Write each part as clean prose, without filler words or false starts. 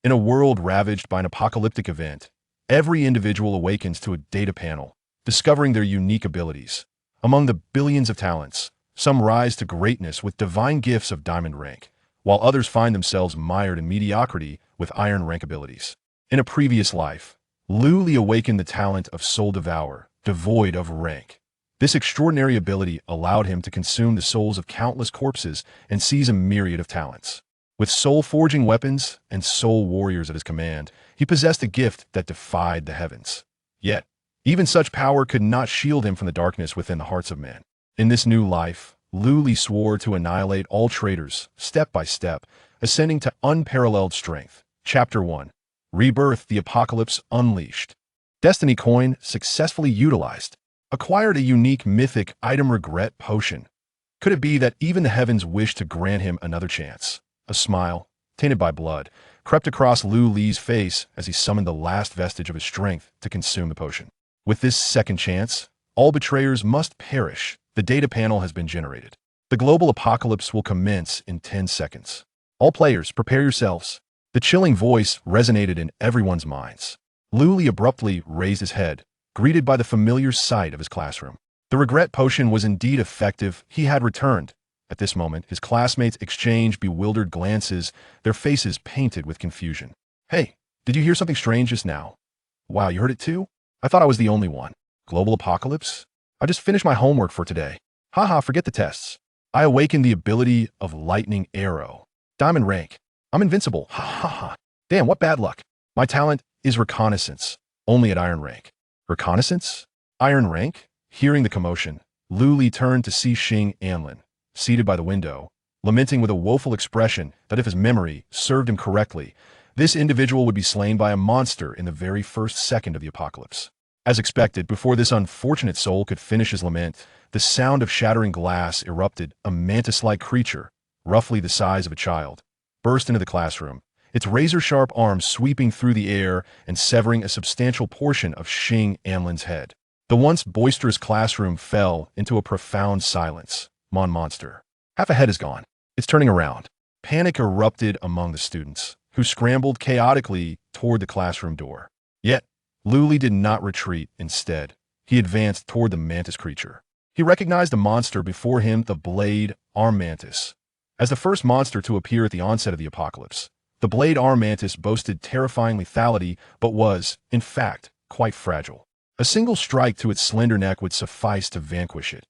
In a world ravaged by an apocalyptic event, every individual awakens to a data panel, discovering their unique abilities. Among the billions of talents, some rise to greatness with divine gifts of diamond rank, while others find themselves mired in mediocrity with iron rank abilities. In a previous life, Luli awakened the talent of Soul-Devourer, devoid of rank. This extraordinary ability allowed him to consume the souls of countless corpses and seize a myriad of talents. With soul-forging weapons and soul warriors at his command, he possessed a gift that defied the heavens. Yet, even such power could not shield him from the darkness within the hearts of men. In this new life, Luli swore to annihilate all traitors, step by step, ascending to unparalleled strength. Chapter 1. Rebirth, the Apocalypse Unleashed. Destiny Coin successfully utilized. Acquired a unique mythic item regret potion. Could it be that even the heavens wished to grant him another chance? A smile, tainted by blood, crept across Lu Li's face as he summoned the last vestige of his strength to consume the potion. With this second chance, all betrayers must perish. The data panel has been generated. The global apocalypse will commence in 10 seconds. All players, prepare yourselves. The chilling voice resonated in everyone's minds. Lu Li abruptly raised his head, greeted by the familiar sight of his classroom. The regret potion was indeed effective. He had returned. At this moment, his classmates exchanged bewildered glances, their faces painted with confusion. Hey, did you hear something strange just now? Wow, you heard it too? I thought I was the only one. Global apocalypse? I just finished my homework for today. Haha, forget the tests. I awakened the ability of lightning arrow. Diamond rank. I'm invincible. Ha ha ha. Damn, what bad luck. My talent is reconnaissance, only at iron rank. Reconnaissance? Iron rank? Hearing the commotion, Lu Li turned to see Xing Anlin, seated by the window, lamenting with a woeful expression that if his memory served him correctly, this individual would be slain by a monster in the very first second of the apocalypse. As expected, before this unfortunate soul could finish his lament, the sound of shattering glass erupted. A mantis-like creature, roughly the size of a child, burst into the classroom, its razor-sharp arms sweeping through the air and severing a substantial portion of Xing Anlin's head. The once boisterous classroom fell into a profound silence. Monster. Half a head is gone. It's turning around. Panic erupted among the students, who scrambled chaotically toward the classroom door. Yet, Lu Li did not retreat. Instead, he advanced toward the mantis creature. He recognized a monster before him, the blade arm mantis. As the first monster to appear at the onset of the apocalypse, the blade arm mantis boasted terrifying lethality, but was, in fact, quite fragile. A single strike to its slender neck would suffice to vanquish it.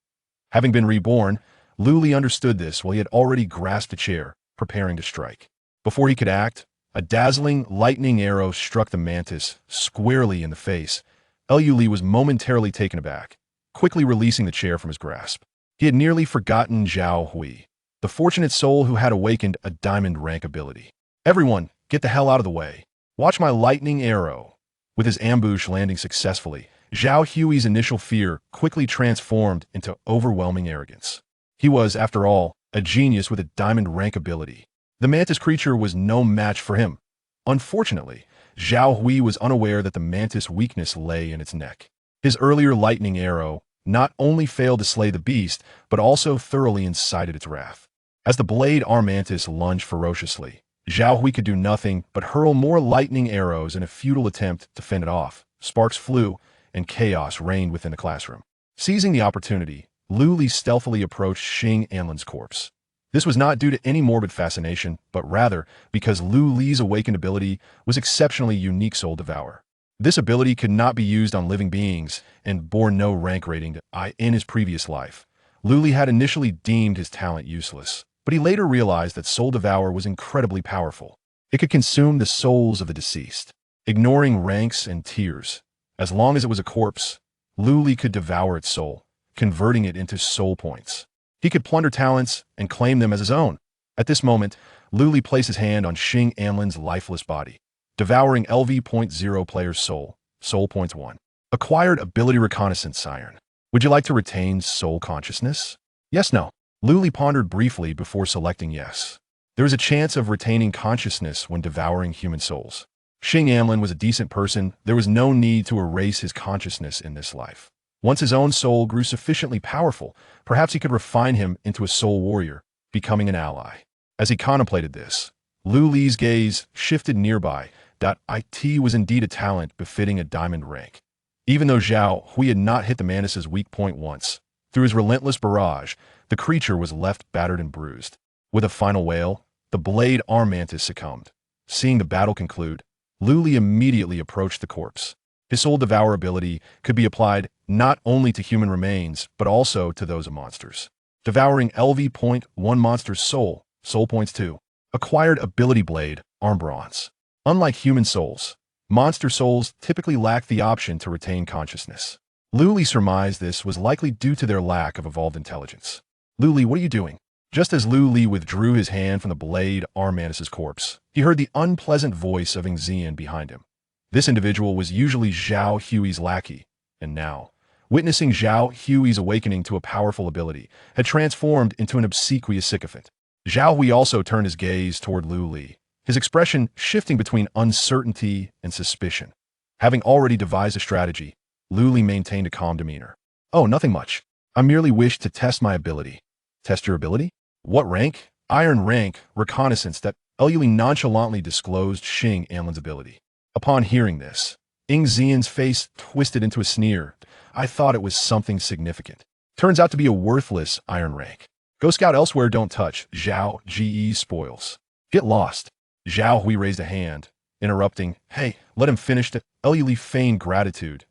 Having been reborn, Lu Li understood this while he had already grasped a chair, preparing to strike. Before he could act, a dazzling lightning arrow struck the mantis squarely in the face. Lu Li was momentarily taken aback, quickly releasing the chair from his grasp. He had nearly forgotten Zhao Hui, the fortunate soul who had awakened a diamond rank ability. Everyone, get the hell out of the way. Watch my lightning arrow. With his ambush landing successfully, Zhao Hui's initial fear quickly transformed into overwhelming arrogance. He was, after all, a genius with a diamond rank ability. The mantis creature was no match for him. Unfortunately, Zhao Hui was unaware that the mantis' weakness lay in its neck. His earlier lightning arrow not only failed to slay the beast, but also thoroughly incited its wrath. As the blade arm mantis lunged ferociously, Zhao Hui could do nothing but hurl more lightning arrows in a futile attempt to fend it off. Sparks flew, and chaos reigned within the classroom. Seizing the opportunity, Lu Li stealthily approached Xing Anlin's corpse. This was not due to any morbid fascination, but rather because Lu Li's awakened ability was exceptionally unique. Soul-Devourer. This ability could not be used on living beings and bore no rank rating. In his previous life, Lu Li had initially deemed his talent useless, but he later realized that Soul-Devourer was incredibly powerful. It could consume the souls of the deceased, ignoring ranks and tiers. As long as it was a corpse, Lu Li could devour its soul, converting it into soul points. He could plunder talents and claim them as his own. At this moment, Lu Li placed his hand on Xing Anlin's lifeless body, devouring LV.0 player's soul. Soul points 1. Acquired ability reconnaissance iron. Would you like to retain soul consciousness? Yes, no. Lu Li pondered briefly before selecting yes. There is a chance of retaining consciousness when devouring human souls. Xing Anlin was a decent person. There was no need to erase his consciousness in this life. Once his own soul grew sufficiently powerful, perhaps he could refine him into a soul warrior, becoming an ally. As he contemplated this, Lu Li's gaze shifted nearby. It was indeed a talent befitting a diamond rank. Even though Zhao Hui had not hit the mantis's weak point once, through his relentless barrage, the creature was left battered and bruised. With a final wail, the blade arm mantis succumbed. Seeing the battle conclude, Lu Li immediately approached the corpse. His Soul-Devour ability could be applied not only to human remains, but also to those of monsters. Devouring LV.1 monster's soul, soul points 2. Acquired ability blade, arm bronze. Unlike human souls, monster souls typically lack the option to retain consciousness. Lu Li surmised this was likely due to their lack of evolved intelligence. Lu Li, what are you doing? Just as Lu Li withdrew his hand from the blade arm mantis's corpse, he heard the unpleasant voice of Ing Zian behind him. This individual was usually Zhao Hui's lackey, and now, witnessing Zhao Hui's awakening to a powerful ability, had transformed into an obsequious sycophant. Zhao Hui also turned his gaze toward Lu Li, his expression shifting between uncertainty and suspicion. Having already devised a strategy, Lu Li maintained a calm demeanor. Oh, nothing much. I merely wish to test my ability. Test your ability? What rank? Iron rank, reconnaissance. That Lu Li nonchalantly disclosed Xing Anlin's ability. Upon hearing this, Ing Zian's face twisted into a sneer. I thought it was something significant. Turns out to be a worthless iron rank. Go scout elsewhere, don't touch Zhao Ge's spoils. Get lost. Zhao Hui raised a hand, interrupting. Hey, let him finish. Lu Li feigned gratitude.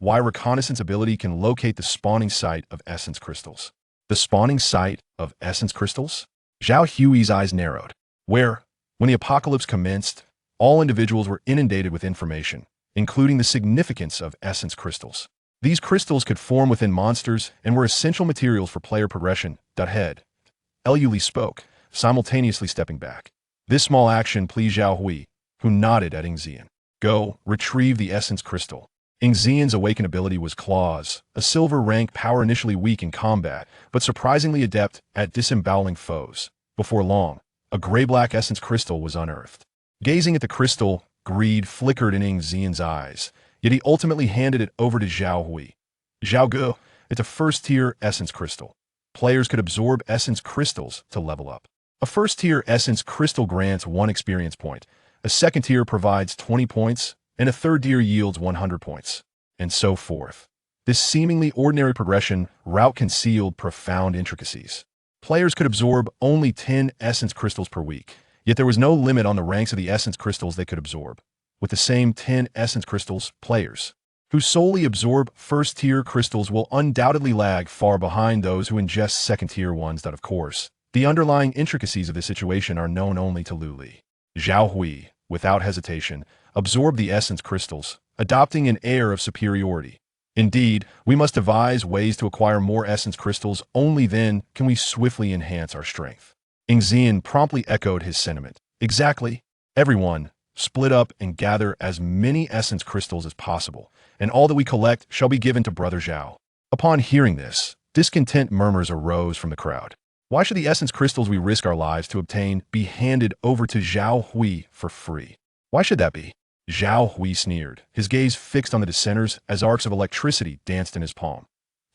My reconnaissance ability can locate the spawning site of essence crystals. The spawning site of essence crystals? Zhao Hui's eyes narrowed. Where, when the apocalypse commenced, all individuals were inundated with information, including the significance of essence crystals. These crystals could form within monsters and were essential materials for player progression. Head. Lu Li spoke, simultaneously stepping back. This small action pleased Zhao Hui, who nodded at Ing Zian. Go, retrieve the essence crystal. Ing Zian's awakened ability was Claws, a silver rank power initially weak in combat, but surprisingly adept at disemboweling foes. Before long, a gray-black essence crystal was unearthed. Gazing at the crystal, greed flickered in Ing Zian's eyes, yet he ultimately handed it over to Zhao Hui. Zhao Ge, it's a first-tier essence crystal. Players could absorb essence crystals to level up. A first-tier essence crystal grants 1 experience point, a second tier provides 20 points, and a third tier yields 100 points, and so forth. This seemingly ordinary progression route concealed profound intricacies. Players could absorb only 10 essence crystals per week, yet there was no limit on the ranks of the essence crystals they could absorb. With the same 10 essence crystals, players who solely absorb first-tier crystals will undoubtedly lag far behind those who ingest second-tier ones. Of course, the underlying intricacies of this situation are known only to Lu Li. Zhao Hui, without hesitation, absorbed the essence crystals, adopting an air of superiority. Indeed, we must devise ways to acquire more essence crystals, only then can we swiftly enhance our strength. Ing Zian promptly echoed his sentiment. Exactly. Everyone, split up and gather as many essence crystals as possible, and all that we collect shall be given to Brother Zhao. Upon hearing this, discontent murmurs arose from the crowd. Why should the essence crystals we risk our lives to obtain be handed over to Zhao Hui for free? Why should that be? Zhao Hui sneered, his gaze fixed on the dissenters as arcs of electricity danced in his palm.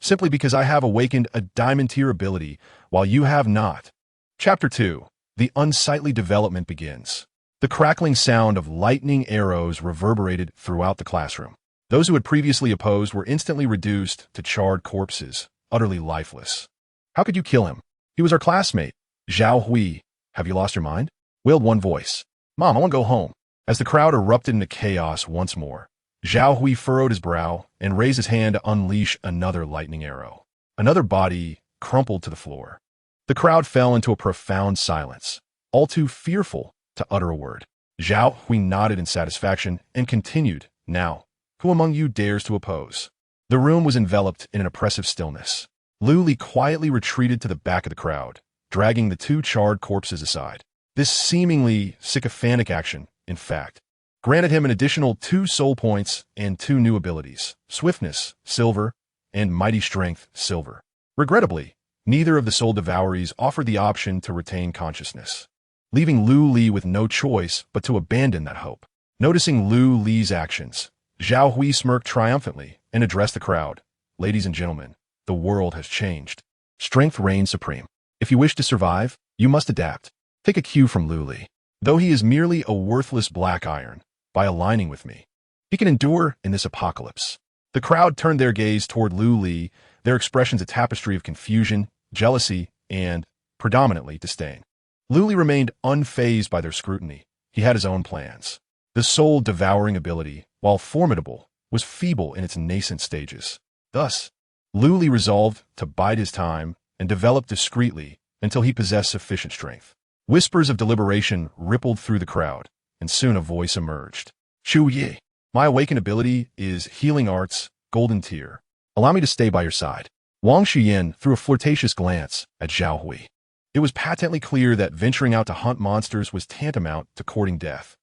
Simply because I have awakened a diamond tier ability, while you have not. Chapter 2. The unsightly development begins. The crackling sound of lightning arrows reverberated throughout the classroom. Those who had previously opposed were instantly reduced to charred corpses, utterly lifeless. How could you kill him? He was our classmate. Zhao Hui, have you lost your mind? Wailed one voice. Mom, I want to go home. As the crowd erupted into chaos once more, Zhao Hui furrowed his brow and raised his hand to unleash another lightning arrow. Another body crumpled to the floor. The crowd fell into a profound silence, all too fearful to utter a word. Zhao Hui nodded in satisfaction and continued, Now, who among you dares to oppose? The room was enveloped in an oppressive stillness. Lu Li quietly retreated to the back of the crowd, dragging the 2 charred corpses aside. This seemingly sycophantic action, in fact, granted him an additional 2 soul points and 2 new abilities, Swiftness, Silver, and Mighty Strength, Silver. Regrettably, neither of the Soul-Devourers offered the option to retain consciousness, leaving Lu Li with no choice but to abandon that hope. Noticing Lu Li's actions, Zhao Hui smirked triumphantly and addressed the crowd. Ladies and gentlemen, the world has changed. Strength reigns supreme. If you wish to survive, you must adapt. Take a cue from Lu Li. though he is merely a worthless black iron, by aligning with me, he can endure in this apocalypse. The crowd turned their gaze toward Lu Li, their expressions a tapestry of confusion, jealousy, and, predominantly, disdain. Lu Li remained unfazed by their scrutiny. He had his own plans. The soul-devouring ability, while formidable, was feeble in its nascent stages. Thus, Lu Li resolved to bide his time and develop discreetly until he possessed sufficient strength. Whispers of deliberation rippled through the crowd, and soon a voice emerged. Shu Yi, my awakened ability is Healing Arts, Golden Tier. Allow me to stay by your side. Wang Shiyan threw a flirtatious glance at Zhao Hui. It was patently clear that venturing out to hunt monsters was tantamount to courting death.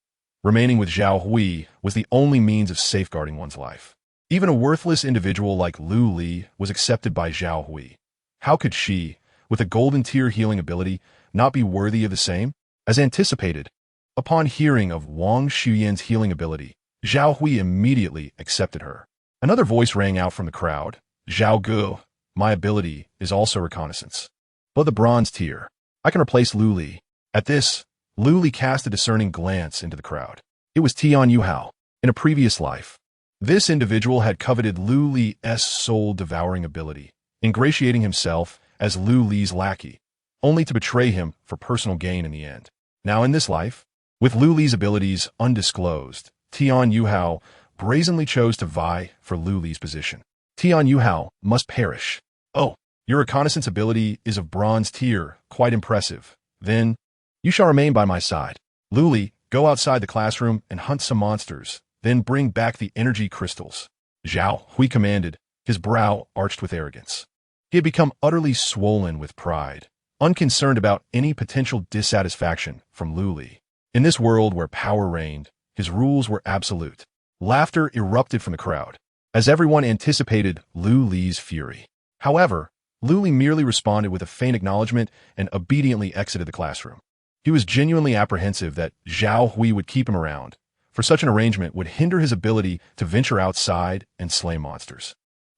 Remaining with Zhao Hui was the only means of safeguarding one's life. Even a worthless individual like Lu Li was accepted by Zhao Hui. How could she, with a golden tier healing ability, not be worthy of the same? As anticipated, upon hearing of Wang Shiyan's healing ability, Zhao Hui immediately accepted her. Another voice rang out from the crowd. Zhao Gu, my ability is also reconnaissance. But the bronze tier. I can replace Lu Li. At this, Lu Li cast a discerning glance into the crowd. It was Tian Yuhao. In a previous life, this individual had coveted Lu Li's soul-devouring ability, ingratiating himself as Lu Li's lackey, only to betray him for personal gain in the end. Now in this life, with Lu Li's abilities undisclosed, Tian Yuhao brazenly chose to vie for Lu Li's position. Tian Yuhao must perish. Oh, your reconnaissance ability is of bronze tier, quite impressive. Then, you shall remain by my side. Lu Li, go outside the classroom and hunt some monsters, then bring back the energy crystals. Zhao Hui commanded, his brow arched with arrogance. He had become utterly swollen with pride, unconcerned about any potential dissatisfaction from Lu Li. In this world where power reigned, his rules were absolute. Laughter erupted from the crowd, as everyone anticipated Lu Li's fury. However, Lu Li merely responded with a faint acknowledgement and obediently exited the classroom. He was genuinely apprehensive that Zhao Hui would keep him around, for such an arrangement would hinder his ability to venture outside and slay monsters.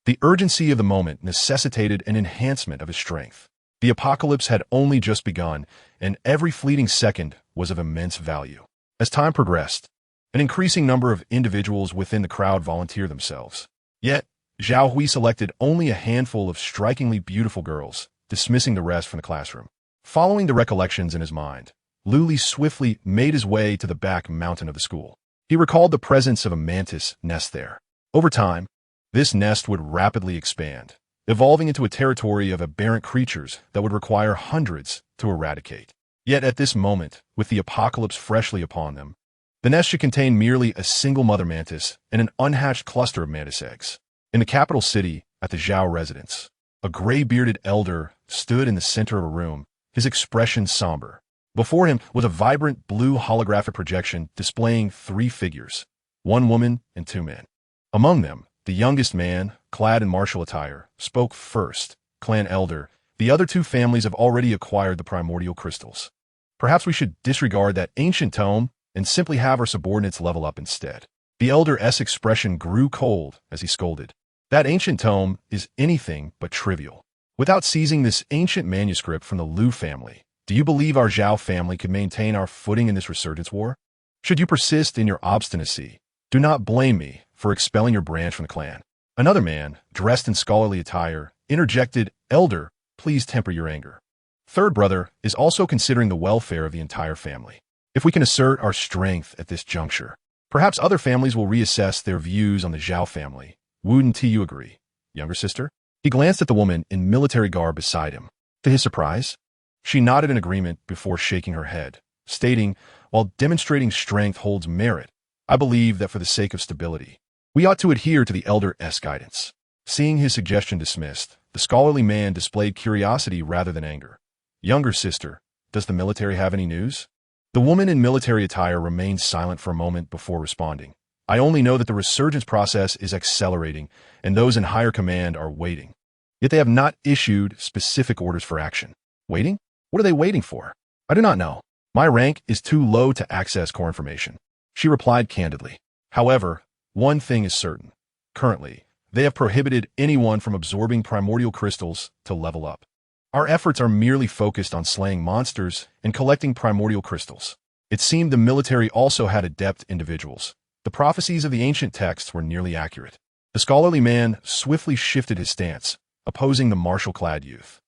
The urgency of the moment necessitated an enhancement of his strength. The apocalypse had only just begun, and every fleeting second was of immense value. As time progressed, an increasing number of individuals within the crowd volunteered themselves. Yet, Zhao Hui selected only a handful of strikingly beautiful girls, dismissing the rest from the classroom. Following the recollections in his mind, Lu Li swiftly made his way to the back mountain of the school. He recalled the presence of a mantis nest there. Over time, this nest would rapidly expand, evolving into a territory of aberrant creatures that would require hundreds to eradicate. Yet at this moment, with the apocalypse freshly upon them, the nest should contain merely a single mother mantis and an unhatched cluster of mantis eggs. In the capital city, at the Zhao residence, a gray-bearded elder stood in the center of a room, his expression somber. Before him was a vibrant blue holographic projection displaying 3 figures, 1 woman and 2 men. Among them, the youngest man, clad in martial attire, spoke first. Clan Elder, the other 2 families have already acquired the primordial crystals. Perhaps we should disregard that ancient tome and simply have our subordinates level up instead. The Elder's expression grew cold as he scolded. That ancient tome is anything but trivial. Without seizing this ancient manuscript from the Lu family, do you believe our Zhao family could maintain our footing in this resurgence war? Should you persist in your obstinacy, do not blame me for expelling your branch from the clan. Another man, dressed in scholarly attire, interjected, Elder, please temper your anger. Third brother is also considering the welfare of the entire family. If we can assert our strength at this juncture, perhaps other families will reassess their views on the Zhao family. Wouldn't you agree, younger sister? He glanced at the woman in military garb beside him. To his surprise, she nodded in agreement before shaking her head, stating, while demonstrating strength holds merit, I believe that for the sake of stability, we ought to adhere to the Elder's guidance. Seeing his suggestion dismissed, the scholarly man displayed curiosity rather than anger. Younger sister, does the military have any news? The woman in military attire remained silent for a moment before responding. I only know that the resurgence process is accelerating, and those in higher command are waiting. Yet they have not issued specific orders for action. Waiting? What are they waiting for? I do not know. My rank is too low to access core information. She replied candidly. However, one thing is certain. Currently, they have prohibited anyone from absorbing primordial crystals to level up. Our efforts are merely focused on slaying monsters and collecting primordial crystals. It seemed the military also had adept individuals. The prophecies of the ancient texts were nearly accurate. The scholarly man swiftly shifted his stance, opposing the martial-clad youth.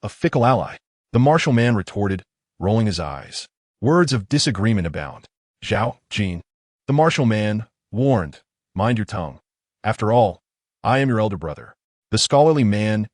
A fickle ally, the martial man retorted, rolling his eyes. Words of disagreement abound. Zhao, Jin. The martial man warned, mind your tongue. After all, I am your elder brother. The scholarly man's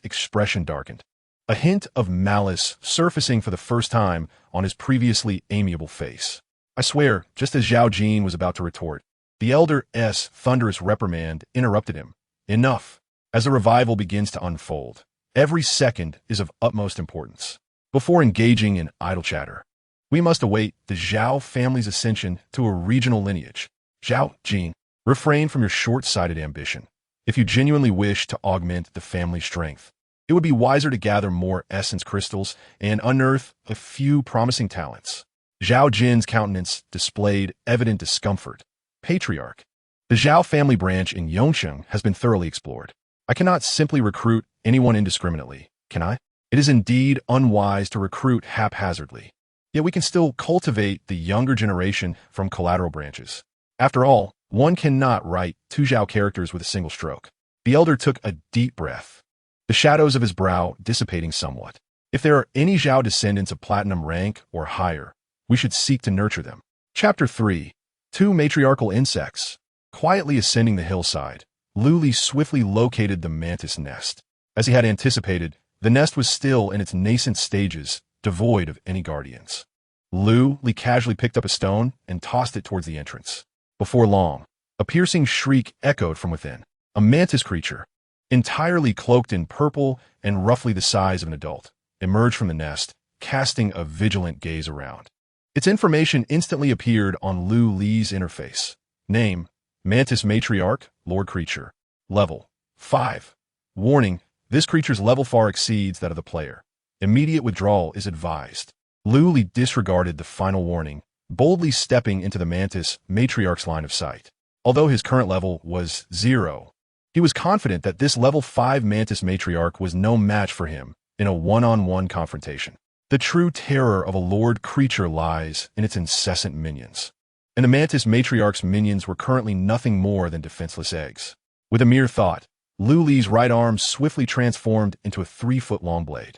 expression darkened, a hint of malice surfacing for the first time on his previously amiable face. I swear, just as Zhao Jin was about to retort, the elder's thunderous reprimand interrupted him. Enough. As the revival begins to unfold, every second is of utmost importance. Before engaging in idle chatter, we must await the Zhao family's ascension to a regional lineage. Zhao Jin, refrain from your short-sighted ambition. If you genuinely wish to augment the family strength, it would be wiser to gather more essence crystals and unearth a few promising talents. Zhao Jin's countenance displayed evident discomfort. Patriarch. The Zhao family branch in Yongsheng has been thoroughly explored. I cannot simply recruit anyone indiscriminately, can I? It is indeed unwise to recruit haphazardly. Yet we can still cultivate the younger generation from collateral branches. After all, one cannot write two Zhao characters with a single stroke. The elder took a deep breath, the shadows of his brow dissipating somewhat. If there are any Zhao descendants of platinum rank or higher, we should seek to nurture them. Chapter 3. Two matriarchal insects. Quietly ascending the hillside, Lu Li swiftly located the mantis nest. As he had anticipated, the nest was still in its nascent stages, devoid of any guardians. Lu Li casually picked up a stone and tossed it towards the entrance. Before long, a piercing shriek echoed from within. A mantis creature, entirely cloaked in purple and roughly the size of an adult, emerged from the nest, casting a vigilant gaze around. Its information instantly appeared on Lu Li's interface. Name, Mantis Matriarch, Lord Creature. Level, 5. Warning, this creature's level far exceeds that of the player. Immediate withdrawal is advised. Lu Li disregarded the final warning, boldly stepping into the Mantis Matriarch's line of sight. Although his current level was 0, he was confident that this level 5 Mantis Matriarch was no match for him in a one-on-one confrontation. The true terror of a Lord Creature lies in its incessant minions. And the Mantis Matriarch's minions were currently nothing more than defenseless eggs. With a mere thought, Lu Li's right arm swiftly transformed into a 3-foot-long blade.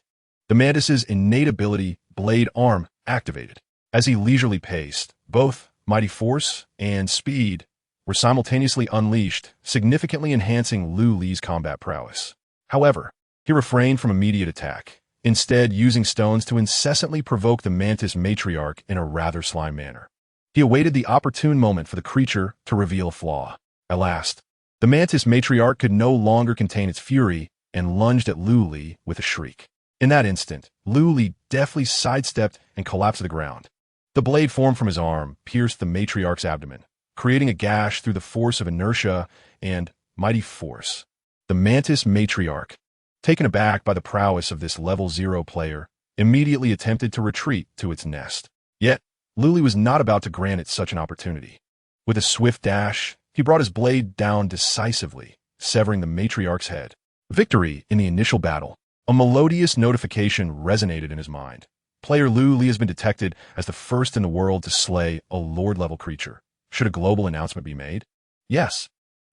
The Mantis's innate ability, Blade Arm, activated. As he leisurely paced, both mighty force and speed were simultaneously unleashed, significantly enhancing Lu Li's combat prowess. However, he refrained from immediate attack, instead using stones to incessantly provoke the Mantis Matriarch in a rather sly manner. He awaited the opportune moment for the creature to reveal a flaw. At last, the Mantis Matriarch could no longer contain its fury and lunged at Lu Li with a shriek. In that instant, Lu Li deftly sidestepped and collapsed to the ground. The blade formed from his arm pierced the Matriarch's abdomen, creating a gash through the force of inertia and mighty force. The Mantis Matriarch, taken aback by the prowess of this level 0 player, immediately attempted to retreat to its nest. Yet, Lu Li was not about to grant it such an opportunity. With a swift dash, he brought his blade down decisively, severing the Matriarch's head. Victory in the initial battle. A melodious notification resonated in his mind. Player Lu Li has been detected as the first in the world to slay a Lord-level creature. Should a global announcement be made? Yes.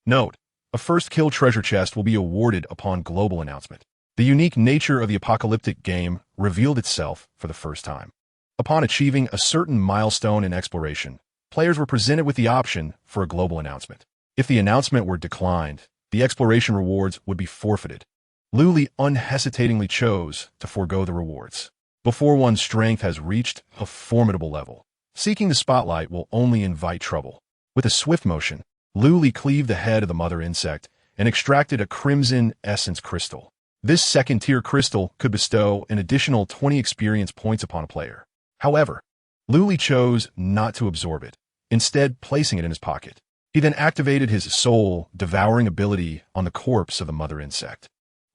Note, a first kill treasure chest will be awarded upon global announcement. The unique nature of the apocalyptic game revealed itself for the first time. Upon achieving a certain milestone in exploration, players were presented with the option for a global announcement. If the announcement were declined, the exploration rewards would be forfeited. Lu Li unhesitatingly chose to forego the rewards. Before one's strength has reached a formidable level, seeking the spotlight will only invite trouble. With a swift motion, Lu Li cleaved the head of the mother insect and extracted a crimson essence crystal. This second-tier crystal could bestow an additional 20 experience points upon a player. However, Lu Li chose not to absorb it, instead placing it in his pocket. He then activated his Soul-Devouring ability on the corpse of the mother insect.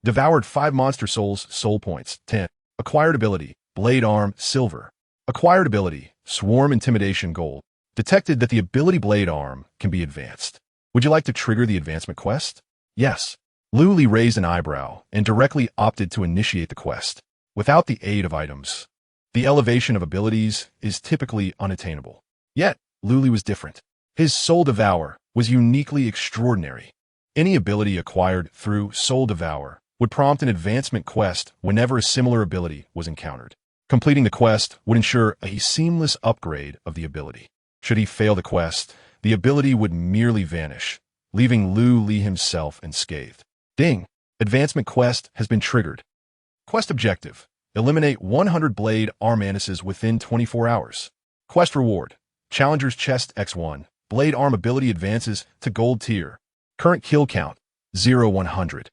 Devoured 5 monster souls, soul points, 10. Acquired ability, Blade Arm, silver. Acquired ability, Swarm Intimidation, gold. Detected that the ability Blade Arm can be advanced. Would you like to trigger the advancement quest? Yes. Lu Li raised an eyebrow and directly opted to initiate the quest. Without the aid of items, The elevation of abilities is typically unattainable. Yet, Lu Li was different. His Soul-Devour was uniquely extraordinary. Any ability acquired through Soul-Devour would prompt an advancement quest whenever a similar ability was encountered. Completing the quest would ensure a seamless upgrade of the ability. Should he fail the quest, the ability would merely vanish, leaving Lu Li himself unscathed. Ding! Advancement quest has been triggered. Quest objective: eliminate 100 blade arm mantises within 24 hours. Quest reward: Challenger's Chest X1. Blade arm ability advances to gold tier. Current kill count: 0-100.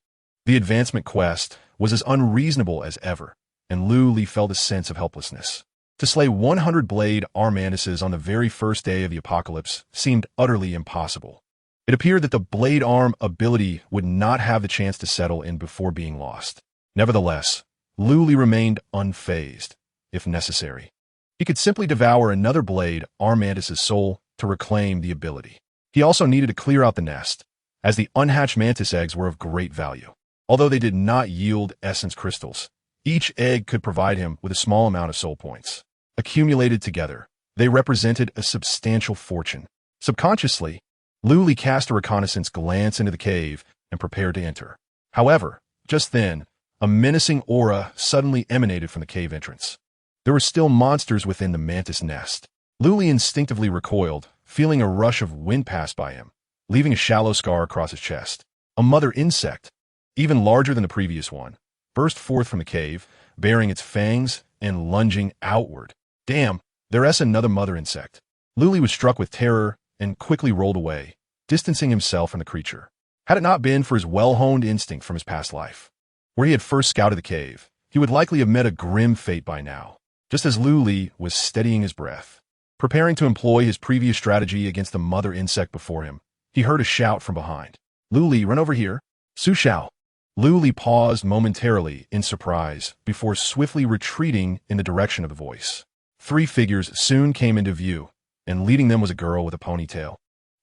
The advancement quest was as unreasonable as ever, and Lu Li felt a sense of helplessness. To slay 100 blade arm mantises on the very first day of the apocalypse seemed utterly impossible. It appeared that the blade arm ability would not have the chance to settle in before being lost. Nevertheless, Lu Li remained unfazed, if necessary. He could simply devour another blade arm mantis's soul to reclaim the ability. He also needed to clear out the nest, as the unhatched mantis eggs were of great value. Although they did not yield essence crystals, each egg could provide him with a small amount of soul points. Accumulated together, they represented a substantial fortune. Subconsciously, Lu Li cast a reconnaissance glance into the cave and prepared to enter. However, just then, a menacing aura suddenly emanated from the cave entrance. There were still monsters within the mantis nest. Lu Li instinctively recoiled, feeling a rush of wind pass by him, leaving a shallow scar across his chest. A mother insect, even larger than the previous one, burst forth from the cave, baring its fangs and lunging outward. Damn, there's another mother insect. Lu Li was struck with terror and quickly rolled away, distancing himself from the creature. Had it not been for his well-honed instinct from his past life, where he had first scouted the cave, he would likely have met a grim fate by now. Just as Lu Li was steadying his breath, preparing to employ his previous strategy against the mother insect before him, he heard a shout from behind. Lu Li, run over here. Su Xiao. Lu Li paused momentarily in surprise before swiftly retreating in the direction of the voice. 3 figures soon came into view, and leading them was a girl with a ponytail.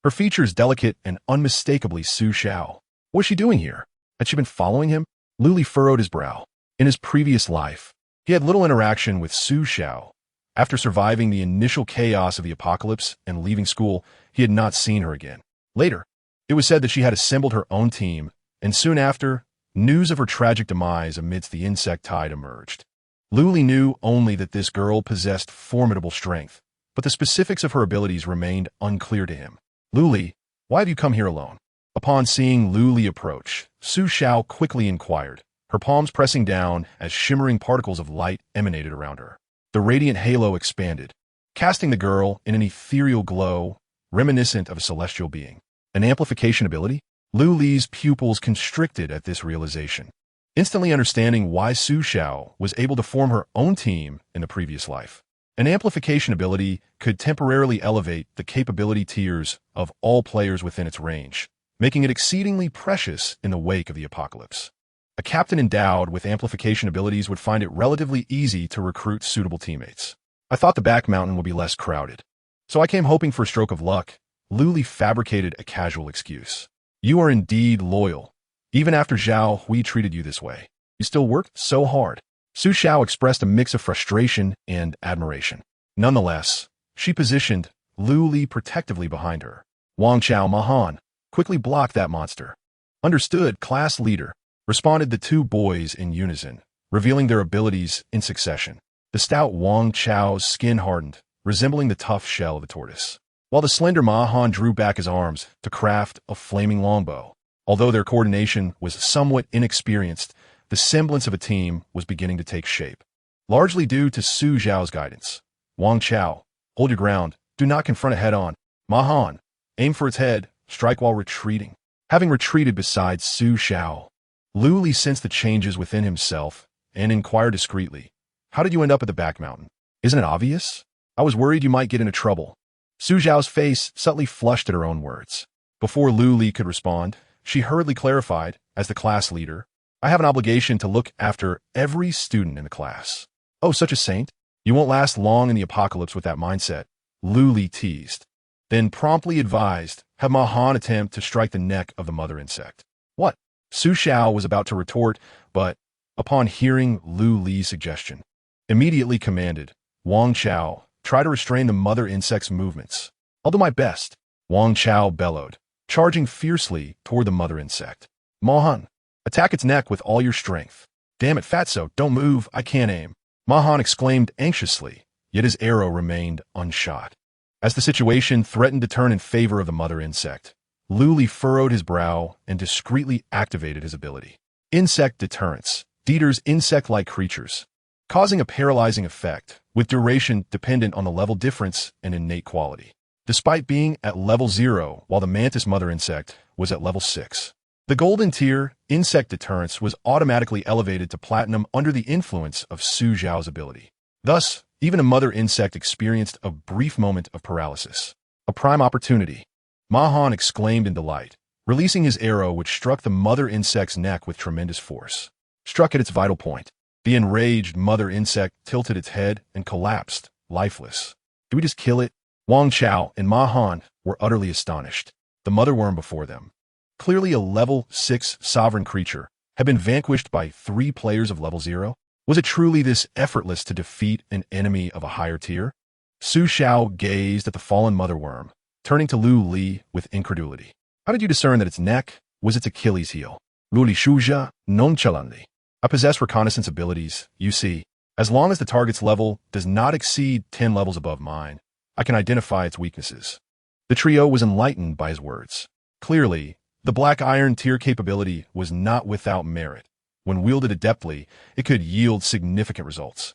Her features delicate and unmistakably Su Xiao. What was she doing here? Had she been following him? Lu Li furrowed his brow. In his previous life, he had little interaction with Su Xiao. After surviving the initial chaos of the apocalypse and leaving school, he had not seen her again. Later, it was said that she had assembled her own team, and soon after, news of her tragic demise amidst the insect tide emerged. Lu Li knew only that this girl possessed formidable strength, but the specifics of her abilities remained unclear to him. Lu Li, why have you come here alone? Upon seeing Lu Li approach, Su Xiao quickly inquired, her palms pressing down as shimmering particles of light emanated around her. The radiant halo expanded, casting the girl in an ethereal glow reminiscent of a celestial being. An amplification ability? Lu Li's pupils constricted at this realization, instantly understanding why Su Xiao was able to form her own team in the previous life. An amplification ability could temporarily elevate the capability tiers of all players within its range, making it exceedingly precious in the wake of the apocalypse. A captain endowed with amplification abilities would find it relatively easy to recruit suitable teammates. I thought the back mountain would be less crowded, so I came hoping for a stroke of luck. Lu Li fabricated a casual excuse. You are indeed loyal. Even after Zhao Hui treated you this way, you still worked so hard. Su Xiao expressed a mix of frustration and admiration. Nonetheless, she positioned Lu Li protectively behind her. Wang Chao Mahan, quickly block that monster. Understood, class leader, responded the 2 boys in unison, revealing their abilities in succession. The stout Wang Chao's skin hardened, resembling the tough shell of a tortoise, while the slender Mahan drew back his arms to craft a flaming longbow. Although their coordination was somewhat inexperienced, the semblance of a team was beginning to take shape. Largely due to Su Xiao's guidance. Wang Chao, hold your ground, do not confront it head-on. Mahan, aim for its head, strike while retreating. Having retreated beside Su Xiao, Lu Li sensed the changes within himself and inquired discreetly, how did you end up at the back mountain? Isn't it obvious? I was worried you might get into trouble. Su Xiao's face subtly flushed at her own words. Before Lu Li could respond, she hurriedly clarified, as the class leader, I have an obligation to look after every student in the class. Oh, such a saint? You won't last long in the apocalypse with that mindset, Lu Li teased. Then promptly advised, have Mahan attempt to strike the neck of the mother insect. What? Su Xiao was about to retort, but, upon hearing Lu Li's suggestion, Immediately commanded, Wang Chao, try to restrain the mother insect's movements. I'll do my best, Wang Chao bellowed, charging fiercely toward the mother insect. Mahan, attack its neck with all your strength. Damn it, Fatso, don't move, I can't aim. Mahan exclaimed anxiously, yet his arrow remained unshot. As the situation threatened to turn in favor of the mother insect, Luli furrowed his brow and discreetly activated his ability. Insect Deterrence deters insect-like creatures, causing a paralyzing effect, with duration dependent on the level difference and innate quality. Despite being at level 0 while the mantis mother insect was at level 6. The golden tier, Insect Deterrence, was automatically elevated to platinum under the influence of Su Zhao's ability. Thus, even a mother insect experienced a brief moment of paralysis. A prime opportunity. Mahan exclaimed in delight, releasing his arrow which struck the mother insect's neck with tremendous force. Struck at its vital point. The enraged mother insect tilted its head and collapsed, lifeless. Did we just kill it? Wang Chao and Mahan were utterly astonished. The mother worm before them, clearly a level 6 sovereign creature, had been vanquished by 3 players of level 0? Was it truly this effortless to defeat an enemy of a higher tier? Su Xiao gazed at the fallen mother worm, turning to Lu Li with incredulity. How did you discern that its neck was its Achilles heel? Lu Li Shuja nonchalantly. I possess reconnaissance abilities, you see. As long as the target's level does not exceed 10 levels above mine, I can identify its weaknesses. The trio was enlightened by his words. Clearly, the Black Iron tier capability was not without merit. When wielded adeptly, it could yield significant results.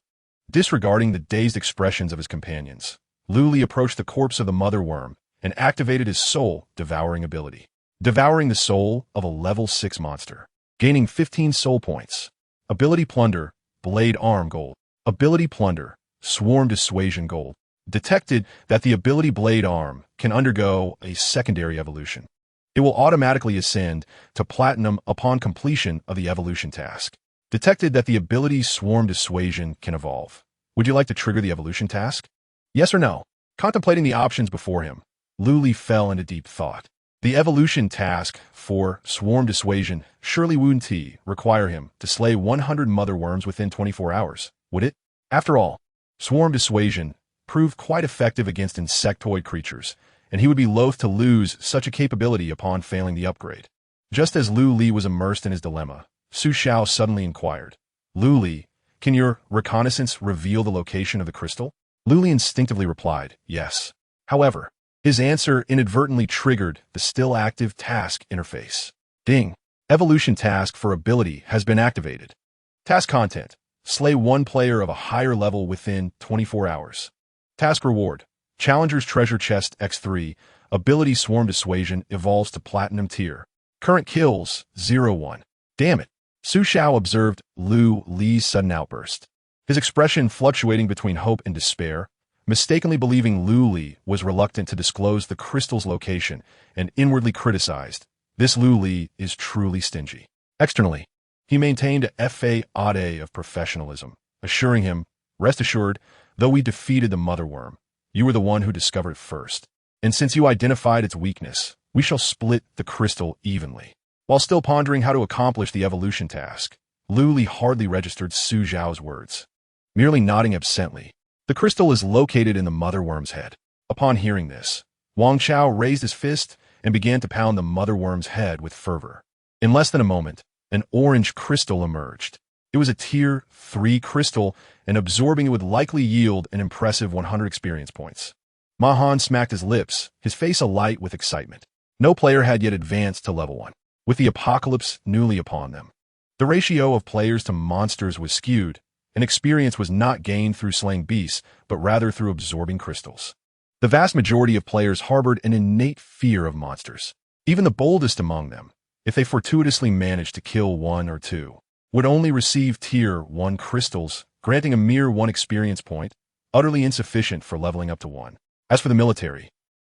Disregarding the dazed expressions of his companions, Lu Li approached the corpse of the mother worm and activated his Soul-Devouring ability, devouring the soul of a level 6 monster, gaining 15 soul points. Ability Plunder, Blade Arm Gold. Ability Plunder, Swarm Dissuasion Gold. Detected that the ability Blade Arm can undergo a secondary evolution. It will automatically ascend to platinum upon completion of the evolution task. Detected that the ability Swarm Dissuasion can evolve. Would you like to trigger the evolution task? Yes or no? Contemplating the options before him, Lu Li fell into deep thought. The evolution task for Swarm Dissuasion surely wouldn't require him to slay 100 mother worms within 24 hours, would it? After all, Swarm Dissuasion proved quite effective against insectoid creatures, and he would be loath to lose such a capability upon failing the upgrade. Just as Lu Li was immersed in his dilemma, Su Xiao suddenly inquired, Lu Li, can your reconnaissance reveal the location of the crystal? Lu Li instinctively replied, yes. However, his answer inadvertently triggered the still active task interface. Ding. Evolution task for ability has been activated. Task content. Slay 1 player of a higher level within 24 hours. Task reward. Challenger's Treasure Chest X3, Ability Swarm Dissuasion evolves to Platinum tier. Current kills, 0-1. Damn it. Su Xiao observed Lu Li's sudden outburst. His expression fluctuating between hope and despair, mistakenly believing Lu Li was reluctant to disclose the crystal's location and inwardly criticized, this Lu Li is truly stingy. Externally, he maintained a facade of professionalism, assuring him, rest assured, though we defeated the mother worm, you were the one who discovered it first. And since you identified its weakness, we shall split the crystal evenly. While still pondering how to accomplish the evolution task, Lu Li hardly registered Su Zhao's words. Merely nodding absently, the crystal is located in the mother worm's head. Upon hearing this, Wang Chao raised his fist and began to pound the mother worm's head with fervor. In less than a moment, an orange crystal emerged. It was a tier 3 crystal, and absorbing it would likely yield an impressive 100 experience points. Mahan smacked his lips, his face alight with excitement. No player had yet advanced to level 1, with the apocalypse newly upon them. The ratio of players to monsters was skewed, and experience was not gained through slaying beasts, but rather through absorbing crystals. The vast majority of players harbored an innate fear of monsters. Even the boldest among them, if they fortuitously managed to kill 1 or 2, would only receive tier 1 crystals, granting a mere 1 experience point, utterly insufficient for leveling up to 1. As for the military,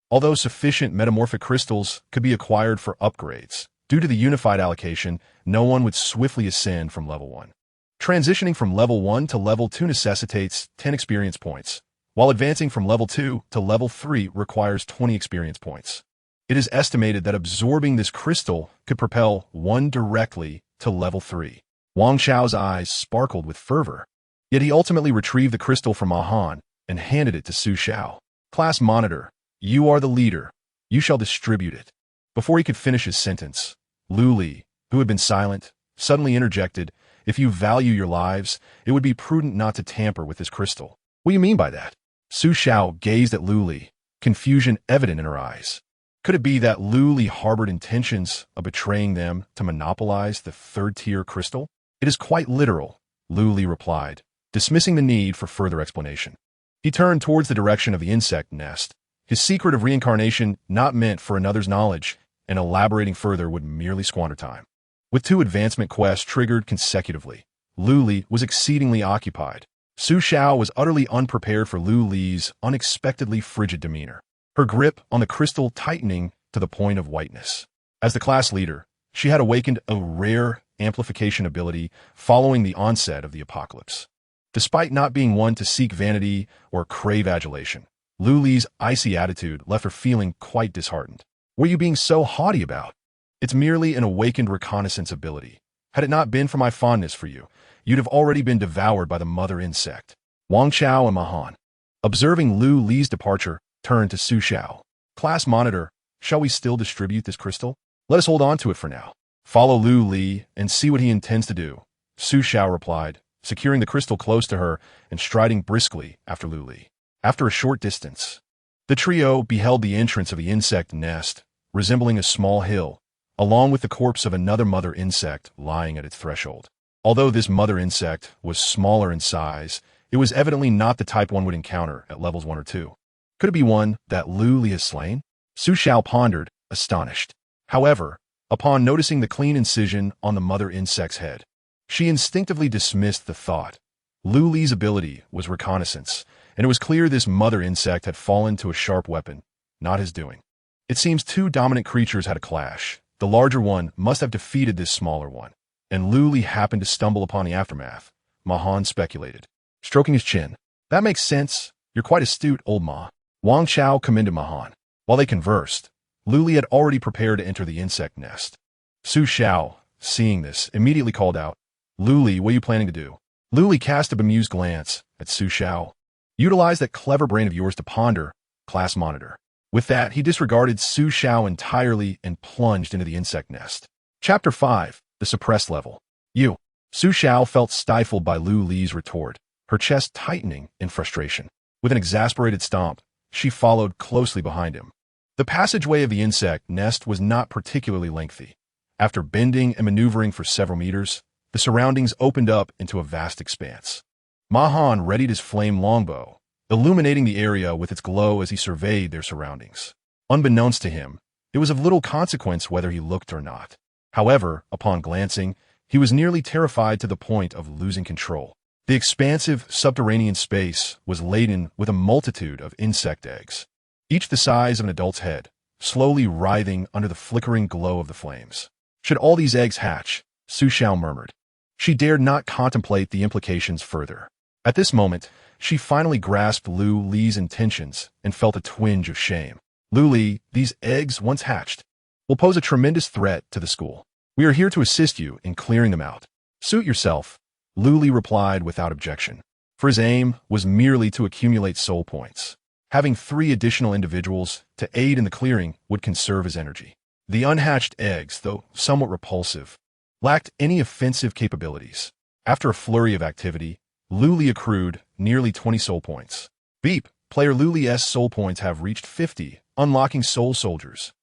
although sufficient metamorphic crystals could be acquired for upgrades, due to the unified allocation, no one would swiftly ascend from level 1. Transitioning from level 1 to level 2 necessitates 10 experience points, while advancing from level 2 to level 3 requires 20 experience points. It is estimated that absorbing this crystal could propel one directly to level 3. Wang Xiao's eyes sparkled with fervor. Yet he ultimately retrieved the crystal from Mahan and handed it to Su Xiao. Class monitor, you are the leader. You shall distribute it. Before he could finish his sentence, Lu Li, who had been silent, suddenly interjected, if you value your lives, it would be prudent not to tamper with this crystal. What do you mean by that? Su Xiao gazed at Lu Li, confusion evident in her eyes. Could it be that Lu Li harbored intentions of betraying them to monopolize the third-tier crystal? It is quite literal, Lu Li replied, dismissing the need for further explanation. He turned towards the direction of the insect nest, his secret of reincarnation not meant for another's knowledge, and elaborating further would merely squander time. With 2 advancement quests triggered consecutively, Lu Li was exceedingly occupied. Su Xiao was utterly unprepared for Lu Li's unexpectedly frigid demeanor, her grip on the crystal tightening to the point of whiteness. As the class leader, she had awakened a rare amplification ability following the onset of the apocalypse. Despite not being one to seek vanity or crave adulation, Lu Li's icy attitude left her feeling quite disheartened. What are you being so haughty about? It's merely an awakened reconnaissance ability. Had it not been for my fondness for you, you'd have already been devoured by the mother insect. Wang Chao and Mahan, observing Lu Li's departure, turned to Su Xiao. Class monitor, shall we still distribute this crystal? Let us hold on to it for now. Follow Lu Li and see what he intends to do, Su Xiao replied, securing the crystal close to her and striding briskly after Lu Li. After a short distance, the trio beheld the entrance of the insect nest, resembling a small hill, along with the corpse of another mother insect lying at its threshold. Although this mother insect was smaller in size, it was evidently not the type one would encounter at levels 1 or 2. Could it be one that Lu Li has slain? Su Xiao pondered, astonished. However, upon noticing the clean incision on the mother insect's head, she instinctively dismissed the thought. Lu Li's ability was reconnaissance, and it was clear this mother insect had fallen to a sharp weapon, not his doing. It seems 2 dominant creatures had a clash. The larger one must have defeated this smaller one, and Lu Li happened to stumble upon the aftermath, Mahan speculated, stroking his chin. That makes sense. You're quite astute, old Ma. Wang Chao commended Mahan. While they conversed, Lu Li had already prepared to enter the insect nest. Su Xiao, seeing this, immediately called out, Lu Li, what are you planning to do? Lu Li cast a bemused glance at Su Xiao. Utilize that clever brain of yours to ponder, class monitor. With that, he disregarded Su Xiao entirely and plunged into the insect nest. Chapter 5, The Suppressed Level. You. Su Xiao felt stifled by Lu Li's retort, her chest tightening in frustration. With an exasperated stomp, she followed closely behind him. The passageway of the insect nest was not particularly lengthy. After bending and maneuvering for several meters, the surroundings opened up into a vast expanse. Mahan readied his flame longbow, illuminating the area with its glow as he surveyed their surroundings. Unbeknownst to him, it was of little consequence whether he looked or not. However, upon glancing, he was nearly terrified to the point of losing control. The expansive subterranean space was laden with a multitude of insect eggs, each the size of an adult's head, slowly writhing under the flickering glow of the flames. Should all these eggs hatch, Su Xiao murmured. She dared not contemplate the implications further. At this moment, she finally grasped Lu Li's intentions and felt a twinge of shame. Lu Li, these eggs, once hatched, will pose a tremendous threat to the school. We are here to assist you in clearing them out. Suit yourself, Lu Li replied without objection, for his aim was merely to accumulate soul points. Having 3 additional individuals to aid in the clearing would conserve his energy. The unhatched eggs, though somewhat repulsive, lacked any offensive capabilities. After a flurry of activity, Lu Li accrued nearly 20 soul points. Beep, player Lu Li's soul points have reached 50, unlocking soul soldiers.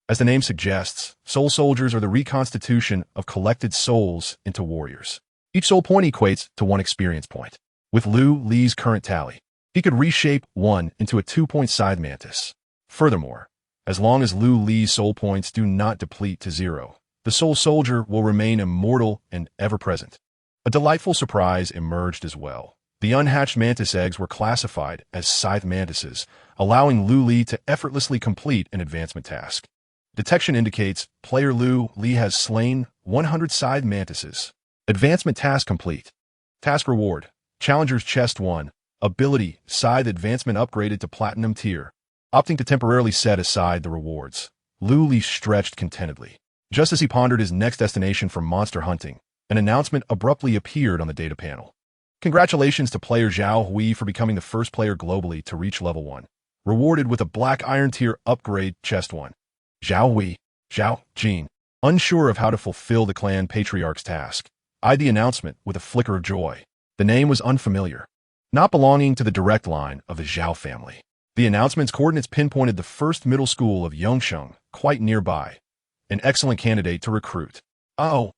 As the name suggests, soul soldiers are the reconstitution of collected souls into warriors. Each soul point equates to 1 experience point. With Lu Li's current tally, he could reshape 1 into a 2-point scythe mantis. Furthermore, as long as Lu Li's soul points do not deplete to 0, the soul soldier will remain immortal and ever-present. A delightful surprise emerged as well. The unhatched mantis eggs were classified as scythe mantises, allowing Lu Li to effortlessly complete an advancement task. Detection indicates player Lu Li has slain 100 scythe mantises. Advancement task complete. Task reward: Challenger's Chest 1. Ability: Scythe advancement upgraded to Platinum tier. Opting to temporarily set aside the rewards, Lu Li stretched contentedly. Just as he pondered his next destination for monster hunting, an announcement abruptly appeared on the data panel. Congratulations to player Zhao Hui for becoming the first player globally to reach level 1. Rewarded with a Black Iron Tier upgrade chest 1. Zhao Hui, Zhao Jin, unsure of how to fulfill the clan patriarch's task, eyed the announcement with a flicker of joy. The name was unfamiliar, not belonging to the direct line of the Zhao family. The announcement's coordinates pinpointed the first middle school of Yongsheng, quite nearby. An excellent candidate to recruit. Oh,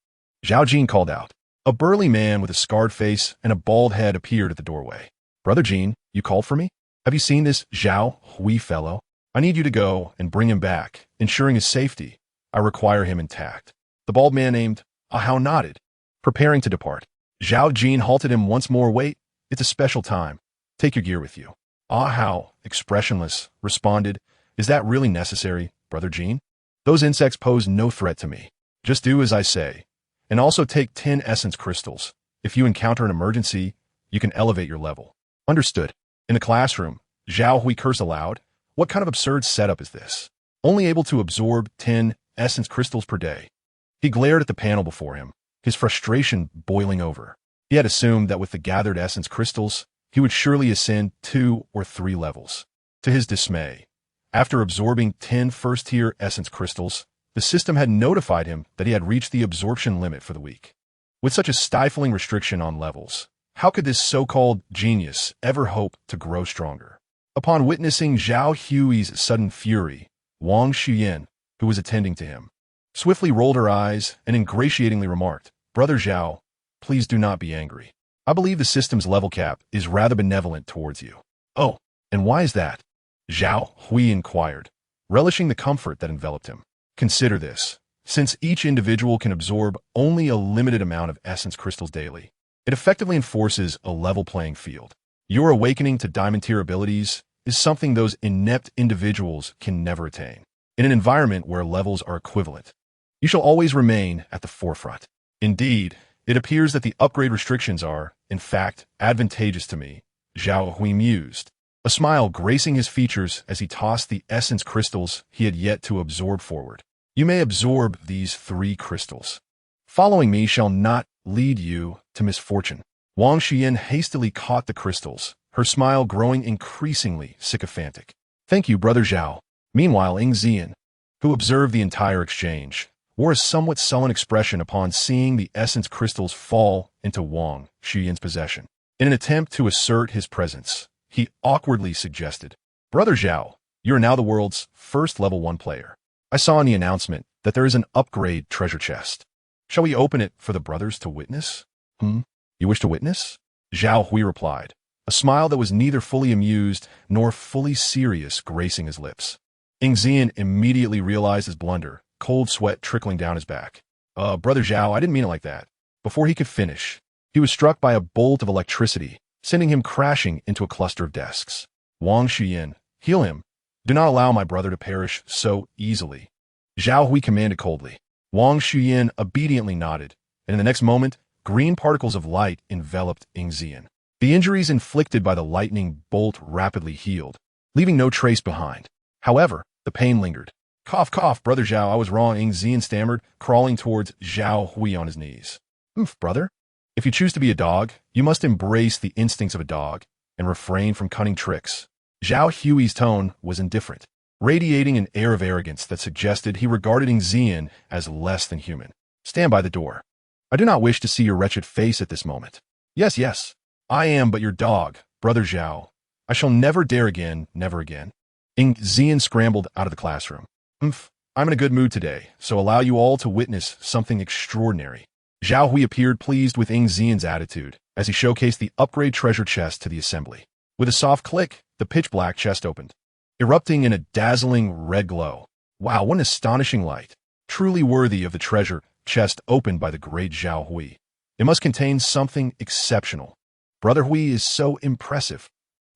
Zhao Jin called out. A burly man with a scarred face and a bald head appeared at the doorway. Brother Jin, you called for me? Have you seen this Zhao Hui fellow? I need you to go and bring him back, ensuring his safety. I require him intact. The bald man named Ahao nodded, preparing to depart. Zhao Jin halted him once more. Wait, it's a special time. Take your gear with you. Ahao, expressionless, responded, Is that really necessary, Brother Jin? Those insects pose no threat to me. Just do as I say. And also take 10 essence crystals. If you encounter an emergency, you can elevate your level. Understood. In the classroom, Zhao Hui cursed aloud. What kind of absurd setup is this? Only able to absorb 10 essence crystals per day. He glared at the panel before him, his frustration boiling over. He had assumed that with the gathered essence crystals, he would surely ascend 2 or 3 levels. To his dismay, after absorbing 10 first-tier essence crystals, the system had notified him that he had reached the absorption limit for the week. With such a stifling restriction on levels, how could this so-called genius ever hope to grow stronger? Upon witnessing Zhao Hui's sudden fury, Wang Xuyan, who was attending to him, swiftly rolled her eyes and ingratiatingly remarked, Brother Zhao, please do not be angry. I believe the system's level cap is rather benevolent towards you. Oh, and why is that? Zhao Hui inquired, relishing the comfort that enveloped him. Consider this. Since each individual can absorb only a limited amount of essence crystals daily, it effectively enforces a level playing field. Your awakening to diamond tier abilities is something those inept individuals can never attain. In an environment where levels are equivalent, you shall always remain at the forefront. Indeed, it appears that the upgrade restrictions are, in fact, advantageous to me, Zhao Hui mused, a smile gracing his features as he tossed the essence crystals he had yet to absorb forward. You may absorb these 3 crystals. Following me shall not lead you to misfortune. Wang Xian hastily caught the crystals, her smile growing increasingly sycophantic. Thank you, Brother Zhao. Meanwhile, Ing Zian, who observed the entire exchange, wore a somewhat sullen expression upon seeing the essence crystals fall into Wang Xian's possession. In an attempt to assert his presence, he awkwardly suggested, Brother Zhao, you are now the world's first level 1 player. I saw in the announcement that there is an upgrade treasure chest. Shall we open it for the brothers to witness? You wish to witness? Zhao Hui replied, a smile that was neither fully amused nor fully serious gracing his lips. Ing Zian immediately realized his blunder, cold sweat trickling down his back. Brother Zhao, I didn't mean it like that. Before he could finish, he was struck by a bolt of electricity, sending him crashing into a cluster of desks. Wang Xian, heal him. Do not allow my brother to perish so easily. Zhao Hui commanded coldly. Wang Xian obediently nodded, and in the next moment, green particles of light enveloped Ing Zian. The injuries inflicted by the lightning bolt rapidly healed, leaving no trace behind. However, the pain lingered. Cough, cough, Brother Zhao, I was wrong, Ing Zian stammered, crawling towards Zhao Hui on his knees. Brother? If you choose to be a dog, you must embrace the instincts of a dog and refrain from cunning tricks. Zhao Hui's tone was indifferent, radiating an air of arrogance that suggested he regarded Ing Zian as less than human. Stand by the door. I do not wish to see your wretched face at this moment. Yes, yes, I am but your dog, Brother Zhao. I shall never dare again, never again. Ing Zian scrambled out of the classroom. I'm in a good mood today, so allow you all to witness something extraordinary. Zhao Hui appeared pleased with Ing Zian's attitude as he showcased the upgrade treasure chest to the assembly. With a soft click, the pitch-black chest opened, erupting in a dazzling red glow. Wow, what an astonishing light. Truly worthy of the treasure chest opened by the great Zhao Hui. It must contain something exceptional. Brother Hui is so impressive.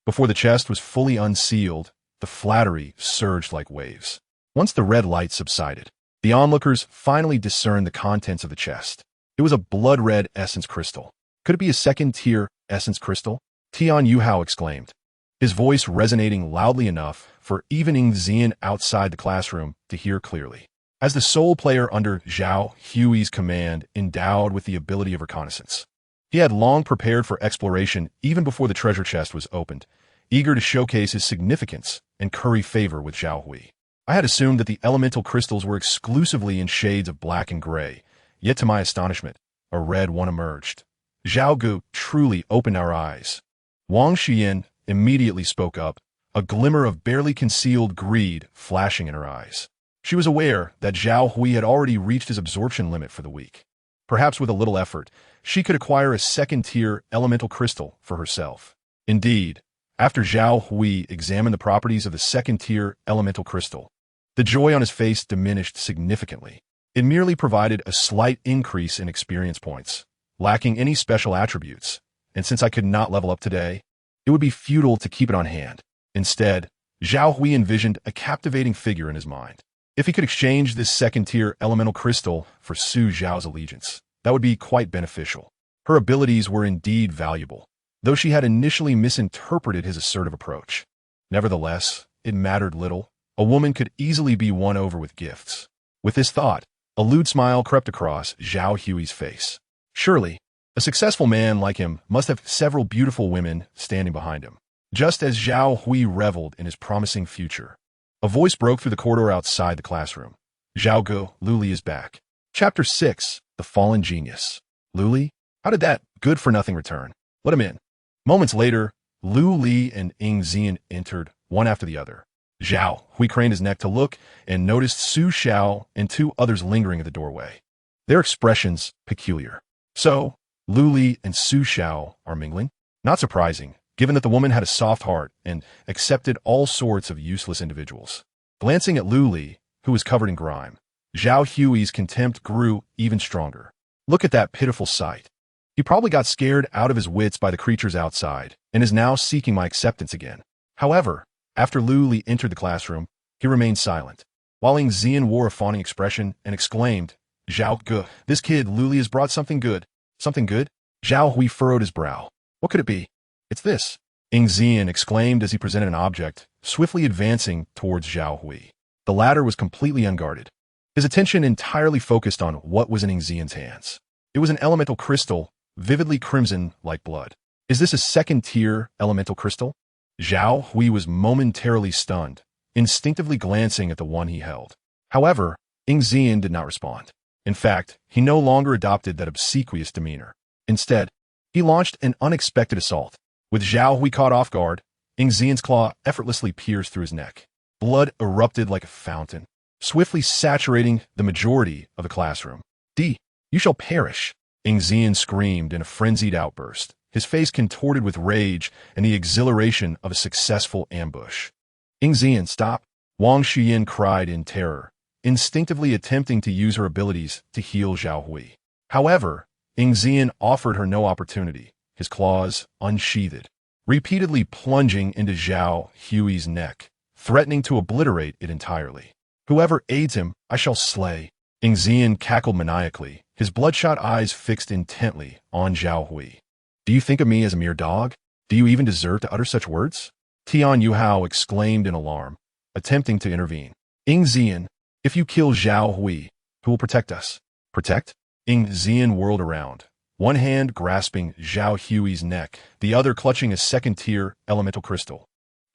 Before the chest was fully unsealed, the flattery surged like waves. Once the red light subsided, the onlookers finally discerned the contents of the chest. It was a blood-red essence crystal. Could it be a second-tier essence crystal? Tian Yuhao exclaimed, his voice resonating loudly enough for even Ing Zian outside the classroom to hear clearly. As the sole player under Zhao Hui's command endowed with the ability of reconnaissance, He had long prepared for exploration even before the treasure chest was opened, eager to showcase his significance and curry favor with Zhao Hui. I had assumed that the elemental crystals were exclusively in shades of black and gray, yet to my astonishment, a red one emerged. Zhao Gu truly opened our eyes. Wang Xian immediately spoke up, a glimmer of barely concealed greed flashing in her eyes. She was aware that Zhao Hui had already reached his absorption limit for the week. Perhaps with a little effort, she could acquire a second-tier elemental crystal for herself. Indeed, after Zhao Hui examined the properties of the second-tier elemental crystal, the joy on his face diminished significantly. It merely provided a slight increase in experience points, lacking any special attributes, and since I could not level up today, it would be futile to keep it on hand. Instead, Zhao Hui envisioned a captivating figure in his mind. If he could exchange this second-tier elemental crystal for Su Zhao's allegiance, that would be quite beneficial. Her abilities were indeed valuable, though she had initially misinterpreted his assertive approach. Nevertheless, it mattered little. A woman could easily be won over with gifts. With this thought, a lewd smile crept across Zhao Hui's face. Surely, a successful man like him must have several beautiful women standing behind him. Just as Zhao Hui reveled in his promising future, a voice broke through the corridor outside the classroom. Zhao Gu, Lu Li is back. Chapter 6, The Fallen Genius. Lu Li? How did that good-for-nothing return? Let him in. Moments later, Lu Li and Ying Zian entered, one after the other. Zhao Hui craned his neck to look and noticed Su Xiao and two others lingering at the doorway. Their expressions peculiar. So, Lu Li and Su Xiao are mingling? Not surprising, given that the woman had a soft heart and accepted all sorts of useless individuals. Glancing at Lu Li, who was covered in grime, Zhao Hui's contempt grew even stronger. Look at that pitiful sight. He probably got scared out of his wits by the creatures outside and is now seeking my acceptance again. However, after Lu Li entered the classroom, he remained silent, while Ying Zian wore a fawning expression and exclaimed, Zhao Gu, this kid Lu Li has brought something good. Something good? Zhao Hui furrowed his brow. What could it be? It's this, Ying Zian exclaimed as he presented an object, swiftly advancing towards Zhao Hui. The latter was completely unguarded, his attention entirely focused on what was in Ying Zian's hands. It was an elemental crystal, vividly crimson like blood. Is this a second-tier elemental crystal? Zhao Hui was momentarily stunned, instinctively glancing at the one he held. However, Ying Zian did not respond. In fact, he no longer adopted that obsequious demeanor. Instead, he launched an unexpected assault. With Zhao Hui caught off guard, Ying Zian's claw effortlessly pierced through his neck. Blood erupted like a fountain, swiftly saturating the majority of the classroom. You shall perish, Ying Zian screamed in a frenzied outburst, his face contorted with rage and the exhilaration of a successful ambush. Ying Zian, stop! Wang Xian cried in terror, instinctively attempting to use her abilities to heal Zhao Hui. However, Ying Zian offered her no opportunity, his claws unsheathed, repeatedly plunging into Zhao Hui's neck, threatening to obliterate it entirely. Whoever aids him, I shall slay. Ying Zian cackled maniacally, his bloodshot eyes fixed intently on Zhao Hui. Do you think of me as a mere dog? Do you even deserve to utter such words? Tian Yuhao exclaimed in alarm, attempting to intervene. Ying Zian, if you kill Zhao Hui, who will protect us? Protect? Ying Zian whirled around, one hand grasping Zhao Hui's neck, the other clutching a second-tier elemental crystal.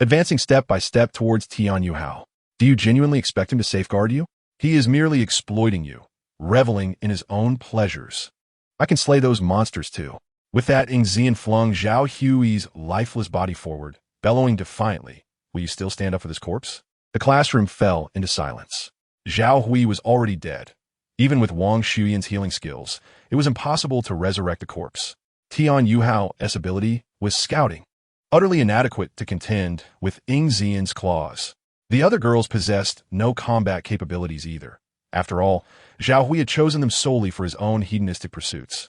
Advancing step by step towards Tian Yuhao. Do you genuinely expect him to safeguard you? He is merely exploiting you, reveling in his own pleasures. I can slay those monsters too. With that, Ying Zian flung Zhao Hui's lifeless body forward, bellowing defiantly, will you still stand up for this corpse? The classroom fell into silence. Zhao Hui was already dead. Even with Wang Xian's healing skills, it was impossible to resurrect the corpse. Tian Yuhao's ability was scouting, utterly inadequate to contend with Ying Zian's claws. The other girls possessed no combat capabilities either. After all, Zhao Hui had chosen them solely for his own hedonistic pursuits.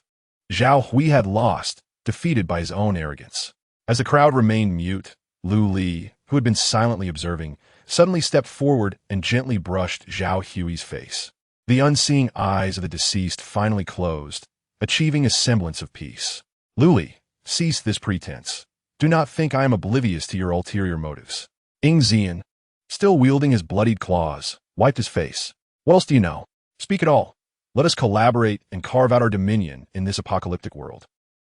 Zhao Hui had lost, defeated by his own arrogance. As the crowd remained mute, Lu Li, who had been silently observing, suddenly stepped forward and gently brushed Zhao Hui's face. The unseeing eyes of the deceased finally closed, achieving a semblance of peace. Lu Li, cease this pretense. Do not think I am oblivious to your ulterior motives. Ying Zian, still wielding his bloodied claws, wiped his face. What else do you know? Speak it all. Let us collaborate and carve out our dominion in this apocalyptic world.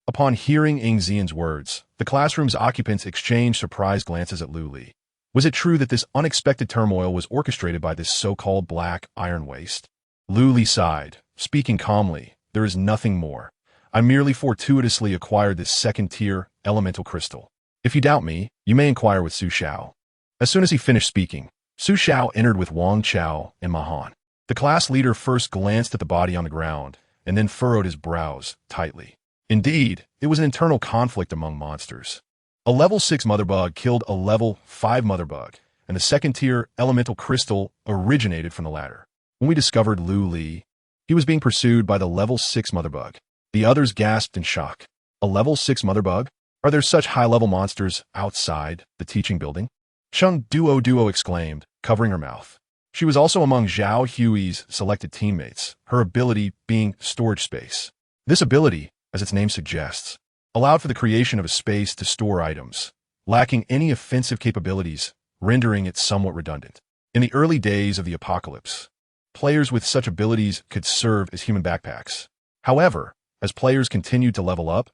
Upon hearing Ing Zian's words, the classroom's occupants exchanged surprised glances at Lu Li. Was it true that this unexpected turmoil was orchestrated by this so-called black iron waste? Lu Li sighed, speaking calmly. There is nothing more. I merely fortuitously acquired this second-tier elemental crystal. If you doubt me, you may inquire with Su Xiao. As soon as he finished speaking, Su Xiao entered with Wang Chao and Ma Han. The class leader first glanced at the body on the ground, and then furrowed his brows tightly. Indeed, it was an internal conflict among monsters. A level 6 mother bug killed a level 5 mother bug, and the second-tier elemental crystal originated from the latter. When we discovered Lu Li, he was being pursued by the level 6 mother bug. The others gasped in shock. A level 6 mother bug? Are there such high-level monsters outside the teaching building? Sheng Duo exclaimed, covering her mouth. She was also among Zhao Hui's selected teammates, her ability being storage space. This ability, as its name suggests, allowed for the creation of a space to store items, lacking any offensive capabilities, rendering it somewhat redundant. In the early days of the apocalypse, players with such abilities could serve as human backpacks. However, as players continued to level up,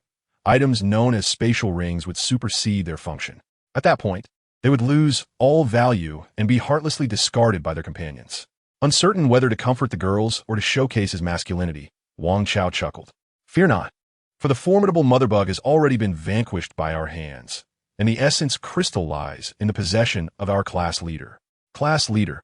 items known as spatial rings would supersede their function. At that point, they would lose all value and be heartlessly discarded by their companions. Uncertain whether to comfort the girls or to showcase his masculinity, Wang Chao chuckled. Fear not, for the formidable mother bug has already been vanquished by our hands, and the essence crystal lies in the possession of our class leader. Class leader,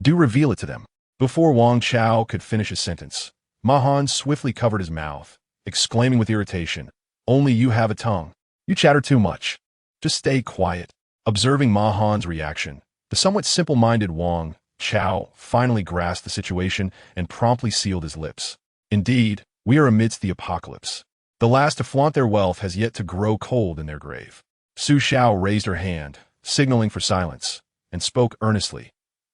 do reveal it to them. Before Wang Chao could finish his sentence, Ma Han swiftly covered his mouth, exclaiming with irritation, only you have a tongue. You chatter too much. Just stay quiet. Observing Ma Han's reaction, the somewhat simple-minded Wang Chao finally grasped the situation and promptly sealed his lips. Indeed, we are amidst the apocalypse. The last to flaunt their wealth has yet to grow cold in their grave. Su Xiao raised her hand, signaling for silence, and spoke earnestly.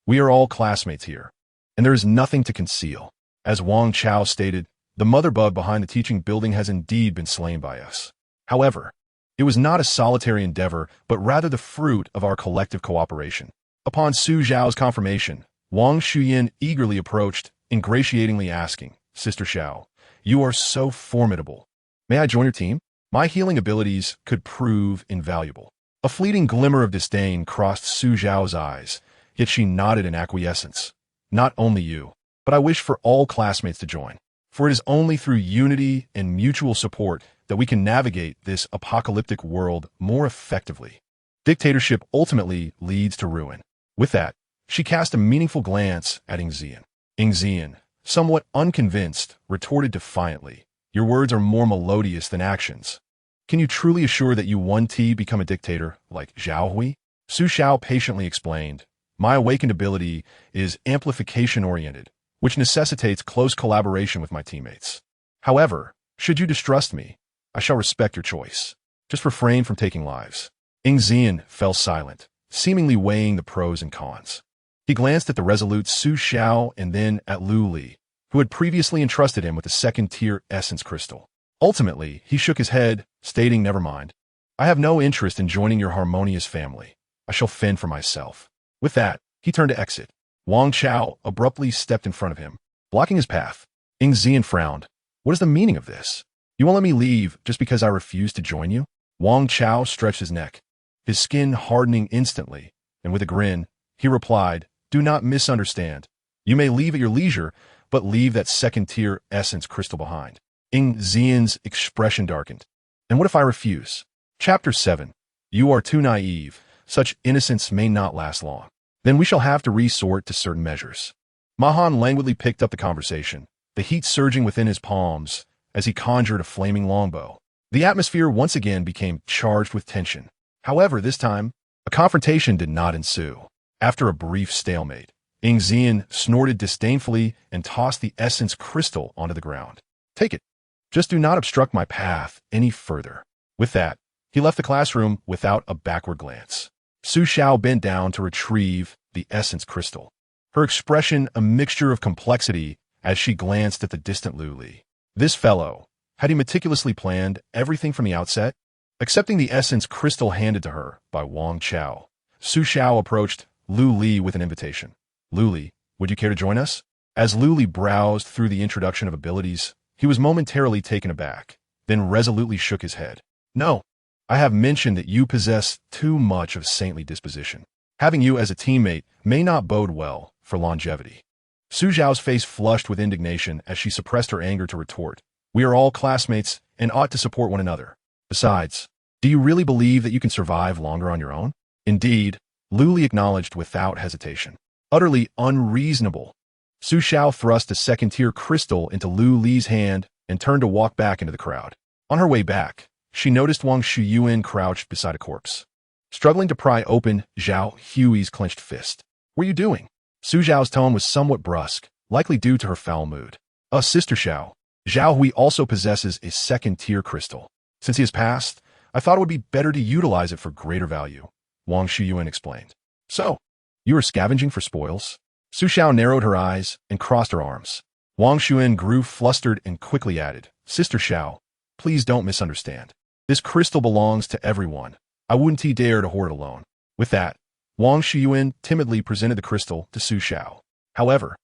We are all classmates here, and there is nothing to conceal. As Wang Chao stated, the mother bug behind the teaching building has indeed been slain by us. However, it was not a solitary endeavor, but rather the fruit of our collective cooperation. Upon Su Xiao's confirmation, Wang Shuyan eagerly approached, ingratiatingly asking, Sister Xiao, you are so formidable. May I join your team? My healing abilities could prove invaluable. A fleeting glimmer of disdain crossed Su Xiao's eyes, yet she nodded in acquiescence. Not only you, but I wish for all classmates to join. For it is only through unity and mutual support that we can navigate this apocalyptic world more effectively. Dictatorship ultimately leads to ruin. With that, she cast a meaningful glance at Ing Zian. Ing Zian, somewhat unconvinced, retorted defiantly, your words are more melodious than actions. Can you truly assure that you 1T become a dictator like Zhao Hui? Su Xiao patiently explained, my awakened ability is amplification-oriented, which necessitates close collaboration with my teammates. However, should you distrust me, I shall respect your choice. Just refrain from taking lives. Ing Zian fell silent, seemingly weighing the pros and cons. He glanced at the resolute Su Xiao and then at Lu Li, who had previously entrusted him with the second-tier essence crystal. Ultimately, he shook his head, stating, never mind. I have no interest in joining your harmonious family. I shall fend for myself. With that, he turned to exit. Wang Chao abruptly stepped in front of him, blocking his path. Ing Zian frowned. What is the meaning of this? You won't let me leave just because I refuse to join you? Wang Chao stretched his neck, his skin hardening instantly, and with a grin, he replied, do not misunderstand. You may leave at your leisure, but leave that second-tier essence crystal behind. Ing Zian's expression darkened. And what if I refuse? Chapter 7. You are too naive. Such innocence may not last long. Then we shall have to resort to certain measures. Ma Han languidly picked up the conversation, the heat surging within his palms as he conjured a flaming longbow. The atmosphere once again became charged with tension. However, this time, a confrontation did not ensue. After a brief stalemate, Ing Zian snorted disdainfully and tossed the essence crystal onto the ground. Take it. Just do not obstruct my path any further. With that, he left the classroom without a backward glance. Su Xiao bent down to retrieve the essence crystal, her expression a mixture of complexity as she glanced at the distant Lu Li. This fellow, had he meticulously planned everything from the outset? Accepting the essence crystal handed to her by Wang Chao, Su Xiao approached Lu Li with an invitation. Lu Li, would you care to join us? As Lu Li browsed through the introduction of abilities, he was momentarily taken aback. then resolutely shook his head. No, I have mentioned that you possess too much of saintly disposition. Having you as a teammate may not bode well for longevity. Su Zhao's face flushed with indignation as she suppressed her anger to retort. We are all classmates and ought to support one another. Besides, do you really believe that you can survive longer on your own? Indeed, Lu Li acknowledged without hesitation. Utterly unreasonable. Su Xiao thrust a second-tier crystal into Lu Li's hand and turned to walk back into the crowd. On her way back, she noticed Wang Shuyuan crouched beside a corpse. Struggling to pry open Zhao Hui's clenched fist. What are you doing? Su Zhao's tone was somewhat brusque, likely due to her foul mood. Sister Xiao. Zhao Hui also possesses a second-tier crystal. Since he has passed, I thought it would be better to utilize it for greater value, Wang Shuyuan explained. So, you are scavenging for spoils? Su Xiao narrowed her eyes and crossed her arms. Wang Shuyuan grew flustered and quickly added, Sister Xiao, please don't misunderstand. This crystal belongs to everyone. I wouldn't dare to hoard it alone. With that, Wang Shuyuan timidly presented the crystal to Su Xiao. However,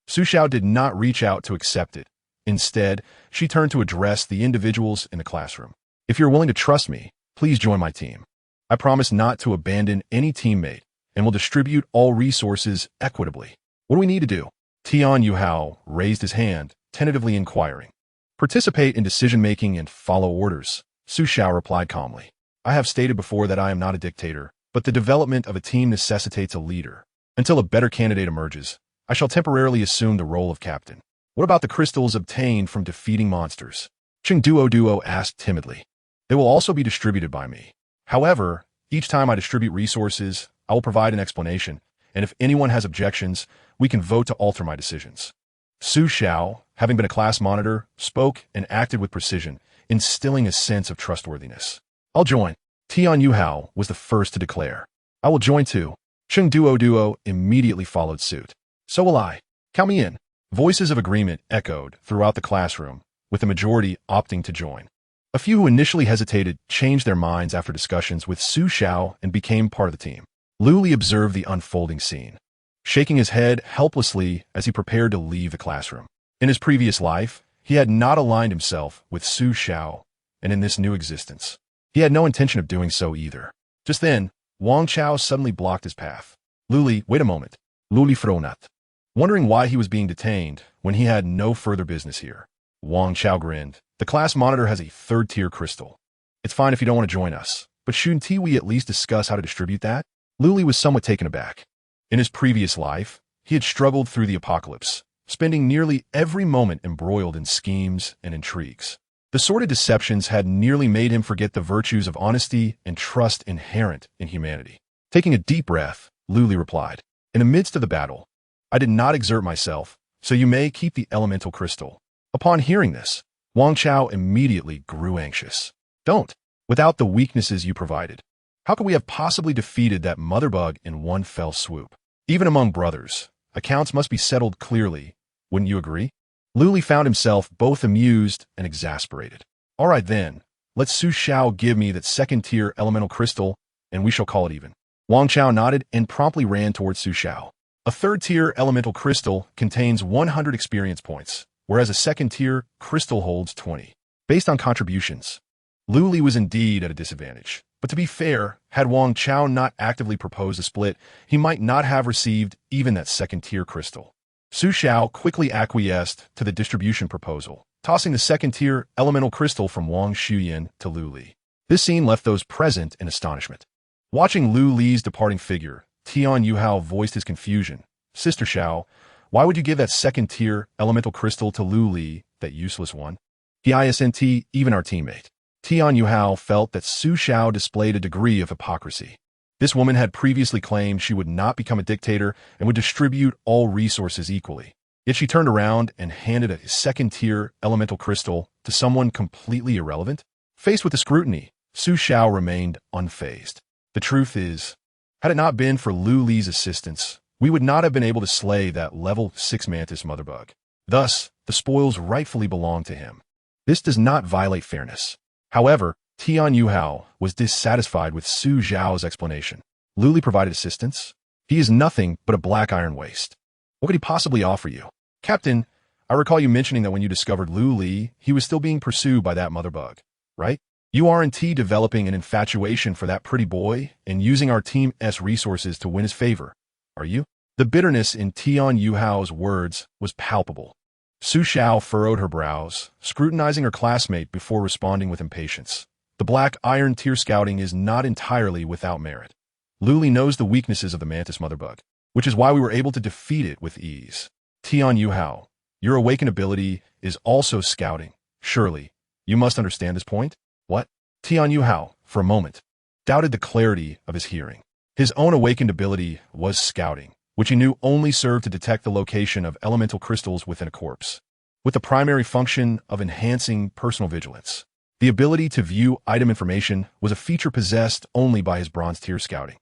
Su Xiao did not reach out to accept it. Instead, she turned to address the individuals in the classroom. If you're willing to trust me, please join my team. I promise not to abandon any teammate and will distribute all resources equitably. What do we need to do? Tian Yuhao raised his hand, tentatively inquiring. Participate in decision-making and follow orders, Su Xiao replied calmly. I have stated before that I am not a dictator, but the development of a team necessitates a leader. Until a better candidate emerges, I shall temporarily assume the role of captain. What about the crystals obtained from defeating monsters? Duo asked timidly. They will also be distributed by me. However, each time I distribute resources, I will provide an explanation, and if anyone has objections, we can vote to alter my decisions. Su Xiao, having been a class monitor, spoke and acted with precision, instilling a sense of trustworthiness. I'll join. Tian Yuhao was the first to declare. I will join too. Duo immediately followed suit. So will I. Count me in. Voices of agreement echoed throughout the classroom, with the majority opting to join. A few who initially hesitated changed their minds after discussions with Su Xiao and became part of the team. Lu Li observed the unfolding scene, shaking his head helplessly as he prepared to leave the classroom. In his previous life, he had not aligned himself with Su Xiao, and in this new existence, he had no intention of doing so either. Just then, Wang Chao suddenly blocked his path. Lu Li, wait a moment. Lu Li fronat. Wondering why he was being detained when he had no further business here. Wang Chao grinned. The class monitor has a third-tier crystal. It's fine if you don't want to join us, but shouldn't we at least discuss how to distribute that? Lu Li was somewhat taken aback. In his previous life, he had struggled through the apocalypse, spending nearly every moment embroiled in schemes and intrigues. The sordid deceptions had nearly made him forget the virtues of honesty and trust inherent in humanity. Taking a deep breath, Lu Li replied, in the midst of the battle, I did not exert myself, so you may keep the elemental crystal. Upon hearing this, Wang Chao immediately grew anxious. Don't. Without the weaknesses you provided, how could we have possibly defeated that mother bug in one fell swoop? Even among brothers, accounts must be settled clearly, wouldn't you agree? Lu Li found himself both amused and exasperated. All right then, let Su Xiao give me that second-tier elemental crystal, and we shall call it even. Wang Chao nodded and promptly ran towards Su Xiao. A third-tier elemental crystal contains 100 experience points, whereas a second-tier crystal holds 20. Based on contributions, Lu Li was indeed at a disadvantage. But to be fair, had Wang Chao not actively proposed a split, he might not have received even that second-tier crystal. Su Xiao quickly acquiesced to the distribution proposal, tossing the second-tier elemental crystal from Wang Shuyuan to Lu Li. This scene left those present in astonishment. Watching Lu Li's departing figure, Tian Yuhao voiced his confusion. Sister Xiao, why would you give that second-tier elemental crystal to Lu Li, that useless one? Isn't even our teammate. Tian Yuhao felt that Su Xiao displayed a degree of hypocrisy. This woman had previously claimed she would not become a dictator and would distribute all resources equally. Yet she turned around and handed a second-tier elemental crystal to someone completely irrelevant. Faced with the scrutiny, Su Xiao remained unfazed. The truth is, had it not been for Lu Li's assistance, we would not have been able to slay that level 6 mantis motherbug. Thus, the spoils rightfully belong to him. This does not violate fairness. However, Tian Yuhao was dissatisfied with Su Zhao's explanation. Lu Li provided assistance? He is nothing but a black iron waste. What could he possibly offer you? Captain, I recall you mentioning that when you discovered Lu Li, he was still being pursued by that mother bug, right? You aren't developing an infatuation for that pretty boy and using our team's resources to win his favor, are you? The bitterness in Tian Yuhao's words was palpable. Su Xiao furrowed her brows, scrutinizing her classmate before responding with impatience. The Black Iron Tier scouting is not entirely without merit. Lu Li knows the weaknesses of the Mantis Motherbug, which is why we were able to defeat it with ease. Tian Yuhao, your awakened ability is also scouting. Surely, you must understand this point? What? Tian Yuhao, for a moment, doubted the clarity of his hearing. His own awakened ability was scouting, which he knew only served to detect the location of elemental crystals within a corpse, with the primary function of enhancing personal vigilance. The ability to view item information was a feature possessed only by his bronze tier scouting.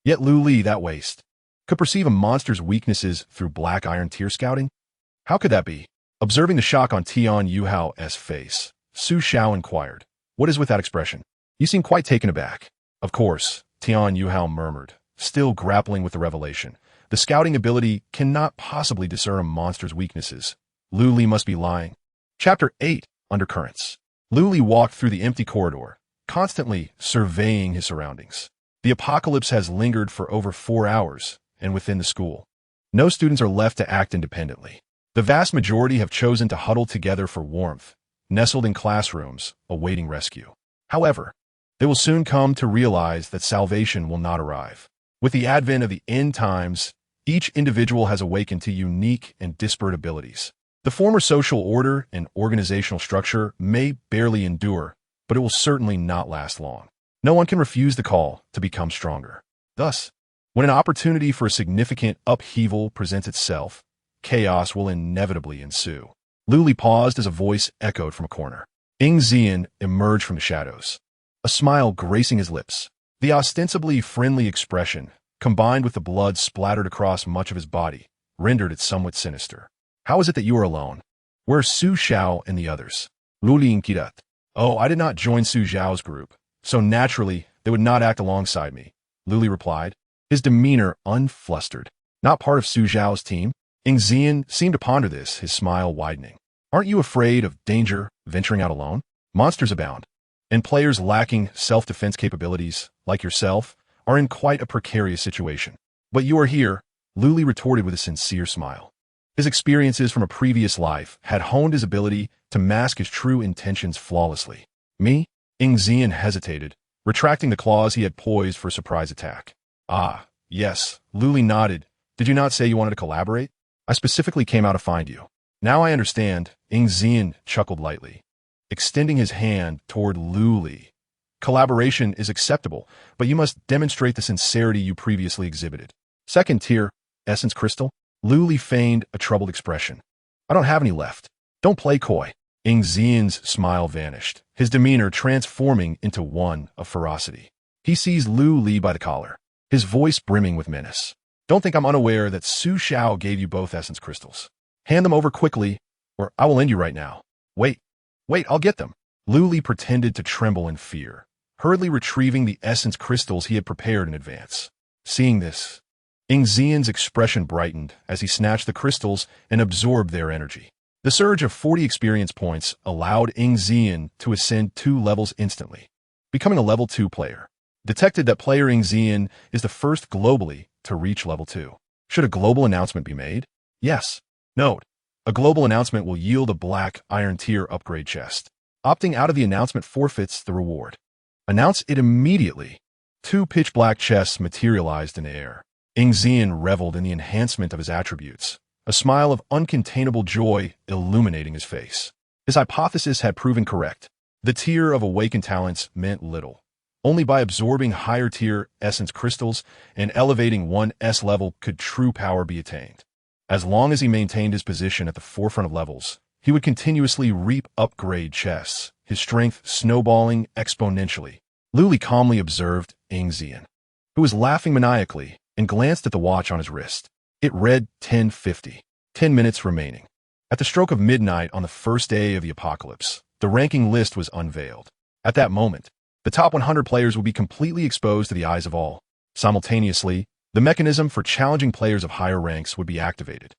Yet Lu Li, that waste, could perceive a monster's weaknesses through Black Iron Tier scouting? How could that be? Observing the shock on Tian Yuhao's face, Su Xiao inquired, "What is with that expression? You seem quite taken aback." "Of course," Tian Yuhao murmured, still grappling with the revelation. "The scouting ability cannot possibly discern a monster's weaknesses. Lu Li must be lying." Chapter 8, Undercurrents. Lu Li walked through the empty corridor, constantly surveying his surroundings. The apocalypse has lingered for over 4 hours, and within the school, no students are left to act independently. The vast majority have chosen to huddle together for warmth, nestled in classrooms, awaiting rescue. However, they will soon come to realize that salvation will not arrive. With the advent of the end times, each individual has awakened to unique and disparate abilities. The former social order and organizational structure may barely endure, but it will certainly not last long. No one can refuse the call to become stronger. Thus, when an opportunity for a significant upheaval presents itself, chaos will inevitably ensue. Lu Li paused as a voice echoed from a corner. Ing Zian emerged from the shadows, a smile gracing his lips. The ostensibly friendly expression, combined with the blood splattered across much of his body, rendered it somewhat sinister. "How is it that you are alone? Where are Su Xiao and the others?" Lu Li inquired. "Oh, I did not join Su Xiao's group, so naturally they would not act alongside me," Lu Li replied, his demeanor unflustered. "Not part of Su Xiao's team?" Ing Zian seemed to ponder this, his smile widening. "Aren't you afraid of danger venturing out alone? Monsters abound, and players lacking self-defense capabilities, like yourself, are in quite a precarious situation. But you are here," Lu Li retorted with a sincere smile. His experiences from a previous life had honed his ability to mask his true intentions flawlessly. "Me?" Ing Zian hesitated, retracting the claws he had poised for a surprise attack. "Ah, yes," Lu Li nodded. "Did you not say you wanted to collaborate? I specifically came out to find you." "Now I understand," Ing Zian chuckled lightly, extending his hand toward Lu Li. "Collaboration is acceptable, but you must demonstrate the sincerity you previously exhibited." "Second tier, Essence Crystal?" Lu Li feigned a troubled expression. "I don't have any left. Don't play coy." Ing Zian's smile vanished, his demeanor transforming into one of ferocity. He seized Lu Li by the collar, his voice brimming with menace. "Don't think I'm unaware that Su Xiao gave you both Essence Crystals. Hand them over quickly, or I will end you right now." Wait, I'll get them." Lu Li pretended to tremble in fear, hurriedly retrieving the Essence Crystals he had prepared in advance. Seeing this, Ing Zian's expression brightened as he snatched the crystals and absorbed their energy. The surge of 40 experience points allowed Ing Zian to ascend 2 levels instantly, becoming a level 2 player. Detected that player Ing Zian is the first globally to reach level 2. Should a global announcement be made? Yes. Note: a global announcement will yield a Black Iron Tier upgrade chest. Opting out of the announcement forfeits the reward. Announce it immediately. 2 pitch black chests materialized in the air. Ing Zian reveled in the enhancement of his attributes, a smile of uncontainable joy illuminating his face. His hypothesis had proven correct. The tier of awakened talents meant little. Only by absorbing higher tier essence crystals and elevating one S level could true power be attained. As long as he maintained his position at the forefront of levels, he would continuously reap upgrade chests, his strength snowballing exponentially. Lu Li calmly observed Ing Zian, who was laughing maniacally, and glanced at the watch on his wrist. It read 10:50. 10 minutes remaining. At the stroke of midnight on the first day of the apocalypse, the ranking list was unveiled. At that moment, the top 100 players would be completely exposed to the eyes of all. Simultaneously, the mechanism for challenging players of higher ranks would be activated.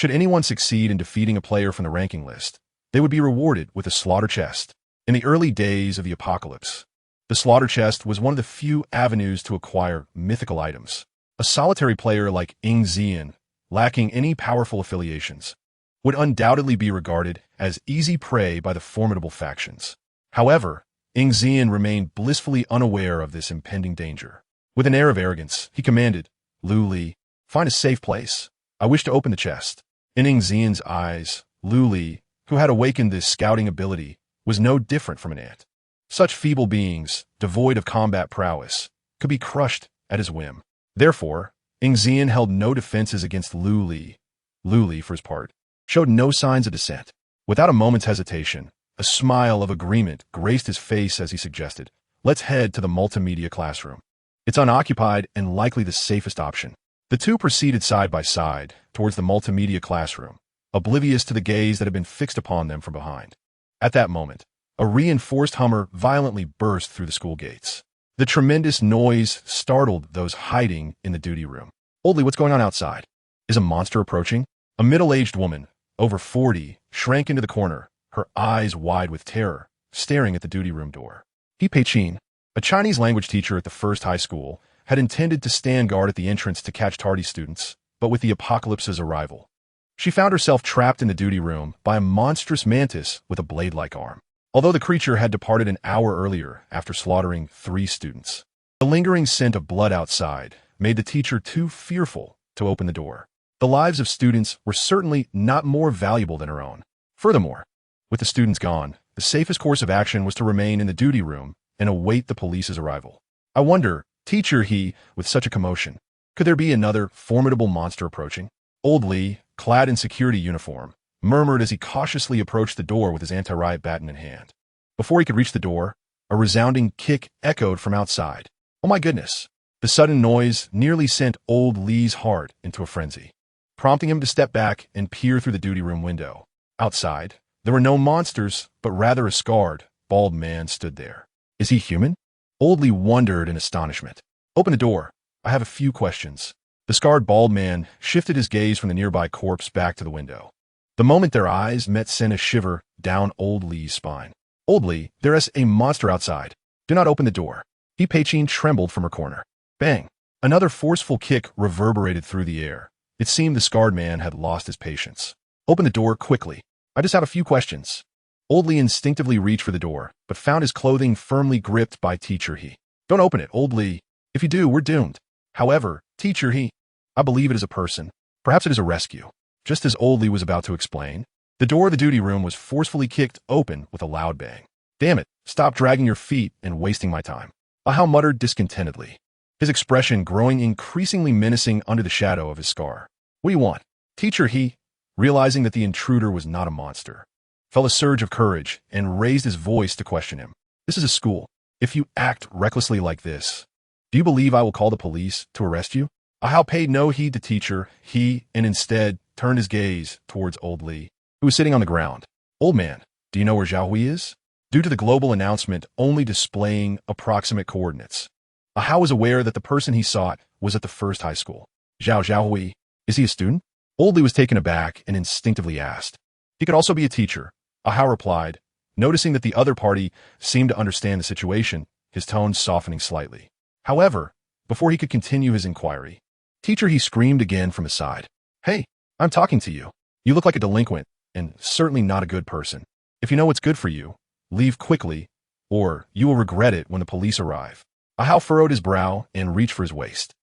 Should anyone succeed in defeating a player from the ranking list, they would be rewarded with a slaughter chest. In the early days of the apocalypse, the slaughter chest was one of the few avenues to acquire mythical items. A solitary player like Ing Zian, lacking any powerful affiliations, would undoubtedly be regarded as easy prey by the formidable factions. However, Ing Zian remained blissfully unaware of this impending danger. With an air of arrogance, he commanded, "Lu Li, find a safe place. I wish to open the chest." In Ing Zian's eyes, Lu Li, who had awakened this scouting ability, was no different from an ant. Such feeble beings, devoid of combat prowess, could be crushed at his whim. Therefore, Ing Zian held no defenses against Lu Li. Lu Li, for his part, showed no signs of dissent. Without a moment's hesitation, a smile of agreement graced his face as he suggested, "Let's head to the multimedia classroom. It's unoccupied and likely the safest option." The two proceeded side by side towards the multimedia classroom, oblivious to the gaze that had been fixed upon them from behind. At that moment, a reinforced Hummer violently burst through the school gates. The tremendous noise startled those hiding in the duty room. "Oldly, what's going on outside? Is a monster approaching?" A middle-aged woman, over 40, shrank into the corner, her eyes wide with terror, staring at the duty room door. He Pei-Chin, a Chinese language teacher at the first high school, had intended to stand guard at the entrance to catch tardy students, but with the apocalypse's arrival, she found herself trapped in the duty room by a monstrous mantis with a blade-like arm. Although the creature had departed an hour earlier after slaughtering 3 students, the lingering scent of blood outside made the teacher too fearful to open the door. The lives of students were certainly not more valuable than her own. Furthermore, with the students gone, the safest course of action was to remain in the duty room and await the police's arrival. "I wonder, teacher," he, with such a commotion, "could there be another formidable monster approaching?" Old Li, clad in security uniform, murmured as he cautiously approached the door with his anti-riot baton in hand. Before he could reach the door, a resounding kick echoed from outside. "Oh my goodness!" The sudden noise nearly sent Old Li's heart into a frenzy, prompting him to step back and peer through the duty room window. Outside, there were no monsters, but rather a scarred, bald man stood there. "Is he human?" Old Li wondered in astonishment. "Open the door. I have a few questions." The scarred bald man shifted his gaze from the nearby corpse back to the window. The moment their eyes met sent a shiver down Old Li's spine. "Old Li, there is a monster outside. Do not open the door." He Pei-Chin trembled from her corner. Bang! Another forceful kick reverberated through the air. It seemed the scarred man had lost his patience. "Open the door quickly. I just have a few questions." Old Li instinctively reached for the door, but found his clothing firmly gripped by Teacher He. "Don't open it, Old Li. If you do, we're doomed." "However, Teacher He, I believe it is a person. Perhaps it is a rescue." Just as Old Li was about to explain, the door of the duty room was forcefully kicked open with a loud bang. "Damn it, stop dragging your feet and wasting my time," Ahau muttered discontentedly, his expression growing increasingly menacing under the shadow of his scar. "What do you want?" Teacher He, realizing that the intruder was not a monster, felt a surge of courage and raised his voice to question him. "This is a school. If you act recklessly like this, do you believe I will call the police to arrest you?" Ahau paid no heed to Teacher He and instead turned his gaze towards Old Li, who was sitting on the ground. "Old man, do you know where Zhao Hui is?" Due to the global announcement only displaying approximate coordinates, Ahau was aware that the person he sought was at the first high school. Zhao Hui, is he a student?" Old Li was taken aback and instinctively asked. "He could also be a teacher," Ahau replied, noticing that the other party seemed to understand the situation, his tone softening slightly. However, before he could continue his inquiry, Teacher He screamed again from his side. "Hey, I'm talking to you. You look like a delinquent, and certainly not a good person. If you know what's good for you, leave quickly, or you will regret it when the police arrive." Ahau furrowed his brow and reached for his waist.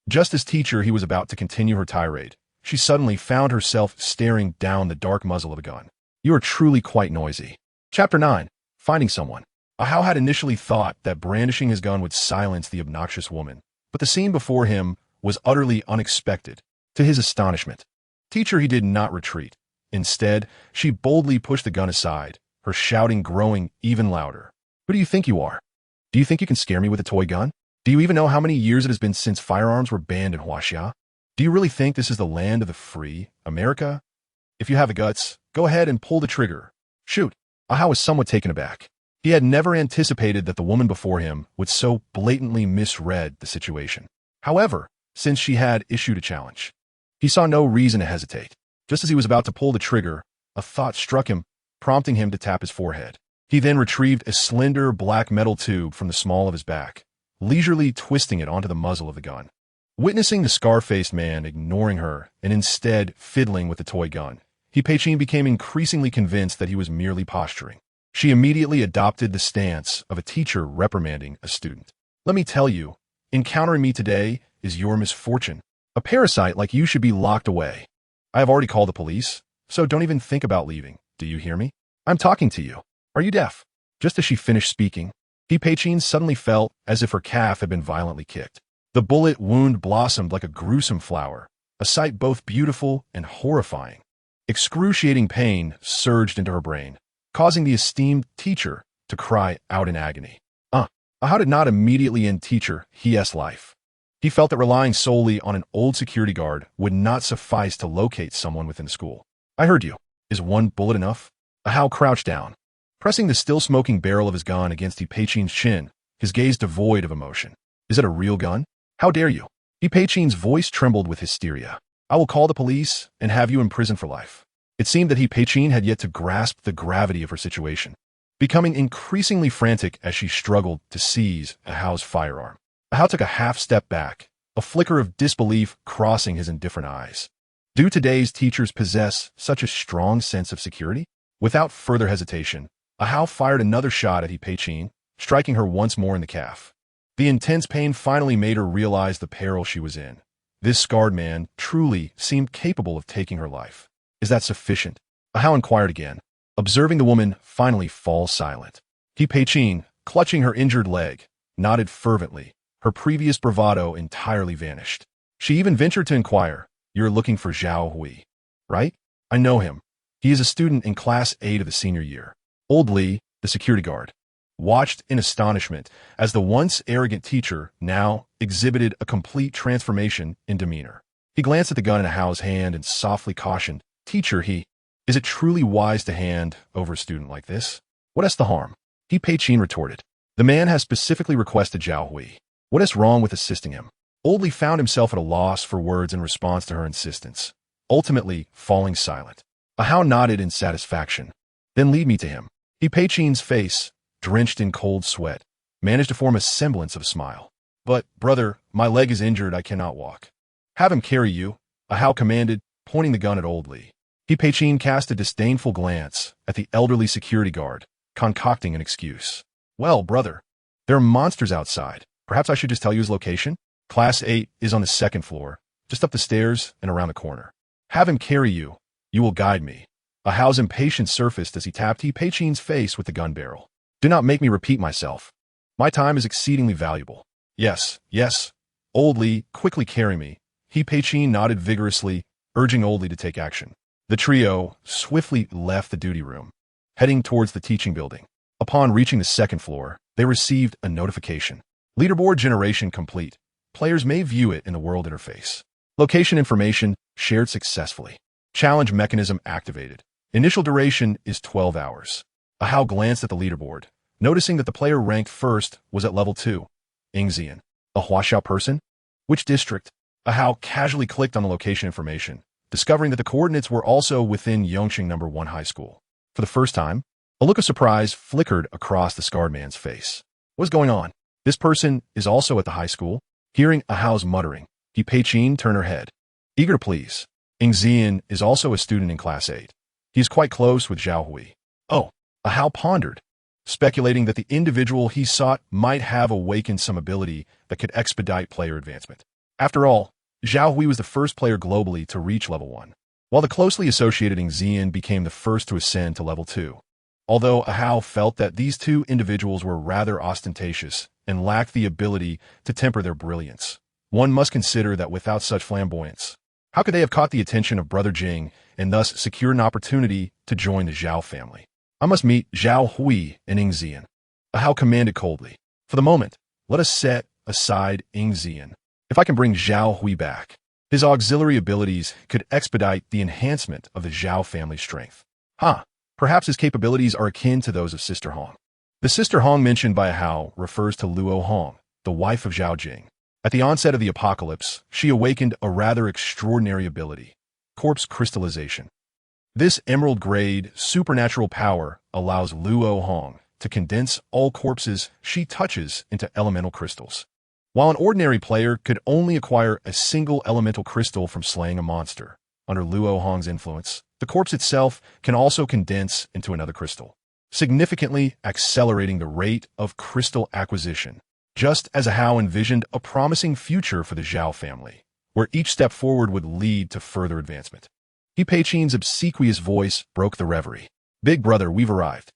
Just as Teacher He was about to continue her tirade, she suddenly found herself staring down the dark muzzle of a gun. "You are truly quite noisy." Chapter 9. Finding Someone. Ahau had initially thought that brandishing his gun would silence the obnoxious woman, but the scene before him was utterly unexpected. To his astonishment, Teacher He did not retreat. Instead, she boldly pushed the gun aside, her shouting growing even louder. "Who do you think you are? Do you think you can scare me with a toy gun? Do you even know how many years it has been since firearms were banned in Huaxia? Do you really think this is the land of the free, America? If you have the guts, go ahead and pull the trigger. Shoot." Ahau was somewhat taken aback. He had never anticipated that the woman before him would so blatantly misread the situation. However, since she had issued a challenge, he saw no reason to hesitate. Just as he was about to pull the trigger, a thought struck him, prompting him to tap his forehead. He then retrieved a slender black metal tube from the small of his back, leisurely twisting it onto the muzzle of the gun. Witnessing the scar-faced man ignoring her and instead fiddling with the toy gun, He-Pei became increasingly convinced that he was merely posturing. She immediately adopted the stance of a teacher reprimanding a student. Let me tell you, encountering me today is your misfortune. A parasite like you should be locked away. I have already called the police, so don't even think about leaving. Do you hear me? I'm talking to you. Are you deaf? Just as she finished speaking, He-Pei suddenly felt as if her calf had been violently kicked. The bullet wound blossomed like a gruesome flower, a sight both beautiful and horrifying. Excruciating pain surged into her brain, causing the esteemed teacher to cry out in agony. How did not immediately end teacher He-S life? He felt that relying solely on an old security guard would not suffice to locate someone within the school. I heard you. Is one bullet enough? Ahau crouched down, pressing the still-smoking barrel of his gun against He-Pei's chin, his gaze devoid of emotion. Is it a real gun? How dare you? He-Pei's voice trembled with hysteria. I will call the police and have you in prison for life. It seemed that He-Pei had yet to grasp the gravity of her situation, becoming increasingly frantic as she struggled to seize Ahau's firearm. Ahau took a half-step back, a flicker of disbelief crossing his indifferent eyes. Do today's teachers possess such a strong sense of security? Without further hesitation, Ahau fired another shot at He-Pei, striking her once more in the calf. The intense pain finally made her realize the peril she was in. This scarred man truly seemed capable of taking her life. Is that sufficient? Ahau inquired again, observing the woman finally fall silent. He-Pei, clutching her injured leg, nodded fervently. Her previous bravado entirely vanished. She even ventured to inquire, You're looking for Zhao Hui, right? I know him. He is a student in Class 8 of the senior year. Old Li, the security guard, watched in astonishment as the once arrogant teacher now exhibited a complete transformation in demeanor. He glanced at the gun in Ahau's hand and softly cautioned, Teacher, is it truly wise to hand over a student like this? What is the harm? He-Pei retorted. The man has specifically requested Zhao Hui. What is wrong with assisting him? Old Li found himself at a loss for words in response to her insistence, ultimately falling silent. Ahau nodded in satisfaction. Then lead me to him. He-Pei's face, drenched in cold sweat, managed to form a semblance of a smile. But, brother, my leg is injured, I cannot walk. Have him carry you, Ahau commanded, pointing the gun at Old Li. He-Pei cast a disdainful glance at the elderly security guard, concocting an excuse. Well, brother, there are monsters outside. Perhaps I should just tell you his location? Class 8 is on the second floor, just up the stairs and around the corner. Have him carry you. You will guide me. Ahau's impatience surfaced as he tapped He-Pei's face with the gun barrel. Do not make me repeat myself. My time is exceedingly valuable. Yes. Old Li, quickly carry me. He-Pei nodded vigorously, urging Old Li to take action. The trio swiftly left the duty room, heading towards the teaching building. Upon reaching the second floor, they received a notification. Leaderboard generation complete. Players may view it in the world interface. Location information shared successfully. Challenge mechanism activated. Initial duration is 12 hours. Ahau glanced at the leaderboard, noticing that the player ranked first was at level 2. Ingxian. A Huaxiao person? Which district? Ahau casually clicked on the location information, discovering that the coordinates were also within Yongqing No. 1 High School. For the first time, a look of surprise flickered across the scarred man's face. What's going on? This person is also at the high school? Hearing Ahau's muttering, He-Pei turned her head. Eager to please. Ingxian is also a student in Class 8. He is quite close with Zhao Hui. Oh, Ahau pondered, speculating that the individual he sought might have awakened some ability that could expedite player advancement. After all, Zhao Hui was the first player globally to reach level 1, while the closely associated Ingxian became the first to ascend to level 2. Although Ahau felt that these two individuals were rather ostentatious and lacked the ability to temper their brilliance, one must consider that without such flamboyance, how could they have caught the attention of Brother Jing and thus secure an opportunity to join the Zhao family? I must meet Zhao Hui and Ingxian. Ahau commanded coldly. For the moment, let us set aside Ingxian. If I can bring Zhao Hui back, his auxiliary abilities could expedite the enhancement of the Zhao family's strength. Perhaps his capabilities are akin to those of Sister Hong. The Sister Hong mentioned by Ahau refers to Luo Hong, the wife of Zhao Jing. At the onset of the apocalypse, she awakened a rather extraordinary ability, corpse crystallization. This emerald-grade supernatural power allows Luo Hong to condense all corpses she touches into elemental crystals. While an ordinary player could only acquire a single elemental crystal from slaying a monster, under Luo Hong's influence, the corpse itself can also condense into another crystal, significantly accelerating the rate of crystal acquisition, just as Ahau envisioned a promising future for the Zhao family, where each step forward would lead to further advancement. He Peichin's obsequious voice broke the reverie. "Big brother, we've arrived."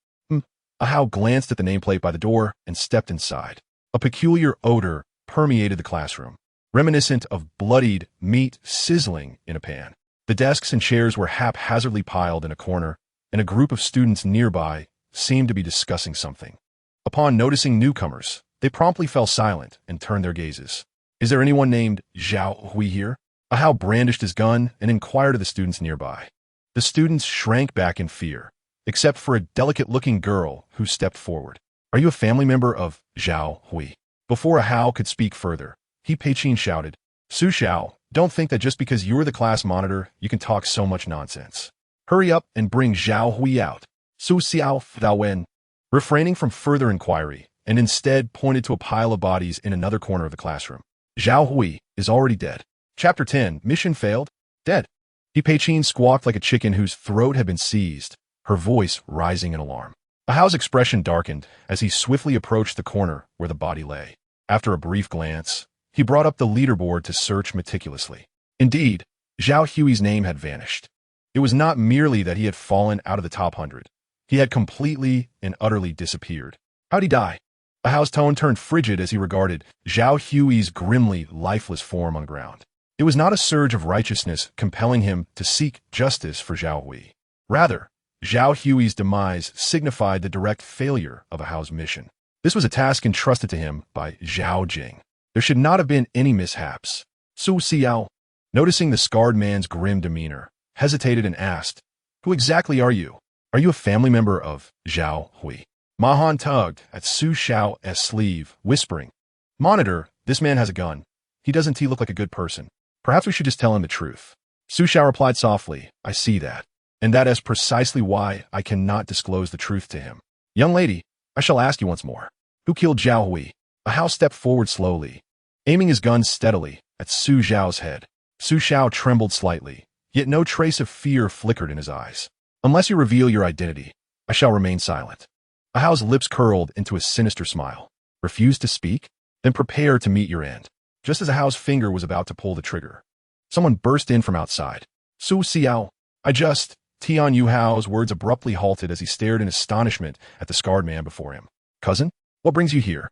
Ahau glanced at the nameplate by the door and stepped inside. A peculiar odor permeated the classroom, reminiscent of bloodied meat sizzling in a pan. The desks and chairs were haphazardly piled in a corner, and a group of students nearby seemed to be discussing something. Upon noticing newcomers, they promptly fell silent and turned their gazes. "Is there anyone named Zhao Hui here?" Ahau brandished his gun and inquired of the students nearby. The students shrank back in fear, except for a delicate-looking girl who stepped forward. "Are you a family member of Zhao Hui?" Before Ahau could speak further, He Peichin shouted, "Su Xiao, don't think that just because you're the class monitor, you can talk so much nonsense. Hurry up and bring Zhao Hui out." Su Xiao Dao Wen, refraining from further inquiry, and instead pointed to a pile of bodies in another corner of the classroom. "Zhao Hui is already dead." Chapter 10, Mission Failed? Dead. He Peichin squawked like a chicken whose throat had been seized, her voice rising in alarm. Ahau's expression darkened as he swiftly approached the corner where the body lay. After a brief glance, he brought up the leaderboard to search meticulously. Indeed, Zhao Hui's name had vanished. It was not merely that he had fallen out of the top 100. He had completely and utterly disappeared. How'd he die? Ahau's tone turned frigid as he regarded Zhao Hui's grimly lifeless form on the ground. It was not a surge of righteousness compelling him to seek justice for Zhao Hui. Rather, Zhao Hui's demise signified the direct failure of Ahau's mission. This was a task entrusted to him by Zhao Jing. There should not have been any mishaps. Su Xiao, noticing the scarred man's grim demeanor, hesitated and asked, "Who exactly are you? Are you a family member of Zhao Hui?" Mahan tugged at Su Xiao's sleeve, whispering, "Monitor, this man has a gun. Doesn't he look like a good person? Perhaps we should just tell him the truth." Su Xiao replied softly, "I see that. And that is precisely why I cannot disclose the truth to him. Young lady, I shall ask you once more. Who killed Zhao Hui?" Ahau stepped forward slowly, aiming his gun steadily at Su Xiao's head. Su Xiao trembled slightly, yet no trace of fear flickered in his eyes. "Unless you reveal your identity, I shall remain silent." Ahau's lips curled into a sinister smile. "Refuse to speak? Then prepare to meet your end." Just as Ahau's finger was about to pull the trigger, someone burst in from outside. "Su Xiao, Tian Yuhao's words abruptly halted as he stared in astonishment at the scarred man before him. "Cousin, what brings you here?"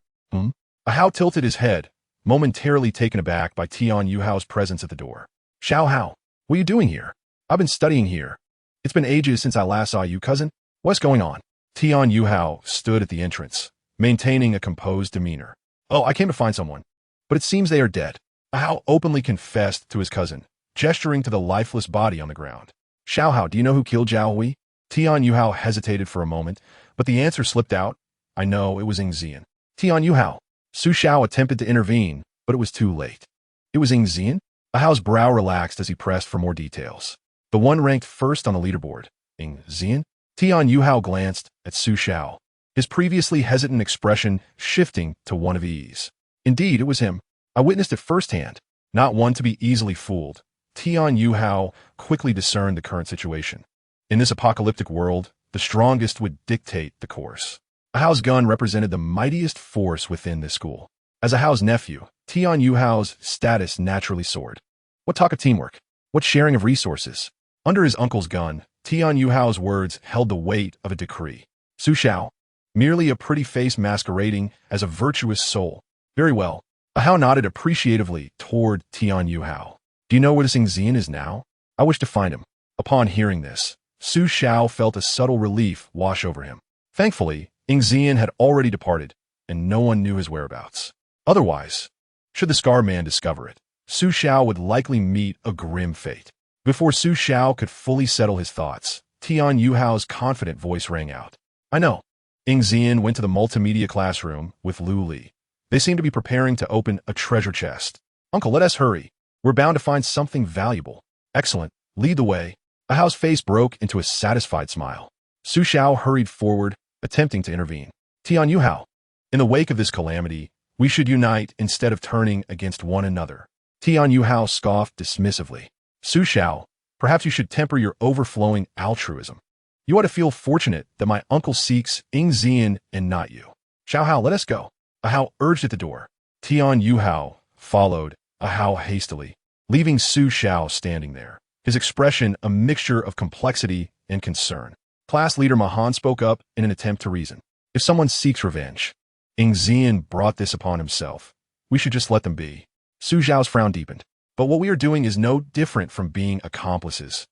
Ahau tilted his head, momentarily taken aback by Tian Yuhao's presence at the door. "Xiao Hao, what are you doing here?" "I've been studying here. It's been ages since I last saw you, cousin. What's going on?" Tian Yuhao stood at the entrance, maintaining a composed demeanor. "Oh, I came to find someone, but it seems they are dead." Ahau openly confessed to his cousin, gesturing to the lifeless body on the ground. "Xiao Hao, do you know who killed Zhao Hui?" Tian Yuhao hesitated for a moment, but the answer slipped out. "I know, it was Ing Zian." "Tian Yuhao." Su Xiao attempted to intervene, but it was too late. "It was Ing Zian?" Ahau's brow relaxed as he pressed for more details. "The one ranked first on the leaderboard. Ing Zian?" Tian Yuhao glanced at Su Xiao, his previously hesitant expression shifting to one of ease. "Indeed, it was him. I witnessed it firsthand." Not one to be easily fooled, Tian Yuhao quickly discerned the current situation. In this apocalyptic world, the strongest would dictate the course. Ahau's gun represented the mightiest force within this school. As Ahau's nephew, Tian Yuhao's status naturally soared. What talk of teamwork? What sharing of resources? Under his uncle's gun, Tian Yuhao's words held the weight of a decree. Su Xiao, merely a pretty face masquerading as a virtuous soul. Very well. Ahau nodded appreciatively toward Tian Yuhao. "Do you know where this Ing Zian is now? I wish to find him." Upon hearing this, Su Xiao felt a subtle relief wash over him. Thankfully, Ing Zian had already departed, and no one knew his whereabouts. Otherwise, should the Scar Man discover it, Su Xiao would likely meet a grim fate. Before Su Xiao could fully settle his thoughts, Tian Yuhao's confident voice rang out. "I know." Ing Zian went to the multimedia classroom with Lu Li. They seemed to be preparing to open a treasure chest. "Uncle, let us hurry. We're bound to find something valuable." "Excellent. Lead the way. Ahou's face broke into a satisfied smile. Su Xiao hurried forward, attempting to intervene. Tian Yuhao. In the wake of this calamity, we should unite instead of turning against one another. Tian Yuhao scoffed dismissively. Su Xiao, perhaps you should temper your overflowing altruism. You ought to feel fortunate that my uncle seeks Ying Zian and not you. Xiao Hao, let us go. Ahao urged at the door. Tian Yuhao followed Ahao hastily, leaving Su Xiao standing there, his expression a mixture of complexity and concern. Class leader Mahan spoke up in an attempt to reason. If someone seeks revenge, Ying Zian brought this upon himself. We should just let them be. Su Xiao's frown deepened. But what we are doing is no different from being accomplices.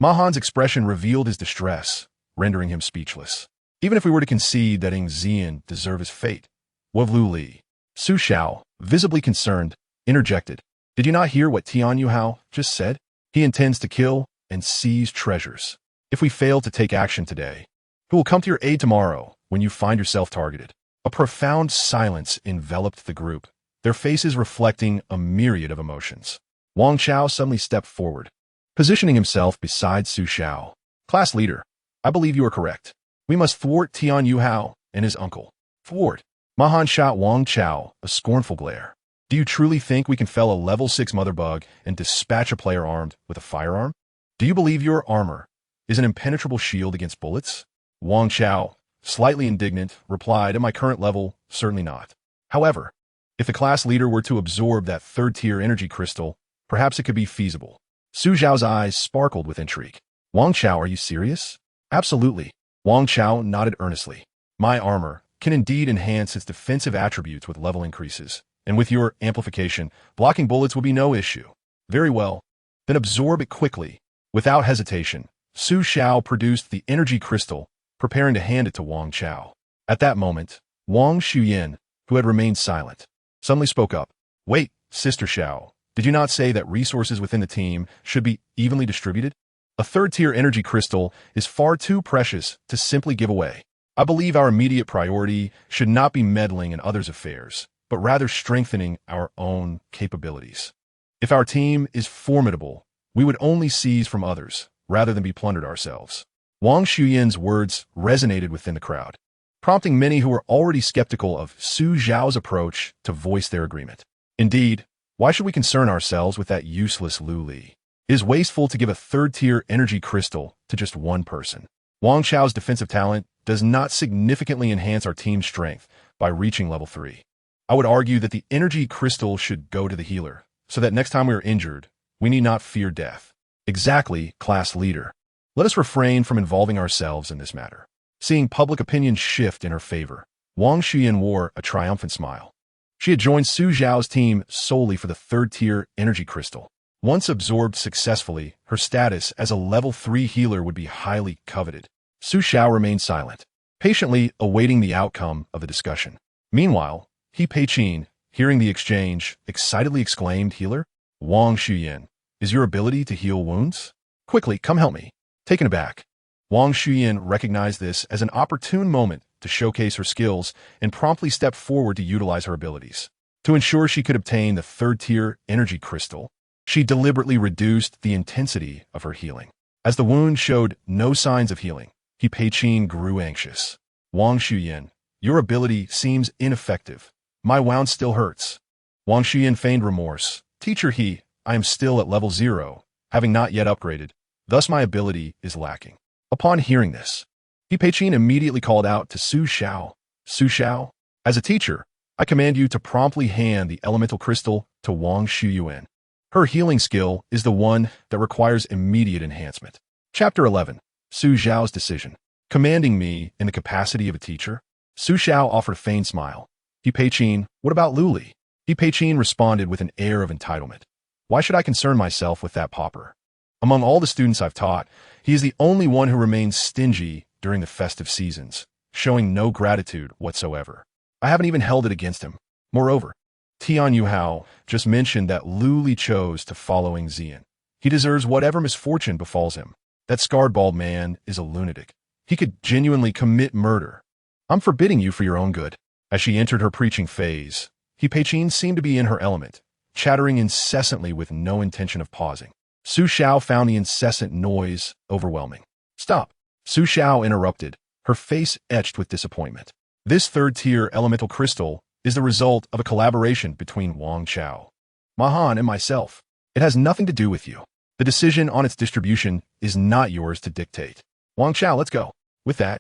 Mahan's expression revealed his distress, rendering him speechless. Even if we were to concede that Ying Zian deserved his fate, what of Lu Li? Su Xiao, visibly concerned, interjected. Did you not hear what Tian Yuhao just said? He intends to kill and seize treasures. If we fail to take action today, he will come to your aid tomorrow when you find yourself targeted. A profound silence enveloped the group, their faces reflecting a myriad of emotions. Wang Chao suddenly stepped forward, positioning himself beside Su Xiao. Class leader, I believe you are correct. We must thwart Tian Yuhao and his uncle. Thwart? Mahan shot Wang Chao a scornful glare. Do you truly think we can fell a level 6 mother bug and dispatch a player armed with a firearm? Do you believe your armor is an impenetrable shield against bullets? Wang Chao, slightly indignant, replied, at my current level, certainly not. However, if the class leader were to absorb that third-tier energy crystal, perhaps it could be feasible. Su Xiao's eyes sparkled with intrigue. Wang Chao, are you serious? Absolutely. Wang Chao nodded earnestly. My armor can indeed enhance its defensive attributes with level increases, and with your amplification, blocking bullets will be no issue. Very well. Then absorb it quickly. Without hesitation, Su Xiao produced the energy crystal, preparing to hand it to Wang Chao. At that moment, Wang Shuyan, who had remained silent, suddenly spoke up. Wait, Sister Xiao, did you not say that resources within the team should be evenly distributed? A third-tier energy crystal is far too precious to simply give away. I believe our immediate priority should not be meddling in others' affairs, but rather strengthening our own capabilities. If our team is formidable, we would only seize from others, rather than be plundered ourselves. Wang Shuyan's words resonated within the crowd, prompting many who were already skeptical of Su Xiao's approach to voice their agreement. Indeed, why should we concern ourselves with that useless Lu Li? It is wasteful to give a third-tier energy crystal to just one person. Wang Chao's defensive talent does not significantly enhance our team's strength by reaching level 3. I would argue that the energy crystal should go to the healer, so that next time we are injured, we need not fear death. Exactly, class leader. Let us refrain from involving ourselves in this matter. Seeing public opinion shift in her favor, Wang Shuyan wore a triumphant smile. She had joined Su Xiao's team solely for the third-tier energy crystal. Once absorbed successfully, her status as a level 3 healer would be highly coveted. Su Xiao remained silent, patiently awaiting the outcome of the discussion. Meanwhile, He Pei-Chin, hearing the exchange, excitedly exclaimed, Healer? Wang Shuyan, is your ability to heal wounds? Quickly, come help me. Taken aback, Wang Shuyan recognized this as an opportune moment to showcase her skills and promptly stepped forward to utilize her abilities. To ensure she could obtain the third-tier energy crystal, she deliberately reduced the intensity of her healing. As the wound showed no signs of healing, He Pei-Chin grew anxious. Wang Shuyan, your ability seems ineffective. My wound still hurts. Wang Shuyan feigned remorse. Teacher He, I am still at level 0, having not yet upgraded. Thus my ability is lacking. Upon hearing this, He Pei-Chin immediately called out to Su Xiao. Su Xiao, as a teacher, I command you to promptly hand the elemental crystal to Wang Shuyan. Her healing skill is the one that requires immediate enhancement. Chapter 11. Su Xiao's decision. Commanding me in the capacity of a teacher? Su Xiao offered a feigned smile. He Pei-Chin, what about Lu Li? He Pei-Chin responded with an air of entitlement. Why should I concern myself with that pauper? Among all the students I've taught, he is the only one who remains stingy during the festive seasons, showing no gratitude whatsoever. I haven't even held it against him. Moreover, Tian Yuhao just mentioned that Lu Li chose to follow Ying Zian. He deserves whatever misfortune befalls him. That scarred bald man is a lunatic. He could genuinely commit murder. I'm forbidding you for your own good. As she entered her preaching phase, He Pei-Chin seemed to be in her element, chattering incessantly with no intention of pausing. Su Xiao found the incessant noise overwhelming. Stop! Su Xiao interrupted, her face etched with disappointment. This third-tier elemental crystal is the result of a collaboration between Wang Chao, Mahan, and myself. It has nothing to do with you. The decision on its distribution is not yours to dictate. Wang Chao, let's go. With that,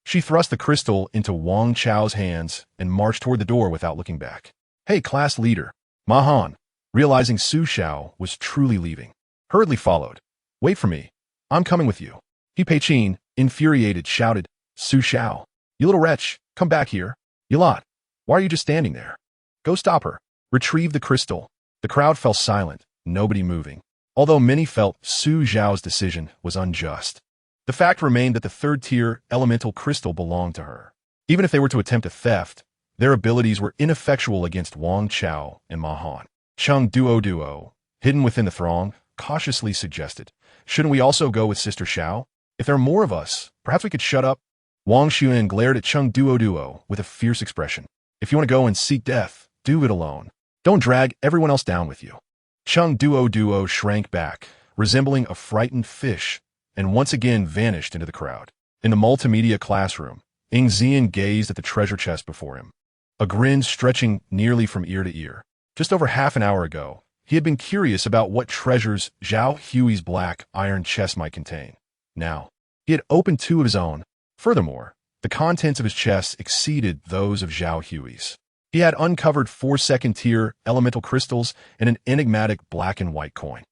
she thrust the crystal into Wang Chao's hands and marched toward the door without looking back. Hey, class leader. Mahan, realizing Su Xiao was truly leaving, hurriedly followed. Wait for me. I'm coming with you. He Peichin, infuriated, shouted, Su Xiao, you little wretch, come back here. You lot, why are you just standing there? Go stop her. Retrieve the crystal. The crowd fell silent, nobody moving. Although many felt Su Xiao's decision was unjust, the fact remained that the third-tier elemental crystal belonged to her. Even if they were to attempt a theft, their abilities were ineffectual against Wang Chao and Mahan. Chung Duo, hidden within the throng, cautiously suggested, shouldn't we also go with Sister Xiao? If there are more of us, perhaps we could shut up. Wang Xuan glared at Chung Duo with a fierce expression. If you want to go and seek death, do it alone. Don't drag everyone else down with you. Chung Duo shrank back, resembling a frightened fish, and once again vanished into the crowd. In the multimedia classroom, Ying Zian gazed at the treasure chest before him, a grin stretching nearly from ear to ear. Just over half an hour ago, he had been curious about what treasures Zhao Hui's black iron chest might contain. Now, he had opened two of his own. Furthermore, the contents of his chest exceeded those of Zhao Hui's. He had uncovered 4 second-tier elemental crystals and an enigmatic black and white coin.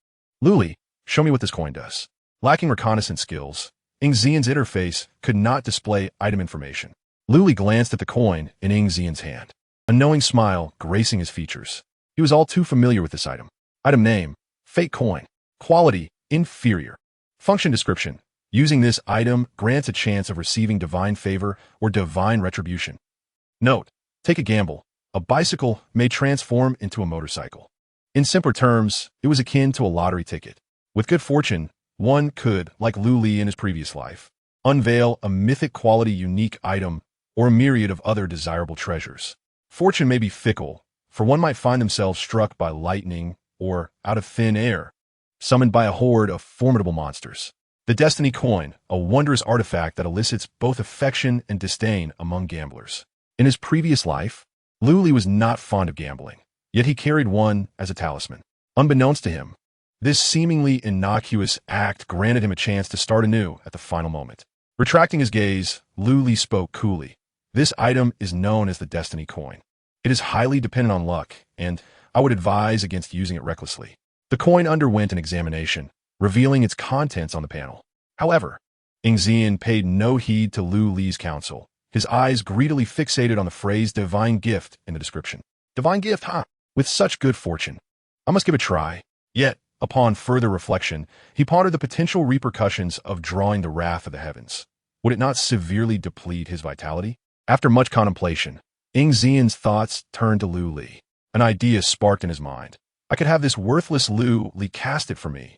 Luli, show me what this coin does. Lacking reconnaissance skills, Ying Zian's interface could not display item information. Luli glanced at the coin in Ying Zian's hand, a knowing smile gracing his features. He was all too familiar with this item. Item name, fake coin. Quality, inferior. Function description. Using this item grants a chance of receiving divine favor or divine retribution. Note, take a gamble. A bicycle may transform into a motorcycle. In simpler terms, it was akin to a lottery ticket. With good fortune, one could, like Lu Li in his previous life, unveil a mythic quality unique item or a myriad of other desirable treasures. Fortune may be fickle, for one might find themselves struck by lightning or, out of thin air, summoned by a horde of formidable monsters. The Destiny Coin, a wondrous artifact that elicits both affection and disdain among gamblers. In his previous life, Lu Li was not fond of gambling, yet he carried one as a talisman. Unbeknownst to him, this seemingly innocuous act granted him a chance to start anew at the final moment. Retracting his gaze, Lu Li spoke coolly. This item is known as the Destiny Coin. It is highly dependent on luck, and I would advise against using it recklessly. The coin underwent an examination, revealing its contents on the panel. However, Ying Zian paid no heed to Lu Li's counsel, his eyes greedily fixated on the phrase divine gift in the description. Divine gift, huh? With such good fortune. I must give it a try. Yet, upon further reflection, he pondered the potential repercussions of drawing the wrath of the heavens. Would it not severely deplete his vitality? After much contemplation, Ying Zian's thoughts turned to Lu Li. An idea sparked in his mind. I could have this worthless Lu Li cast it for me.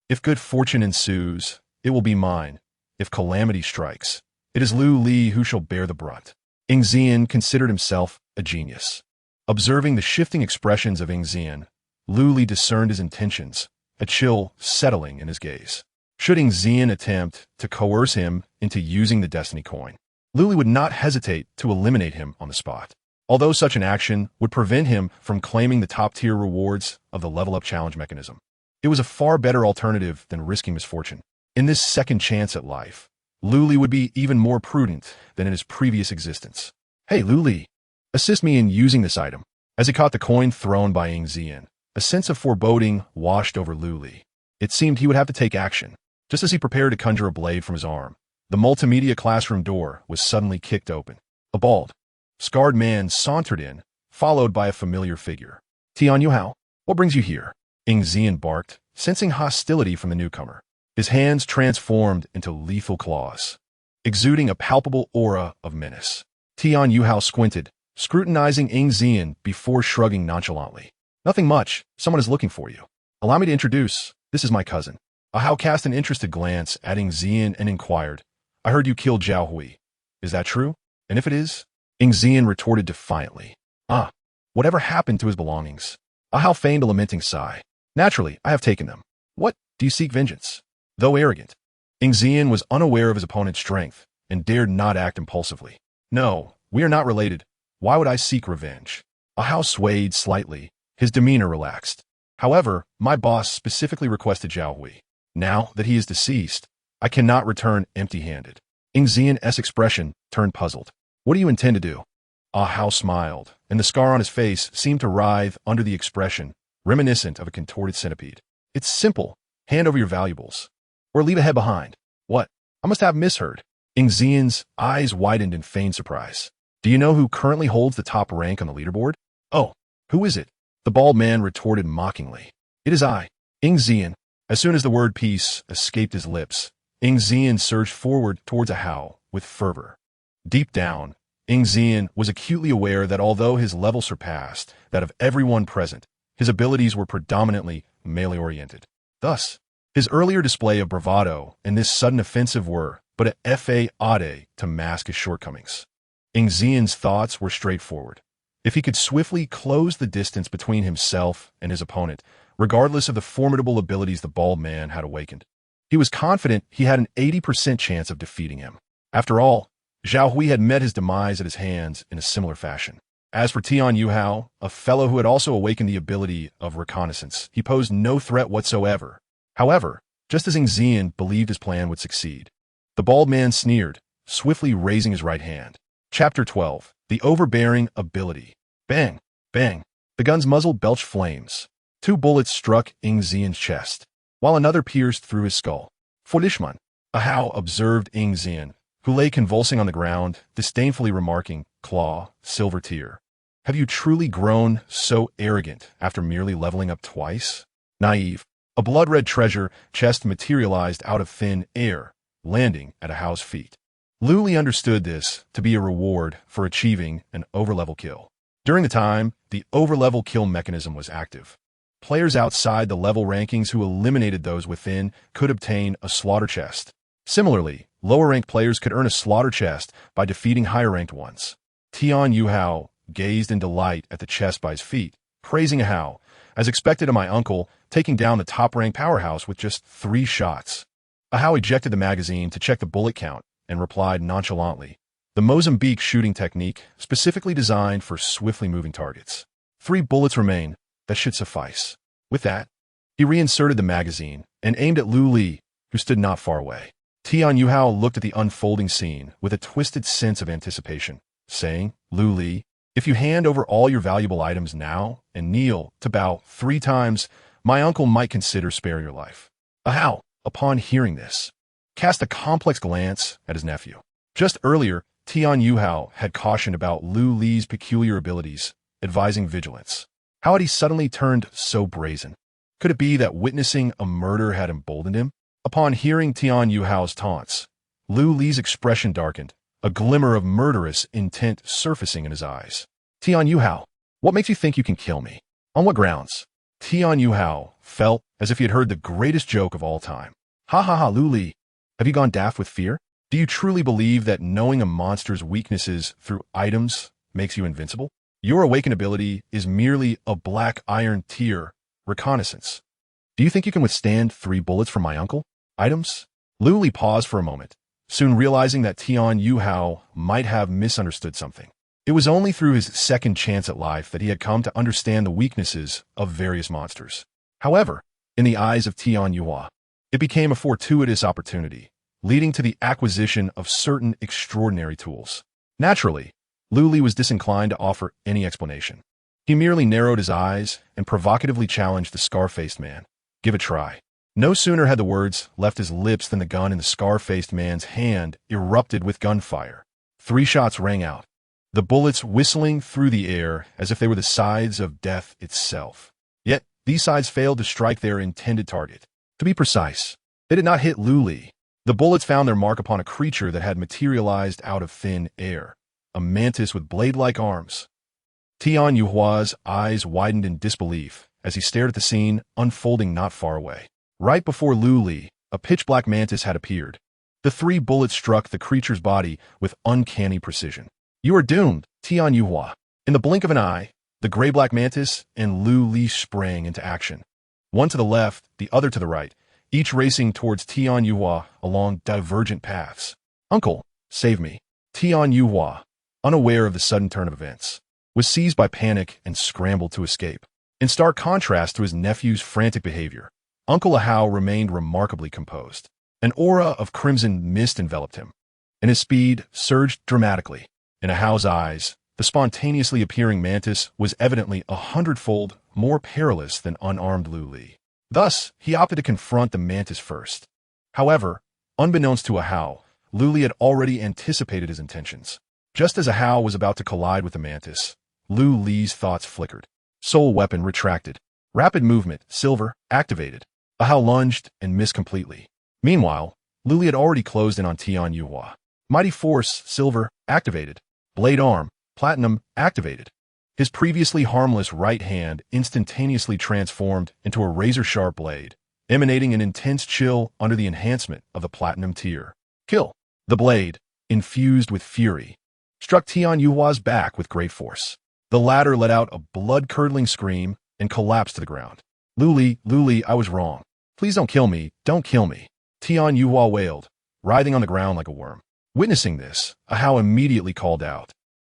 If good fortune ensues, it will be mine. If calamity strikes, it is Lu Li who shall bear the brunt. Ying Zian considered himself a genius. Observing the shifting expressions of Ying Zian, Lu Li discerned his intentions, a chill settling in his gaze. Should Ying Zian attempt to coerce him into using the Destiny Coin, Lu Li would not hesitate to eliminate him on the spot. Although such an action would prevent him from claiming the top-tier rewards of the level-up challenge mechanism, it was a far better alternative than risking misfortune. In this second chance at life, Lu Li would be even more prudent than in his previous existence. Hey, Lu Li, assist me in using this item. As he caught the coin thrown by Ying Zian, a sense of foreboding washed over Lu Li. It seemed he would have to take action. Just as he prepared to conjure a blade from his arm, the multimedia classroom door was suddenly kicked open. A bald, scarred man sauntered in, followed by a familiar figure. Tian Yuhao, what brings you here? Ying Zian barked, sensing hostility from the newcomer. His hands transformed into lethal claws, exuding a palpable aura of menace. Tian Yuhao squinted, scrutinizing Ying Zian before shrugging nonchalantly. Nothing much. Someone is looking for you. Allow me to introduce. This is my cousin. Ahao cast an interested glance at Ying Zian and inquired, I heard you killed Zhao Hui. Is that true? And if it is? Ying Zian retorted defiantly. Whatever happened to his belongings? Ahao feigned a lamenting sigh. Naturally, I have taken them. What Do you seek vengeance? Though arrogant, Ingzian was unaware of his opponent's strength and dared not act impulsively. No, we are not related. Why would I seek revenge? Ahau swayed slightly, his demeanor relaxed. However, my boss specifically requested Zhao Hui. Now that he is deceased, I cannot return empty-handed. Ingzian's expression turned puzzled. What do you intend to do? Ahau smiled, and the scar on his face seemed to writhe under the expression, reminiscent of a contorted centipede. It's simple. Hand over your valuables. Or leave a head behind. What? I must have misheard. Ingzian's eyes widened in feigned surprise. Do you know who currently holds the top rank on the leaderboard? Oh, who is it? The bald man retorted mockingly. It is I, Ingzian. As soon as the word peace escaped his lips, Ingzian surged forward towards Ahau with fervor. Deep down, Ingzian was acutely aware that although his level surpassed that of everyone present, his abilities were predominantly melee-oriented. Thus, his earlier display of bravado and this sudden offensive were but a fade to mask his shortcomings. Ingzian's thoughts were straightforward. If he could swiftly close the distance between himself and his opponent, regardless of the formidable abilities the bald man had awakened, he was confident he had an 80% chance of defeating him. After all, Zhao Hui had met his demise at his hands in a similar fashion. As for Tian Yuhao, a fellow who had also awakened the ability of reconnaissance, he posed no threat whatsoever. However, just as Ingzian believed his plan would succeed, the bald man sneered, swiftly raising his right hand. Chapter 12. The Overbearing Ability. Bang! Bang! The gun's muzzle belched flames. 2 bullets struck Ingzian's chest, while another pierced through his skull. Fodishman! Ahau observed Ingzian, who lay convulsing on the ground, disdainfully remarking, Claw, silver tear. Have you truly grown so arrogant after merely leveling up twice? Naive. A blood-red treasure chest materialized out of thin air, landing at Ahau's feet. Luli understood this to be a reward for achieving an overlevel kill. During the time, the overlevel kill mechanism was active. Players outside the level rankings who eliminated those within could obtain a slaughter chest. Similarly, lower-ranked players could earn a slaughter chest by defeating higher-ranked ones. Tian Yuhao gazed in delight at the chest by his feet, praising Ahau, as expected of my uncle, taking down the top-ranked powerhouse with just 3 shots. Ahau ejected the magazine to check the bullet count and replied nonchalantly, the Mozambique shooting technique specifically designed for swiftly moving targets. 3 bullets remain. That should suffice. With that, he reinserted the magazine and aimed at Lu Li, who stood not far away. Tian Yuhao looked at the unfolding scene with a twisted sense of anticipation, saying, Lu Li, if you hand over all your valuable items now and kneel to bow 3 times, my uncle might consider sparing your life. Ahau, upon hearing this, cast a complex glance at his nephew. Just earlier, Tian Yuhao had cautioned about Lu Li's peculiar abilities, advising vigilance. How had he suddenly turned so brazen? Could it be that witnessing a murder had emboldened him? Upon hearing Tian Yuhao's taunts, Lu Li's expression darkened, a glimmer of murderous intent surfacing in his eyes. Tian Yuhao, what makes you think you can kill me? On what grounds? Tian Yuhao felt as if he had heard the greatest joke of all time. Ha ha ha, Lu Li. Have you gone daft with fear? Do you truly believe that knowing a monster's weaknesses through items makes you invincible? Your awakened ability is merely a black iron tier reconnaissance. Do you think you can withstand 3 bullets from my uncle? Items? Lu Li paused for a moment, soon realizing that Tian Yuhao might have misunderstood something. It was only through his second chance at life that he had come to understand the weaknesses of various monsters. However, in the eyes of Tian Yuhao, it became a fortuitous opportunity, leading to the acquisition of certain extraordinary tools. Naturally, Lu Li was disinclined to offer any explanation. He merely narrowed his eyes and provocatively challenged the scar-faced man. Give a try. No sooner had the words left his lips than the gun in the scar-faced man's hand erupted with gunfire. 3 shots rang out, the bullets whistling through the air as if they were the sides of death itself. Yet, these sides failed to strike their intended target. To be precise, they did not hit Lu Li. The bullets found their mark upon a creature that had materialized out of thin air, a mantis with blade-like arms. Tian Yuhua's eyes widened in disbelief as he stared at the scene unfolding not far away. Right before Lu Li, a pitch-black mantis had appeared. The 3 bullets struck the creature's body with uncanny precision. You are doomed, Tian Yuhua. In the blink of an eye, the gray-black mantis and Lu Li sprang into action. One to the left, the other to the right, each racing towards Tian Yuhua along divergent paths. "Uncle, save me." Tian Yuhua, unaware of the sudden turn of events, was seized by panic and scrambled to escape. In stark contrast to his nephew's frantic behavior, Uncle Ahau remained remarkably composed. An aura of crimson mist enveloped him, and his speed surged dramatically. In Ahau's eyes, the spontaneously appearing mantis was evidently 100-fold more perilous than unarmed Lu Li. Thus, he opted to confront the mantis first. However, unbeknownst to Ahau, Lu Li had already anticipated his intentions. Just as Ahau was about to collide with the mantis, Lu Li's thoughts flickered. Soul weapon retracted. Rapid movement, silver, activated. Ahau lunged and missed completely. Meanwhile, Lu Li had already closed in on Tian Yuhua. Mighty force, silver, activated. Blade arm, platinum, activated. His previously harmless right hand instantaneously transformed into a razor-sharp blade, emanating an intense chill under the enhancement of the platinum tier. Kill. The blade, infused with fury, struck Tian Yuhua's back with great force. The latter let out a blood-curdling scream and collapsed to the ground. Lu Li, I was wrong. Please don't kill me, don't kill me. Tian Yuhua wailed, writhing on the ground like a worm. Witnessing this, Ahau immediately called out,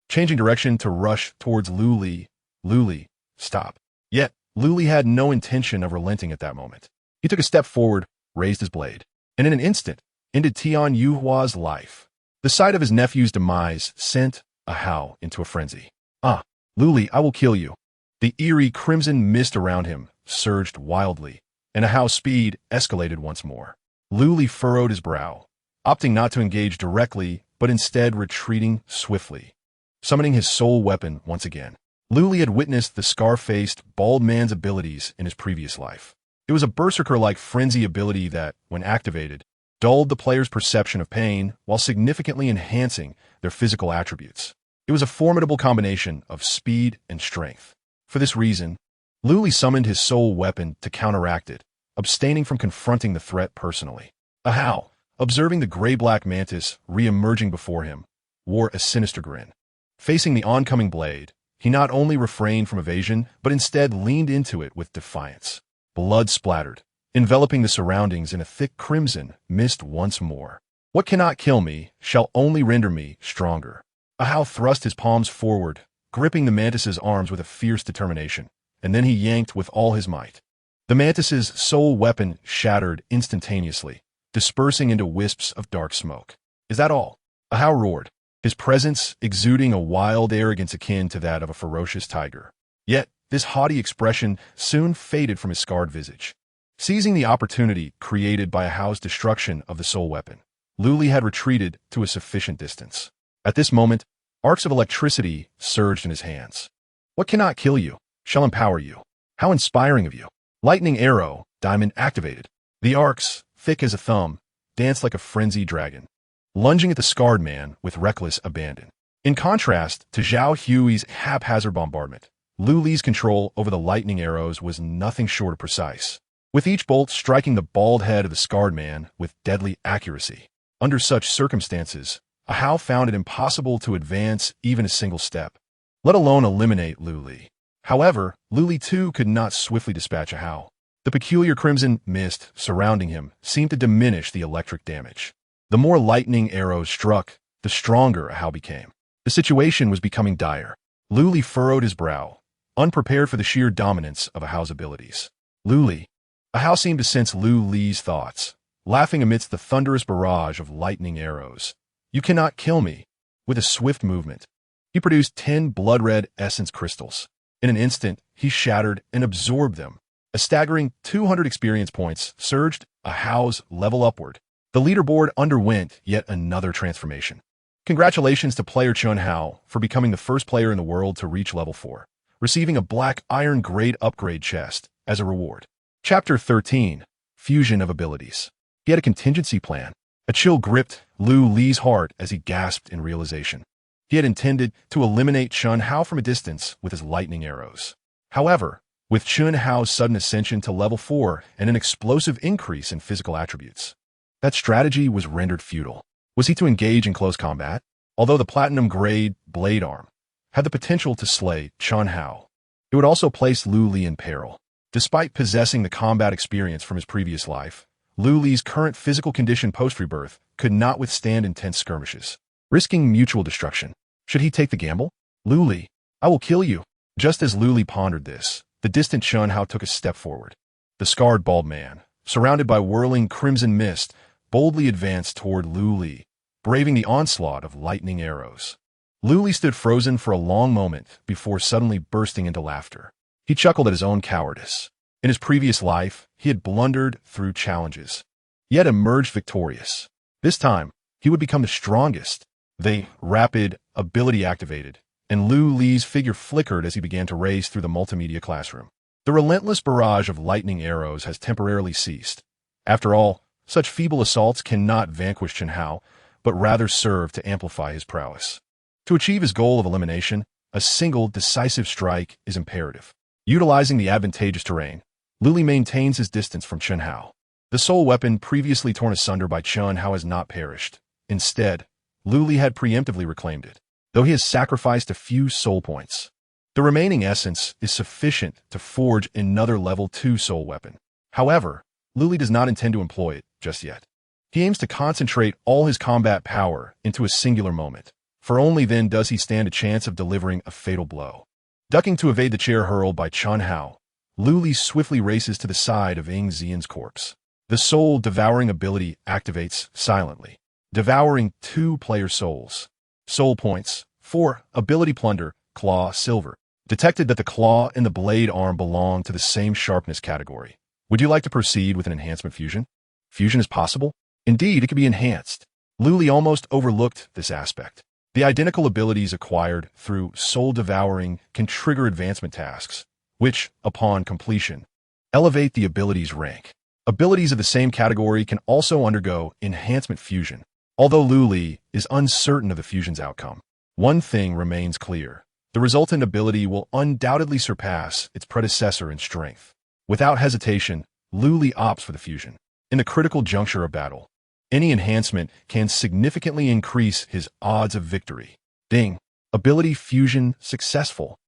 changing direction to rush towards Lu Li. Lu Li, stop. Yet, Lu Li had no intention of relenting at that moment. He took a step forward, raised his blade, and in an instant, ended Tian Yuhua's life. The sight of his nephew's demise sent Ahau into a frenzy. "Ah, Lu Li, I will kill you." The eerie crimson mist around him surged wildly, and Ahau's speed escalated once more. Lu Li furrowed his brow, opting not to engage directly, but instead retreating swiftly, summoning his soul weapon once again. Lu Li had witnessed the scar-faced, bald man's abilities in his previous life. It was a berserker-like frenzy ability that, when activated, dulled the player's perception of pain while significantly enhancing their physical attributes. It was a formidable combination of speed and strength. For this reason, Lu Li summoned his soul weapon to counteract it, abstaining from confronting the threat personally. Ahau, observing the gray-black mantis re-emerging before him, wore a sinister grin. Facing the oncoming blade, he not only refrained from evasion, but instead leaned into it with defiance. Blood splattered, enveloping the surroundings in a thick crimson mist once more. "What cannot kill me shall only render me stronger." Ahau thrust his palms forward, gripping the mantis's arms with a fierce determination, and then he yanked with all his might. The mantis's soul weapon shattered instantaneously, dispersing into wisps of dark smoke. "Is that all?" Ahau roared, his presence exuding a wild arrogance akin to that of a ferocious tiger. Yet, this haughty expression soon faded from his scarred visage. Seizing the opportunity created by Ahau's destruction of the soul weapon, Lu Li had retreated to a sufficient distance. At this moment, arcs of electricity surged in his hands. "What cannot kill you shall empower you." How inspiring of you. Lightning arrow, diamond activated. The arcs, thick as a thumb, danced like a frenzied dragon, lunging at the scarred man with reckless abandon. In contrast to Zhao Hui's haphazard bombardment, Lu Li's control over the lightning arrows was nothing short of precise, with each bolt striking the bald head of the scarred man with deadly accuracy. Under such circumstances, Ahau found it impossible to advance even a single step, let alone eliminate Lu Li. However, Lu Li too could not swiftly dispatch Ahau. The peculiar crimson mist surrounding him seemed to diminish the electric damage. The more lightning arrows struck, the stronger Ahau became. The situation was becoming dire. Lu Li furrowed his brow, unprepared for the sheer dominance of Ahau's abilities. "Lu Li." Ahau seemed to sense Lu Li's thoughts, laughing amidst the thunderous barrage of lightning arrows. "You cannot kill me." With a swift movement, he produced 10 blood-red essence crystals. In an instant, he shattered and absorbed them. A staggering 200 experience points surged Ahau's level upward. The leaderboard underwent yet another transformation. Congratulations to player Chun Hao for becoming the first player in the world to reach level 4, receiving a black iron grade upgrade chest as a reward. Chapter 13, Fusion of Abilities. He had a contingency plan. A chill gripped Lu Li's heart as he gasped in realization. He had intended to eliminate Chun Hao from a distance with his lightning arrows. However, with Chun Hao's sudden ascension to level 4 and an explosive increase in physical attributes, that strategy was rendered futile. Was he to engage in close combat? Although the platinum-grade blade arm had the potential to slay Chun Hao, it would also place Lu Li in peril. Despite possessing the combat experience from his previous life, Lu Li's current physical condition post-rebirth could not withstand intense skirmishes, risking mutual destruction. Should he take the gamble? Lu Li, I will kill you. Just as Lu Li pondered this, the distant Chun Hao took a step forward. The scarred bald man, surrounded by whirling crimson mist, boldly advanced toward Lu Li, braving the onslaught of lightning arrows. Lu Li stood frozen for a long moment before suddenly bursting into laughter. He chuckled at his own cowardice. In his previous life, he had blundered through challenges, yet emerged victorious. This time, he would become the strongest. The rapid ability activated, and Lu Li's figure flickered as he began to race through the multimedia classroom. The relentless barrage of lightning arrows has temporarily ceased. After all, such feeble assaults cannot vanquish Chun Hao, but rather serve to amplify his prowess. To achieve his goal of elimination, a single decisive strike is imperative. Utilizing the advantageous terrain, Lu Li maintains his distance from Chun Hao. The soul weapon previously torn asunder by Chun Hao has not perished. Instead, Lu Li had preemptively reclaimed it, though he has sacrificed a few soul points. The remaining essence is sufficient to forge another level 2 soul weapon. However, Lu Li does not intend to employ it just yet. He aims to concentrate all his combat power into a singular moment, for only then does he stand a chance of delivering a fatal blow. Ducking to evade the chair hurled by Chun Hao, Lu Li swiftly races to the side of Ying Xian's corpse. The Soul-Devouring ability activates silently, devouring 2 player souls. Soul points. 4. Ability plunder, claw, silver. Detected that the claw and the blade arm belong to the same sharpness category. Would you like to proceed with an enhancement fusion? Fusion is possible? Indeed, it can be enhanced. Lu Li almost overlooked this aspect. The identical abilities acquired through Soul-Devouring can trigger advancement tasks, which, upon completion, elevate the ability's rank. Abilities of the same category can also undergo enhancement fusion. Although Lu Li is uncertain of the fusion's outcome, one thing remains clear. The resultant ability will undoubtedly surpass its predecessor in strength. Without hesitation, Lu Li opts for the fusion. In the critical juncture of battle, any enhancement can significantly increase his odds of victory. Ding. Ability fusion successful.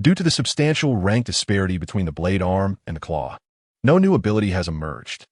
Due to the substantial rank disparity between the blade arm and the claw, no new ability has emerged.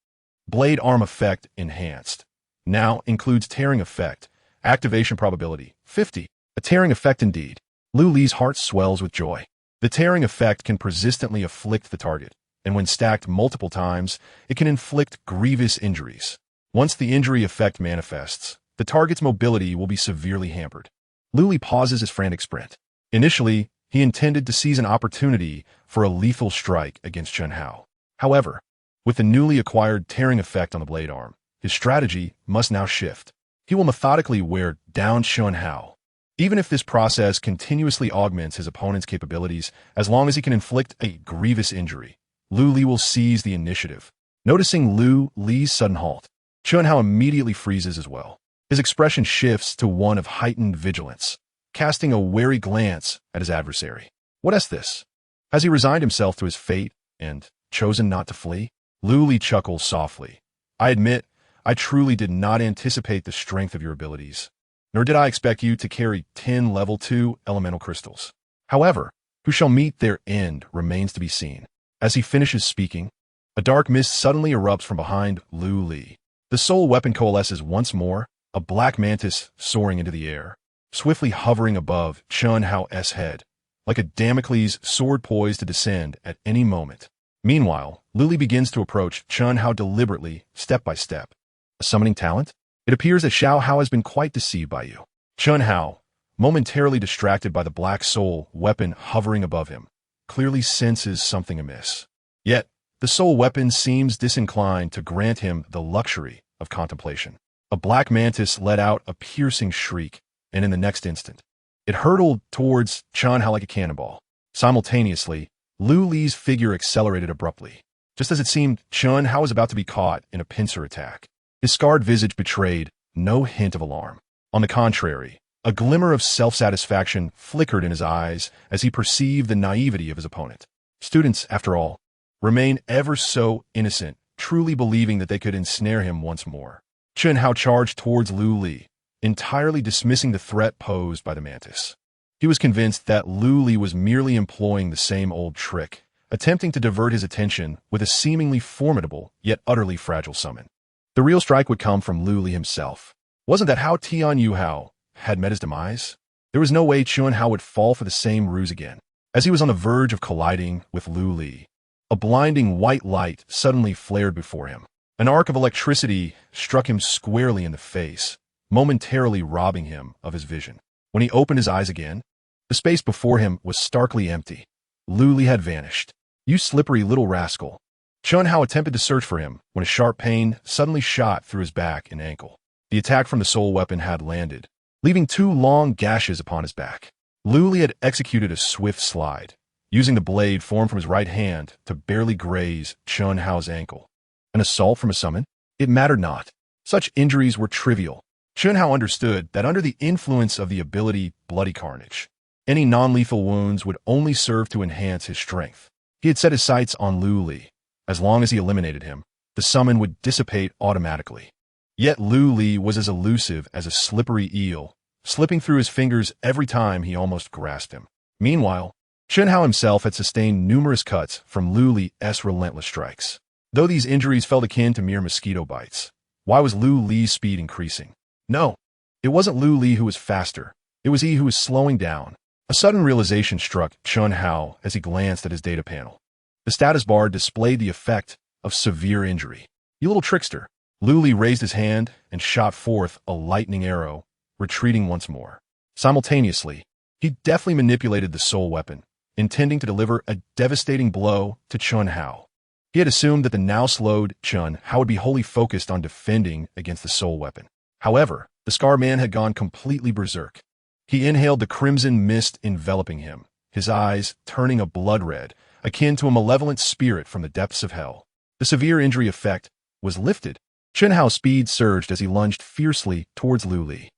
Blade arm effect enhanced. Now includes tearing effect. Activation probability 50. A tearing effect indeed. Lu Li's heart swells with joy. The tearing effect can persistently afflict the target, and when stacked multiple times, it can inflict grievous injuries. Once the injury effect manifests, the target's mobility will be severely hampered. Lu Li pauses his frantic sprint. Initially, he intended to seize an opportunity for a lethal strike against Chun Hao. However, with the newly acquired tearing effect on the blade arm, his strategy must now shift. He will methodically wear down Chun Hao. Even if this process continuously augments his opponent's capabilities, as long as he can inflict a grievous injury, Lu Li will seize the initiative. Noticing Lu Li's sudden halt, Chun Hao immediately freezes as well. His expression shifts to one of heightened vigilance, casting a wary glance at his adversary. What is this? Has he resigned himself to his fate and chosen not to flee? Lu Li chuckles softly. I admit, I truly did not anticipate the strength of your abilities, nor did I expect you to carry 10 level 2 elemental crystals. However, who shall meet their end remains to be seen. As he finishes speaking, a dark mist suddenly erupts from behind Lu Li. The soul weapon coalesces once more, a black mantis soaring into the air, swiftly hovering above Chun Hao's head, like a Damocles sword poised to descend at any moment. Meanwhile, Lu Li begins to approach Chun Hao deliberately, step by step. A summoning talent? It appears that Xiao Hao has been quite deceived by you. Chun Hao, momentarily distracted by the black soul weapon hovering above him, clearly senses something amiss. Yet, the soul weapon seems disinclined to grant him the luxury of contemplation. A black mantis let out a piercing shriek, and in the next instant, it hurtled towards Chun Hao like a cannonball. Simultaneously, Lu Li's figure accelerated abruptly. Just as it seemed, Chun Hao was about to be caught in a pincer attack. His scarred visage betrayed no hint of alarm. On the contrary, a glimmer of self-satisfaction flickered in his eyes as he perceived the naivety of his opponent. Students, after all, remain ever so innocent, truly believing that they could ensnare him once more. Chun Hao charged towards Lu Li, entirely dismissing the threat posed by the mantis. He was convinced that Lu Li was merely employing the same old trick, attempting to divert his attention with a seemingly formidable yet utterly fragile summon. The real strike would come from Lu Li himself. Wasn't that how Tian Yuhao had met his demise? There was no way Chun Hao would fall for the same ruse again. As he was on the verge of colliding with Lu Li, a blinding white light suddenly flared before him. An arc of electricity struck him squarely in the face, momentarily robbing him of his vision. When he opened his eyes again, the space before him was starkly empty. Lu Li had vanished. "You slippery little rascal." Chun Hao attempted to search for him when a sharp pain suddenly shot through his back and ankle. The attack from the soul weapon had landed, leaving 2 long gashes upon his back. Lu Li had executed a swift slide, using the blade formed from his right hand to barely graze Chun Hao's ankle. An assault from a summon? It mattered not. Such injuries were trivial. Chun Hao understood that under the influence of the ability Bloody Carnage, any non-lethal wounds would only serve to enhance his strength. He had set his sights on Lu Li. As long as he eliminated him, the summon would dissipate automatically. Yet Lu Li was as elusive as a slippery eel, slipping through his fingers every time he almost grasped him. Meanwhile, Chun Hao himself had sustained numerous cuts from Lu Li's relentless strikes. Though these injuries felt akin to mere mosquito bites, why was Lu Li's speed increasing? No, it wasn't Lu Li who was faster. It was he who was slowing down. A sudden realization struck Chun Hao as he glanced at his data panel. The status bar displayed the effect of severe injury. "You little trickster." Lu Li raised his hand and shot forth a lightning arrow, retreating once more. Simultaneously, he deftly manipulated the soul weapon, intending to deliver a devastating blow to Chun Hao. He had assumed that the now slowed Chun Hao would be wholly focused on defending against the soul weapon. However, the Scar Man had gone completely berserk. He inhaled the crimson mist enveloping him, his eyes turning a blood red, akin to a malevolent spirit from the depths of hell. The severe injury effect was lifted. Chun Hao's speed surged as he lunged fiercely towards Lu Li.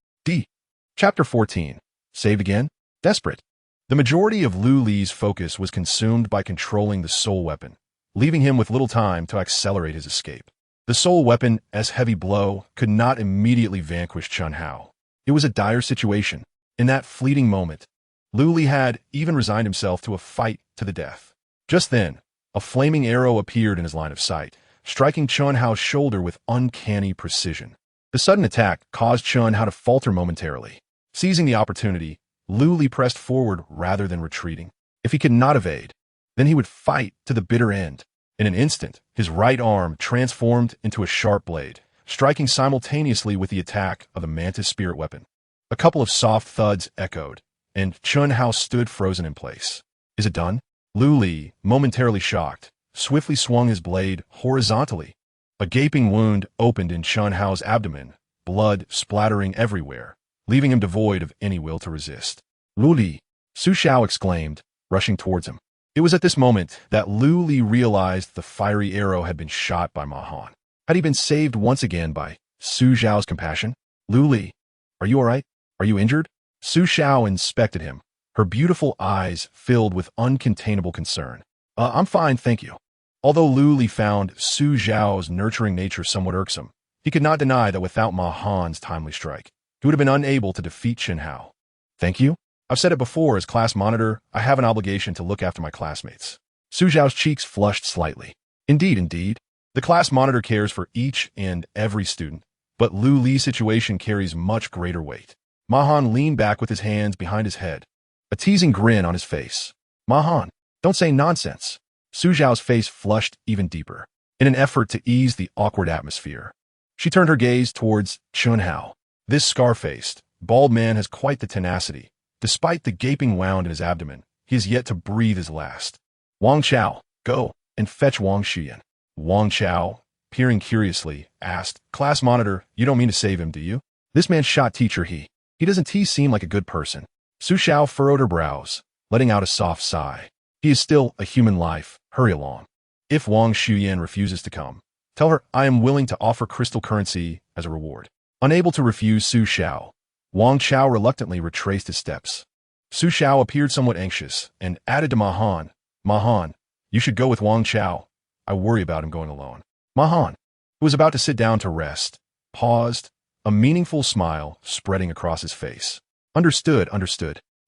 Chapter 14. Saved again? Desperate. The majority of Lu Li's focus was consumed by controlling the soul weapon, leaving him with little time to accelerate his escape. The soul weapon's heavy blow could not immediately vanquish Chun Hao. It was a dire situation. In that fleeting moment, Lu Li had even resigned himself to a fight to the death. Just then, a flaming arrow appeared in his line of sight, striking Chun Hao's shoulder with uncanny precision. The sudden attack caused Chun Hao to falter momentarily. Seizing the opportunity, Lu Li pressed forward rather than retreating. If he could not evade, then he would fight to the bitter end. In an instant, his right arm transformed into a sharp blade, striking simultaneously with the attack of the Mantis spirit weapon. A couple of soft thuds echoed, and Chun Hao stood frozen in place. "Is it done?" Lu Li, momentarily shocked, swiftly swung his blade horizontally. A gaping wound opened in Chun Hao's abdomen, blood splattering everywhere, leaving him devoid of any will to resist. "Lu Li!" Su Xiao exclaimed, rushing towards him. It was at this moment that Lu Li realized the fiery arrow had been shot by Ma Han. Had he been saved once again by Su Xiao's compassion? "Lu Li, are you all right? Are you injured?" Su Xiao inspected him, her beautiful eyes filled with uncontainable concern. I'm fine, thank you." Although Lu Li found Su Xiao's nurturing nature somewhat irksome, he could not deny that without Ma Han's timely strike, he would have been unable to defeat Chun Hao. "Thank you? I've said it before, as class monitor, I have an obligation to look after my classmates." Su Xiao's cheeks flushed slightly. Indeed. The class monitor cares for each and every student, but Lu Li's situation carries much greater weight. Ma Han leaned back with his hands behind his head, a teasing grin on his face. "Ma Han, don't say nonsense." Su Xiao's face flushed even deeper, in an effort to ease the awkward atmosphere. She turned her gaze towards Chun Hao. This scar-faced, bald man has quite the tenacity. Despite the gaping wound in his abdomen, he is yet to breathe his last. "Wang Chao, go and fetch Wang Xuyan." Wang Chao, peering curiously, asked, "Class monitor, you don't mean to save him, do you? This man shot teacher He doesn't seem like a good person." Su Xiao furrowed her brows, letting out a soft sigh. "He is still a human life. Hurry along. If Wang Xuyan refuses to come, tell her I am willing to offer crystal currency as a reward." Unable to refuse Su Xiao, Wang Chao reluctantly retraced his steps. Su Xiao appeared somewhat anxious and added to Ma Han, "Ma Han, you should go with Wang Chao. I worry about him going alone." Ma Han, who was about to sit down to rest, paused, a meaningful smile spreading across his face. Understood.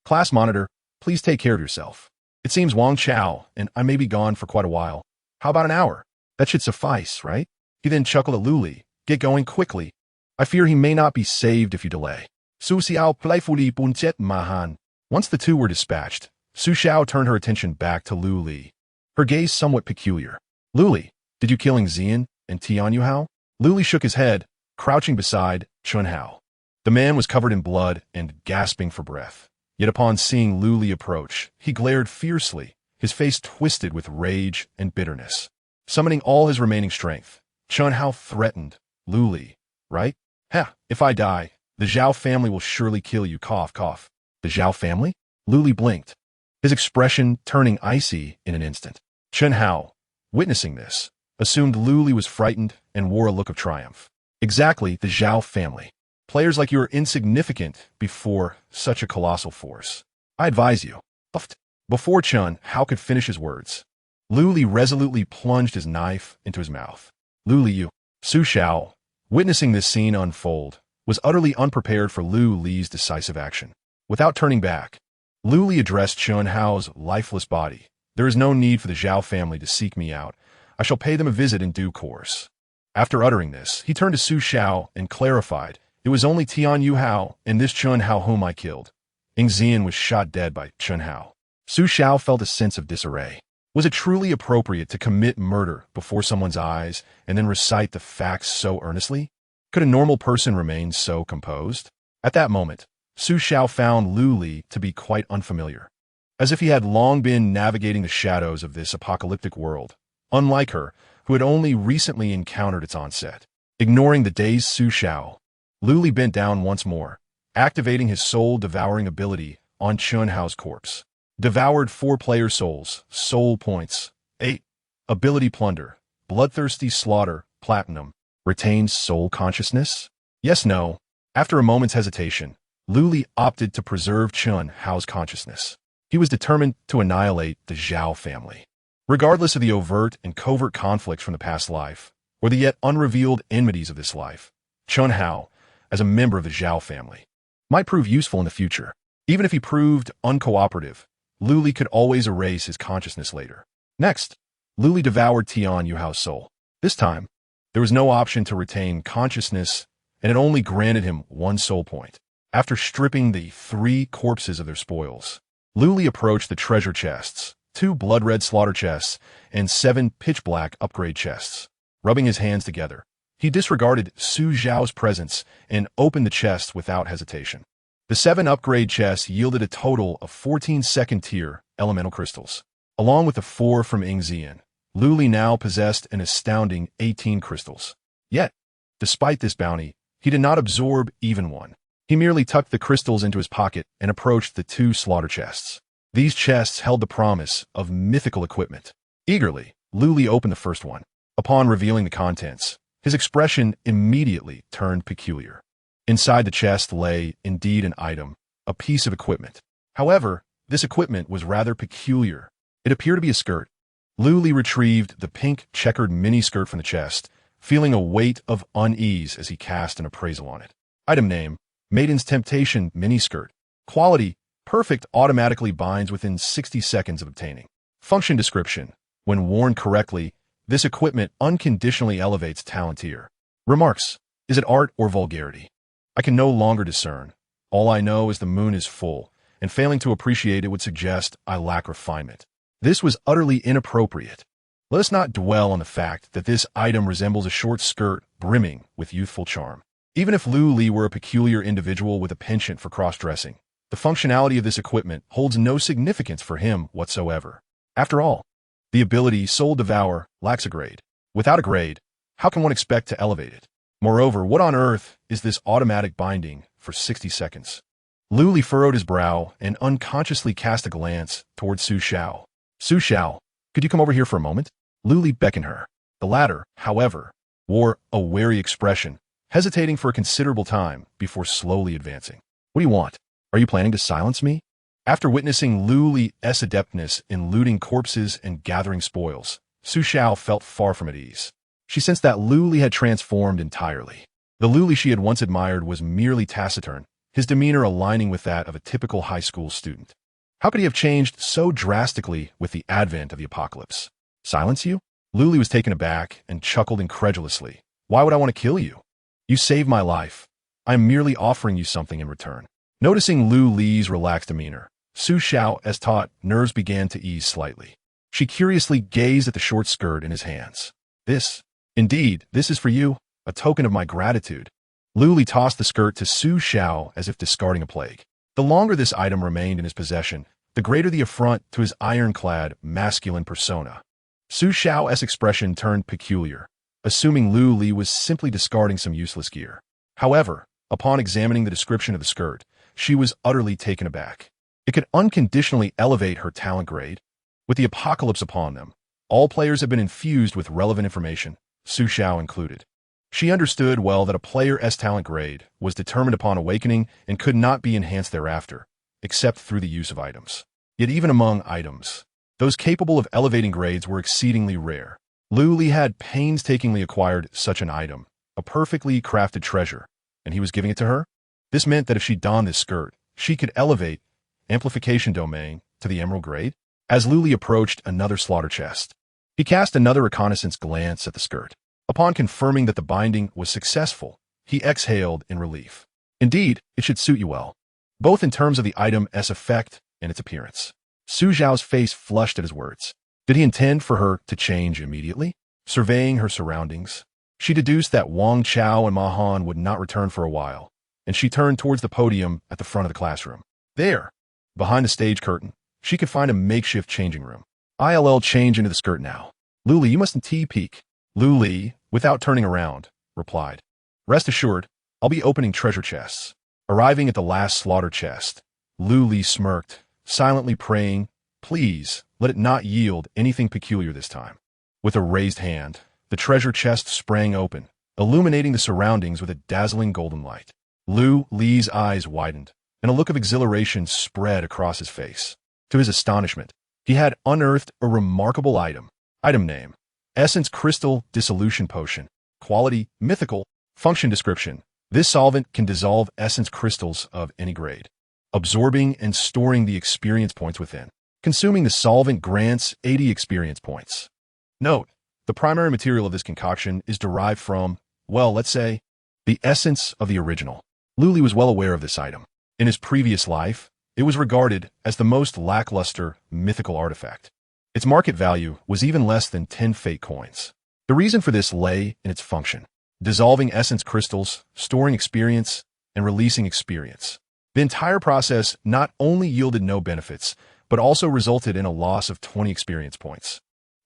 Class monitor, please take care of yourself. It seems Wang Chao and I may be gone for quite a while. How about an hour? That should suffice, right?" He then chuckled at Lu Li, Get going quickly. I fear he may not be saved if you delay. Su Xiao playfully bunjet mahan. Once the two were dispatched, Su Xiao turned her attention back to Lu Li. Her gaze somewhat peculiar. Lu Li, did you kill Xian and Tian Yuhao? Lu Li shook his head, crouching beside Chun Hao. The man was covered in blood and gasping for breath. Yet upon seeing Lu Li approach, he glared fiercely, his face twisted with rage and bitterness. Summoning all his remaining strength, Chun Hao threatened, Lu Li, right? Ha, if I die, the Zhao family will surely kill you, cough, cough. The Zhao family? Lu Li blinked, his expression turning icy in an instant. Chun Hao, witnessing this, assumed Lu Li was frightened and wore a look of triumph. Exactly, the Zhao family. Players like you are insignificant before such a colossal force. I advise you. Before Chun Hao could finish his words, Lu Li resolutely plunged his knife into his mouth. Lu Li, you. Su Xiao, witnessing this scene unfold, was utterly unprepared for Lu Li's decisive action. Without turning back, Lu Li addressed Chun Hao's lifeless body. There is no need for the Zhao family to seek me out. I shall pay them a visit in due course. After uttering this, he turned to Su Xiao and clarified, it was only Tian Yuhao and this Chun Hao whom I killed. Xian was shot dead by Chun Hao. Su Xiao felt a sense of disarray. Was it truly appropriate to commit murder before someone's eyes and then recite the facts so earnestly? Could a normal person remain so composed? At that moment, Su Xiao found Lu Li to be quite unfamiliar, as if he had long been navigating the shadows of this apocalyptic world, unlike her, who had only recently encountered its onset. Ignoring the dazed Su Xiao, Lu Li bent down once more, activating his soul-devouring ability on Chun Hao's corpse. Devoured 4 player souls, soul points, 8. Ability plunder, bloodthirsty slaughter, platinum. Retains soul consciousness? Yes, no. After a moment's hesitation, Lu Li opted to preserve Chun Hao's consciousness. He was determined to annihilate the Zhao family. Regardless of the overt and covert conflicts from the past life, or the yet unrevealed enmities of this life, Chun Hao, as a member of the Zhao family, might prove useful in the future. Even if he proved uncooperative, Lu Li could always erase his consciousness later. Next, Lu Li devoured Tian Yuhao's soul. This time, there was no option to retain consciousness, and it only granted him 1 soul point. After stripping the 3 corpses of their spoils, Lu Li approached the treasure chests, 2 blood-red slaughter chests, and 7 pitch-black upgrade chests. Rubbing his hands together, he disregarded Su Zhao's presence and opened the chests without hesitation. The 7 upgrade chests yielded a total of 14 second-tier elemental crystals. Along with the 4 from Xian, Lu Li now possessed an astounding 18 crystals. Yet, despite this bounty, he did not absorb even one. He merely tucked the crystals into his pocket and approached the 2 slaughter chests. These chests held the promise of mythical equipment. Eagerly, Lu Li opened the first one. Upon revealing the contents, his expression immediately turned peculiar. Inside the chest lay, indeed, an item, a piece of equipment. However, this equipment was rather peculiar. It appeared to be a skirt. Lu Li retrieved the pink checkered mini-skirt from the chest, feeling a weight of unease as he cast an appraisal on it. Item name, Maiden's Temptation mini-skirt. Quality, perfect, automatically binds within 60 seconds of obtaining. Function description, when worn correctly, this equipment unconditionally elevates talent tier. Remarks, is it art or vulgarity? I can no longer discern. All I know is the moon is full, and failing to appreciate it would suggest I lack refinement. This was utterly inappropriate. Let us not dwell on the fact that this item resembles a short skirt brimming with youthful charm. Even if Lu Li were a peculiar individual with a penchant for cross-dressing, the functionality of this equipment holds no significance for him whatsoever. After all, the ability Soul-Devour lacks a grade. Without a grade, how can one expect to elevate it? Moreover, what on earth is this automatic binding for 60 seconds? Lu Li furrowed his brow and unconsciously cast a glance towards Su Xiao. Su Xiao, could you come over here for a moment? Lu Li beckoned her. The latter, however, wore a wary expression, hesitating for a considerable time before slowly advancing. What do you want? Are you planning to silence me? After witnessing Lu Li's adeptness in looting corpses and gathering spoils, Su Xiao felt far from at ease. She sensed that Lu Li had transformed entirely. The Lu Li she had once admired was merely taciturn, his demeanor aligning with that of a typical high school student. How could he have changed so drastically with the advent of the apocalypse? Silence you? Lu Li was taken aback and chuckled incredulously. Why would I want to kill you? You saved my life. I am merely offering you something in return. Noticing Lu Li's relaxed demeanor, Su Xiao, as taught, nerves began to ease slightly. She curiously gazed at the short skirt in his hands. This is for you, a token of my gratitude. Lu Li tossed the skirt to Su Xiao as if discarding a plague. The longer this item remained in his possession, the greater the affront to his ironclad, masculine persona. Su Xiao's expression turned peculiar, assuming Lu Li was simply discarding some useless gear. However, upon examining the description of the skirt, she was utterly taken aback. It could unconditionally elevate her talent grade. With the apocalypse upon them, all players have been infused with relevant information, Su Xiao included. She understood well that a player's talent grade was determined upon awakening and could not be enhanced thereafter, except through the use of items. Yet even among items, those capable of elevating grades were exceedingly rare. Lu Li had painstakingly acquired such an item, a perfectly crafted treasure, and he was giving it to her? This meant that if she donned this skirt, she could elevate amplification domain to the emerald grade. As Lu Li approached another slaughter chest, he cast another reconnaissance glance at the skirt. Upon confirming that the binding was successful, he exhaled in relief. Indeed, it should suit you well, both in terms of the item's effect and its appearance. Su Xiao's face flushed at his words. Did he intend for her to change immediately? Surveying her surroundings, she deduced that Wang Chao and Ma Han would not return for a while, and she turned towards the podium at the front of the classroom. There, behind the stage curtain, she could find a makeshift changing room. I'll change into the skirt now. Lu Li, you mustn't peek. Lu Li, without turning around, replied. Rest assured, I'll be opening treasure chests. Arriving at the last slaughter chest, Lu Li smirked, silently praying, please, let it not yield anything peculiar this time. With a raised hand, the treasure chest sprang open, illuminating the surroundings with a dazzling golden light. Lu Li's eyes widened, and a look of exhilaration spread across his face. To his astonishment, he had unearthed a remarkable item. Item name: Essence Crystal Dissolution Potion. Quality: Mythical. Function description: this solvent can dissolve essence crystals of any grade, absorbing and storing the experience points within. Consuming the solvent grants 80 experience points. Note: the primary material of this concoction is derived from, well, let's say, the essence of the original. Lu Li was well aware of this item. In his previous life, it was regarded as the most lackluster mythical artifact. Its market value was even less than 10 fate coins. The reason for this lay in its function: dissolving essence crystals, storing experience, and releasing experience. The entire process not only yielded no benefits, but also resulted in a loss of 20 experience points.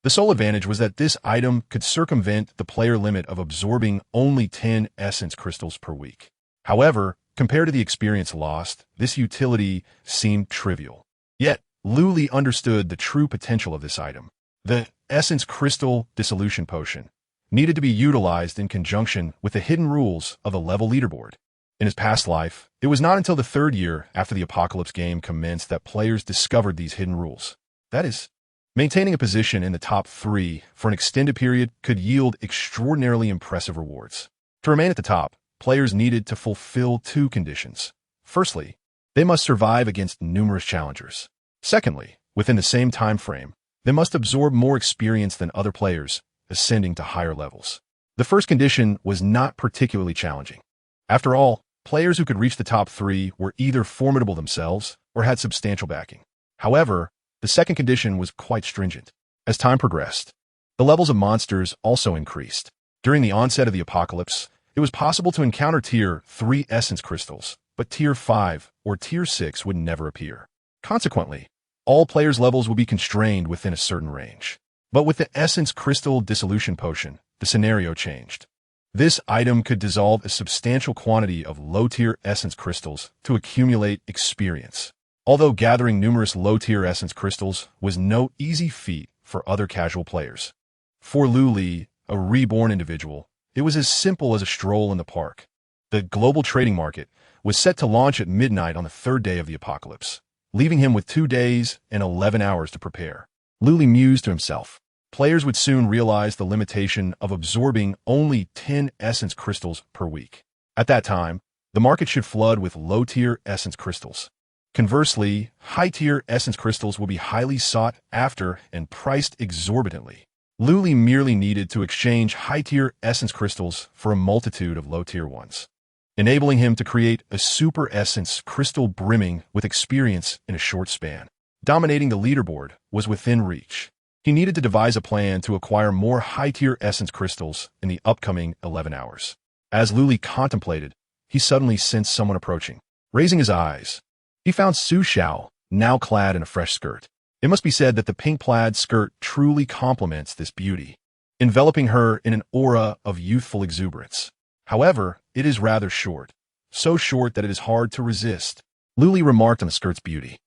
The sole advantage was that this item could circumvent the player limit of absorbing only 10 essence crystals per week. However, compared to the experience lost, this utility seemed trivial. Yet, Lu Li understood the true potential of this item. The Essence Crystal Dissolution Potion needed to be utilized in conjunction with the hidden rules of the level leaderboard. In his past life, it was not until the third year after the Apocalypse game commenced that players discovered these hidden rules. That is, maintaining a position in the top 3 for an extended period could yield extraordinarily impressive rewards. To remain at the top, players needed to fulfill 2 conditions. Firstly, they must survive against numerous challengers. Secondly, within the same time frame, they must absorb more experience than other players, ascending to higher levels. The first condition was not particularly challenging. After all, players who could reach the top 3 were either formidable themselves or had substantial backing. However, the second condition was quite stringent. As time progressed, the levels of monsters also increased. During the onset of the apocalypse, it was possible to encounter Tier 3 essence crystals, but Tier 5 or Tier 6 would never appear. Consequently, all players' levels would be constrained within a certain range. But with the Essence Crystal Dissolution Potion, the scenario changed. This item could dissolve a substantial quantity of low-tier essence crystals to accumulate experience. Although gathering numerous low-tier essence crystals was no easy feat for other casual players. For Lu Li, a reborn individual, it was as simple as a stroll in the park. The global trading market was set to launch at midnight on the 3rd day of the apocalypse, leaving him with 2 days and 11 hours to prepare. Lu Li mused to himself. Players would soon realize the limitation of absorbing only 10 essence crystals per week. At that time, the market should flood with low-tier essence crystals. Conversely, high-tier essence crystals will be highly sought after and priced exorbitantly. Luli merely needed to exchange high-tier essence crystals for a multitude of low-tier ones, enabling him to create a super essence crystal brimming with experience in a short span. Dominating the leaderboard was within reach. He needed to devise a plan to acquire more high-tier essence crystals in the upcoming 11 hours. As Luli contemplated, he suddenly sensed someone approaching. Raising his eyes, he found Su Xiao, now clad in a fresh skirt. It must be said that the pink-plaid skirt truly complements this beauty, enveloping her in an aura of youthful exuberance. However, it is rather short, so short that it is hard to resist. Luli remarked on the skirt's beauty.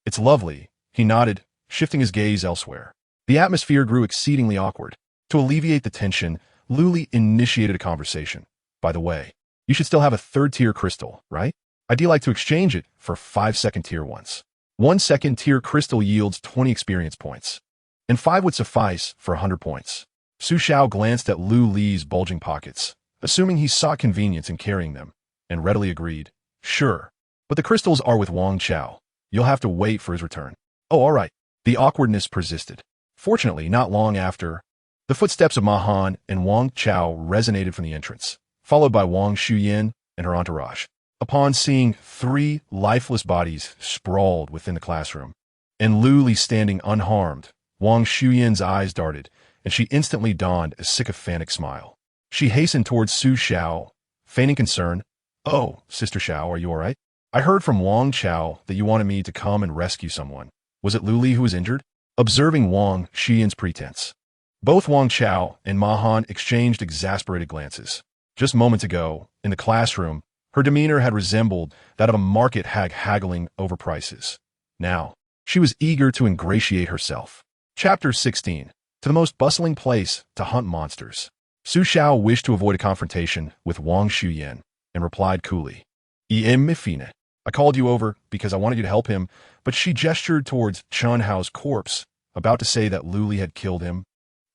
It's lovely, he nodded, shifting his gaze elsewhere. The atmosphere grew exceedingly awkward. To alleviate the tension, Luli initiated a conversation. By the way, you should still have a third-tier crystal, right? I'd like to exchange it for 5 second-tier ones. 1 second-tier crystal yields 20 experience points, and 5 would suffice for 100 points. Su Xiao glanced at Lu Li's bulging pockets, assuming he saw convenience in carrying them, and readily agreed, sure, but the crystals are with Wang Chao. You'll have to wait for his return. Oh, all right. The awkwardness persisted. Fortunately, not long after, the footsteps of Ma Han and Wang Chao resonated from the entrance, followed by Wang Shuyan and her entourage. Upon seeing 3 lifeless bodies sprawled within the classroom, and Lu Li standing unharmed, Wang Shuyan's eyes darted, and she instantly donned a sycophantic smile. She hastened towards Su Xiao, feigning concern. Oh, Sister Xiao, are you all right? I heard from Wang Chao that you wanted me to come and rescue someone. Was it Lu Li who was injured? Observing Wang Shuyan's pretense, both Wang Chao and Ma Han exchanged exasperated glances. Just moments ago, in the classroom, her demeanor had resembled that of a market hag haggling over prices. Now, she was eager to ingratiate herself. Chapter 16. To the most bustling place to hunt monsters. Su Xiao wished to avoid a confrontation with Wang Shuyan and replied coolly, Mifine. I called you over because I wanted you to help him, but she gestured towards Chun Hao's corpse, about to say that Lu Li had killed him,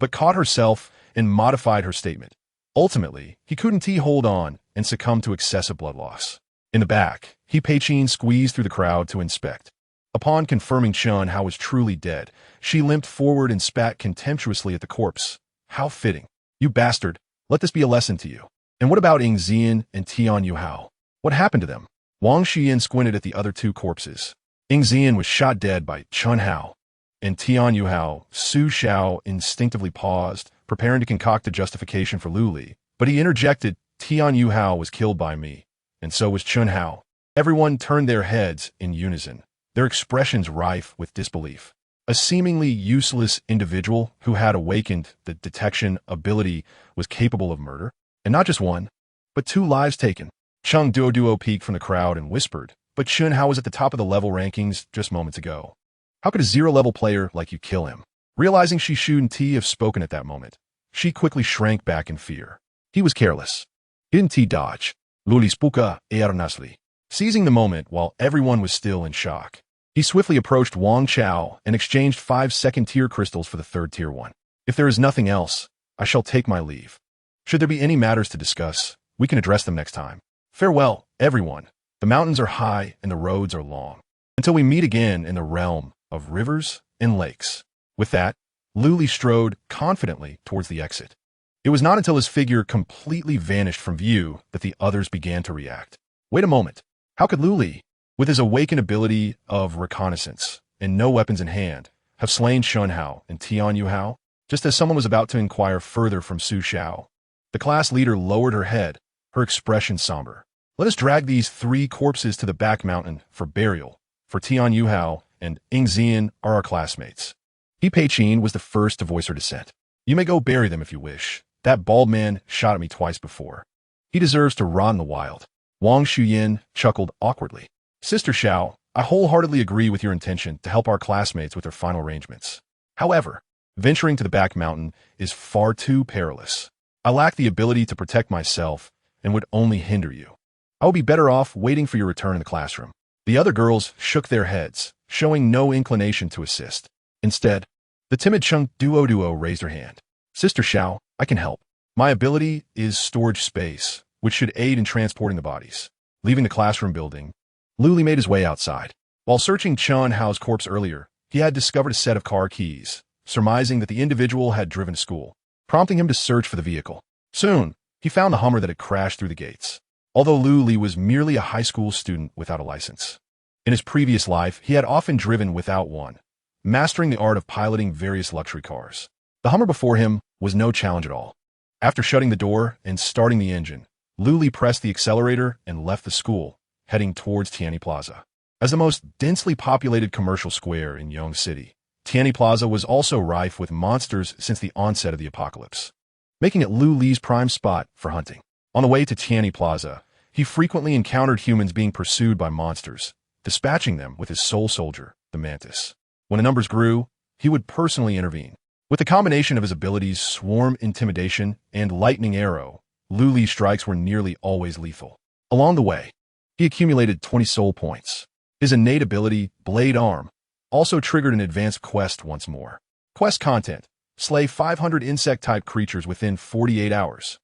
but caught herself and modified her statement. Ultimately, he couldn't hold on and succumbed to excessive blood loss. In the back, He Pei-Chin squeezed through the crowd to inspect. Upon confirming Chun Hao was truly dead, she limped forward and spat contemptuously at the corpse. How fitting. You bastard, let this be a lesson to you. And what about Ying Zian and Tian Yuhao? What happened to them? Wang Xian squinted at the other 2 corpses. Ying Zian was shot dead by Chun Hao. And Tian Yuhao, Su Xiao instinctively paused, preparing to concoct a justification for Lu Li, but he interjected, Tian Yuhao was killed by me, and so was Chun Hao. Everyone turned their heads in unison, their expressions rife with disbelief. A seemingly useless individual who had awakened the detection ability was capable of murder, and not just 1, but 2 lives taken. Chung Duo peeked from the crowd and whispered, but Chun Hao was at the top of the level rankings just moments ago. How could a 0-level player like you kill him? Realizing she shouldn't have spoken at that moment, she quickly shrank back in fear. He was careless. Didn't dodge. Luli spuka earnestly. Seizing the moment while everyone was still in shock, he swiftly approached Wang Chao and exchanged 5 second-tier crystals for the 3rd-tier one. If there is nothing else, I shall take my leave. Should there be any matters to discuss, we can address them next time. Farewell, everyone. The mountains are high and the roads are long. Until we meet again in the realm of rivers and lakes. With that, Lu Li strode confidently towards the exit. It was not until his figure completely vanished from view that the others began to react. Wait a moment. How could Lu Li, with his awakened ability of reconnaissance and no weapons in hand, have slain Chun Hao and Tian Yuhao? Just as someone was about to inquire further from Su Xiao, the class leader lowered her head, her expression somber. Let us drag these 3 corpses to the back mountain for burial, for Tian Yuhao and Ying Zian are our classmates. He Pei-Chin was the first to voice her dissent. You may go bury them if you wish. That bald man shot at me twice before. He deserves to rot in the wild. Wang Shuyan chuckled awkwardly. Sister Xiao, I wholeheartedly agree with your intention to help our classmates with their final arrangements. However, venturing to the back mountain is far too perilous. I lack the ability to protect myself and would only hinder you. I will be better off waiting for your return in the classroom. The other girls shook their heads, showing no inclination to assist. Instead, the timid Chung Duo raised her hand. Sister Xiao, I can help. My ability is storage space, which should aid in transporting the bodies. Leaving the classroom building, Lu Li made his way outside. While searching Chun Hao's corpse earlier, he had discovered a set of car keys, surmising that the individual had driven to school, prompting him to search for the vehicle. Soon, he found the Hummer that had crashed through the gates, although Lu Li was merely a high school student without a license. In his previous life, he had often driven without one, mastering the art of piloting various luxury cars. The Hummer before him was no challenge at all. After shutting the door and starting the engine, Lu Li pressed the accelerator and left the school, heading towards Tianyi Plaza. As the most densely populated commercial square in Yong City, Tianyi Plaza was also rife with monsters since the onset of the apocalypse, making it Lu Li's prime spot for hunting. On the way to Tianyi Plaza, he frequently encountered humans being pursued by monsters, dispatching them with his soul soldier, the Mantis. When the numbers grew, he would personally intervene. With the combination of his abilities Swarm Intimidation and Lightning Arrow, Lu Li's strikes were nearly always lethal. Along the way, he accumulated 20 soul points. His innate ability, Blade Arm, also triggered an advanced quest once more. Quest content: slay 500 insect-type creatures within 48 hours.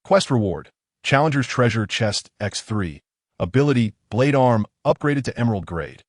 Quest reward: Challenger's Treasure Chest X3. Ability: Blade Arm, upgraded to Emerald grade.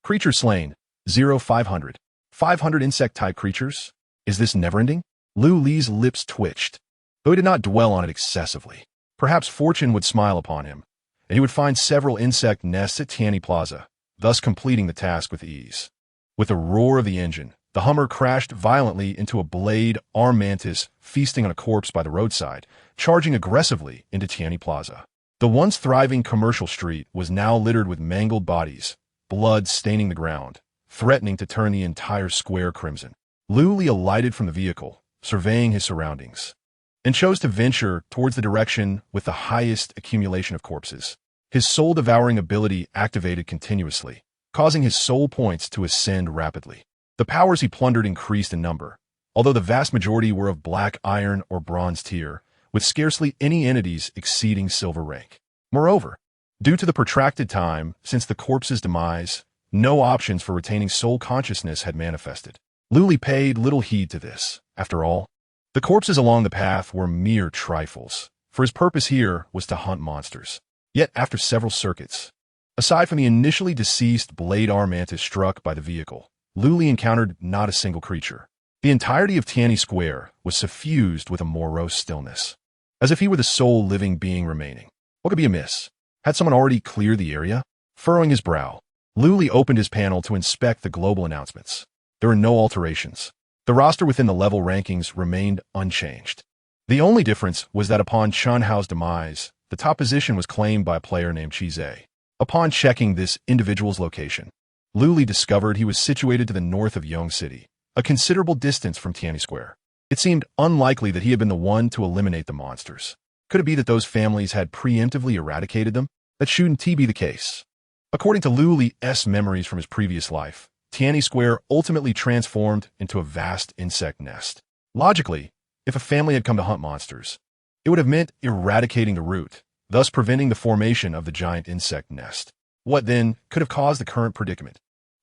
Creature slain: 500. 500 insect-type creatures? Is this never-ending? Lu Li's lips twitched, though he did not dwell on it excessively. Perhaps fortune would smile upon him, and he would find several insect nests at Tianyi Plaza, thus completing the task with ease. With the roar of the engine, the Hummer crashed violently into a Blade Arm Mantis feasting on a corpse by the roadside, charging aggressively into Tianyi Plaza. The once thriving commercial street was now littered with mangled bodies, blood staining the ground, threatening to turn the entire square crimson. Lu Li alighted from the vehicle, surveying his surroundings, and chose to venture towards the direction with the highest accumulation of corpses. His soul-devouring ability activated continuously, causing his soul points to ascend rapidly. The powers he plundered increased in number, although the vast majority were of black iron or bronze tier, with scarcely any entities exceeding silver rank. Moreover, due to the protracted time since the corpse's demise, no options for retaining soul consciousness had manifested. Lu Li paid little heed to this. After all, the corpses along the path were mere trifles, for his purpose here was to hunt monsters. Yet after several circuits, aside from the initially deceased Blade Arm Mantis struck by the vehicle, Lu Li encountered not a single creature. The entirety of Tianyi Square was suffused with a morose stillness, as if he were the sole living being remaining. What could be amiss? Had someone already cleared the area? Furrowing his brow, Lu Li opened his panel to inspect the global announcements. There were no alterations. The roster within the level rankings remained unchanged. The only difference was that upon Chun Hao's demise, the top position was claimed by a player named Chi Zhe. Upon checking this individual's location, Lu Li discovered he was situated to the north of Yong City, a considerable distance from Tianyi Square. It seemed unlikely that he had been the one to eliminate the monsters. Could it be that those families had preemptively eradicated them? That shouldn't be the case. According to Lu Li's memories from his previous life, Tianyi Square ultimately transformed into a vast insect nest. Logically, if a family had come to hunt monsters, it would have meant eradicating the root, thus preventing the formation of the giant insect nest. What, then, could have caused the current predicament?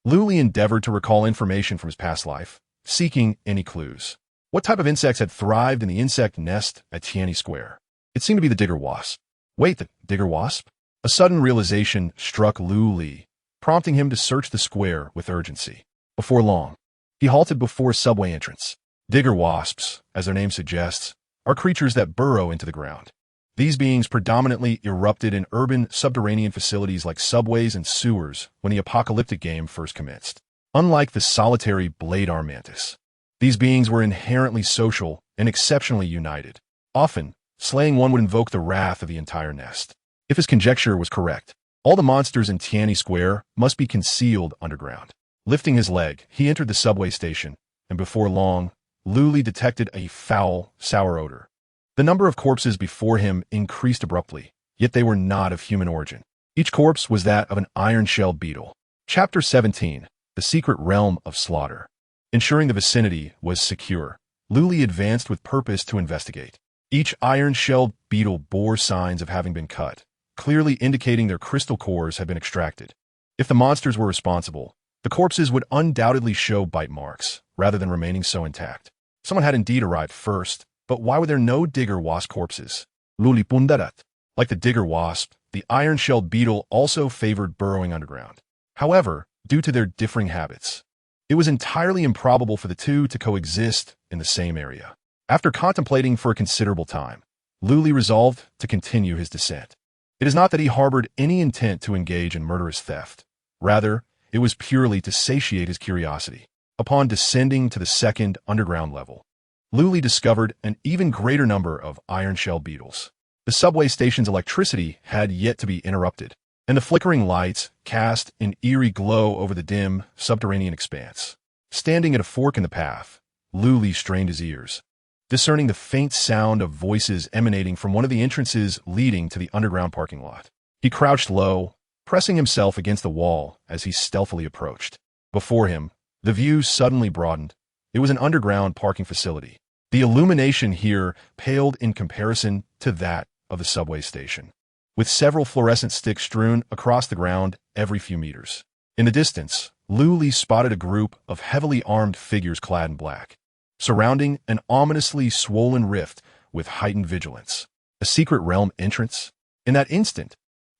Lu Li endeavored to recall information from his past life, seeking any clues. What type of insects had thrived in the insect nest at Tianyi Square? It seemed to be the digger wasp. Wait, the digger wasp? A sudden realization struck Lu Li, prompting him to search the square with urgency. Before long, he halted before a subway entrance. Digger wasps, as their name suggests, are creatures that burrow into the ground. These beings predominantly erupted in urban subterranean facilities like subways and sewers when the apocalyptic game first commenced. Unlike the solitary Blade Arm Mantis, these beings were inherently social and exceptionally united. Often, slaying one would invoke the wrath of the entire nest. If his conjecture was correct, all the monsters in Tianyi Square must be concealed underground. Lifting his leg, he entered the subway station, and before long, Lu Li detected a foul, sour odor. The number of corpses before him increased abruptly, yet they were not of human origin. Each corpse was that of an iron-shelled beetle. Chapter 17, The Secret Realm of Slaughter. Ensuring the vicinity was secure, Lu Li advanced with purpose to investigate. Each iron-shelled beetle bore signs of having been cut, clearly indicating their crystal cores had been extracted. If the monsters were responsible, the corpses would undoubtedly show bite marks, rather than remaining so intact. Someone had indeed arrived first, but why were there no digger wasp corpses? Lu Li pundarat. Like the digger wasp, the iron-shelled beetle also favored burrowing underground. However, due to their differing habits, It was entirely improbable for the two to coexist in the same area. After contemplating for a considerable time, Luli resolved to continue his descent. It is not that he harbored any intent to engage in murderous theft. Rather, it was purely to satiate his curiosity. Upon descending to the second underground level, Luli discovered an even greater number of iron-shell beetles. The subway station's electricity had yet to be interrupted, and the flickering lights cast an eerie glow over the dim, subterranean expanse. Standing at a fork in the path, Luli strained his ears, discerning the faint sound of voices emanating from one of the entrances leading to the underground parking lot. He crouched low, pressing himself against the wall as he stealthily approached. Before him, the view suddenly broadened. It was an underground parking facility. The illumination here paled in comparison to that of the subway station, with several fluorescent sticks strewn across the ground every few meters. In the distance, Luli spotted a group of heavily armed figures clad in black, surrounding an ominously swollen rift with heightened vigilance. A secret realm entrance? In that instant,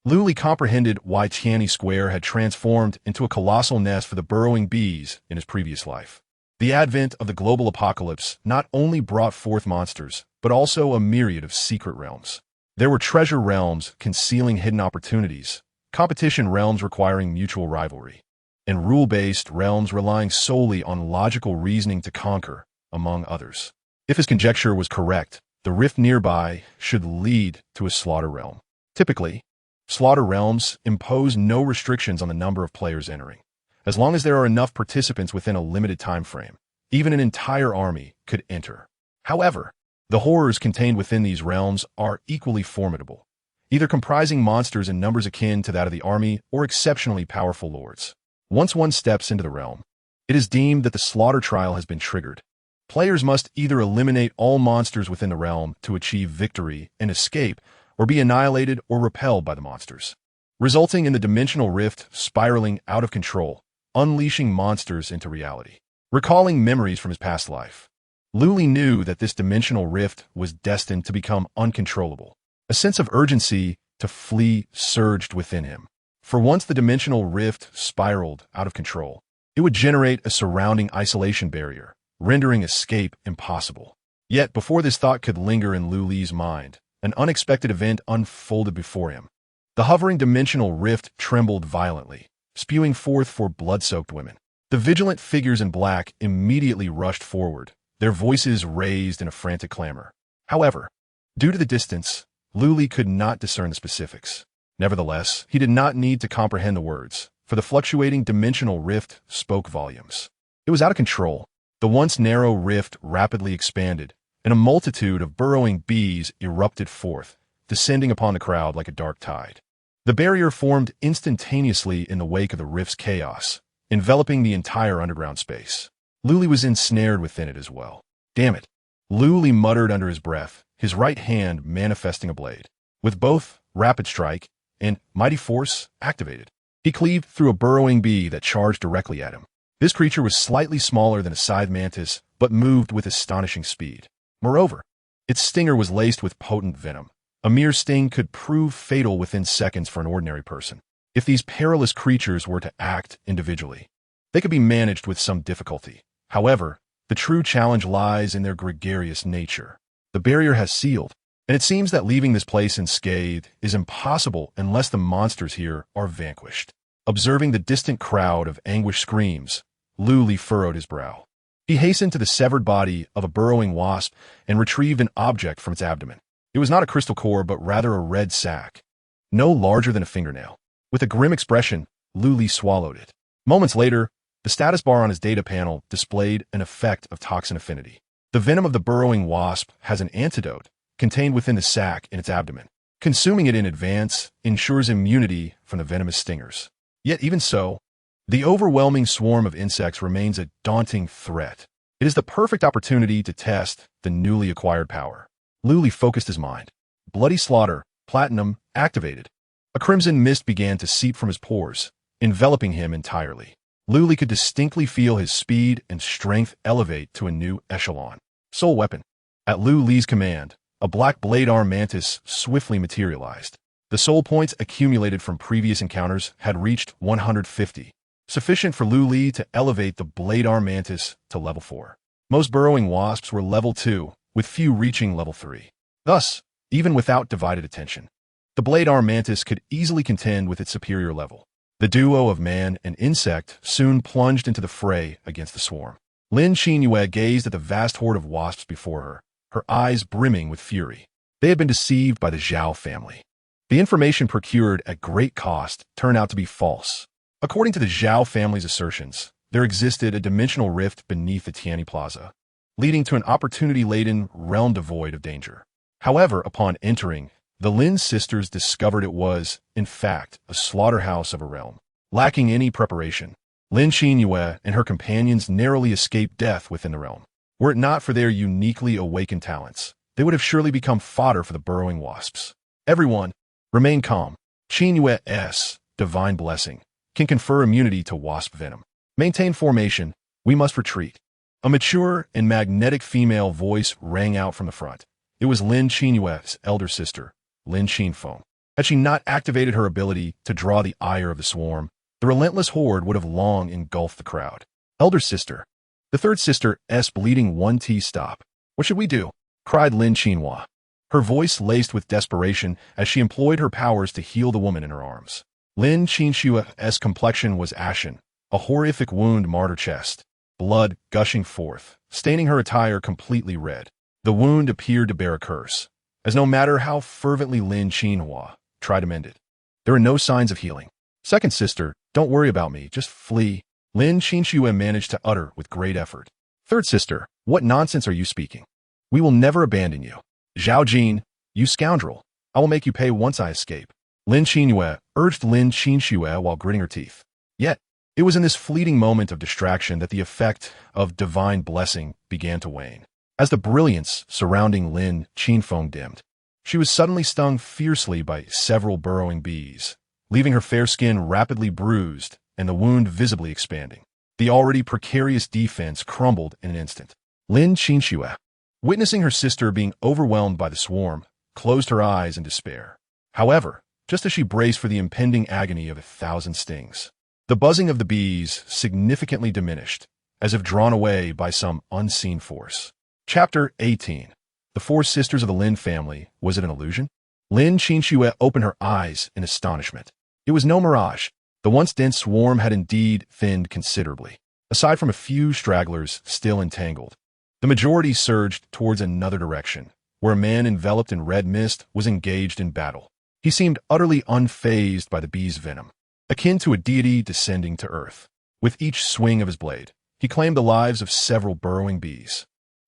Luli comprehended why Tianyi Square had transformed into a colossal nest for the burrowing bees in his previous life. The advent of the global apocalypse not only brought forth monsters, but also a myriad of secret realms. There were treasure realms concealing hidden opportunities, competition realms requiring mutual rivalry, and rule-based realms relying solely on logical reasoning to conquer, among others. If his conjecture was correct, the rift nearby should lead to a slaughter realm. Typically, slaughter realms impose no restrictions on the number of players entering. As long as there are enough participants within a limited time frame, even an entire army could enter. However, the horrors contained within these realms are equally formidable, either comprising monsters in numbers akin to that of the army or exceptionally powerful lords. Once one steps into the realm, it is deemed that the slaughter trial has been triggered. Players must either eliminate all monsters within the realm to achieve victory and escape, or be annihilated or repelled by the monsters, resulting in the dimensional rift spiraling out of control, unleashing monsters into reality. Recalling memories from his past life, Luli knew that this dimensional rift was destined to become uncontrollable. A sense of urgency to flee surged within him. For once the dimensional rift spiraled out of control, it would generate a surrounding isolation barrier, rendering escape impossible. Yet before this thought could linger in Luli's mind, an unexpected event unfolded before him. The hovering dimensional rift trembled violently, spewing forth four blood-soaked women. The vigilant figures in black immediately rushed forward, their voices raised in a frantic clamor. However, due to the distance, Luli could not discern the specifics. Nevertheless, he did not need to comprehend the words, for the fluctuating dimensional rift spoke volumes. It was out of control. The once narrow rift rapidly expanded, and a multitude of burrowing bees erupted forth, descending upon the crowd like a dark tide. The barrier formed instantaneously in the wake of the rift's chaos, enveloping the entire underground space. Luli was ensnared within it as well. Damn it, Luli muttered under his breath, his right hand manifesting a blade. With both Rapid Strike and Mighty Force activated, he cleaved through a burrowing bee that charged directly at him. This creature was slightly smaller than a scythe mantis, but moved with astonishing speed. Moreover, its stinger was laced with potent venom. A mere sting could prove fatal within seconds for an ordinary person. If these perilous creatures were to act individually, they could be managed with some difficulty. However, the true challenge lies in their gregarious nature. The barrier has sealed, and it seems that leaving this place unscathed is impossible unless the monsters here are vanquished. Observing the distant crowd of anguished screams, Luli furrowed his brow. He hastened to the severed body of a burrowing wasp and retrieved an object from its abdomen. It was not a crystal core, but rather a red sac, no larger than a fingernail. With a grim expression, Luli swallowed it. Moments later, the status bar on his data panel displayed an effect of toxin affinity. The venom of the burrowing wasp has an antidote contained within the sac in its abdomen. Consuming it in advance ensures immunity from the venomous stingers. Yet even so, the overwhelming swarm of insects remains a daunting threat. It is the perfect opportunity to test the newly acquired power. Luli focused his mind. Bloody Slaughter, Platinum, activated. A crimson mist began to seep from his pores, enveloping him entirely. Luli could distinctly feel his speed and strength elevate to a new echelon. Soul Weapon. At Luli's command, a black blade arm mantis swiftly materialized. The soul points accumulated from previous encounters had reached 150. sufficient for Lu Li to elevate the blade arm mantis to level 4. Most burrowing wasps were level 2, with few reaching level 3. Thus, even without divided attention, the blade arm mantis could easily contend with its superior level. The duo of man and insect soon plunged into the fray against the swarm. Lin Qinyue gazed at the vast horde of wasps before her, her eyes brimming with fury. They had been deceived by the Zhao family. The information procured at great cost turned out to be false. According to the Zhao family's assertions, there existed a dimensional rift beneath the Tianyi Plaza, leading to an opportunity-laden realm devoid of danger. However, upon entering, the Lin sisters discovered it was, in fact, a slaughterhouse of a realm. Lacking any preparation, Lin Qinyue and her companions narrowly escaped death within the realm. Were it not for their uniquely awakened talents, they would have surely become fodder for the burrowing wasps. Everyone, remain calm. Qinyue's divine blessing can confer immunity to wasp venom. Maintain formation. We must retreat. A mature and magnetic female voice rang out from the front. It was Lin Qinyue's elder sister, Lin Qinfeng. Had she not activated her ability to draw the ire of the swarm, the relentless horde would have long engulfed the crowd. Elder sister. The third sister's bleeding 1T stop. What should we do? Cried Lin Qinhua, her voice laced with desperation as she employed her powers to heal the woman in her arms. Lin Qinshua's complexion was ashen, a horrific wound marred her chest, blood gushing forth, staining her attire completely red. The wound appeared to bear a curse, as no matter how fervently Lin Qinhua tried to mend it, there were no signs of healing. Second sister, don't worry about me, just flee, Lin Qinshue managed to utter with great effort. Third sister, what nonsense are you speaking? We will never abandon you. Zhao Jin, you scoundrel, I will make you pay once I escape. Lin Qinyue urged Lin Qinshue while gritting her teeth. Yet, it was in this fleeting moment of distraction that the effect of divine blessing began to wane. As the brilliance surrounding Lin Qinfeng dimmed, she was suddenly stung fiercely by several burrowing bees, leaving her fair skin rapidly bruised and the wound visibly expanding. The already precarious defense crumbled in an instant. Lin Qinshue, witnessing her sister being overwhelmed by the swarm, closed her eyes in despair. However, just as she braced for the impending agony of 1,000 stings, the buzzing of the bees significantly diminished, as if drawn away by some unseen force. Chapter 18. The Four Sisters of the Lin family. Was it an illusion? Lin Qinshue opened her eyes in astonishment. It was no mirage. The once dense swarm had indeed thinned considerably. Aside from a few stragglers still entangled, the majority surged towards another direction, where a man enveloped in red mist was engaged in battle. He seemed utterly unfazed by the bee's venom, akin to a deity descending to earth. With each swing of his blade, he claimed the lives of several burrowing bees.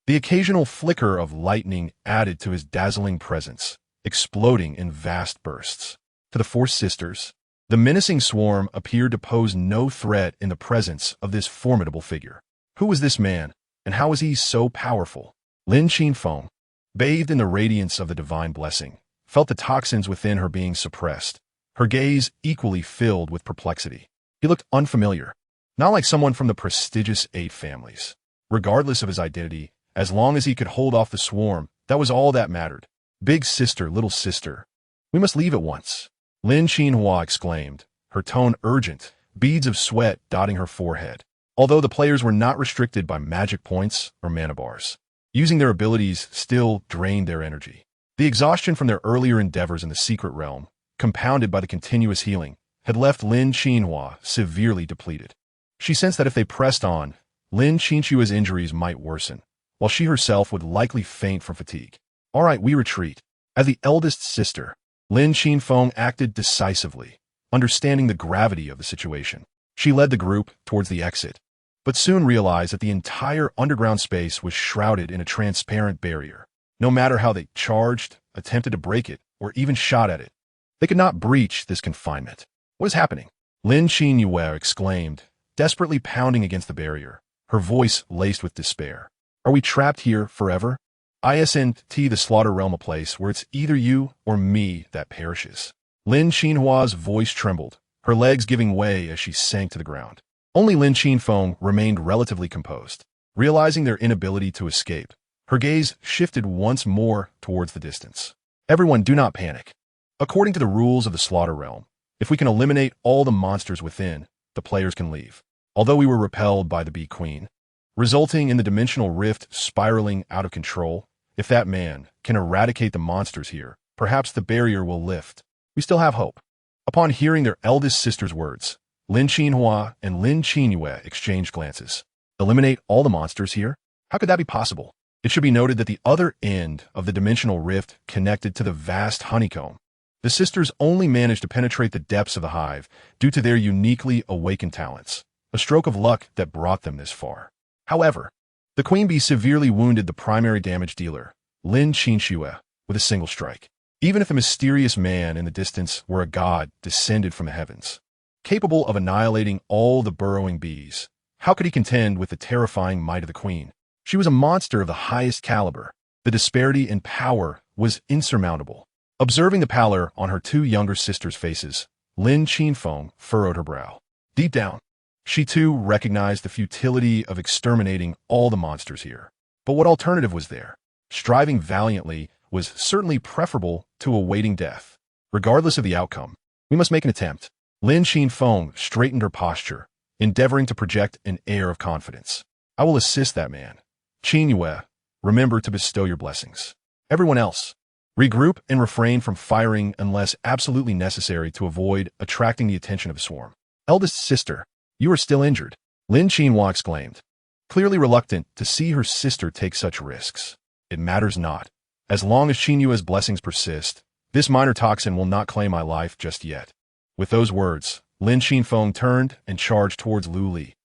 The occasional flicker of lightning added to his dazzling presence, exploding in vast bursts. To the Four Sisters, the menacing swarm appeared to pose no threat in the presence of this formidable figure. Who was this man, and how was he so powerful? Lin Qinfeng, bathed in the radiance of the divine blessing, felt the toxins within her being suppressed, her gaze equally filled with perplexity. He looked unfamiliar, not like someone from the prestigious 8 families. Regardless of his identity, as long as he could hold off the swarm, that was all that mattered. Big sister, little sister, we must leave at once, Lin Qinhua exclaimed, her tone urgent, beads of sweat dotting her forehead. Although the players were not restricted by magic points or mana bars, using their abilities still drained their energy. The exhaustion from their earlier endeavors in the secret realm, compounded by the continuous healing, had left Lin Qinhua severely depleted. She sensed that if they pressed on, Lin Qinshua's injuries might worsen, while she herself would likely faint from fatigue. All right, we retreat. As the eldest sister, Lin Qinfeng acted decisively, understanding the gravity of the situation. She led the group towards the exit, but soon realized that the entire underground space was shrouded in a transparent barrier. No matter how they charged, attempted to break it, or even shot at it, they could not breach this confinement. What is happening? Lin Qinyue exclaimed, desperately pounding against the barrier, her voice laced with despair. Are we trapped here forever? Isn't the slaughter realm a place where it's either you or me that perishes? Lin Qinhua's voice trembled, her legs giving way as she sank to the ground. Only Lin Qinfeng remained relatively composed. Realizing their inability to escape, her gaze shifted once more towards the distance. Everyone, do not panic. According to the rules of the slaughter realm, if we can eliminate all the monsters within, the players can leave. Although we were repelled by the Bee Queen, resulting in the dimensional rift spiraling out of control, if that man can eradicate the monsters here, perhaps the barrier will lift. We still have hope. Upon hearing their eldest sister's words, Lin Qinhua and Lin Qinyue exchanged glances. Eliminate all the monsters here? How could that be possible? It should be noted that the other end of the dimensional rift connected to the vast honeycomb. The sisters only managed to penetrate the depths of the hive due to their uniquely awakened talents, a stroke of luck that brought them this far. However, the queen bee severely wounded the primary damage dealer, Lin Qinshue, with a single strike. Even if the mysterious man in the distance were a god descended from the heavens, capable of annihilating all the burrowing bees, how could he contend with the terrifying might of the queen? She was a monster of the highest caliber. The disparity in power was insurmountable. Observing the pallor on her two younger sisters' faces, Lin Qinfeng furrowed her brow. Deep down, she too recognized the futility of exterminating all the monsters here. But what alternative was there? Striving valiantly was certainly preferable to awaiting death. Regardless of the outcome, we must make an attempt. Lin Qinfeng straightened her posture, endeavoring to project an air of confidence. I will assist that man. Qinyue, remember to bestow your blessings. Everyone else, regroup and refrain from firing unless absolutely necessary to avoid attracting the attention of the swarm. Eldest sister, you are still injured, Lin Qinhua exclaimed, clearly reluctant to see her sister take such risks. It matters not. As long as Qinyue's blessings persist, this minor toxin will not claim my life just yet. With those words, Lin Qinfeng turned and charged towards Lu Li.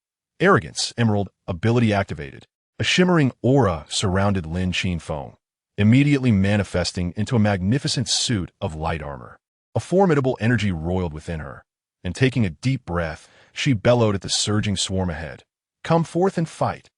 Arrogance, Emerald, ability activated. A shimmering aura surrounded Lin Qinfeng, immediately manifesting into a magnificent suit of light armor. A formidable energy roiled within her, and taking a deep breath, she bellowed at the surging swarm ahead. Come forth and fight.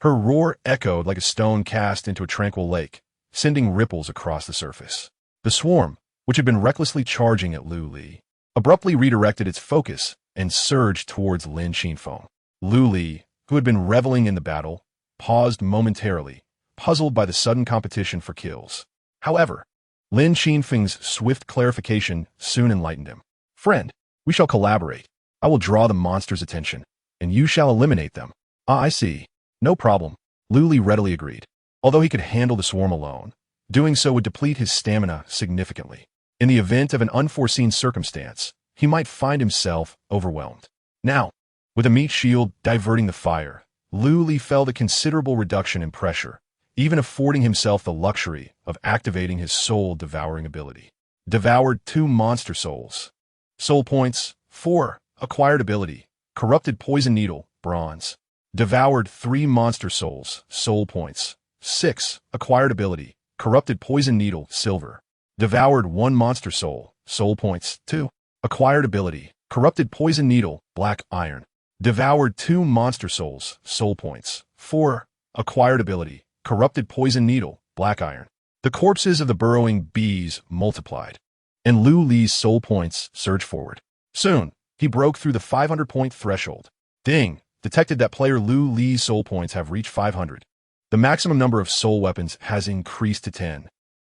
Her roar echoed like a stone cast into a tranquil lake, sending ripples across the surface. The swarm, which had been recklessly charging at Lu Li, abruptly redirected its focus and surged towards Lin Qinfeng. Lu Li, who had been reveling in the battle, paused momentarily, puzzled by the sudden competition for kills. However, Lin Qinfeng's swift clarification soon enlightened him. Friend, we shall collaborate. I will draw the monster's attention, and you shall eliminate them. Ah, I see. No problem. Lu Li readily agreed. Although he could handle the swarm alone, doing so would deplete his stamina significantly. In the event of an unforeseen circumstance, he might find himself overwhelmed. Now, with a meat shield diverting the fire, Lu Li felt a considerable reduction in pressure, even affording himself the luxury of activating his soul-devouring ability. Devoured 2 monster souls. Soul points, 4. Acquired ability. Corrupted poison needle, bronze. Devoured 3 monster souls, soul points. 6. Acquired ability. Corrupted poison needle, silver. Devoured 1 monster soul, soul points. 2. Acquired ability. Corrupted poison needle, black iron. Devoured 2 monster souls, soul points. 4. Acquired ability. Corrupted poison needle, black iron. The corpses of the burrowing bees multiplied, and Lu Li's soul points surged forward. Soon, he broke through the 500-point threshold. Ding! Detected that player Lu Li's soul points have reached 500. The maximum number of soul weapons has increased to 10.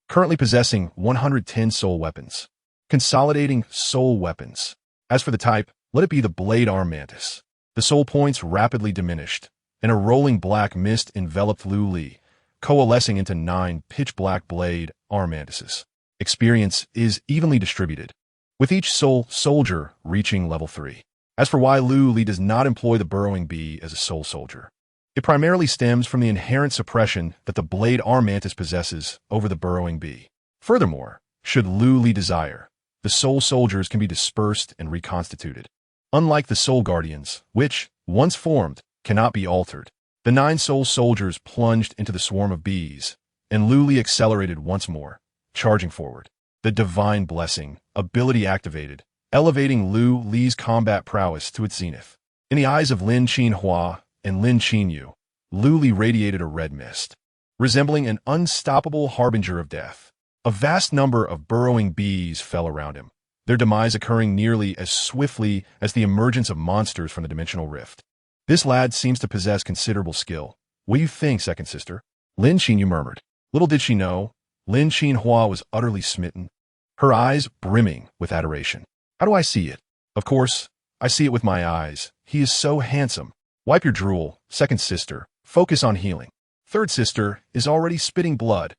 Currently possessing 110 soul weapons. Consolidating soul weapons. As for the type, let it be the Blade Arm Mantis. The soul points rapidly diminished, and a rolling black mist enveloped Lu Li, coalescing into 9 pitch-black Blade Arm Mantises. Experience is evenly distributed, with each soul soldier reaching level 3. As for why Lu Li does not employ the burrowing bee as a soul soldier, it primarily stems from the inherent suppression that the Blade Arm Mantis possesses over the burrowing bee. Furthermore, should Lu Li desire, the soul soldiers can be dispersed and reconstituted. Unlike the soul guardians, which, once formed, cannot be altered, the 9 soul soldiers plunged into the swarm of bees, and Lu Li accelerated once more, charging forward. The Divine Blessing, ability activated, elevating Lu Li's combat prowess to its zenith. In the eyes of Lin Qinhua and Lin Qinyu, Lu Li radiated a red mist, resembling an unstoppable harbinger of death. A vast number of burrowing bees fell around him, their demise occurring nearly as swiftly as the emergence of monsters from the dimensional rift. This lad seems to possess considerable skill. What do you think, second sister? Lin Qinyu murmured. Little did she know, Lin Qinhua was utterly smitten, her eyes brimming with adoration. How do I see it? Of course, I see it with my eyes. He is so handsome. Wipe your drool. Second sister, focus on healing. Third sister is already spitting blood.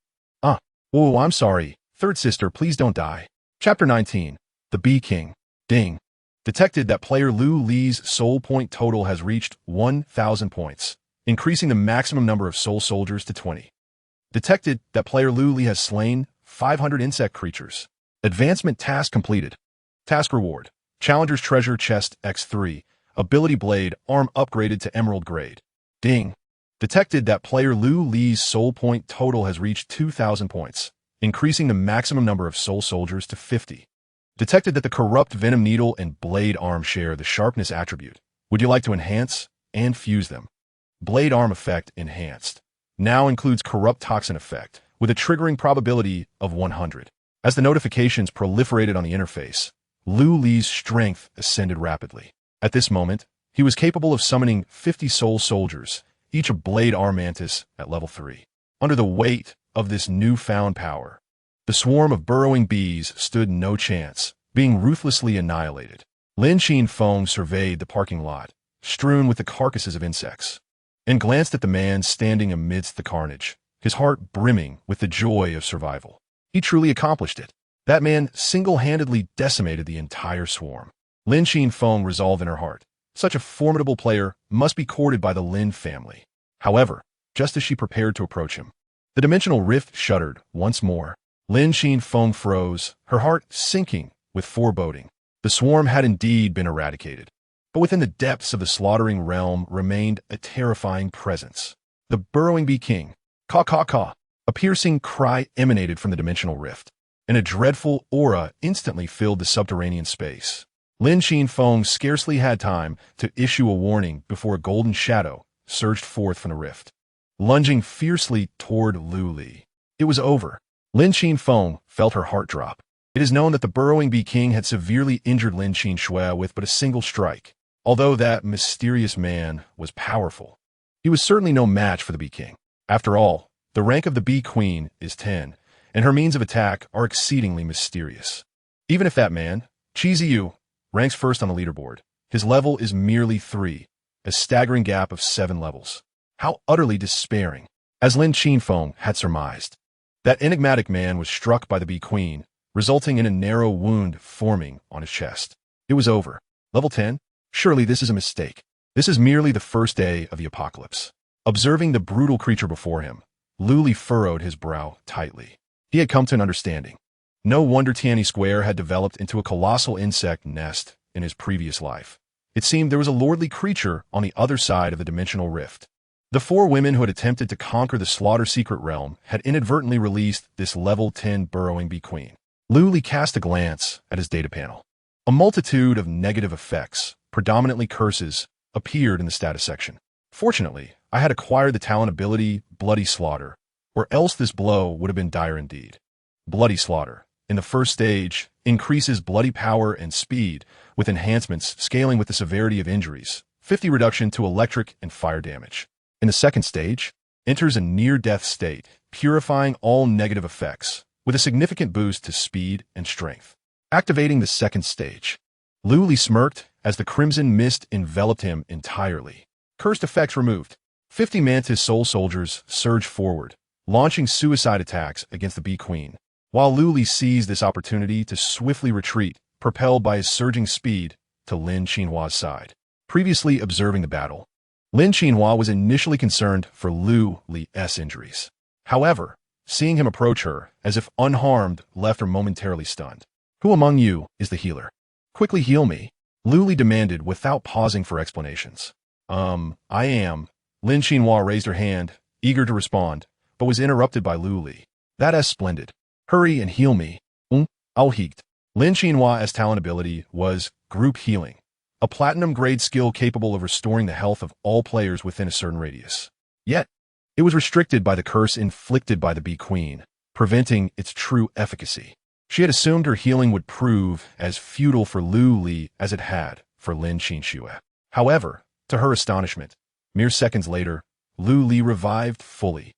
Oh, I'm sorry. Third sister, please don't die. Chapter 19. The Bee King. Ding. Detected that player Lu Li's soul point total has reached 1,000 points, increasing the maximum number of soul soldiers to 20. Detected that player Lu Li has slain 500 insect creatures. Advancement task completed. Task reward. Challenger's Treasure Chest X3. Ability Blade, arm upgraded to Emerald grade. Ding. Detected that player Lu Li's soul point total has reached 2,000 points, increasing the maximum number of soul soldiers to 50. Detected that the corrupt venom needle and blade arm share the sharpness attribute. Would you like to enhance and fuse them? Blade arm effect enhanced. Now includes corrupt toxin effect, with a triggering probability of 100. As the notifications proliferated on the interface, Lu Li's strength ascended rapidly. At this moment, he was capable of summoning 50 soul soldiers, each a blade arm mantis at level 3. Under the weight of this newfound power, the swarm of burrowing bees stood no chance, being ruthlessly annihilated. Lin Feng surveyed the parking lot, strewn with the carcasses of insects, and glanced at the man standing amidst the carnage, his heart brimming with the joy of survival. He truly accomplished it. That man single-handedly decimated the entire swarm. Lin Feng resolved in her heart. Such a formidable player must be courted by the Lin family. However, just as she prepared to approach him, the dimensional rift shuddered once more. Lin Feng froze, her heart sinking with foreboding. The swarm had indeed been eradicated, but within the depths of the slaughtering realm remained a terrifying presence. The burrowing bee king. Caw caw caw. A piercing cry emanated from the dimensional rift, and a dreadful aura instantly filled the subterranean space. Lin Feng scarcely had time to issue a warning before a golden shadow surged forth from the rift, lunging fiercely toward Lu Li. It was over. Lin Feng felt her heart drop. It is known that the burrowing bee king had severely injured Lin Shui with but a single strike. Although that mysterious man was powerful, he was certainly no match for the bee king. After all, the rank of the bee queen is 10, and her means of attack are exceedingly mysterious. Even if that man, Cheesy Yu, ranks first on the leaderboard, his level is merely 3, a staggering gap of 7 levels. How utterly despairing, as Lin Feng had surmised. That enigmatic man was struck by the bee queen, resulting in a narrow wound forming on his chest. It was over. Level 10? Surely this is a mistake. This is merely the first day of the apocalypse. Observing the brutal creature before him, Lu Li furrowed his brow tightly. He had come to an understanding. No wonder Tianyi Square had developed into a colossal insect nest in his previous life. It seemed there was a lordly creature on the other side of the dimensional rift. The 4 women who had attempted to conquer the Slaughter Secret Realm had inadvertently released this level 10 burrowing bee queen. Lu Li cast a glance at his data panel. A multitude of negative effects, predominantly curses, appeared in the status section. Fortunately, I had acquired the talent ability Bloody Slaughter, or else this blow would have been dire indeed. Bloody Slaughter, in the first stage, increases bloody power and speed, with enhancements scaling with the severity of injuries, 50 reduction to electric and fire damage. In the second stage, enters a near-death state, purifying all negative effects, with a significant boost to speed and strength. Activating the second stage, Lu Li smirked as the crimson mist enveloped him entirely. Cursed effects removed. 50 Mantis soul soldiers surged forward, launching suicide attacks against the bee queen, while Lu Li seized this opportunity to swiftly retreat, propelled by his surging speed to Lin Xinhua's side. Previously observing the battle, Lin Xinhua was initially concerned for Lu Li's injuries. However, seeing him approach her, as if unharmed, left her momentarily stunned. Who among you is the healer? Quickly heal me, Lu Li demanded without pausing for explanations. I am. Lin Xinhua raised her hand, eager to respond, but was interrupted by Lu Li. That is splendid. Hurry and heal me. I'll heat. Lin Xinhua's talent ability was Group Healing, a platinum-grade skill capable of restoring the health of all players within a certain radius. Yet, it was restricted by the curse inflicted by the bee queen, preventing its true efficacy. She had assumed her healing would prove as futile for Lu Li as it had for Lin Xinxue. However, to her astonishment, mere seconds later, Lu Li revived fully.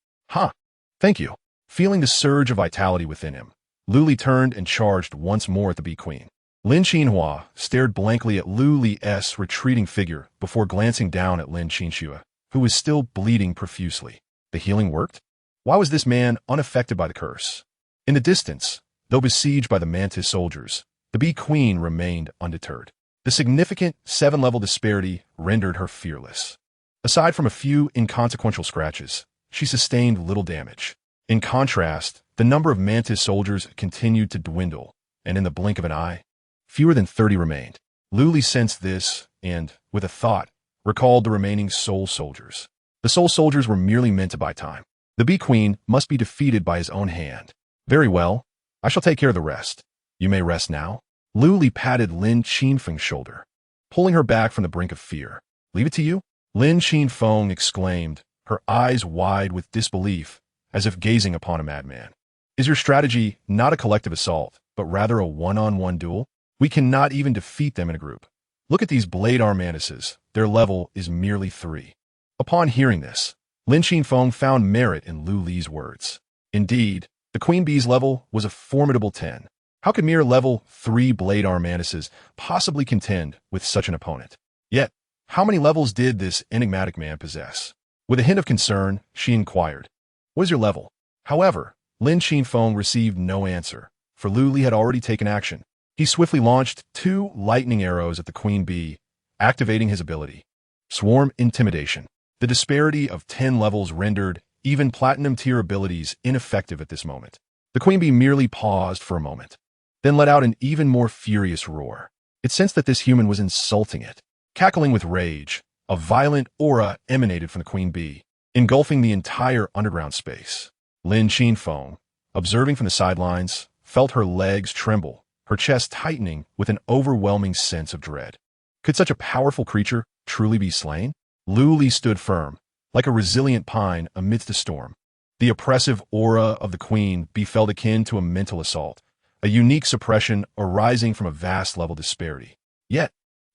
Thank you. Feeling the surge of vitality within him, Lu Li turned and charged once more at the bee queen. Lin Qinhua stared blankly at Lu Li's retreating figure before glancing down at Lin Qinxue, who was still bleeding profusely. The healing worked? Why was this man unaffected by the curse? In the distance, though besieged by the Mantis soldiers, the Bee Queen remained undeterred. The significant 7-level disparity rendered her fearless. Aside from a few inconsequential scratches, she sustained little damage. In contrast, the number of Mantis soldiers continued to dwindle, and in the blink of an eye, fewer than 30 remained. Lu sensed this and, with a thought, recalled the remaining Soul soldiers. The Soul soldiers were merely meant to buy time. The Bee Queen must be defeated by his own hand. Very well, I shall take care of the rest. You may rest now. Lu patted Lin Qinfeng's shoulder, pulling her back from the brink of fear. Leave it to you? Lin Qinfeng exclaimed, her eyes wide with disbelief, as if gazing upon a madman. Is your strategy not a collective assault, but rather a one-on-one duel? We cannot even defeat them in a group. Look at these blade arm mantises. Their level is merely 3. Upon hearing this, Lin Qinfeng found merit in Lu Li's words. Indeed, the Queen Bee's level was a formidable 10. How could mere level 3 blade arm mantises possibly contend with such an opponent? Yet, how many levels did this enigmatic man possess? With a hint of concern, she inquired, "What is your level?" However, Lin Qinfeng received no answer, for Lu had already taken action. He swiftly launched 2 lightning arrows at the Queen Bee, activating his ability. Swarm Intimidation. The disparity of 10 levels rendered even platinum-tier abilities ineffective at this moment. The Queen Bee merely paused for a moment, then let out an even more furious roar. It sensed that this human was insulting it. Cackling with rage, a violent aura emanated from the Queen Bee, engulfing the entire underground space. Lin Qinfeng, observing from the sidelines, felt her legs tremble, her chest tightening with an overwhelming sense of dread. Could such a powerful creature truly be slain? Lu stood firm, like a resilient pine amidst a storm. The oppressive aura of the Queen Bee felt akin to a mental assault, a unique suppression arising from a vast level disparity. Yet,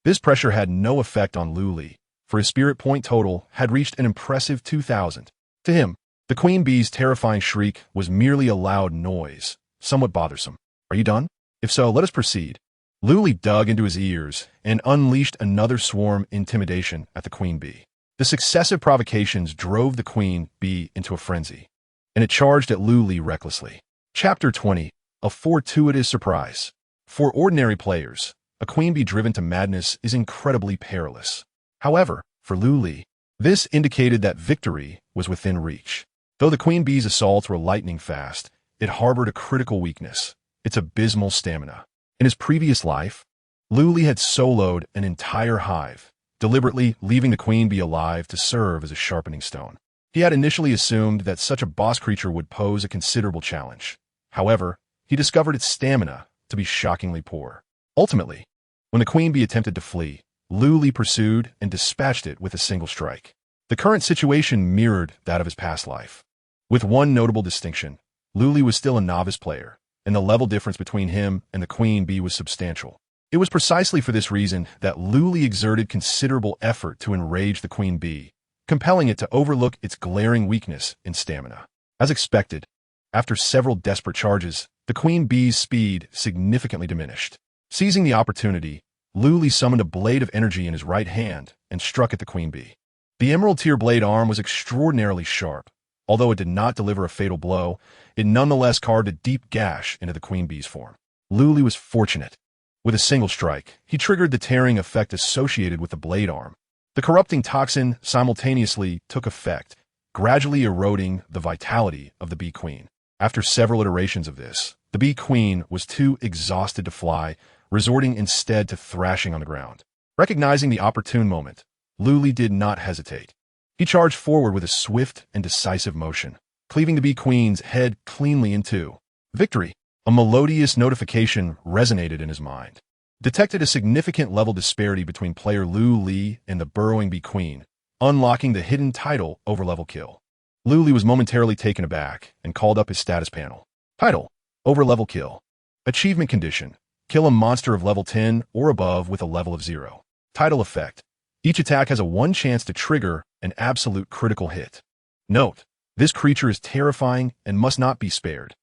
this pressure had no effect on Lu, for his spirit point total had reached an impressive 2,000. To him, the Queen Bee's terrifying shriek was merely a loud noise, somewhat bothersome. Are you done? If so, let us proceed. Lu dug into his ears and unleashed another swarm intimidation at the Queen Bee. The successive provocations drove the Queen Bee into a frenzy, and it charged at Lu recklessly. Chapter 20. A Fortuitous Surprise. For ordinary players, a Queen Bee driven to madness is incredibly perilous. However, for Lu, this indicated that victory was within reach. Though the Queen Bee's assaults were lightning fast, it harbored a critical weakness: its abysmal stamina. In his previous life, Lu had soloed an entire hive, deliberately leaving the Queen Bee alive to serve as a sharpening stone. He had initially assumed that such a boss creature would pose a considerable challenge. However, he discovered its stamina to be shockingly poor. Ultimately, when the Queen Bee attempted to flee, Lu pursued and dispatched it with a single strike. The current situation mirrored that of his past life. With one notable distinction, Lu was still a novice player, and the level difference between him and the Queen Bee was substantial. It was precisely for this reason that Lu exerted considerable effort to enrage the Queen Bee, compelling it to overlook its glaring weakness in stamina. As expected, after several desperate charges, the Queen Bee's speed significantly diminished. Seizing the opportunity, Lu summoned a blade of energy in his right hand and struck at the Queen Bee. The emerald-tier blade arm was extraordinarily sharp. Although it did not deliver a fatal blow, it nonetheless carved a deep gash into the Queen Bee's form. Lu was fortunate. With a single strike, he triggered the tearing effect associated with the blade arm. The corrupting toxin simultaneously took effect, gradually eroding the vitality of the Bee Queen. After several iterations of this, the Bee Queen was too exhausted to fly, resorting instead to thrashing on the ground. Recognizing the opportune moment, Lu did not hesitate. He charged forward with a swift and decisive motion, cleaving the Bee Queen's head cleanly in two. Victory! A melodious notification resonated in his mind. Detected a significant level disparity between player Lu and the burrowing Bee Queen, unlocking the hidden title Overlevel Kill. Lu was momentarily taken aback and called up his status panel. Title: Overlevel Kill. Achievement condition: kill a monster of level 10 or above with a level of 0. Title effect: each attack has a 1 chance to trigger an absolute critical hit. Note: this creature is terrifying and must not be spared.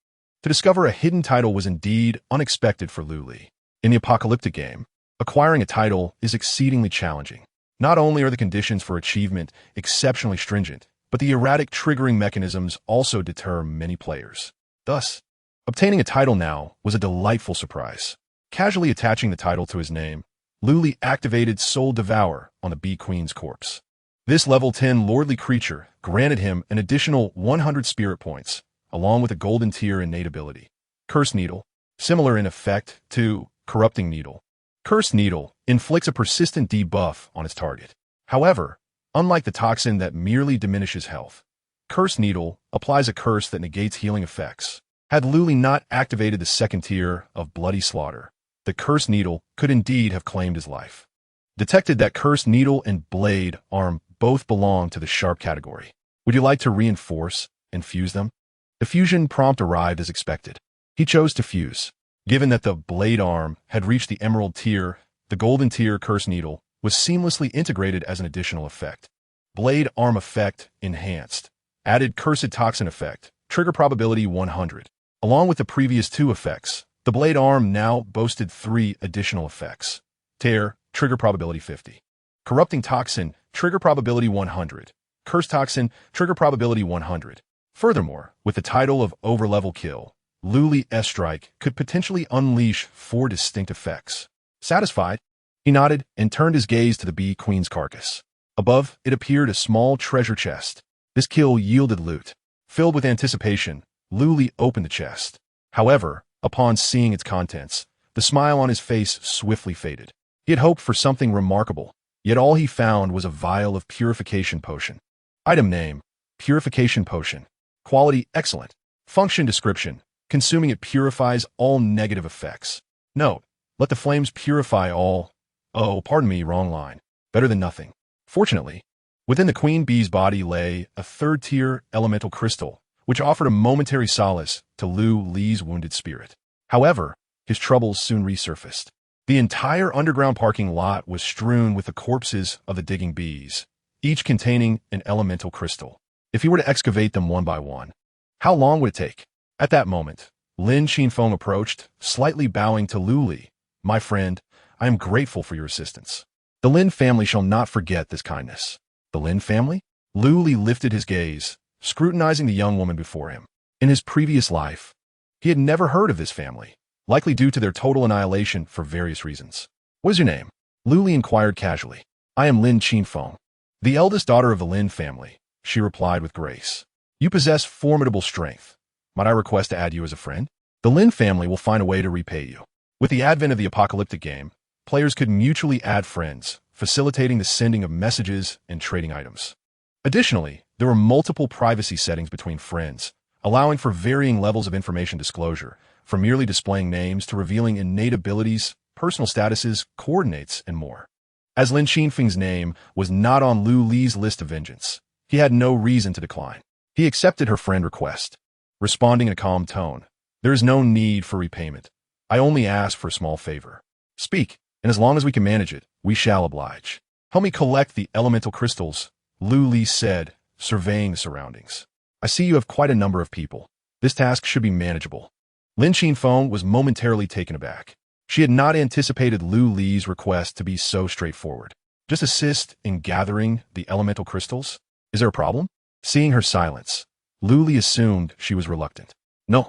To discover a hidden title was indeed unexpected for Lu. In the apocalyptic game, acquiring a title is exceedingly challenging. Not only are the conditions for achievement exceptionally stringent, but the erratic triggering mechanisms also deter many players. Thus, obtaining a title now was a delightful surprise. Casually attaching the title to his name, Luli activated Soul-Devouring on the Bee Queen's corpse. This level 10 lordly creature granted him an additional 100 spirit points, along with a golden tier innate ability. Curse Needle, similar in effect to Corrupting Needle. Curse Needle inflicts a persistent debuff on its target. However, unlike the toxin that merely diminishes health, Curse Needle applies a curse that negates healing effects. Had Luli not activated the second tier of Bloody Slaughter, the Curse Needle could indeed have claimed his life. Detected that Curse Needle and Blade Arm both belong to the sharp category. Would you like to reinforce and fuse them? The fusion prompt arrived as expected. He chose to fuse. Given that the Blade Arm had reached the Emerald tier, the Golden tier Curse Needle was seamlessly integrated as an additional effect. Blade Arm effect enhanced. Added Cursed Toxin effect, trigger probability 100. Along with the previous two effects, the Blade Arm now boasted 3 additional effects. Tear, trigger probability 50. Corrupting Toxin, trigger probability 100. Curse Toxin, trigger probability 100. Furthermore, with the title of Overlevel Kill, Luli S-Strike could potentially unleash 4 distinct effects. Satisfied, he nodded and turned his gaze to the Bee Queen's carcass. Above, it appeared a small treasure chest. This kill yielded loot. Filled with anticipation, Luli opened the chest. However, upon seeing its contents, the smile on his face swiftly faded. He had hoped for something remarkable, yet all he found was a vial of Purification Potion. Item name, Purification Potion. Quality, excellent. Function description, consuming it purifies all negative effects. Note, let the flames purify all... Oh, pardon me, wrong line. Better than nothing. Fortunately, within the Queen Bee's body lay a third-tier elemental crystal, which offered a momentary solace to Li's wounded spirit. However, his troubles soon resurfaced. The entire underground parking lot was strewn with the corpses of the digging bees, each containing an elemental crystal. If he were to excavate them one by one, how long would it take? At that moment, Lin Qinfeng approached, slightly bowing to Li. My friend, I am grateful for your assistance. The Lin family shall not forget this kindness. The Lin family? Li lifted his gaze, scrutinizing the young woman before him. In his previous life, he had never heard of this family, likely due to their total annihilation for various reasons. What is your name? Li inquired casually. I am Lin Qinfeng, the eldest daughter of the Lin family, she replied with grace. You possess formidable strength. Might I request to add you as a friend? The Lin family will find a way to repay you. With the advent of the apocalyptic game, players could mutually add friends, facilitating the sending of messages and trading items. Additionally, there were multiple privacy settings between friends, allowing for varying levels of information disclosure, from merely displaying names to revealing innate abilities, personal statuses, coordinates, and more. As Lin Qinfeng's name was not on Li's list of vengeance, he had no reason to decline. He accepted her friend request, responding in a calm tone. There is no need for repayment. I only ask for a small favor. Speak, and as long as we can manage it, we shall oblige. Help me collect the elemental crystals, Li said, surveying the surroundings. I see you have quite a number of people. This task should be manageable. Lin Qinfeng was momentarily taken aback. She had not anticipated Li's request to be so straightforward. Just assist in gathering the elemental crystals? Is there a problem? Seeing her silence, Li assumed she was reluctant. No,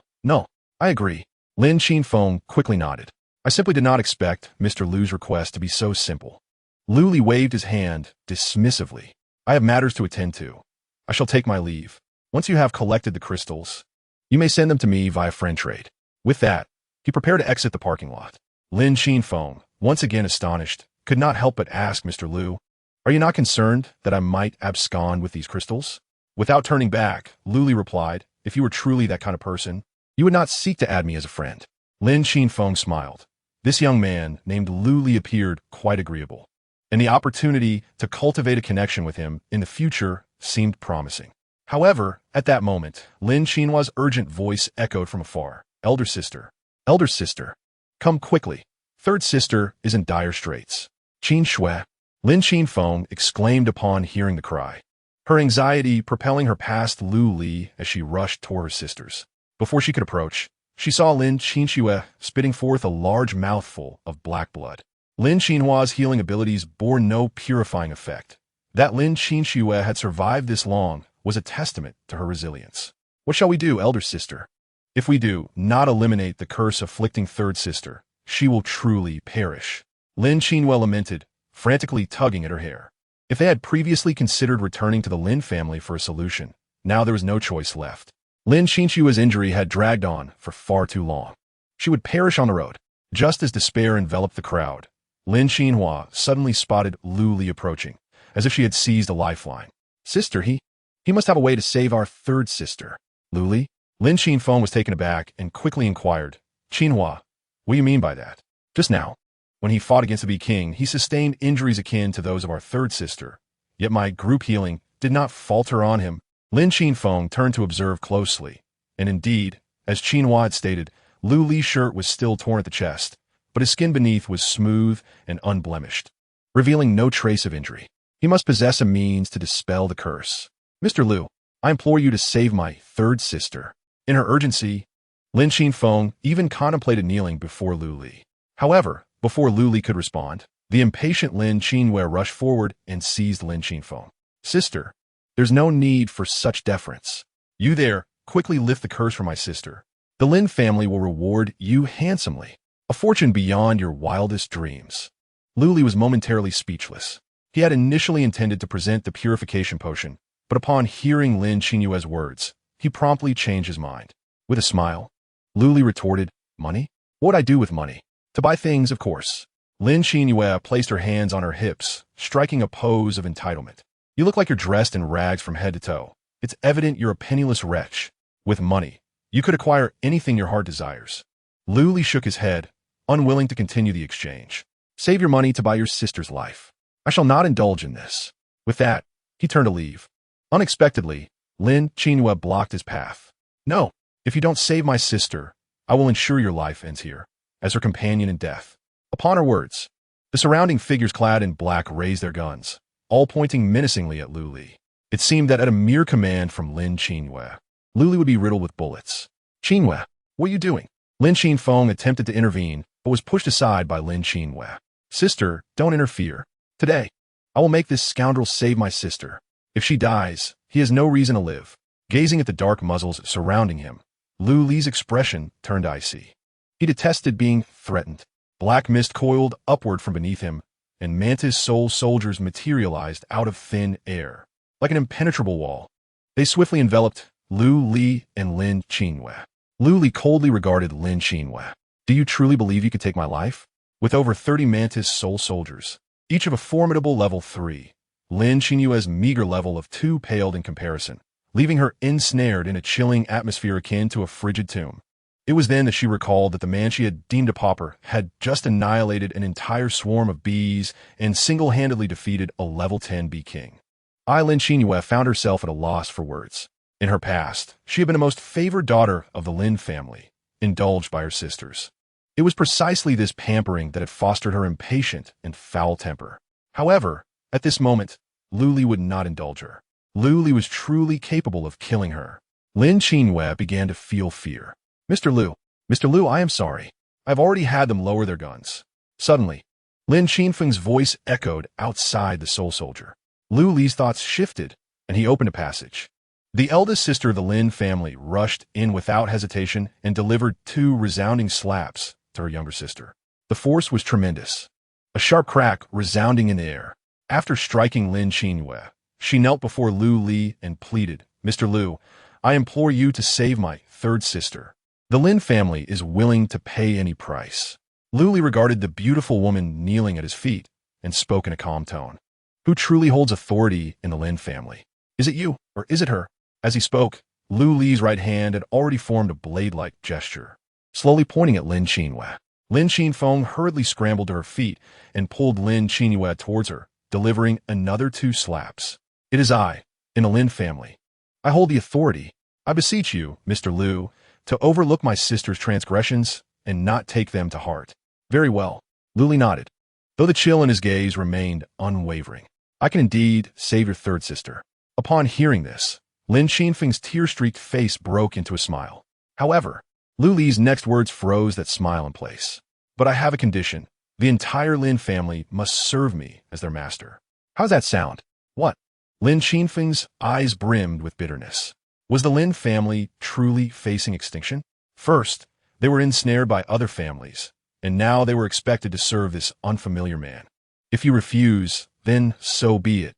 I agree. Lin Qinfeng quickly nodded. I simply did not expect Mr. Li's request to be so simple. Li waved his hand dismissively. I have matters to attend to. I shall take my leave. Once you have collected the crystals, you may send them to me via friend trade. With that, he prepared to exit the parking lot. Lin Qinfeng, once again astonished, could not help but ask Mr. Li, are you not concerned that I might abscond with these crystals? Without turning back, Li replied, if you were truly that kind of person, you would not seek to add me as a friend. Lin Qinfeng smiled. This young man named Li appeared quite agreeable, and the opportunity to cultivate a connection with him in the future seemed promising. However, at that moment, Lin Qinhua's urgent voice echoed from afar. Elder sister, come quickly. Third sister is in dire straits. Qin Shui, Lin Qinfeng exclaimed upon hearing the cry, her anxiety propelling her past Li as she rushed toward her sisters. Before she could approach, She saw Lin Qinxue spitting forth a large mouthful of black blood. Lin Qinhua's healing abilities bore no purifying effect. That Lin Qinxue had survived this long was a testament to her resilience. What shall we do, elder sister? If we do not eliminate the curse afflicting third sister, she will truly perish. Lin Qinhue lamented, frantically tugging at her hair. If they had previously considered returning to the Lin family for a solution, now there was no choice left. Lin Qinxue's injury had dragged on for far too long. She would perish on the road. Just as despair enveloped the crowd, Lin Qinhua suddenly spotted Lu Li approaching, as if she had seized a lifeline. Sister, he must have a way to save our third sister. Lu Li? Lin Qinfeng was taken aback and quickly inquired, Qinhua, what do you mean by that? Just now, when he fought against the Bee King, he sustained injuries akin to those of our third sister. Yet my group healing did not falter on him. Lin Qinfeng turned to observe closely, and indeed, as Qinhua had stated, Lu Li's shirt was still torn at the chest, but his skin beneath was smooth and unblemished, revealing no trace of injury. He must possess a means to dispel the curse. Mr. Lu, I implore you to save my third sister. In her urgency, Lin Qinfeng even contemplated kneeling before Lu Li. However, before Lu Li could respond, the impatient Lin Qinhue rushed forward and seized Lin Qinfeng. Sister, there's no need for such deference. You there, quickly lift the curse from my sister. The Lin family will reward you handsomely, a fortune beyond your wildest dreams. Lu Li was momentarily speechless. He had initially intended to present the purification potion, but upon hearing Lin Qinhue's words, he promptly changed his mind. With a smile, Lu Li retorted, money? What would I do with money? To buy things, of course. Lin Qinhue placed her hands on her hips, striking a pose of entitlement. You look like you're dressed in rags from head to toe. It's evident you're a penniless wretch. With money, you could acquire anything your heart desires. Lu Li shook his head, unwilling to continue the exchange. Save your money to buy your sister's life. I shall not indulge in this. With that, he turned to leave. Unexpectedly, Lin Qinhue blocked his path. No, if you don't save my sister, I will ensure your life ends here, as her companion in death. Upon her words, the surrounding figures clad in black raised their guns, all pointing menacingly at Lu Li. It seemed that at a mere command from Lin Qinhue, Lu Li would be riddled with bullets. Qinhue, what are you doing? Lin Qinfeng attempted to intervene, but was pushed aside by Lin Qinhue. Sister, don't interfere. Today, I will make this scoundrel save my sister. If she dies, he has no reason to live. Gazing at the dark muzzles surrounding him, Lu Li's expression turned icy. He detested being threatened. Black mist coiled upward from beneath him, and Mantis Soul soldiers materialized out of thin air. Like an impenetrable wall, they swiftly enveloped Lu Li and Lin Qinhue. Lu Li coldly regarded Lin Qinhue. Do you truly believe you could take my life? With over 30 Mantis Soul soldiers, each of a formidable level 3, Lin Qinhue's meager level of 2 paled in comparison, leaving her ensnared in a chilling atmosphere akin to a frigid tomb. It was then that she recalled that the man she had deemed a pauper had just annihilated an entire swarm of bees and single-handedly defeated a level 10 bee king. Lin Qinhue found herself at a loss for words. In her past, she had been the most favored daughter of the Lin family, indulged by her sisters. It was precisely this pampering that had fostered her impatient and foul temper. However, at this moment, Lu Li would not indulge her. Lu Li was truly capable of killing her. Lin Qinhue began to feel fear. Mr. Lu, I am sorry. I've already had them lower their guns. Suddenly, Lin Qinfeng's voice echoed outside the Soul Soldier. Lu Li's thoughts shifted, and he opened a passage. The eldest sister of the Lin family rushed in without hesitation and delivered 2 resounding slaps to her younger sister. The force was tremendous, a sharp crack resounding in the air. After striking Lin Qinhue, she knelt before Lu Li and pleaded, Mr. Lu, I implore you to save my third sister. The Lin family is willing to pay any price. Lu Li regarded the beautiful woman kneeling at his feet and spoke in a calm tone. Who truly holds authority in the Lin family? Is it you, or is it her? As he spoke, Lu Li's right hand had already formed a blade-like gesture, slowly pointing at Lin Qinhue. Lin Qinfeng hurriedly scrambled to her feet and pulled Lin Qinhue towards her, delivering another 2 slaps. It is I, in the Lin family. I hold the authority. I beseech you, Mr. Lu, to overlook my sister's transgressions and not take them to heart. Very well. Lu Li nodded, though the chill in his gaze remained unwavering. I can indeed save your third sister. Upon hearing this, Lin Qinfeng's tear-streaked face broke into a smile. However, Lu Li's next words froze that smile in place. But I have a condition. The entire Lin family must serve me as their master. How's that sound? What? Lin Qinfeng's eyes brimmed with bitterness. Was the Lin family truly facing extinction? First, they were ensnared by other families, and now they were expected to serve this unfamiliar man. If you refuse, then so be it.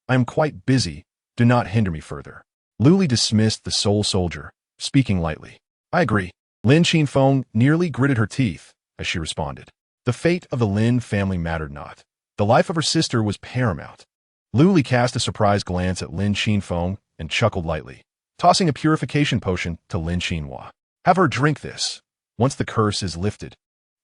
I am quite busy. Do not hinder me further. Lu Li dismissed the soul soldier, speaking lightly. I agree. Lin Qinfeng nearly gritted her teeth as she responded. The fate of the Lin family mattered not. The life of her sister was paramount. Lu Li cast a surprised glance at Lin Qinfeng and chuckled lightly, tossing a purification potion to Lin Qinhua. Have her drink this. Once the curse is lifted,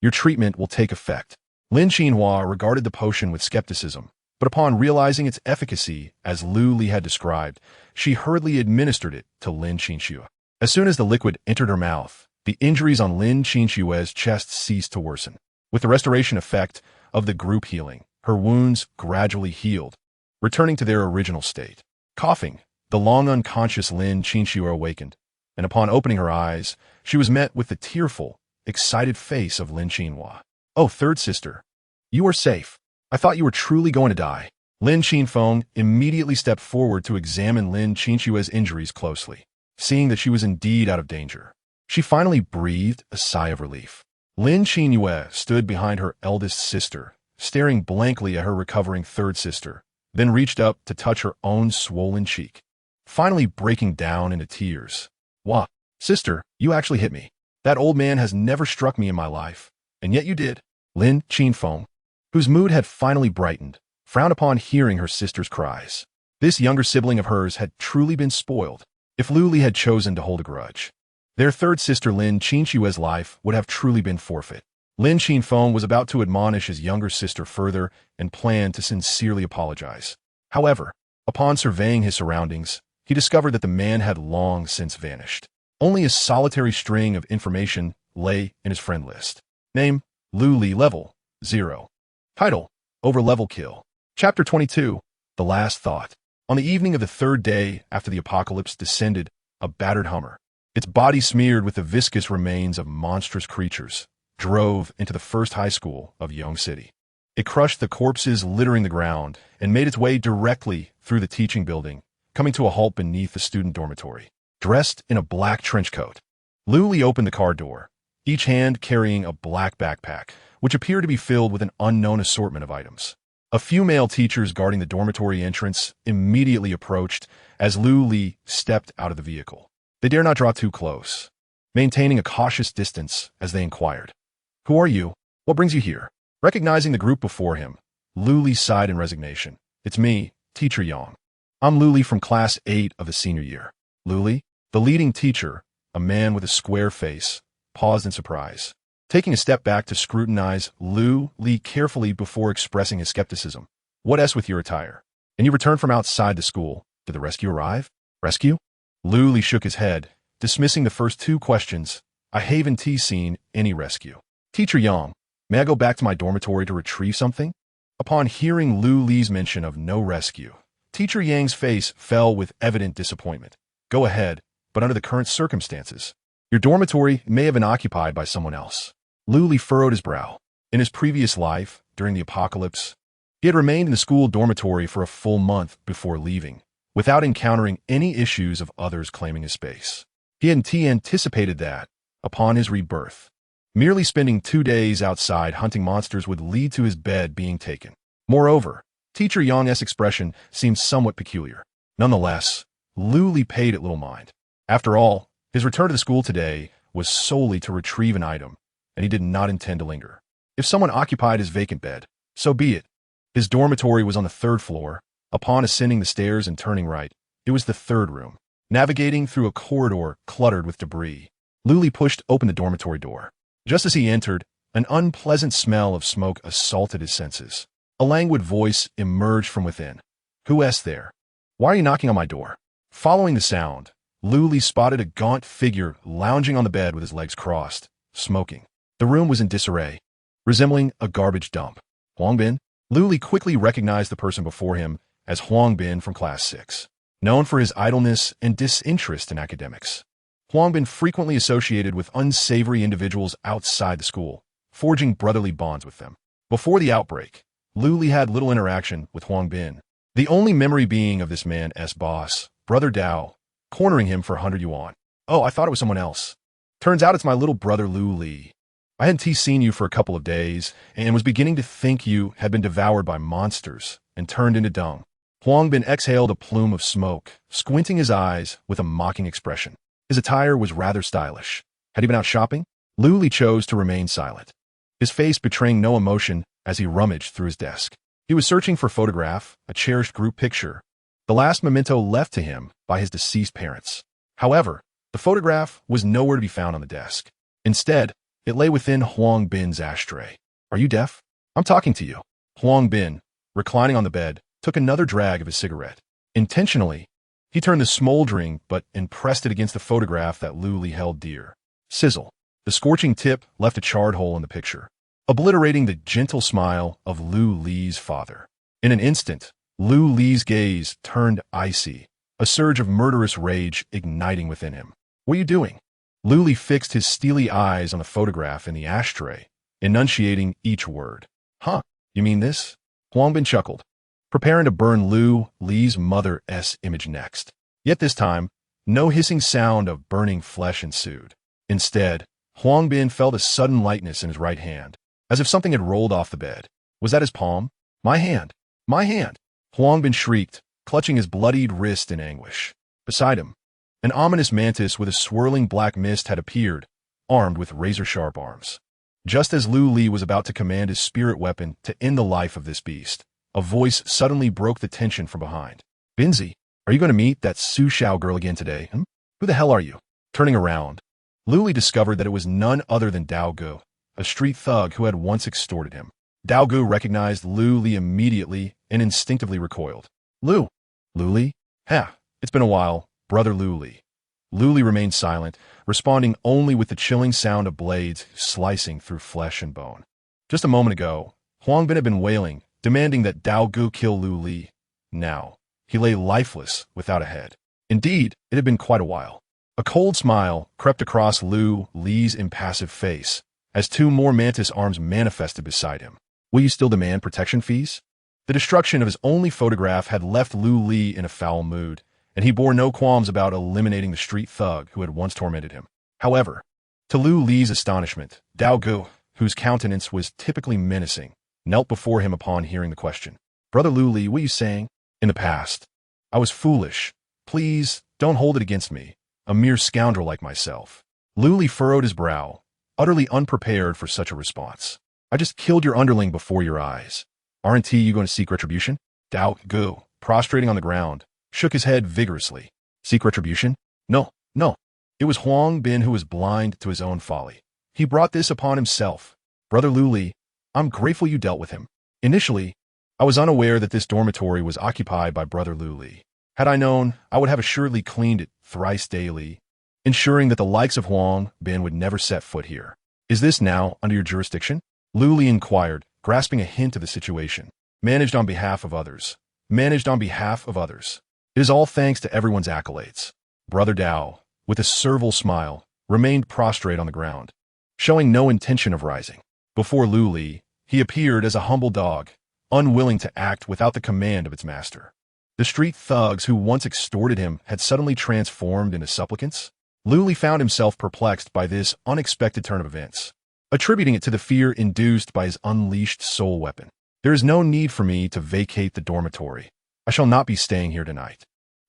your treatment will take effect. Lin Qinhua regarded the potion with skepticism, but upon realizing its efficacy as Lu Li had described, she hurriedly administered it to Lin Qinxue. As soon as the liquid entered her mouth, the injuries on Lin Qinxue's chest ceased to worsen. With the restoration effect of the group healing, her wounds gradually healed, returning to their original state. Coughing, the long unconscious Lin Qinxue awakened, and upon opening her eyes, she was met with the tearful, excited face of Lin Qinhua. Oh, third sister, you are safe. I thought you were truly going to die. Lin Qinfeng immediately stepped forward to examine Lin Qinxue's injuries closely. Seeing that she was indeed out of danger, she finally breathed a sigh of relief. Lin Qinhue stood behind her eldest sister, staring blankly at her recovering third sister, then reached up to touch her own swollen cheek, finally breaking down into tears. Wah, sister, you actually hit me. That old man has never struck me in my life, and yet you did. Lin Qinfeng, whose mood had finally brightened, frowned upon hearing her sister's cries. This younger sibling of hers had truly been spoiled. If Lu Li had chosen to hold a grudge, their third sister Lin Qinxue's life would have truly been forfeit. Lin Qinfeng was about to admonish his younger sister further and planned to sincerely apologize. However, upon surveying his surroundings, he discovered that the man had long since vanished. Only a solitary string of information lay in his friend list. Name, Lu Li, level 0. Title, Over-Level Kill. Chapter 22, The Last Thought. On the evening of the third day after the apocalypse descended, a battered Hummer, its body smeared with the viscous remains of monstrous creatures, drove into the first high school of Yong City. It crushed the corpses littering the ground and made its way directly through the teaching building, coming to a halt beneath the student dormitory. Dressed in a black trench coat, Lu Li opened the car door, each hand carrying a black backpack, which appeared to be filled with an unknown assortment of items. A few male teachers guarding the dormitory entrance immediately approached as Lu Li stepped out of the vehicle. They dare not draw too close, maintaining a cautious distance as they inquired, "Who are you? What brings you here?" Recognizing the group before him, Lu Li sighed in resignation. "It's me, Teacher Yang. I'm Lu Li from Class 8 of the senior year." Lu Li, the leading teacher, a man with a square face, paused in surprise, taking a step back to scrutinize Lu Li carefully before expressing his skepticism. "What s with your attire? And you returned from outside the school. Did the rescue arrive?" "Rescue?" Lu Li shook his head, dismissing the first two questions. "I haven't seen any rescue." "Teacher Yang, may I go back to my dormitory to retrieve something?" Upon hearing Lu Li's mention of no rescue, Teacher Yang's face fell with evident disappointment. "Go ahead, but under the current circumstances, your dormitory may have been occupied by someone else." Lu Li furrowed his brow. In his previous life, during the apocalypse, he had remained in the school dormitory for a full month before leaving, without encountering any issues of others claiming his space. He had anticipated that, upon his rebirth, merely spending 2 days outside hunting monsters would lead to his bed being taken. Moreover, Teacher Yang's expression seemed somewhat peculiar. Nonetheless, Lu Li paid it little mind. After all, his return to the school today was solely to retrieve an item, and he did not intend to linger. If someone occupied his vacant bed, so be it. His dormitory was on the 3rd floor. Upon ascending the stairs and turning right, it was the 3rd room. Navigating through a corridor cluttered with debris, Lu Li pushed open the dormitory door. Just as he entered, an unpleasant smell of smoke assaulted his senses. A languid voice emerged from within. "Who's there? Why are you knocking on my door?" Following the sound, Lu Li spotted a gaunt figure lounging on the bed with his legs crossed, smoking. The room was in disarray, resembling a garbage dump. Huang Bin? Lu Li quickly recognized the person before him as Huang Bin from Class 6. Known for his idleness and disinterest in academics, Huang Bin frequently associated with unsavory individuals outside the school, forging brotherly bonds with them. Before the outbreak, Lu Li had little interaction with Huang Bin, the only memory being of this man's boss, Brother Dao, cornering him for 100 yuan. Oh, I thought it was someone else. Turns out it's my little brother Lu Li. I hadn't seen you for a couple of days, and was beginning to think you had been devoured by monsters and turned into dung. Huang Bin exhaled a plume of smoke, squinting his eyes with a mocking expression. His attire was rather stylish. Had he been out shopping? Lu Li chose to remain silent, his face betraying no emotion as he rummaged through his desk. He was searching for a photograph, a cherished group picture, the last memento left to him by his deceased parents. However, the photograph was nowhere to be found on the desk. Instead, it lay within Huang Bin's ashtray. Are you deaf? I'm talking to you. Huang Bin, reclining on the bed, took another drag of his cigarette. Intentionally, he turned the smoldering but pressed it against the photograph that Lu Li held dear. Sizzle. The scorching tip left a charred hole in the picture, obliterating the gentle smile of Lu Li's father. In an instant, Lu Li's gaze turned icy, a surge of murderous rage igniting within him. What are you doing? Lu Li fixed his steely eyes on the photograph in the ashtray, enunciating each word. Huh, you mean this? Huang Bin chuckled, preparing to burn Lu Li's mother's image next. Yet this time, no hissing sound of burning flesh ensued. Instead, Huang Bin felt a sudden lightness in his right hand, as if something had rolled off the bed. Was that his palm? My hand! My hand! Huang Bin shrieked, clutching his bloodied wrist in anguish. Beside him, an ominous mantis with a swirling black mist had appeared, armed with razor-sharp arms. Just as Lu Li was about to command his spirit weapon to end the life of this beast, a voice suddenly broke the tension from behind. Binzi, are you going to meet that Su Xiao girl again today? Who the hell are you? Turning around, Lu Li discovered that it was none other than Dao Gu, a street thug who had once extorted him. Dao Gu recognized Lu Li immediately and instinctively recoiled. Lu Li? Ha, it's been a while, brother Lu Li. Lu Li remained silent, responding only with the chilling sound of blades slicing through flesh and bone. Just a moment ago, Huang Bin had been wailing, demanding that Dao Gu kill Lu Li. Now, he lay lifeless without a head. Indeed, it had been quite a while. A cold smile crept across Lu Li's impassive face as two more mantis arms manifested beside him. Will you still demand protection fees? The destruction of his only photograph had left Lu Li in a foul mood, and he bore no qualms about eliminating the street thug who had once tormented him. However, to Lu Li's astonishment, Dao Gu, whose countenance was typically menacing, knelt before him upon hearing the question. Brother Lu Li, what are you saying? In the past, I was foolish. Please, don't hold it against me, a mere scoundrel like myself. Lu Li furrowed his brow, utterly unprepared for such a response. I just killed your underling before your eyes. Aren't you going to seek retribution? Dao Gu, prostrating on the ground, shook his head vigorously. Seek retribution? No. It was Huang Bin who was blind to his own folly. He brought this upon himself. Brother Lu Li, I'm grateful you dealt with him. Initially, I was unaware that this dormitory was occupied by Brother Lu Li. Had I known, I would have assuredly cleaned it thrice daily, ensuring that the likes of Huang Bin would never set foot here. Is this now under your jurisdiction? Lu Li inquired, grasping a hint of the situation. Managed on behalf of others. Managed on behalf of others. It is all thanks to everyone's accolades. Brother Dao, with a servile smile, remained prostrate on the ground, showing no intention of rising. Before Lu Li, he appeared as a humble dog, unwilling to act without the command of its master. The street thugs who once extorted him had suddenly transformed into supplicants. Lu Li found himself perplexed by this unexpected turn of events, attributing it to the fear induced by his unleashed soul weapon. There is no need for me to vacate the dormitory. I shall not be staying here tonight.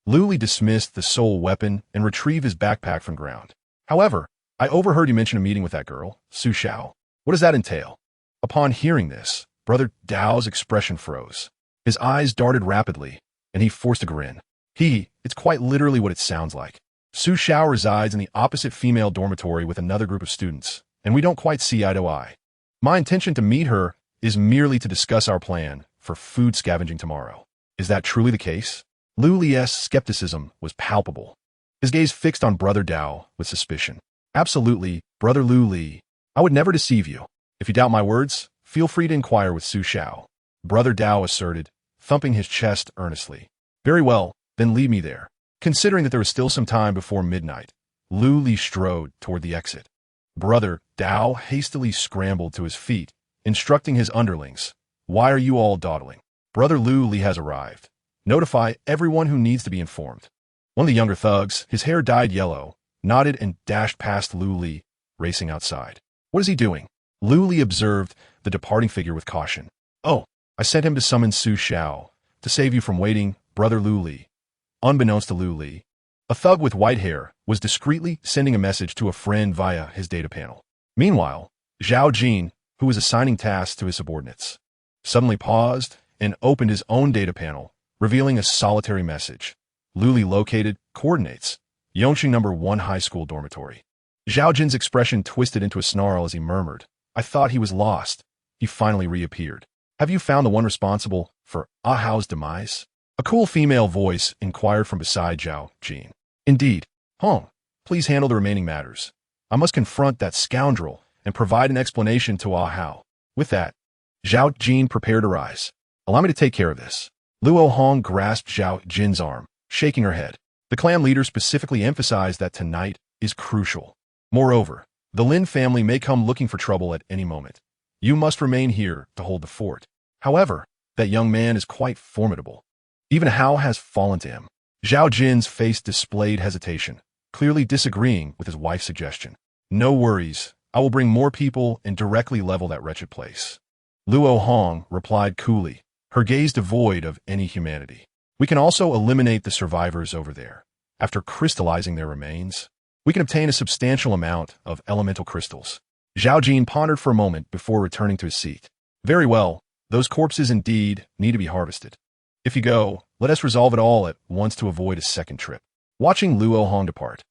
Lu Li dismissed the soul weapon and retrieved his backpack from ground. However, I overheard you mention a meeting with that girl, Su Xiao. What does that entail? Upon hearing this, Brother Dao's expression froze. His eyes darted rapidly, and he forced a grin. It's quite literally what it sounds like. Su Xiao resides in the opposite female dormitory with another group of students, and we don't quite see eye to eye. My intention to meet her is merely to discuss our plan for food scavenging tomorrow. Is that truly the case? Lu Li's skepticism was palpable, his gaze fixed on Brother Dao with suspicion. Absolutely, Brother Lu Li. I would never deceive you. If you doubt my words, feel free to inquire with Su Xiao. Brother Dao asserted, thumping his chest earnestly. Very well, then lead me there. Considering that there was still some time before midnight, Lu Li strode toward the exit. Brother Dao hastily scrambled to his feet, instructing his underlings, "Why are you all dawdling? Brother Lu Li has arrived. Notify everyone who needs to be informed." One of the younger thugs, his hair dyed yellow, nodded and dashed past Lu Li, racing outside. "What is he doing?" Lu Li observed the departing figure with caution. "Oh, I sent him to summon Su Xiao to save you from waiting, Brother Lu Li." Unbeknownst to Lu Li, a thug with white hair was discreetly sending a message to a friend via his data panel. Meanwhile, Zhao Jin, who was assigning tasks to his subordinates, suddenly paused and opened his own data panel, revealing a solitary message. Lu Li located coordinates, Yongqing number 1 high school dormitory. Zhao Jin's expression twisted into a snarl as he murmured, "I thought he was lost." He finally reappeared. "Have you found the one responsible for Ah Hao's demise?" A cool female voice inquired from beside Zhao Jin. "Indeed. Hong, please handle the remaining matters. I must confront that scoundrel and provide an explanation to Ah Hao." With that, Zhao Jin prepared to rise. "Allow me to take care of this." Luo Hong grasped Zhao Jin's arm, shaking her head. The clan leader specifically emphasized that tonight is crucial. Moreover, the Lin family may come looking for trouble at any moment. You must remain here to hold the fort. However, that young man is quite formidable. Even Hao has fallen to him. Zhao Jin's face displayed hesitation, clearly disagreeing with his wife's suggestion. "No worries. I will bring more people and directly level that wretched place." Luo Hong replied coolly, her gaze devoid of any humanity. "We can also eliminate the survivors over there. After crystallizing their remains, we can obtain a substantial amount of elemental crystals." Zhao Jin pondered for a moment before returning to his seat. "Very well. Those corpses indeed need to be harvested. If you go, let us resolve it all at once to avoid a second trip." Watching Luo Hong depart,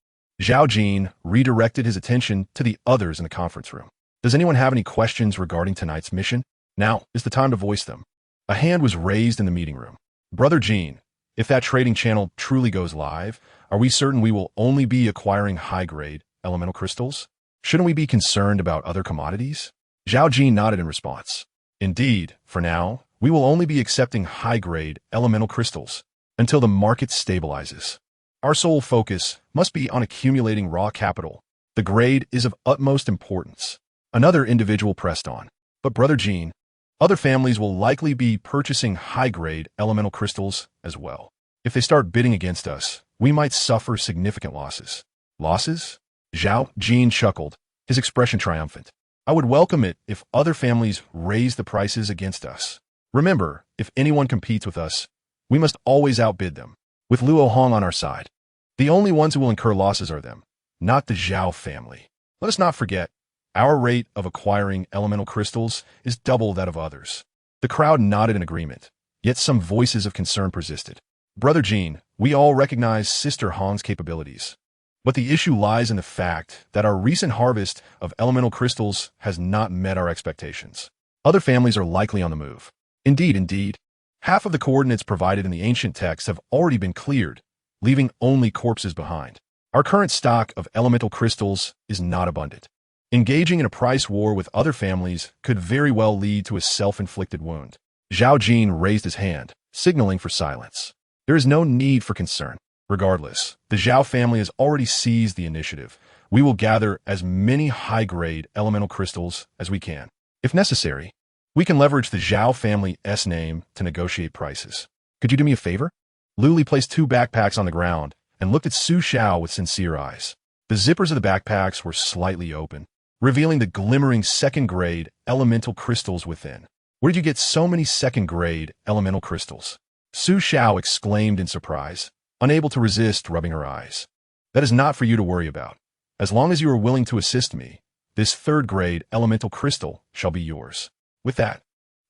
Zhao Jin redirected his attention to the others in the conference room. "Does anyone have any questions regarding tonight's mission? Now is the time to voice them." A hand was raised in the meeting room. "Brother Jin, if that trading channel truly goes live, are we certain we will only be acquiring high-grade elemental crystals? Shouldn't we be concerned about other commodities?" Zhao Jin nodded in response. "Indeed, for now, we will only be accepting high-grade elemental crystals until the market stabilizes. Our sole focus must be on accumulating raw capital. The grade is of utmost importance." Another individual pressed on. "But Brother Jin, other families will likely be purchasing high-grade elemental crystals as well. If they start bidding against us, we might suffer significant losses." "Losses?" Zhao Jin chuckled, his expression triumphant. "I would welcome it if other families raise the prices against us. Remember, if anyone competes with us, we must always outbid them. With Luo Hong on our side, the only ones who will incur losses are them, not the Zhao family. Let us not forget, our rate of acquiring elemental crystals is double that of others." The crowd nodded in agreement, yet some voices of concern persisted. "Brother Jin, we all recognize Sister Hong's capabilities, but the issue lies in the fact that our recent harvest of elemental crystals has not met our expectations. Other families are likely on the move." Indeed. Half of the coordinates provided in the ancient texts have already been cleared, leaving only corpses behind. Our current stock of elemental crystals is not abundant. Engaging in a price war with other families could very well lead to a self-inflicted wound. Zhao Jin raised his hand, signaling for silence. "There is no need for concern. Regardless, the Zhao family has already seized the initiative. We will gather as many high-grade elemental crystals as we can. If necessary, we can leverage the Zhao family's name to negotiate prices. Could you do me a favor?" Lu Li placed 2 backpacks on the ground and looked at Su Xiao with sincere eyes. The zippers of the backpacks were slightly open, revealing the glimmering second-grade elemental crystals within. "Where did you get so many second-grade elemental crystals?" Su Xiao exclaimed in surprise, unable to resist rubbing her eyes. "That is not for you to worry about. As long as you are willing to assist me, this third-grade elemental crystal shall be yours." With that,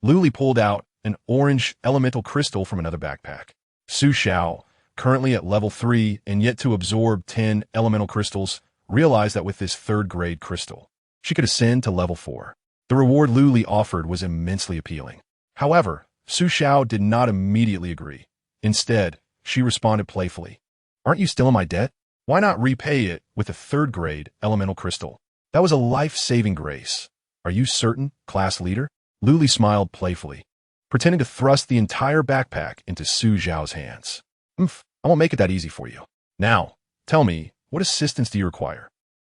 Lu Li pulled out an orange elemental crystal from another backpack. Su Xiao, currently at level 3 and yet to absorb 10 elemental crystals, realized that with this third-grade crystal, she could ascend to level 4. The reward Lu Li offered was immensely appealing. However, Su Xiao did not immediately agree. Instead, she responded playfully. "Aren't you still in my debt? Why not repay it with a third-grade elemental crystal? That was a life-saving grace. Are you certain, class leader?" Lu Li smiled playfully, pretending to thrust the entire backpack into Su Xiao's hands. I won't make it that easy for you. Now, tell me, What assistance do you require?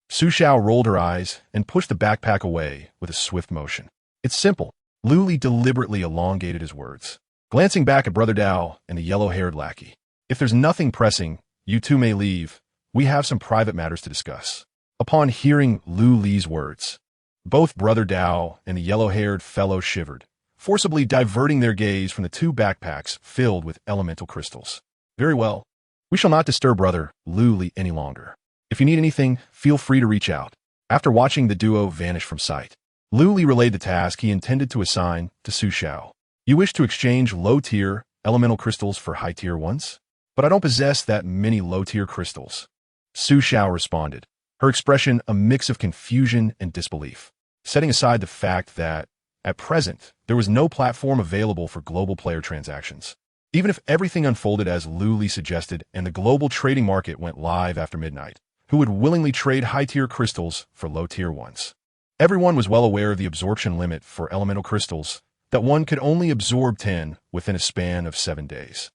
Su Xiao rolled her eyes and pushed the backpack away with a swift motion. It's simple. Lu Li deliberately elongated his words, glancing back at Brother Dao and the yellow-haired lackey. If there's nothing pressing, you two may leave. We have some private matters to discuss. Upon hearing Lu Li's words, both Brother Dao and the yellow-haired fellow shivered, forcibly diverting their gaze from the two backpacks filled with elemental crystals. Very well. We shall not disturb Brother Lu Li any longer. If you need anything, feel free to reach out. After watching the duo vanish from sight, Lu Li relayed the task he intended to assign to Su Xiao. You wish to exchange low-tier elemental crystals for high-tier ones? But I don't possess that many low-tier crystals. Su Xiao responded, her expression a mix of confusion and disbelief, setting aside the fact that, at present, there was no platform available for global player transactions. Even if everything unfolded as Lu Li suggested and the global trading market went live after midnight, who would willingly trade high-tier crystals for low-tier ones? Everyone was well aware of the absorption limit for elemental crystals, that one could only absorb 10 within a span of 7 days.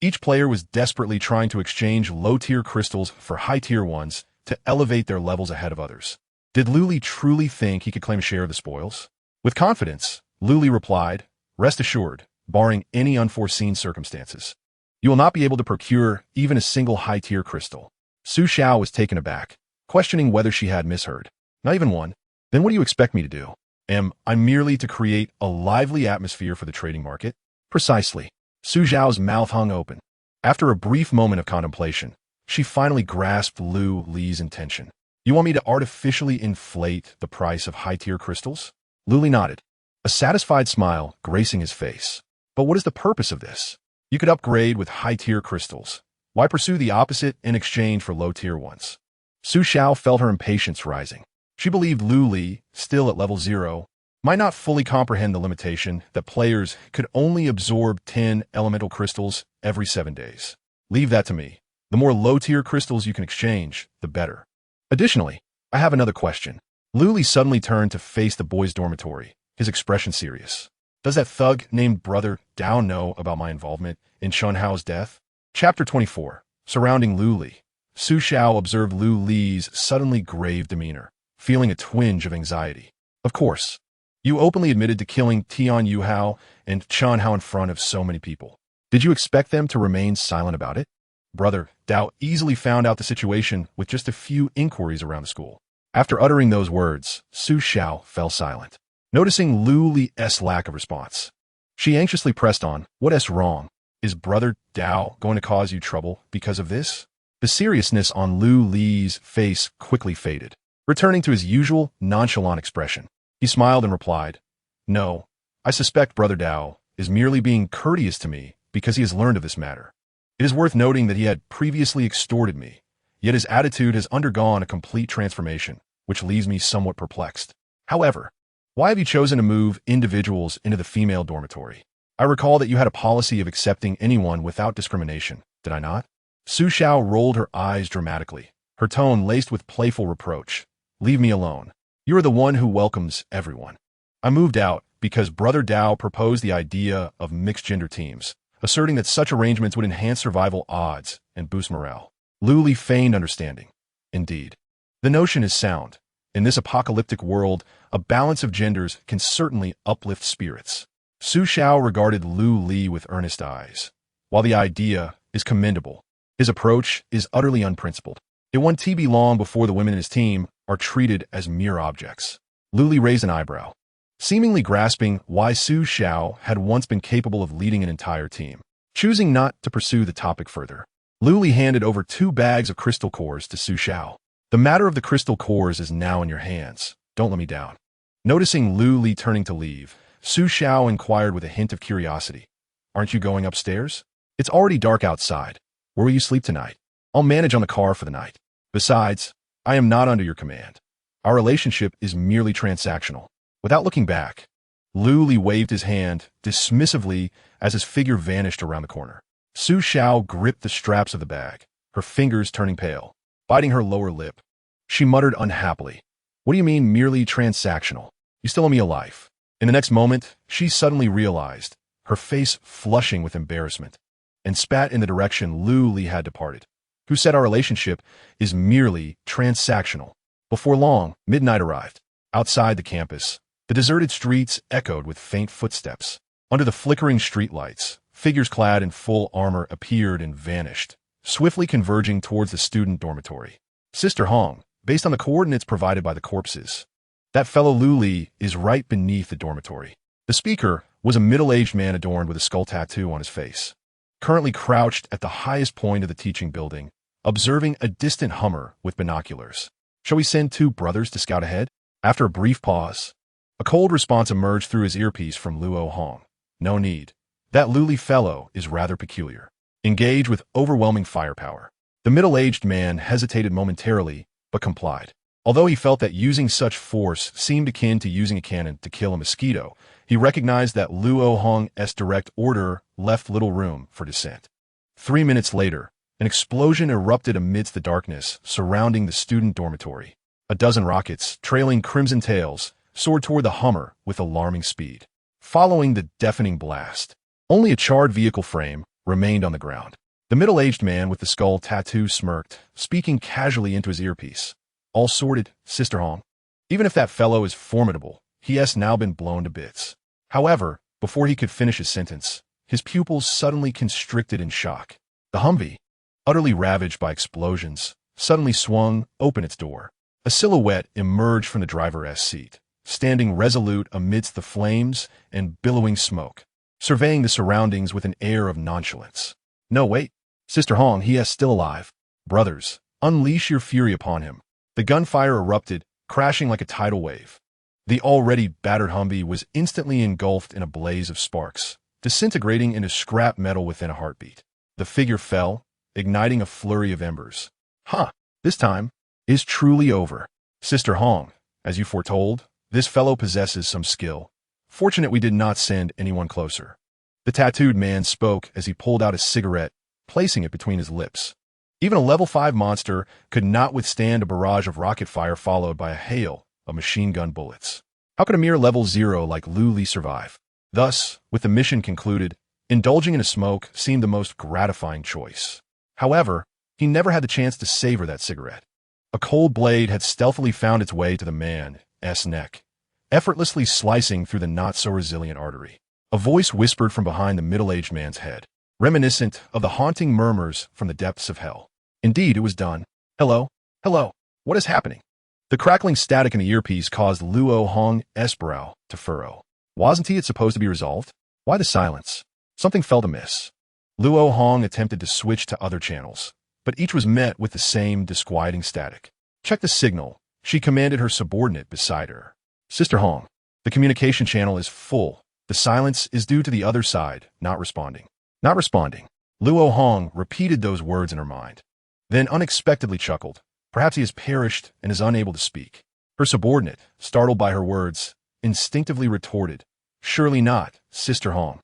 Each player was desperately trying to exchange low-tier crystals for high-tier ones to elevate their levels ahead of others. Did Lu Li truly think he could claim a share of the spoils? With confidence, Lu Li replied, rest assured, barring any unforeseen circumstances, you will not be able to procure even a single high-tier crystal. Su Xiao was taken aback, questioning whether she had misheard. Not even one? Then what do you expect me to do? Am I merely to create a lively atmosphere for the trading market? Precisely. Su Xiao's mouth hung open. After a brief moment of contemplation, she finally grasped Lu Li's intention. You want me to artificially inflate the price of high-tier crystals? Lu Li nodded, a satisfied smile gracing his face. But what is the purpose of this? You could upgrade with high-tier crystals. Why pursue the opposite in exchange for low-tier ones? Su Xiao felt her impatience rising. She believed Lu Li, still at level 0, might not fully comprehend the limitation that players could only absorb 10 elemental crystals every 7 days. Leave that to me. The more low-tier crystals you can exchange, the better. Additionally, I have another question. Lu Li suddenly turned to face the boys' dormitory, his expression serious. Does that thug named Brother Dao know about my involvement in Chun Hao's death? Chapter 24. Surrounding Lu Li. Su Xiao observed Lu Li's suddenly grave demeanor, feeling a twinge of anxiety. Of course. You openly admitted to killing Tian Yu Hao and Chun Hao in front of so many people. Did you expect them to remain silent about it? Brother Dao easily found out the situation with just a few inquiries around the school. After uttering those words, Su Xiao fell silent, noticing Lu Li's lack of response. She anxiously pressed on, what's wrong? Is Brother Dao going to cause you trouble because of this? The seriousness on Lu Li's face quickly faded, returning to his usual nonchalant expression. He smiled and replied, no, I suspect Brother Dao is merely being courteous to me because he has learned of this matter. It is worth noting that he had previously extorted me, yet his attitude has undergone a complete transformation, which leaves me somewhat perplexed. However, why have you chosen to move individuals into the female dormitory? I recall that you had a policy of accepting anyone without discrimination, did I not? Su Xiao rolled her eyes dramatically, her tone laced with playful reproach. Leave me alone. You are the one who welcomes everyone. I moved out because Brother Dao proposed the idea of mixed-gender teams, asserting that such arrangements would enhance survival odds and boost morale. Lu Li feigned understanding. Indeed. The notion is sound. In this apocalyptic world, a balance of genders can certainly uplift spirits. Su Xiao regarded Lu Li with earnest eyes. While the idea is commendable, his approach is utterly unprincipled. It won't be long before the women in his team are treated as mere objects. Lu Li raised an eyebrow, seemingly grasping why Su Xiao had once been capable of leading an entire team. Choosing not to pursue the topic further, Lu Li handed over 2 bags of crystal cores to Su Xiao. The matter of the crystal cores is now in your hands. Don't let me down. Noticing Lu Li turning to leave, Su Xiao inquired with a hint of curiosity. Aren't you going upstairs? It's already dark outside. Where will you sleep tonight? I'll manage on the car for the night. Besides, I am not under your command. Our relationship is merely transactional. Without looking back, Lu Li waved his hand dismissively as his figure vanished around the corner. Su Xiao gripped the straps of the bag, her fingers turning pale, biting her lower lip. She muttered unhappily, what do you mean merely transactional? You still owe me a life. In the next moment, she suddenly realized, her face flushing with embarrassment, and spat in the direction Lu Li had departed. who said our relationship is merely transactional. Before long, midnight arrived. Outside the campus, the deserted streets echoed with faint footsteps. Under the flickering streetlights, figures clad in full armor appeared and vanished, swiftly converging towards the student dormitory. Sister Hong, based on the coordinates provided by the corpses, that fellow Lu Li is right beneath the dormitory. The speaker was a middle-aged man adorned with a skull tattoo on his face, currently crouched at the highest point of the teaching building, observing a distant Hummer with binoculars. Shall we send 2 brothers to scout ahead? After a brief pause, a cold response emerged through his earpiece from Luo Hong. No need. That Lu Li fellow is rather peculiar. Engaged with overwhelming firepower. The middle-aged man hesitated momentarily, but complied. Although he felt that using such force seemed akin to using a cannon to kill a mosquito, he recognized that Luo Hong's direct order left little room for dissent. 3 minutes later, an explosion erupted amidst the darkness surrounding the student dormitory. A dozen rockets, trailing crimson tails, soared toward the Hummer with alarming speed. Following the deafening blast, only a charred vehicle frame remained on the ground. The middle-aged man with the skull tattoo smirked, speaking casually into his earpiece. All sorted, Sister Hong. Even if that fellow is formidable, he has now been blown to bits. However, before he could finish his sentence, his pupils suddenly constricted in shock. The Humvee, utterly ravaged by explosions, suddenly swung open its door. A silhouette emerged from the driver's seat, standing resolute amidst the flames and billowing smoke, surveying the surroundings with an air of nonchalance. No, wait. Sister Hong, he is still alive. Brothers, unleash your fury upon him. The gunfire erupted, crashing like a tidal wave. The already battered Humvee was instantly engulfed in a blaze of sparks, disintegrating into scrap metal within a heartbeat. The figure fell, igniting a flurry of embers. This time is truly over. Sister Hong, as you foretold, this fellow possesses some skill. Fortunate we did not send anyone closer. The tattooed man spoke as he pulled out a cigarette, placing it between his lips. Even a level 5 monster could not withstand a barrage of rocket fire followed by a hail of machine gun bullets. How could a mere level 0 like Lu Li survive? Thus, with the mission concluded, indulging in a smoke seemed the most gratifying choice. However, he never had the chance to savor that cigarette. A cold blade had stealthily found its way to the man's neck, effortlessly slicing through the not-so-resilient artery. A voice whispered from behind the middle-aged man's head, reminiscent of the haunting murmurs from the depths of hell. Indeed, it was done. Hello? Hello? What is happening? The crackling static in the earpiece caused Luo Hong's brow to furrow. Wasn't it supposed to be resolved? Why the silence? Something felt amiss. Luo Hong attempted to switch to other channels, but each was met with the same disquieting static. Check the signal, she commanded her subordinate beside her. Sister Hong, the communication channel is full. The silence is due to the other side not responding. Not responding. Luo Hong repeated those words in her mind, then unexpectedly chuckled. Perhaps he has perished and is unable to speak. Her subordinate, startled by her words, instinctively retorted, Surely not, Sister Hong.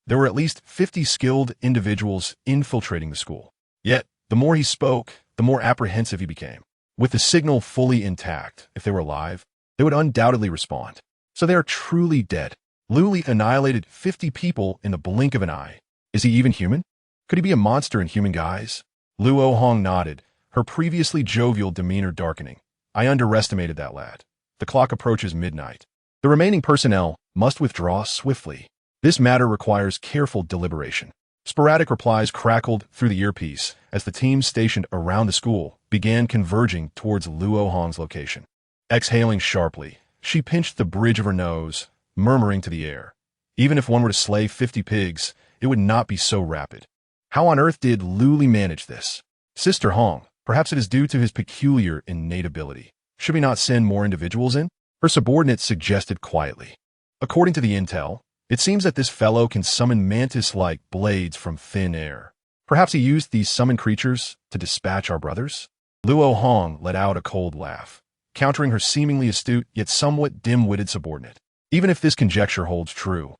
There were at least 50 skilled individuals infiltrating the school. Yet, the more he spoke, the more apprehensive he became. With the signal fully intact, if they were alive, they would undoubtedly respond. So they are truly dead. Lu Li annihilated 50 people in the blink of an eye. Is he even human? Could he be a monster in human guise? Luo Hong nodded, her previously jovial demeanor darkening. I underestimated that lad. The clock approaches midnight. The remaining personnel must withdraw swiftly. This matter requires careful deliberation. Sporadic replies crackled through the earpiece as the teams stationed around the school began converging towards Luo Hong's location. Exhaling sharply, she pinched the bridge of her nose, murmuring to the air. Even if one were to slay 50 pigs, it would not be so rapid. How on earth did Lu Li manage this? Sister Hong, perhaps it is due to his peculiar innate ability. Should we not send more individuals in? Her subordinate suggested quietly. According to the intel, it seems that this fellow can summon mantis-like blades from thin air. Perhaps he used these summoned creatures to dispatch our brothers? Luo Hong let out a cold laugh, countering her seemingly astute yet somewhat dim-witted subordinate. Even if this conjecture holds true,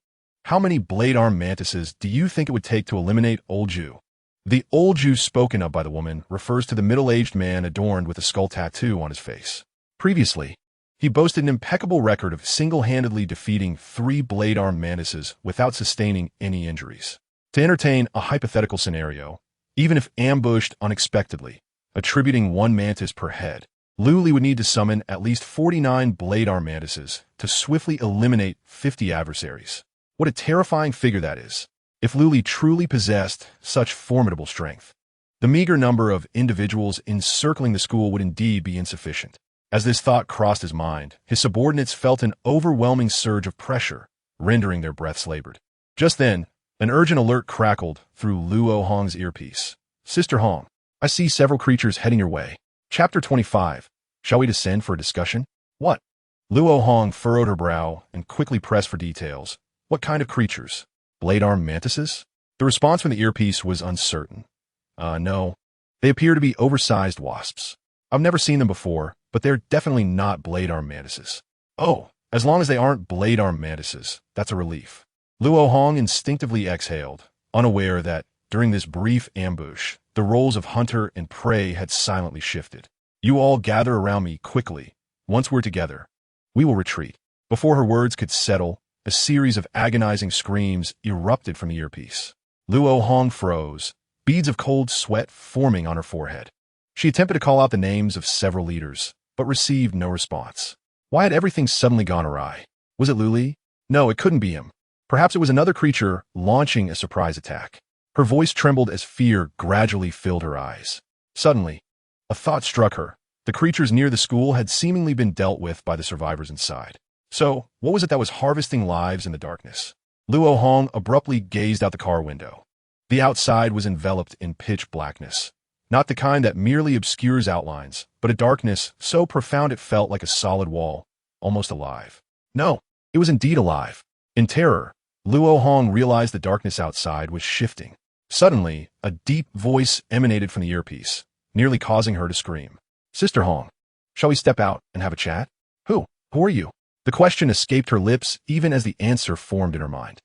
how many blade-armed mantises do you think it would take to eliminate Old Jew? The Old Jew spoken of by the woman refers to the middle-aged man adorned with a skull tattoo on his face. Previously, he boasted an impeccable record of single-handedly defeating 3 blade-armed mantises without sustaining any injuries. To entertain a hypothetical scenario, even if ambushed unexpectedly, attributing one mantis per head. Luli would need to summon at least 49 blade arm mantises to swiftly eliminate 50 adversaries. What a terrifying figure that is, if Luli truly possessed such formidable strength. The meager number of individuals encircling the school would indeed be insufficient. As this thought crossed his mind, his subordinates felt an overwhelming surge of pressure, rendering their breaths labored. Just then, an urgent alert crackled through Luo Hong's earpiece. Sister Hong, I see several creatures heading your way. Chapter 25. Shall we descend for a discussion? What? Luo Hong furrowed her brow and quickly pressed for details. What kind of creatures? Blade-armed mantises? The response from the earpiece was uncertain. No. They appear to be oversized wasps. I've never seen them before, but they're definitely not blade-armed mantises. Oh, as long as they aren't blade-armed mantises, that's a relief. Luo Hong instinctively exhaled, unaware that, during this brief ambush, the roles of hunter and prey had silently shifted. You all gather around me quickly. Once we're together, we will retreat. Before her words could settle, a series of agonizing screams erupted from the earpiece. Luo Hong froze, beads of cold sweat forming on her forehead. She attempted to call out the names of several leaders, but received no response. Why had everything suddenly gone awry? Was it Luli? No, it couldn't be him. Perhaps it was another creature launching a surprise attack. Her voice trembled as fear gradually filled her eyes. Suddenly, a thought struck her. The creatures near the school had seemingly been dealt with by the survivors inside. So, what was it that was harvesting lives in the darkness? Luo Hong abruptly gazed out the car window. The outside was enveloped in pitch blackness. Not the kind that merely obscures outlines, but a darkness so profound it felt like a solid wall, almost alive. No, it was indeed alive. In terror, Luo Hong realized the darkness outside was shifting. Suddenly, a deep voice emanated from the earpiece, nearly causing her to scream. Sister Hong, shall we step out and have a chat? Who are you? The question escaped her lips even as the answer formed in her mind.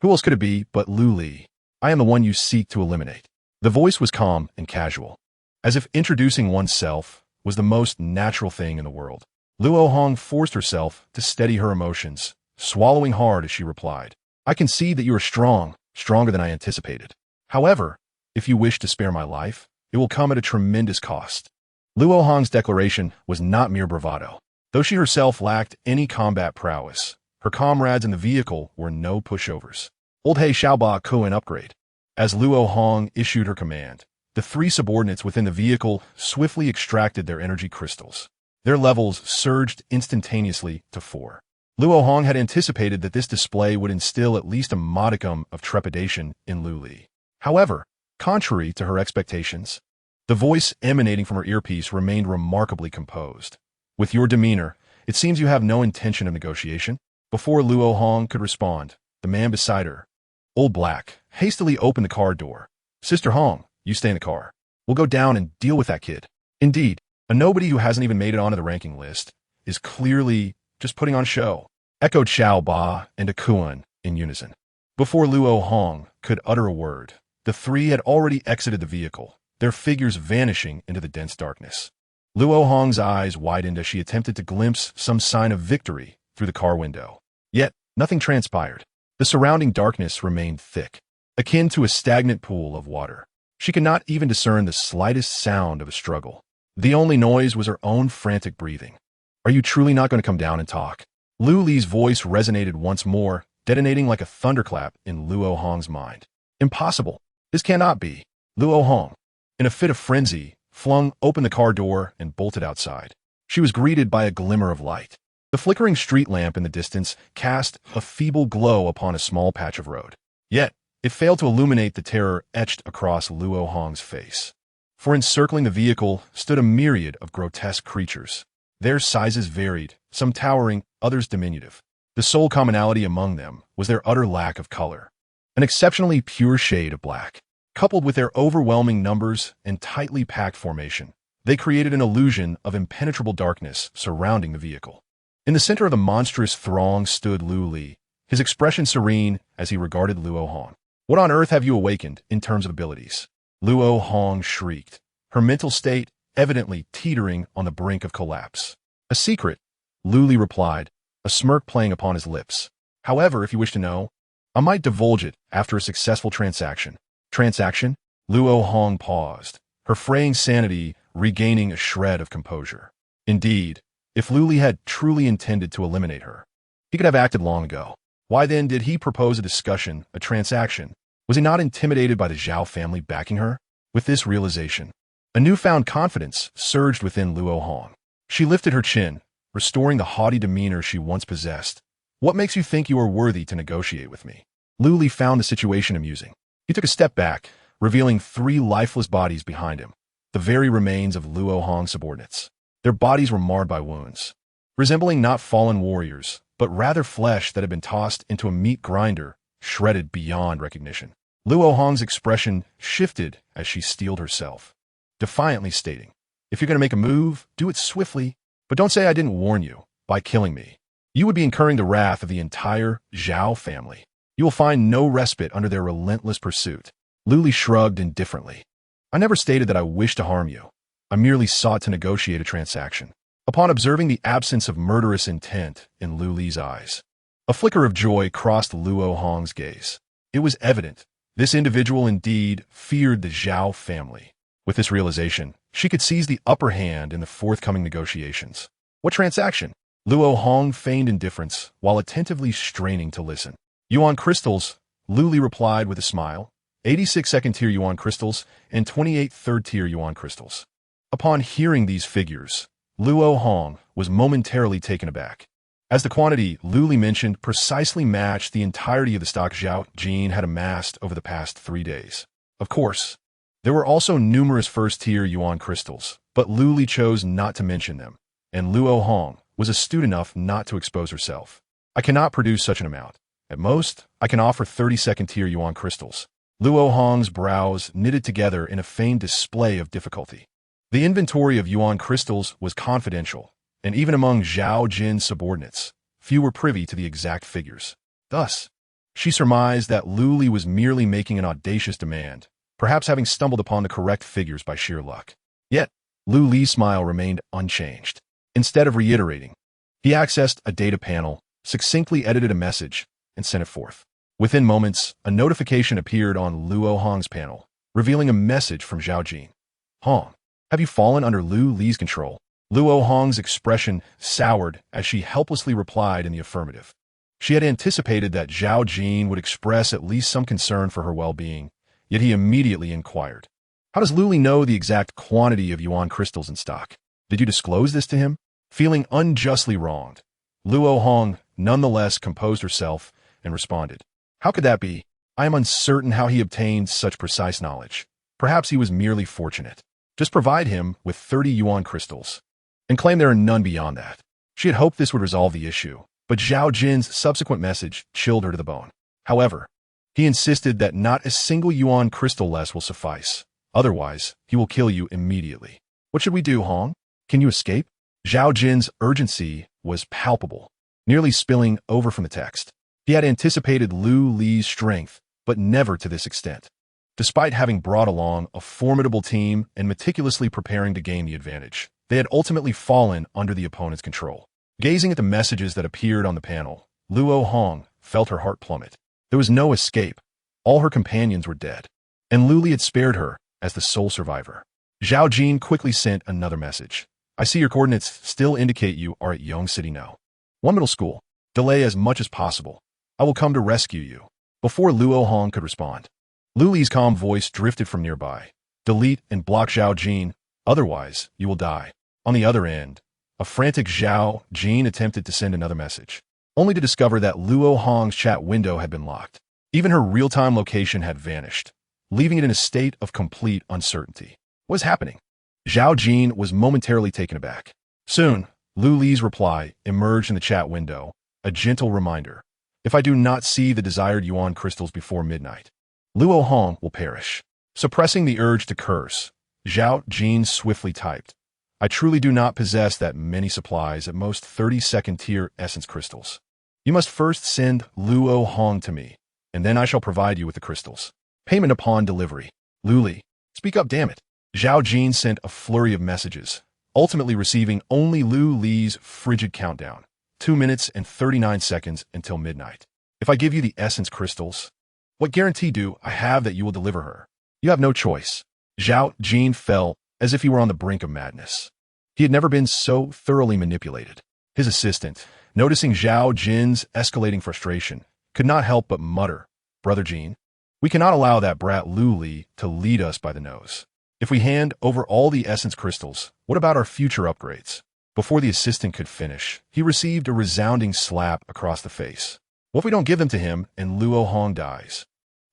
Who else could it be but Luli? I am the one you seek to eliminate. The voice was calm and casual, as if introducing oneself was the most natural thing in the world. Luo Hong forced herself to steady her emotions, swallowing hard as she replied. I can see that you are strong, stronger than I anticipated. However, if you wish to spare my life, it will come at a tremendous cost. Luo Hong's declaration was not mere bravado. Though she herself lacked any combat prowess, her comrades in the vehicle were no pushovers. Old He Xiaoba Kuan upgrade. As Luo Hong issued her command, the three subordinates within the vehicle swiftly extracted their energy crystals. Their levels surged instantaneously to 4. Luo Hong had anticipated that this display would instill at least a modicum of trepidation in Luli. However, contrary to her expectations, the voice emanating from her earpiece remained remarkably composed. With your demeanor, it seems you have no intention of negotiation. Before Luo Hong could respond, the man beside her, Old Black, hastily opened the car door. Sister Hong, you stay in the car. We'll go down and deal with that kid. Indeed, a nobody who hasn't even made it onto the ranking list is clearly just putting on a show, echoed Xiao Ba and Akuan in unison. Before Luo Hong could utter a word, the three had already exited the vehicle, their figures vanishing into the dense darkness. Luo Hong's eyes widened as she attempted to glimpse some sign of victory through the car window. Yet, nothing transpired. The surrounding darkness remained thick, akin to a stagnant pool of water. She could not even discern the slightest sound of a struggle. The only noise was her own frantic breathing. Are you truly not going to come down and talk? Lu Li's voice resonated once more, detonating like a thunderclap in Luo Hong's mind. Impossible. This cannot be. Luo Hong, in a fit of frenzy, flung open the car door and bolted outside. She was greeted by a glimmer of light. The flickering street lamp in the distance cast a feeble glow upon a small patch of road. Yet, it failed to illuminate the terror etched across Luo Hong's face. For encircling the vehicle stood a myriad of grotesque creatures. Their sizes varied, some towering, others diminutive. The sole commonality among them was their utter lack of color. An exceptionally pure shade of black. Coupled with their overwhelming numbers and tightly packed formation, they created an illusion of impenetrable darkness surrounding the vehicle. In the center of the monstrous throng stood Lu Li, his expression serene as he regarded Luo Hong. What on earth have you awakened in terms of abilities? Luo Hong shrieked, her mental state evidently teetering on the brink of collapse. A secret, Lu Li replied, a smirk playing upon his lips. However, if you wish to know, I might divulge it after a successful transaction. Transaction? Luo Hong paused, her fraying sanity regaining a shred of composure. Indeed, if Lu Li had truly intended to eliminate her, he could have acted long ago. Why then did he propose a discussion, a transaction? Was he not intimidated by the Zhao family backing her? With this realization, a newfound confidence surged within Luo Hong. She lifted her chin, restoring the haughty demeanor she once possessed. What makes you think you are worthy to negotiate with me? Lu Li found the situation amusing. He took a step back, revealing 3 lifeless bodies behind him, the very remains of Luo Hong's subordinates. Their bodies were marred by wounds, resembling not fallen warriors, but rather flesh that had been tossed into a meat grinder, shredded beyond recognition. Luo Hong's expression shifted as she steeled herself, defiantly stating, "If you're going to make a move, do it swiftly, but don't say I didn't warn you by killing me. You would be incurring the wrath of the entire Zhao family. You will find no respite under their relentless pursuit." Lu Li shrugged indifferently. "I never stated that I wished to harm you. I merely sought to negotiate a transaction." Upon observing the absence of murderous intent in Lu Li's eyes, a flicker of joy crossed Luo Hong's gaze. It was evident this individual indeed feared the Zhao family. With this realization, she could seize the upper hand in the forthcoming negotiations. What transaction? Luo Hong feigned indifference while attentively straining to listen. "Yuan crystals," Lu Li replied with a smile. 86 second-tier yuan crystals and 28 third-tier yuan crystals. Upon hearing these figures, Luo Hong was momentarily taken aback, as the quantity Lu Li mentioned precisely matched the entirety of the stock Zhao Jin had amassed over the past 3 days. Of course, there were also numerous first-tier yuan crystals, but Lu Li chose not to mention them, and Luo Hong was astute enough not to expose herself. "I cannot produce such an amount. At most, I can offer 32nd-tier yuan crystals." Luo Hong's brows knitted together in a feigned display of difficulty. The inventory of yuan crystals was confidential, and even among Zhao Jin's subordinates, few were privy to the exact figures. Thus, she surmised that Lu Li was merely making an audacious demand, perhaps having stumbled upon the correct figures by sheer luck. Yet, Lu Li's smile remained unchanged. Instead of reiterating, he accessed a data panel, succinctly edited a message, and sent it forth. Within moments, a notification appeared on Luo Hong's panel, revealing a message from Zhao Jin. "Hong, have you fallen under Lu Li's control?" Luo Hong's expression soured as she helplessly replied in the affirmative. She had anticipated that Zhao Jin would express at least some concern for her well-being, yet he immediately inquired, "How does Lu Li know the exact quantity of yuan crystals in stock? Did you disclose this to him?" Feeling unjustly wronged, Luo Hong nonetheless composed herself and responded, "How could that be? I am uncertain how he obtained such precise knowledge. Perhaps he was merely fortunate. Just provide him with 30 yuan crystals, and claim there are none beyond that." She had hoped this would resolve the issue, but Zhao Jin's subsequent message chilled her to the bone. However, he insisted that not a single yuan crystal less will suffice. Otherwise, he will kill you immediately. "What should we do, Hong? Can you escape?" Zhao Jin's urgency was palpable, nearly spilling over from the text. He had anticipated Lu Li's strength, but never to this extent. Despite having brought along a formidable team and meticulously preparing to gain the advantage, they had ultimately fallen under the opponent's control. Gazing at the messages that appeared on the panel, Luo Hong felt her heart plummet. There was no escape. All her companions were dead, and Lu Li had spared her as the sole survivor. Zhao Jin quickly sent another message. "I see your coordinates still indicate you are at Yong City now. 1 middle school. Delay as much as possible. I will come to rescue you." Before Luo Hong could respond, Lu Li's calm voice drifted from nearby. "Delete and block Zhao Jin, otherwise you will die." On the other end, a frantic Zhao Jin attempted to send another message, only to discover that Luo Hong's chat window had been locked. Even her real-time location had vanished, leaving it in a state of complete uncertainty. What was happening? Zhao Jin was momentarily taken aback. Soon, Lu Li's reply emerged in the chat window, a gentle reminder. "If I do not see the desired yuan crystals before midnight, Luo Hong will perish." Suppressing the urge to curse, Zhao Jin swiftly typed, "I truly do not possess that many supplies, at most 32nd tier essence crystals. You must first send Luo Hong to me, and then I shall provide you with the crystals. Payment upon delivery." Lu Li, speak up, damn it. Zhao Jin sent a flurry of messages, ultimately receiving only Lu Li's frigid countdown, 2 minutes and 39 seconds until midnight. "If I give you the essence crystals, what guarantee do I have that you will deliver her?" You have no choice. Zhao Jin fell as if he were on the brink of madness. He had never been so thoroughly manipulated. His assistant, noticing Zhao Jin's escalating frustration, could not help but mutter, "Brother Jin, we cannot allow that brat Lu Li to lead us by the nose. If we hand over all the essence crystals, what about our future upgrades?" Before the assistant could finish, he received a resounding slap across the face. "What if we don't give them to him and Luo Hong dies?"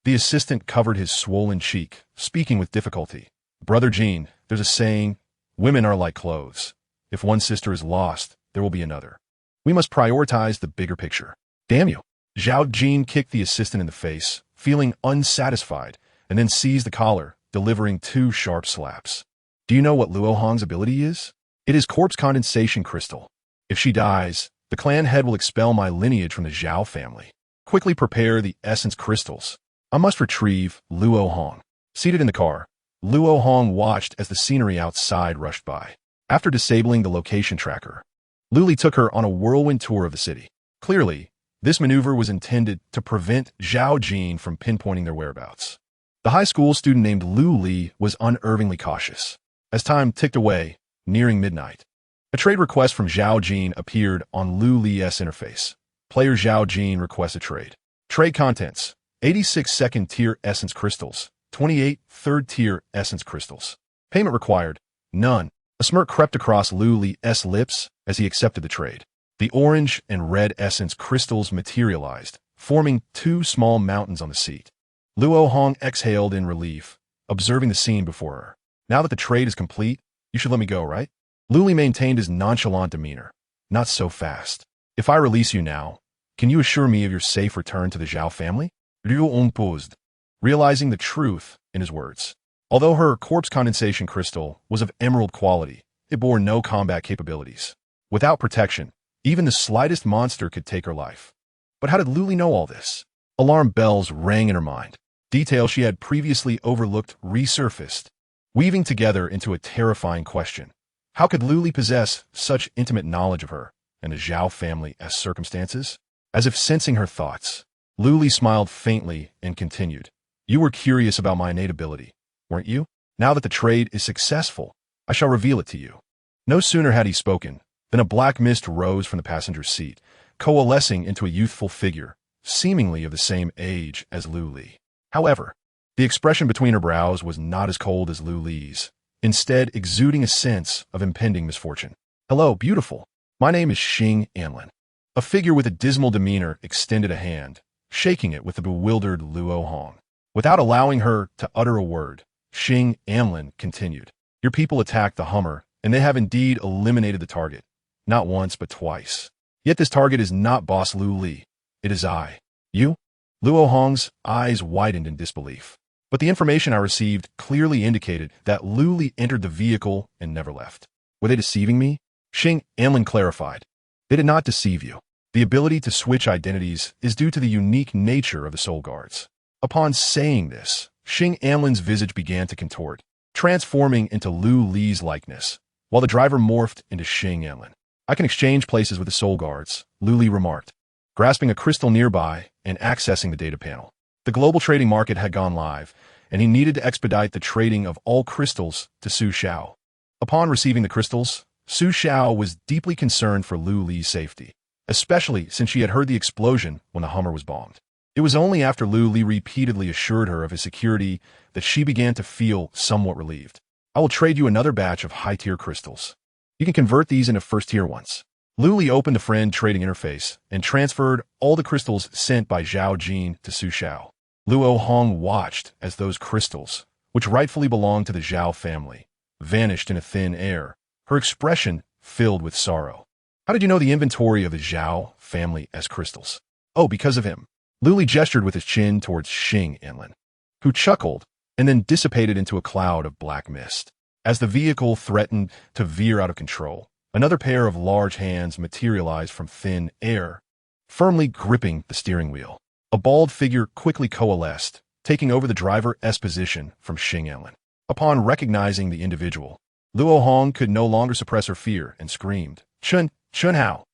The assistant covered his swollen cheek, speaking with difficulty. "Brother Jin, there's a saying, women are like clothes. If one sister is lost, there will be another. We must prioritize the bigger picture." "Damn you." Zhao Jin kicked the assistant in the face, feeling unsatisfied, and then seized the collar, delivering 2 sharp slaps. "Do you know what Luo Hong's ability is? It is corpse condensation crystal. If she dies, the clan head will expel my lineage from the Zhao family. Quickly prepare the essence crystals. I must retrieve Luo Hong." Seated in the car, Luo Hong watched as the scenery outside rushed by. After disabling the location tracker, Lu Li took her on a whirlwind tour of the city. Clearly, this maneuver was intended to prevent Zhao Jin from pinpointing their whereabouts. The high school student named Lu Li was unervingly cautious. As time ticked away, nearing midnight, a trade request from Zhao Jin appeared on Lu Li's interface. Player Zhao Jin requests a trade. Trade contents: 86 second-tier essence crystals, 28 third-tier essence crystals. Payment required: none. A smirk crept across Lu Li's lips as he accepted the trade. The orange and red essence crystals materialized, forming 2 small mountains on the seat. Luo Hong exhaled in relief, observing the scene before her. "Now that the trade is complete, you should let me go, right?" Lu Li maintained his nonchalant demeanor. "Not so fast. If I release you now, can you assure me of your safe return to the Zhao family?" Liu Ong paused, realizing the truth in his words. Although her corpse condensation crystal was of emerald quality, it bore no combat capabilities. Without protection, even the slightest monster could take her life. But how did Lu Li know all this? Alarm bells rang in her mind. Details she had previously overlooked resurfaced, weaving together into a terrifying question. How could Lu Li possess such intimate knowledge of her and the Zhao family as circumstances? As if sensing her thoughts, Lu Li smiled faintly and continued. "You were curious about my innate ability, weren't you? Now that the trade is successful, I shall reveal it to you." No sooner had he spoken than a black mist rose from the passenger's seat, coalescing into a youthful figure, seemingly of the same age as Lu Li. However, the expression between her brows was not as cold as Lu Li's, instead exuding a sense of impending misfortune. "Hello, beautiful. My name is Xing Anlin." A figure with a dismal demeanor extended a hand, shaking it with the bewildered Luo Hong. Without allowing her to utter a word, Xing Anlin continued. "Your people attacked the Hummer, and they have indeed eliminated the target. Not once, but twice. Yet this target is not Boss Lu Li. It is I. You?" Luo Hong's eyes widened in disbelief. But the information I received clearly indicated that Lu Li entered the vehicle and never left. "Were they deceiving me?" Xing Anlin clarified. "They did not deceive you. The ability to switch identities is due to the unique nature of the Soul Guards." Upon saying this, Xing Anlin's visage began to contort, transforming into Lu Li's likeness, while the driver morphed into Xing Anlin. "I can exchange places with the Soul Guards," Lu Li remarked, grasping a crystal nearby and accessing the data panel. The global trading market had gone live, and he needed to expedite the trading of all crystals to Su Xiao. Upon receiving the crystals, Su Xiao was deeply concerned for Lu Li's safety, especially since she had heard the explosion when the Hummer was bombed. It was only after Lu Li repeatedly assured her of his security that she began to feel somewhat relieved. "I will trade you another batch of high-tier crystals. You can convert these into first-tier ones." Lu Li opened the friend trading interface and transferred all the crystals sent by Zhao Jin to Su Xiao. Luo Hong watched as those crystals, which rightfully belonged to the Zhao family, vanished into thin air, her expression filled with sorrow. "How did you know the inventory of the Zhao family as crystals?" "Oh, because of him." Lu Li gestured with his chin towards Xing Anlin, who chuckled and then dissipated into a cloud of black mist. As the vehicle threatened to veer out of control, another pair of large hands materialized from thin air, firmly gripping the steering wheel. A bald figure quickly coalesced, taking over the driver's position from Xing Anlin. Upon recognizing the individual, Luo Hong could no longer suppress her fear and screamed, Chun Hao!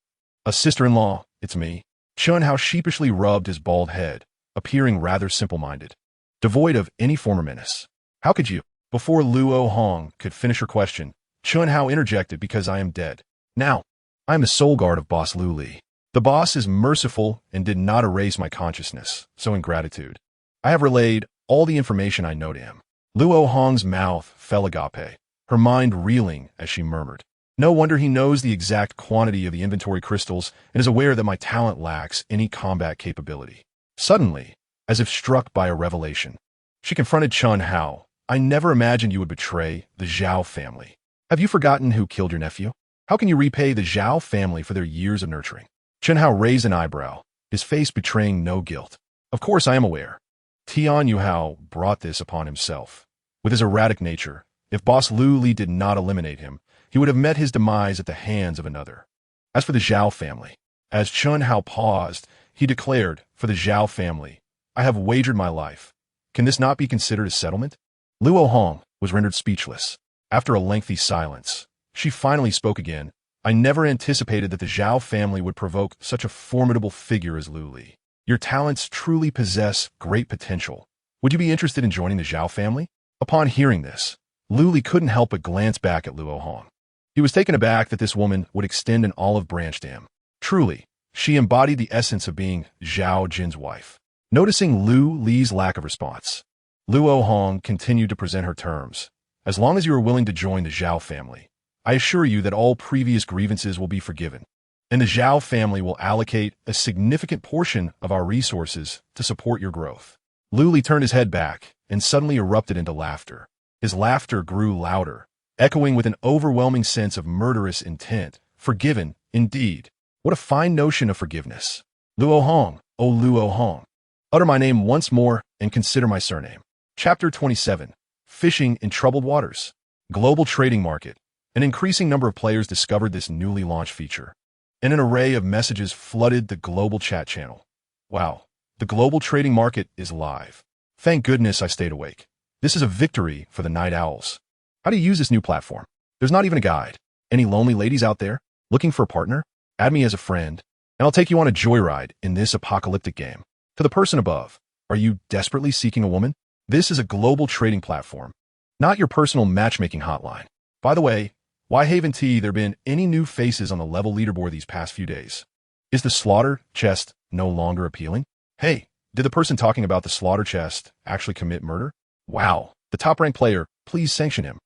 A sister-in-law, it's me." Chun Hao sheepishly rubbed his bald head, appearing rather simple-minded, devoid of any former menace. How could you? Before Luo Hong could finish her question, Chun Hao interjected because I am dead. Now, I am the soul guard of Boss Lu Li. The boss is merciful and did not erase my consciousness, so in gratitude, I have relayed all the information I know to him. Luo Hong's mouth fell agape, her mind reeling as she murmured. No wonder he knows the exact quantity of the inventory crystals and is aware that my talent lacks any combat capability. Suddenly, as if struck by a revelation, she confronted Chun Hao. I never imagined you would betray the Zhao family. Have you forgotten who killed your nephew? How can you repay the Zhao family for their years of nurturing? Chun Hao raised an eyebrow, his face betraying no guilt. Of course I am aware. Tian Yuhao brought this upon himself. With his erratic nature, if Boss Lu Li did not eliminate him, he would have met his demise at the hands of another. As for the Zhao family, as Chun Hao paused, he declared, for the Zhao family, I have wagered my life. Can this not be considered a settlement? Luo Hong was rendered speechless. After a lengthy silence, she finally spoke again. I never anticipated that the Zhao family would provoke such a formidable figure as Lu Li. Your talents truly possess great potential. Would you be interested in joining the Zhao family? Upon hearing this, Lu Li couldn't help but glance back at Luo Hong. He was taken aback that this woman would extend an olive branch to him. Truly, she embodied the essence of being Zhao Jin's wife. Noticing Lu Li's lack of response, Luo Hong continued to present her terms. As long as you are willing to join the Zhao family, I assure you that all previous grievances will be forgiven, and the Zhao family will allocate a significant portion of our resources to support your growth. Lu Li turned his head back and suddenly erupted into laughter. His laughter grew louder, echoing with an overwhelming sense of murderous intent. Forgiven, indeed. What a fine notion of forgiveness. Luo Hong, O Luo Hong. Utter my name once more and consider my surname. Chapter 27. Fishing in Troubled Waters. Global Trading Market. An increasing number of players discovered this newly launched feature, and an array of messages flooded the global chat channel. Wow, the global trading market is live. Thank goodness I stayed awake. This is a victory for the night owls. How do you use this new platform? There's not even a guide. Any lonely ladies out there looking for a partner? Add me as a friend, and I'll take you on a joyride in this apocalyptic game. To the person above, are you desperately seeking a woman? This is a global trading platform, not your personal matchmaking hotline. By the way, why haven't there been any new faces on the level leaderboard these past few days? Is the slaughter chest no longer appealing? Hey, did the person talking about the slaughter chest actually commit murder? Wow, the top-ranked player, please sanction him.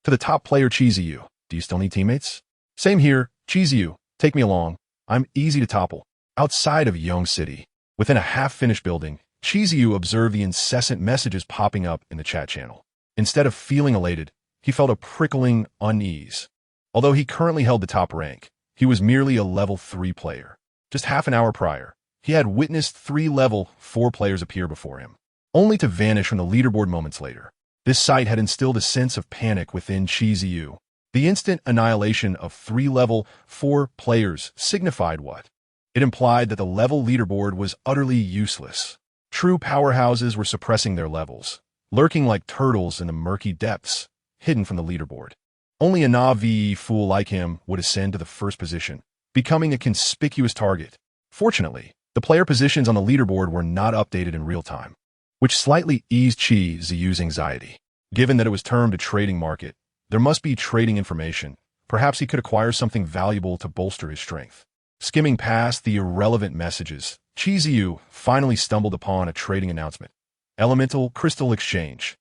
To the top player Chiziyu, do you still need teammates? Same here, Chiziyu, take me along. I'm easy to topple. Outside of Yong City, within a half-finished building, Chiziyu observed the incessant messages popping up in the chat channel. Instead of feeling elated, he felt a prickling unease. Although he currently held the top rank, he was merely a level 3 player. Just half an hour prior, he had witnessed 3 level 4 players appear before him, only to vanish from the leaderboard moments later. This sight had instilled a sense of panic within Chiziyu. The instant annihilation of 3 level 4 players signified what? It implied that the level leaderboard was utterly useless. True powerhouses were suppressing their levels, lurking like turtles in the murky depths, hidden from the leaderboard. Only a Na'vi fool like him would ascend to the first position, becoming a conspicuous target. Fortunately, the player positions on the leaderboard were not updated in real time, which slightly eased Chi Ziyu's anxiety. Given that it was termed a trading market, there must be trading information. Perhaps he could acquire something valuable to bolster his strength. Skimming past the irrelevant messages, Chi Ziyu finally stumbled upon a trading announcement. Elemental Crystal Exchange.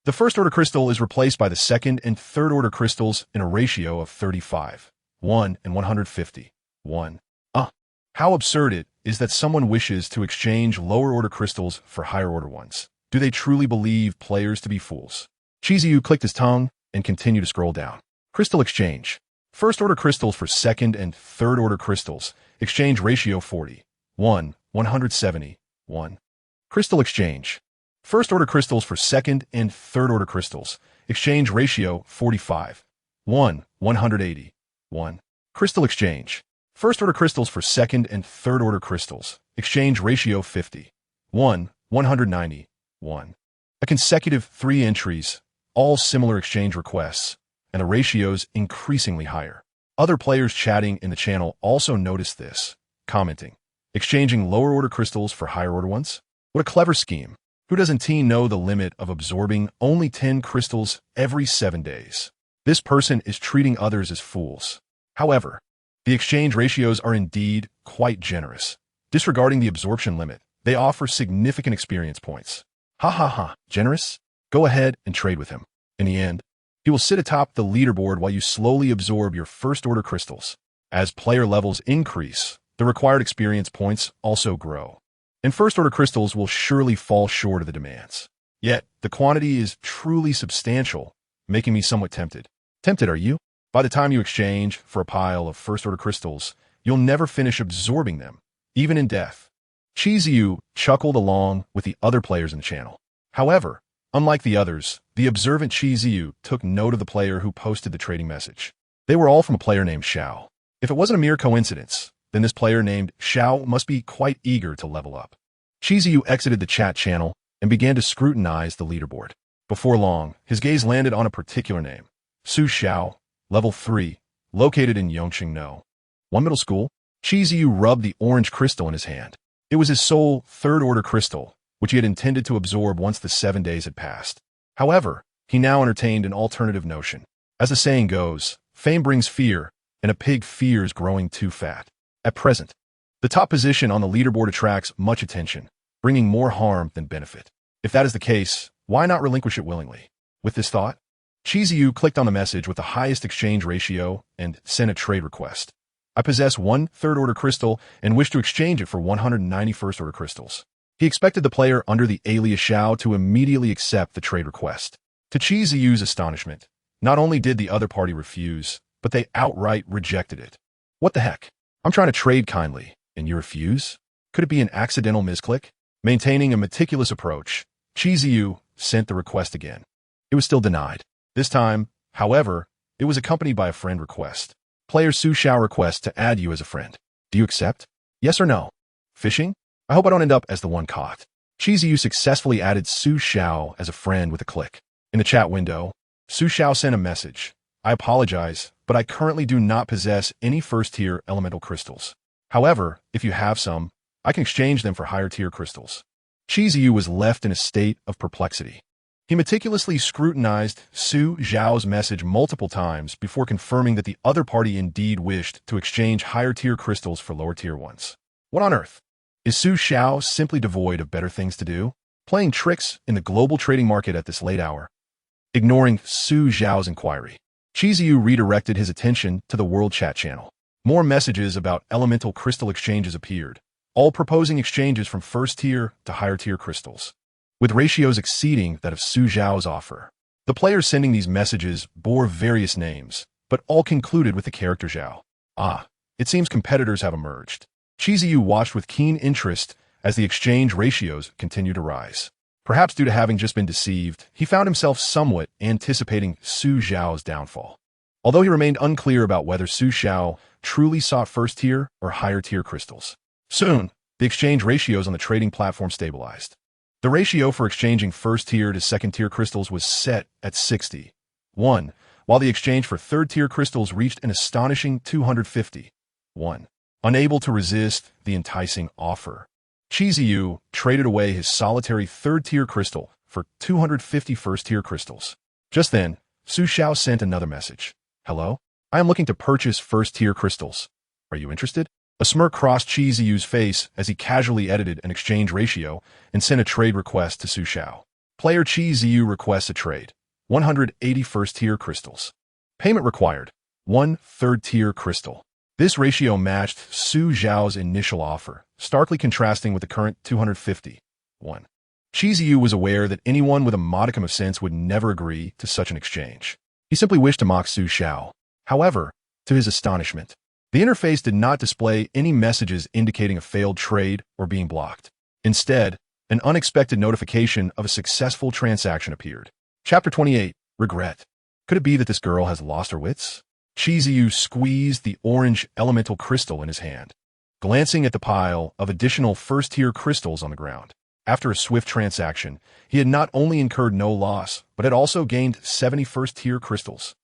The first order crystal is replaced by the second and third order crystals in a ratio of 35, 1 and 150, 1. How absurd it is that someone wishes to exchange lower order crystals for higher order ones. Do they truly believe players to be fools? Chiziyu clicked his tongue and continued to scroll down. Crystal Exchange. First order crystals for second and third order crystals. Exchange ratio 40, 1, 170, 1. Crystal Exchange. First order crystals for second and third order crystals. Exchange ratio 45, 1, 180, 1. Crystal Exchange. First order crystals for second and third order crystals. Exchange ratio 50, 1, 190, 1. A consecutive 3 entries, all similar exchange requests, and the ratios increasingly higher. Other players chatting in the channel also noticed this, commenting, exchanging lower order crystals for higher order ones? What a clever scheme. Who doesn't know the limit of absorbing only 10 crystals every 7 days? This person is treating others as fools. However, the exchange ratios are indeed quite generous. Disregarding the absorption limit, they offer significant experience points. Ha ha ha, generous? Go ahead and trade with him. In the end, he will sit atop the leaderboard while you slowly absorb your first-order crystals. As player levels increase, the required experience points also grow, and first-order crystals will surely fall short of the demands. Yet, the quantity is truly substantial, making me somewhat tempted. Tempted, are you? By the time you exchange for a pile of first-order crystals, you'll never finish absorbing them, even in death. Chiziyu chuckled along with the other players in the channel. However, unlike the others, the observant Chiziyu took note of the player who posted the trading message. They were all from a player named Xiao. If it wasn't a mere coincidence, then this player named Xiao must be quite eager to level up. Chiziyu exited the chat channel and began to scrutinize the leaderboard. Before long, his gaze landed on a particular name. Su Xiao, level 3, located in Yongqing-no. One middle school. Chiziyu rubbed the orange crystal in his hand. It was his sole third-order crystal, which he had intended to absorb once the 7 days had passed. However, he now entertained an alternative notion. As the saying goes, fame brings fear, and a pig fears growing too fat. At present, the top position on the leaderboard attracts much attention, bringing more harm than benefit. If that is the case, why not relinquish it willingly? With this thought, Chiziyu clicked on the message with the highest exchange ratio and sent a trade request. I possess one third-order crystal and wish to exchange it for 190 first-order crystals. He expected the player under the alias Xiao to immediately accept the trade request. To Chiziyu's astonishment, not only did the other party refuse, but they outright rejected it. What the heck? I'm trying to trade kindly, and you refuse? Could it be an accidental misclick? Maintaining a meticulous approach, Chiziyu sent the request again. It was still denied. This time, however, it was accompanied by a friend request. Player Su Xiao requests to add you as a friend. Do you accept? Yes or no? Fishing? I hope I don't end up as the one caught. Chiziyu successfully added Su Xiao as a friend with a click. In the chat window, Su Xiao sent a message. I apologize, but I currently do not possess any first-tier elemental crystals. However, if you have some, I can exchange them for higher-tier crystals. Chiziyu was left in a state of perplexity. He meticulously scrutinized Su Xiao's message multiple times before confirming that the other party indeed wished to exchange higher-tier crystals for lower-tier ones. What on earth? Is Su Xiao simply devoid of better things to do? Playing tricks in the global trading market at this late hour? Ignoring Su Xiao's inquiry, Chiziyu redirected his attention to the World Chat channel. More messages about elemental crystal exchanges appeared, all proposing exchanges from first-tier to higher-tier crystals, with ratios exceeding that of Su Xiao's offer. The players sending these messages bore various names, but all concluded with the character Xiao. Ah, it seems competitors have emerged. Chiziyu watched with keen interest as the exchange ratios continued to rise. Perhaps due to having just been deceived, he found himself somewhat anticipating Su Xiao's downfall. Although he remained unclear about whether Su Xiao truly sought first-tier or higher-tier crystals. Soon, the exchange ratios on the trading platform stabilized. The ratio for exchanging first-tier to second-tier crystals was set at 60:1, while the exchange for third-tier crystals reached an astonishing 250:1. Unable to resist the enticing offer, Chiziyu traded away his solitary third-tier crystal for 250 first-tier crystals. Just then, Su Xiao sent another message. Hello? I am looking to purchase first-tier crystals. Are you interested? A smirk crossed Chiziyu's face as he casually edited an exchange ratio and sent a trade request to Su Xiao. Player Chiziyu requests a trade. 180 first-tier crystals. Payment required. 1 third-tier crystal. This ratio matched Su Xiao's initial offer, starkly contrasting with the current 250:1. Chiziyu was aware that anyone with a modicum of sense would never agree to such an exchange. He simply wished to mock Su Xiao. However, to his astonishment, the interface did not display any messages indicating a failed trade or being blocked. Instead, an unexpected notification of a successful transaction appeared. Chapter 28, Regret. Could it be that this girl has lost her wits? Chiziyu squeezed the orange elemental crystal in his hand, glancing at the pile of additional first-tier crystals on the ground. After a swift transaction, he had not only incurred no loss, but had also gained 70 first-tier crystals.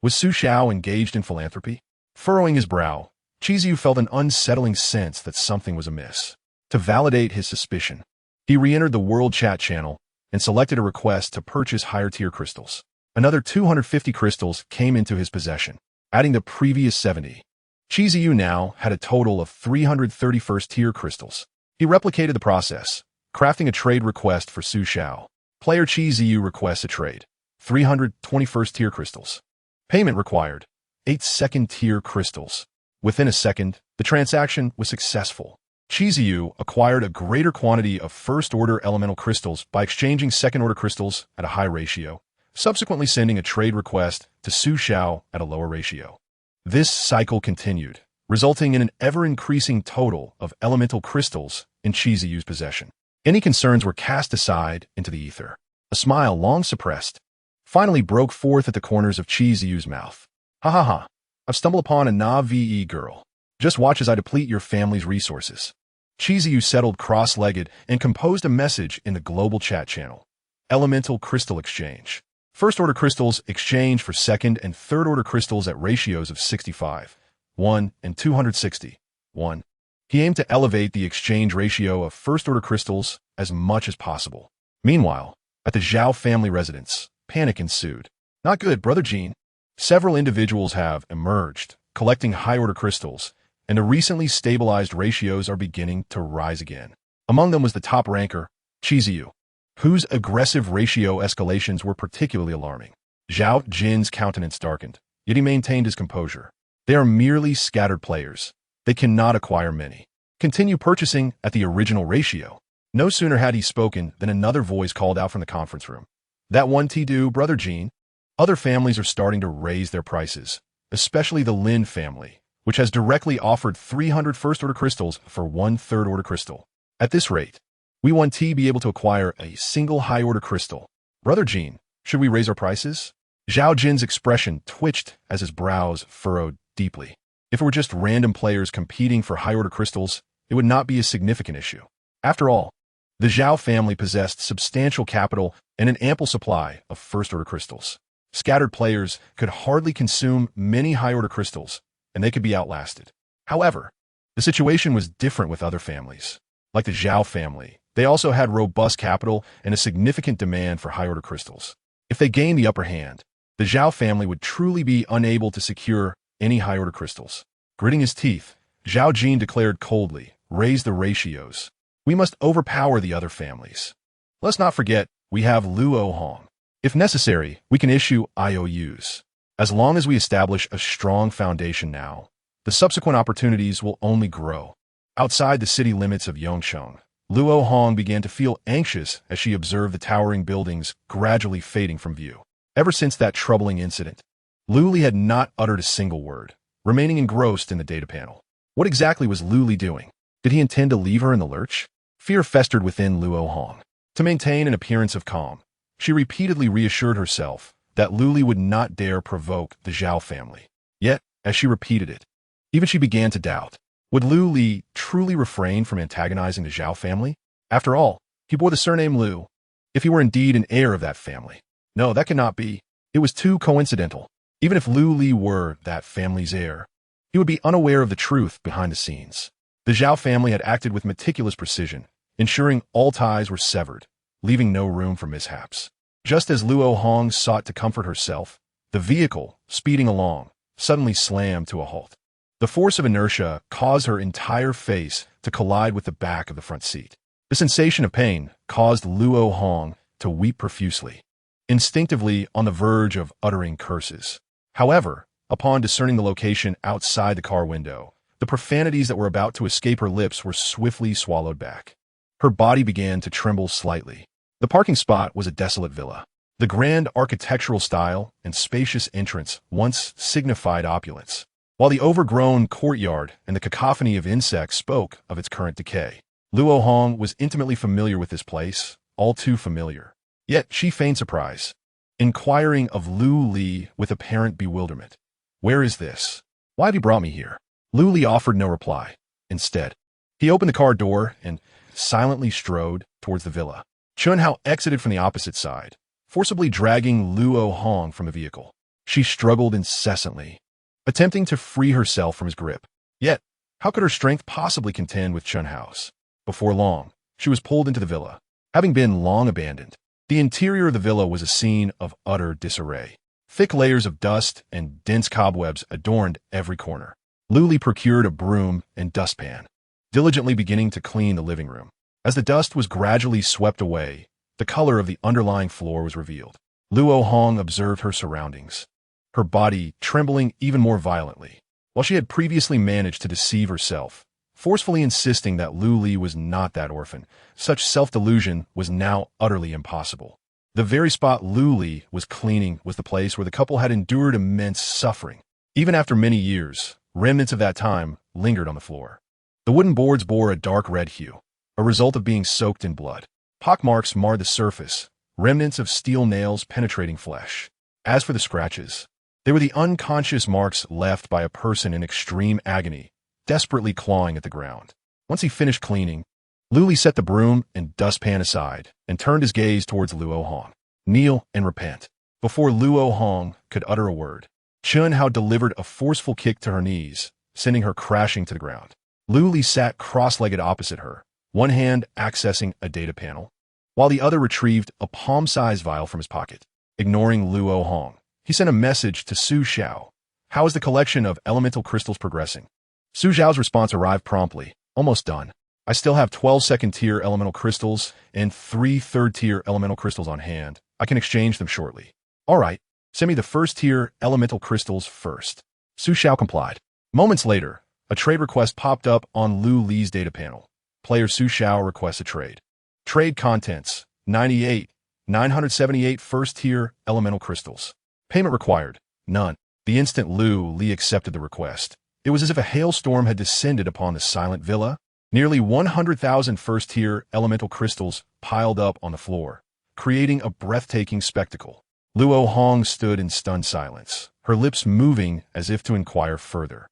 Was Su Xiao engaged in philanthropy? Furrowing his brow, Chiziyu felt an unsettling sense that something was amiss. To validate his suspicion, He re-entered the world chat channel and selected a request to purchase higher-tier crystals. Another 250 crystals came into his possession, adding the previous 70. Chiziyu now had a total of 331st-tier crystals. He replicated the process, crafting a trade request for Su Xiao. Player Chiziyu requests a trade. 321st-tier crystals. Payment required. 8 second-tier crystals. Within a second, the transaction was successful. Chiziyu acquired a greater quantity of first-order elemental crystals by exchanging second-order crystals at a high ratio, subsequently sending a trade request to Su Xiao at a lower ratio. This cycle continued, resulting in an ever-increasing total of elemental crystals in Chiziyu's possession. Any concerns were cast aside into the ether. A smile long suppressed finally broke forth at the corners of Chiziyu's mouth. Ha ha ha, I've stumbled upon a Na-VE girl. Just watch as I deplete your family's resources. Chiziyu settled cross-legged and composed a message in the global chat channel. Elemental Crystal Exchange. First-order crystals exchange for second- and third-order crystals at ratios of 65, 1, and 260, 1. He aimed to elevate the exchange ratio of first-order crystals as much as possible. Meanwhile, at the Zhao family residence, panic ensued. Not good, Brother Jean. Several individuals have emerged, collecting high-order crystals, and the recently stabilized ratios are beginning to rise again. Among them was the top ranker, Chiziyu, whose aggressive ratio escalations were particularly alarming. Zhao Jin's countenance darkened, yet he maintained his composure. They are merely scattered players. They cannot acquire many. Continue purchasing at the original ratio. No sooner had he spoken than another voice called out from the conference room. That one do, Brother Jean. Other families are starting to raise their prices, especially the Lin family, which has directly offered 300 first-order crystals for 1 third-order crystal. At this rate, we 1T be able to acquire a single high-order crystal. Brother Jean, should we raise our prices? Zhao Jin's expression twitched as his brows furrowed deeply. If it were just random players competing for high-order crystals, it would not be a significant issue. After all, the Zhao family possessed substantial capital and an ample supply of first-order crystals. Scattered players could hardly consume many high-order crystals, and they could be outlasted. However, the situation was different with other families. Like the Zhao family, they also had robust capital and a significant demand for high-order crystals. If they gained the upper hand, the Zhao family would truly be unable to secure any high-order crystals. Gritting his teeth, Zhao Jin declared coldly, "Raise the ratios. We must overpower the other families. Let's not forget, we have Luo Hong. If necessary, we can issue IOUs. As long as we establish a strong foundation now, the subsequent opportunities will only grow." Outside the city limits of Yongsheng, Luo Hong began to feel anxious as she observed the towering buildings gradually fading from view. Ever since that troubling incident, Lu Li had not uttered a single word, remaining engrossed in the data panel. What exactly was Lu Li doing? Did he intend to leave her in the lurch? Fear festered within Luo Hong. To maintain an appearance of calm, she repeatedly reassured herself that Lu Li would not dare provoke the Zhao family. Yet, as she repeated it, even she began to doubt. Would Lu Li truly refrain from antagonizing the Zhao family? After all, he bore the surname Lu. If he were indeed an heir of that family. No, that could not be. It was too coincidental. Even if Lu Li were that family's heir, he would be unaware of the truth behind the scenes. The Zhao family had acted with meticulous precision, ensuring all ties were severed, leaving no room for mishaps. Just as Luo Hong sought to comfort herself, the vehicle, speeding along, suddenly slammed to a halt. The force of inertia caused her entire face to collide with the back of the front seat. The sensation of pain caused Luo Hong to weep profusely, instinctively on the verge of uttering curses. However, upon discerning the location outside the car window, the profanities that were about to escape her lips were swiftly swallowed back. Her body began to tremble slightly. The parking spot was a desolate villa. The grand architectural style and spacious entrance once signified opulence, while the overgrown courtyard and the cacophony of insects spoke of its current decay. Luo Hong was intimately familiar with this place, all too familiar. Yet she feigned surprise, inquiring of Lu Li with apparent bewilderment. "Where is this? Why have you brought me here?" Lu Li offered no reply. Instead, he opened the car door and silently strode towards the villa. Chun Hao exited from the opposite side, forcibly dragging Luo Hong from the vehicle. She struggled incessantly, attempting to free herself from his grip. Yet, how could her strength possibly contend with Chun Hao's? Before long, she was pulled into the villa. Having been long abandoned, the interior of the villa was a scene of utter disarray. Thick layers of dust and dense cobwebs adorned every corner. Luli procured a broom and dustpan, diligently beginning to clean the living room. As the dust was gradually swept away, the color of the underlying floor was revealed. Luo Hong observed her surroundings, her body trembling even more violently. While she had previously managed to deceive herself, forcefully insisting that Lu Li was not that orphan, such self-delusion was now utterly impossible. The very spot Lu Li was cleaning was the place where the couple had endured immense suffering. Even after many years, remnants of that time lingered on the floor. The wooden boards bore a dark red hue, a result of being soaked in blood. Pockmarks marred the surface, remnants of steel nails penetrating flesh. As for the scratches, they were the unconscious marks left by a person in extreme agony, desperately clawing at the ground. Once he finished cleaning, Lu Li set the broom and dustpan aside and turned his gaze towards Luo Hong. Kneel and repent. Before Luo Hong could utter a word, Chun Hao delivered a forceful kick to her knees, sending her crashing to the ground. Lu Li sat cross-legged opposite her, one hand accessing a data panel, while the other retrieved a palm-sized vial from his pocket. Ignoring Luo Hong, he sent a message to Su Xiao. How is the collection of elemental crystals progressing? Su Xiao's response arrived promptly. Almost done. I still have 12 second-tier elemental crystals and 3 third-tier elemental crystals on hand. I can exchange them shortly. All right, send me the first-tier elemental crystals first. Su Xiao complied. Moments later, a trade request popped up on Lu Li's data panel. Player Su Xiao requests a trade. Trade contents, 98, 978 first-tier elemental crystals. Payment required, none. The instant Lu Li accepted the request, it was as if a hailstorm had descended upon the silent villa. Nearly 100,000 first-tier elemental crystals piled up on the floor, creating a breathtaking spectacle. Luo Hong stood in stunned silence, her lips moving as if to inquire further,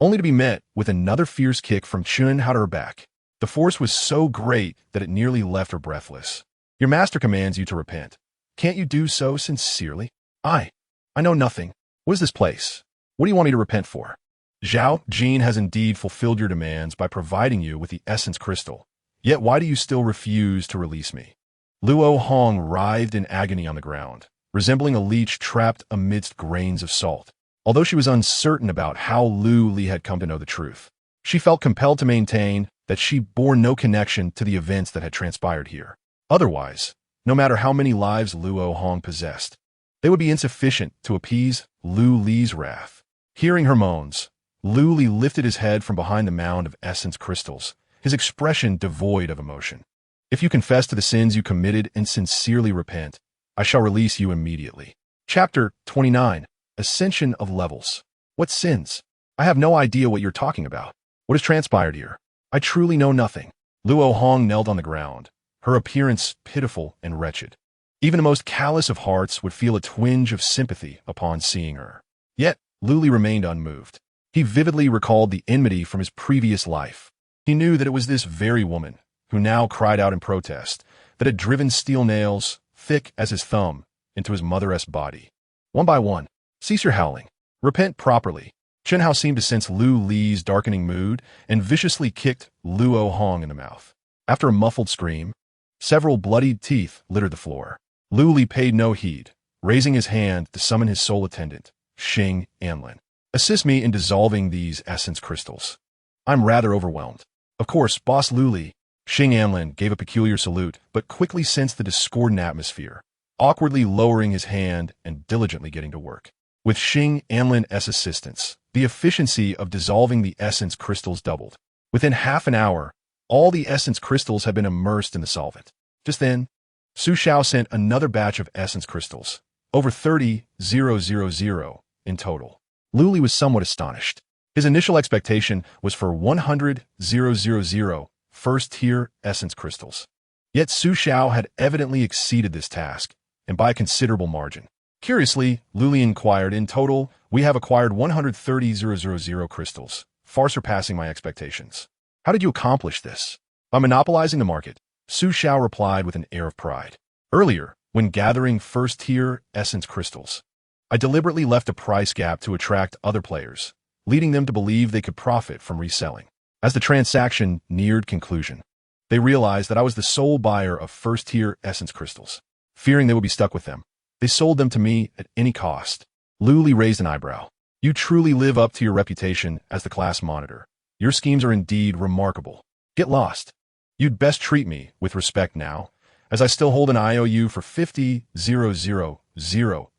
only to be met with another fierce kick from Chun Hao to her back. The force was so great that it nearly left her breathless. Your master commands you to repent. Can't you do so sincerely? I know nothing. What is this place? What do you want me to repent for? Zhao Jin has indeed fulfilled your demands by providing you with the essence crystal. Yet why do you still refuse to release me? Luo Hong writhed in agony on the ground, resembling a leech trapped amidst grains of salt. Although she was uncertain about how Lu Li had come to know the truth, she felt compelled to maintain that she bore no connection to the events that had transpired here. Otherwise, no matter how many lives Luo Hong possessed, they would be insufficient to appease Lu Li's wrath. Hearing her moans, Lu Li lifted his head from behind the mound of essence crystals, his expression devoid of emotion. If you confess to the sins you committed and sincerely repent, I shall release you immediately. Chapter 29. Ascension of Levels. What sins? I have no idea what you're talking about. What has transpired here? I truly know nothing. Luo Hong knelt on the ground, her appearance pitiful and wretched. Even the most callous of hearts would feel a twinge of sympathy upon seeing her. Yet, Lu Li remained unmoved. He vividly recalled the enmity from his previous life. He knew that it was this very woman, who now cried out in protest, that had driven steel nails, thick as his thumb, into his mother-esque body. One by one, cease your howling. Repent properly. Chen Hao seemed to sense Lu Li's darkening mood and viciously kicked Luo Hong in the mouth. After a muffled scream, several bloodied teeth littered the floor. Lu Li paid no heed, raising his hand to summon his sole attendant, Xing Anlin. Assist me in dissolving these essence crystals. I'm rather overwhelmed. Of course, Boss Lu Li. Xing Anlin gave a peculiar salute, but quickly sensed the discordant atmosphere, awkwardly lowering his hand and diligently getting to work. With Xing Anlin's assistance, the efficiency of dissolving the essence crystals doubled. Within half an hour, all the essence crystals had been immersed in the solvent. Just then, Su Xiao sent another batch of essence crystals, over 30,000 in total. Lu Li was somewhat astonished. His initial expectation was for 100,000 first-tier essence crystals. Yet Su Xiao had evidently exceeded this task, and by a considerable margin. Curiously, Lu Li inquired, in total, we have acquired 130,000 crystals, far surpassing my expectations. How did you accomplish this? By monopolizing the market, Su Xiao replied with an air of pride. Earlier, when gathering first-tier essence crystals, I deliberately left a price gap to attract other players, leading them to believe they could profit from reselling. As the transaction neared conclusion, They realized that I was the sole buyer of first-tier essence crystals. Fearing they would be stuck with them, they sold them to me at any cost. Luli raised an eyebrow. You truly live up to your reputation as the class monitor. Your schemes are indeed remarkable. Get lost. You'd best treat me with respect now, as I still hold an IOU for 50,000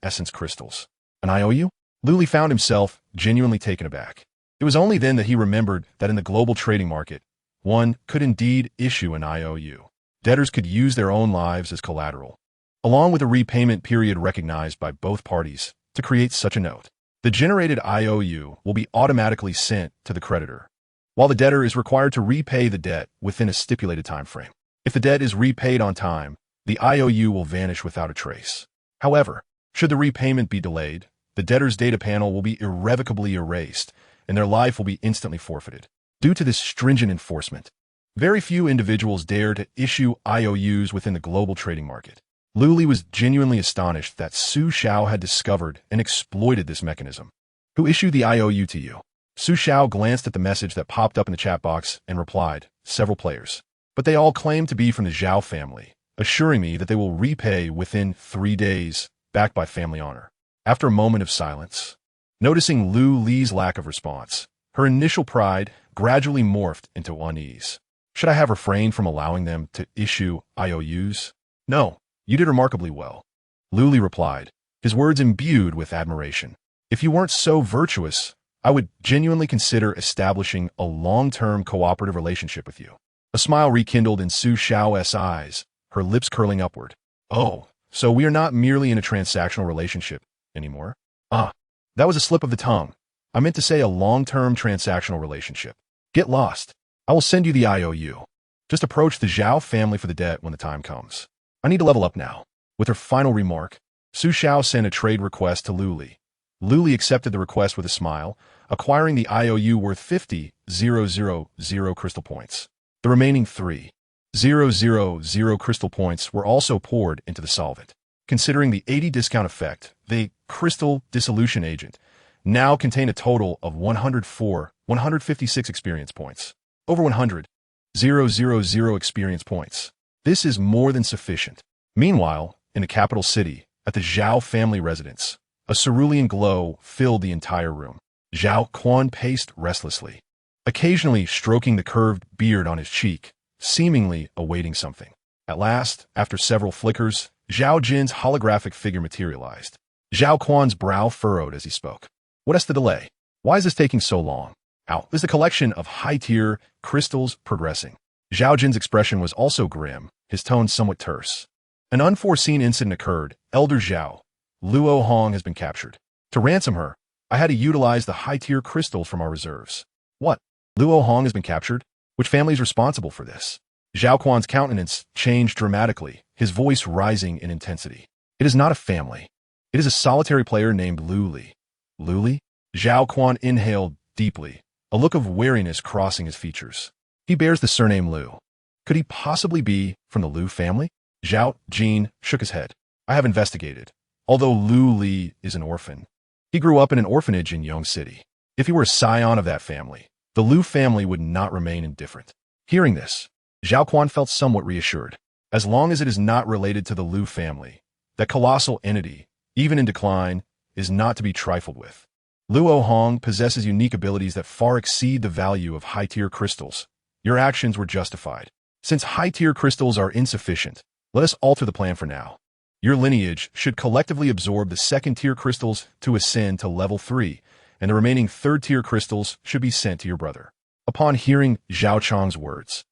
essence crystals. An IOU? Luli found himself genuinely taken aback. It was only then that he remembered that in the global trading market, one could indeed issue an IOU. Debtors could use their own lives as collateral, along with a repayment period recognized by both parties, to create such a note. The generated IOU will be automatically sent to the creditor, while the debtor is required to repay the debt within a stipulated time frame. If the debt is repaid on time, the IOU will vanish without a trace. However, should the repayment be delayed, the debtor's data panel will be irrevocably erased, and their life will be instantly forfeited. Due to this stringent enforcement, very few individuals dare to issue IOUs within the global trading market. Luli was genuinely astonished that Su Xiao had discovered and exploited this mechanism. Who issued the IOU to you? Su Xiao glanced at the message that popped up in the chat box and replied, several players. But they all claim to be from the Zhao family, assuring me that they will repay within 3 days, backed by family honor. After a moment of silence, noticing Lu Li's lack of response, her initial pride gradually morphed into unease. Should I have refrained from allowing them to issue IOUs? No, you did remarkably well. Luli replied, his words imbued with admiration. If you weren't so virtuous, I would genuinely consider establishing a long-term cooperative relationship with you. A smile rekindled in Su Xiao's eyes, her lips curling upward. Oh, so we are not merely in a transactional relationship anymore? That was a slip of the tongue. I meant to say a long-term transactional relationship. Get lost. I will send you the IOU. Just approach the Zhao family for the debt when the time comes. I need to level up now. With her final remark, Su Xiao sent a trade request to Luli. Luli accepted the request with a smile, acquiring the IOU worth 50,000 crystal points. The remaining 3,000 crystal points were also poured into the solvent. Considering the 80 discount effect, the crystal dissolution agent now contained a total of 156 experience points. Over 100,000 experience points. This is more than sufficient. Meanwhile, in the capital city, at the Zhao family residence, a cerulean glow filled the entire room. Zhao Quan paced restlessly, occasionally stroking the curved beard on his cheek, seemingly awaiting something. At last, after several flickers, Zhao Jin's holographic figure materialized. Zhao Quan's brow furrowed as he spoke. What is the delay? Why is this taking so long? How is the collection of high-tier crystals progressing? Zhao Jin's expression was also grim, his tone somewhat terse. An unforeseen incident occurred. Elder Zhao, Luo Hong has been captured. To ransom her, I had to utilize the high-tier crystals from our reserves. What? Luo Hong has been captured? Which family is responsible for this? Zhao Quan's countenance changed dramatically, his voice rising in intensity. It is not a family. It is a solitary player named Luli. Luli? Zhao Quan inhaled deeply, a look of wariness crossing his features. He bears the surname Liu. Could he possibly be from the Liu family? Zhao Jin shook his head. I have investigated. Although Liu Li is an orphan, he grew up in an orphanage in Yong City. If he were a scion of that family, the Liu family would not remain indifferent. Hearing this, Zhao Quan felt somewhat reassured. As long as it is not related to the Liu family, that colossal entity, even in decline, is not to be trifled with. Luo Hong possesses unique abilities that far exceed the value of high-tier crystals. Your actions were justified. Since high-tier crystals are insufficient, let us alter the plan for now. Your lineage should collectively absorb the second-tier crystals to ascend to level 3, and the remaining third-tier crystals should be sent to your brother. Upon hearing Zhao Chang's words,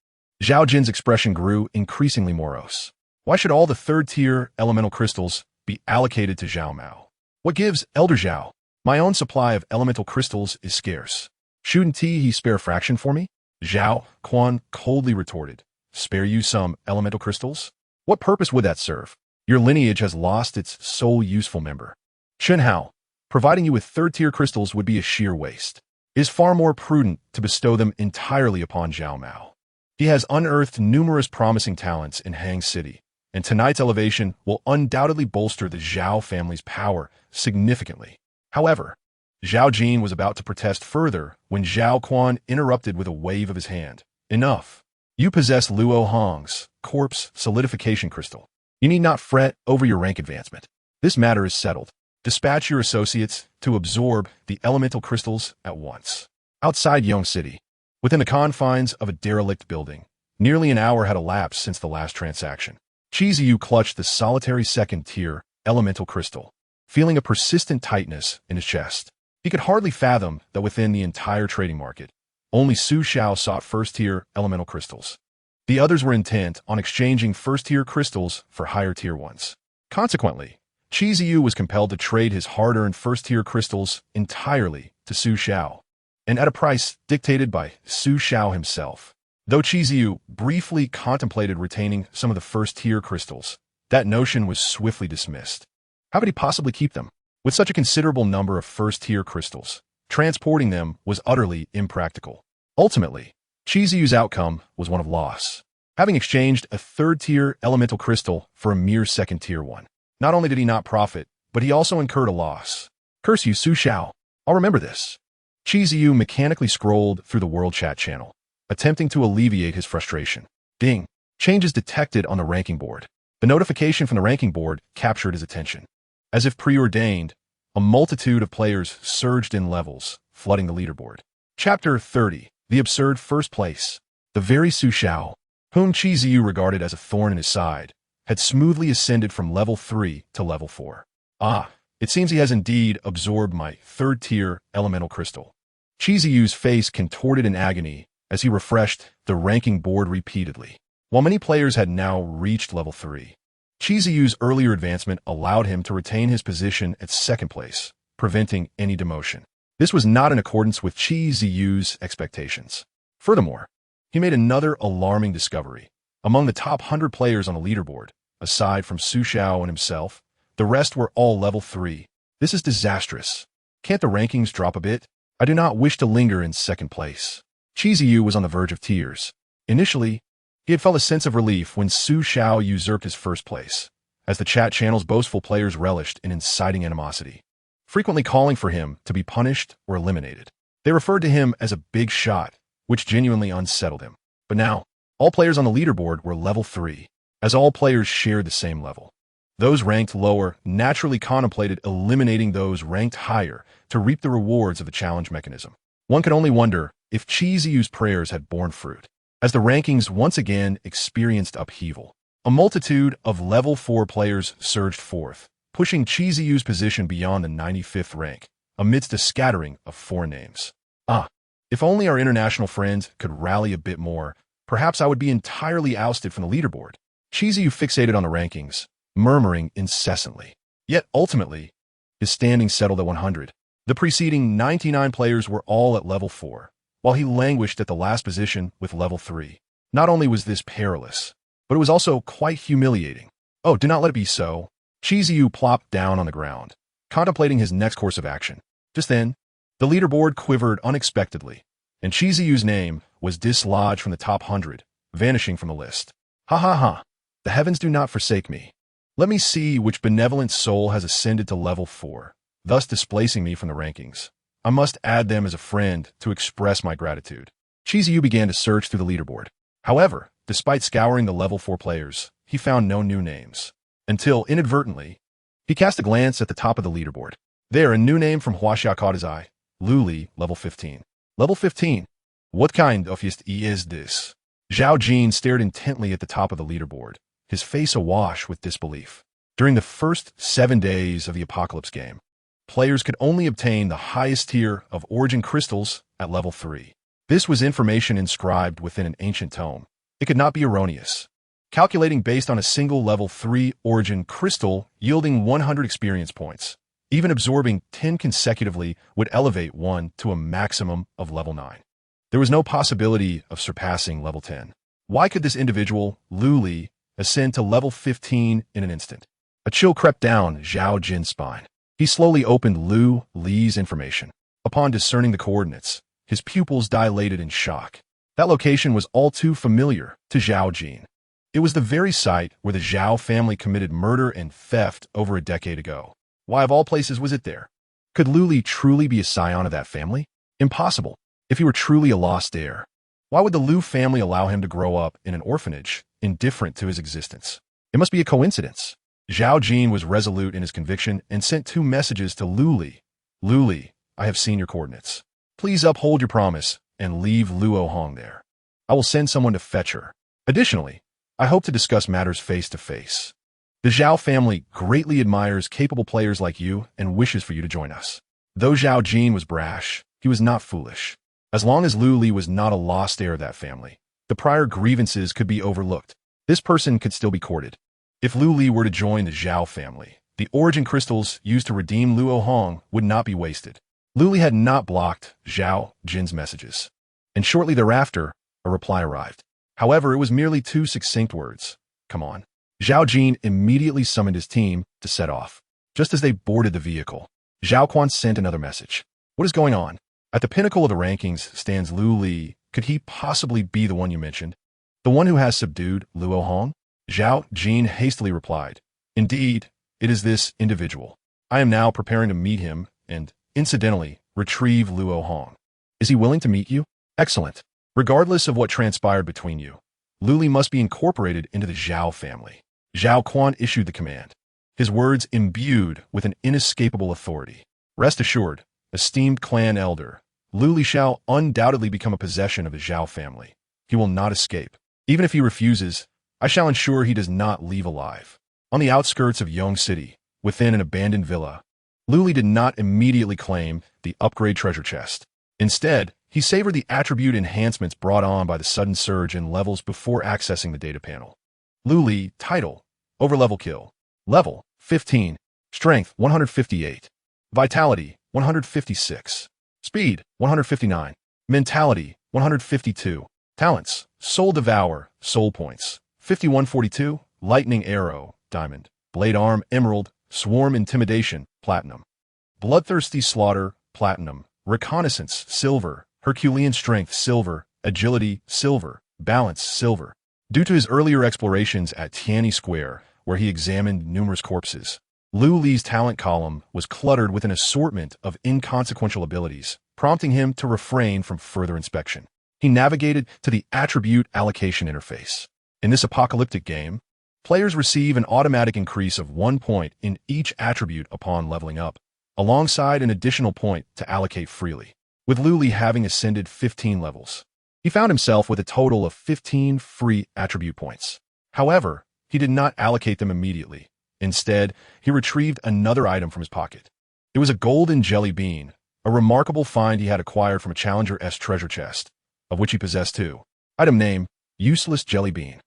Zhao Jin's expression grew increasingly morose. Why should all the third-tier elemental crystals be allocated to Zhao Mao? What gives, Elder Zhao? My own supply of elemental crystals is scarce. Shouldn't he spare a fraction for me? Zhao Quan coldly retorted. Spare you some elemental crystals? What purpose would that serve? Your lineage has lost its sole useful member. Chen Hao, providing you with third-tier crystals would be a sheer waste. It is far more prudent to bestow them entirely upon Zhao Mao. He has unearthed numerous promising talents in Hang City, and tonight's elevation will undoubtedly bolster the Zhao family's power significantly. However, Zhao Jin was about to protest further when Zhao Quan interrupted with a wave of his hand. Enough. You possess Luo Hong's corpse solidification crystal. You need not fret over your rank advancement. This matter is settled. Dispatch your associates to absorb the elemental crystals at once. Outside Yong City, within the confines of a derelict building, nearly an hour had elapsed since the last transaction. Qi Ziyu clutched the solitary second-tier elemental crystal, feeling a persistent tightness in his chest. He could hardly fathom that within the entire trading market, only Su Xiao sought first-tier elemental crystals. The others were intent on exchanging first-tier crystals for higher-tier ones. Consequently, Qi Ziyu was compelled to trade his hard-earned first-tier crystals entirely to Su Xiao, and at a price dictated by Su Xiao himself. Though Qi Ziyu briefly contemplated retaining some of the first-tier crystals, that notion was swiftly dismissed. How could he possibly keep them? With such a considerable number of first-tier crystals, transporting them was utterly impractical. Ultimately, Qi Ziyu's outcome was one of loss. Having exchanged a third-tier elemental crystal for a mere second-tier one, not only did he not profit, but he also incurred a loss. Curse you, Su Xiao. I'll remember this. Qi Ziyu mechanically scrolled through the world chat channel, attempting to alleviate his frustration. Ding. Changes detected on the ranking board. The notification from the ranking board captured his attention. As if preordained, a multitude of players surged in levels, flooding the leaderboard. Chapter 30. The absurd first place. The very Su Xiao, whom Qi Ziyu regarded as a thorn in his side, had smoothly ascended from level 3 to level 4. Ah, it seems he has indeed absorbed my third-tier elemental crystal. Qi Ziyu's face contorted in agony as he refreshed the ranking board repeatedly. While many players had now reached level 3, Qi Ziyu's earlier advancement allowed him to retain his position at second place, preventing any demotion. This was not in accordance with Qi Ziyu's expectations. Furthermore, he made another alarming discovery. Among the top 100 players on the leaderboard, aside from Su Xiao and himself, the rest were all level 3. This is disastrous. Can't the rankings drop a bit? I do not wish to linger in second place. Qi Ziyu was on the verge of tears. Initially, he had felt a sense of relief when Su Xiao usurped his first place, as the chat channel's boastful players relished in inciting animosity, frequently calling for him to be punished or eliminated. They referred to him as a big shot, which genuinely unsettled him. But now, all players on the leaderboard were level 3, as all players shared the same level. Those ranked lower naturally contemplated eliminating those ranked higher to reap the rewards of the challenge mechanism. One could only wonder if Qi Ziyu's prayers had borne fruit, as the rankings once again experienced upheaval. A multitude of level 4 players surged forth, pushing Qi Ziyu's position beyond the 95th rank, amidst a scattering of foreign names. Ah, if only our international friends could rally a bit more, perhaps I would be entirely ousted from the leaderboard. Qi Ziyu fixated on the rankings, murmuring incessantly. Yet ultimately, his standing settled at 100. The preceding 99 players were all at level 4, while he languished at the last position with level 3. Not only was this perilous, but it was also quite humiliating. Oh, do not let it be so. Qi Ziyu plopped down on the ground, contemplating his next course of action. Just then, the leaderboard quivered unexpectedly, and Qi Ziyu's name was dislodged from the top 100, vanishing from the list. Ha ha ha. The heavens do not forsake me. Let me see which benevolent soul has ascended to level 4, thus displacing me from the rankings. I must add them as a friend to express my gratitude. Qi Ziyu began to search through the leaderboard. However, despite scouring the level 4 players, he found no new names. Until, inadvertently, he cast a glance at the top of the leaderboard. There, a new name from Huaxia caught his eye. Lu Li, level 15. Level 15? What kind of is this? Zhao Jin stared intently at the top of the leaderboard, his face awash with disbelief. During the first 7 days of the Apocalypse game, players could only obtain the highest tier of origin crystals at level 3. This was information inscribed within an ancient tome. It could not be erroneous. Calculating based on a single level 3 origin crystal yielding 100 experience points, even absorbing 10 consecutively would elevate one to a maximum of level 9. There was no possibility of surpassing level 10. Why could this individual, Lu Li, ascend to level 15 in an instant? A chill crept down Zhao Jin's spine. He slowly opened Lu Li's information. Upon discerning the coordinates, his pupils dilated in shock. That location was all too familiar to Zhao Jin. It was the very site where the Zhao family committed murder and theft over a decade ago. Why of all places was it there? Could Lu Li truly be a scion of that family? Impossible. If he were truly a lost heir, Why would the Liu family allow him to grow up in an orphanage, indifferent to his existence? It must be a coincidence. Zhao Jin was resolute in his conviction and sent 2 messages to Lu Li. Lu Li, I have seen your coordinates. Please uphold your promise and leave Luo Hong there. I will send someone to fetch her. Additionally, I hope to discuss matters face to face. The Zhao family greatly admires capable players like you and wishes for you to join us. Though Zhao Jin was brash, he was not foolish. As long as Lu Li was not a lost heir of that family, the prior grievances could be overlooked. This person could still be courted. If Lu Li were to join the Zhao family, the origin crystals used to redeem Luo Hong would not be wasted. Lu Li had not blocked Zhao Jin's messages, and shortly thereafter, a reply arrived. However, it was merely 2 succinct words. Come on. Zhao Jin immediately summoned his team to set off. Just as they boarded the vehicle, Zhao Quan sent another message. What is going on? At the pinnacle of the rankings stands Lu Li. Could he possibly be the one you mentioned? The one who has subdued Luo Hong? Zhao Jin hastily replied. Indeed, it is this individual. I am now preparing to meet him and, incidentally, retrieve Luo Hong. Is he willing to meet you? Excellent. Regardless of what transpired between you, Lu Li must be incorporated into the Zhao family. Zhao Quan issued the command, his words imbued with an inescapable authority. Rest assured, esteemed clan elder, Lu Li shall undoubtedly become a possession of the Zhao family. He will not escape. Even if he refuses, I shall ensure he does not leave alive. On the outskirts of Yong City, within an abandoned villa, Lu Li did not immediately claim the upgrade treasure chest. Instead, he savored the attribute enhancements brought on by the sudden surge in levels before accessing the data panel. Lu Li, title, overlevel kill, level, 15, strength, 158, vitality, 156, speed, 159, mentality, 152, talents, Soul-Devouring, soul points, 5142, lightning arrow, diamond, blade arm, emerald, swarm intimidation, platinum, bloodthirsty slaughter, platinum, reconnaissance, silver, Herculean strength, silver, agility, silver, balance, silver. Due to his earlier explorations at Tianyi Square, where he examined numerous corpses, Lu Li's talent column was cluttered with an assortment of inconsequential abilities, prompting him to refrain from further inspection. He navigated to the attribute allocation interface. In this apocalyptic game, players receive an automatic increase of 1 point in each attribute upon leveling up, alongside an additional point to allocate freely. With Lu Li having ascended 15 levels, he found himself with a total of 15 free attribute points. However, he did not allocate them immediately. Instead, he retrieved another item from his pocket. It was a golden jelly bean, a remarkable find he had acquired from a Challenger S treasure chest, of which he possessed 2. Item name, useless jelly bean.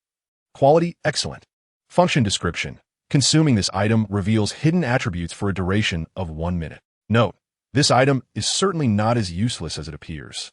Quality, excellent. Function description. Consuming this item reveals hidden attributes for a duration of 1 minute. Note, this item is certainly not as useless as it appears.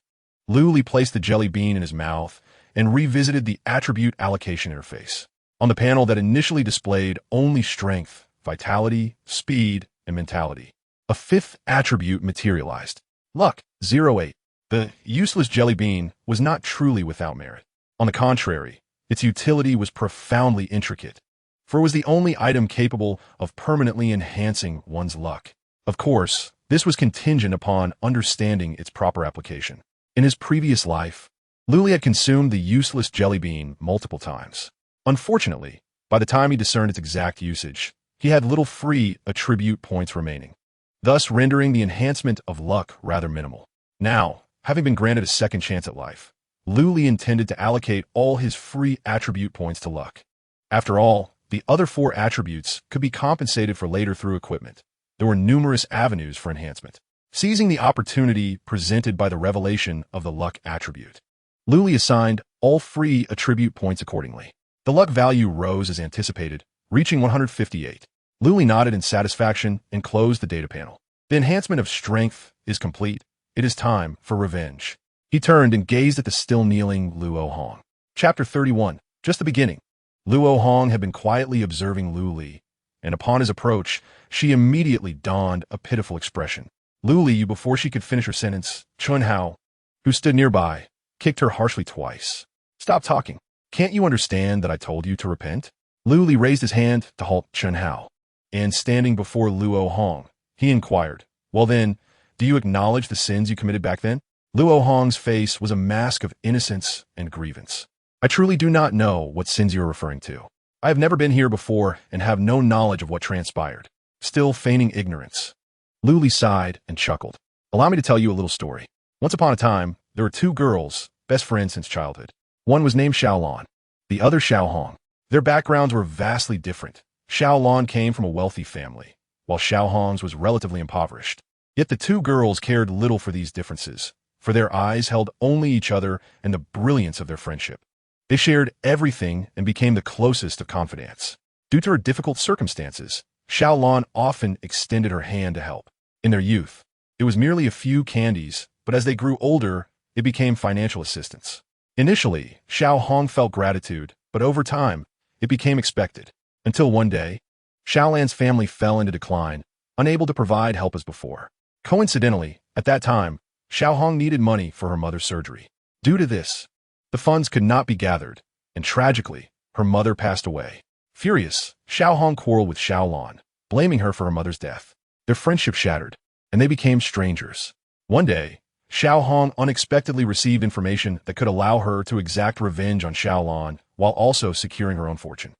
Lu Li placed the jelly bean in his mouth and revisited the attribute allocation interface. On the panel that initially displayed only strength, vitality, speed, and mentality, a 5th attribute materialized. Luck, 08. The useless jelly bean was not truly without merit. On the contrary, its utility was profoundly intricate, for it was the only item capable of permanently enhancing one's luck. Of course, this was contingent upon understanding its proper application. In his previous life, Lu Li had consumed the useless jelly bean multiple times. Unfortunately, by the time he discerned its exact usage, he had little free attribute points remaining, thus rendering the enhancement of luck rather minimal. Now, having been granted a second chance at life, Lu Li intended to allocate all his free attribute points to luck. After all, the other 4 attributes could be compensated for later through equipment. There were numerous avenues for enhancement. Seizing the opportunity presented by the revelation of the luck attribute, Lu Li assigned all free attribute points accordingly. The luck value rose as anticipated, reaching 158. Lu Li nodded in satisfaction and closed the data panel. The enhancement of strength is complete. It is time for revenge. He turned and gazed at the still kneeling Luo Hong. Chapter 31. Just the beginning. Luo Hong had been quietly observing Lu Li, and upon his approach, she immediately donned a pitiful expression. Lu Li, before she could finish her sentence, Chun Hao, who stood nearby, kicked her harshly twice. Stop talking. Can't you understand that I told you to repent? Lu Li raised his hand to halt Chun Hao, and standing before Luo Hong, he inquired, well then, do you acknowledge the sins you committed back then? Luo Hong's face was a mask of innocence and grievance. I truly do not know what sins you are referring to. I have never been here before and have no knowledge of what transpired. Still feigning ignorance. Lu Li sighed and chuckled. Allow me to tell you a little story. Once upon a time, there were two girls, best friends since childhood. One was named Xiaolan, the other Xiao Hong. Their backgrounds were vastly different. Xiaolan came from a wealthy family, while Xiao Hong's was relatively impoverished. Yet the two girls cared little for these differences, for their eyes held only each other and the brilliance of their friendship. They shared everything and became the closest of confidants. Due to her difficult circumstances, Xiaolan often extended her hand to help. In their youth, it was merely a few candies, but as they grew older, it became financial assistance. Initially, Xiao Hong felt gratitude, but over time, it became expected. Until one day, Xiaolan's family fell into decline, unable to provide help as before. Coincidentally, at that time, Xiao Hong needed money for her mother's surgery. Due to this, the funds could not be gathered, and tragically, her mother passed away. Furious, Xiao Hong quarreled with Xiaolan, blaming her for her mother's death. Their friendship shattered, and they became strangers. One day, Xiao Hong unexpectedly received information that could allow her to exact revenge on Xiaolan while also securing her own fortune.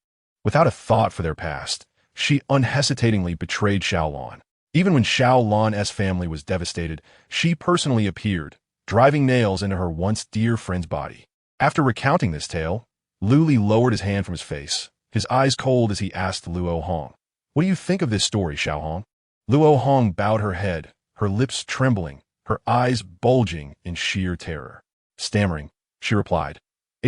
Without a thought for their past, she unhesitatingly betrayed Xiaolan. Even when Xiaolan's family was devastated, she personally appeared, driving nails into her once dear friend's body. After recounting this tale, Lu Li lowered his hand from his face, his eyes cold as he asked Luo Hong, "What do you think of this story, Xiao Hong?" Luo Hong bowed her head, her lips trembling, her eyes bulging in sheer terror. Stammering, she replied,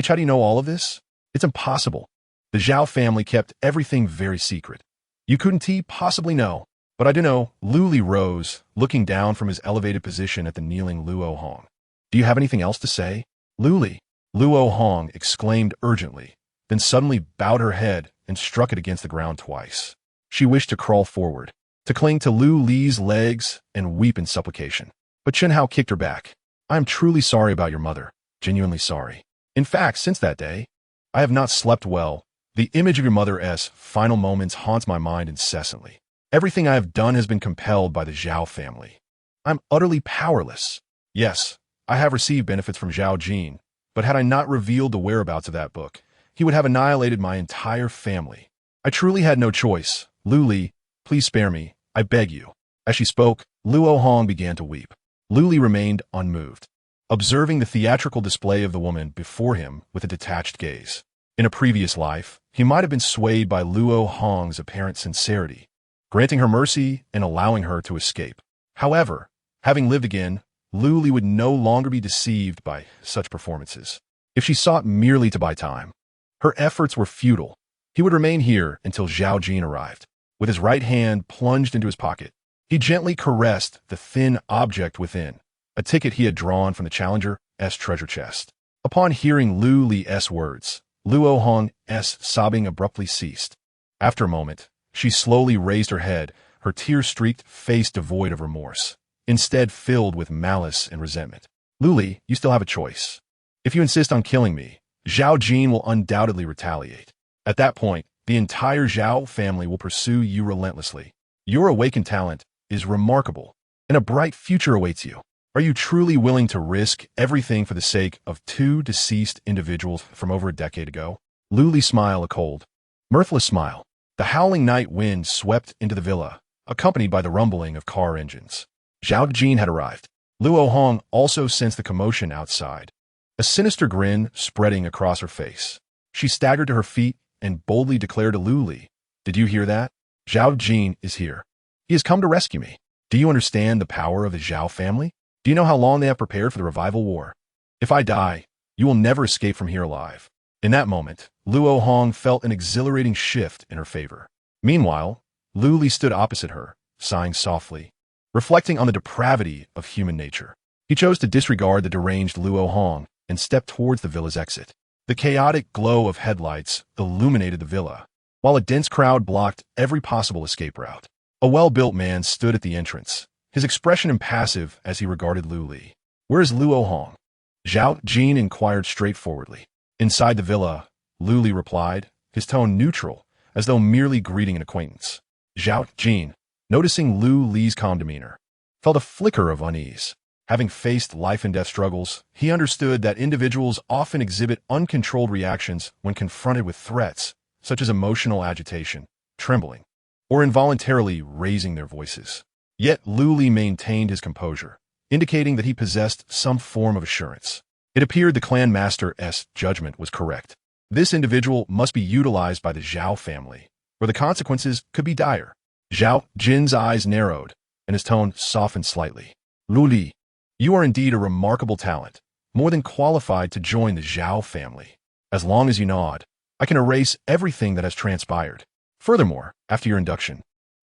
"How do you know all of this? It's impossible. The Zhao family kept everything very secret. You couldn't possibly know, but I do know." Lu Li rose, looking down from his elevated position at the kneeling Luo Hong. "Do you have anything else to say?" "Lu Li," Luo Hong exclaimed urgently, then suddenly bowed her head and struck it against the ground twice. She wished to crawl forward, to cling to Lu Li's legs and weep in supplication. But Chen Hao kicked her back. "I am truly sorry about your mother, genuinely sorry. In fact, since that day, I have not slept well. The image of your mother's final moments haunts my mind incessantly. Everything I have done has been compelled by the Zhao family. I'm utterly powerless. Yes, I have received benefits from Zhao Jin, but had I not revealed the whereabouts of that book, he would have annihilated my entire family. I truly had no choice. Lu Li, please spare me, I beg you." As she spoke, Luo Hong began to weep. Lu Li remained unmoved, observing the theatrical display of the woman before him with a detached gaze. In a previous life, he might have been swayed by Luo Hong's apparent sincerity, granting her mercy and allowing her to escape. However, having lived again, Lu Li would no longer be deceived by such performances. If she sought merely to buy time, her efforts were futile. He would remain here until Zhao Jin arrived. With his right hand plunged into his pocket, he gently caressed the thin object within, a ticket he had drawn from the Challenger's treasure chest. Upon hearing Lu Li's words, Luo Hong's sobbing abruptly ceased. After a moment, she slowly raised her head, her tear-streaked face devoid of remorse, instead filled with malice and resentment. "Lu Li, you still have a choice. If you insist on killing me, Zhao Jin will undoubtedly retaliate. At that point, the entire Zhao family will pursue you relentlessly. Your awakened talent is remarkable, and a bright future awaits you. Are you truly willing to risk everything for the sake of two deceased individuals from over a decade ago?" Lu Li smiled a cold, mirthless smile. The howling night wind swept into the villa, accompanied by the rumbling of car engines. Zhao Jin had arrived. Luo Hong also sensed the commotion outside, a sinister grin spreading across her face. She staggered to her feet and boldly declared to Lu Li, "Did you hear that? Zhao Jin is here. He has come to rescue me. Do you understand the power of the Zhao family? Do you know how long they have prepared for the revival war? If I die, you will never escape from here alive." In that moment, Luo Hong felt an exhilarating shift in her favor. Meanwhile, Lu Li stood opposite her, sighing softly, reflecting on the depravity of human nature. He chose to disregard the deranged Luo Hong and stepped towards the villa's exit. The chaotic glow of headlights illuminated the villa, while a dense crowd blocked every possible escape route. A well-built man stood at the entrance, his expression impassive as he regarded Lu Li. "Where is Luo Hong?" Zhao Jin inquired straightforwardly. "Inside the villa," Lu Li replied, his tone neutral, as though merely greeting an acquaintance. Zhao Jin, noticing Lu Li's calm demeanor, felt a flicker of unease. Having faced life and death struggles, he understood that individuals often exhibit uncontrolled reactions when confronted with threats, such as emotional agitation, trembling, or involuntarily raising their voices. Yet Lu Li maintained his composure, indicating that he possessed some form of assurance. It appeared the clan master's judgment was correct. This individual must be utilized by the Zhao family, where the consequences could be dire. Zhao Jin's eyes narrowed, and his tone softened slightly. Lu Li, you are indeed a remarkable talent, more than qualified to join the Zhao family. As long as you nod, I can erase everything that has transpired. Furthermore, after your induction,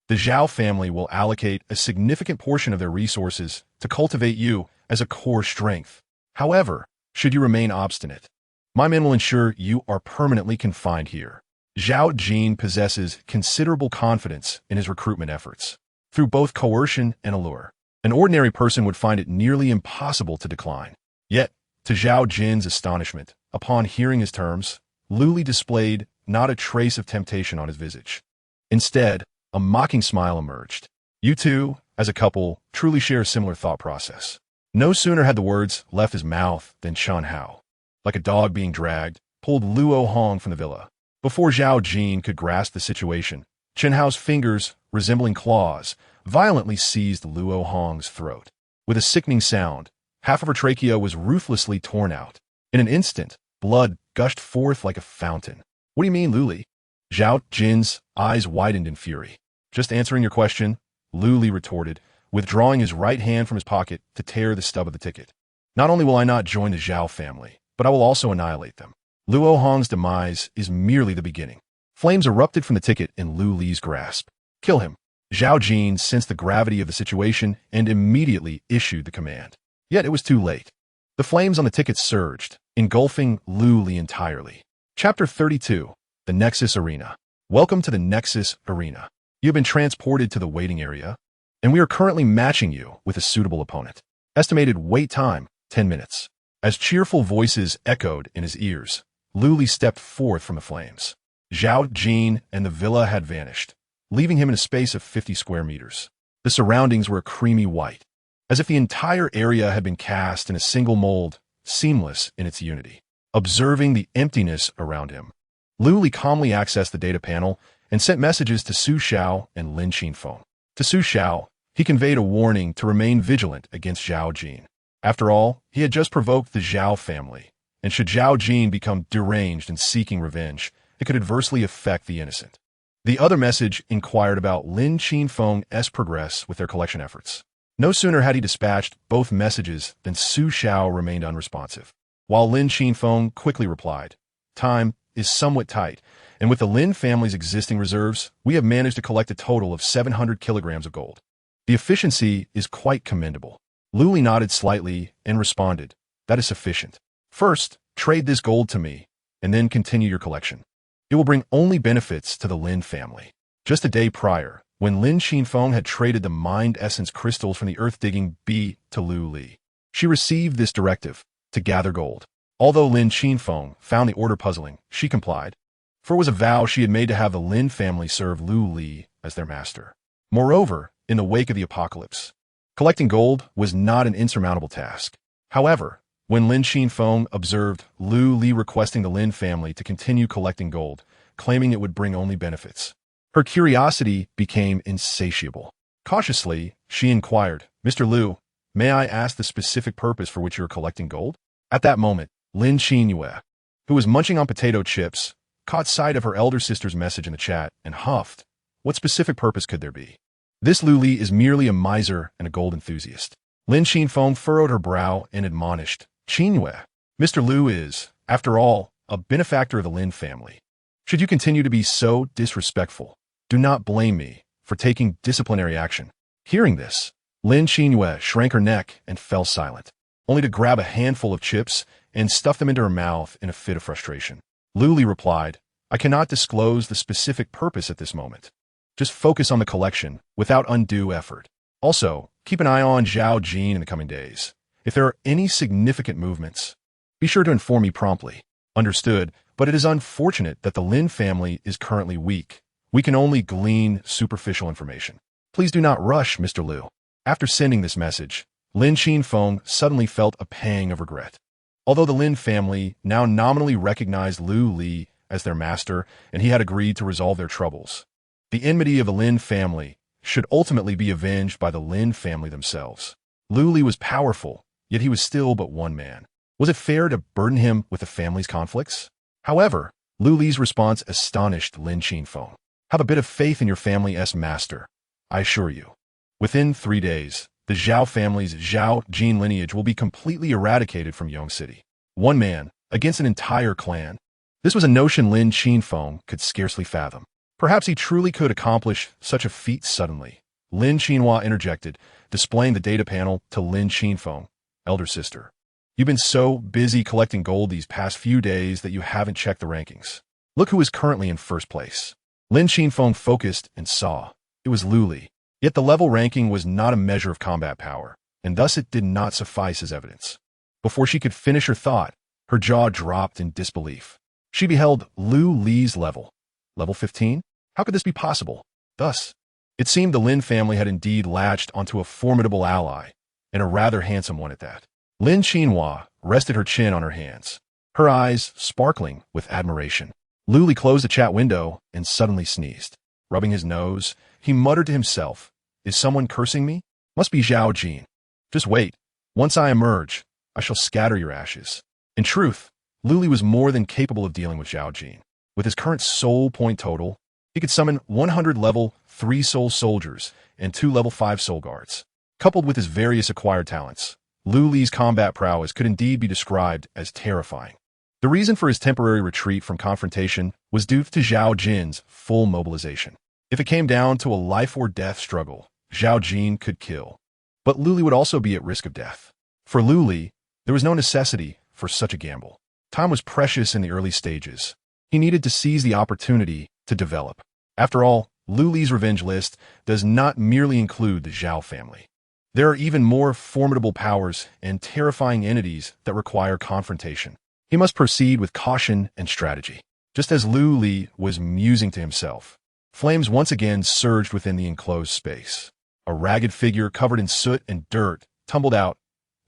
the Zhao family will allocate a significant portion of their resources to cultivate you as a core strength. However, should you remain obstinate, my men will ensure you are permanently confined here. Zhao Jin possesses considerable confidence in his recruitment efforts. Through both coercion and allure, an ordinary person would find it nearly impossible to decline. Yet, to Zhao Jin's astonishment, upon hearing his terms, Lu Li displayed not a trace of temptation on his visage. Instead, a mocking smile emerged. You two, as a couple, truly share a similar thought process. No sooner had the words left his mouth than Chen Hao, like a dog being dragged, pulled Luo Hong from the villa. Before Zhao Jin could grasp the situation, Chen Hao's fingers, resembling claws, violently seized Luo Hong's throat. With a sickening sound, half of her trachea was ruthlessly torn out. In an instant, blood gushed forth like a fountain. What do you mean, Lu Li? Zhao Jin's eyes widened in fury. Just answering your question, Lu Li retorted, withdrawing his right hand from his pocket to tear the stub of the ticket. Not only will I not join the Zhao family, but I will also annihilate them. Luo Hong's demise is merely the beginning. Flames erupted from the ticket in Lu Li's grasp. Kill him. Zhao Jin sensed the gravity of the situation and immediately issued the command. Yet it was too late. The flames on the ticket surged, engulfing Lu Li entirely. Chapter 32. The Nexus Arena. Welcome to the Nexus Arena. You have been transported to the waiting area, and we are currently matching you with a suitable opponent. Estimated wait time, 10 minutes. As cheerful voices echoed in his ears, Lu Li stepped forth from the flames. Zhao Jin and the villa had vanished, leaving him in a space of 50 square meters. The surroundings were a creamy white, as if the entire area had been cast in a single mold, seamless in its unity. Observing the emptiness around him, Lu Li calmly accessed the data panel and sent messages to Su Xiao and Lin Qinfeng. To Su Xiao, he conveyed a warning to remain vigilant against Zhao Jin. After all, he had just provoked the Zhao family, and should Zhao Jin become deranged and seeking revenge, it could adversely affect the innocent. The other message inquired about Lin Qinfeng's progress with their collection efforts. No sooner had he dispatched both messages than Su Xiao remained unresponsive, while Lin Qinfeng quickly replied, "Time is somewhat tight, and with the Lin family's existing reserves, we have managed to collect a total of 700 kilograms of gold. The efficiency is quite commendable." Lu Li nodded slightly and responded, "That is sufficient. First, trade this gold to me, and then continue your collection. It will bring only benefits to the Lin family." Just a day prior, when Lin Qinfeng had traded the Mind Essence crystals from the earth-digging bee to Lu Li, she received this directive to gather gold. Although Lin Qinfeng found the order puzzling, she complied, for it was a vow she had made to have the Lin family serve Lu Li as their master. Moreover, in the wake of the apocalypse, collecting gold was not an insurmountable task. However, when Lin Qinfeng observed Lu Li requesting the Lin family to continue collecting gold, claiming it would bring only benefits, her curiosity became insatiable. Cautiously, she inquired, "Mr. Lu, may I ask the specific purpose for which you are collecting gold?" At that moment, Lin Qinyue, who was munching on potato chips, caught sight of her elder sister's message in the chat and huffed. What specific purpose could there be? This Lu Li is merely a miser and a gold enthusiast. Lin Qinfeng furrowed her brow and admonished, "Qinyue, Mr. Lu is, after all, a benefactor of the Lin family. Should you continue to be so disrespectful, do not blame me for taking disciplinary action." Hearing this, Lin Qinyue shrank her neck and fell silent, only to grab a handful of chips and stuff them into her mouth in a fit of frustration. Lu Li replied, "I cannot disclose the specific purpose at this moment. Just focus on the collection without undue effort. Also, keep an eye on Zhao Jin in the coming days. If there are any significant movements, be sure to inform me promptly." Understood, but it is unfortunate that the Lin family is currently weak. We can only glean superficial information. Please do not rush, Mr. Lu. After sending this message, Lin Qinfeng suddenly felt a pang of regret. Although the Lin family now nominally recognized Lu Li as their master and he had agreed to resolve their troubles, the enmity of the Lin family should ultimately be avenged by the Lin family themselves. Lu Li was powerful, yet he was still but one man. Was it fair to burden him with the family's conflicts? However, Lu Li's response astonished Lin Qinfeng. Have a bit of faith in your family's master, I assure you. Within 3 days, the Zhao family's Zhao Jin lineage will be completely eradicated from Yong City. One man, against an entire clan. This was a notion Lin Qinfeng could scarcely fathom. Perhaps he truly could accomplish such a feat suddenly. Lin Qinhua interjected, displaying the data panel to Lin Qinfeng, elder sister. You've been so busy collecting gold these past few days that you haven't checked the rankings. Look who is currently in first place. Lin Qinfeng focused and saw. It was Lu Li. Yet the level ranking was not a measure of combat power, and thus it did not suffice as evidence. Before she could finish her thought, her jaw dropped in disbelief. She beheld Lu Li's level. Level 15? How could this be possible? Thus, it seemed the Lin family had indeed latched onto a formidable ally, and a rather handsome one at that. Lin Qinhua rested her chin on her hands, her eyes sparkling with admiration. Lu Li closed the chat window and suddenly sneezed. Rubbing his nose, he muttered to himself, Is someone cursing me? Must be Zhao Jin. Just wait. Once I emerge, I shall scatter your ashes. In truth, Lu Li was more than capable of dealing with Zhao Jin. With his current soul point total, he could summon 100 level 3 soul soldiers and 2 level 5 soul guards. Coupled with his various acquired talents, Lu Li's combat prowess could indeed be described as terrifying. The reason for his temporary retreat from confrontation was due to Zhao Jin's full mobilization. If it came down to a life-or-death struggle, Zhao Jin could kill. But Lu Li would also be at risk of death. For Lu Li, there was no necessity for such a gamble. Time was precious in the early stages. He needed to seize the opportunity to develop. After all, Lu Li's revenge list does not merely include the Zhao family. There are even more formidable powers and terrifying entities that require confrontation. He must proceed with caution and strategy. Just as Lu Li was musing to himself, flames once again surged within the enclosed space. A ragged figure covered in soot and dirt tumbled out,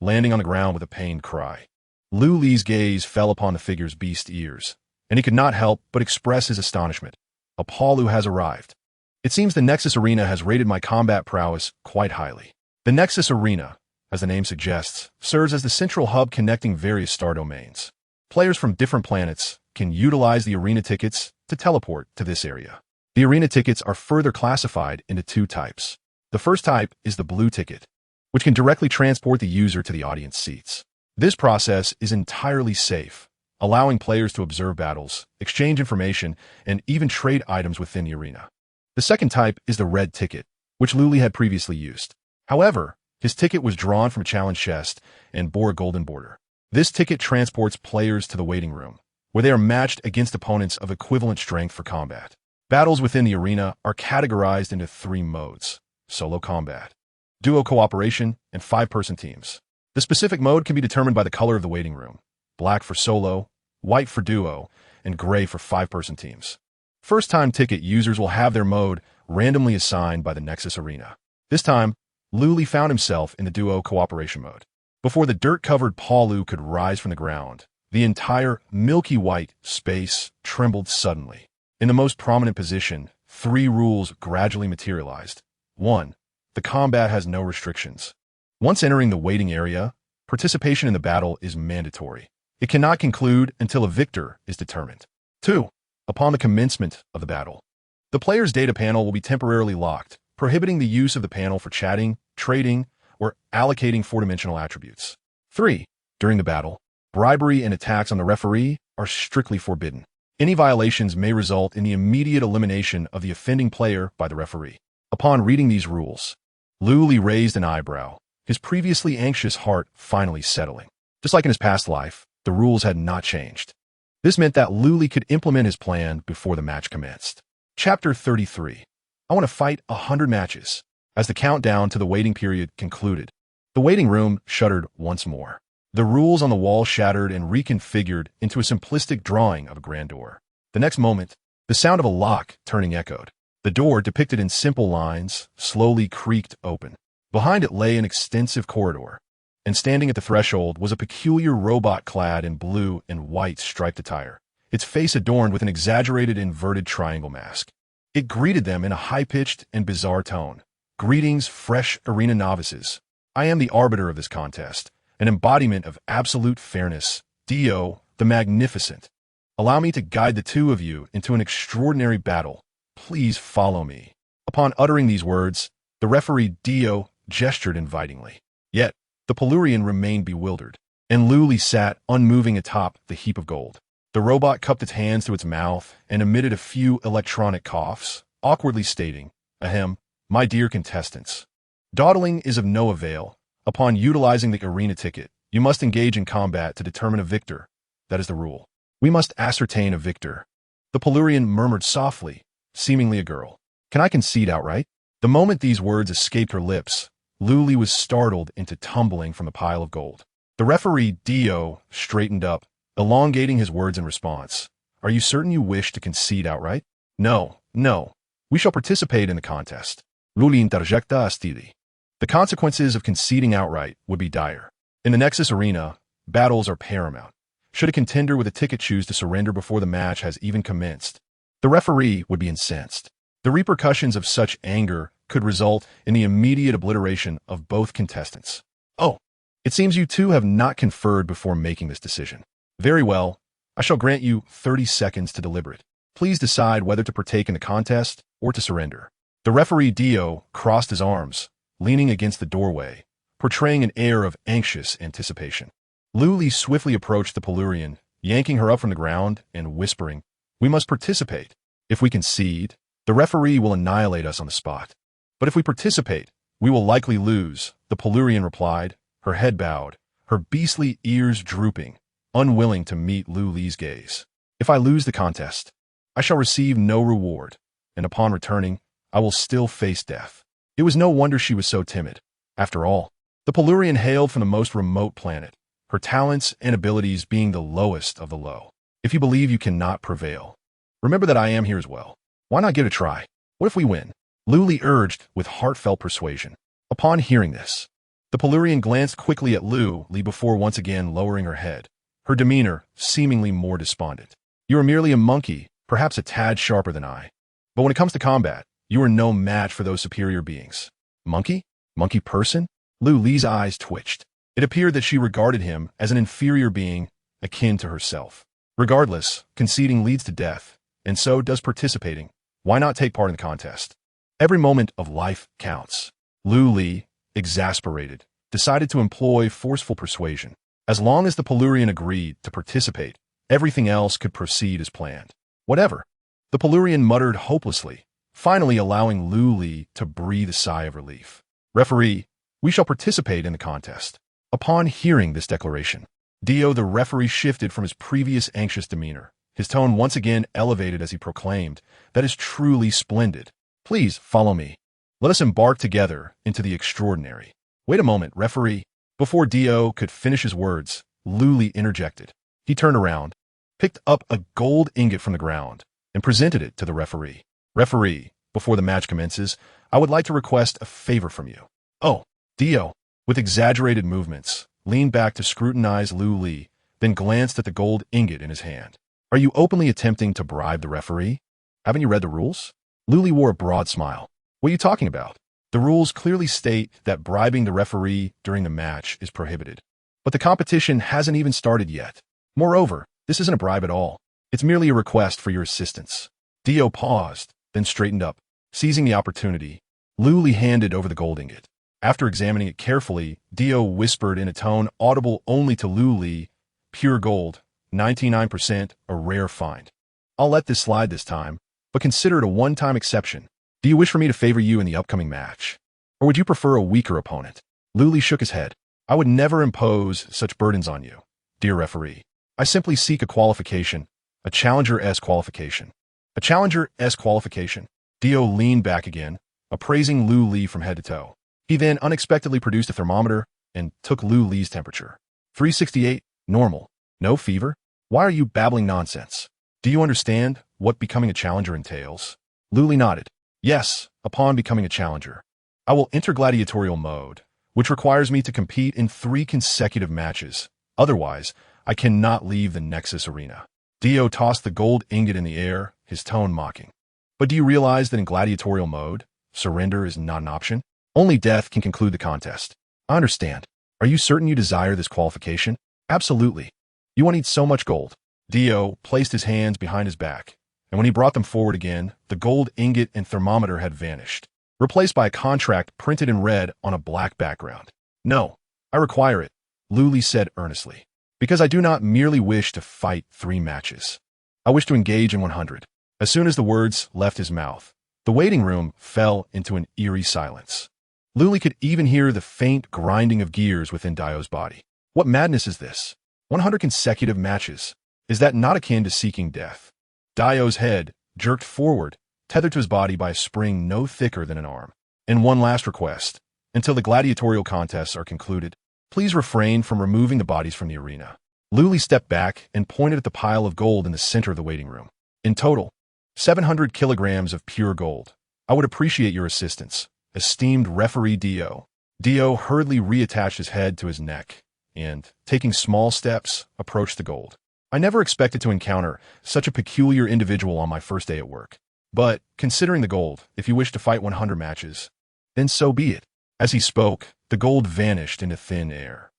landing on the ground with a pained cry. Lu Li's gaze fell upon the figure's beast ears, and he could not help but express his astonishment. A Palu has arrived. It seems the Nexus Arena has rated my combat prowess quite highly. The Nexus Arena, as the name suggests, serves as the central hub connecting various star domains. Players from different planets can utilize the arena tickets to teleport to this area. The arena tickets are further classified into 2 types. The first type is the blue ticket, which can directly transport the user to the audience seats. This process is entirely safe, allowing players to observe battles, exchange information, and even trade items within the arena. The second type is the red ticket, which Lu Li had previously used. However, his ticket was drawn from a challenge chest and bore a golden border. This ticket transports players to the waiting room, where they are matched against opponents of equivalent strength for combat. Battles within the arena are categorized into 3 modes: solo combat, duo cooperation, and 5-person teams. The specific mode can be determined by the color of the waiting room: black for solo, white for duo, and gray for 5-person teams. First-time ticket users will have their mode randomly assigned by the Nexus Arena. This time, Lu Li found himself in the duo cooperation mode. Before the dirt-covered Palu could rise from the ground, the entire milky white space trembled suddenly. In the most prominent position, 3 rules gradually materialized. 1. The combat has no restrictions. Once entering the waiting area, participation in the battle is mandatory. It cannot conclude until a victor is determined. 2. Upon the commencement of the battle, the player's data panel will be temporarily locked, prohibiting the use of the panel for chatting, trading, or allocating 4-dimensional attributes. 3. During the battle, bribery and attacks on the referee are strictly forbidden. Any violations may result in the immediate elimination of the offending player by the referee. Upon reading these rules, Lu Li raised an eyebrow, his previously anxious heart finally settling. Just like in his past life, the rules had not changed. This meant that Lu Li could implement his plan before the match commenced. Chapter 33. I want to fight 100 matches. As the countdown to the waiting period concluded, the waiting room shuddered once more. The rules on the wall shattered and reconfigured into a simplistic drawing of a grand door. The next moment, the sound of a lock turning echoed. The door, depicted in simple lines, slowly creaked open. Behind it lay an extensive corridor, and standing at the threshold was a peculiar robot clad in blue and white striped attire, its face adorned with an exaggerated inverted triangle mask. It greeted them in a high-pitched and bizarre tone. "Greetings, fresh arena novices. I am the arbiter of this contest, an embodiment of absolute fairness, Dio, the Magnificent. Allow me to guide the two of you into an extraordinary battle. Please follow me." Upon uttering these words, the referee Dio gestured invitingly. Yet, the Polurian remained bewildered, and Luli sat unmoving atop the heap of gold. The robot cupped its hands to its mouth and emitted a few electronic coughs, awkwardly stating, "Ahem, my dear contestants. Dawdling is of no avail. Upon utilizing the arena ticket, you must engage in combat to determine a victor. That is the rule. We must ascertain a victor." The Polurian murmured softly, seemingly a girl. "Can I concede outright?" The moment these words escaped her lips, Luli was startled into tumbling from the pile of gold. The referee Dio straightened up, elongating his words in response. "Are you certain you wish to concede outright?" No. We shall participate in the contest." Luli interjecta astidi. The consequences of conceding outright would be dire. In the Nexus arena, battles are paramount. Should a contender with a ticket choose to surrender before the match has even commenced, the referee would be incensed. The repercussions of such anger could result in the immediate obliteration of both contestants. "Oh, it seems you two have not conferred before making this decision. Very well, I shall grant you 30 seconds to deliberate. Please decide whether to partake in the contest or to surrender." The referee Dio crossed his arms, leaning against the doorway, portraying an air of anxious anticipation. Luli swiftly approached the Polurian, yanking her up from the ground and whispering, "We must participate. If we concede, the referee will annihilate us on the spot. But if we participate, we will likely lose," the Polurian replied, her head bowed, her beastly ears drooping, unwilling to meet Luli's gaze. "If I lose the contest, I shall receive no reward, and upon returning, I will still face death." It was no wonder she was so timid. After all, the Polurian hailed from the most remote planet, her talents and abilities being the lowest of the low. "If you believe you cannot prevail, remember that I am here as well. Why not give it a try? What if we win?" Luli urged with heartfelt persuasion. Upon hearing this, the Polurian glanced quickly at Luli before once again lowering her head, her demeanor seemingly more despondent. "You are merely a monkey, perhaps a tad sharper than I. But when it comes to combat, you are no match for those superior beings." "Monkey? Monkey person?" Luli's eyes twitched. It appeared that she regarded him as an inferior being akin to herself. Regardless, conceding leads to death, and so does participating. Why not take part in the contest? Every moment of life counts. Luli, exasperated, decided to employ forceful persuasion. As long as the Polurian agreed to participate, everything else could proceed as planned. "Whatever." The Polurian muttered hopelessly, finally allowing Luli to breathe a sigh of relief. "Referee, we shall participate in the contest." Upon hearing this declaration, Dio the referee shifted from his previous anxious demeanor, his tone once again elevated as he proclaimed, "That is truly splendid. Please follow me. Let us embark together into the extraordinary." "Wait a moment, referee." Before Dio could finish his words, Luli interjected. He turned around, picked up a gold ingot from the ground, and presented it to the referee. "Referee, before the match commences, I would like to request a favor from you." "Oh." Dio, with exaggerated movements, leaned back to scrutinize Luli, then glanced at the gold ingot in his hand. "Are you openly attempting to bribe the referee? Haven't you read the rules?" Luli wore a broad smile. "What are you talking about? The rules clearly state that bribing the referee during the match is prohibited. But the competition hasn't even started yet. Moreover, this isn't a bribe at all. It's merely a request for your assistance." Dio paused, then straightened up. Seizing the opportunity, Luli handed over the gold ingot. After examining it carefully, Dio whispered in a tone audible only to Luli, "Pure gold, 99%, a rare find. I'll let this slide this time, but consider it a one-time exception. Do you wish for me to favor you in the upcoming match? Or would you prefer a weaker opponent?" Luli shook his head. "I would never impose such burdens on you, dear referee. I simply seek a qualification, a challenger-esque qualification." "A challenger-esque qualification?" Dio leaned back again, appraising Luli from head to toe. He then unexpectedly produced a thermometer and took Luli's temperature. 368, normal. No fever? Why are you babbling nonsense? Do you understand what becoming a challenger entails?" Luli nodded. "Yes, upon becoming a challenger, I will enter gladiatorial mode, which requires me to compete in 3 consecutive matches. Otherwise, I cannot leave the Nexus arena. Dio tossed the gold ingot in the air, his tone mocking. But do you realize that in gladiatorial mode, surrender is not an option? Only death can conclude the contest. I understand. Are you certain you desire this qualification? Absolutely. You won't need so much gold. Dio placed his hands behind his back, and when he brought them forward again, the gold ingot and thermometer had vanished, replaced by a contract printed in red on a black background. No, I require it, Luli said earnestly, because I do not merely wish to fight 3 matches. I wish to engage in 100. As soon as the words left his mouth, the waiting room fell into an eerie silence. Luli could even hear the faint grinding of gears within Dio's body. What madness is this? 100 consecutive matches. Is that not akin to seeking death? Dio's head jerked forward, tethered to his body by a spring no thicker than an arm. And one last request. Until the gladiatorial contests are concluded, please refrain from removing the bodies from the arena. Luli stepped back and pointed at the pile of gold in the center of the waiting room. In total, 700 kilograms of pure gold. I would appreciate your assistance, esteemed referee Dio. Dio hurriedly reattached his head to his neck and, taking small steps, approached the gold. I never expected to encounter such a peculiar individual on my first day at work. But, considering the gold, if you wish to fight 100 matches, then so be it. As he spoke, the gold vanished into thin air.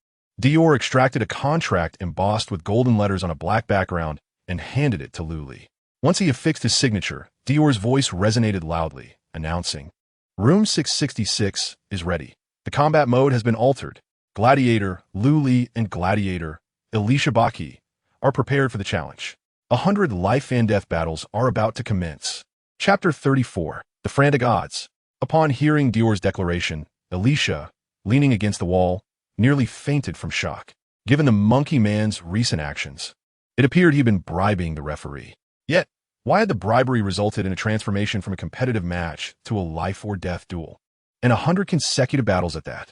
Dior extracted a contract embossed with golden letters on a black background and handed it to Luli. Once he affixed his signature, Dior's voice resonated loudly, announcing, "Room 666 is ready. The combat mode has been altered. Gladiator Luli and Gladiator Alicia Baki are prepared for the challenge. 100 life and death battles are about to commence." Chapter 34. The Frantic Odds. Upon hearing Dior's declaration, Alicia, leaning against the wall, nearly fainted from shock. Given the monkey man's recent actions, it appeared he'd been bribing the referee. Yet, why had the bribery resulted in a transformation from a competitive match to a life-or-death duel? And 100 consecutive battles at that.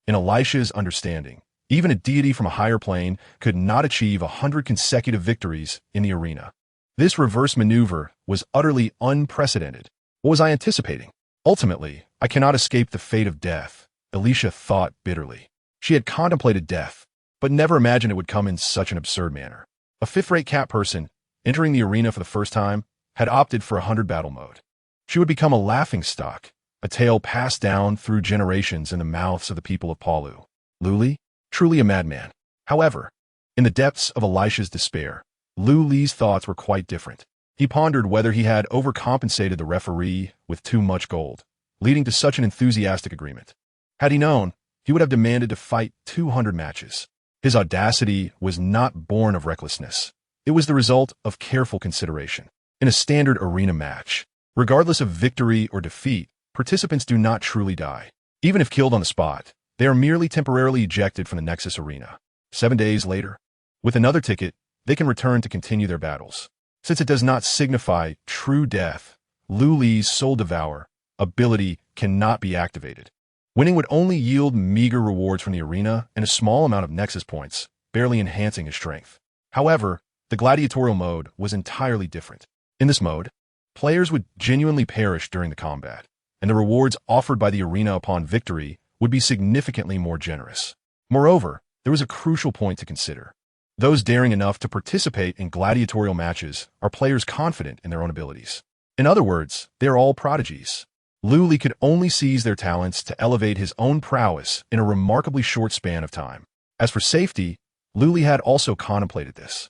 In Alicia's understanding, even a deity from a higher plane could not achieve 100 consecutive victories in the arena. This reverse maneuver was utterly unprecedented. What was I anticipating? Ultimately, I cannot escape the fate of death, Alicia thought bitterly. She had contemplated death, but never imagined it would come in such an absurd manner. A fifth-rate cat person, entering the arena for the first time, had opted for 100 battle mode. She would become a laughingstock, a tale passed down through generations in the mouths of the people of Palu. Luli? Truly a madman. However, in the depths of Alicia's despair, Luli's thoughts were quite different. He pondered whether he had overcompensated the referee with too much gold, leading to such an enthusiastic agreement. Had he known, he would have demanded to fight 200 matches. His audacity was not born of recklessness. It was the result of careful consideration. In a standard arena match, regardless of victory or defeat, participants do not truly die. Even if killed on the spot, they are merely temporarily ejected from the Nexus arena. 7 days later, with another ticket, they can return to continue their battles. Since it does not signify true death, Luli's Soul-Devouring ability cannot be activated. Winning would only yield meager rewards from the arena and a small amount of Nexus points, barely enhancing his strength. However, the gladiatorial mode was entirely different. In this mode, players would genuinely perish during the combat, and the rewards offered by the arena upon victory would be significantly more generous. Moreover, there was a crucial point to consider. Those daring enough to participate in gladiatorial matches are players confident in their own abilities. In other words, they are all prodigies. Luli could only seize their talents to elevate his own prowess in a remarkably short span of time. As for safety, Luli had also contemplated this.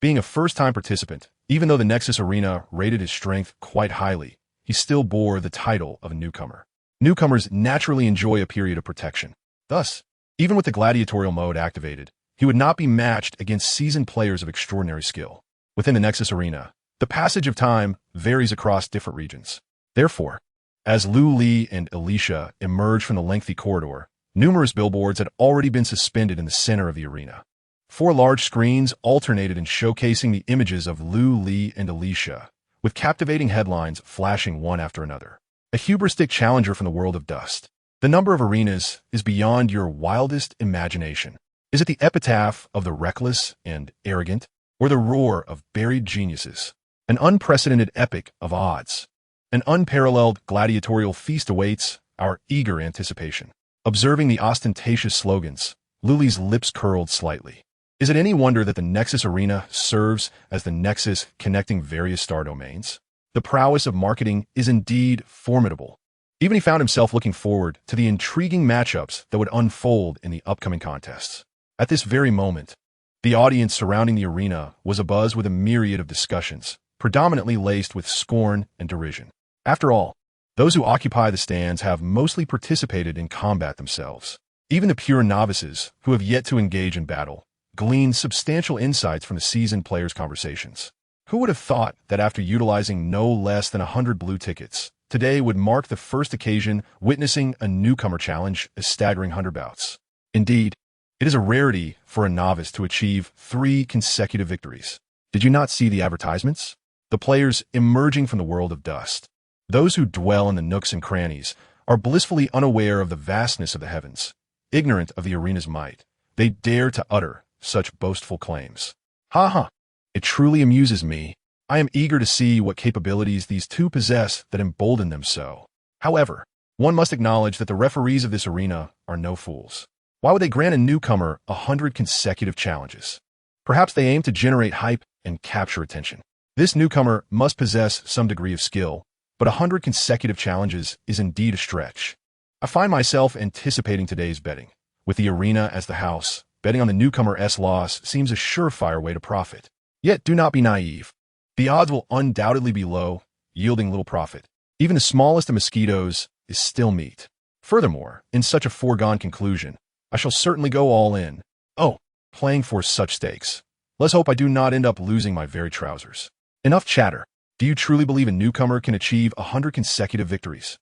Being a first-time participant, even though the Nexus arena rated his strength quite highly, he still bore the title of a newcomer. Newcomers naturally enjoy a period of protection. Thus, even with the gladiatorial mode activated, he would not be matched against seasoned players of extraordinary skill. Within the Nexus arena, the passage of time varies across different regions. Therefore, as Luli and Alicia emerged from the lengthy corridor, numerous billboards had already been suspended in the center of the arena. 4 large screens alternated in showcasing the images of Luli and Alicia, with captivating headlines flashing one after another. A hubristic challenger from the world of dust. The number of arenas is beyond your wildest imagination. Is it the epitaph of the reckless and arrogant, or the roar of buried geniuses? An unprecedented epic of odds. An unparalleled gladiatorial feast awaits our eager anticipation. Observing the ostentatious slogans, Luli's lips curled slightly. Is it any wonder that the Nexus Arena serves as the nexus connecting various star domains? The prowess of marketing is indeed formidable. Even he found himself looking forward to the intriguing matchups that would unfold in the upcoming contests. At this very moment, the audience surrounding the arena was abuzz with a myriad of discussions, predominantly laced with scorn and derision. After all, those who occupy the stands have mostly participated in combat themselves. Even the pure novices, who have yet to engage in battle, glean substantial insights from the seasoned players' conversations. Who would have thought that after utilizing no less than 100 blue tickets, today would mark the first occasion witnessing a newcomer challenge a staggering 100 bouts? Indeed, it is a rarity for a novice to achieve 3 consecutive victories. Did you not see the advertisements? The players emerging from the world of dust. Those who dwell in the nooks and crannies are blissfully unaware of the vastness of the heavens. Ignorant of the arena's might, they dare to utter such boastful claims. Ha ha! It truly amuses me. I am eager to see what capabilities these two possess that embolden them so. However, one must acknowledge that the referees of this arena are no fools. Why would they grant a newcomer 100 consecutive challenges? Perhaps they aim to generate hype and capture attention. This newcomer must possess some degree of skill, but 100 consecutive challenges is indeed a stretch. I find myself anticipating today's betting. With the arena as the house, betting on the newcomer's loss seems a surefire way to profit. Yet do not be naive. The odds will undoubtedly be low, yielding little profit. Even the smallest of mosquitoes is still meat. Furthermore, in such a foregone conclusion, I shall certainly go all in. Oh, playing for such stakes. Let's hope I do not end up losing my very trousers. Enough chatter. Do you truly believe a newcomer can achieve 100 consecutive victories?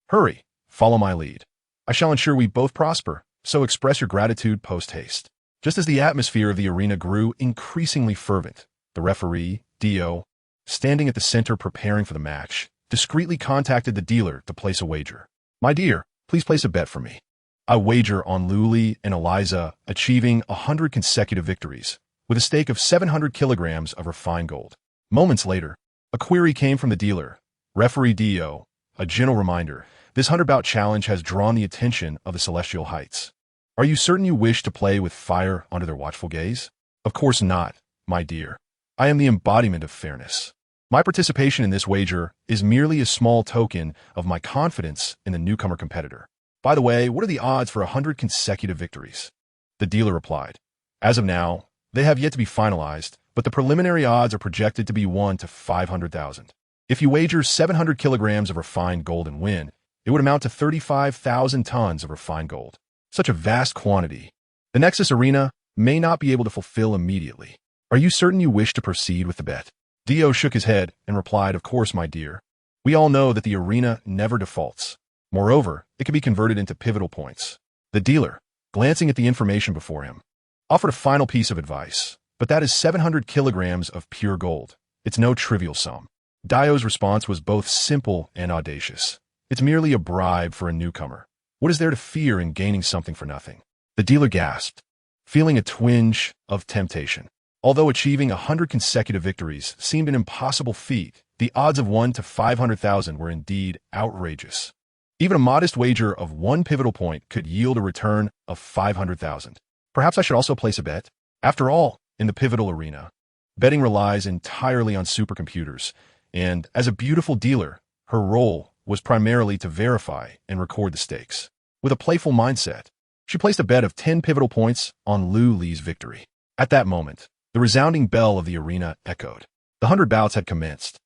Hurry, follow my lead. I shall ensure we both prosper, so express your gratitude post-haste. Just as the atmosphere of the arena grew increasingly fervent, the referee, Dio, standing at the center preparing for the match, discreetly contacted the dealer to place a wager. My dear, please place a bet for me. I wager on Luli and Eliza achieving 100 consecutive victories, with a stake of 700 kilograms of refined gold. Moments later, a query came from the dealer. Referee Dio, a gentle reminder, this 100-bout challenge has drawn the attention of the Celestial Heights. Are you certain you wish to play with fire under their watchful gaze? Of course not, my dear. I am the embodiment of fairness. My participation in this wager is merely a small token of my confidence in the newcomer competitor. By the way, what are the odds for 100 consecutive victories? The dealer replied. As of now, they have yet to be finalized, but the preliminary odds are projected to be 1 to 500,000. If you wager 700 kilograms of refined gold and win, it would amount to 35,000 tons of refined gold. Such a vast quantity. The Nexus Arena may not be able to fulfill immediately. Are you certain you wish to proceed with the bet? Dio shook his head and replied, of course, my dear. We all know that the arena never defaults. Moreover, it can be converted into pivotal points. The dealer, glancing at the information before him, offered a final piece of advice, but that is 700 kilograms of pure gold. It's no trivial sum. Dio's response was both simple and audacious. It's merely a bribe for a newcomer. What is there to fear in gaining something for nothing? The dealer gasped, feeling a twinge of temptation. Although achieving 100 consecutive victories seemed an impossible feat, the odds of 1 to 500,000 were indeed outrageous. Even a modest wager of 1 pivotal point could yield a return of 500,000. Perhaps I should also place a bet? After all, in the pivotal arena, betting relies entirely on supercomputers, and as a beautiful dealer, her role was primarily to verify and record the stakes. With a playful mindset, she placed a bet of 10 pivotal points on Lu Li's victory. At that moment, the resounding bell of the arena echoed. The 100 bouts had commenced.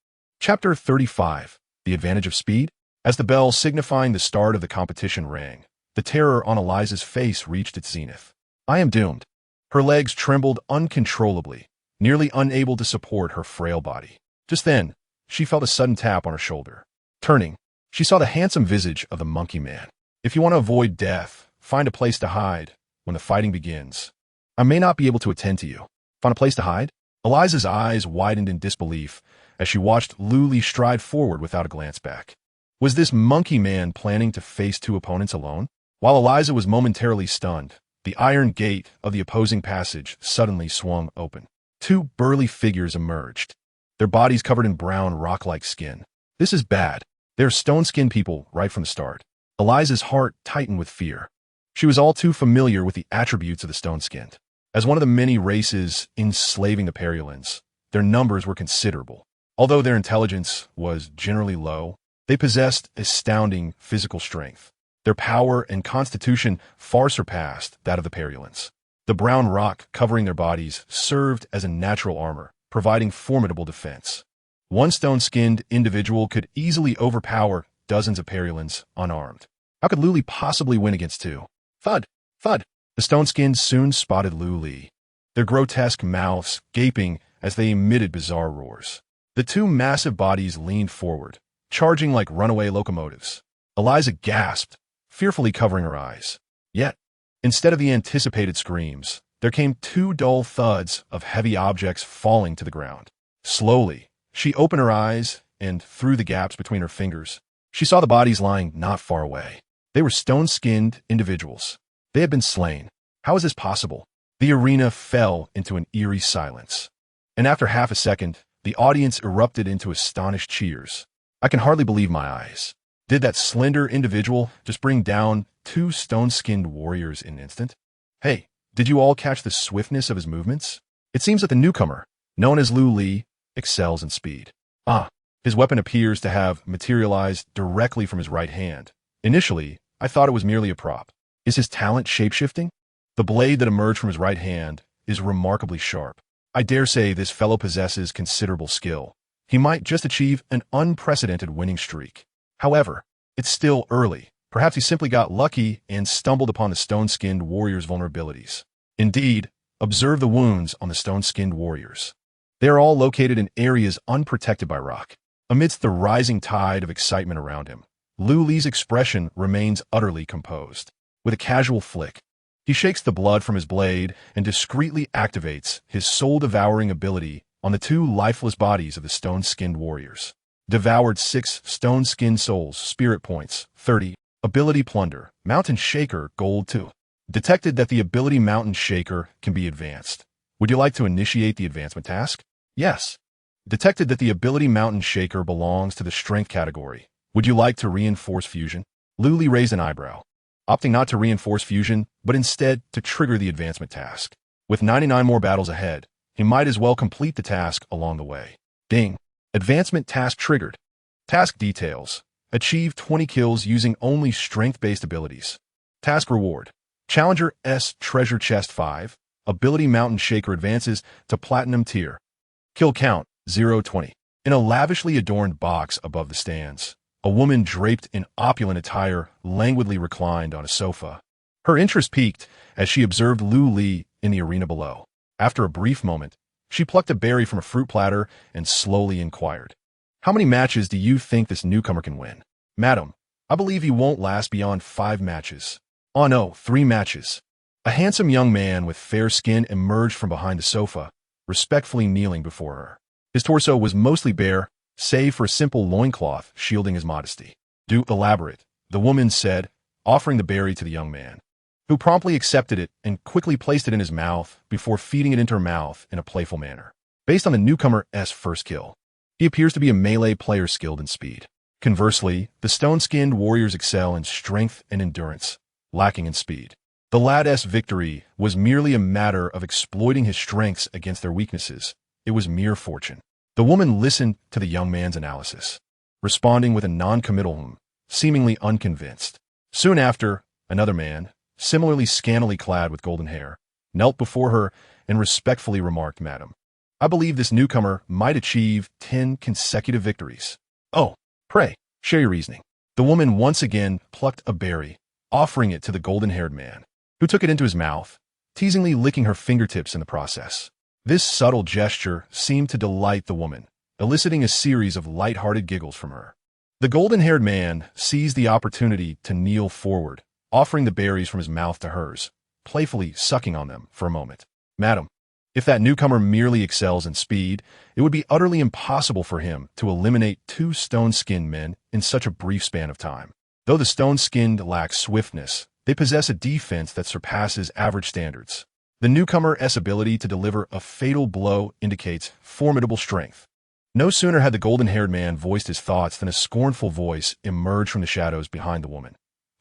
Chapter 35, The Advantage of Speed. As the bell signifying the start of the competition rang, the terror on Eliza's face reached its zenith. I am doomed. Her legs trembled uncontrollably, nearly unable to support her frail body. Just then, she felt a sudden tap on her shoulder. Turning, she saw the handsome visage of the monkey man. If you want to avoid death, find a place to hide when the fighting begins. I may not be able to attend to you. Find a place to hide? Eliza's eyes widened in disbelief as she watched Lu Li stride forward without a glance back. Was this monkey man planning to face 2 opponents alone? While Eliza was momentarily stunned, the iron gate of the opposing passage suddenly swung open. 2 burly figures emerged, their bodies covered in brown rock-like skin. This is bad. They're stone-skinned people right from the start. Eliza's heart tightened with fear. She was all too familiar with the attributes of the stone-skinned. As one of the many races enslaving the Pariolans, their numbers were considerable. Although their intelligence was generally low, they possessed astounding physical strength. Their power and constitution far surpassed that of the Pariolans. The brown rock covering their bodies served as a natural armor, providing formidable defense. One stone-skinned individual could easily overpower dozens of Pariolans unarmed. How could Luli possibly win against two? Thud! Thud! The stone-skinned soon spotted Luli, their grotesque mouths gaping as they emitted bizarre roars. The two massive bodies leaned forward, charging like runaway locomotives. Eliza gasped, fearfully covering her eyes. Yet, instead of the anticipated screams, there came two dull thuds of heavy objects falling to the ground. Slowly, she opened her eyes, and through the gaps between her fingers, she saw the bodies lying not far away. They were stone-skinned individuals. They had been slain. How is this possible? The arena fell into an eerie silence. And after half a second, the audience erupted into astonished cheers. I can hardly believe my eyes. Did that slender individual just bring down two stone-skinned warriors in an instant? Hey, did you all catch the swiftness of his movements? It seems that the newcomer, known as Lu Li, excels in speed. His weapon appears to have materialized directly from his right hand. Initially, I thought it was merely a prop. Is his talent shape-shifting? The blade that emerged from his right hand is remarkably sharp. I dare say this fellow possesses considerable skill. He might just achieve an unprecedented winning streak. However, it's still early. Perhaps he simply got lucky and stumbled upon the stone-skinned warrior's vulnerabilities. Indeed, observe the wounds on the stone-skinned warriors. They are all located in areas unprotected by rock. Amidst the rising tide of excitement around him, Lu Li's expression remains utterly composed. With a casual flick, he shakes the blood from his blade and discreetly activates his soul-devouring ability on the two lifeless bodies of the stone-skinned warriors. Devoured 6 stone-skinned souls, spirit points, 30. Ability Plunder, Mountain Shaker, Gold 2. Detected that the ability Mountain Shaker can be advanced. Would you like to initiate the advancement task? Yes. Detected that the ability Mountain Shaker belongs to the Strength category. Would you like to reinforce fusion? Lu Li raised an eyebrow, opting not to reinforce fusion, but instead to trigger the advancement task. With 99 more battles ahead, he might as well complete the task along the way. Ding. Advancement task triggered. Task details. Achieve 20 kills using only strength-based abilities. Task reward. Challenger S Treasure Chest 5. Ability Mountain Shaker advances to Platinum tier. Kill count 0-20. In a lavishly adorned box above the stands, a woman draped in opulent attire languidly reclined on a sofa. Her interest piqued as she observed Lu Li in the arena below. After a brief moment, she plucked a berry from a fruit platter and slowly inquired, "How many matches do you think this newcomer can win?" "Madam, I believe he won't last beyond 5 matches. "Oh no, 3 matches. A handsome young man with fair skin emerged from behind the sofa, respectfully kneeling before her. His torso was mostly bare, save for a simple loincloth shielding his modesty. "Do elaborate," the woman said, offering the berry to the young man, who promptly accepted it and quickly placed it in his mouth before feeding it into her mouth in a playful manner. Based on the newcomer's first kill, he appears to be a melee player skilled in speed. Conversely, the stone-skinned warriors excel in strength and endurance, lacking in speed. The lad's victory was merely a matter of exploiting his strengths against their weaknesses. It was mere fortune. The woman listened to the young man's analysis, responding with a non-committal seemingly unconvinced. Soon after, another man, similarly scantily clad with golden hair, knelt before her and respectfully remarked, "Madam, I believe this newcomer might achieve 10 consecutive victories." "Oh, pray, share your reasoning." The woman once again plucked a berry, offering it to the golden-haired man, who took it into his mouth, teasingly licking her fingertips in the process. This subtle gesture seemed to delight the woman, eliciting a series of light-hearted giggles from her. The golden-haired man seized the opportunity to kneel forward, offering the berries from his mouth to hers, playfully sucking on them for a moment. "Madam, if that newcomer merely excels in speed, it would be utterly impossible for him to eliminate 2 stone-skinned men in such a brief span of time. Though the stone-skinned lack swiftness, they possess a defense that surpasses average standards. The newcomer's ability to deliver a fatal blow indicates formidable strength." No sooner had the golden-haired man voiced his thoughts than a scornful voice emerged from the shadows behind the woman.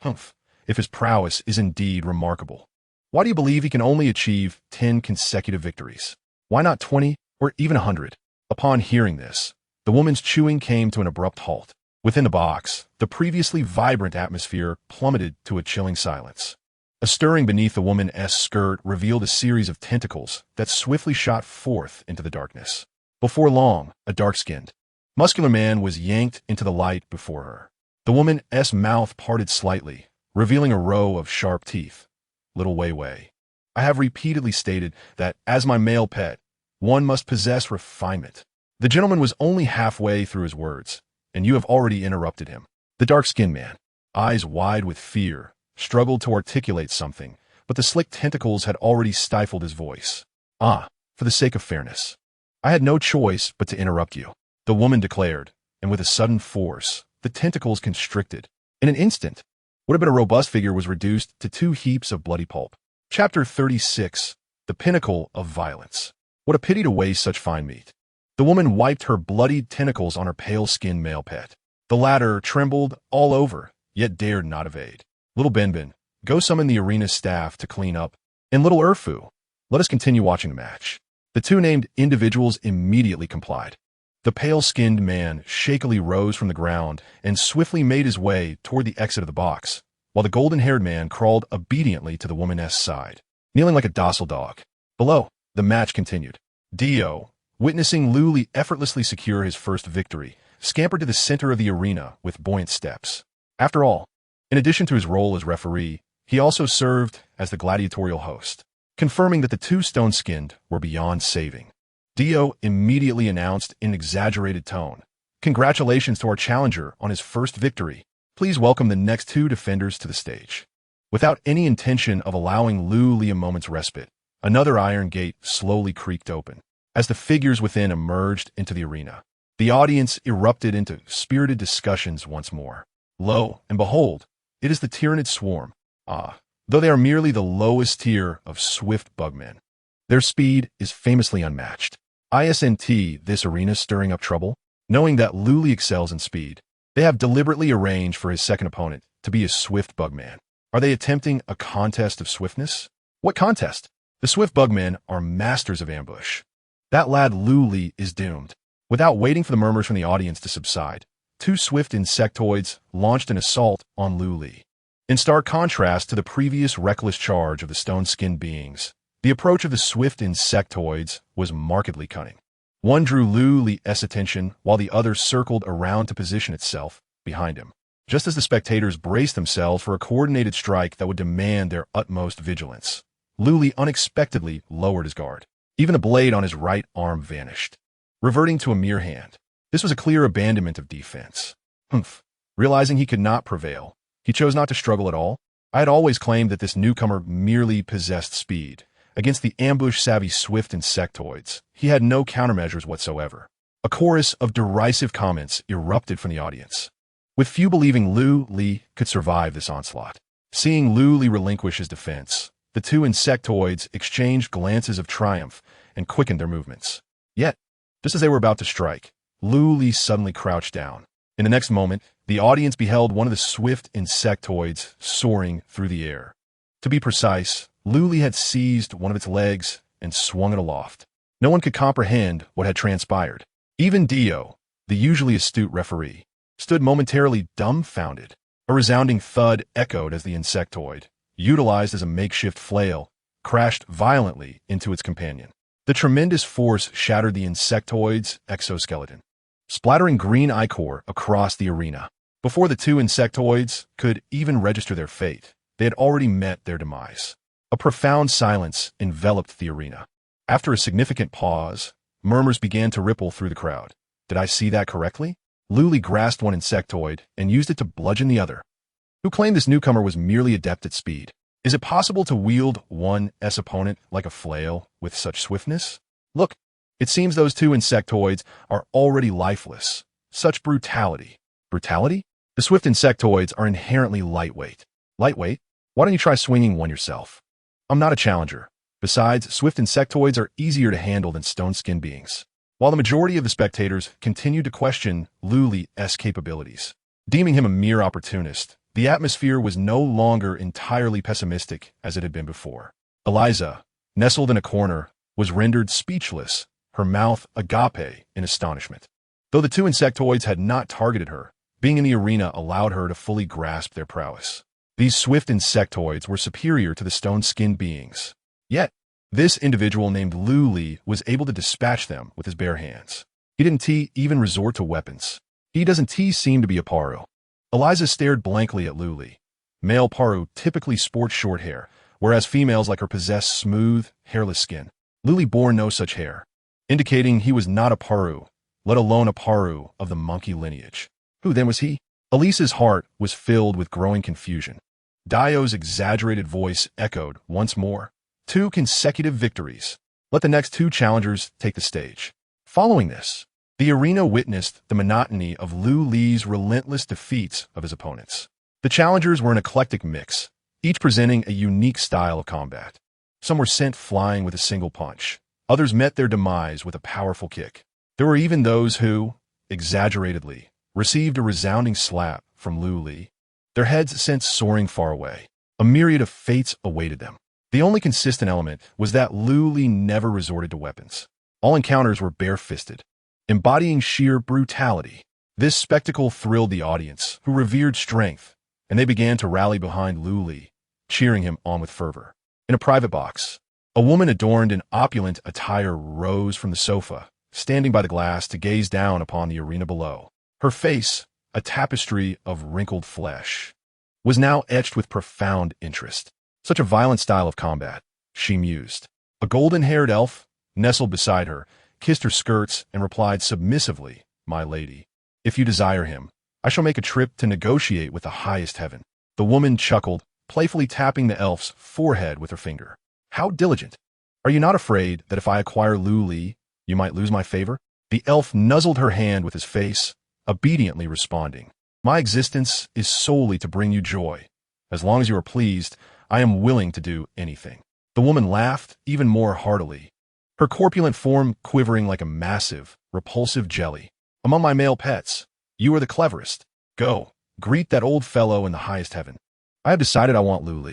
Humph, if his prowess is indeed remarkable. Why do you believe he can only achieve 10 consecutive victories? Why not 20 or even 100? Upon hearing this, the woman's chewing came to an abrupt halt. Within the box, the previously vibrant atmosphere plummeted to a chilling silence. A stirring beneath the woman's skirt revealed a series of tentacles that swiftly shot forth into the darkness. Before long, a dark-skinned, muscular man was yanked into the light before her. The woman's mouth parted slightly, revealing a row of sharp teeth. Little Wei, I have repeatedly stated that, as my male pet, one must possess refinement. The gentleman was only halfway through his words, and you have already interrupted him. The dark-skinned man, eyes wide with fear, struggled to articulate something, but the slick tentacles had already stifled his voice. For the sake of fairness, I had no choice but to interrupt you, the woman declared, and with a sudden force, the tentacles constricted. In an instant, what had been a robust figure was reduced to 2 heaps of bloody pulp. Chapter 36, The Pinnacle of Violence. What a pity to waste such fine meat. The woman wiped her bloodied tentacles on her pale-skinned male pet. The latter trembled all over, yet dared not evade. Little Benben, go summon the arena staff to clean up. And little Urfu, let us continue watching the match. The 2 named individuals immediately complied. The pale-skinned man shakily rose from the ground and swiftly made his way toward the exit of the box, while the golden-haired man crawled obediently to the woman's side, kneeling like a docile dog. Below, the match continued. Dio, witnessing Luli effortlessly secure his first victory, scampered to the center of the arena with buoyant steps. After all, in addition to his role as referee, he also served as the gladiatorial host, confirming that the 2 stone-skinned were beyond saving. Dio immediately announced in exaggerated tone, "Congratulations to our challenger on his first victory. Please welcome the next 2 defenders to the stage." Without any intention of allowing Luli a moment's respite, another iron gate slowly creaked open. As the figures within emerged into the arena, the audience erupted into spirited discussions once more. Lo and behold, it is the Tyrannid Swarm. Though they are merely the lowest tier of swift bugmen, their speed is famously unmatched. Isn't this arena stirring up trouble? Knowing that Luli excels in speed, they have deliberately arranged for his second opponent to be a swift bugman. Are they attempting a contest of swiftness? What contest? The swift bugmen are masters of ambush. That lad Luli is doomed. Without waiting for the murmurs from the audience to subside, 2 swift insectoids launched an assault on Luli. In stark contrast to the previous reckless charge of the stone-skinned beings, the approach of the swift insectoids was markedly cunning. One drew Luli's attention while the other circled around to position itself behind him, just as the spectators braced themselves for a coordinated strike that would demand their utmost vigilance. Luli unexpectedly lowered his guard. Even the blade on his right arm vanished, reverting to a mere hand. This was a clear abandonment of defense. Realizing he could not prevail, he chose not to struggle at all. I had always claimed that this newcomer merely possessed speed. Against the ambush-savvy swift insectoids, he had no countermeasures whatsoever. A chorus of derisive comments erupted from the audience, with few believing Luli could survive this onslaught. Seeing Luli relinquish his defense, the 2 insectoids exchanged glances of triumph and quickened their movements. Yet, just as they were about to strike, Luli suddenly crouched down. In the next moment, the audience beheld one of the swift insectoids soaring through the air. To be precise, Luli had seized one of its legs and swung it aloft. No one could comprehend what had transpired. Even Dio, the usually astute referee, stood momentarily dumbfounded. A resounding thud echoed as the insectoid, utilized as a makeshift flail, crashed violently into its companion. The tremendous force shattered the insectoid's exoskeleton, splattering green ichor across the arena. Before the 2 insectoids could even register their fate, they had already met their demise. A profound silence enveloped the arena. After a significant pause, murmurs began to ripple through the crowd. Did I see that correctly? Luli grasped one insectoid and used it to bludgeon the other. Who claimed this newcomer was merely adept at speed? Is it possible to wield one's opponent like a flail with such swiftness? Look, it seems those 2 insectoids are already lifeless. Such brutality. Brutality? The swift insectoids are inherently lightweight. Lightweight? Why don't you try swinging one yourself? I'm not a challenger. Besides, swift insectoids are easier to handle than stone-skinned beings. While the majority of the spectators continued to question Luli's capabilities, deeming him a mere opportunist, The atmosphere was no longer entirely pessimistic as it had been before. Eliza, nestled in a corner, was rendered speechless, her mouth agape in astonishment. Though the two insectoids had not targeted her, being in the arena allowed her to fully grasp their prowess. These swift insectoids were superior to the stone-skinned beings. Yet, this individual named Lu was able to dispatch them with his bare hands. He didn't even resort to weapons. He doesn't seem to be a Paru. Eliza stared blankly at Lu. Male Paru typically sports short hair, whereas females like her possess smooth, hairless skin. Lu bore no such hair, indicating he was not a Paru, let alone a Paru of the monkey lineage. Who then was he? Elisa's heart was filled with growing confusion. Dio's exaggerated voice echoed once more. 2 consecutive victories. Let the next 2 challengers take the stage. Following this, the arena witnessed the monotony of Lu's relentless defeats of his opponents. The challengers were an eclectic mix, each presenting a unique style of combat. Some were sent flying with a single punch. Others met their demise with a powerful kick. There were even those who, exaggeratedly, received a resounding slap from Lu. Their heads sent soaring far away. A myriad of fates awaited them. The only consistent element was that Lu never resorted to weapons. All encounters were bare-fisted, embodying sheer brutality. This spectacle thrilled the audience, who revered strength, and they began to rally behind Lu, cheering him on with fervor. In a private box, a woman adorned in opulent attire rose from the sofa, standing by the glass to gaze down upon the arena below. Her face, a tapestry of wrinkled flesh, was now etched with profound interest. Such a violent style of combat, she mused. A golden-haired elf, nestled beside her, kissed her skirts and replied submissively, "My lady, if you desire him, I shall make a trip to negotiate with the highest heaven." The woman chuckled, playfully tapping the elf's forehead with her finger. "How diligent! Are you not afraid that if I acquire Lu, you might lose my favor?" The elf nuzzled her hand with his face, obediently responding, "My existence is solely to bring you joy. As long as you are pleased, I am willing to do anything." The woman laughed even more heartily, her corpulent form quivering like a massive, repulsive jelly. "Among my male pets, you are the cleverest. Go, greet that old fellow in the highest heaven." "I have decided I want Lu."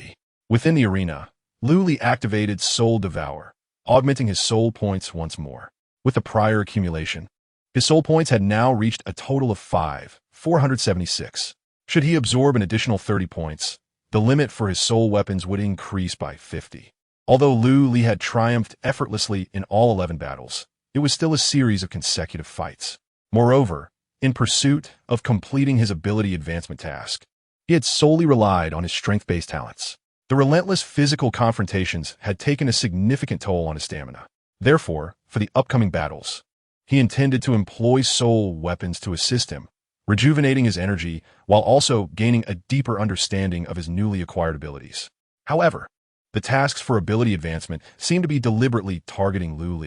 Within the arena, Lu activated Soul-Devour, augmenting his soul points once more. With the prior accumulation, his soul points had now reached a total of 476. Should he absorb an additional 30 points, the limit for his soul weapons would increase by 50. Although Lu had triumphed effortlessly in all 11 battles, it was still a series of consecutive fights. Moreover, in pursuit of completing his ability advancement task, he had solely relied on his strength-based talents. The relentless physical confrontations had taken a significant toll on his stamina. Therefore, for the upcoming battles, he intended to employ soul weapons to assist him, rejuvenating his energy while also gaining a deeper understanding of his newly acquired abilities. However, the tasks for ability advancement seemed to be deliberately targeting Lu.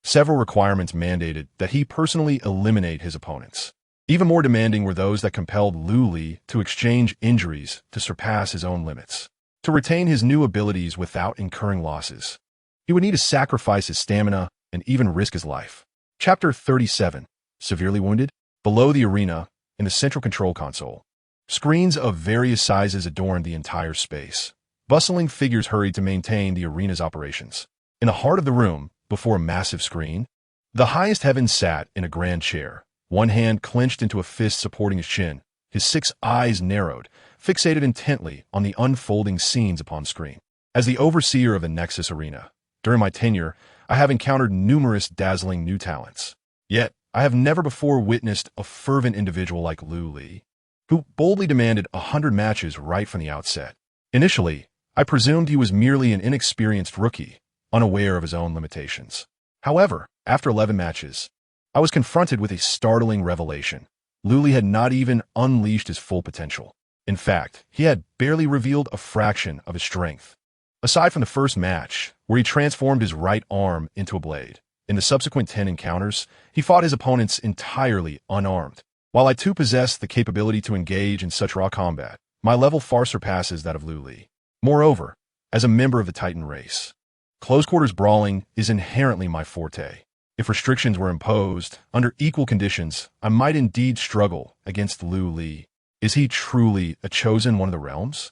Several requirements mandated that he personally eliminate his opponents. Even more demanding were those that compelled Lu to exchange injuries to surpass his own limits. To retain his new abilities without incurring losses, he would need to sacrifice his stamina and even risk his life. Chapter 37. Severely Wounded. Below the arena, in the central control console, screens of various sizes adorned the entire space. Bustling figures hurried to maintain the arena's operations. In the heart of the room, before a massive screen, the highest heaven sat in a grand chair, one hand clenched into a fist supporting his chin, his 6 eyes narrowed, fixated intently on the unfolding scenes upon screen. As the overseer of the Nexus Arena, during my tenure, I have encountered numerous dazzling new talents. Yet, I have never before witnessed a fervent individual like Lu, who boldly demanded 100 matches right from the outset. Initially, I presumed he was merely an inexperienced rookie, unaware of his own limitations. However, after 11 matches, I was confronted with a startling revelation. Lu had not even unleashed his full potential. In fact, he had barely revealed a fraction of his strength. Aside from the first match, where he transformed his right arm into a blade, in the subsequent 10 encounters, he fought his opponents entirely unarmed. While I too possess the capability to engage in such raw combat, my level far surpasses that of Lu. Moreover, as a member of the Titan race, close-quarters brawling is inherently my forte. If restrictions were imposed, under equal conditions, I might indeed struggle against Lu. Is he truly a chosen one of the realms?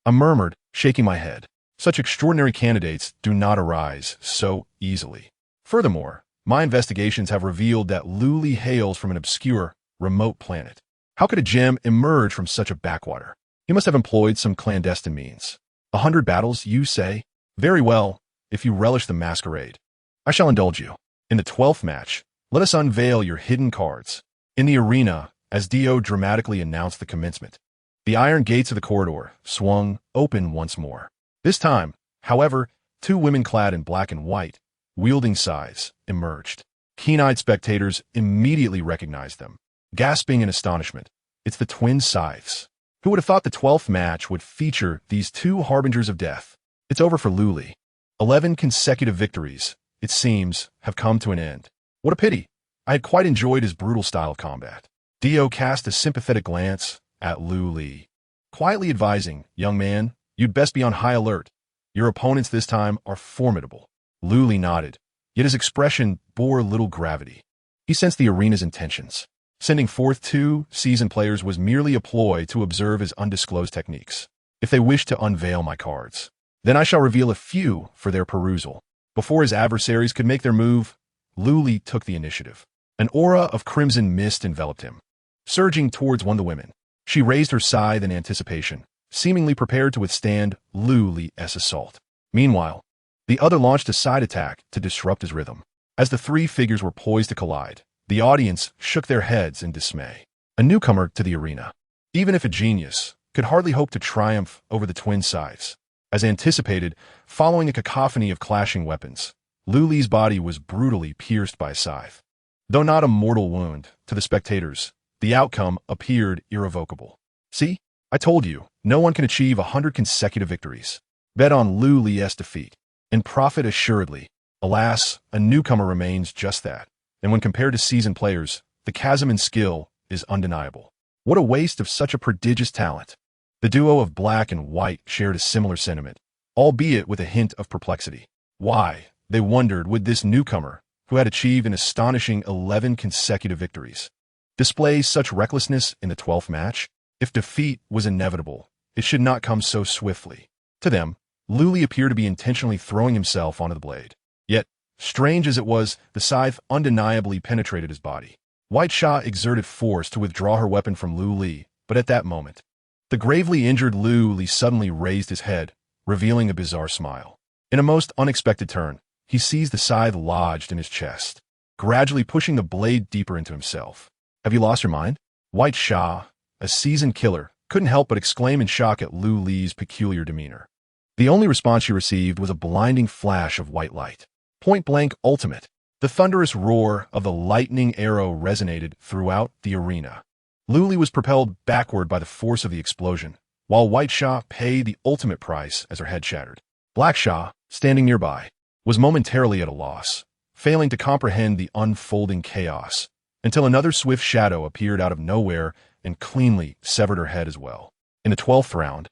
I murmured, shaking my head. Such extraordinary candidates do not arise so easily. Furthermore, my investigations have revealed that Luli hails from an obscure, remote planet. How could a gem emerge from such a backwater? He must have employed some clandestine means. 100 battles, you say? Very well, if you relish the masquerade. I shall indulge you. In the 12th match, let us unveil your hidden cards. In the arena, as Dio dramatically announced the commencement, the iron gates of the corridor swung open once more. This time, however, two women clad in black and white, wielding scythes, emerged. Keen-eyed spectators immediately recognized them, gasping in astonishment. It's the twin scythes. Who would have thought the 12th match would feature these two harbingers of death? It's over for Luli. 11 consecutive victories, it seems, have come to an end. What a pity. I had quite enjoyed his brutal style of combat. Dio cast a sympathetic glance at Luli, quietly advising, young man, you'd best be on high alert. Your opponents this time are formidable. Luli nodded, yet his expression bore little gravity. He sensed the arena's intentions. Sending forth 2 seasoned players was merely a ploy to observe his undisclosed techniques. If they wish to unveil my cards, then I shall reveal a few for their perusal. Before his adversaries could make their move, Luli took the initiative. An aura of crimson mist enveloped him. Surging towards one of the women, she raised her scythe in anticipation, seemingly prepared to withstand Luli's assault. Meanwhile, the other launched a side attack to disrupt his rhythm. As the 3 figures were poised to collide, the audience shook their heads in dismay. A newcomer to the arena, even if a genius, could hardly hope to triumph over the twin scythes. As anticipated, following a cacophony of clashing weapons, Luli's body was brutally pierced by a scythe. Though not a mortal wound, to the spectators, the outcome appeared irrevocable. See? I told you, no one can achieve 100 consecutive victories. Bet on Luli's defeat, and profit assuredly. Alas, a newcomer remains just that. And when compared to seasoned players, the chasm in skill is undeniable. What a waste of such a prodigious talent. The duo of black and white shared a similar sentiment, albeit with a hint of perplexity. Why, they wondered, would this newcomer, who had achieved an astonishing 11 consecutive victories, display such recklessness in the 12th match? If defeat was inevitable, it should not come so swiftly. To them, Luli appeared to be intentionally throwing himself onto the blade. Yet, strange as it was, the scythe undeniably penetrated his body. White Sha exerted force to withdraw her weapon from Luli, but at that moment, the gravely injured Luli suddenly raised his head, revealing a bizarre smile. In a most unexpected turn, he seized the scythe lodged in his chest, gradually pushing the blade deeper into himself. Have you lost your mind? White Sha, a seasoned killer, couldn't help but exclaim in shock at Luli's peculiar demeanor. The only response she received was a blinding flash of white light. Point-blank ultimate. The thunderous roar of the lightning arrow resonated throughout the arena. Luli was propelled backward by the force of the explosion, while White Sha paid the ultimate price as her head shattered. Black Sha, standing nearby, was momentarily at a loss, failing to comprehend the unfolding chaos, until another swift shadow appeared out of nowhere and cleanly severed her head as well. In the 12th round,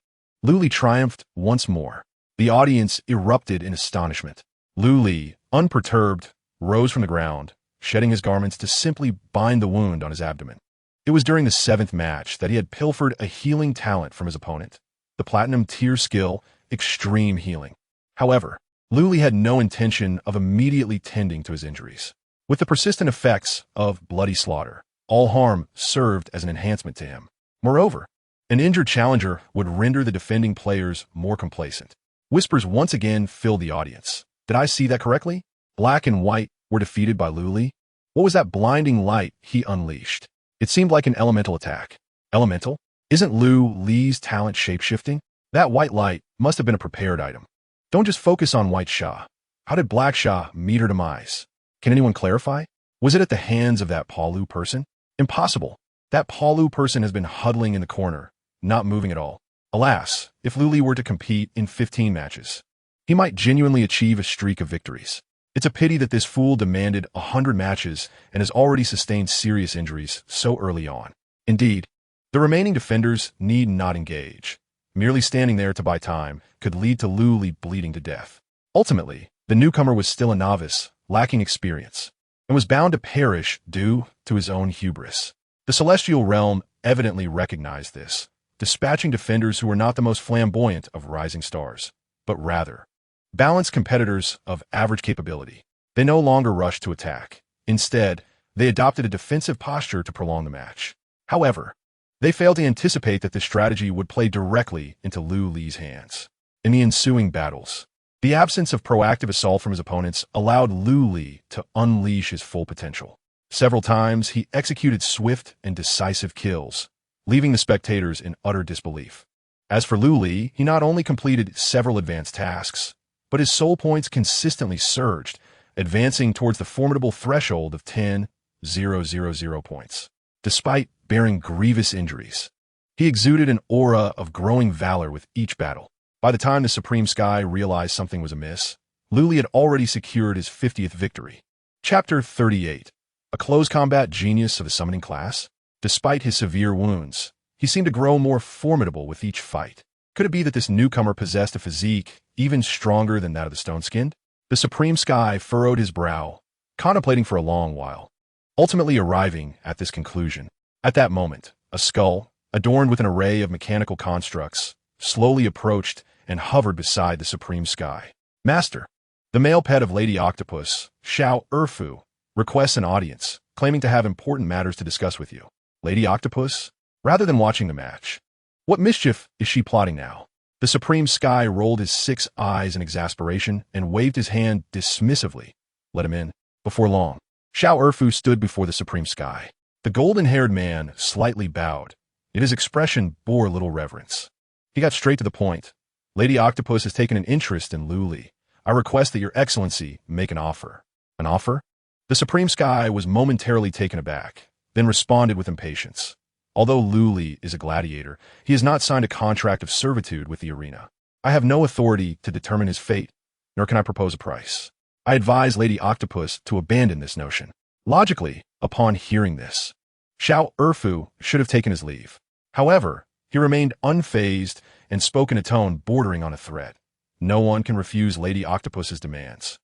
Luli triumphed once more. The audience erupted in astonishment. Luli, unperturbed, rose from the ground, shedding his garments to simply bind the wound on his abdomen. It was during the 7th match that he had pilfered a healing talent from his opponent, the Platinum tier skill, Extreme Healing. However, Luli had no intention of immediately tending to his injuries. With the persistent effects of bloody slaughter, all harm served as an enhancement to him. Moreover, an injured challenger would render the defending players more complacent. Whispers once again filled the audience. Did I see that correctly? Black and white were defeated by Luli. What was that blinding light he unleashed? It seemed like an elemental attack. Elemental? Isn't Luli's talent shape-shifting? That white light must have been a prepared item. Don't just focus on White Sha. How did Black Sha meet her demise? Can anyone clarify? Was it at the hands of that Palu person? Impossible. That Palu person has been huddling in the corner, not moving at all. Alas, if Luli were to compete in 15 matches, he might genuinely achieve a streak of victories. It's a pity that this fool demanded 100 matches and has already sustained serious injuries so early on. Indeed, the remaining defenders need not engage. Merely standing there to buy time could lead to Luli bleeding to death. Ultimately, the newcomer was still a novice, lacking experience, and was bound to perish due to his own hubris. The celestial realm evidently recognized this, dispatching defenders who were not the most flamboyant of rising stars, but rather balanced competitors of average capability. They no longer rushed to attack. Instead, they adopted a defensive posture to prolong the match. However, they failed to anticipate that this strategy would play directly into Lu Li's hands. In the ensuing battles, the absence of proactive assault from his opponents allowed Lu Li to unleash his full potential. Several times, he executed swift and decisive kills, leaving the spectators in utter disbelief. As for Lu Li, he not only completed several advanced tasks, but his soul points consistently surged, advancing towards the formidable threshold of 10,000 points. Despite bearing grievous injuries, he exuded an aura of growing valor with each battle. By the time the Supreme Sky realized something was amiss, Lu Li had already secured his 50th victory. Chapter 38. A close combat genius of the summoning class? Despite his severe wounds, he seemed to grow more formidable with each fight. Could it be that this newcomer possessed a physique even stronger than that of the stone-skinned? The Supreme Sky furrowed his brow, contemplating for a long while, ultimately arriving at this conclusion. At that moment, a skull, adorned with an array of mechanical constructs, slowly approached and hovered beside the Supreme Sky. Master, the male pet of Lady Octopus, Xiao Erfu, requests an audience, claiming to have important matters to discuss with you. Lady Octopus, rather than watching the match, what mischief is she plotting now? The Supreme Sky rolled his 6 eyes in exasperation and waved his hand dismissively. Let him in. Before long, Xiao Erfu stood before the Supreme Sky. The golden-haired man slightly bowed, yet his expression bore little reverence. He got straight to the point. Lady Octopus has taken an interest in Lu Li. I request that your excellency make an offer. An offer? The Supreme Sky was momentarily taken aback, then responded with impatience. Although Lu Li is a gladiator, he has not signed a contract of servitude with the arena. I have no authority to determine his fate, nor can I propose a price. I advise Lady Octopus to abandon this notion. Logically, upon hearing this, Xiao Erfu should have taken his leave. However, he remained unfazed and spoke in a tone bordering on a threat. No one can refuse Lady Octopus's demands.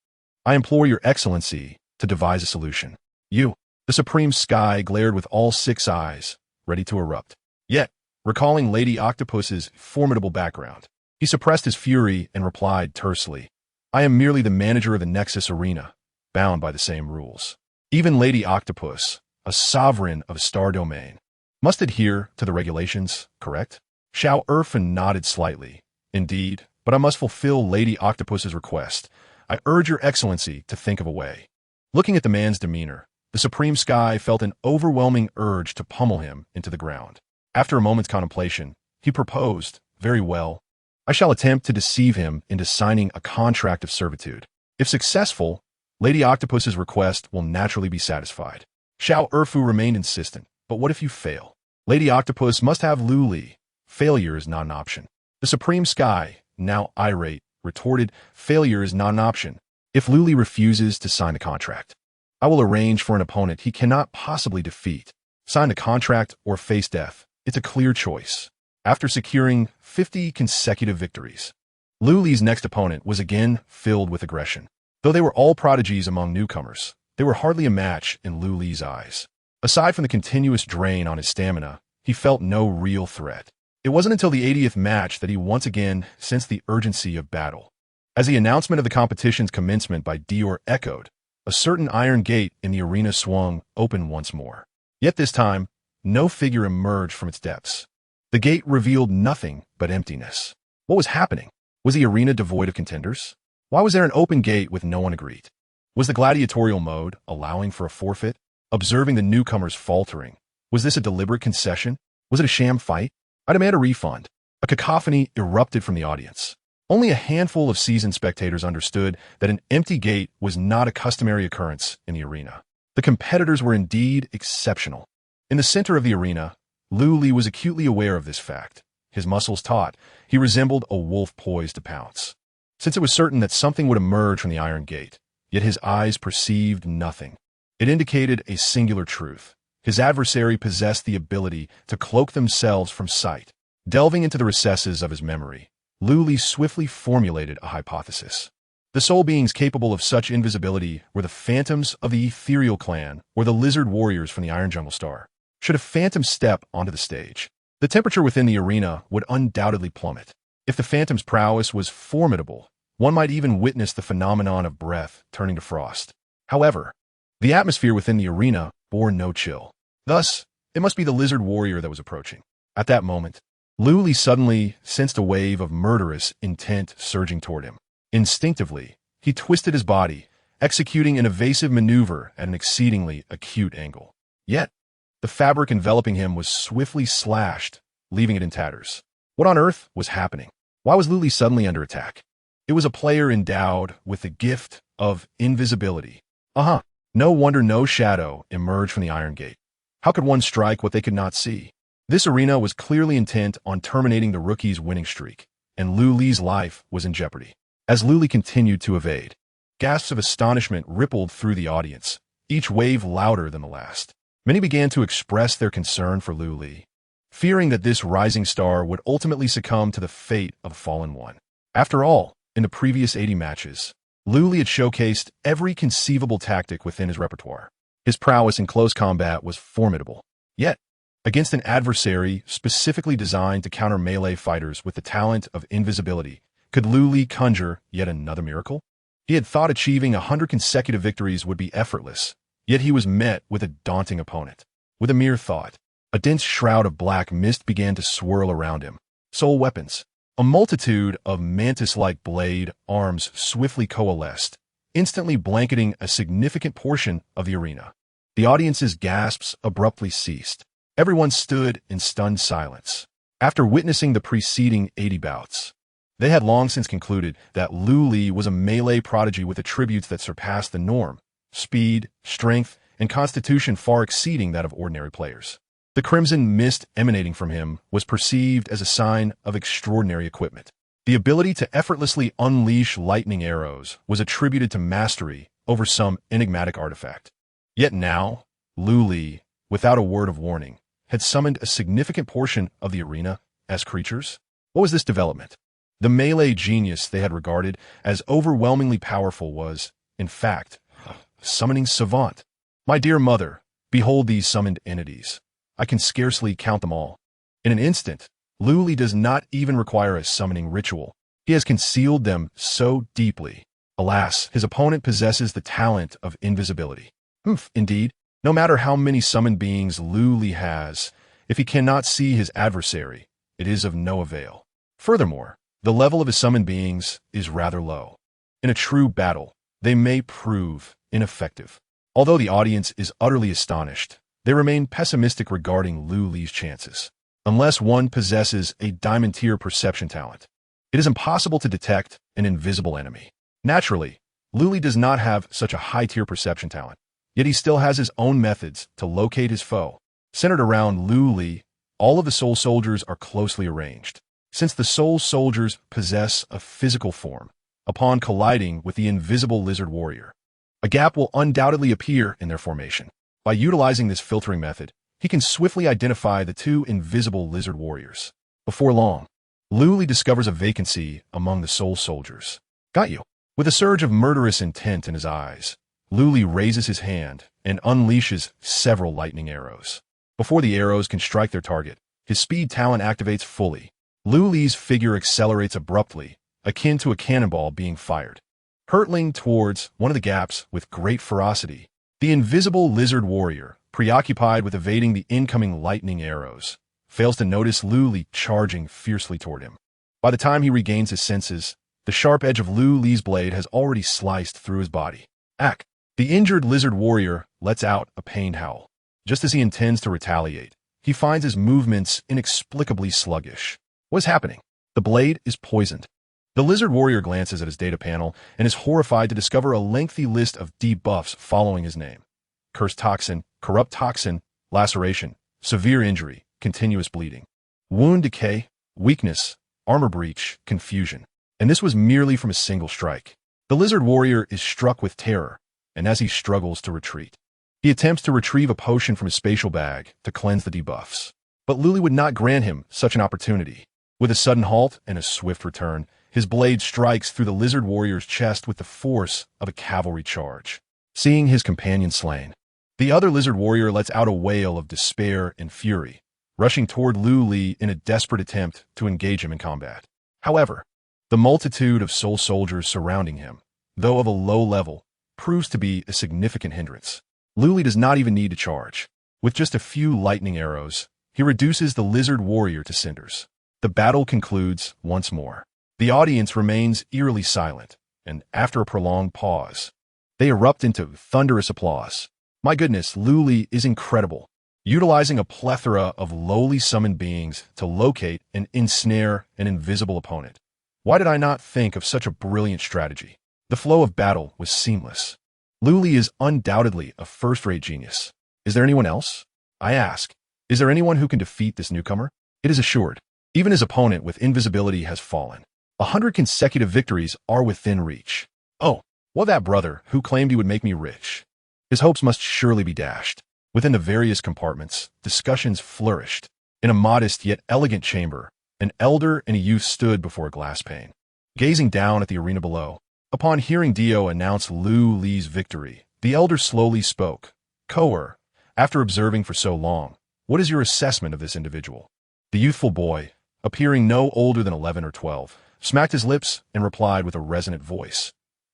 I implore your excellency to devise a solution. You, the Supreme Sky, glared with all 6 eyes, ready to erupt. Yet, recalling Lady Octopus's formidable background, he suppressed his fury and replied tersely, I am merely the manager of the Nexus Arena, bound by the same rules. Even Lady Octopus, a sovereign of a star domain, must adhere to the regulations, correct? Xiao Erfen nodded slightly. Indeed, but I must fulfill Lady Octopus's request. I urge your excellency to think of a way. Looking at the man's demeanor, the Supreme Sky felt an overwhelming urge to pummel him into the ground. After a moment's contemplation, he proposed, very well, I shall attempt to deceive him into signing a contract of servitude. If successful, Lady Octopus's request will naturally be satisfied. Xiao Erfu remained insistent, but what if you fail? Lady Octopus must have Lu Li. Failure is not an option. The Supreme Sky, now irate, retorted, failure is not an option. If Lu Li refuses to sign the contract, I will arrange for an opponent he cannot possibly defeat. Sign the contract or face death. It's a clear choice. After securing 50 consecutive victories, Lu Li's next opponent was again filled with aggression. Though they were all prodigies among newcomers, they were hardly a match in Lu Li's eyes. Aside from the continuous drain on his stamina, he felt no real threat. It wasn't until the 80th match that he once again sensed the urgency of battle. As the announcement of the competition's commencement by Dior echoed, a certain iron gate in the arena swung open once more. Yet this time, no figure emerged from its depths. The gate revealed nothing but emptiness. What was happening? Was the arena devoid of contenders? Why was there an open gate with no one to greet? Was the gladiatorial mode allowing for a forfeit? Observing the newcomers faltering, was this a deliberate concession? Was it a sham fight? I demand a refund. A cacophony erupted from the audience. Only a handful of seasoned spectators understood that an empty gate was not a customary occurrence in the arena. The competitors were indeed exceptional. In the center of the arena, Lu Li was acutely aware of this fact. His muscles taut, he resembled a wolf poised to pounce. Since it was certain that something would emerge from the iron gate, yet his eyes perceived nothing. It indicated a singular truth. His adversary possessed the ability to cloak themselves from sight. Delving into the recesses of his memory, Lu Li swiftly formulated a hypothesis. The soul beings capable of such invisibility were the phantoms of the ethereal clan or the lizard warriors from the Iron Jungle Star. Should a phantom step onto the stage, the temperature within the arena would undoubtedly plummet. If the phantom's prowess was formidable, one might even witness the phenomenon of breath turning to frost. However, the atmosphere within the arena bore no chill. Thus, it must be the lizard warrior that was approaching. At that moment, Luli suddenly sensed a wave of murderous intent surging toward him. Instinctively, he twisted his body, executing an evasive maneuver at an exceedingly acute angle. Yet, the fabric enveloping him was swiftly slashed, leaving it in tatters. What on earth was happening? Why was Luli suddenly under attack? It was a player endowed with the gift of invisibility. No wonder no shadow emerged from the Iron Gate. How could one strike what they could not see? This arena was clearly intent on terminating the rookie's winning streak, and Luli's life was in jeopardy. As Luli continued to evade, gasps of astonishment rippled through the audience, each wave louder than the last. Many began to express their concern for Luli, fearing that this rising star would ultimately succumb to the fate of a fallen one. After all, in the previous 80 matches, Luli had showcased every conceivable tactic within his repertoire. His prowess in close combat was formidable. Yet, against an adversary specifically designed to counter melee fighters with the talent of invisibility, could Luli conjure yet another miracle? He had thought achieving 100 consecutive victories would be effortless, yet he was met with a daunting opponent. With a mere thought, a dense shroud of black mist began to swirl around him. Soul weapons. A multitude of mantis-like blade arms swiftly coalesced, instantly blanketing a significant portion of the arena. The audience's gasps abruptly ceased. Everyone stood in stunned silence. After witnessing the preceding 80 bouts, they had long since concluded that Luli was a melee prodigy with attributes that surpassed the norm: speed, strength, and constitution far exceeding that of ordinary players. The crimson mist emanating from him was perceived as a sign of extraordinary equipment. The ability to effortlessly unleash lightning arrows was attributed to mastery over some enigmatic artifact. Yet now, Luli, without a word of warning, had summoned a significant portion of the arena as creatures. What was this development? The melee genius they had regarded as overwhelmingly powerful was, in fact, a summoning savant. My dear mother, behold these summoned entities. I can scarcely count them all. In an instant, Luli does not even require a summoning ritual. He has concealed them so deeply. Alas, his opponent possesses the talent of invisibility. Indeed, no matter how many summoned beings Luli has, if he cannot see his adversary, it is of no avail. Furthermore, the level of his summoned beings is rather low. In a true battle, they may prove ineffective. Although the audience is utterly astonished, they remain pessimistic regarding Luli's chances. Unless one possesses a diamond-tier perception talent, it is impossible to detect an invisible enemy. Naturally, Luli does not have such a high-tier perception talent, yet he still has his own methods to locate his foe. Centered around Luli, all of the soul soldiers are closely arranged. Since the soul soldiers possess a physical form, upon colliding with the invisible lizard warrior, a gap will undoubtedly appear in their formation. By utilizing this filtering method, he can swiftly identify the two invisible lizard warriors. Before long, Luli discovers a vacancy among the soul soldiers. Got you. With a surge of murderous intent in his eyes, Luli raises his hand and unleashes several lightning arrows. Before the arrows can strike their target, his speed talent activates fully. Luli's figure accelerates abruptly, akin to a cannonball being fired. Hurtling towards one of the gaps with great ferocity, the invisible lizard warrior, preoccupied with evading the incoming lightning arrows, fails to notice Luli charging fiercely toward him. By the time he regains his senses, the sharp edge of Luli's blade has already sliced through his body. Ack! The injured lizard warrior lets out a pained howl. Just as he intends to retaliate, he finds his movements inexplicably sluggish. What is happening? The blade is poisoned. The lizard warrior glances at his data panel and is horrified to discover a lengthy list of debuffs following his name: cursed toxin, corrupt toxin, laceration, severe injury, continuous bleeding, wound decay, weakness, armor breach, confusion. And this was merely from a single strike. The lizard warrior is struck with terror, and as he struggles to retreat, he attempts to retrieve a potion from his spatial bag to cleanse the debuffs. But Luli would not grant him such an opportunity. With a sudden halt and a swift return, his blade strikes through the lizard warrior's chest with the force of a cavalry charge. Seeing his companion slain, The other lizard warrior lets out a wail of despair and fury, rushing toward Lu Li in a desperate attempt to engage him in combat. However, the multitude of soul soldiers surrounding him, though of a low level, proves to be a significant hindrance. Lu Li does not even need to charge. With just a few lightning arrows, he reduces the lizard warrior to cinders. The battle concludes once more. The audience remains eerily silent, and after a prolonged pause, they erupt into thunderous applause. My goodness, Lu Li is incredible, utilizing a plethora of lowly summoned beings to locate and ensnare an invisible opponent. Why did I not think of such a brilliant strategy? The flow of battle was seamless. Lu Li is undoubtedly a first-rate genius. Is there anyone else? I ask. Is there anyone who can defeat this newcomer? It is assured. Even his opponent with invisibility has fallen. 100 consecutive victories are within reach. Oh, what that brother who claimed he would make me rich? His hopes must surely be dashed. Within the various compartments, discussions flourished. In a modest yet elegant chamber, an elder and a youth stood before a glass pane, gazing down at the arena below. Upon hearing Dio announce Lu Li's victory, the elder slowly spoke. Koer, after observing for so long, what is your assessment of this individual? The youthful boy, appearing no older than 11 or 12, smacked his lips and replied with a resonant voice.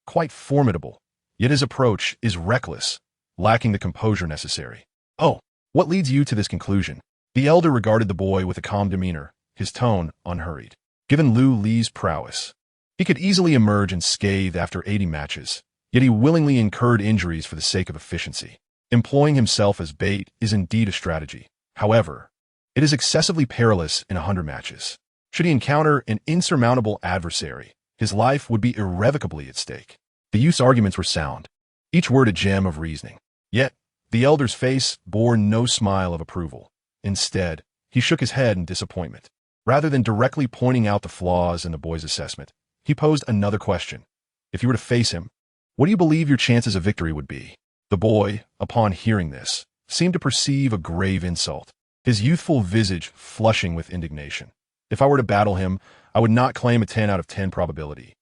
Quite formidable, yet his approach is reckless, lacking the composure necessary. Oh, what leads you to this conclusion? The elder regarded the boy with a calm demeanor, his tone unhurried. Given Lu Li's prowess, he could easily emerge unscathed after 80 matches, yet he willingly incurred injuries for the sake of efficiency. Employing himself as bait is indeed a strategy. However, it is excessively perilous in 100 matches. Should he encounter an insurmountable adversary, his life would be irrevocably at stake. The youth's arguments were sound, each word a gem of reasoning. Yet, the elder's face bore no smile of approval. Instead, he shook his head in disappointment. Rather than directly pointing out the flaws in the boy's assessment, he posed another question. If you were to face him, what do you believe your chances of victory would be? The boy, upon hearing this, seemed to perceive a grave insult, his youthful visage flushing with indignation. If I were to battle him, I would not claim a 10 out of 10 probability.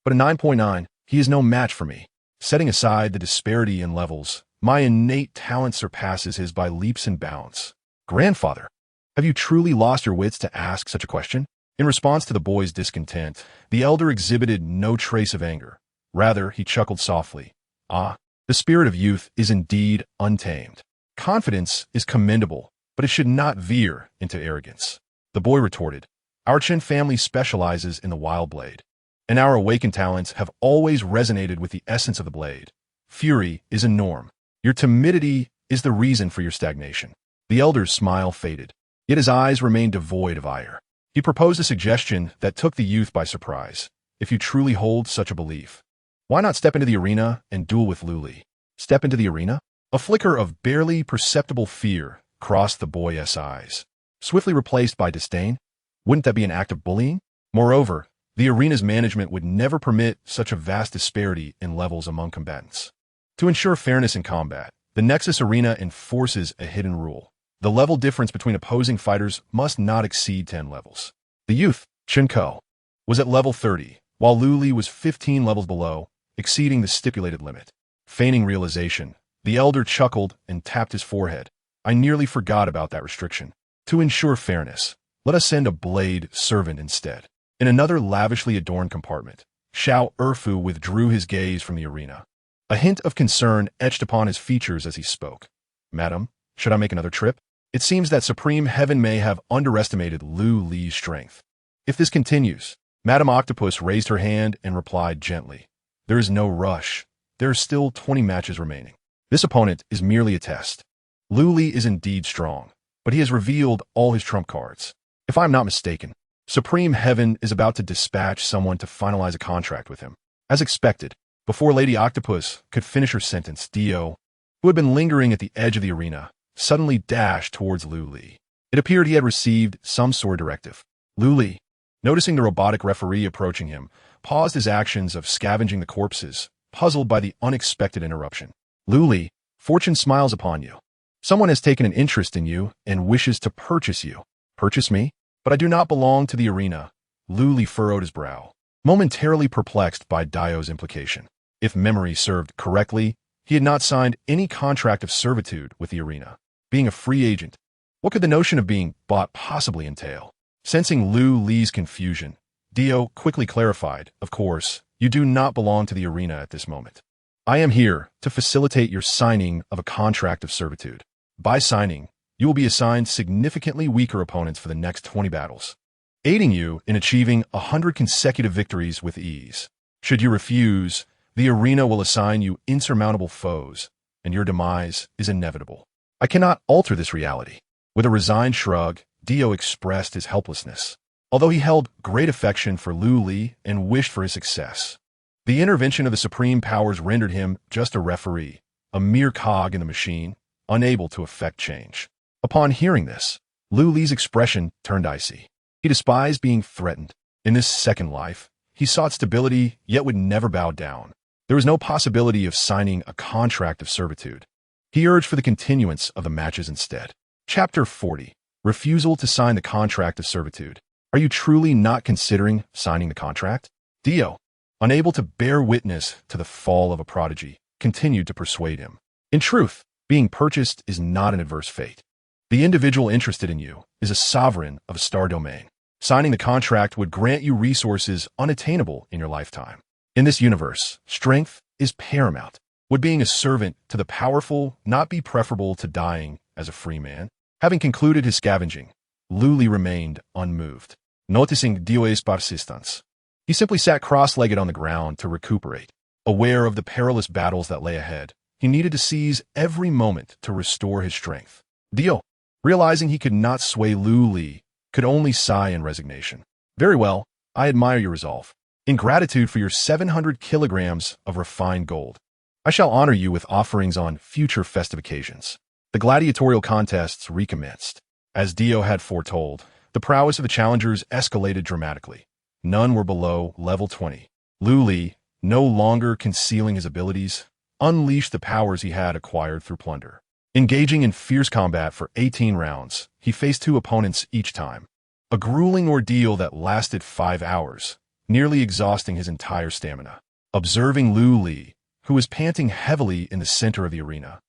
But a 9.9, he is no match for me. Setting aside the disparity in levels, my innate talent surpasses his by leaps and bounds. Grandfather, have you truly lost your wits to ask such a question? In response to the boy's discontent, the elder exhibited no trace of anger. Rather, he chuckled softly. Ah, the spirit of youth is indeed untamed. Confidence is commendable, but it should not veer into arrogance. The boy retorted, Our Chen family specializes in the wild blade, and our awakened talents have always resonated with the essence of the blade. Fury is a norm. Your timidity is the reason for your stagnation. The elder's smile faded, yet his eyes remained devoid of ire. He proposed a suggestion that took the youth by surprise. If you truly hold such a belief, why not step into the arena and duel with Lu Li? Step into the arena? A flicker of barely perceptible fear crossed the boy's eyes, swiftly replaced by disdain. Wouldn't that be an act of bullying? Moreover, the arena's management would never permit such a vast disparity in levels among combatants. To ensure fairness in combat, the Nexus Arena enforces a hidden rule. The level difference between opposing fighters must not exceed 10 levels. The youth, Chen Ko, was at level 30, while Lu Li was 15 levels below, exceeding the stipulated limit. Feigning realization, the elder chuckled and tapped his forehead. I nearly forgot about that restriction. To ensure fairness, let us send a blade servant instead. In another lavishly adorned compartment, Xiao Erfu withdrew his gaze from the arena. A hint of concern etched upon his features as he spoke. Madam, should I make another trip? It seems that Supreme Heaven may have underestimated Lu Li's strength. If this continues, Madam Octopus raised her hand and replied gently. There is no rush. There are still 20 matches remaining. This opponent is merely a test. Lu Li is indeed strong, but he has revealed all his trump cards. If I am not mistaken, Supreme Heaven is about to dispatch someone to finalize a contract with him. As expected, before Lady Octopus could finish her sentence, Dio, who had been lingering at the edge of the arena, suddenly dashed towards Lu Li. It appeared he had received some sort of directive. Lu Li, noticing the robotic referee approaching him, paused his actions of scavenging the corpses, puzzled by the unexpected interruption. Lu Li, fortune smiles upon you. Someone has taken an interest in you and wishes to purchase you. Purchase me? But I do not belong to the arena. Lu Li furrowed his brow, momentarily perplexed by Dio's implication. If memory served correctly, He had not signed any contract of servitude with the arena. Being a free agent, what could the notion of being bought possibly entail? Sensing Lu Li's confusion, Dio quickly clarified, "Of course, you do not belong to the arena at this moment. I am here to facilitate your signing of a contract of servitude. By signing, you will be assigned significantly weaker opponents for the next 20 battles, aiding you in achieving 100 consecutive victories with ease. Should you refuse, the arena will assign you insurmountable foes, and your demise is inevitable. I cannot alter this reality." With a resigned shrug, Dio expressed his helplessness. Although he held great affection for Lu Li and wished for his success, the intervention of the supreme powers rendered him just a referee, a mere cog in the machine, unable to effect change. Upon hearing this, Lu Li's expression turned icy. He despised being threatened. In this second life, he sought stability, yet would never bow down. There was no possibility of signing a contract of servitude. He urged for the continuance of the matches instead. Chapter 40. Refusal to sign the contract of servitude. Are you truly not considering signing the contract? Dio, unable to bear witness to the fall of a prodigy, continued to persuade him. In truth, being purchased is not an adverse fate. The individual interested in you is a sovereign of a star domain. Signing the contract would grant you resources unattainable in your lifetime. In this universe, strength is paramount. Would being a servant to the powerful not be preferable to dying as a free man? Having concluded his scavenging, Lu Li remained unmoved. Noticing Dio's persistence, he simply sat cross-legged on the ground to recuperate. Aware of the perilous battles that lay ahead, he needed to seize every moment to restore his strength. Dio, realizing he could not sway Lu Li, could only sigh in resignation. "Very well, I admire your resolve. In gratitude for your 700 kilograms of refined gold, I shall honor you with offerings on future festive occasions." The gladiatorial contests recommenced. As Dio had foretold, the prowess of the challengers escalated dramatically. None were below level 20. Lu Li, no longer concealing his abilities, unleashed the powers he had acquired through plunder. Engaging in fierce combat for 18 rounds, he faced 2 opponents each time. A grueling ordeal that lasted 5 hours, nearly exhausting his entire stamina. Observing Lu Li, who was panting heavily in the center of the arena,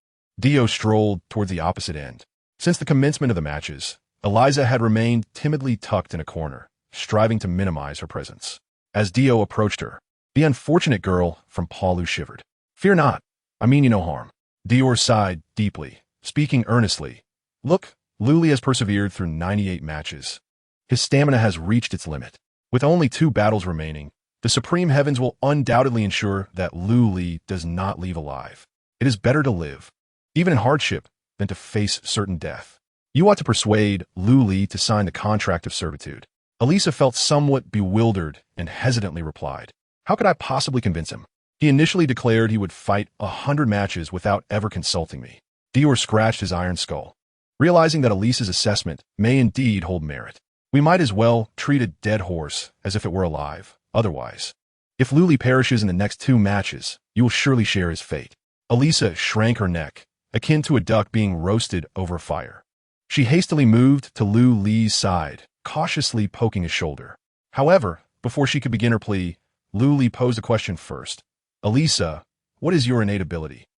Dio strolled toward the opposite end. Since the commencement of the matches, Eliza had remained timidly tucked in a corner, striving to minimize her presence. As Dio approached her, the unfortunate girl from Palu shivered. "Fear not, I mean you no harm." Dio sighed deeply, speaking earnestly. "Look, Lu Li has persevered through 98 matches. His stamina has reached its limit. With only 2 battles remaining, the Supreme Heavens will undoubtedly ensure that Lu Li does not leave alive. It is better to live, even in hardship, than to face certain death. You ought to persuade Lu Li to sign the contract of servitude." Elisa felt somewhat bewildered and hesitantly replied, "How could I possibly convince him? He initially declared he would fight 100 matches without ever consulting me." Dior scratched his iron skull, realizing that Elisa's assessment may indeed hold merit. "We might as well treat a dead horse as if it were alive. Otherwise, if Lu Li perishes in the next 2 matches, you will surely share his fate." Elisa shrank her neck, akin to a duck being roasted over a fire. She hastily moved to Lu Li's side, cautiously poking his shoulder. However, before she could begin her plea, Lu Li posed a question first. "Elisa, what is your innate ability?"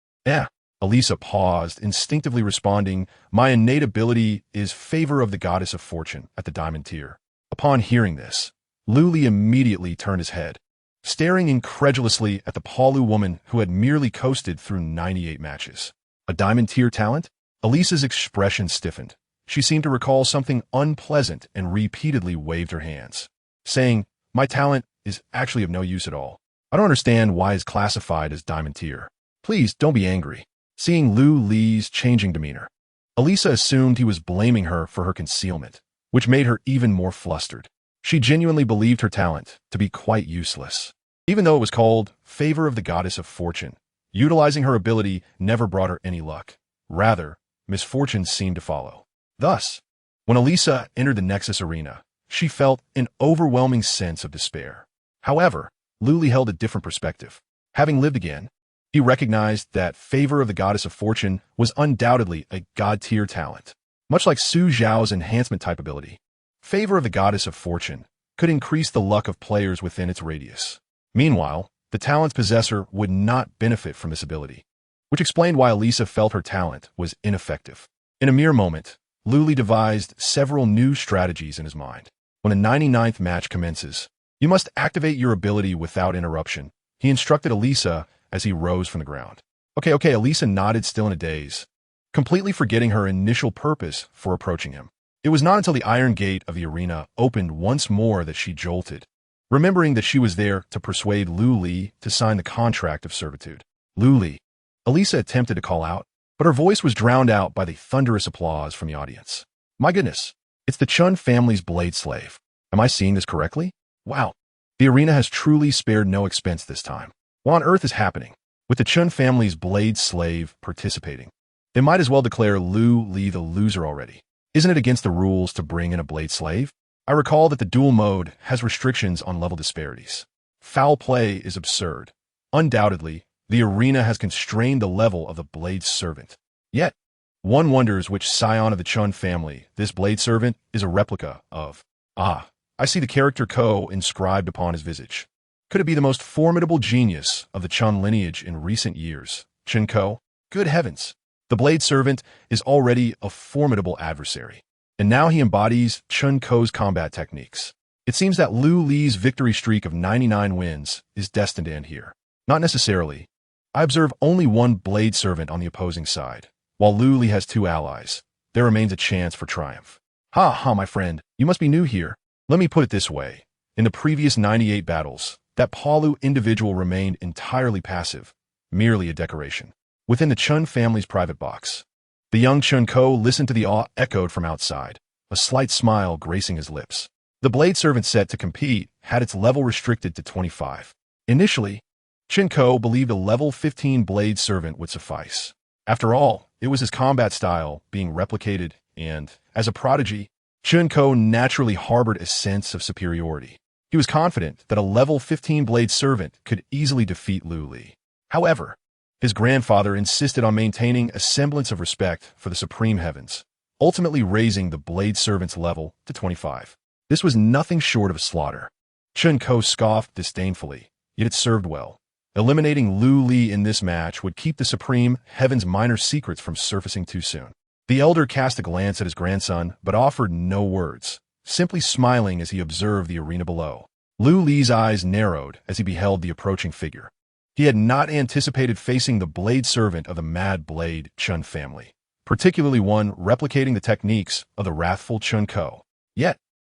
Elisa paused, instinctively responding, "My innate ability is favor of the goddess of fortune at the diamond tier." Upon hearing this, Lu Li immediately turned his head, staring incredulously at the Palu woman who had merely coasted through 98 matches. A diamond tier talent? Elisa's expression stiffened. She seemed to recall something unpleasant and repeatedly waved her hands, saying, "My talent is actually of no use at all. I don't understand why it's classified as diamond tier. Please don't be angry." Seeing Lu Li's changing demeanor, Elisa assumed he was blaming her for her concealment, which made her even more flustered. She genuinely believed her talent to be quite useless. Even though it was called favor of the goddess of fortune, utilizing her ability never brought her any luck. Rather, misfortune seemed to follow. Thus, when Elisa entered the Nexus arena, she felt an overwhelming sense of despair. However, Lu Li held a different perspective. Having lived again, he recognized that favor of the goddess of fortune was undoubtedly a god-tier talent. Much like Su Zhao's enhancement type ability, favor of the goddess of fortune could increase the luck of players within its radius. Meanwhile, the talent's possessor would not benefit from this ability. which explained why Elisa felt her talent was ineffective. In a mere moment, Lu Li devised several new strategies in his mind. When the 99th match commences, you must activate your ability without interruption, he instructed Elisa as he rose from the ground. Okay, Elisa nodded, still in a daze, completely forgetting her initial purpose for approaching him. It was not until the iron gate of the arena opened once more that she jolted, remembering that she was there to persuade Lu Li to sign the contract of servitude. Lu Li, Elisa attempted to call out, but her voice was drowned out by the thunderous applause from the audience. My goodness, it's the Chun family's blade slave. Am I seeing this correctly? Wow, the arena has truly spared no expense this time. What on earth is happening? With the Chun family's blade slave participating, they might as well declare Lu Li the loser already. Isn't it against the rules to bring in a blade slave? I recall that the duel mode has restrictions on level disparities. Foul play is absurd. Undoubtedly, the arena has constrained the level of the blade servant. Yet, one wonders which scion of the Chun family this blade servant is a replica of. Ah, I see the character Ko inscribed upon his visage. Could it be the most formidable genius of the Chun lineage in recent years, Chen Ko? Good heavens! The blade servant is already a formidable adversary, and now he embodies Chen Ko's combat techniques. It seems that Lu Li's victory streak of 99 wins is destined to end here. Not necessarily. I observe only one blade servant on the opposing side. While Lu Li has 2 allies, there remains a chance for triumph. Ha, my friend, you must be new here. Let me put it this way. In the previous 98 battles, that Palu individual remained entirely passive, merely a decoration. Within the Chun family's private box, the young Chen Ko listened to the awe echoed from outside, a slight smile gracing his lips. The blade servant set to compete had its level restricted to 25. Initially, Chen Ko believed a level 15 blade servant would suffice. After all, it was his combat style being replicated, and, as a prodigy, Chen Ko naturally harbored a sense of superiority. He was confident that a level 15 blade servant could easily defeat Lu Li. However, his grandfather insisted on maintaining a semblance of respect for the supreme heavens, ultimately raising the blade servant's level to 25. This was nothing short of a slaughter. Chen Ko scoffed disdainfully, yet it served well. Eliminating Lu Li in this match would keep the supreme heaven's minor secrets from surfacing too soon. The elder cast a glance at his grandson, but offered no words, simply smiling as he observed the arena below. Lu Li's eyes narrowed as he beheld the approaching figure. He had not anticipated facing the blade servant of the Mad Blade Chun family, particularly one replicating the techniques of the wrathful Chen Ko. Yet,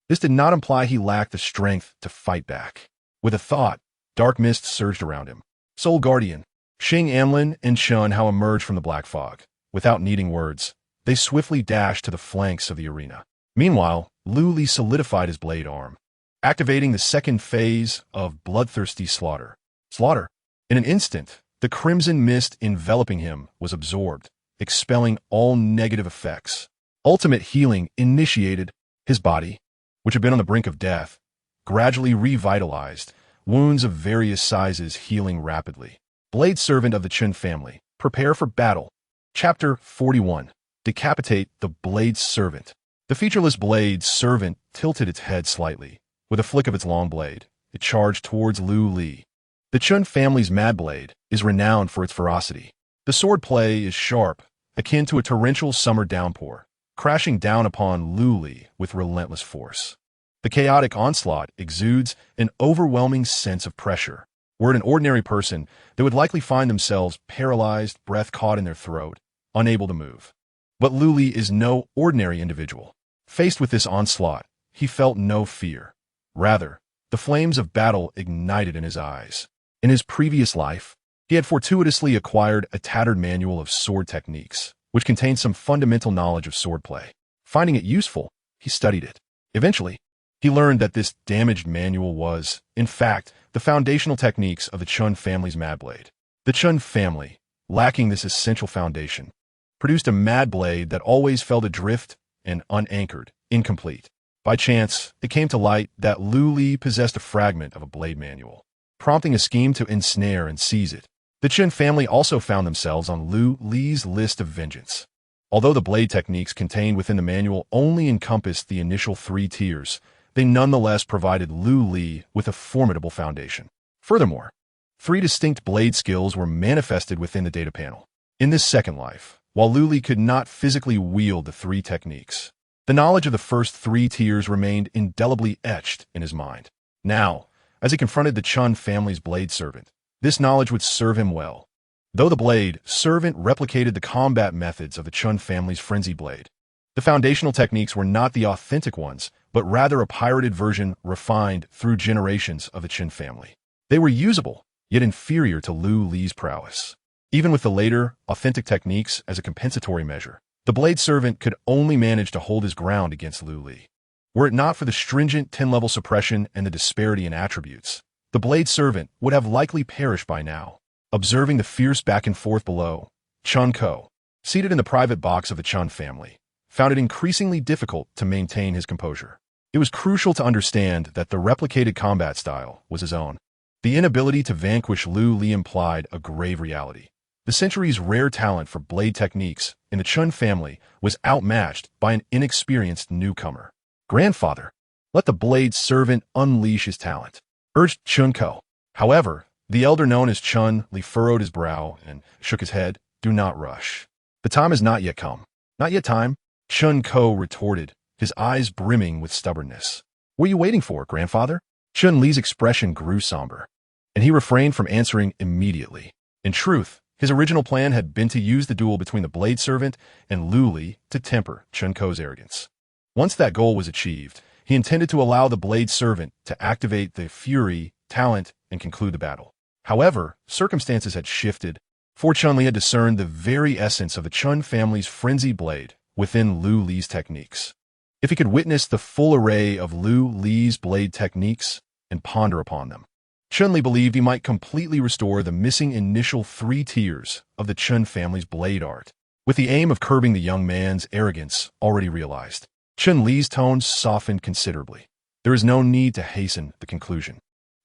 this did not imply he lacked the strength to fight back. With a thought, dark mist surged around him. Soul Guardian, Xing Amlin and Chun Hao emerged from the black fog. Without needing words, they swiftly dashed to the flanks of the arena. Meanwhile, Lu Li solidified his blade arm, activating the second phase of bloodthirsty slaughter. In an instant, the crimson mist enveloping him was absorbed, expelling all negative effects. Ultimate healing initiated. His body, which had been on the brink of death, gradually revitalized, wounds of various sizes healing rapidly. Blade Servant of the Chun family, prepare for battle. Chapter 41. Decapitate the Blade Servant. The featureless Blade Servant tilted its head slightly. With a flick of its long blade, it charged towards Lu Li. The Chun family's Mad Blade is renowned for its ferocity. The sword play is sharp, akin to a torrential summer downpour, crashing down upon Lu Li with relentless force. The chaotic onslaught exudes an overwhelming sense of pressure. Were it an ordinary person, they would likely find themselves paralyzed, breath caught in their throat, unable to move. But Lu Li is no ordinary individual. Faced with this onslaught, he felt no fear. Rather, the flames of battle ignited in his eyes. In his previous life, he had fortuitously acquired a tattered manual of sword techniques, which contained some fundamental knowledge of swordplay. Finding it useful, he studied it. Eventually, he learned that this damaged manual was, in fact, the foundational techniques of the Chun family's Mad Blade. The Chun family, lacking this essential foundation, produced a Mad Blade that always felt adrift and unanchored, incomplete. By chance, it came to light that Lu Li possessed a fragment of a blade manual, prompting a scheme to ensnare and seize it. The Chun family also found themselves on Lu Li's list of vengeance. Although the blade techniques contained within the manual only encompassed the initial 3 tiers, they nonetheless provided Lu Li with a formidable foundation. Furthermore, 3 distinct blade skills were manifested within the data panel. In this second life, while Lu Li could not physically wield the three techniques, the knowledge of the first three tiers remained indelibly etched in his mind. Now, as he confronted the Chun family's blade servant, this knowledge would serve him well. Though the blade servant replicated the combat methods of the Chun family's frenzy blade, the foundational techniques were not the authentic ones, but rather a pirated version refined through generations of the Chun family. They were usable, yet inferior to Lu Li's prowess. Even with the later, authentic techniques as a compensatory measure, the blade servant could only manage to hold his ground against Lu Li. Were it not for the stringent 10-level suppression and the disparity in attributes, the blade servant would have likely perished by now. Observing the fierce back and forth below, Chun Ko, seated in the private box of the Chun family, found it increasingly difficult to maintain his composure. It was crucial to understand that the replicated combat style was his own. The inability to vanquish Lu Li implied a grave reality. The century's rare talent for blade techniques in the Chun family was outmatched by an inexperienced newcomer. "Grandfather, let the blade servant unleash his talent," urged Chun Ko. However, the elder known as Chun Li furrowed his brow and shook his head. "Do not rush. The time has not yet come." "Not yet time?" Chun Ko retorted, his eyes brimming with stubbornness. "What are you waiting for, grandfather?" Chun Li's expression grew somber, and he refrained from answering immediately. In truth, his original plan had been to use the duel between the blade servant and Lu Li to temper Chun Ko's arrogance. Once that goal was achieved, he intended to allow the blade servant to activate the fury, talent, and conclude the battle. However, circumstances had shifted, for Chun Li had discerned the very essence of the Chun family's frenzy blade within Lu Li's techniques. If he could witness the full array of Lu Li's blade techniques and ponder upon them, Chun Li believed he might completely restore the missing initial three tiers of the Chun family's blade art. With the aim of curbing the young man's arrogance already realized, Chun Li's tones softened considerably. There is no need to hasten the conclusion.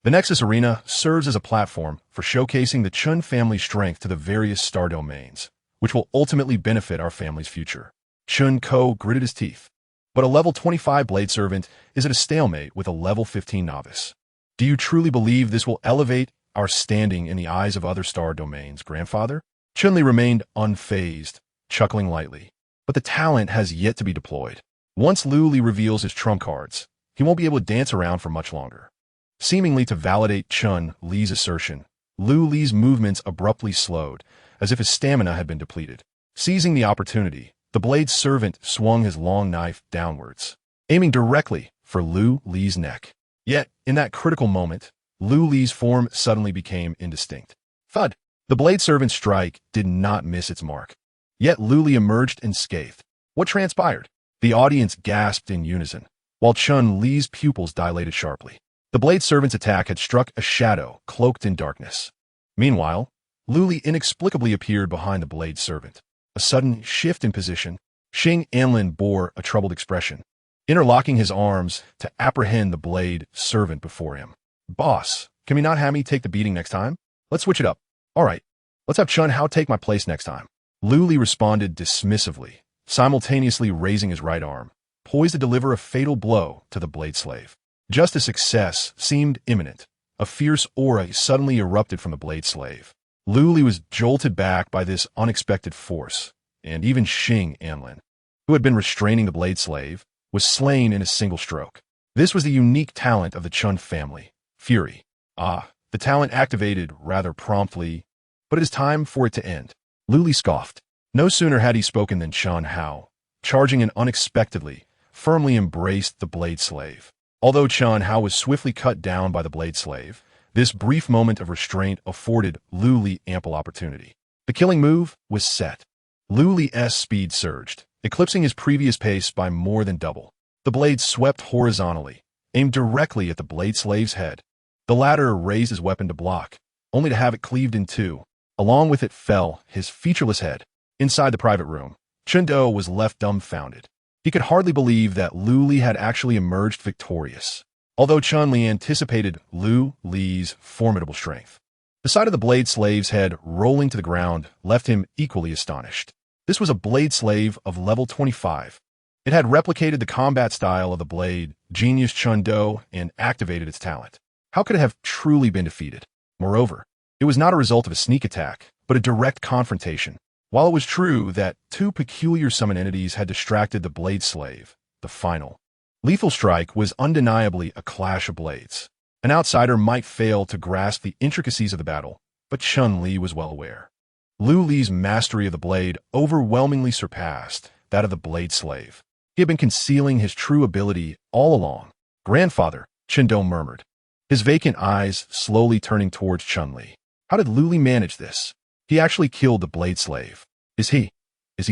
The Nexus Arena serves as a platform for showcasing the Chun family's strength to the various star domains, which will ultimately benefit our family's future. Chun Ko gritted his teeth. But a level 25 blade servant is at a stalemate with a level 15 novice. "Do you truly believe this will elevate our standing in the eyes of other star domains, grandfather?" Chun Li remained unfazed, chuckling lightly. But the talent has yet to be deployed. Once Lu Li reveals his trump cards, he won't be able to dance around for much longer. Seemingly to validate Chun Li's assertion, Lu Li's movements abruptly slowed, as if his stamina had been depleted. Seizing the opportunity, the blade servant swung his long knife downwards, aiming directly for Lu Li's neck. Yet, in that critical moment, Lu Li's form suddenly became indistinct. Thud! The blade servant's strike did not miss its mark. Yet Lu Li emerged unscathed. What transpired? The audience gasped in unison, while Chun Li's pupils dilated sharply. The blade servant's attack had struck a shadow cloaked in darkness. Meanwhile, Lu Li inexplicably appeared behind the blade servant. A sudden shift in position, Xing Anlin bore a troubled expression, interlocking his arms to apprehend the blade servant before him. "Boss, can we not have me take the beating next time? Let's switch it up." "All right, let's have Chun Hao take my place next time." Lu Li responded dismissively, simultaneously raising his right arm, poised to deliver a fatal blow to the blade slave. Just as success seemed imminent, a fierce aura suddenly erupted from the blade slave. Lu Li was jolted back by this unexpected force, and even Xing Anlin, who had been restraining the blade slave, was slain in a single stroke. This was the unique talent of the Chun family, Fury. The talent activated rather promptly, but it is time for it to end. Lu Li scoffed. No sooner had he spoken than Chun Hao, charging in unexpectedly, firmly embraced the blade slave. Although Chun Hao was swiftly cut down by the blade slave, this brief moment of restraint afforded Lu Li ample opportunity. The killing move was set. Lu Li's speed surged, eclipsing his previous pace by more than double. The blade swept horizontally, aimed directly at the blade slave's head. The latter raised his weapon to block, only to have it cleaved in two. Along with it fell his featureless head. Inside the private room, Chun Do was left dumbfounded. He could hardly believe that Lu Li had actually emerged victorious, although Chun Li anticipated Lu Li's formidable strength. The sight of the blade slave's head rolling to the ground left him equally astonished. This was a blade slave of level 25. It had replicated the combat style of the blade genius Chun Do and activated its talent. How could it have truly been defeated? Moreover, it was not a result of a sneak attack, but a direct confrontation. While it was true that two peculiar summon entities had distracted the Blade Slave, the final lethal strike was undeniably a clash of blades. An outsider might fail to grasp the intricacies of the battle, but Chun-Li was well aware. Lu Li's mastery of the blade overwhelmingly surpassed that of the Blade Slave. He had been concealing his true ability all along. "Grandfather," Chen-Do murmured, his vacant eyes slowly turning towards Chun-Li. "How did Lu Li manage this? He actually killed the Blade Slave. Is he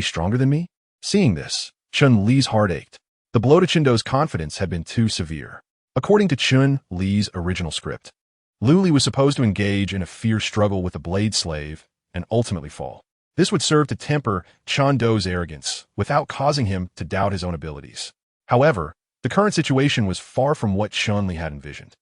stronger than me?" Seeing this, Chun-Li's heart ached. The blow to Chen-Do's confidence had been too severe. According to Chun-Li's original script, Lu Li was supposed to engage in a fierce struggle with the Blade Slave and ultimately fall. This would serve to temper Chen-Do's arrogance without causing him to doubt his own abilities. However, the current situation was far from what Chun-Li had envisioned.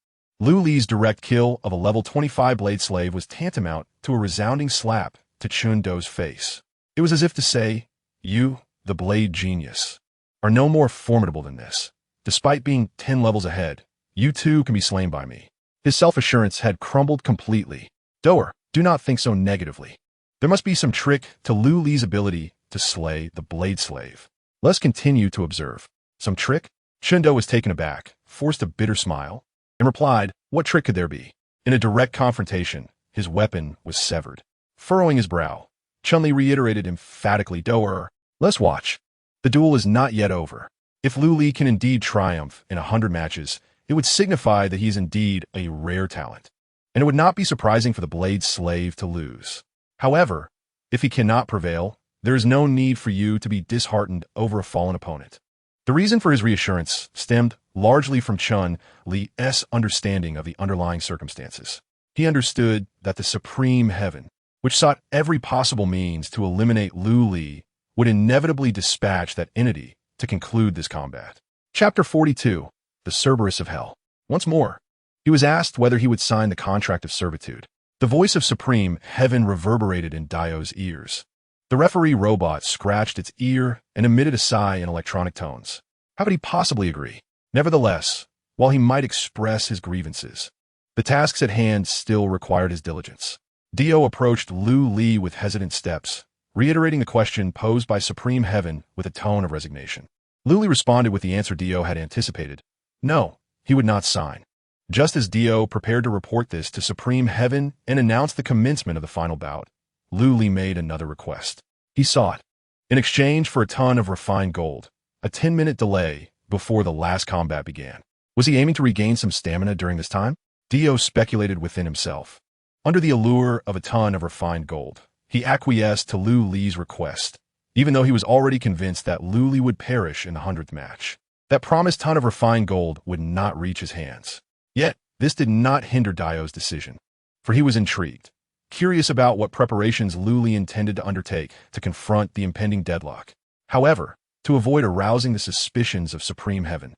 Lu Li's direct kill of a level 25 Blade Slave was tantamount to a resounding slap to Chen-Do's face. It was as if to say, "You, the Blade Genius, are no more formidable than this. Despite being 10 levels ahead, you too can be slain by me." His self-assurance had crumbled completely. "Doer, do not think so negatively. There must be some trick to Lu Li's ability to slay the Blade Slave. Let's continue to observe." "Some trick?" Chen-Do was taken aback, forced a bitter smile, and replied, "What trick could there be?" In a direct confrontation, his weapon was severed. Furrowing his brow, Chun-Li reiterated emphatically, "Doer, let's watch. The duel is not yet over. If Lu Li can indeed triumph in 100 matches, it would signify that he is indeed a rare talent, and it would not be surprising for the Blade Slave to lose. However, if he cannot prevail, there is no need for you to be disheartened over a fallen opponent." The reason for his reassurance stemmed largely from Chun-Li's understanding of the underlying circumstances. He understood that the Supreme Heaven, which sought every possible means to eliminate Lu Li, would inevitably dispatch that entity to conclude this combat. Chapter 42, The Cerberus of Hell. Once more, he was asked whether he would sign the contract of servitude. The voice of Supreme Heaven reverberated in Dio's ears. The referee robot scratched its ear and emitted a sigh in electronic tones. How could he possibly agree? Nevertheless, while he might express his grievances, the tasks at hand still required his diligence. Dio approached Lu Li with hesitant steps, reiterating the question posed by Supreme Heaven with a tone of resignation. Lu Li responded with the answer Dio had anticipated. No, he would not sign. Just as Dio prepared to report this to Supreme Heaven and announce the commencement of the final bout, Lu Li made another request. He sought, in exchange for a ton of refined gold, a 10-minute delay before the last combat began. Was he aiming to regain some stamina during this time? Dio speculated within himself. Under the allure of a ton of refined gold, he acquiesced to Lu Li's request, even though he was already convinced that Lu Li would perish in the 100th match. That promised ton of refined gold would not reach his hands. Yet, this did not hinder Dio's decision, for he was intrigued, curious about what preparations Lu Li intended to undertake to confront the impending deadlock. However, to avoid arousing the suspicions of Supreme Heaven,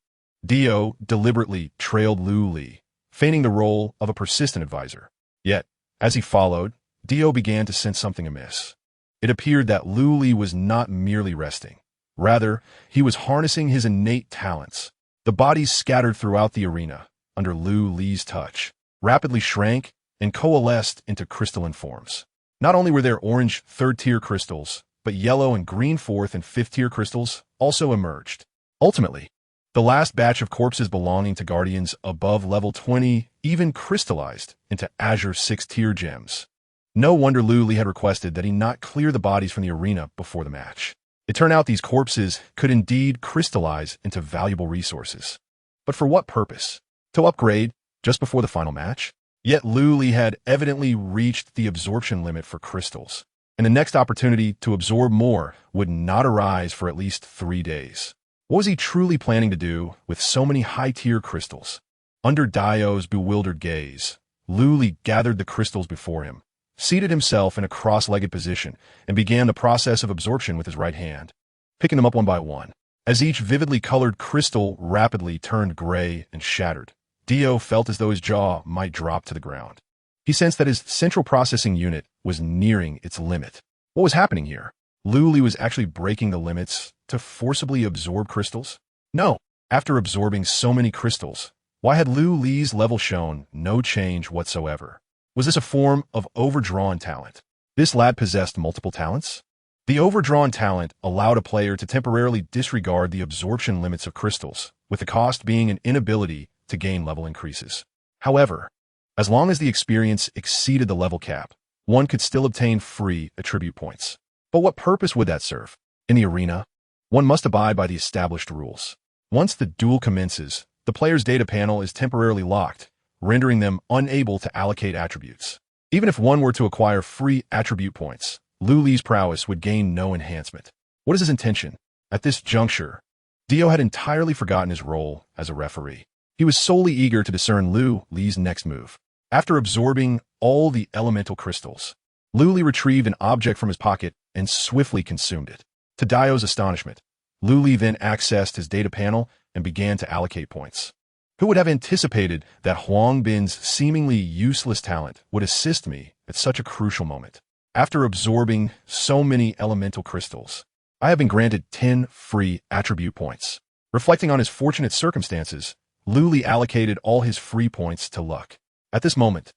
Dio deliberately trailed Lu Li, feigning the role of a persistent advisor. Yet, as he followed, Dio began to sense something amiss. It appeared that Lu Li was not merely resting. Rather, he was harnessing his innate talents. The bodies scattered throughout the arena, under Lu Li's touch, rapidly shrank and coalesced into crystalline forms. Not only were there orange third-tier crystals, but yellow and green fourth and fifth-tier crystals also emerged. Ultimately, the last batch of corpses belonging to guardians above level 20 even crystallized into azure 6th-tier gems. No wonder Lu Li had requested that he not clear the bodies from the arena before the match. It turned out these corpses could indeed crystallize into valuable resources. But for what purpose? To upgrade just before the final match? Yet Lu Li had evidently reached the absorption limit for crystals, and the next opportunity to absorb more would not arise for at least 3 days. What was he truly planning to do with so many high-tier crystals? Under Dio's bewildered gaze, Lu Li gathered the crystals before him, seated himself in a cross-legged position, and began the process of absorption with his right hand, picking them up one by one. As each vividly colored crystal rapidly turned gray and shattered, Dio felt as though his jaw might drop to the ground. He sensed that his central processing unit was nearing its limit. What was happening here? Lu Li was actually breaking the limits to forcibly absorb crystals? No. After absorbing so many crystals, why had Lu Li's level shown no change whatsoever? Was this a form of overdrawn talent? This lad possessed multiple talents? The overdrawn talent allowed a player to temporarily disregard the absorption limits of crystals, with the cost being an inability to gain level increases. However, as long as the experience exceeded the level cap, one could still obtain free attribute points. But what purpose would that serve? In the arena, one must abide by the established rules. Once the duel commences, the player's data panel is temporarily locked, rendering them unable to allocate attributes. Even if one were to acquire free attribute points, Lu Li's prowess would gain no enhancement. What is his intention? At this juncture, Dio had entirely forgotten his role as a referee. He was solely eager to discern Lu Li's next move. After absorbing all the elemental crystals, Lu Li retrieved an object from his pocket and swiftly consumed it. To Dio's astonishment, Lu Li then accessed his data panel and began to allocate points. Who would have anticipated that Huang Bin's seemingly useless talent would assist me at such a crucial moment? After absorbing so many elemental crystals, I have been granted 10 free attribute points. Reflecting on his fortunate circumstances, Lu Li allocated all his free points to luck. At this moment,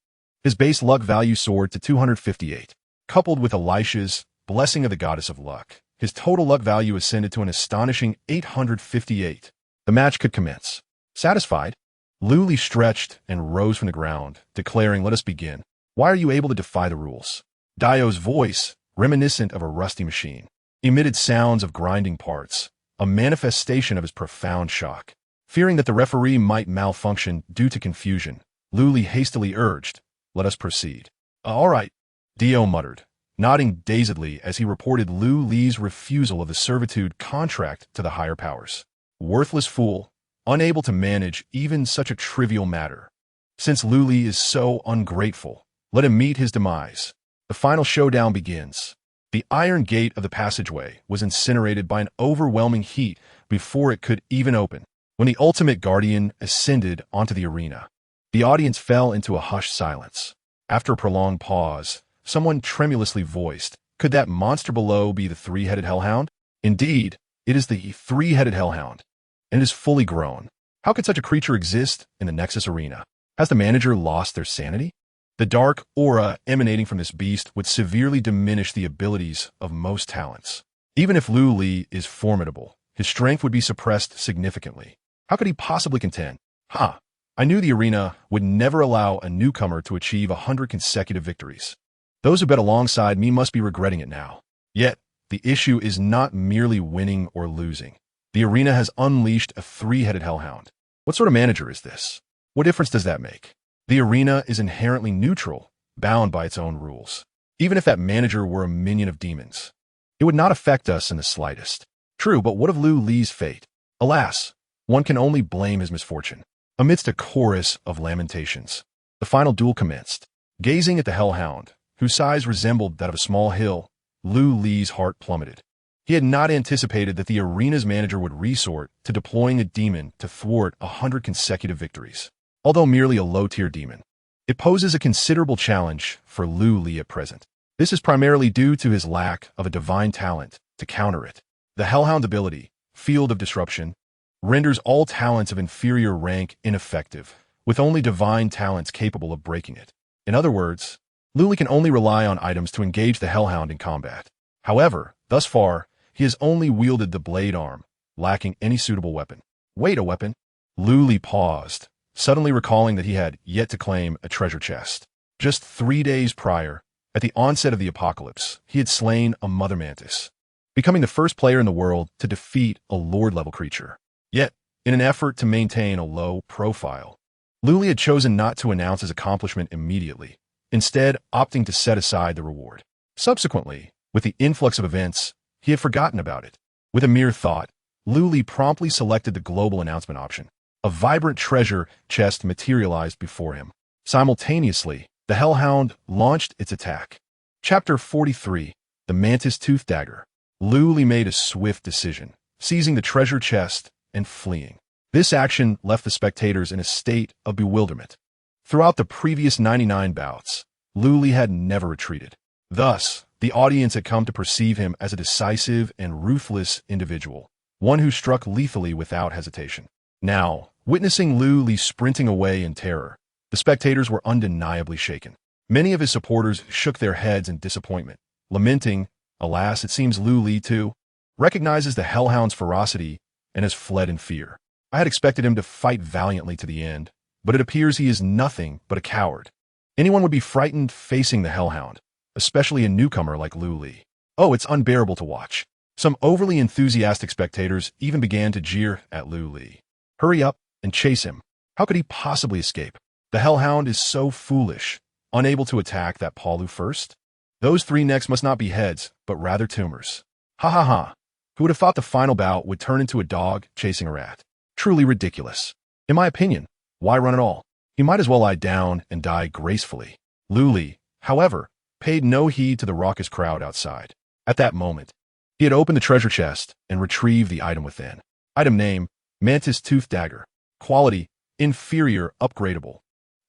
his base luck value soared to 258. Coupled with Elisha's blessing of the goddess of luck, his total luck value ascended to an astonishing 858. The match could commence. Satisfied, Lu Li stretched and rose from the ground, declaring, "Let us begin. Why are you able to defy the rules?" Dio's voice, reminiscent of a rusty machine, emitted sounds of grinding parts, a manifestation of his profound shock. Fearing that the referee might malfunction due to confusion, Lu Li hastily urged, "Let us proceed." "All right," Dio muttered, nodding dazedly as he reported Lu Li's refusal of the servitude contract to the higher powers. Worthless fool, unable to manage even such a trivial matter. Since Lu Li is so ungrateful, let him meet his demise. The final showdown begins. The iron gate of the passageway was incinerated by an overwhelming heat before it could even open. When the ultimate guardian ascended onto the arena, the audience fell into a hushed silence. After a prolonged pause, someone tremulously voiced, "Could that monster below be the three-headed hellhound?" Indeed, it is the three-headed hellhound, and it is fully grown. How could such a creature exist in the Nexus arena? Has the manager lost their sanity? The dark aura emanating from this beast would severely diminish the abilities of most talents. Even if Lu Li is formidable, his strength would be suppressed significantly. How could he possibly contend? I knew the arena would never allow a newcomer to achieve 100 consecutive victories. Those who bet alongside me must be regretting it now. Yet, the issue is not merely winning or losing. The arena has unleashed a three-headed hellhound. What sort of manager is this? What difference does that make? The arena is inherently neutral, bound by its own rules. Even if that manager were a minion of demons, it would not affect us in the slightest. True, but what of Lu Li's fate? Alas, one can only blame his misfortune. Amidst a chorus of lamentations, the final duel commenced. Gazing at the hellhound, whose size resembled that of a small hill, Lu Li's heart plummeted. He had not anticipated that the arena's manager would resort to deploying a demon to thwart 100 consecutive victories. Although merely a low-tier demon, it poses a considerable challenge for Lu Li at present. This is primarily due to his lack of a divine talent to counter it. The Hellhound ability, Field of Disruption, renders all talents of inferior rank ineffective, with only divine talents capable of breaking it. In other words, Lu Li can only rely on items to engage the Hellhound in combat. However, thus far, he has only wielded the blade arm, lacking any suitable weapon. Wait, a weapon? Lu Li paused, suddenly recalling that he had yet to claim a treasure chest. Just 3 days prior, at the onset of the apocalypse, he had slain a mother mantis, becoming the first player in the world to defeat a lord-level creature. Yet, in an effort to maintain a low profile, Lu Li had chosen not to announce his accomplishment immediately, instead opting to set aside the reward. Subsequently, with the influx of events, he had forgotten about it. With a mere thought, Lu Li promptly selected the global announcement option. A vibrant treasure chest materialized before him. Simultaneously, the Hellhound launched its attack. Chapter 43, The Mantis Tooth Dagger. Lu Li made a swift decision, seizing the treasure chest and fleeing. This action left the spectators in a state of bewilderment. Throughout the previous 99 bouts, Lu Li had never retreated. Thus, the audience had come to perceive him as a decisive and ruthless individual, one who struck lethally without hesitation. Now, witnessing Lu Li sprinting away in terror, the spectators were undeniably shaken. Many of his supporters shook their heads in disappointment, lamenting Alas, it seems Lu Li, too, recognizes the hellhound's ferocity and has fled in fear. I had expected him to fight valiantly to the end, but it appears he is nothing but a coward. Anyone would be frightened facing the hellhound, especially a newcomer like Lu Li. Oh, it's unbearable to watch. Some overly enthusiastic spectators even began to jeer at Lu Li. Hurry up and chase him. How could he possibly escape? The hellhound is so foolish, unable to attack that Palu first. Those three necks must not be heads, but rather tumors. Ha ha ha. Who would have thought the final bout would turn into a dog chasing a rat? Truly ridiculous. In my opinion, why run at all? He might as well lie down and die gracefully. Lu Li, however, paid no heed to the raucous crowd outside. At that moment, he had opened the treasure chest and retrieved the item within. Item name, Mantis Tooth Dagger. Quality, inferior, upgradable.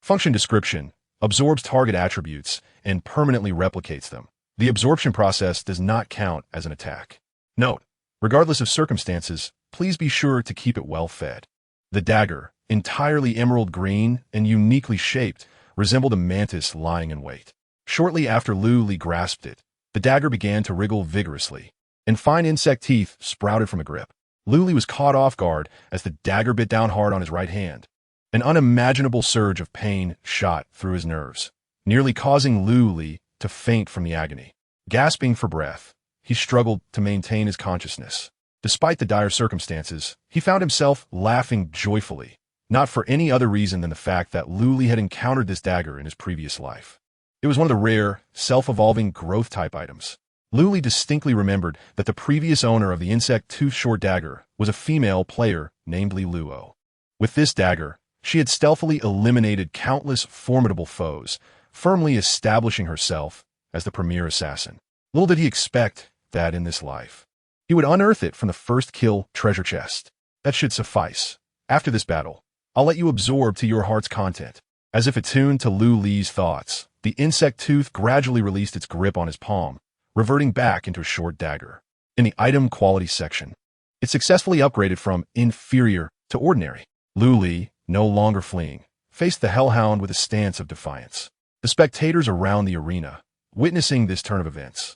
Function description, absorbs target attributes and permanently replicates them. The absorption process does not count as an attack. Note, regardless of circumstances, please be sure to keep it well fed. The dagger, entirely emerald green and uniquely shaped, resembled a mantis lying in wait. Shortly after Lu Li grasped it, the dagger began to wriggle vigorously, and fine insect teeth sprouted from a grip. Lu Li was caught off guard as the dagger bit down hard on his right hand. An unimaginable surge of pain shot through his nerves, nearly causing Lu Li to faint from the agony. Gasping for breath, he struggled to maintain his consciousness. Despite the dire circumstances, he found himself laughing joyfully, not for any other reason than the fact that Lu Li had encountered this dagger in his previous life. It was one of the rare, self-evolving growth-type items. Lu Li distinctly remembered that the previous owner of the insect tooth short dagger was a female player named Li Luo. With this dagger, she had stealthily eliminated countless formidable foes, firmly establishing herself as the premier assassin. Little did he expect that in this life, he would unearth it from the first kill treasure chest. That should suffice. After this battle, I'll let you absorb to your heart's content. As if attuned to Lu Li's thoughts, the insect tooth gradually released its grip on his palm, reverting back into a short dagger. In the item quality section, it successfully upgraded from inferior to ordinary. Lu Li, no longer fleeing, faced the hellhound with a stance of defiance. The spectators around the arena, witnessing this turn of events,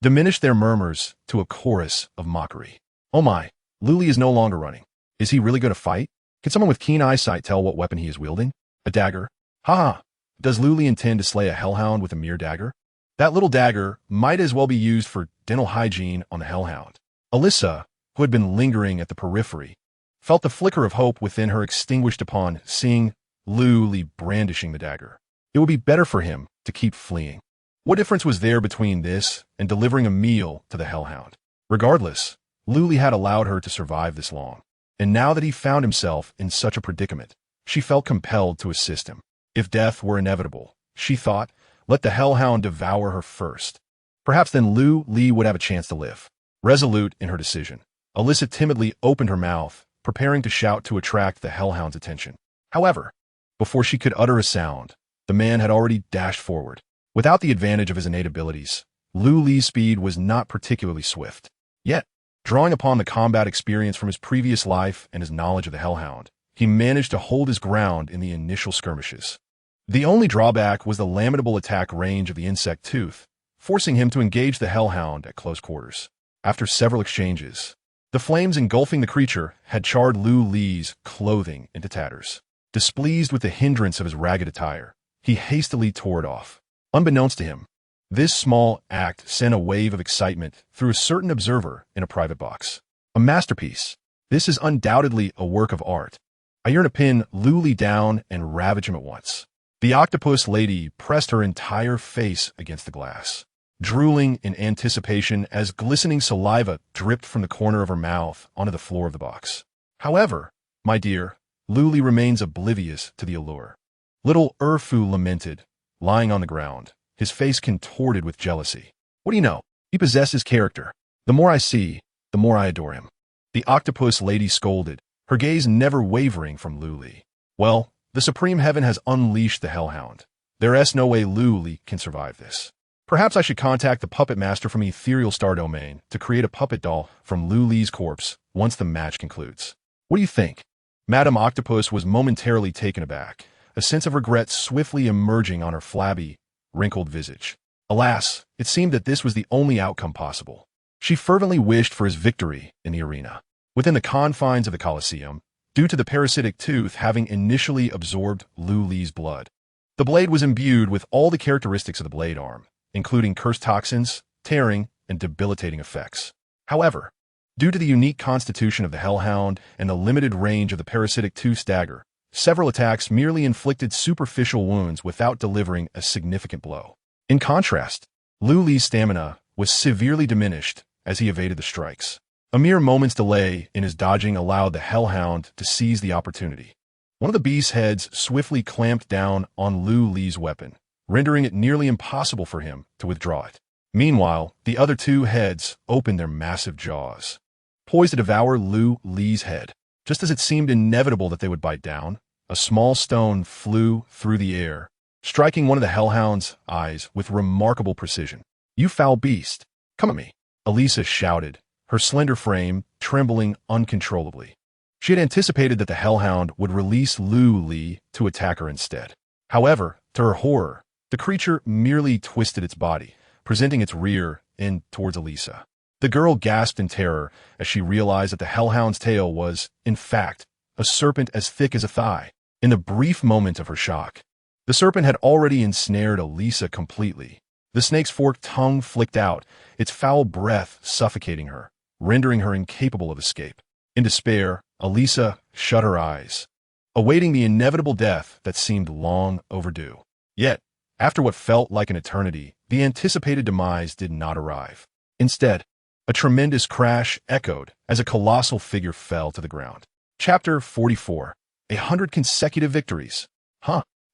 diminished their murmurs to a chorus of mockery. Oh my, Lu Li is no longer running. Is he really going to fight? Can someone with keen eyesight tell what weapon he is wielding? A dagger? Ha ha! Does Lu Li intend to slay a hellhound with a mere dagger? That little dagger might as well be used for dental hygiene on the hellhound. Alyssa, who had been lingering at the periphery, felt the flicker of hope within her extinguished upon seeing Lu Li brandishing the dagger. It would be better for him to keep fleeing. What difference was there between this and delivering a meal to the hellhound? Regardless, Lu Li had allowed her to survive this long, and now that he found himself in such a predicament, she felt compelled to assist him. If death were inevitable, she thought, let the hellhound devour her first. Perhaps then Lu Li would have a chance to live. Resolute in her decision, Alyssa timidly opened her mouth, preparing to shout to attract the hellhound's attention. However, before she could utter a sound, the man had already dashed forward. Without the advantage of his innate abilities, Lu Li's speed was not particularly swift. Yet, drawing upon the combat experience from his previous life and his knowledge of the hellhound, he managed to hold his ground in the initial skirmishes. The only drawback was the lamentable attack range of the insect tooth, forcing him to engage the hellhound at close quarters. After several exchanges, the flames engulfing the creature had charred Lu Li's clothing into tatters. Displeased with the hindrance of his ragged attire, he hastily tore it off. Unbeknownst to him, this small act sent a wave of excitement through a certain observer in a private box. A masterpiece. This is undoubtedly a work of art. I yearn to pin Lu Li down and ravage him at once. The octopus lady pressed her entire face against the glass, drooling in anticipation as glistening saliva dripped from the corner of her mouth onto the floor of the box. However, my dear, Lu Li remains oblivious to the allure. Little Erfu lamented, lying on the ground, his face contorted with jealousy. What do you know? He possesses character. The more I see, the more I adore him. The octopus lady scolded, her gaze never wavering from Lu Li. Well, the supreme heaven has unleashed the hellhound. There is no way Lu Li can survive this. Perhaps I should contact the puppet master from Ethereal Star Domain to create a puppet doll from Lu Li's corpse once the match concludes. What do you think? Madame Octopus was momentarily taken aback, a sense of regret swiftly emerging on her flabby, wrinkled visage. Alas, It seemed that this was the only outcome possible. She fervently wished for his victory in the arena. Within the confines of the Colosseum, due to the parasitic tooth having initially absorbed Lu Li's blood, the blade was imbued with all the characteristics of the blade arm, including cursed toxins, tearing, and debilitating effects. However, due to the unique constitution of the Hellhound and the limited range of the parasitic tooth's dagger, several attacks merely inflicted superficial wounds without delivering a significant blow. In contrast, Lu Li's stamina was severely diminished as he evaded the strikes. A mere moment's delay in his dodging allowed the Hellhound to seize the opportunity. One of the beast's heads swiftly clamped down on Lu Li's weapon, rendering it nearly impossible for him to withdraw it. Meanwhile, the other two heads opened their massive jaws, poised to devour Lu Li's head. Just as it seemed inevitable that they would bite down, a small stone flew through the air, striking one of the Hellhound's eyes with remarkable precision. "You foul beast, come at me," Elisa shouted, her slender frame trembling uncontrollably. She had anticipated that the Hellhound would release Lu Li to attack her instead. However, to her horror, the creature merely twisted its body, presenting its rear end towards Elisa. The girl gasped in terror as she realized that the Hellhound's tail was, in fact, a serpent as thick as a thigh. In the brief moment of her shock, the serpent had already ensnared Elisa completely. The snake's forked tongue flicked out, its foul breath suffocating her, rendering her incapable of escape. In despair, Elisa shut her eyes, awaiting the inevitable death that seemed long overdue. Yet, after what felt like an eternity, the anticipated demise did not arrive. Instead, a tremendous crash echoed as a colossal figure fell to the ground. Chapter 44. 100 consecutive victories.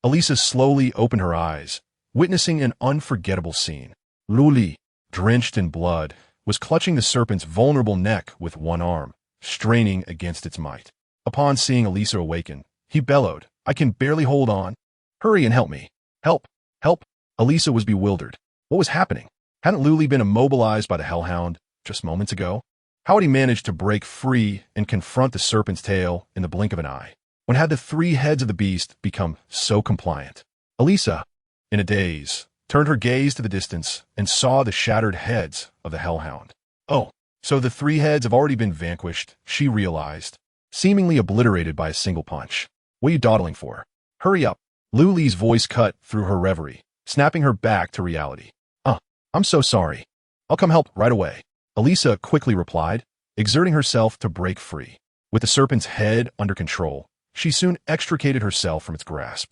Elisa slowly opened her eyes, witnessing an unforgettable scene. Lu Li, drenched in blood, was clutching the serpent's vulnerable neck with one arm, straining against its might. Upon seeing Elisa awaken, he bellowed, "I can barely hold on. Hurry and help me. Help! Help!" Elisa was bewildered. What was happening? Hadn't Lu Li been immobilized by the Hellhound just moments ago? How had he managed to break free and confront the serpent's tail in the blink of an eye? When had the three heads of the beast become so compliant? Elisa, in a daze, turned her gaze to the distance and saw the shattered heads of the Hellhound. Oh, so the three heads have already been vanquished, she realized, seemingly obliterated by a single punch. What are you dawdling for? Hurry up. Lu Li's voice cut through her reverie, snapping her back to reality. I'm so sorry. I'll come help right away. Elisa quickly replied, exerting herself to break free. With the serpent's head under control, she soon extricated herself from its grasp.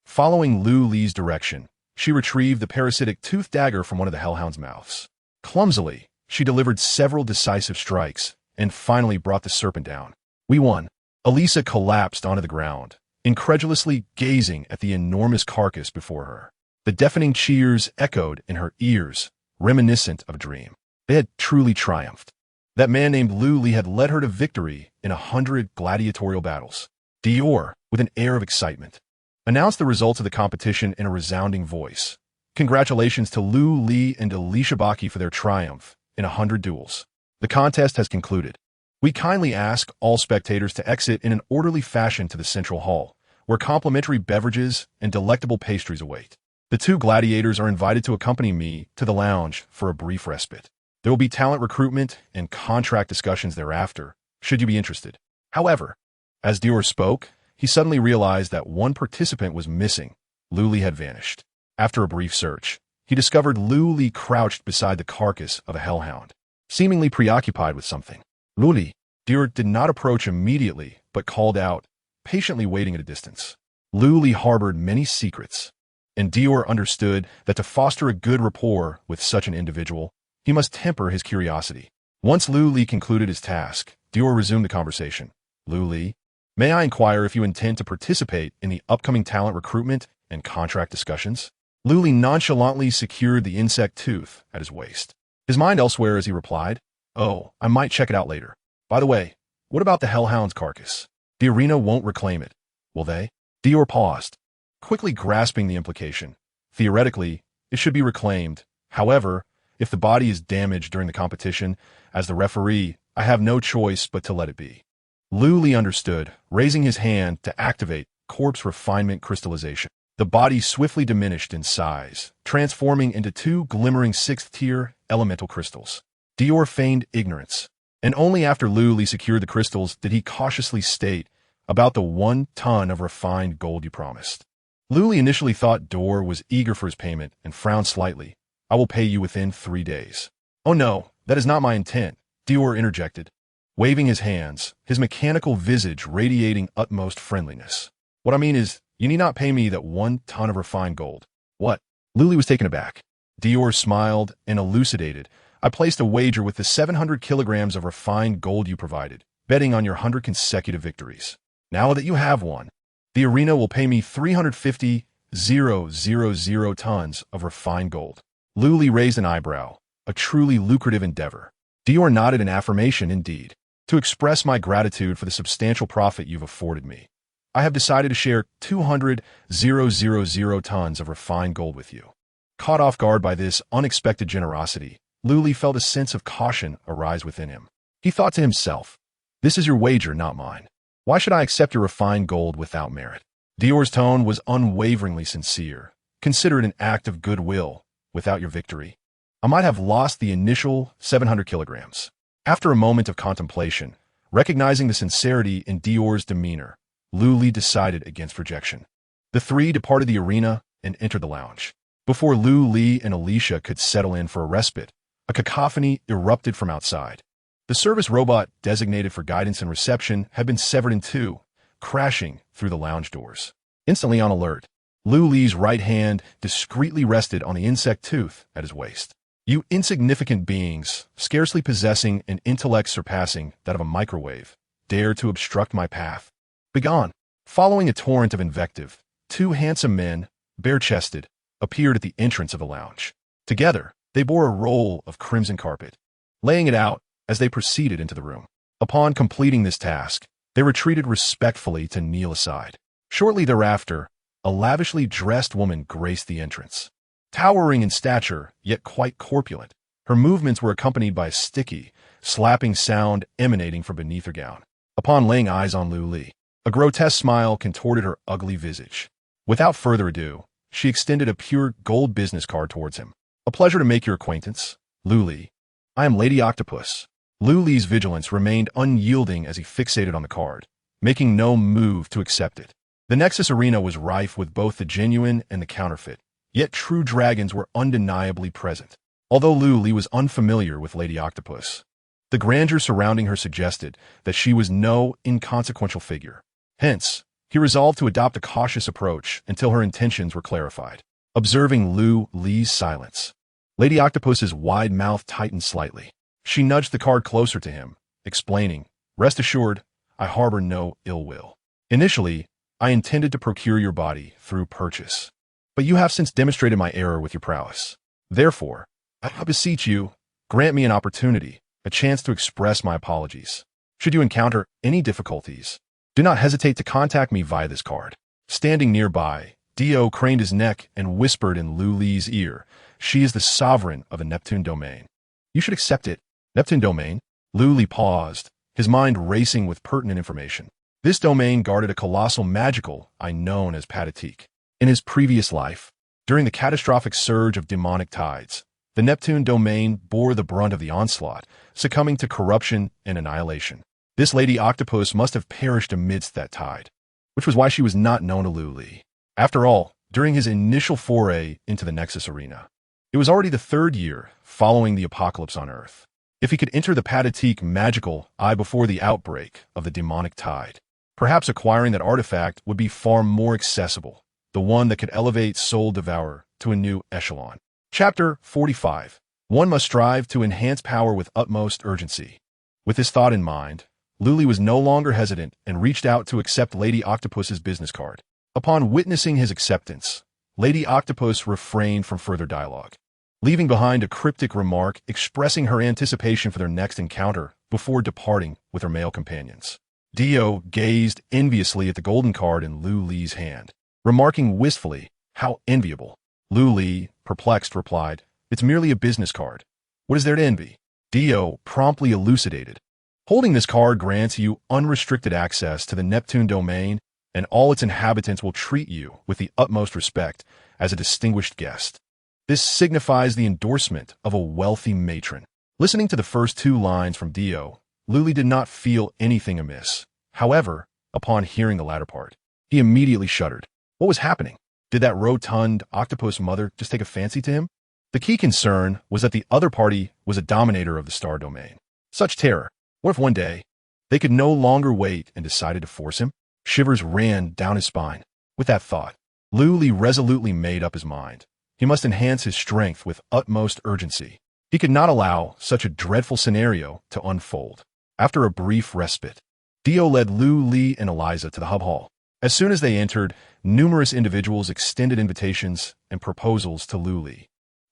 Following Lu Li's direction, she retrieved the parasitic tooth dagger from one of the Hellhound's mouths. Clumsily, she delivered several decisive strikes and finally brought the serpent down. We won. Elisa collapsed onto the ground, incredulously gazing at the enormous carcass before her. The deafening cheers echoed in her ears, reminiscent of a dream. They had truly triumphed. That man named Lu Li had led her to victory in 100 gladiatorial battles. Dior, with an air of excitement, announced the results of the competition in a resounding voice. Congratulations to Lu Li and Alicia Baki for their triumph in 100 duels. The contest has concluded. We kindly ask all spectators to exit in an orderly fashion to the central hall, where complimentary beverages and delectable pastries await. The two gladiators are invited to accompany me to the lounge for a brief respite. There will be talent recruitment and contract discussions thereafter, should you be interested. However, as Dior spoke, he suddenly realized that one participant was missing. Lu Li had vanished. After a brief search, he discovered Lu Li crouched beside the carcass of a Hellhound, seemingly preoccupied with something. Lu Li. Dior did not approach immediately, but called out, patiently waiting at a distance. Lu Li harbored many secrets, and Dior understood that to foster a good rapport with such an individual, he must temper his curiosity. Once Lu Li concluded his task, Dior resumed the conversation. Lu Li, may I inquire if you intend to participate in the upcoming talent recruitment and contract discussions? Lu Li nonchalantly secured the insect tooth at his waist, his mind elsewhere as he replied, "Oh, I might check it out later. By the way, what about the Hellhound's carcass? The arena won't reclaim it, will they?" Dior paused, quickly grasping the implication. Theoretically, it should be reclaimed. However, if the body is damaged during the competition, as the referee, I have no choice but to let it be. Lu Li understood, raising his hand to activate corpse refinement crystallization. The body swiftly diminished in size, transforming into two glimmering sixth-tier elemental crystals. Dior feigned ignorance, and only after Lu Li secured the crystals did he cautiously state, "About the 1 ton of refined gold you promised." Lu Li initially thought Dior was eager for his payment and frowned slightly. "I will pay you within 3 days." "Oh no, that is not my intent," Dior interjected, waving his hands, his mechanical visage radiating utmost friendliness. "What I mean is, you need not pay me that 1 ton of refined gold." "What?" Lu Li was taken aback. Dior smiled and elucidated. "I placed a wager with the 700 kilograms of refined gold you provided, betting on your 100 consecutive victories. Now that you have won, the arena will pay me 350,000 tons of refined gold." Lu Li raised an eyebrow, a truly lucrative endeavor. Dior nodded in affirmation indeed. "To express my gratitude for the substantial profit you've afforded me, I have decided to share 200,000 tons of refined gold with you." Caught off guard by this unexpected generosity, Lu Li felt a sense of caution arise within him. He thought to himself, "This is your wager, not mine. Why should I accept your refined gold without merit?" Dior's tone was unwaveringly sincere. "Consider it an act of goodwill. Without your victory, I might have lost the initial 700 kilograms. After a moment of contemplation, recognizing the sincerity in Dior's demeanor, Lu Li decided against rejection. The three departed the arena and entered the lounge. Before Lu Li and Alicia could settle in for a respite, a cacophony erupted from outside. The service robot designated for guidance and reception had been severed in two, crashing through the lounge doors. Instantly on alert, Lu Li's right hand discreetly rested on the insect tooth at his waist. "You insignificant beings, scarcely possessing an intellect surpassing that of a microwave, dare to obstruct my path. Begone!" Following a torrent of invective, two handsome men, bare-chested, appeared at the entrance of the lounge. Together, they bore a roll of crimson carpet, laying it out as they proceeded into the room. Upon completing this task, they retreated respectfully to kneel aside. Shortly thereafter, a lavishly dressed woman graced the entrance. Towering in stature, yet quite corpulent, her movements were accompanied by a sticky, slapping sound emanating from beneath her gown. Upon laying eyes on Lu Li, a grotesque smile contorted her ugly visage. Without further ado, she extended a pure gold business card towards him. "A pleasure to make your acquaintance, Lu Li. I am Lady Octopus." Lu Li's vigilance remained unyielding as he fixated on the card, making no move to accept it. The Nexus arena was rife with both the genuine and the counterfeit, yet true dragons were undeniably present. Although Lu Li was unfamiliar with Lady Octopus, the grandeur surrounding her suggested that she was no inconsequential figure. Hence, he resolved to adopt a cautious approach until her intentions were clarified. Observing Lu Li's silence, Lady Octopus's wide mouth tightened slightly. She nudged the card closer to him, explaining, "Rest assured, I harbor no ill will. Initially, I intended to procure your body through purchase, but you have since demonstrated my error with your prowess. Therefore, I beseech you, grant me an opportunity, a chance to express my apologies. Should you encounter any difficulties, do not hesitate to contact me via this card." Standing nearby, Dio craned his neck and whispered in Lu Li's ear, "She is the sovereign of the Neptune domain. You should accept it." Neptune domain? Lu Li paused, his mind racing with pertinent information. This domain guarded a colossal magical eye known as Patatique. In his previous life, during the catastrophic surge of demonic tides, the Neptune domain bore the brunt of the onslaught, succumbing to corruption and annihilation. This Lady Octopus must have perished amidst that tide, which was why she was not known to Lu Li. After all, during his initial foray into the Nexus arena, it was already the 3rd year following the apocalypse on Earth. If he could enter the Patatique magical eye before the outbreak of the demonic tide, perhaps acquiring that artifact would be far more accessible, the one that could elevate Soul-Devourer to a new echelon. Chapter 45. One must strive to enhance power with utmost urgency. With this thought in mind, Lu Li was no longer hesitant and reached out to accept Lady Octopus's business card. Upon witnessing his acceptance, Lady Octopus refrained from further dialogue, leaving behind a cryptic remark expressing her anticipation for their next encounter before departing with her male companions. Dio gazed enviously at the golden card in Lu Li's hand, remarking wistfully, "How enviable." Lu Li, perplexed, replied, "It's merely a business card. What is there to envy?" Dio promptly elucidated, "Holding this card grants you unrestricted access to the Neptune domain and all its inhabitants will treat you with the utmost respect as a distinguished guest. This signifies the endorsement of a wealthy matron. Listening to the first two lines from Dio, Luli did not feel anything amiss. However, upon hearing the latter part, he immediately shuddered. What was happening? Did that rotund octopus mother just take a fancy to him? The key concern was that the other party was a dominator of the star domain. Such terror. What if one day they could no longer wait and decided to force him? Shivers ran down his spine. With that thought, Luli resolutely made up his mind. He must enhance his strength with utmost urgency. He could not allow such a dreadful scenario to unfold. After a brief respite, Dio led Luli and Eliza to the hub hall. As soon as they entered, numerous individuals extended invitations and proposals to Luli.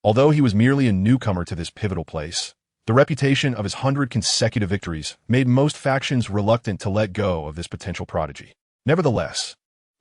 Although he was merely a newcomer to this pivotal place, the reputation of his 100 consecutive victories made most factions reluctant to let go of this potential prodigy. Nevertheless,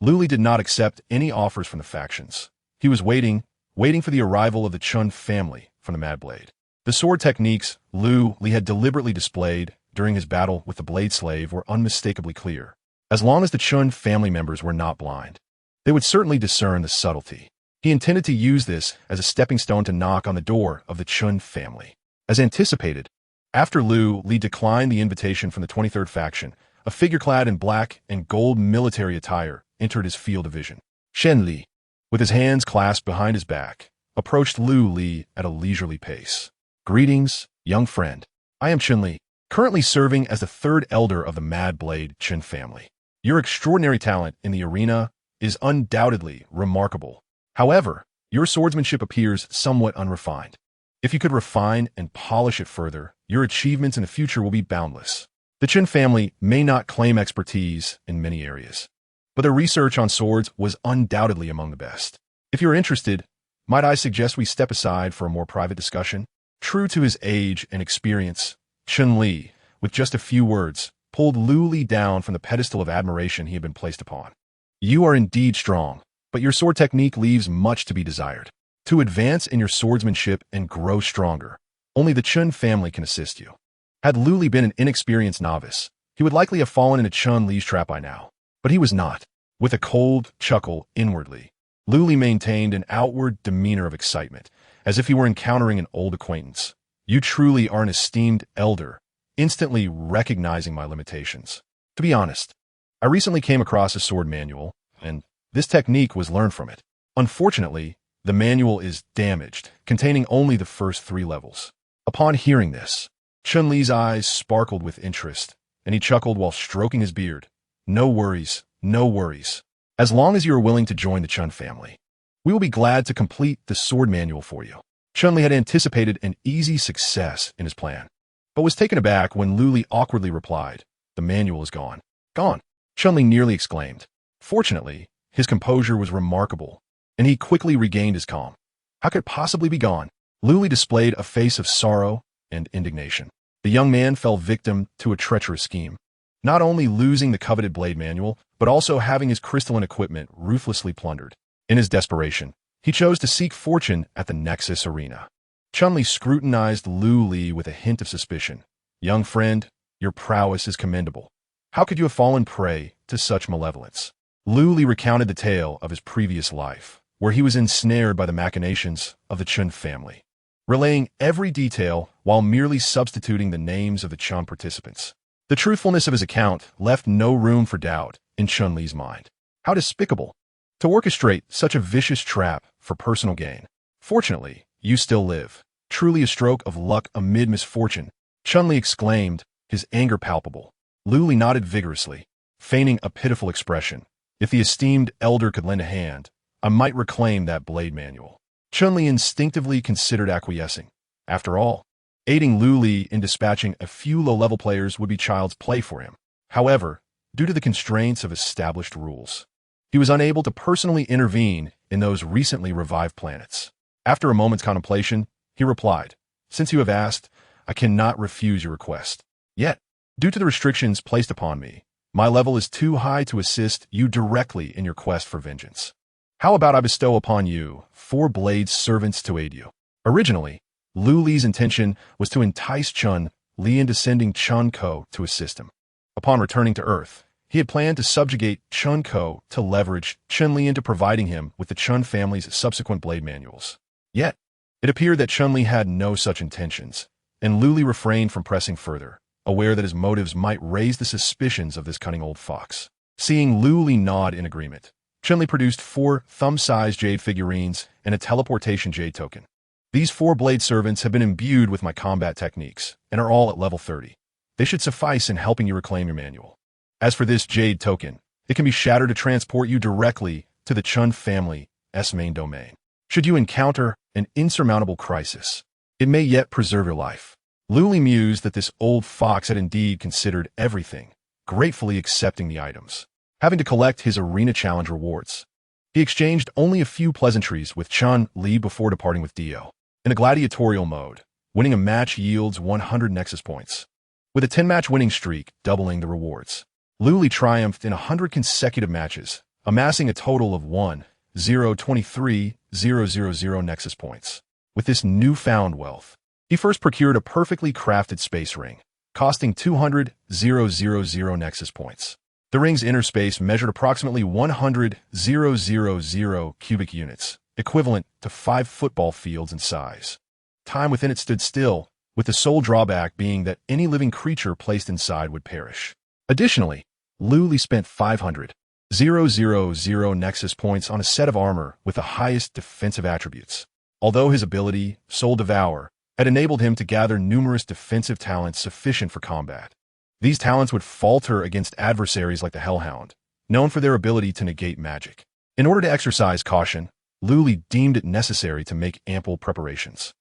Luli did not accept any offers from the factions. He was waiting for the arrival of the Chun family from the Mad Blade. The sword techniques Luli had deliberately displayed during his battle with the Blade Slave were unmistakably clear. As long as the Chun family members were not blind, they would certainly discern the subtlety. He intended to use this as a stepping stone to knock on the door of the Chun family. As anticipated, after Luli declined the invitation from the 23rd faction, a figure clad in black and gold military attire entered his field of vision. Shen Li, with his hands clasped behind his back, approached Luli at a leisurely pace. Greetings, young friend. I am Chun Li, currently serving as the third elder of the Mad Blade Chun family. Your extraordinary talent in the arena is undoubtedly remarkable. However, your swordsmanship appears somewhat unrefined. If you could refine and polish it further, your achievements in the future will be boundless. The Chun family may not claim expertise in many areas, but their research on swords was undoubtedly among the best. If you're interested, might I suggest we step aside for a more private discussion? True to his age and experience, Chun Li, with just a few words, pulled Luli down from the pedestal of admiration he had been placed upon. You are indeed strong, but your sword technique leaves much to be desired. To advance in your swordsmanship and grow stronger, only the Chun family can assist you. Had Luli been an inexperienced novice, he would likely have fallen into Chun Li's trap by now. But he was not. With a cold chuckle inwardly, Luli maintained an outward demeanor of excitement, as if he were encountering an old acquaintance. You truly are an esteemed elder, instantly recognizing my limitations. To be honest, I recently came across a sword manual, and this technique was learned from it. Unfortunately, the manual is damaged, containing only the first 3 levels. Upon hearing this, Chun Li's eyes sparkled with interest, and he chuckled while stroking his beard. No worries, no worries. As long as you are willing to join the Chun family, we will be glad to complete the sword manual for you. Chun Li had anticipated an easy success in his plan, but was taken aback when Luli awkwardly replied, "The manual is gone." Gone, Chun Li nearly exclaimed. Fortunately, his composure was remarkable, and he quickly regained his calm. How could it possibly be gone? Luli displayed a face of sorrow and indignation. The young man fell victim to a treacherous scheme, not only losing the coveted blade manual, but also having his crystalline equipment ruthlessly plundered. In his desperation, he chose to seek fortune at the Nexus Arena. Chun Li scrutinized Luli with a hint of suspicion. Young friend, your prowess is commendable. How could you have fallen prey to such malevolence? Luli recounted the tale of his previous life, where he was ensnared by the machinations of the Chun family, relaying every detail while merely substituting the names of the Chun participants. The truthfulness of his account left no room for doubt in Chun Li's mind. How despicable to orchestrate such a vicious trap for personal gain. Fortunately, you still live. Truly a stroke of luck amid misfortune, Chun Li exclaimed, his anger palpable. Luli nodded vigorously, feigning a pitiful expression. If the esteemed elder could lend a hand, I might reclaim that blade manual. Chun Li instinctively considered acquiescing. After all, aiding Luli in dispatching a few low-level players would be child's play for him. However, due to the constraints of established rules, he was unable to personally intervene in those recently revived planets. After a moment's contemplation, he replied, "Since you have asked, I cannot refuse your request. Yet, due to the restrictions placed upon me, my level is too high to assist you directly in your quest for vengeance. How about I bestow upon you 4 blade servants to aid you?" Originally, Luli's intention was to entice Chun Li into sending Chun Ko to assist him. Upon returning to Earth, He had planned to subjugate Chun Ko to leverage Chun-Li into providing him with the Chun family's subsequent blade manuals. Yet, it appeared that Chun-Li had no such intentions, and Lu Li refrained from pressing further, aware that his motives might raise the suspicions of this cunning old fox. Seeing Lu Li nod in agreement, Chun-Li produced 4 thumb-sized jade figurines and a teleportation jade token. These 4 blade servants have been imbued with my combat techniques and are all at level 30. They should suffice in helping you reclaim your manual. As for this jade token, it can be shattered to transport you directly to the Chun family's main domain. Should you encounter an insurmountable crisis, it may yet preserve your life. Lu Li mused that this old fox had indeed considered everything, gratefully accepting the items. Having to collect his arena challenge rewards, he exchanged only a few pleasantries with Chun-Li before departing with Dio. In a gladiatorial mode, winning a match yields 100 Nexus points, with a 10-match winning streak doubling the rewards. Lu Li triumphed in 100 consecutive matches, amassing a total of 1,023,000 Nexus points. With this newfound wealth, he first procured a perfectly crafted space ring, costing 200,000 Nexus points. The ring's inner space measured approximately 100,000 cubic units, equivalent to 5 football fields in size. Time within it stood still, with the sole drawback being that any living creature placed inside would perish. Additionally, Lu Li spent 500,000 Nexus points on a set of armor with the highest defensive attributes. Although his ability, Soul-Devouring, had enabled him to gather numerous defensive talents sufficient for combat, these talents would falter against adversaries like the Hellhound, known for their ability to negate magic. In order to exercise caution, Lu Li deemed it necessary to make ample preparations.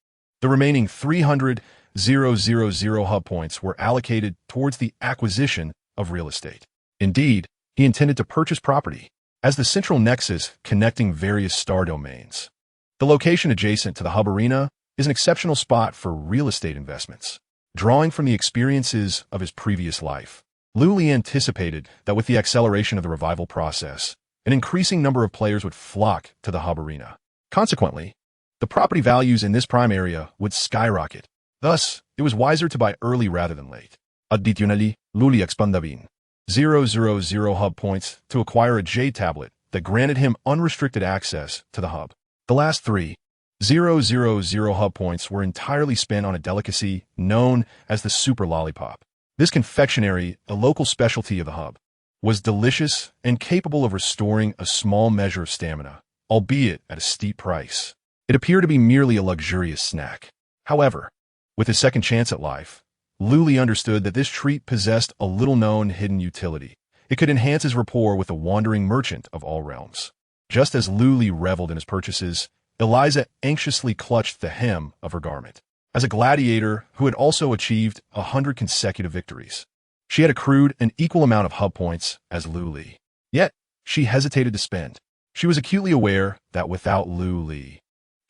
The remaining 300,000 hub points were allocated towards the acquisition of real estate. Indeed, he intended to purchase property as the central nexus connecting various star domains. The location adjacent to the hub arena is an exceptional spot for real estate investments. Drawing from the experiences of his previous life, Lu Li anticipated that with the acceleration of the revival process, an increasing number of players would flock to the hub arena. Consequently, the property values in this prime area would skyrocket. Thus, it was wiser to buy early rather than late. Additionally, Lu Li expended 000 hub points to acquire a jade tablet that granted him unrestricted access to the hub. The last 3,000 hub points were entirely spent on a delicacy known as the Super Lollipop. This confectionery, a local specialty of the hub, was delicious and capable of restoring a small measure of stamina, albeit at a steep price. It appeared to be merely a luxurious snack. However, with his second chance at life, Lu Li understood that this treat possessed a little-known hidden utility. It could enhance his rapport with the wandering merchant of all realms. Just as Lu Li reveled in his purchases, Eliza anxiously clutched the hem of her garment. As a gladiator who had also achieved 100 consecutive victories, she had accrued an equal amount of hub points as Lu Li. Yet, she hesitated to spend. She was acutely aware that without Lu Li,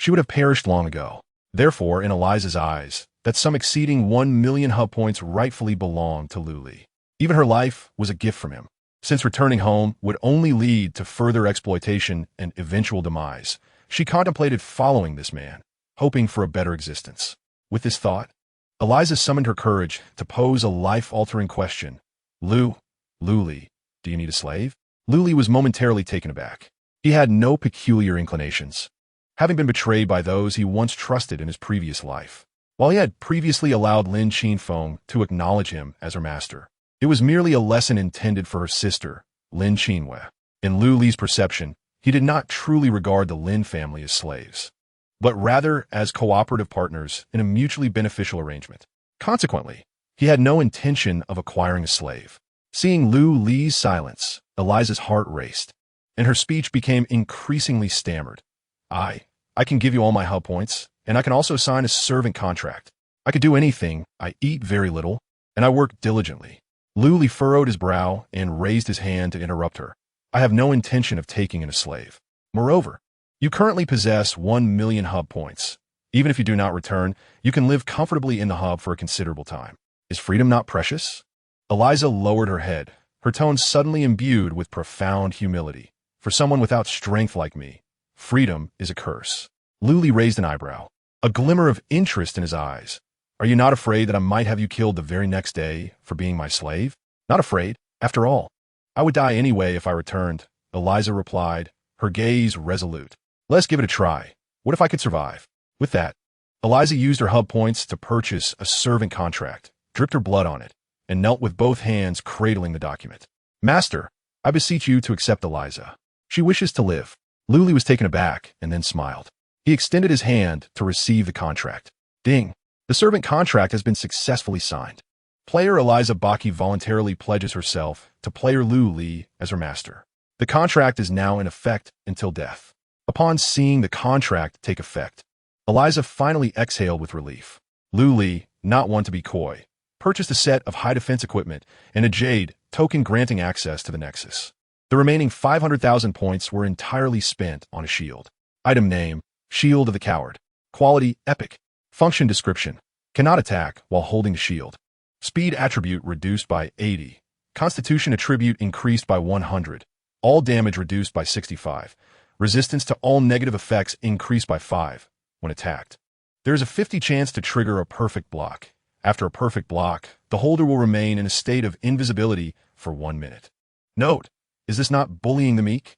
she would have perished long ago. Therefore, in Eliza's eyes, that some exceeding 1 million hub points rightfully belonged to Lu Li. Even her life was a gift from him. Since returning home would only lead to further exploitation and eventual demise, she contemplated following this man, hoping for a better existence. With this thought, Eliza summoned her courage to pose a life-altering question. Lu Li, do you need a slave? Lu Li was momentarily taken aback. He had no peculiar inclinations, having been betrayed by those he once trusted in his previous life. While he had previously allowed Lin Qinfeng to acknowledge him as her master, it was merely a lesson intended for her sister, Lin Qinwei. In Lu Li's perception, he did not truly regard the Lin family as slaves, but rather as cooperative partners in a mutually beneficial arrangement. Consequently, he had no intention of acquiring a slave. Seeing Lu Li's silence, Eliza's heart raced, and her speech became increasingly stammered. I can give you all my hub points, and I can also sign a servant contract. I could do anything. I eat very little, and I work diligently. Lu Li furrowed his brow and raised his hand to interrupt her. I have no intention of taking in a slave. Moreover, you currently possess 1 million hub points. Even if you do not return, you can live comfortably in the hub for a considerable time. Is freedom not precious? Eliza lowered her head, her tone suddenly imbued with profound humility. For someone without strength like me, freedom is a curse. Lu Li raised an eyebrow, a glimmer of interest in his eyes. Are you not afraid that I might have you killed the very next day for being my slave? Not afraid. After all, I would die anyway if I returned, Eliza replied, her gaze resolute. Let's give it a try. What if I could survive? With that, Eliza used her hub points to purchase a servant contract, dripped her blood on it, and knelt with both hands cradling the document. Master, I beseech you to accept Eliza. She wishes to live. Luli was taken aback and then smiled. He extended his hand to receive the contract. Ding! The servant contract has been successfully signed. Player Eliza Baki voluntarily pledges herself to player Luli as her master. The contract is now in effect until death. Upon seeing the contract take effect, Eliza finally exhaled with relief. Luli, not one to be coy, purchased a set of high defense equipment and a jade token granting access to the Nexus. The remaining 500,000 points were entirely spent on a shield. Item name, Shield of the Coward. Quality, Epic. Function description, cannot attack while holding the shield. Speed attribute reduced by 80. Constitution attribute increased by 100. All damage reduced by 65. Resistance to all negative effects increased by 5 when attacked. There is a 50 chance to trigger a perfect block. After a perfect block, the holder will remain in a state of invisibility for 1 minute. Note, is this not bullying the meek?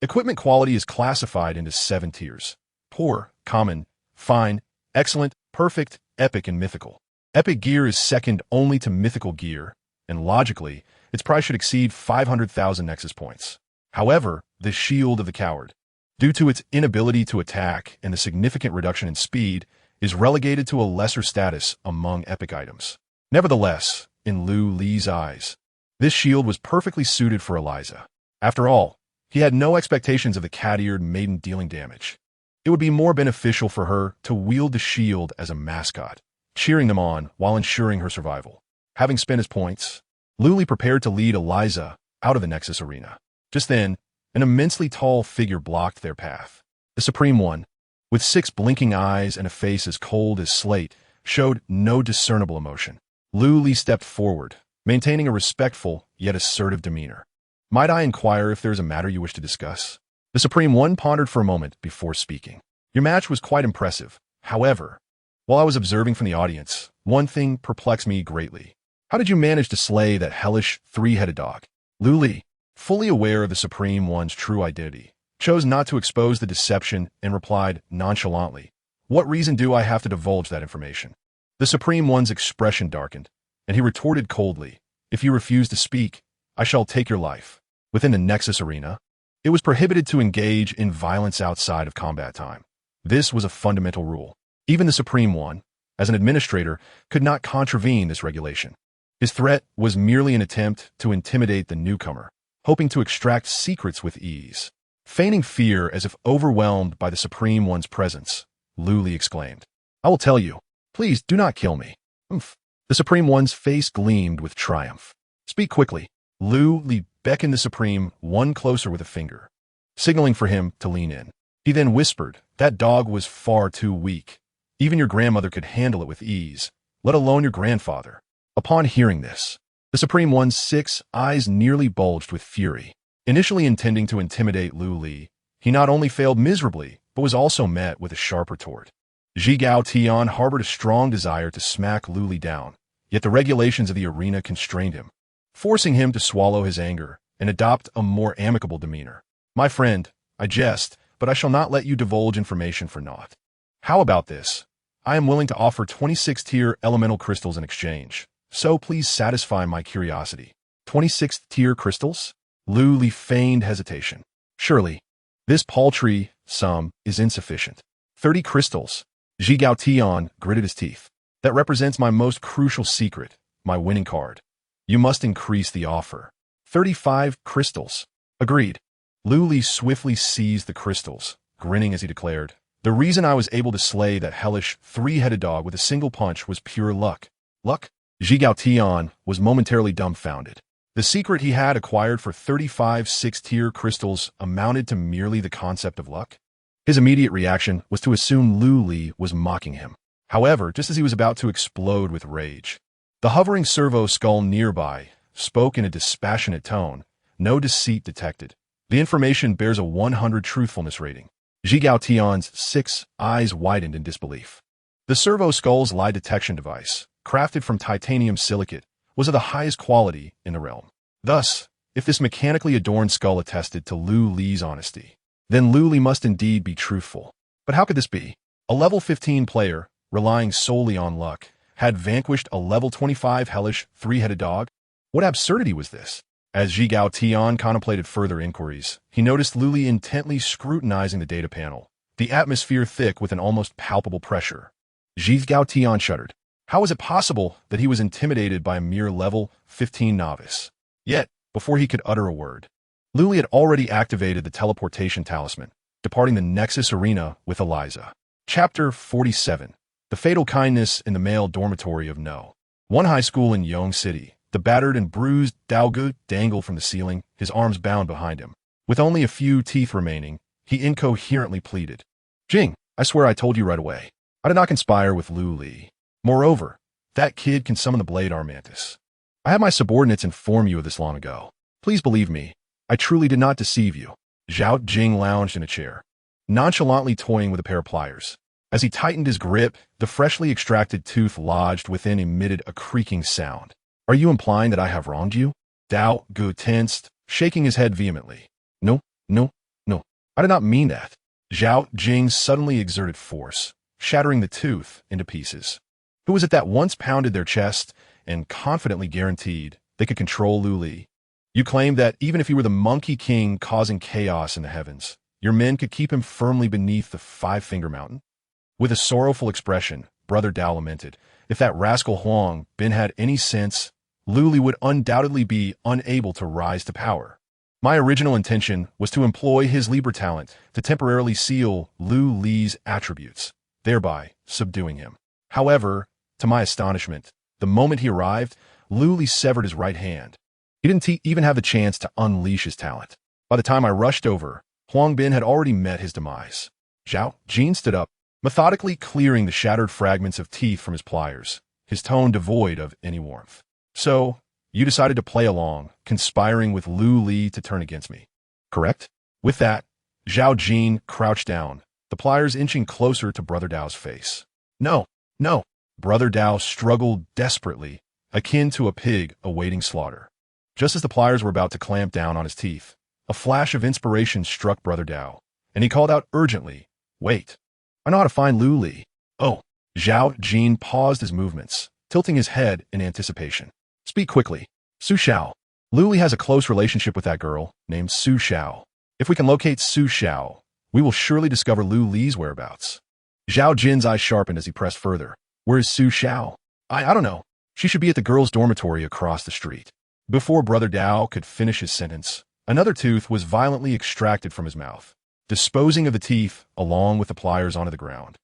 Equipment quality is classified into 7 tiers. Poor, common, fine, excellent, perfect, epic, and mythical. Epic gear is second only to mythical gear, and logically, its price should exceed 500,000 Nexus points. However, the Shield of the Coward, due to its inability to attack and the significant reduction in speed, is relegated to a lesser status among epic items. Nevertheless, in Luli's eyes, this shield was perfectly suited for Eliza. After all, he had no expectations of the cat-eared maiden dealing damage. It would be more beneficial for her to wield the shield as a mascot, cheering them on while ensuring her survival. Having spent his points, Luli prepared to lead Eliza out of the Nexus arena. Just then, an immensely tall figure blocked their path. The Supreme One, with 6 blinking eyes and a face as cold as slate, showed no discernible emotion. Luli stepped forward, maintaining a respectful yet assertive demeanor. Might I inquire if there is a matter you wish to discuss? The Supreme One pondered for a moment before speaking. Your match was quite impressive. However, while I was observing from the audience, one thing perplexed me greatly. How did you manage to slay that hellish 3-headed dog? Luli, fully aware of the Supreme One's true identity, chose not to expose the deception and replied nonchalantly, "What reason do I have to divulge that information?" The Supreme One's expression darkened, and he retorted coldly, "If you refuse to speak, I shall take your life." Within the Nexus arena, it was prohibited to engage in violence outside of combat time. This was a fundamental rule. Even the Supreme One, as an administrator, could not contravene this regulation. His threat was merely an attempt to intimidate the newcomer, hoping to extract secrets with ease. Feigning fear as if overwhelmed by the Supreme One's presence, Luli exclaimed, "I will tell you. Please do not kill me." Oomph. The Supreme One's face gleamed with triumph. "Speak quickly." Luli beckoned the Supreme One closer with a finger, signaling for him to lean in. He then whispered, "That dog was far too weak. Even your grandmother could handle it with ease, let alone your grandfather." Upon hearing this, the Supreme One's 6 eyes nearly bulged with fury. Initially intending to intimidate Luli, he not only failed miserably, but was also met with a sharp retort. Zhigao Tian harbored a strong desire to smack Luli down, yet the regulations of the arena constrained him, forcing him to swallow his anger and adopt a more amicable demeanor. "My friend, I jest, but I shall not let you divulge information for naught. How about this? I am willing to offer 26th-tier elemental crystals in exchange, so please satisfy my curiosity." 26th-tier crystals? Luli feigned hesitation. "Surely, this paltry sum is insufficient." 30 crystals. Zhigao Tian gritted his teeth. "That represents my most crucial secret, my winning card. You must increase the offer." 35 crystals. Agreed. Luli swiftly seized the crystals, grinning as he declared, "The reason I was able to slay that hellish 3-headed dog with a single punch was pure luck." Luck? Zhigao Tian was momentarily dumbfounded. The secret he had acquired for 35 6th-tier crystals amounted to merely the concept of luck? His immediate reaction was to assume Luli was mocking him. However, just as he was about to explode with rage, the hovering servo skull nearby spoke in a dispassionate tone, no deceit detected. The information bears a 100 truthfulness rating. Zhigao Tian's 6 eyes widened in disbelief. The servo skull's lie detection device, crafted from titanium silicate, was of the highest quality in the realm. Thus, If this mechanically adorned skull attested to Lu Li's honesty, then Lu Li must indeed be truthful. But how could this be? A level 15 player, relying solely on luck, had vanquished a level 25 hellish three-headed dog? What absurdity was this? As Zhigao Tian contemplated further inquiries, he noticed Lu Li intently scrutinizing the data panel, the atmosphere thick with an almost palpable pressure. Zhigao Tian shuddered. How was it possible that he was intimidated by a mere level 15 novice? Yet, before he could utter a word, Lu Li had already activated the teleportation talisman, departing the Nexus Arena with Eliza. Chapter 47. The Fatal Kindness in the Male Dormitory of No. One high school in Yong City. The battered and bruised Dao Gu dangled from the ceiling, his arms bound behind him. With only a few teeth remaining, he incoherently pleaded. Jing, I swear I told you right away. I did not conspire with Lu Li. Moreover, that kid can summon the Blade Armantis. I had my subordinates inform you of this long ago. Please believe me, I truly did not deceive you. Zhao Jing lounged in a chair, nonchalantly toying with a pair of pliers. As he tightened his grip, the freshly extracted tooth lodged within emitted a creaking sound. Are you implying that I have wronged you? Dao Gu tensed, shaking his head vehemently. No, no, no. I did not mean that. Zhao Jing suddenly exerted force, shattering the tooth into pieces. Who was it that once pounded their chest and confidently guaranteed they could control Lu Li? You claimed that even if he were the Monkey King causing chaos in the heavens, your men could keep him firmly beneath the Five-Finger Mountain? With a sorrowful expression, Brother Dao lamented, if that rascal Huang Bin had any sense, Lu Li would undoubtedly be unable to rise to power. My original intention was to employ his Libra talent to temporarily seal Lu Li's attributes, thereby subduing him. However, to my astonishment, the moment he arrived, Lu Li severed his right hand. He didn't even have the chance to unleash his talent. By the time I rushed over, Huang Bin had already met his demise. Zhao Jin stood up, methodically clearing the shattered fragments of teeth from his pliers, his tone devoid of any warmth. So, you decided to play along, conspiring with Lu Li to turn against me, correct? With that, Zhao Jin crouched down, the pliers inching closer to Brother Dao's face. No, no. Brother Dao struggled desperately, akin to a pig awaiting slaughter. Just as the pliers were about to clamp down on his teeth, a flash of inspiration struck Brother Dao, and he called out urgently, Wait, I know how to find Lu Li. Oh, Zhao Jin paused his movements, tilting his head in anticipation. Speak quickly. Su Xiao. Lu Li has a close relationship with that girl named Su Xiao. If we can locate Su Xiao, we will surely discover Lu Li's whereabouts. Zhao Jin's eyes sharpened as he pressed further. Where is Su Xiao? I don't know. She should be at the girls' dormitory across the street. Before Brother Dao could finish his sentence, another tooth was violently extracted from his mouth, disposing of the teeth along with the pliers onto the ground.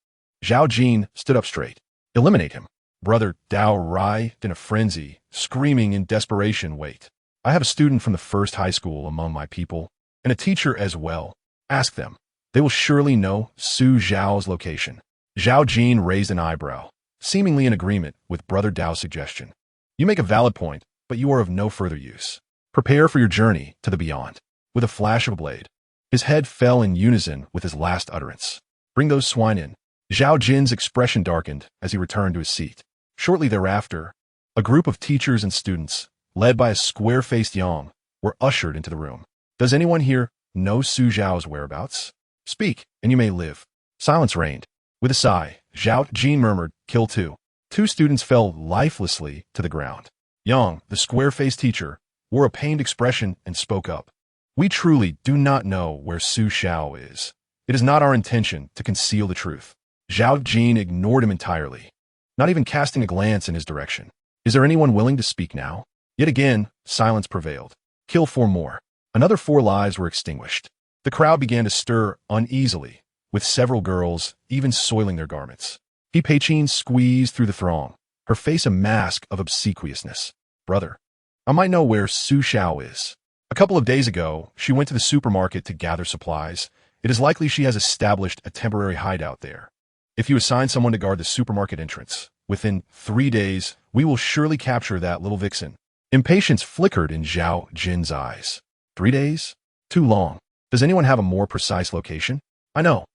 Zhao Jin stood up straight. Eliminate him. Brother Dao writhed in a frenzy, screaming in desperation, Wait. I have a student from the first high school among my people, and a teacher as well. Ask them. They will surely know Su Xiao's location. Zhao Jin raised an eyebrow, seemingly in agreement with Brother Dao's suggestion. You make a valid point, but you are of no further use. Prepare for your journey to the beyond. With a flash of a blade, his head fell in unison with his last utterance. Bring those swine in. Zhao Jin's expression darkened as he returned to his seat. Shortly thereafter, a group of teachers and students, led by a square-faced Yang, were ushered into the room. Does anyone here know Su Xiao's whereabouts? Speak, and you may live. Silence reigned. With a sigh, Zhao Jin murmured, Kill two. Two students fell lifelessly to the ground. Yang, the square-faced teacher, wore a pained expression and spoke up. We truly do not know where Su Xiao is. It is not our intention to conceal the truth. Zhao Jin ignored him entirely, not even casting a glance in his direction. Is there anyone willing to speak now? Yet again, silence prevailed. Kill four more. Another 4 lives were extinguished. The crowd began to stir uneasily, with several girls even soiling their garments. He Pei-Chin squeezed through the throng, her face a mask of obsequiousness. Brother, I might know where Su Xiao is. A couple of days ago, she went to the supermarket to gather supplies. It is likely she has established a temporary hideout there. If you assign someone to guard the supermarket entrance, within 3 days, we will surely capture that little vixen. Impatience flickered in Zhao Jin's eyes. 3 days? Too long. Does anyone have a more precise location? I know.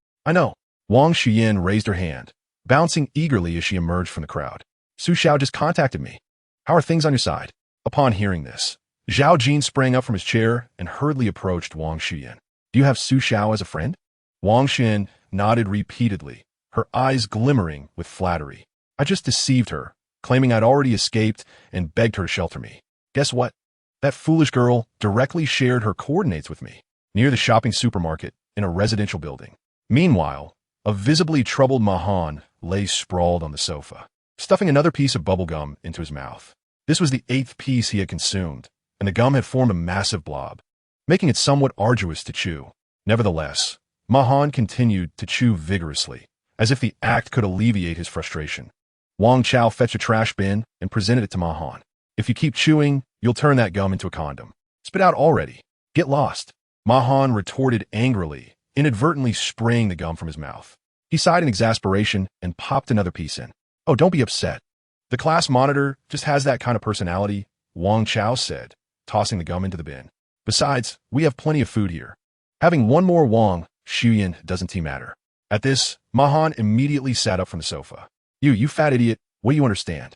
Wang Xuyin raised her hand, bouncing eagerly as she emerged from the crowd. Su Xiao just contacted me. How are things on your side? Upon hearing this, Zhao Jin sprang up from his chair and hurriedly approached Wang Xuyan. Do you have Su Xiao as a friend? Wang Xuyan nodded repeatedly, her eyes glimmering with flattery. I just deceived her, claiming I'd already escaped and begged her to shelter me. Guess what? That foolish girl directly shared her coordinates with me, near the shopping supermarket in a residential building. Meanwhile, a visibly troubled Mahan lay sprawled on the sofa, stuffing another piece of bubblegum into his mouth. This was the 8th piece he had consumed, and the gum had formed a massive blob, making it somewhat arduous to chew. Nevertheless, Mahan continued to chew vigorously, as if the act could alleviate his frustration. Wang Chao fetched a trash bin and presented it to Mahan. If you keep chewing, you'll turn that gum into a condom. Spit out already. Get lost. Mahan retorted angrily, inadvertently spraying the gum from his mouth. He sighed in exasperation and popped another piece in. Oh, don't be upset. The class monitor just has that kind of personality, Wang Chao said, tossing the gum into the bin. Besides, we have plenty of food here. Having one more Wang Xuyan doesn't matter. At this, Mahan immediately sat up from the sofa. You fat idiot, what do you understand?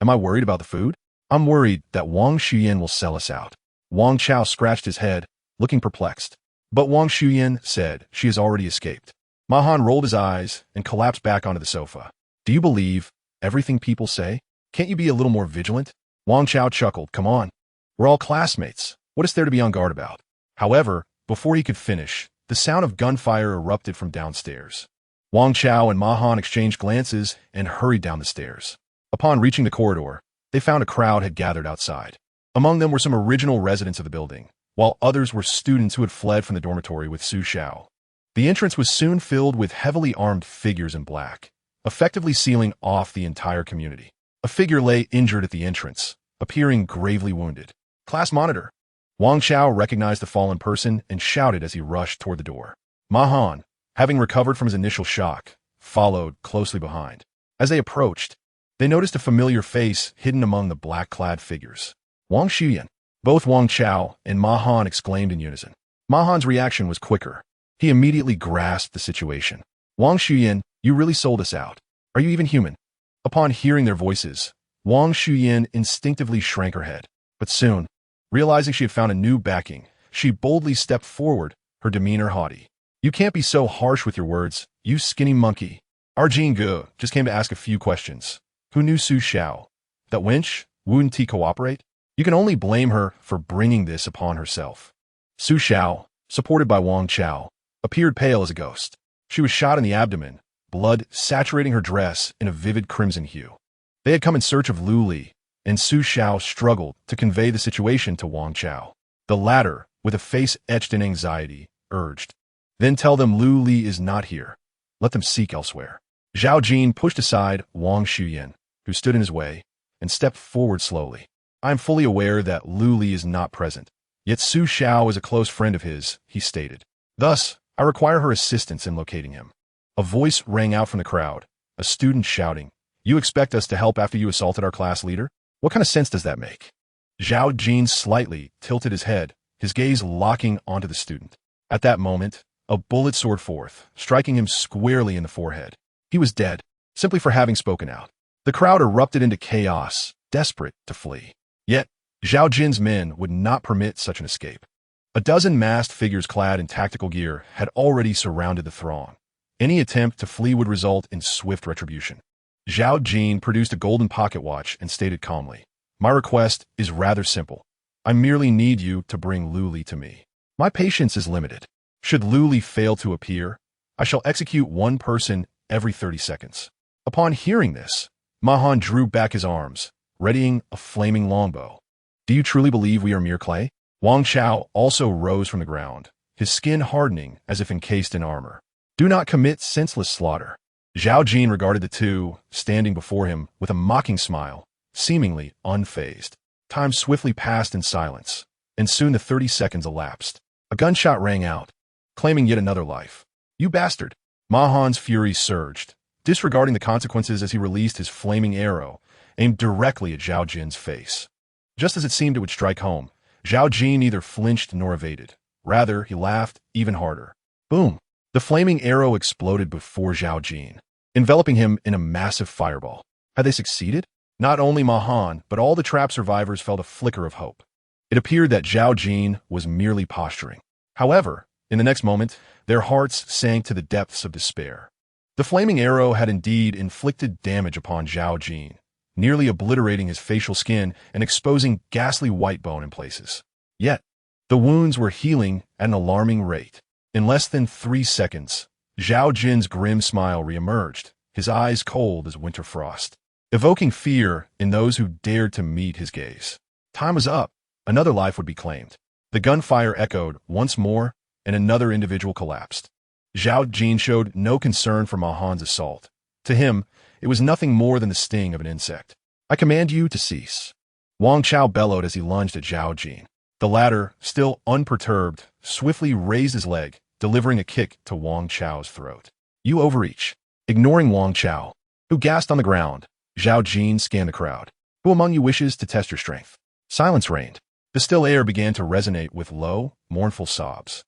Am I worried about the food? I'm worried that Wang Xuyan will sell us out. Wang Chao scratched his head, looking perplexed. But Wang Xuyan said she has already escaped. Mahan rolled his eyes and collapsed back onto the sofa. Do you believe everything people say? Can't you be a little more vigilant? Wang Chao chuckled. Come on. We're all classmates. What is there to be on guard about? However, before he could finish, the sound of gunfire erupted from downstairs. Wang Chao and Mahan exchanged glances and hurried down the stairs. Upon reaching the corridor, they found a crowd had gathered outside. Among them were some original residents of the building, while others were students who had fled from the dormitory with Su Xiao. The entrance was soon filled with heavily armed figures in black, effectively sealing off the entire community. A figure lay injured at the entrance, appearing gravely wounded. Class monitor. Wang Chao recognized the fallen person and shouted as he rushed toward the door. Mahan, having recovered from his initial shock, followed closely behind. As they approached, they noticed a familiar face hidden among the black-clad figures. Wang Xuyan. Both Wang Chao and Mahan exclaimed in unison. Mahan's reaction was quicker. He immediately grasped the situation. Wang Xuyan, you really sold us out. Are you even human? Upon hearing their voices, Wang Xuyan instinctively shrank her head. But soon, realizing she had found a new backing, she boldly stepped forward, her demeanor haughty. You can't be so harsh with your words, you skinny monkey. Our Jing Ge just came to ask a few questions. Who knew Su Xiao? That wench? Wouldn't he cooperate? You can only blame her for bringing this upon herself. Su Xiao, supported by Wang Chao, appeared pale as a ghost. She was shot in the abdomen, blood saturating her dress in a vivid crimson hue. They had come in search of Lu Li, and Su Xiao struggled to convey the situation to Wang Chao. The latter, with a face etched in anxiety, urged, Then tell them Lu Li is not here. Let them seek elsewhere. Zhao Jin pushed aside Wang Xuyan, who stood in his way, and stepped forward slowly. I am fully aware that Lu Li is not present, yet Su Xiao is a close friend of his, he stated. Thus, I require her assistance in locating him. A voice rang out from the crowd, a student shouting, You expect us to help after you assaulted our class leader? What kind of sense does that make? Zhao Jin slightly tilted his head, his gaze locking onto the student. At that moment, a bullet soared forth, striking him squarely in the forehead. He was dead, simply for having spoken out. The crowd erupted into chaos, desperate to flee. Yet, Zhao Jin's men would not permit such an escape. A dozen masked figures clad in tactical gear had already surrounded the throng. Any attempt to flee would result in swift retribution. Zhao Jin produced a golden pocket watch and stated calmly, My request is rather simple. I merely need you to bring Lu Li to me. My patience is limited. Should Lu Li fail to appear, I shall execute one person every 30 seconds. Upon hearing this, Mahan drew back his arms, readying a flaming longbow. Do you truly believe we are mere clay? Wang Chao also rose from the ground, his skin hardening as if encased in armor. Do not commit senseless slaughter. Zhao Jin regarded the two, standing before him, with a mocking smile, seemingly unfazed. Time swiftly passed in silence, and soon the 30 seconds elapsed. A gunshot rang out, claiming yet another life. You bastard! Mahan's fury surged, disregarding the consequences as he released his flaming arrow, aimed directly at Zhao Jin's face. Just as it seemed it would strike home, Zhao Jin neither flinched nor evaded. Rather, he laughed even harder. Boom! The flaming arrow exploded before Zhao Jin, enveloping him in a massive fireball. Had they succeeded? Not only Mahan, but all the trap survivors felt a flicker of hope. It appeared that Zhao Jin was merely posturing. However, in the next moment, their hearts sank to the depths of despair. The flaming arrow had indeed inflicted damage upon Zhao Jin, nearly obliterating his facial skin and exposing ghastly white bone in places. Yet, the wounds were healing at an alarming rate. In less than 3 seconds, Zhao Jin's grim smile reemerged, his eyes cold as winter frost, evoking fear in those who dared to meet his gaze. Time was up. Another life would be claimed. The gunfire echoed once more, and another individual collapsed. Zhao Jin showed no concern for Ma Han's assault. To him, it was nothing more than the sting of an insect. "I command you to cease." Wang Chao bellowed as he lunged at Zhao Jin. The latter, still unperturbed, swiftly raised his leg, delivering a kick to Wang Chao's throat. "You overreach." Ignoring Wang Chao, who gasped on the ground, Zhao Jin scanned the crowd. "Who among you wishes to test your strength?" Silence reigned. The still air began to resonate with low, mournful sobs.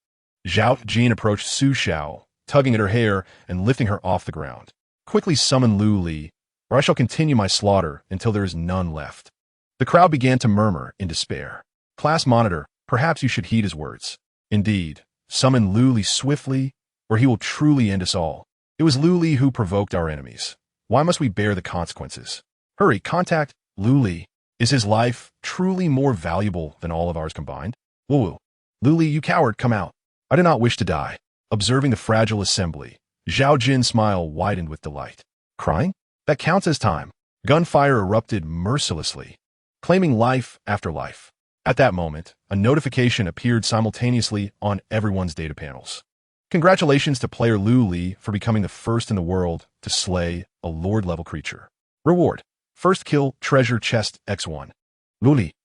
Zhao Jin approached Su Xiao, tugging at her hair and lifting her off the ground. "Quickly summon Lu Li, or I shall continue my slaughter until there is none left." The crowd began to murmur in despair. "Class monitor, perhaps you should heed his words. Indeed, summon Lu Li swiftly, or he will truly end us all. It was Lu Li who provoked our enemies. Why must we bear the consequences? Hurry, contact Lu Li. Is his life truly more valuable than all of ours combined? Woo-woo. Lu Li, you coward, come out. I do not wish to die." Observing the fragile assembly, Zhao Jin's smile widened with delight. "Crying? That counts as time." Gunfire erupted mercilessly, claiming life after life. At that moment, a notification appeared simultaneously on everyone's data panels. "Congratulations to player Lu Li for becoming the first in the world to slay a Lord-level creature. Reward: first kill, treasure chest X1. Lu Li."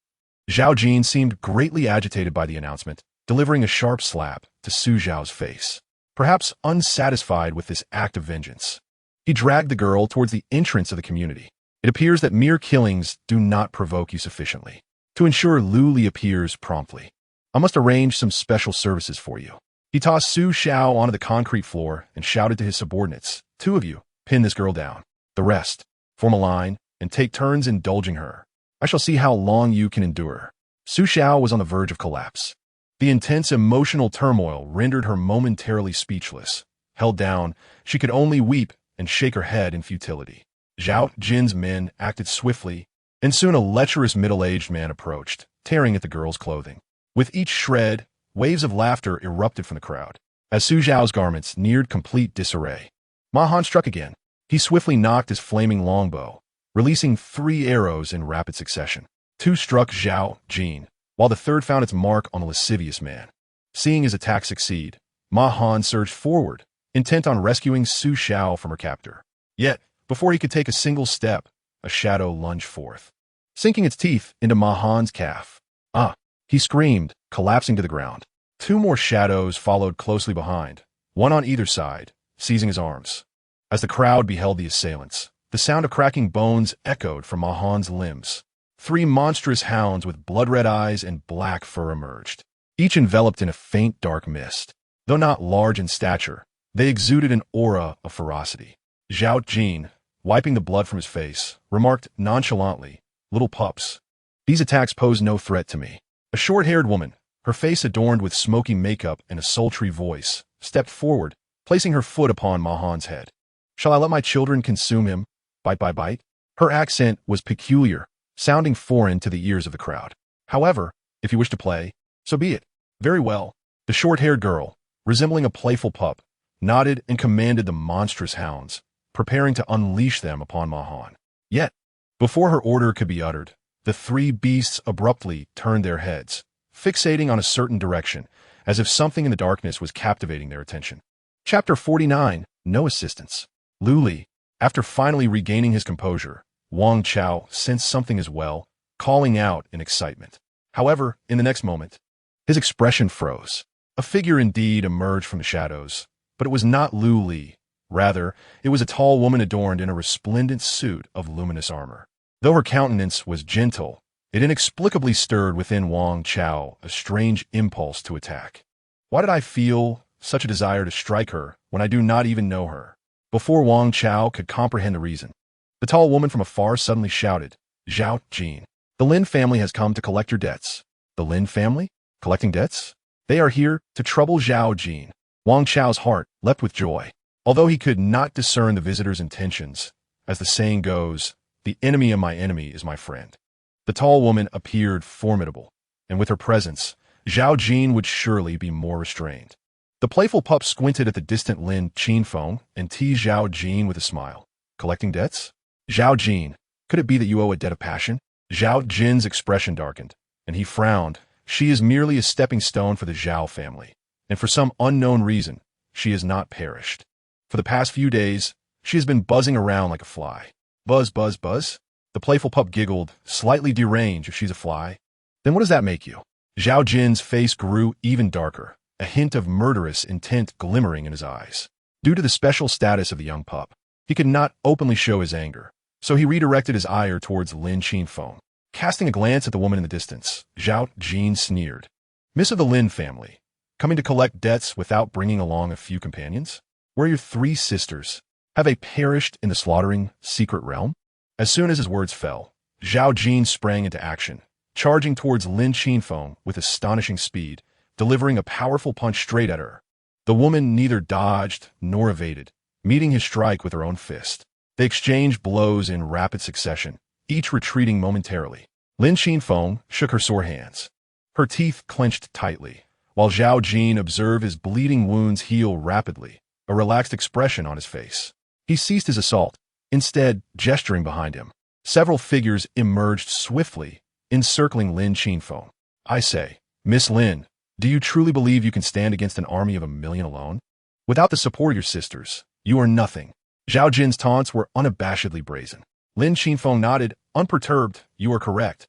Zhao Jin seemed greatly agitated by the announcement, delivering a sharp slap to Su Zhao's face. Perhaps unsatisfied with this act of vengeance, he dragged the girl towards the entrance of the community. "It appears that mere killings do not provoke you sufficiently. To ensure Lu Li appears promptly, I must arrange some special services for you." He tossed Su Xiao onto the concrete floor and shouted to his subordinates, "Two of you, pin this girl down. The rest, form a line and take turns indulging her. I shall see how long you can endure." Su Xiao was on the verge of collapse. The intense emotional turmoil rendered her momentarily speechless. Held down, she could only weep and shake her head in futility. Zhao Jin's men acted swiftly, and soon a lecherous middle-aged man approached, tearing at the girl's clothing. With each shred, waves of laughter erupted from the crowd, as Su Zhao's garments neared complete disarray. Ma Han struck again. He swiftly knocked his flaming longbow, releasing 3 arrows in rapid succession. 2 struck Zhao Jin, while the third found its mark on a lascivious man. Seeing his attack succeed, Ma Han surged forward, intent on rescuing Su Xiao from her captor. Yet, before he could take a single step, a shadow lunged forth, sinking its teeth into Ma Han's calf. "Ah!" he screamed, collapsing to the ground. 2 more shadows followed closely behind, one on either side, seizing his arms. As the crowd beheld the assailants, the sound of cracking bones echoed from Ma Han's limbs. 3 monstrous hounds with blood-red eyes and black fur emerged, each enveloped in a faint dark mist. Though not large in stature, they exuded an aura of ferocity. Zhao Jin, wiping the blood from his face, remarked nonchalantly, "Little pups. These attacks pose no threat to me." A short-haired woman, her face adorned with smoky makeup and a sultry voice, stepped forward, placing her foot upon Ma Han's head. "Shall I let my children consume him? Bite by bite?" Her accent was peculiar, sounding foreign to the ears of the crowd. "However, if you wish to play, so be it." "Very well." The short-haired girl, resembling a playful pup, nodded and commanded the monstrous hounds, preparing to unleash them upon Ma Han. Yet, before her order could be uttered, the 3 beasts abruptly turned their heads, fixating on a certain direction, as if something in the darkness was captivating their attention. Chapter 49, No Assistance. Lu Li, after finally regaining his composure, Wang Chao sensed something as well, calling out in excitement. However, in the next moment, his expression froze. A figure indeed emerged from the shadows, but it was not Lu Li. Rather, it was a tall woman adorned in a resplendent suit of luminous armor. Though her countenance was gentle, it inexplicably stirred within Wang Chao a strange impulse to attack. Why did I feel such a desire to strike her when I do not even know her? Before Wang Chao could comprehend the reason, the tall woman from afar suddenly shouted, "Zhao Jin, the Lin family has come to collect your debts." The Lin family? Collecting debts? They are here to trouble Zhao Jin. Wang Chao's heart leapt with joy. Although he could not discern the visitor's intentions, as the saying goes, the enemy of my enemy is my friend. The tall woman appeared formidable, and with her presence, Zhao Jin would surely be more restrained. The playful pup squinted at the distant Lin Qinfeng and teased Zhao Jin with a smile. Collecting debts? Zhao Jin, could it be that you owe a debt of passion? Zhao Jin's expression darkened, and he frowned. She is merely a stepping stone for the Zhao family, and for some unknown reason, she has not perished. For the past few days, she has been buzzing around like a fly. Buzz, buzz, buzz? The playful pup giggled, slightly deranged if she's a fly. Then what does that make you? Zhao Jin's face grew even darker, a hint of murderous intent glimmering in his eyes. Due to the special status of the young pup, he could not openly show his anger, so he redirected his ire towards Lin Qinfeng. Casting a glance at the woman in the distance, Zhao Jin sneered. Miss of the Lin family, coming to collect debts without bringing along a few companions? Where are your 3 sisters? Have they perished in the slaughtering secret realm? As soon as his words fell, Zhao Jin sprang into action, charging towards Lin Qinfeng with astonishing speed, delivering a powerful punch straight at her. The woman neither dodged nor evaded, meeting his strike with her own fist. They exchanged blows in rapid succession, each retreating momentarily. Lin Qinfeng shook her sore hands. Her teeth clenched tightly, while Zhao Jin observed his bleeding wounds heal rapidly, a relaxed expression on his face. He ceased his assault, instead gesturing behind him. Several figures emerged swiftly, encircling Lin Qinfeng. I say, Miss Lin, do you truly believe you can stand against an army of 1,000,000 alone? Without the support of your sisters, you are nothing. Zhao Jin's taunts were unabashedly brazen. Lin Qinfeng nodded, unperturbed. You are correct.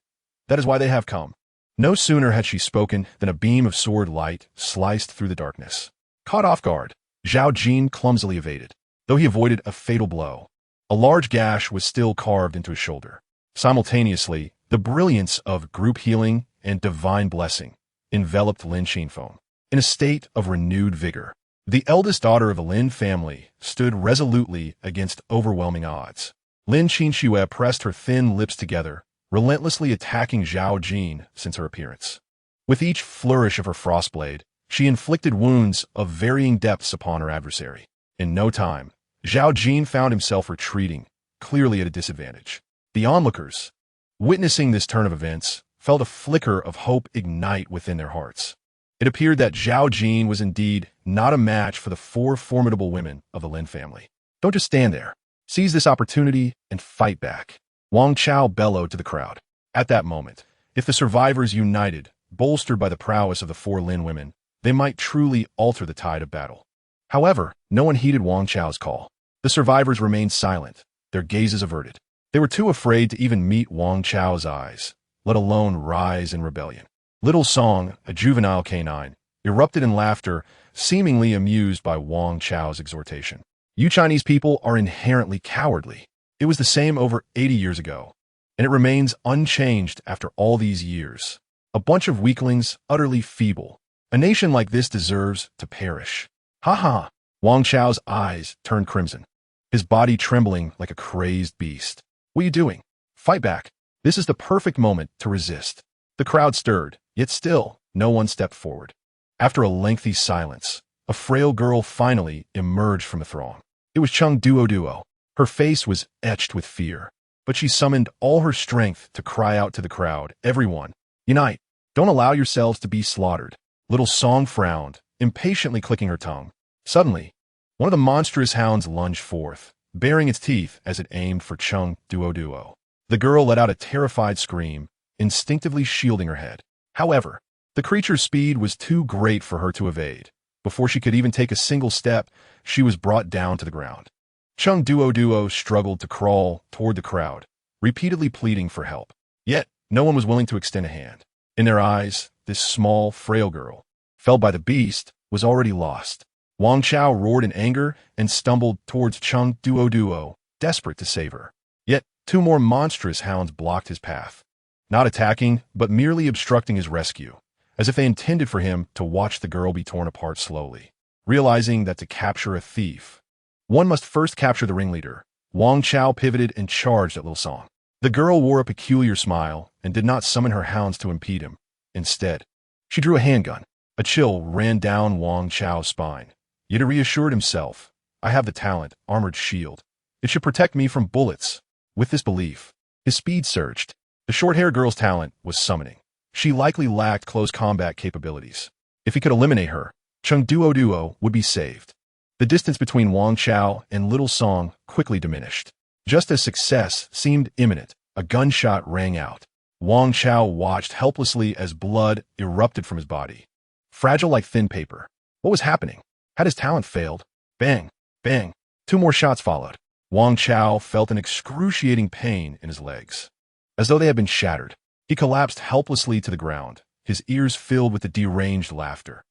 That is why they have come. No sooner had she spoken than a beam of sword light sliced through the darkness. Caught off guard, Zhao Jin clumsily evaded, though he avoided a fatal blow. A large gash was still carved into his shoulder. Simultaneously, the brilliance of group healing and divine blessing enveloped Lin Qinfeng. In a state of renewed vigor, the eldest daughter of the Lin family stood resolutely against overwhelming odds. Lin Qinxue pressed her thin lips together, relentlessly attacking Zhao Jin since her appearance. With each flourish of her frostblade, she inflicted wounds of varying depths upon her adversary. In no time, Zhao Jin found himself retreating, clearly at a disadvantage. The onlookers, witnessing this turn of events, felt a flicker of hope ignite within their hearts. It appeared that Zhao Jin was indeed not a match for the 4 formidable women of the Lin family. Don't just stand there. Seize this opportunity and fight back. Wang Chao bellowed to the crowd. At that moment, if the survivors united, bolstered by the prowess of the 4 Lin women, they might truly alter the tide of battle. However, no one heeded Wang Chao's call. The survivors remained silent, their gazes averted. They were too afraid to even meet Wang Chao's eyes, let alone rise in rebellion. Little Song, a juvenile canine, erupted in laughter, seemingly amused by Wang Chao's exhortation. You Chinese people are inherently cowardly. It was the same over 80 years ago, and it remains unchanged after all these years. A bunch of weaklings, utterly feeble. A nation like this deserves to perish. Ha ha! Wang Chao's eyes turned crimson, his body trembling like a crazed beast. What are you doing? Fight back. This is the perfect moment to resist. The crowd stirred, yet still, no one stepped forward. After a lengthy silence, a frail girl finally emerged from the throng. It was Cheng Duo. Her face was etched with fear, but she summoned all her strength to cry out to the crowd, everyone, unite! Don't allow yourselves to be slaughtered. Little Song frowned, impatiently clicking her tongue. Suddenly, one of the monstrous hounds lunged forth, baring its teeth as it aimed for Cheng Duo. The girl let out a terrified scream, instinctively shielding her head. However, the creature's speed was too great for her to evade. Before she could even take a single step, she was brought down to the ground. Cheng Duo struggled to crawl toward the crowd, repeatedly pleading for help. Yet, no one was willing to extend a hand. In their eyes, this small, frail girl, felled by the beast, was already lost. Wang Chao roared in anger and stumbled towards Cheng Duo, desperate to save her. Yet, 2 more monstrous hounds blocked his path, not attacking, but merely obstructing his rescue, as if they intended for him to watch the girl be torn apart slowly. Realizing that to capture a thief, one must first capture the ringleader, Wang Chao pivoted and charged at Little Song. The girl wore a peculiar smile and did not summon her hounds to impede him. Instead, she drew a handgun. A chill ran down Wang Chao's spine. Yet he reassured himself, I have the talent, armored shield. It should protect me from bullets. With this belief, his speed surged. The short-haired girl's talent was summoning. She likely lacked close combat capabilities. If he could eliminate her, Chung Duo would be saved. The distance between Wang Chao and Little Song quickly diminished. Just as success seemed imminent, a gunshot rang out. Wang Chao watched helplessly as blood erupted from his body. Fragile like thin paper. What was happening? Had his talent failed? Bang, bang. 2 more shots followed. Wang Chao felt an excruciating pain in his legs. As though they had been shattered, he collapsed helplessly to the ground, his ears filled with the deranged laughter.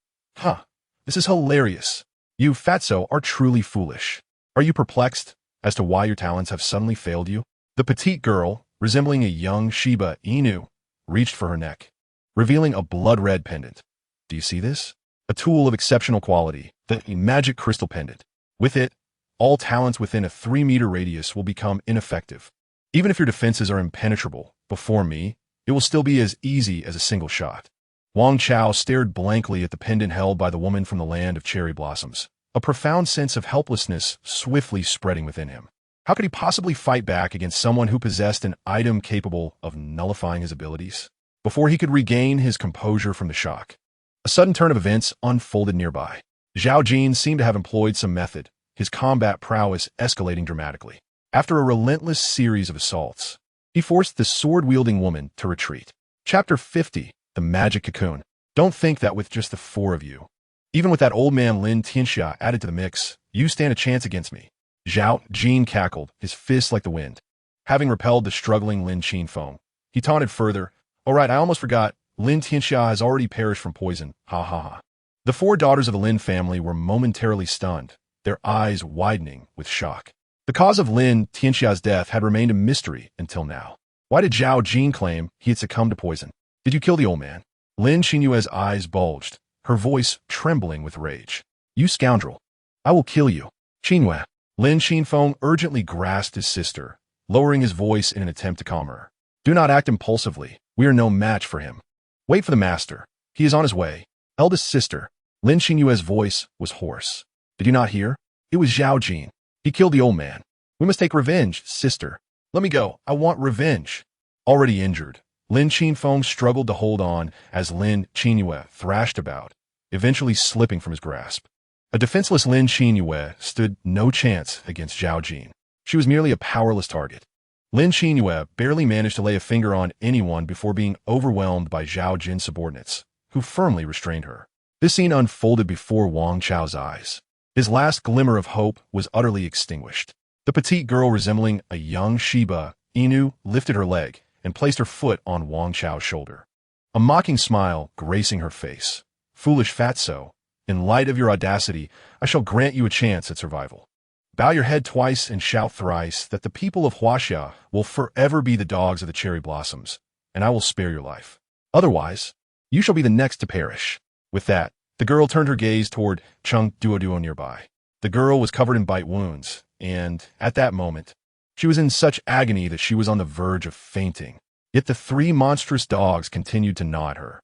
This is hilarious. You, Fatso, are truly foolish. Are you perplexed as to why your talents have suddenly failed you? The petite girl, resembling a young Shiba Inu, reached for her neck, revealing a blood-red pendant. Do you see this? A tool of exceptional quality, the magic crystal pendant. With it, all talents within a 3-meter radius will become ineffective. Even if your defenses are impenetrable, before me, it will still be as easy as a single shot. Wang Chao stared blankly at the pendant held by the woman from the land of cherry blossoms, a profound sense of helplessness swiftly spreading within him. How could he possibly fight back against someone who possessed an item capable of nullifying his abilities? Before he could regain his composure from the shock, a sudden turn of events unfolded nearby. Zhao Jin seemed to have employed some method, his combat prowess escalating dramatically. After a relentless series of assaults, he forced the sword-wielding woman to retreat. Chapter 50, The Magic Cocoon. Don't think that with just the 4 of you. Even with that old man Lin Tianxia added to the mix, you stand a chance against me. Zhao Jin cackled, his fists like the wind. Having repelled the struggling Lin Qinfeng, he taunted further, "All right, I almost forgot. Lin Tianxia has already perished from poison. Ha ha ha." The 4 daughters of the Lin family were momentarily stunned, their eyes widening with shock. The cause of Lin Tianxia's death had remained a mystery until now. Why did Zhao Jin claim he had succumbed to poison? Did you kill the old man? Lin Qinyue's eyes bulged, her voice trembling with rage. You scoundrel! I will kill you. Qinyue. Lin Qinfeng urgently grasped his sister, lowering his voice in an attempt to calm her. Do not act impulsively. We are no match for him. Wait for the master. He is on his way. Eldest sister. Lin Qinyue's voice was hoarse. Did you not hear? It was Zhao Jin. He killed the old man. We must take revenge, sister. Let me go. I want revenge. Already injured, Lin Qinfeng struggled to hold on as Lin Qinyue thrashed about, eventually slipping from his grasp. A defenseless Lin Qinyue stood no chance against Zhao Jin. She was merely a powerless target. Lin Qinyue barely managed to lay a finger on anyone before being overwhelmed by Zhao Jin's subordinates, who firmly restrained her. This scene unfolded before Wang Chao's eyes. His last glimmer of hope was utterly extinguished. The petite girl resembling a young Shiba Inu lifted her leg and placed her foot on Wang Chao's shoulder, a mocking smile gracing her face. Foolish fatso, in light of your audacity, I shall grant you a chance at survival. Bow your head twice and shout thrice that the people of Huaxia will forever be the dogs of the cherry blossoms, and I will spare your life. Otherwise, you shall be the next to perish. With that, the girl turned her gaze toward Chung Duo nearby. The girl was covered in bite wounds, and, at that moment, she was in such agony that she was on the verge of fainting. Yet the 3 monstrous dogs continued to gnaw at her,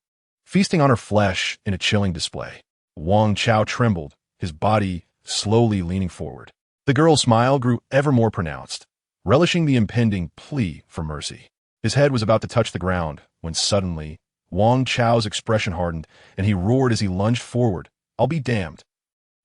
feasting on her flesh in a chilling display. Wang Chao trembled, his body slowly leaning forward. The girl's smile grew ever more pronounced, relishing the impending plea for mercy. His head was about to touch the ground when suddenly, Wang Chao's expression hardened, and he roared as he lunged forward. I'll be damned.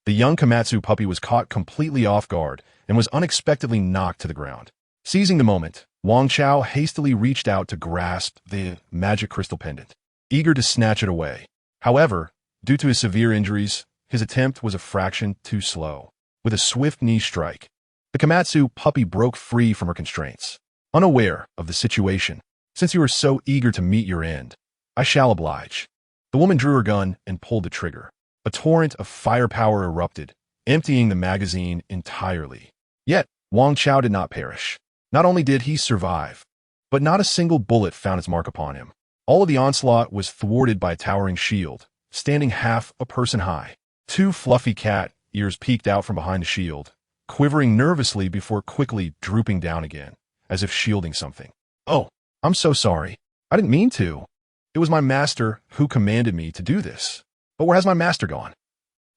The young Komatsu puppy was caught completely off guard and was unexpectedly knocked to the ground. Seizing the moment, Wang Chao hastily reached out to grasp the magic crystal pendant, eager to snatch it away. However, due to his severe injuries, his attempt was a fraction too slow. With a swift knee strike, the Komatsu puppy broke free from her constraints. Unaware of the situation, since you are so eager to meet your end, I shall oblige. The woman drew her gun and pulled the trigger. A torrent of firepower erupted, emptying the magazine entirely. Yet, Wang Chao did not perish. Not only did he survive, but not a single bullet found its mark upon him. All of the onslaught was thwarted by a towering shield, standing half a person high. 2 fluffy cat ears peeked out from behind the shield, quivering nervously before quickly drooping down again, as if shielding something. Oh, I'm so sorry. I didn't mean to. It was my master who commanded me to do this. But where has my master gone?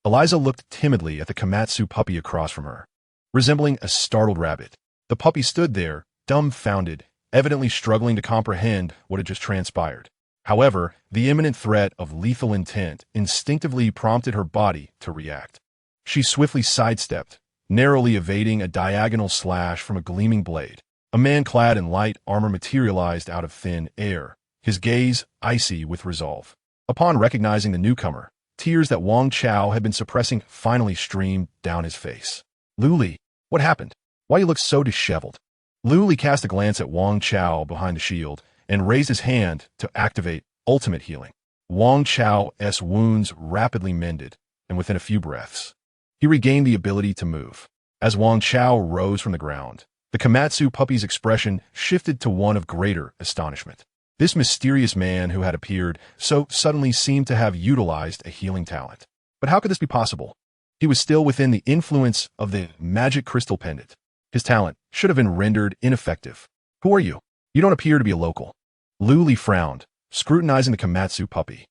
Eliza looked timidly at the Komatsu puppy across from her, resembling a startled rabbit. The puppy stood there, dumbfounded, evidently struggling to comprehend what had just transpired. However, the imminent threat of lethal intent instinctively prompted her body to react. She swiftly sidestepped, narrowly evading a diagonal slash from a gleaming blade. A man clad in light armor materialized out of thin air, his gaze icy with resolve. Upon recognizing the newcomer, tears that Wang Chao had been suppressing finally streamed down his face. Lu Li, what happened? Why you look so disheveled? Lu Li cast a glance at Wang Chao behind the shield and raised his hand to activate ultimate healing. Wang Chao's wounds rapidly mended, and within a few breaths, he regained the ability to move. As Wang Chao rose from the ground, the Komatsu puppy's expression shifted to one of greater astonishment. This mysterious man who had appeared so suddenly seemed to have utilized a healing talent. But how could this be possible? He was still within the influence of the magic crystal pendant. His talent should have been rendered ineffective. Who are you? You don't appear to be a local. Lu Li frowned, scrutinizing the Komatsu puppy.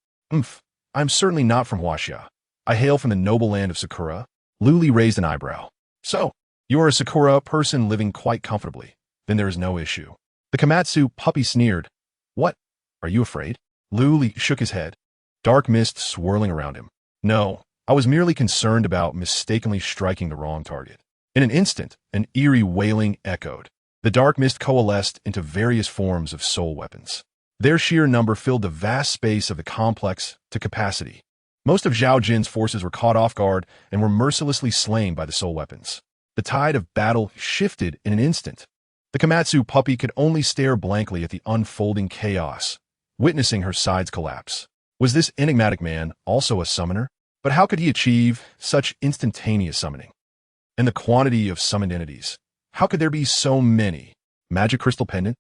I'm certainly not from Huaxia. I hail from the noble land of Sakura. Lu Li raised an eyebrow. So, you are a Sakura person living quite comfortably. Then there is no issue. The Komatsu puppy sneered. What? Are you afraid? Lu Li shook his head, dark mist swirling around him. No, I was merely concerned about mistakenly striking the wrong target. In an instant, an eerie wailing echoed. The dark mist coalesced into various forms of soul weapons. Their sheer number filled the vast space of the complex to capacity. Most of Zhao Jin's forces were caught off guard and were mercilessly slain by the soul weapons. The tide of battle shifted in an instant. The Komatsu puppy could only stare blankly at the unfolding chaos, witnessing her sides collapse. Was this enigmatic man also a summoner? But how could he achieve such instantaneous summoning? And the quantity of summoned entities. How could there be so many? Magic crystal pendant?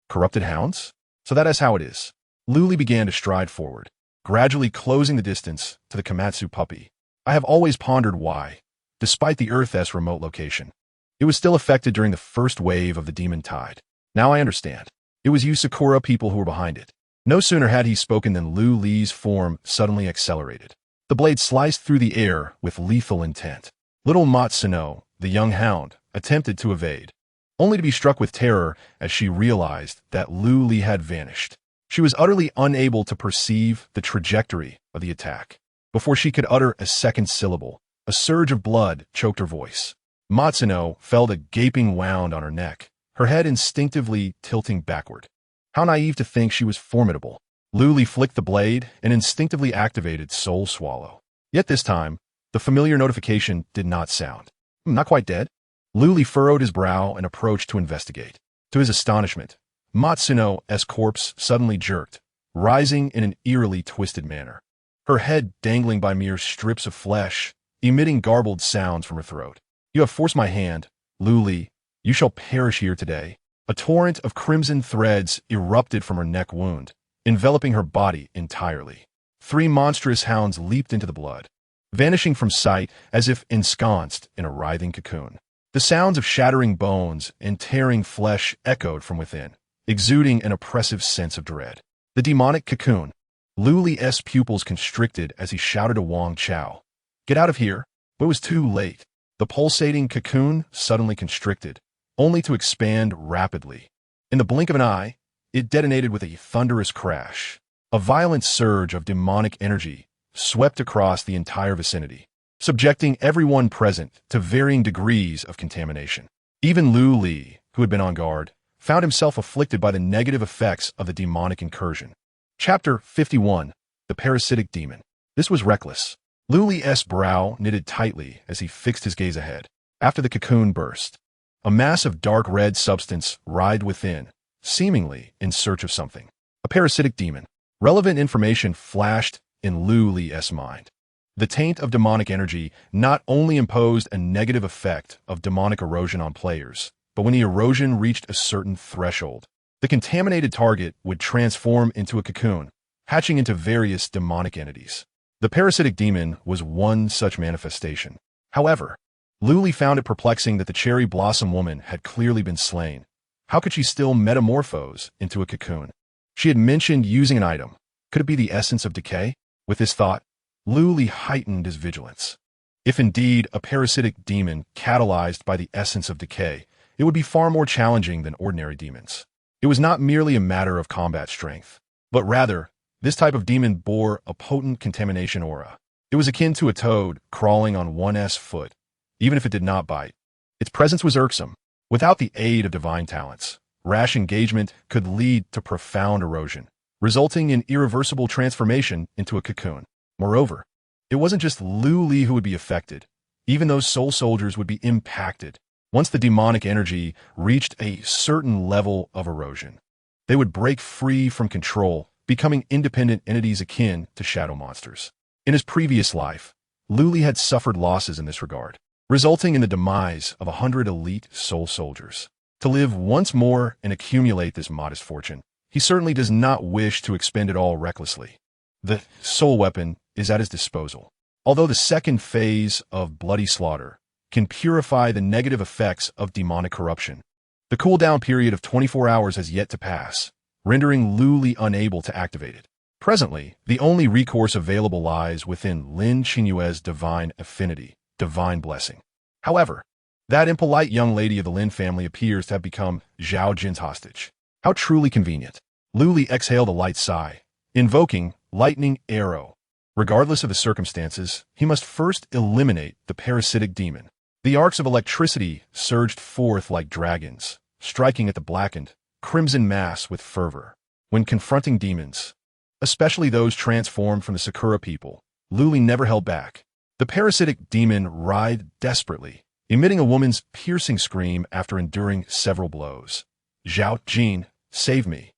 Corrupted hounds? So that is how it is. Lu Li began to stride forward, gradually closing the distance to the Komatsu puppy. I have always pondered why, despite the Earth's remote location, it was still affected during the first wave of the demon tide. Now I understand. It was you Sakura people who were behind it. No sooner had he spoken than Lu Li's form suddenly accelerated. The blade sliced through the air with lethal intent. Little Matsuno, the young hound, attempted to evade, only to be struck with terror as she realized that Lu Li had vanished. She was utterly unable to perceive the trajectory of the attack. Before she could utter a second syllable, a surge of blood choked her voice. Matsuno felt a gaping wound on her neck, her head instinctively tilting backward. How naive to think she was formidable. Lu Li flicked the blade and instinctively activated Soul Swallow. Yet this time, the familiar notification did not sound. Not quite dead? Lu Li furrowed his brow and approached to investigate. To his astonishment, Matsuno's corpse suddenly jerked, rising in an eerily twisted manner. Her head dangling by mere strips of flesh, emitting garbled sounds from her throat. You have forced my hand, Lu Li. You shall perish here today. A torrent of crimson threads erupted from her neck wound, enveloping her body entirely. 3 monstrous hounds leaped into the blood, vanishing from sight as if ensconced in a writhing cocoon. The sounds of shattering bones and tearing flesh echoed from within, exuding an oppressive sense of dread. The demonic cocoon. Lu Li's pupils constricted as he shouted to Wang Chao. Get out of here, but it was too late. The pulsating cocoon suddenly constricted, only to expand rapidly. In the blink of an eye, it detonated with a thunderous crash. A violent surge of demonic energy swept across the entire vicinity, subjecting everyone present to varying degrees of contamination. Even Lu Li, who had been on guard, found himself afflicted by the negative effects of the demonic incursion. Chapter 51. The Parasitic Demon. This was reckless. Lu Li's brow knitted tightly as he fixed his gaze ahead. After the cocoon burst, a mass of dark red substance writhed within, seemingly in search of something. A parasitic demon. Relevant information flashed in Lu Li's mind. The taint of demonic energy not only imposed a negative effect of demonic erosion on players, but when the erosion reached a certain threshold, the contaminated target would transform into a cocoon, hatching into various demonic entities. The parasitic demon was one such manifestation. However, Lu Li found it perplexing that the cherry blossom woman had clearly been slain. How could she still metamorphose into a cocoon? She had mentioned using an item, Could it be the essence of decay? With this thought, Lu Li heightened his vigilance. If indeed a parasitic demon catalyzed by the essence of decay, it would be far more challenging than ordinary demons. It was not merely a matter of combat strength, but rather, this type of demon bore a potent contamination aura. It was akin to a toad crawling on one's foot, even if it did not bite. Its presence was irksome. Without the aid of divine talents, rash engagement could lead to profound erosion, resulting in irreversible transformation into a cocoon. Moreover, it wasn't just Lu Li who would be affected. Even those soul soldiers would be impacted. Once the demonic energy reached a certain level of erosion, they would break free from control, becoming independent entities akin to shadow monsters. In his previous life, Lu Li had suffered losses in this regard, resulting in the demise of 100 elite soul soldiers. To live once more and accumulate this modest fortune, he certainly does not wish to expend it all recklessly. The soul weapon is at his disposal. Although the second phase of bloody slaughter can purify the negative effects of demonic corruption, the cooldown period of 24 hours has yet to pass, rendering Lu Li unable to activate it. Presently, the only recourse available lies within Lin Qinyue's divine affinity, divine blessing. However, that impolite young lady of the Lin family appears to have become Zhao Jin's hostage. How truly convenient. Lu Li exhaled a light sigh, invoking lightning arrow. Regardless of the circumstances, he must first eliminate the parasitic demon. The arcs of electricity surged forth like dragons, striking at the blackened, crimson mass with fervor. When confronting demons, especially those transformed from the Sakura people, Lu Li never held back. The parasitic demon writhed desperately, emitting a woman's piercing scream after enduring several blows. "Zhao Jin, save me."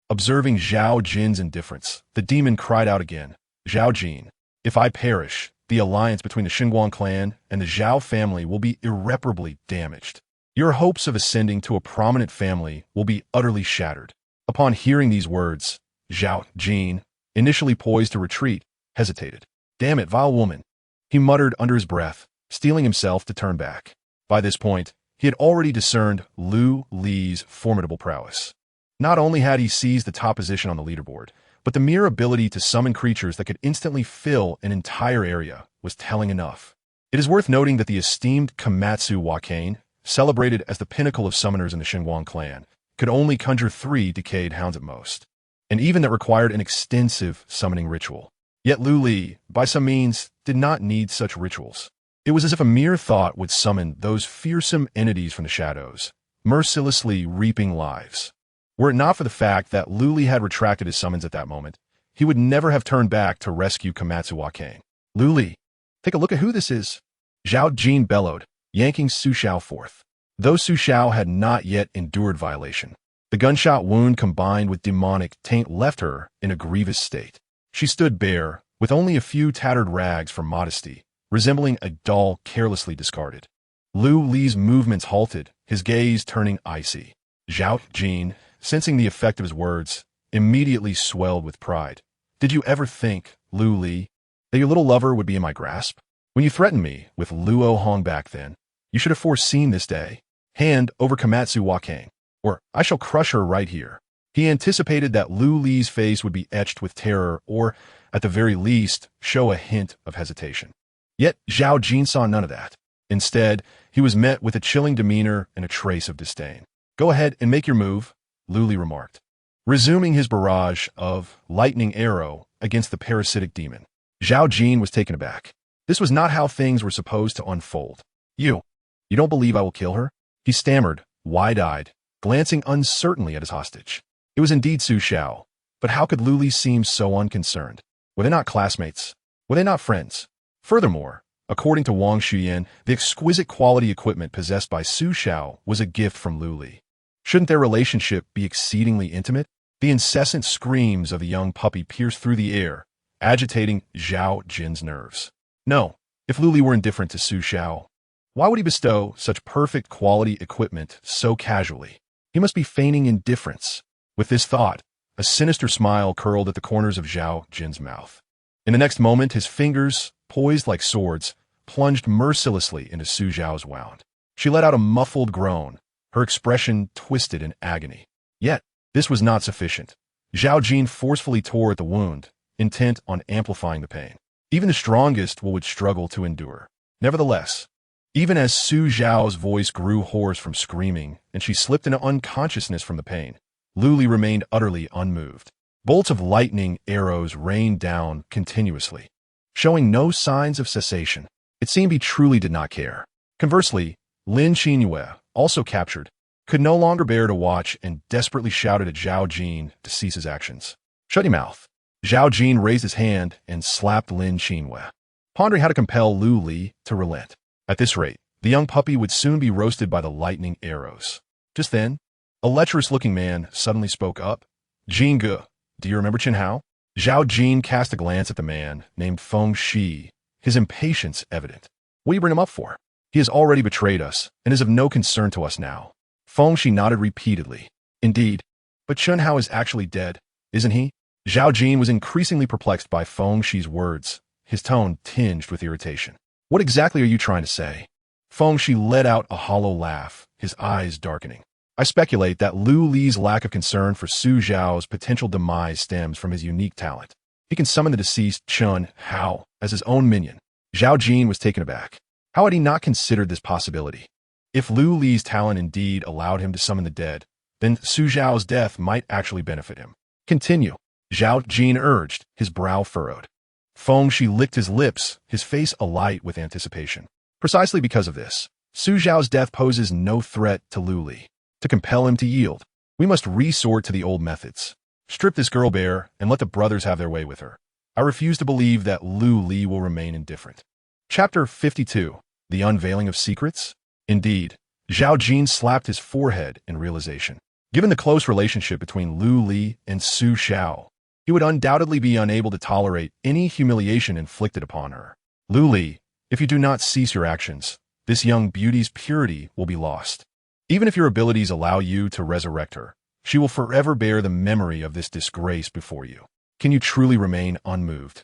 Observing Zhao Jin's indifference, the demon cried out again, "Zhao Jin, if I perish, the alliance between the Xinguang clan and the Zhao family will be irreparably damaged. Your hopes of ascending to a prominent family will be utterly shattered." Upon hearing these words, Zhao Jin, initially poised to retreat, hesitated. "Damn it, vile woman," he muttered under his breath, steeling himself to turn back. By this point, he had already discerned Lu Li's formidable prowess. Not only had he seized the top position on the leaderboard, but the mere ability to summon creatures that could instantly fill an entire area was telling enough. It is worth noting that the esteemed Komatsu Wakane, celebrated as the pinnacle of summoners in the Xinguang clan, could only conjure 3 decayed hounds at most, and even that required an extensive summoning ritual. Yet Lu Li, by some means, did not need such rituals. It was as if a mere thought would summon those fearsome entities from the shadows, mercilessly reaping lives. Were it not for the fact that Lu Li had retracted his summons at that moment, he would never have turned back to rescue Komatsu Wakane. "Lu Li, take a look at who this is," Zhao Jin bellowed, yanking Su Xiao forth. Though Su Xiao had not yet endured violation, the gunshot wound combined with demonic taint left her in a grievous state. She stood bare, with only a few tattered rags for modesty, resembling a doll carelessly discarded. Lu Li's movements halted, his gaze turning icy. Zhao Jin, sensing the effect of his words, immediately swelled with pride. "Did you ever think, Lu Li, that your little lover would be in my grasp? When you threatened me with Luo Hong back then, you should have foreseen this day. Hand over Komatsu Wakane, or I shall crush her right here." He anticipated that Lu Li's face would be etched with terror or, at the very least, show a hint of hesitation. Yet Zhao Jin saw none of that. Instead, he was met with a chilling demeanor and a trace of disdain. "Go ahead and make your move," Lu Li remarked, resuming his barrage of lightning arrow against the parasitic demon. Zhao Jin was taken aback. This was not how things were supposed to unfold. You don't believe I will kill her?" He stammered, wide-eyed, glancing uncertainly at his hostage. It was indeed Su Xiao, but how could Lu Li seem so unconcerned? Were they not classmates? Were they not friends? Furthermore, according to Wang Xuyan, the exquisite quality equipment possessed by Su Xiao was a gift from Lu Li. Shouldn't their relationship be exceedingly intimate? The incessant screams of the young puppy pierced through the air, agitating Zhao Jin's nerves. No, if Lu Li were indifferent to Su Xiao, why would he bestow such perfect quality equipment so casually? He must be feigning indifference. With this thought, a sinister smile curled at the corners of Zhao Jin's mouth. In the next moment, his fingers, poised like swords, plunged mercilessly into Su Xiao's wound. She let out a muffled groan, her expression twisted in agony. Yet, this was not sufficient. Zhao Jin forcefully tore at the wound, intent on amplifying the pain. Even the strongest would struggle to endure. Nevertheless, even as Su Zhao's voice grew hoarse from screaming and she slipped into unconsciousness from the pain, Lu Li remained utterly unmoved. Bolts of lightning arrows rained down continuously, showing no signs of cessation. It seemed he truly did not care. Conversely, Lin Qinyue, also captured, could no longer bear to watch and desperately shouted at Zhao Jin to cease his actions. "Shut your mouth." Zhao Jin raised his hand and slapped Lin Qinyue, pondering how to compel Lu Li to relent. At this rate, the young puppy would soon be roasted by the lightning arrows. Just then, a lecherous-looking man suddenly spoke up. "Jin Ge, do you remember Chen Hao?" Zhao Jin cast a glance at the man named Feng Shi, his impatience evident. "What do you bring him up for? He has already betrayed us and is of no concern to us now." Feng Shi nodded repeatedly. "Indeed, but Chen Hao is actually dead, isn't he?" Zhao Jin was increasingly perplexed by Feng Shi's words, his tone tinged with irritation. "What exactly are you trying to say?" Feng Shi let out a hollow laugh, his eyes darkening. "I speculate that Lu Li's lack of concern for Su Zhao's potential demise stems from his unique talent. He can summon the deceased Chen Hao as his own minion." Zhao Jin was taken aback. How had he not considered this possibility? If Lu Li's talent indeed allowed him to summon the dead, then Su Zhao's death might actually benefit him. "Continue," Zhao Jin urged, his brow furrowed. Feng Shi licked his lips, his face alight with anticipation. "Precisely because of this, Su Zhao's death poses no threat to Lu Li. To compel him to yield, we must resort to the old methods. Strip this girl bare and let the brothers have their way with her. I refuse to believe that Lu Li will remain indifferent." Chapter 52. The Unveiling of Secrets? Indeed, Zhao Jin slapped his forehead in realization. Given the close relationship between Lu Li and Su Zhao, he would undoubtedly be unable to tolerate any humiliation inflicted upon her. "Lu Li, if you do not cease your actions, this young beauty's purity will be lost. Even if your abilities allow you to resurrect her, she will forever bear the memory of this disgrace before you. Can you truly remain unmoved?"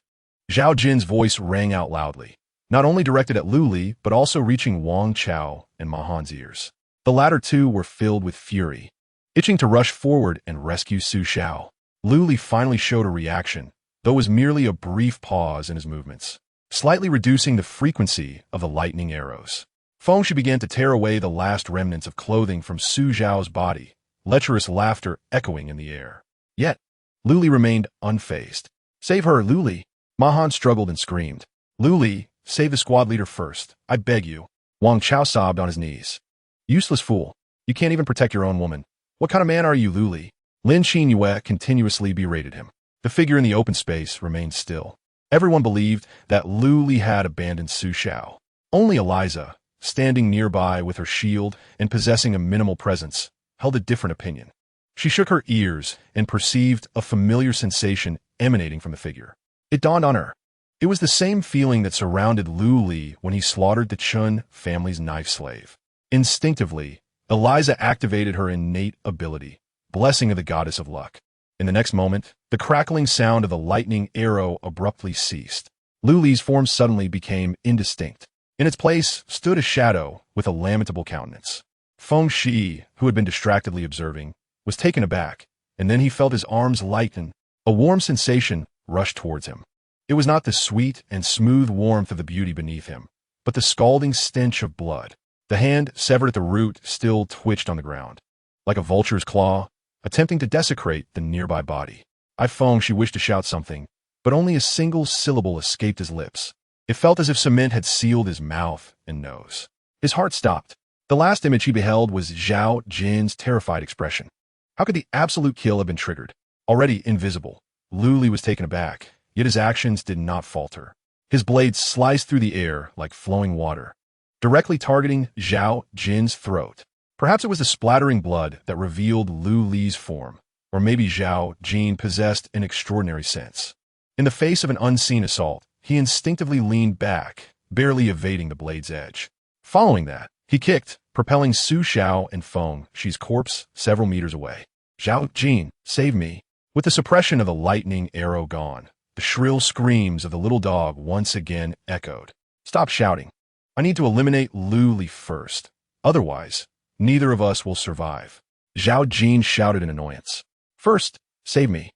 Zhao Jin's voice rang out loudly, not only directed at Lu Li, but also reaching Wang Chao and Ma Han's ears. The latter two were filled with fury, itching to rush forward and rescue Su Zhao. Lu Li finally showed a reaction, though it was merely a brief pause in his movements, slightly reducing the frequency of the lightning arrows. Feng Shi began to tear away the last remnants of clothing from Su Zhao's body, lecherous laughter echoing in the air. Yet, Lu Li remained unfazed. "Save her, Lu Li!" Ma Han struggled and screamed. "Lu Li, save the squad leader first, I beg you." Wang Chao sobbed on his knees. "Useless fool. You can't even protect your own woman. What kind of man are you, Lu Li?" Lin Qinyue continuously berated him. The figure in the open space remained still. Everyone believed that Lu Li had abandoned Su Zhao. Only Eliza, standing nearby with her shield and possessing a minimal presence, held a different opinion. She shook her ears and perceived a familiar sensation emanating from the figure. It dawned on her. It was the same feeling that surrounded Lu Li when he slaughtered the Chun family's knife slave. Instinctively, Eliza activated her innate ability, blessing of the goddess of luck. In the next moment, the crackling sound of the lightning arrow abruptly ceased. Lu Li's form suddenly became indistinct. In its place stood a shadow with a lamentable countenance. Feng Shi, who had been distractedly observing, was taken aback, and then he felt his arms lighten. A warm sensation rushed towards him. It was not the sweet and smooth warmth of the beauty beneath him, but the scalding stench of blood. The hand, severed at the root, still twitched on the ground, like a vulture's claw, attempting to desecrate the nearby body. Feng Shi wished to shout something, but only a single syllable escaped his lips. It felt as if cement had sealed his mouth and nose. His heart stopped. The last image he beheld was Zhao Jin's terrified expression. How could the absolute kill have been triggered? Already invisible, Lu Li was taken aback, yet his actions did not falter. His blade sliced through the air like flowing water, directly targeting Zhao Jin's throat. Perhaps it was the splattering blood that revealed Lu Li's form, or maybe Zhao Jin possessed an extraordinary sense. In the face of an unseen assault, he instinctively leaned back, barely evading the blade's edge. Following that, he kicked, propelling Su Zhao and Feng Shi's corpse several meters away. "Zhao Jin, save me." With the suppression of the lightning arrow gone, the shrill screams of the little dog once again echoed. "Stop shouting. I need to eliminate Lu Li first. Otherwise, neither of us will survive." Zhao Jin shouted in annoyance. "First, save me."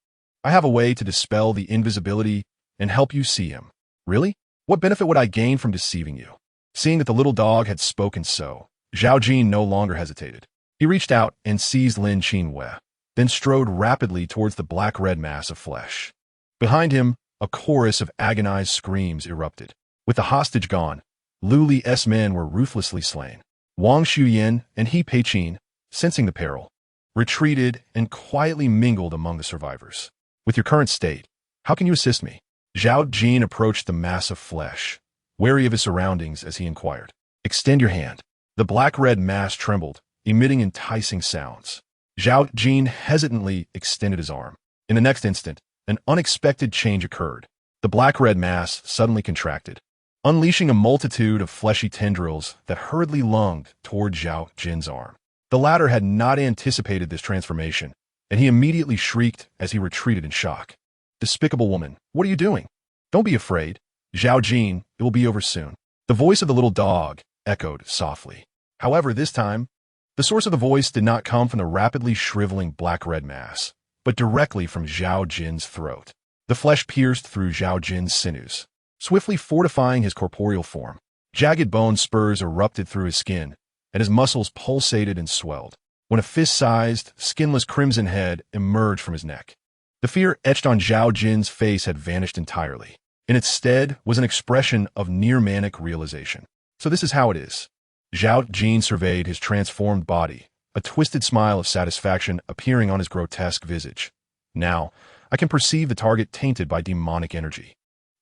I have a way to dispel the invisibility and help you see him. Really? What benefit would I gain from deceiving you? Seeing that the little dog had spoken so, Zhao Jin no longer hesitated. He reached out and seized Lin Qinwei, then strode rapidly towards the black-red mass of flesh. Behind him, a chorus of agonized screams erupted. With the hostage gone, Lu Li's men were ruthlessly slain. Wang Shuyan and He Peiqin, sensing the peril, retreated and quietly mingled among the survivors. With your current state, how can you assist me? Zhao Jin approached the mass of flesh, wary of his surroundings as he inquired. Extend your hand. The black-red mass trembled, emitting enticing sounds. Zhao Jin hesitantly extended his arm. In the next instant, an unexpected change occurred. The black-red mass suddenly contracted, unleashing a multitude of fleshy tendrils that hurriedly lunged toward Zhao Jin's arm. The latter had not anticipated this transformation, and he immediately shrieked as he retreated in shock. Despicable woman, what are you doing? Don't be afraid. Zhao Jin, it will be over soon. The voice of the little dog echoed softly. However, this time, the source of the voice did not come from the rapidly shriveling black-red mass, but directly from Zhao Jin's throat. The flesh pierced through Zhao Jin's sinews, swiftly fortifying his corporeal form. Jagged bone spurs erupted through his skin, and his muscles pulsated and swelled, when a fist-sized, skinless crimson head emerged from his neck. The fear etched on Zhao Jin's face had vanished entirely. In its stead was an expression of near-manic realization. So this is how it is. Zhao Jin surveyed his transformed body, a twisted smile of satisfaction appearing on his grotesque visage. Now, I can perceive the target tainted by demonic energy.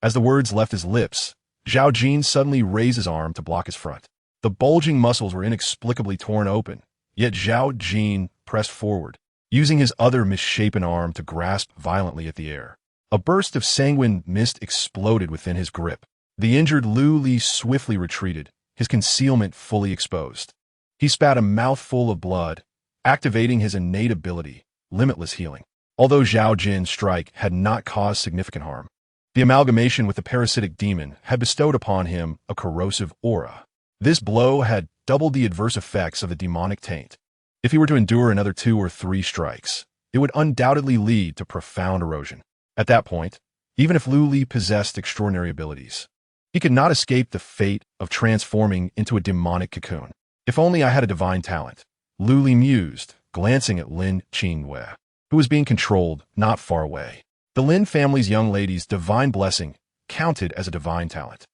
As the words left his lips, Zhao Jin suddenly raised his arm to block his front. The bulging muscles were inexplicably torn open, yet Zhao Jin pressed forward, using his other misshapen arm to grasp violently at the air. A burst of sanguine mist exploded within his grip. The injured Lu Li swiftly retreated, his concealment fully exposed. He spat a mouthful of blood, activating his innate ability, limitless healing. Although Zhao Jin's strike had not caused significant harm, the amalgamation with the parasitic demon had bestowed upon him a corrosive aura. This blow had doubled the adverse effects of the demonic taint. If he were to endure another 2 or 3 strikes, it would undoubtedly lead to profound erosion. At that point, even if Lu Li possessed extraordinary abilities, he could not escape the fate of transforming into a demonic cocoon. If only I had a divine talent, Lu Li mused, glancing at Lin Qinwei, who was being controlled not far away. The Lin family's young lady's divine blessing counted as a divine talent.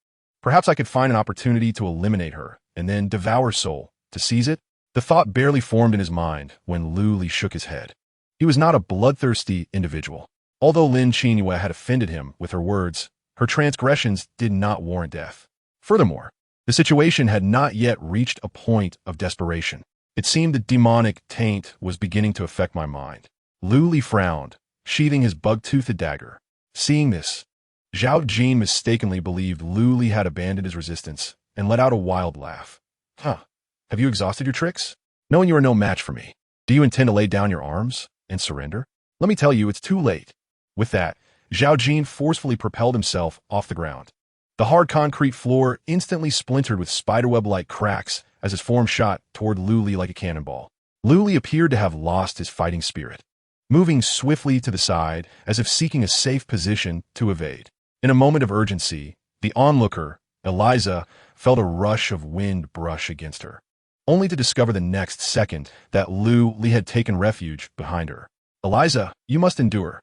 Perhaps I could find an opportunity to eliminate her and then devour Soul, to seize it. The thought barely formed in his mind when Lu Li shook his head. He was not a bloodthirsty individual. Although Lin Qinwei had offended him with her words, her transgressions did not warrant death. Furthermore, the situation had not yet reached a point of desperation. It seemed the demonic taint was beginning to affect my mind. Lu Li frowned, sheathing his bug-toothed dagger. Seeing this, Zhao Jin mistakenly believed Lu Li had abandoned his resistance and let out a wild laugh. Have you exhausted your tricks? Knowing you are no match for me, do you intend to lay down your arms and surrender? Let me tell you, it's too late. With that, Zhao Jin forcefully propelled himself off the ground. The hard concrete floor instantly splintered with spiderweb-like cracks as his form shot toward Lu Li like a cannonball. Lu Li appeared to have lost his fighting spirit, moving swiftly to the side as if seeking a safe position to evade. In a moment of urgency, the onlooker, Eliza, felt a rush of wind brush against her, only to discover the next second that Lu Li had taken refuge behind her. Eliza, you must endure.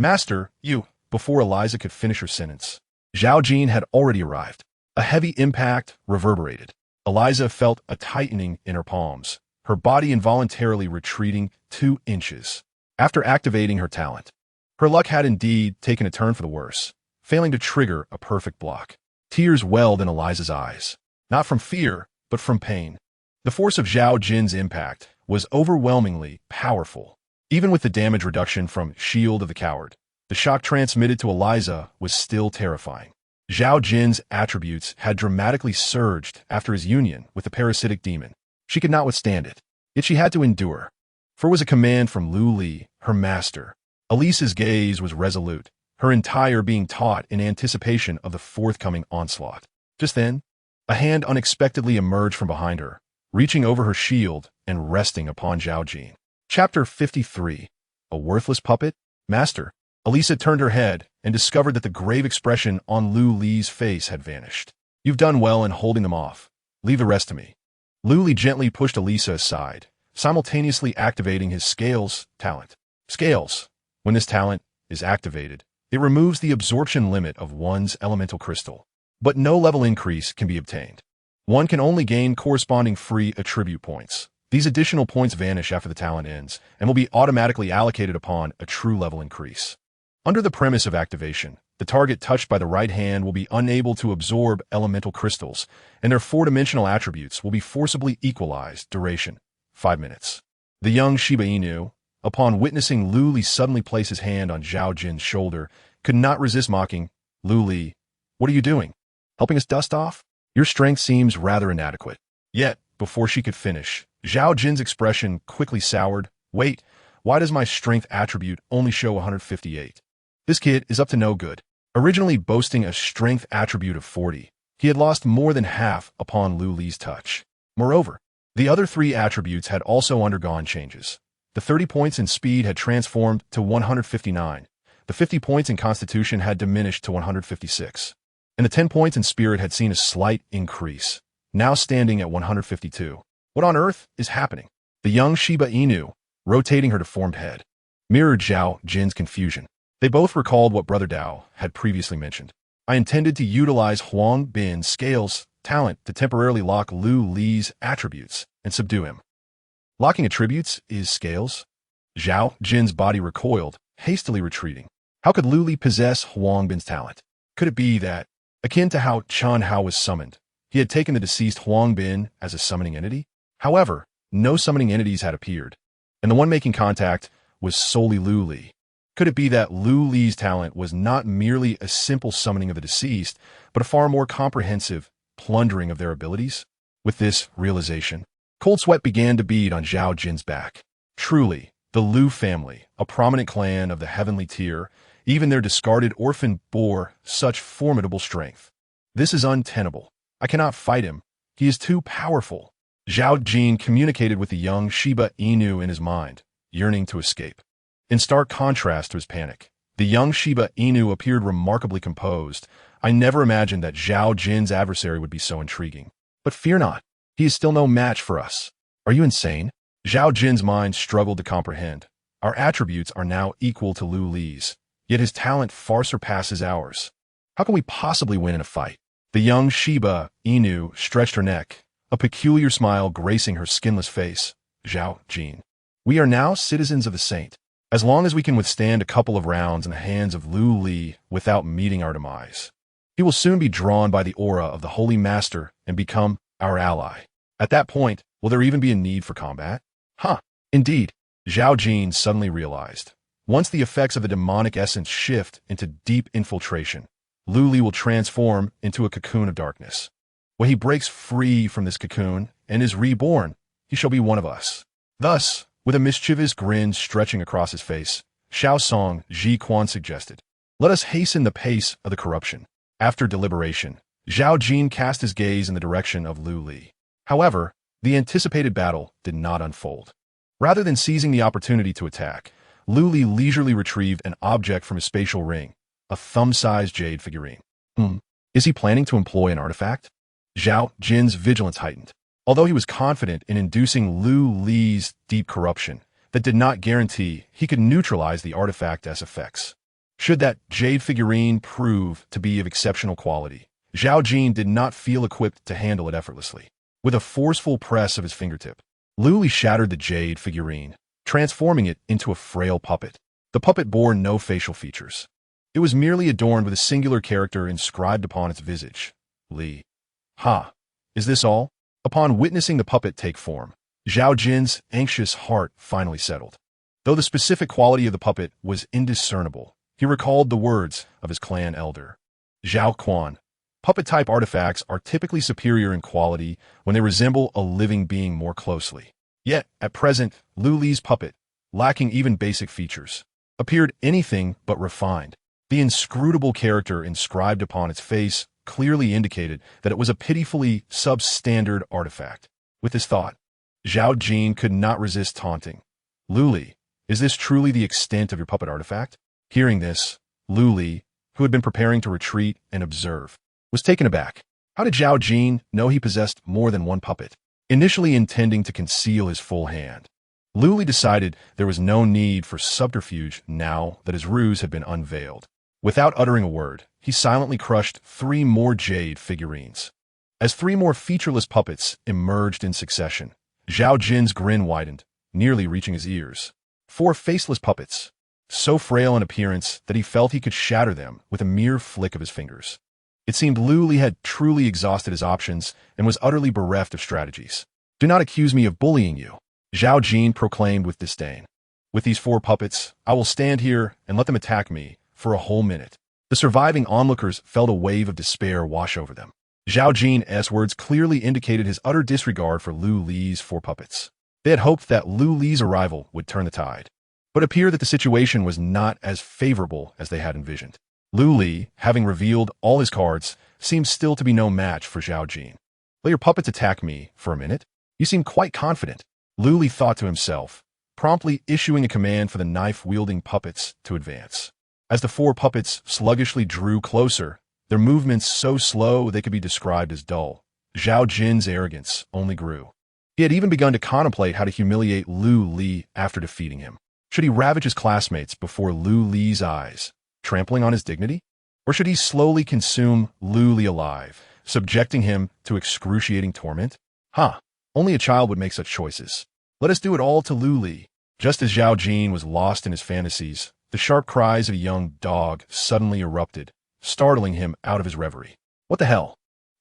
Master, you. Before Eliza could finish her sentence, Zhao Jin had already arrived. A heavy impact reverberated. Eliza felt a tightening in her palms, her body involuntarily retreating 2 inches. After activating her talent, her luck had indeed taken a turn for the worse, failing to trigger a perfect block. Tears welled in Eliza's eyes, not from fear, but from pain. The force of Zhao Jin's impact was overwhelmingly powerful. Even with the damage reduction from Shield of the Coward, the shock transmitted to Eliza was still terrifying. Zhao Jin's attributes had dramatically surged after his union with the parasitic demon. She could not withstand it, yet she had to endure. For it was a command from Lu Li, her master. Elisa's gaze was resolute, her entire being taut in anticipation of the forthcoming onslaught. Just then, a hand unexpectedly emerged from behind her, reaching over her shield and resting upon Zhao Jin. Chapter 53. A Worthless Puppet? Master. Elisa turned her head and discovered that the grave expression on Lu Li's face had vanished. You've done well in holding them off. Leave the rest to me. Lu Li gently pushed Elisa aside, simultaneously activating his Scales talent. Scales. When this talent is activated, it removes the absorption limit of one's elemental crystal. But no level increase can be obtained. One can only gain corresponding free attribute points. These additional points vanish after the talent ends and will be automatically allocated upon a true level increase. Under the premise of activation, the target touched by the right hand will be unable to absorb elemental crystals, and their four-dimensional attributes will be forcibly equalized. Duration: 5 minutes. The young Shiba Inu, upon witnessing Lu Li suddenly place his hand on Zhao Jin's shoulder, could not resist mocking. Lu Li, what are you doing? Helping us dust off? Your strength seems rather inadequate. Yet, before she could finish, Zhao Jin's expression quickly soured. Wait, why does my strength attribute only show 158? This kid is up to no good. Originally boasting a strength attribute of 40, he had lost more than half upon Lu Li's touch. Moreover, the other 3 attributes had also undergone changes. The 30 points in speed had transformed to 159, the 50 points in constitution had diminished to 156, and the 10 points in spirit had seen a slight increase, now standing at 152. What on earth is happening? The young Shiba Inu, rotating her deformed head, mirrored Zhao Jin's confusion. They both recalled what Brother Dao had previously mentioned. I intended to utilize Huang Bin's Scales talent to temporarily lock Lu Li's attributes and subdue him. Locking attributes is Scales? Zhao Jin's body recoiled, hastily retreating. How could Lu Li possess Huang Bin's talent? Could it be that, akin to how Chen Hao was summoned, he had taken the deceased Huang Bin as a summoning entity? However, no summoning entities had appeared, and the one making contact was solely Lu Li. Could it be that Lu Li's talent was not merely a simple summoning of the deceased, but a far more comprehensive plundering of their abilities? With this realization, cold sweat began to bead on Zhao Jin's back. Truly, the Lu family, a prominent clan of the heavenly tier, even their discarded orphan bore such formidable strength. This is untenable. I cannot fight him. He is too powerful. Zhao Jin communicated with the young Shiba Inu in his mind, yearning to escape. In stark contrast to his panic, the young Shiba Inu appeared remarkably composed. I never imagined that Zhao Jin's adversary would be so intriguing. But fear not, he is still no match for us. Are you insane? Zhao Jin's mind struggled to comprehend. Our attributes are now equal to Lu Li's, yet his talent far surpasses ours. How can we possibly win in a fight? The young Shiba Inu stretched her neck, a peculiar smile gracing her skinless face. Zhao Jin, we are now citizens of the saint. As long as we can withstand a couple of rounds in the hands of Lu Li without meeting our demise, he will soon be drawn by the aura of the Holy Master and become our ally. At that point, will there even be a need for combat? Indeed, Zhao Jin suddenly realized. Once the effects of the demonic essence shift into deep infiltration, Lu Li will transform into a cocoon of darkness. When he breaks free from this cocoon and is reborn, he shall be one of us. Thus, with a mischievous grin stretching across his face, Xiao Song Ji Quan suggested, let us hasten the pace of the corruption. After deliberation, Zhao Jin cast his gaze in the direction of Lu Li. However, the anticipated battle did not unfold. Rather than seizing the opportunity to attack, Lu Li leisurely retrieved an object from his spatial ring, a thumb-sized jade figurine. Is he planning to employ an artifact? Zhao Jin's vigilance heightened. Although he was confident in inducing Lu Li's deep corruption, that did not guarantee he could neutralize the artifact's effects. Should that jade figurine prove to be of exceptional quality, Zhao Jin did not feel equipped to handle it effortlessly. With a forceful press of his fingertip, Lu Li shattered the jade figurine, transforming it into a frail puppet. The puppet bore no facial features. It was merely adorned with a singular character inscribed upon its visage. Li. Is this all? Upon witnessing the puppet take form, Zhao Jin's anxious heart finally settled. Though the specific quality of the puppet was indiscernible, he recalled the words of his clan elder. Zhao Quan. Puppet-type artifacts are typically superior in quality when they resemble a living being more closely. Yet, at present, Lu Li's puppet, lacking even basic features, appeared anything but refined. The inscrutable character inscribed upon its face clearly indicated that it was a pitifully substandard artifact. With this thought, Zhao Jin could not resist taunting. Lu Li, Is this truly the extent of your puppet artifact? Hearing this, Lu Li, who had been preparing to retreat and observe, was taken aback. How did Zhao Jin know he possessed more than one puppet? Initially intending to conceal his full hand, Lu Li decided there was no need for subterfuge now that his ruse had been unveiled. Without uttering a word, he silently crushed 3 more jade figurines. As 3 more featureless puppets emerged in succession, Zhao Jin's grin widened, nearly reaching his ears. 4 faceless puppets, so frail in appearance that he felt he could shatter them with a mere flick of his fingers. It seemed Lu Li had truly exhausted his options and was utterly bereft of strategies. "Do not accuse me of bullying you," Zhao Jin proclaimed with disdain. "With these 4 puppets, I will stand here and let them attack me for a whole minute." The surviving onlookers felt a wave of despair wash over them. Zhao Jin's words clearly indicated his utter disregard for Lu Li's 4 puppets. They had hoped that Lu Li's arrival would turn the tide, but it appeared that the situation was not as favorable as they had envisioned. Lu Li, having revealed all his cards, seemed still to be no match for Zhao Jin. "Let your puppets attack me for a minute? You seem quite confident," Lu Li thought to himself, promptly issuing a command for the knife-wielding puppets to advance. As the 4 puppets sluggishly drew closer, their movements so slow they could be described as dull, Zhao Jin's arrogance only grew. He had even begun to contemplate how to humiliate Lu Li after defeating him. Should he ravage his classmates before Lu Li's eyes, trampling on his dignity? Or should he slowly consume Lu Li alive, subjecting him to excruciating torment? Only a child would make such choices. "Let us do it all to Lu Li." Just as Zhao Jin was lost in his fantasies, the sharp cries of a young dog suddenly erupted, startling him out of his reverie. "What the hell?"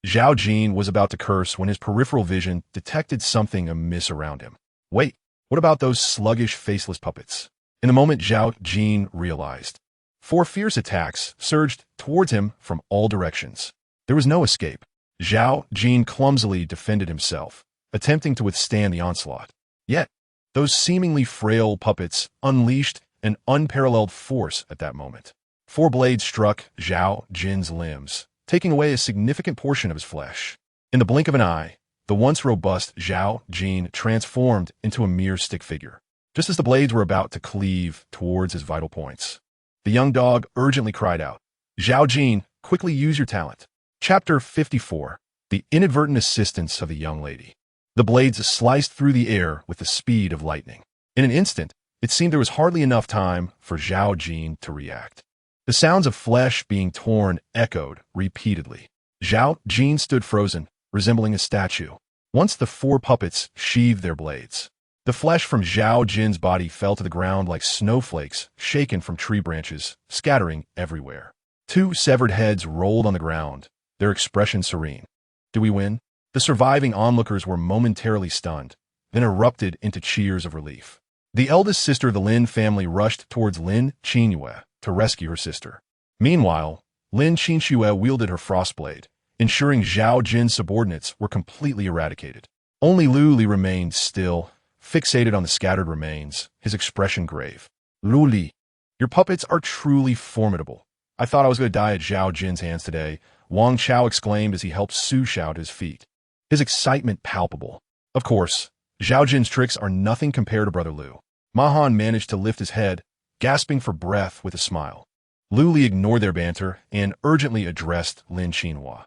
Zhao Jin was about to curse when his peripheral vision detected something amiss around him. Wait, what about those sluggish, faceless puppets? In the moment Zhao Jin realized, 4 fierce attacks surged towards him from all directions. There was no escape. Zhao Jin clumsily defended himself, attempting to withstand the onslaught. Yet, those seemingly frail puppets unleashed an unparalleled force at that moment. 4 blades struck Zhao Jin's limbs, taking away a significant portion of his flesh. In the blink of an eye, the once robust Zhao Jin transformed into a mere stick figure, just as the blades were about to cleave towards his vital points. The young dog urgently cried out, "Zhao Jin, quickly use your talent." Chapter 54. The Inadvertent Assistance of the Young Lady. The blades sliced through the air with the speed of lightning. In an instant, it seemed there was hardly enough time for Zhao Jin to react. The sounds of flesh being torn echoed repeatedly. Zhao Jin stood frozen, resembling a statue. Once the 4 puppets sheathed their blades, the flesh from Zhao Jin's body fell to the ground like snowflakes shaken from tree branches, scattering everywhere. 2 severed heads rolled on the ground, their expression serene. "Do we win?" The surviving onlookers were momentarily stunned, then erupted into cheers of relief. The eldest sister of the Lin family rushed towards Lin Qingyue to rescue her sister. Meanwhile, Lin Qingyue wielded her frostblade, ensuring Zhao Jin's subordinates were completely eradicated. Only Lu Li remained still, fixated on the scattered remains, his expression grave. "Lu Li, your puppets are truly formidable. I thought I was going to die at Zhao Jin's hands today," Wang Chao exclaimed as he helped Su Xiao to his feet, his excitement palpable. Of course, Zhao Jin's tricks are nothing compared to Brother Lu. Mahan managed to lift his head, gasping for breath with a smile. Lu Li ignored their banter and urgently addressed Lin Qinhua.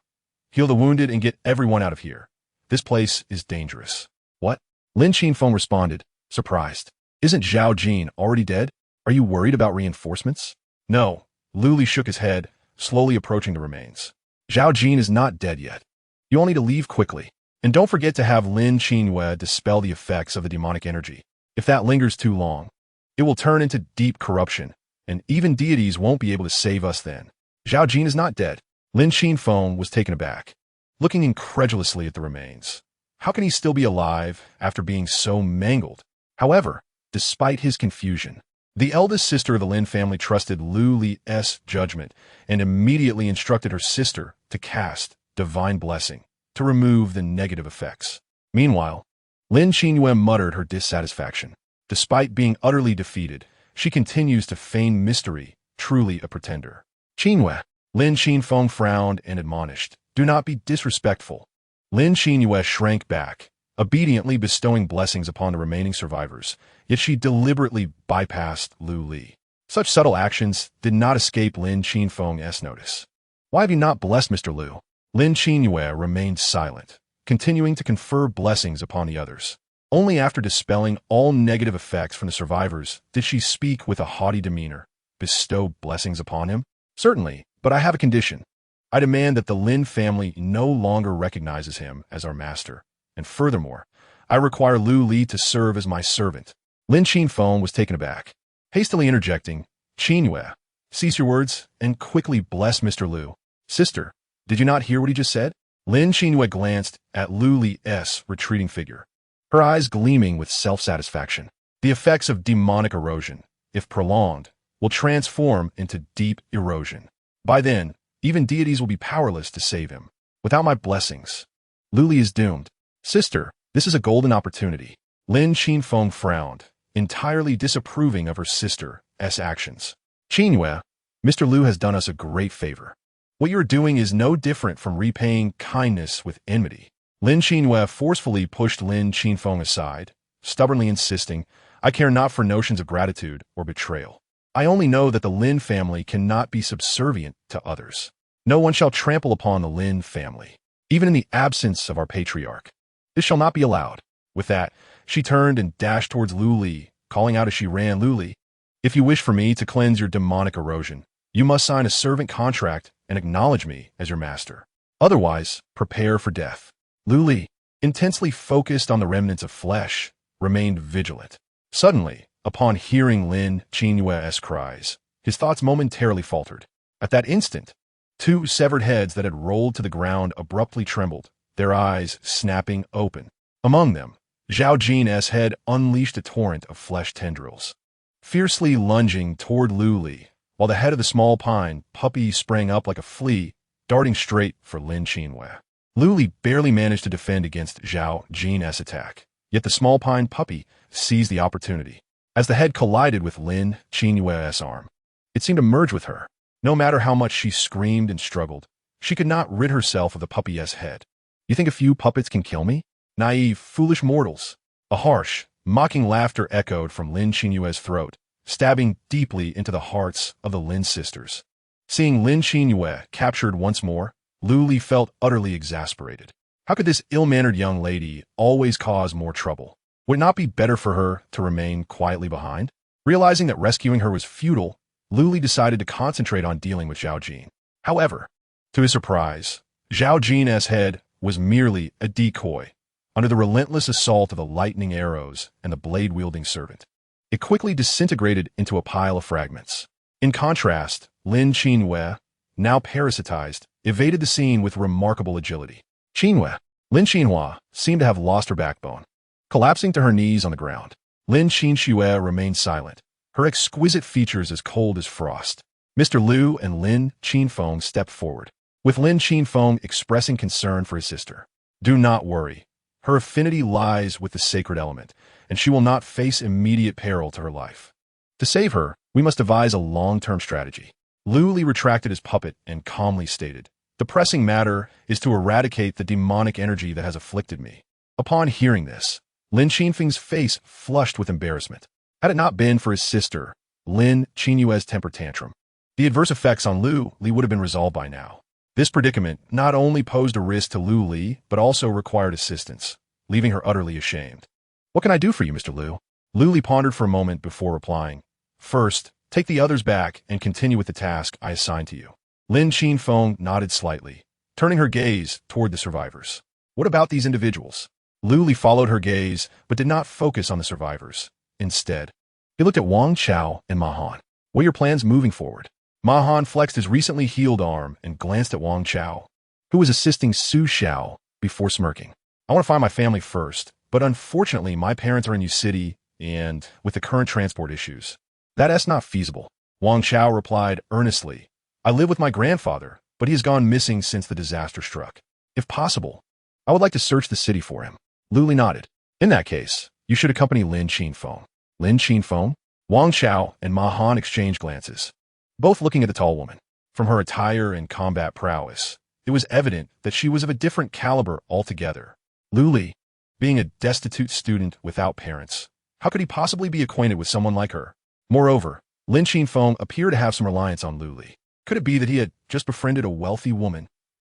"Heal the wounded and get everyone out of here. This place is dangerous." "What?" Lin Qinfeng responded, surprised. "Isn't Zhao Jin already dead? Are you worried about reinforcements?" "No." Lu Li shook his head, slowly approaching the remains. "Zhao Jin is not dead yet. You all need to leave quickly. And don't forget to have Lin Qinhua dispel the effects of the demonic energy. If that lingers too long, it will turn into deep corruption, and even deities won't be able to save us then." "Zhao Jin is not dead." Lin Qinfeng was taken aback, looking incredulously at the remains. How can he still be alive after being so mangled? However, despite his confusion, the eldest sister of the Lin family trusted Lu Li's judgment and immediately instructed her sister to cast Divine Blessing to remove the negative effects. Meanwhile, Lin Qingyue muttered her dissatisfaction. Despite being utterly defeated, she continues to feign mystery, truly a pretender. "Qingyue," Lin Qinfeng frowned and admonished, "do not be disrespectful." Lin Qingyue shrank back, obediently bestowing blessings upon the remaining survivors, yet she deliberately bypassed Lu Li. Such subtle actions did not escape Lin Qinfeng's notice. "Why have you not blessed Mr. Lu?" Lin Qinyue remained silent, continuing to confer blessings upon the others. Only after dispelling all negative effects from the survivors did she speak with a haughty demeanor. "Bestow blessings upon him? Certainly, but I have a condition. I demand that the Lin family no longer recognizes him as our master. And furthermore, I require Lu Li to serve as my servant." Lin Qinfeng was taken aback, hastily interjecting, "Qinyue, cease your words and quickly bless Mr. Lu." "Sister, did you not hear what he just said?" Lin Qinyue glanced at Lu Li's retreating figure, her eyes gleaming with self-satisfaction. The effects of demonic erosion, if prolonged, will transform into deep erosion. By then, even deities will be powerless to save him. Without my blessings, Lu Li is doomed. "Sister, this is a golden opportunity." Lin Qinfeng frowned, entirely disapproving of her sister's actions. "Qinyue, Mr. Lu has done us a great favor. What you're doing is no different from repaying kindness with enmity." Lin Qinyue forcefully pushed Lin Qinfeng aside, stubbornly insisting, "I care not for notions of gratitude or betrayal. I only know that the Lin family cannot be subservient to others. No one shall trample upon the Lin family, even in the absence of our patriarch. This shall not be allowed." With that, she turned and dashed towards Lu Li, calling out as she ran, "Lu Li, if you wish for me to cleanse your demonic erosion, you must sign a servant contract and acknowledge me as your master. Otherwise, prepare for death." Lu Li, intensely focused on the remnants of flesh, remained vigilant. Suddenly, upon hearing Lin Qinyue's cries, his thoughts momentarily faltered. At that instant, two severed heads that had rolled to the ground abruptly trembled, their eyes snapping open. Among them, Zhao Jin's head unleashed a torrent of flesh tendrils, fiercely lunging toward Lu Li, while the head of the small pine puppy sprang up like a flea, darting straight for Lin Qinyue. Lu Li barely managed to defend against Zhao Jin's attack, yet the small pine puppy seized the opportunity. As the head collided with Lin Qinyue's arm, it seemed to merge with her. No matter how much she screamed and struggled, she could not rid herself of the puppy's head. "You think a few puppets can kill me? Naive, foolish mortals." A harsh, mocking laughter echoed from Lin Qinyue's throat, stabbing deeply into the hearts of the Lin sisters. Seeing Lin Qinyue captured once more, Lu Li felt utterly exasperated. How could this ill-mannered young lady always cause more trouble? Would it not be better for her to remain quietly behind? Realizing that rescuing her was futile, Lu Li decided to concentrate on dealing with Zhao Jin. However, to his surprise, Zhao Jin's head was merely a decoy under the relentless assault of the lightning arrows and the blade-wielding servant. It quickly disintegrated into a pile of fragments. In contrast, Lin Qinyue, now parasitized, evaded the scene with remarkable agility. Qinyue, Lin Qinyue, seemed to have lost her backbone. Collapsing to her knees on the ground, Lin Qinyue remained silent, her exquisite features as cold as frost. Mr. Lu and Lin Qinfeng stepped forward, with Lin Qinfeng expressing concern for his sister. "Do not worry. Her affinity lies with the sacred element, and she will not face immediate peril to her life. To save her, we must devise a long-term strategy." Lu Li retracted his puppet and calmly stated, "The pressing matter is to eradicate the demonic energy that has afflicted me." Upon hearing this, Lin Qinfeng's face flushed with embarrassment. Had it not been for his sister, Lin Qinyue's temper tantrum, the adverse effects on Lu Li would have been resolved by now. This predicament not only posed a risk to Lu Li, but also required assistance, leaving her utterly ashamed. "What can I do for you, Mr. Lu?" Lu Li pondered for a moment before replying. "First, take the others back and continue with the task I assigned to you." Lin Qinfeng nodded slightly, turning her gaze toward the survivors. "What about these individuals?" Lu Li followed her gaze, but did not focus on the survivors. Instead, he looked at Wang Chao and Ma Han. "What are your plans moving forward?" Ma Han flexed his recently healed arm and glanced at Wang Chao, who was assisting Su Xiao, before smirking. "I want to find my family first, but unfortunately my parents are in Yu City, and with the current transport issues, that's not feasible." Wang Chao replied earnestly, "I live with my grandfather, but he has gone missing since the disaster struck. If possible, I would like to search the city for him." Lu Li nodded. "In that case, you should accompany Lin Qinfeng." Lin Qinfeng? Wang Chao and Ma Han exchanged glances, both looking at the tall woman. From her attire and combat prowess, it was evident that she was of a different caliber altogether. "Lu Li, Being a destitute student without parents, how could he possibly be acquainted with someone like her? Moreover, Lin Qinfeng appeared to have some reliance on Lu Li. Could it be that he had just befriended a wealthy woman?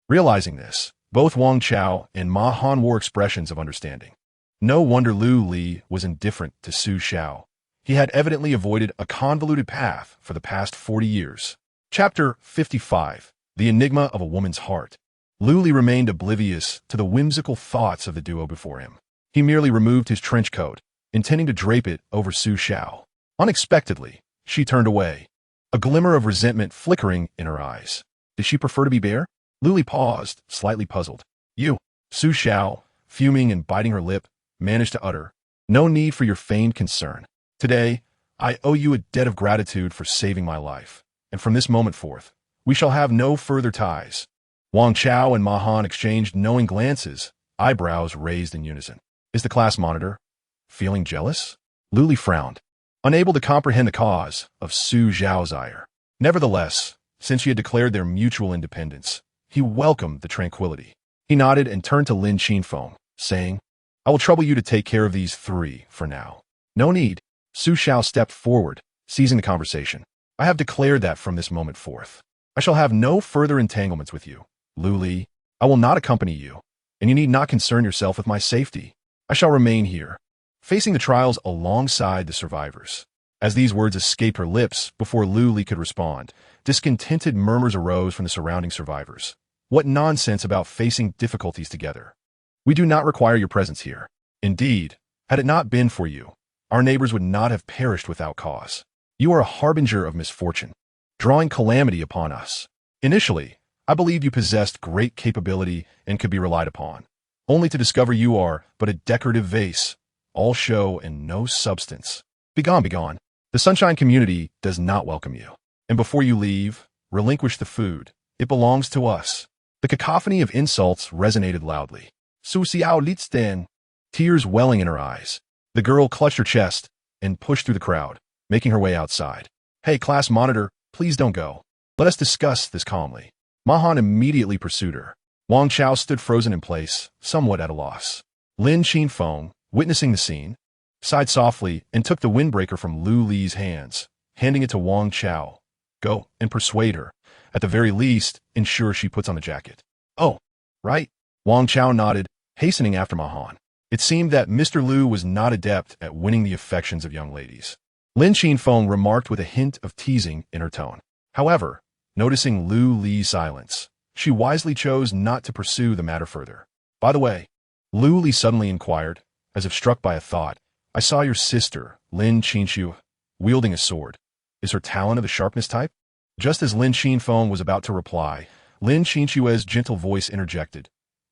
Realizing this, both Wang Chao and Ma Han wore expressions of understanding. No wonder Lu Li was indifferent to Su Xiao. He had evidently avoided a convoluted path for the past 40 years. Chapter 55. The Enigma of a Woman's Heart. Lu Li remained oblivious to the whimsical thoughts of the duo before him. He merely removed his trench coat, intending to drape it over Su Xiao. Unexpectedly, she turned away, a glimmer of resentment flickering in her eyes. Did she prefer to be bare? Lu Li paused, slightly puzzled. You, Su Xiao, fuming and biting her lip, managed to utter, "No need for your feigned concern. Today, I owe you a debt of gratitude for saving my life, and from this moment forth, we shall have no further ties." Wang Chao and Ma Han exchanged knowing glances, eyebrows raised in unison. Is the class monitor feeling jealous? Lu Li frowned, unable to comprehend the cause of Su Xiao's ire. Nevertheless, since she had declared their mutual independence, he welcomed the tranquility. He nodded and turned to Lin Qinfeng, saying, "I will trouble you to take care of these three for now." "No need." Su Xiao stepped forward, seizing the conversation. "I have declared that from this moment forth, I shall have no further entanglements with you. Lu Li, I will not accompany you, and you need not concern yourself with my safety. I shall remain here, facing the trials alongside the survivors." As these words escaped her lips before Lu Li could respond, discontented murmurs arose from the surrounding survivors. What nonsense about facing difficulties together. We do not require your presence here. Indeed, had it not been for you, our neighbors would not have perished without cause. You are a harbinger of misfortune, drawing calamity upon us. Initially, I believed you possessed great capability and could be relied upon, only to discover you are but a decorative vase, all show and no substance. Begone, begone. The Sunshine community does not welcome you. And before you leave, relinquish the food. It belongs to us. The cacophony of insults resonated loudly. Su Xiao Litzden, tears welling in her eyes. The girl clutched her chest and pushed through the crowd, making her way outside. "Hey, class monitor, please don't go. Let us discuss this calmly." Ma Han immediately pursued her. Wang Chao stood frozen in place, somewhat at a loss. Lin Qinfeng, witnessing the scene, sighed softly and took the windbreaker from Lu Li's hands, handing it to Wang Chao. "Go and persuade her. At the very least, ensure she puts on the jacket." "Oh, right." Wang Chao nodded, hastening after Ma Han. It seemed that Mr. Lu was not adept at winning the affections of young ladies. Lin Qinfeng remarked with a hint of teasing in her tone. However, noticing Lu Li's silence, she wisely chose not to pursue the matter further. "By the way," Lu Li suddenly inquired, as if struck by a thought, "I saw your sister, Lin Qinxiu, wielding a sword. Is her talent of the sharpness type?" Just as Lin Qinfeng was about to reply, Lin Qinxiu's gentle voice interjected.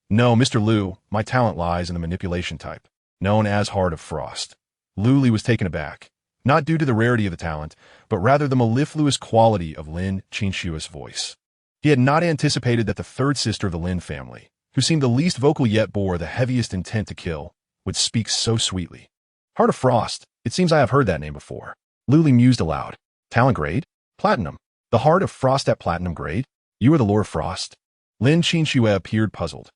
"No, Mr. Lu, my talent lies in the manipulation type, known as Heart of Frost." Lu Li was taken aback, not due to the rarity of the talent, but rather the mellifluous quality of Lin Qinxiu's voice. He had not anticipated that the third sister of the Lin family, who seemed the least vocal yet bore the heaviest intent to kill, would speak so sweetly. "Heart of Frost, it seems I have heard that name before." Lu Li mused aloud. "Talent grade? Platinum. The Heart of Frost at Platinum grade? You are the Lord of Frost?" Lin Qinxiu appeared puzzled.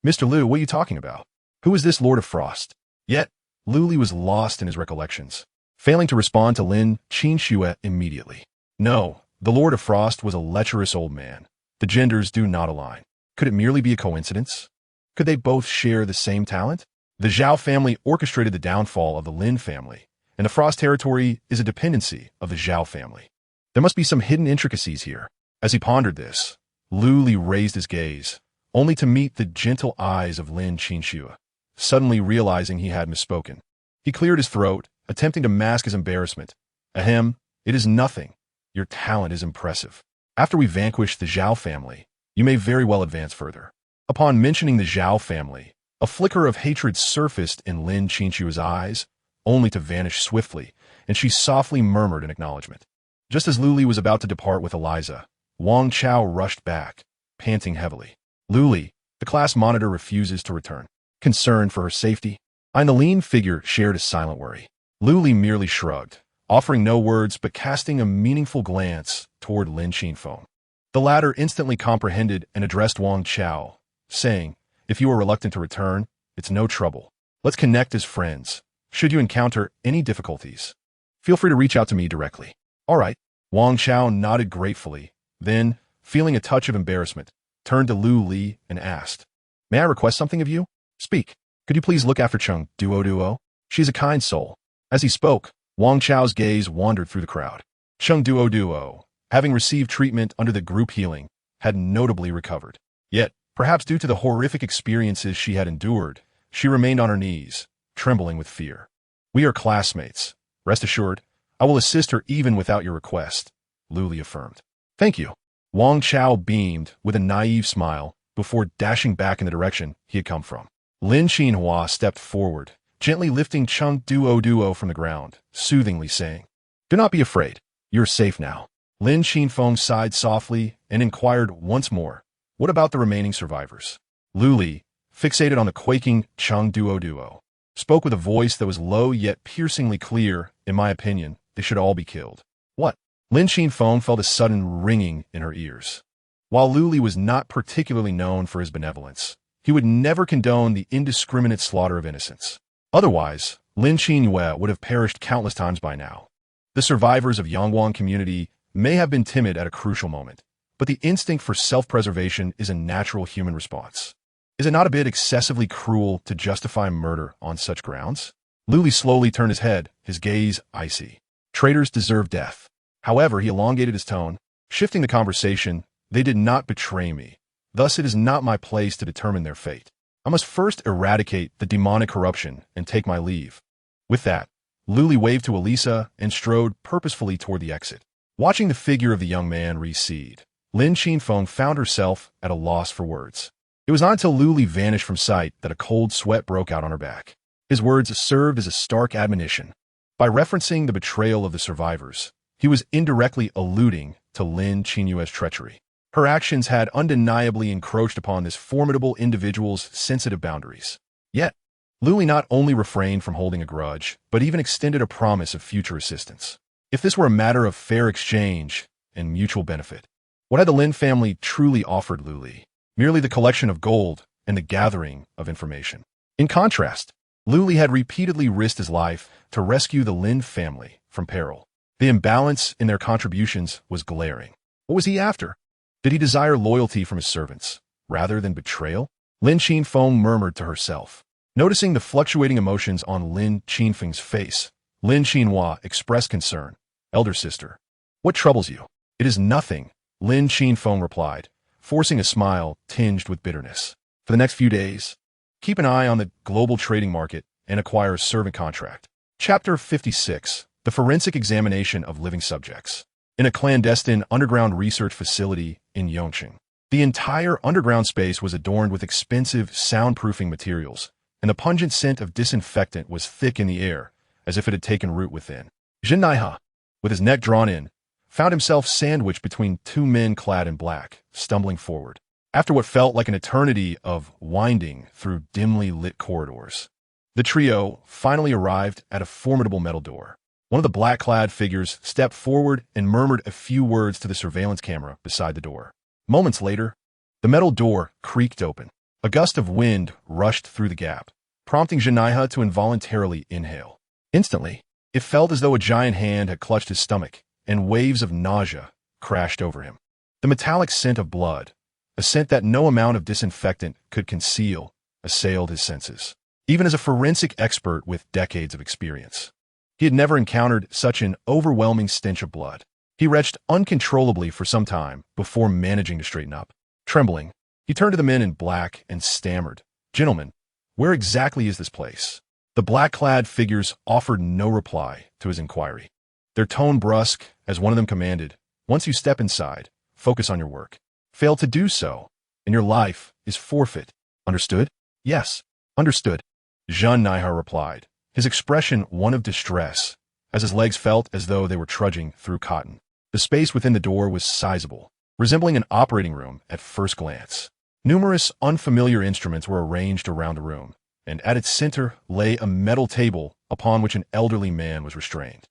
"Mr. Lu, what are you talking about? Who is this Lord of Frost?" Yet, Lu Li was lost in his recollections, failing to respond to Lin Qinxiu immediately. No, the Lord of Frost was a lecherous old man. The genders do not align. Could it merely be a coincidence? Could they both share the same talent? The Zhao family orchestrated the downfall of the Lin family, and the Frost territory is a dependency of the Zhao family. There must be some hidden intricacies here. As he pondered this, Lu Li raised his gaze, only to meet the gentle eyes of Lin Qinxiu. Suddenly realizing he had misspoken, he cleared his throat, attempting to mask his embarrassment. "Ahem, it is nothing. Your talent is impressive. After we vanquish the Zhao family, you may very well advance further." Upon mentioning the Zhao family, a flicker of hatred surfaced in Lin Qinxiu's eyes, only to vanish swiftly, and she softly murmured in acknowledgement. Just as Lu Li was about to depart with Eliza, Wang Chao rushed back, panting heavily. "Lu Li, the class monitor refuses to return. Concerned for her safety?" The lean figure shared a silent worry. Lu Li merely shrugged, offering no words but casting a meaningful glance toward Lin Qinfeng. The latter instantly comprehended and addressed Wang Chao, saying, "If you are reluctant to return, it's no trouble. Let's connect as friends. Should you encounter any difficulties, feel free to reach out to me directly. All right. Wang Chao nodded gratefully, then, feeling a touch of embarrassment, turned to Lu Li and asked, "May I request something of you? Speak. Could you please look after Chung Duo? She's a kind soul." As he spoke, Wang Chao's gaze wandered through the crowd. Chung Duo, having received treatment under the group healing, had notably recovered. Yet, perhaps due to the horrific experiences she had endured, she remained on her knees, trembling with fear. "We are classmates. Rest assured, I will assist her even without your request," Lu Li affirmed. "Thank you." Wang Chao beamed with a naive smile before dashing back in the direction he had come from. Lin Xinhua stepped forward, gently lifting Chung Duo from the ground, soothingly saying, "Do not be afraid. You're safe now." Lin Xinfeng sighed softly and inquired once more, "What about the remaining survivors?" Lu Li, fixated on the quaking Chung Duo, spoke with a voice that was low yet piercingly clear. "In my opinion, they should all be killed." "What?" Lin Xinfeng felt a sudden ringing in her ears. While Lu Li was not particularly known for his benevolence, he would never condone the indiscriminate slaughter of innocents. Otherwise, Lin Xinhua would have perished countless times by now. The survivors of Yangwang community may have been timid at a crucial moment, but the instinct for self-preservation is a natural human response. Is it not a bit excessively cruel to justify murder on such grounds? Lu Li slowly turned his head, his gaze icy. "Traitors deserve death." However, he elongated his tone, shifting the conversation. "They did not betray me. Thus, it is not my place to determine their fate. I must first eradicate the demonic corruption and take my leave." With that, Lu Li waved to Elisa and strode purposefully toward the exit. Watching the figure of the young man recede, Lin Xinfeng found herself at a loss for words. It was not until Lu Li vanished from sight that a cold sweat broke out on her back. His words served as a stark admonition. By referencing the betrayal of the survivors, he was indirectly alluding to Lin Qinyue's treachery. Her actions had undeniably encroached upon this formidable individual's sensitive boundaries. Yet, Lu Li not only refrained from holding a grudge, but even extended a promise of future assistance. If this were a matter of fair exchange and mutual benefit, what had the Lin family truly offered Lu Li? Merely the collection of gold and the gathering of information. In contrast, Lu Li had repeatedly risked his life to rescue the Lin family from peril. The imbalance in their contributions was glaring. What was he after? Did he desire loyalty from his servants, rather than betrayal? Lin Xinfeng murmured to herself. Noticing the fluctuating emotions on Lin Xinfeng's face, Lin Xinhua expressed concern. "Elder sister, what troubles you?" "It is nothing," Lin Xinfeng replied, forcing a smile tinged with bitterness. "For the next few days, keep an eye on the global trading market and acquire a servant contract." Chapter 56. The Forensic Examination of Living Subjects. In a clandestine underground research facility in Yongqing, the entire underground space was adorned with expensive soundproofing materials, and the pungent scent of disinfectant was thick in the air, as if it had taken root within. Jin Naiha, with his neck drawn in, found himself sandwiched between two men clad in black, stumbling forward, after what felt like an eternity of winding through dimly lit corridors. The trio finally arrived at a formidable metal door. One of the black-clad figures stepped forward and murmured a few words to the surveillance camera beside the door. Moments later, the metal door creaked open. A gust of wind rushed through the gap, prompting Janaiha to involuntarily inhale. Instantly, it felt as though a giant hand had clutched his stomach, and waves of nausea crashed over him. The metallic scent of blood, a scent that no amount of disinfectant could conceal, assailed his senses. Even as a forensic expert with decades of experience, he had never encountered such an overwhelming stench of blood. He retched uncontrollably for some time before managing to straighten up. Trembling, he turned to the men in black and stammered, "Gentlemen, where exactly is this place?" The black-clad figures offered no reply to his inquiry. Their tone brusque as one of them commanded, "Once you step inside, focus on your work. Fail to do so, and your life is forfeit. Understood?" "Yes, understood," Zhen Naiha replied, his expression one of distress, as his legs felt as though they were trudging through cotton. The space within the door was sizable, resembling an operating room at first glance. Numerous unfamiliar instruments were arranged around the room, and at its center lay a metal table upon which an elderly man was restrained.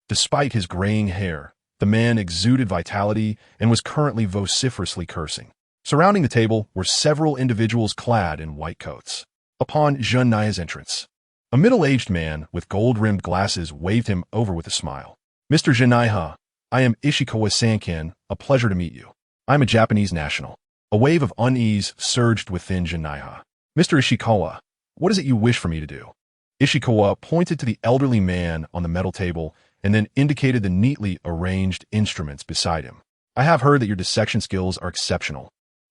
Despite his graying hair, the man exuded vitality and was currently vociferously cursing. Surrounding the table were several individuals clad in white coats. Upon Zhen Nai's entrance, A middle-aged man with gold-rimmed glasses waved him over with a smile. Mr. Jinaiha, I am Ishikawa Sankin, a pleasure to meet you. I am a Japanese national. A wave of unease surged within Jinaiha. Mr. Ishikawa, what is it you wish for me to do? Ishikawa pointed to the elderly man on the metal table and then indicated the neatly arranged instruments beside him. I have heard that your dissection skills are exceptional,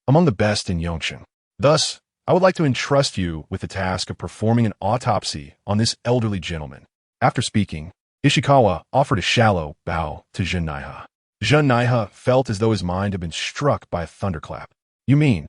among the best in Yongshin. Thus, I would like to entrust you with the task of performing an autopsy on this elderly gentleman. After speaking, Ishikawa offered a shallow bow to Jinaiha. Jinaiha felt as though his mind had been struck by a thunderclap. You mean,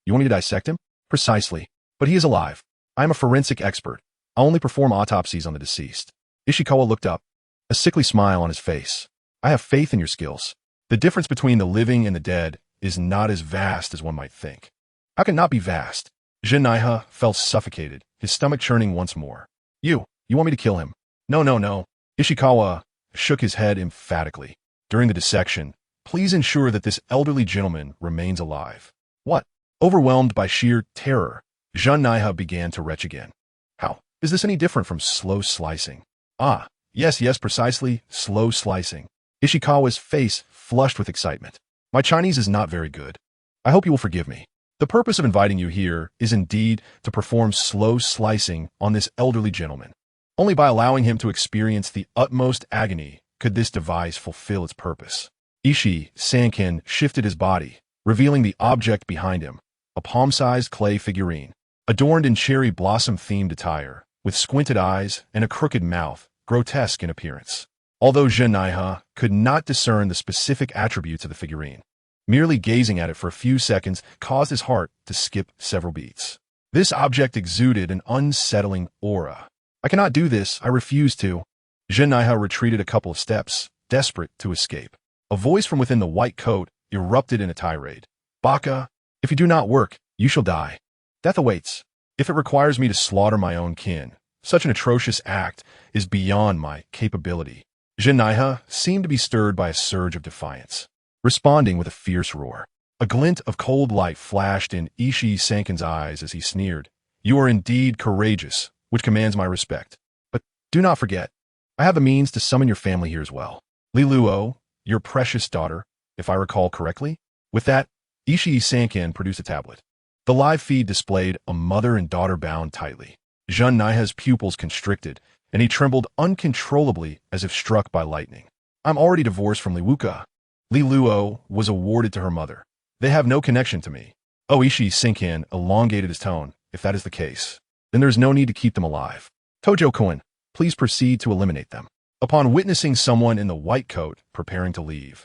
you want me to dissect him? Precisely. But he is alive. I am a forensic expert. I only perform autopsies on the deceased. Ishikawa looked up, a sickly smile on his face. I have faith in your skills. The difference between the living and the dead is not as vast as one might think. How can it not be vast? Jinaiha felt suffocated, his stomach churning once more. You want me to kill him? No. Ishikawa shook his head emphatically. During the dissection, please ensure that this elderly gentleman remains alive. What? Overwhelmed by sheer terror, Jinaiha began to retch again. How? Is this any different from slow slicing? Ah, yes, precisely, slow slicing. Ishikawa's face flushed with excitement. My Chinese is not very good. I hope you will forgive me. The purpose of inviting you here is indeed to perform slow slicing on this elderly gentleman. Only by allowing him to experience the utmost agony could this device fulfill its purpose. Ishii Sankin shifted his body, revealing the object behind him, a palm-sized clay figurine, adorned in cherry blossom-themed attire, with squinted eyes and a crooked mouth, grotesque in appearance. Although Jinaiha could not discern the specific attributes of the figurine, merely gazing at it for a few seconds caused his heart to skip several beats. This object exuded an unsettling aura. I cannot do this, I refuse to. Jinaiha retreated a couple of steps, desperate to escape. A voice from within the white coat erupted in a tirade. Baka, if you do not work, you shall die. Death awaits. If it requires me to slaughter my own kin, such an atrocious act is beyond my capability. Jinaiha seemed to be stirred by a surge of defiance, responding with a fierce roar. A glint of cold light flashed in Ishii Sankin's eyes as he sneered. You are indeed courageous, which commands my respect. But do not forget, I have the means to summon your family here as well. Liluo, your precious daughter, if I recall correctly. With that, Ishii Sankin produced a tablet. The live feed displayed a mother and daughter bound tightly. Jinaiha's pupils constricted, and he trembled uncontrollably as if struck by lightning. I'm already divorced from Liwuka. Liluo was awarded to her mother. They have no connection to me. Oh, Ishii Sankin elongated his tone. If that is the case, then there is no need to keep them alive. Tojo-kun, please proceed to eliminate them. Upon witnessing someone in the white coat preparing to leave,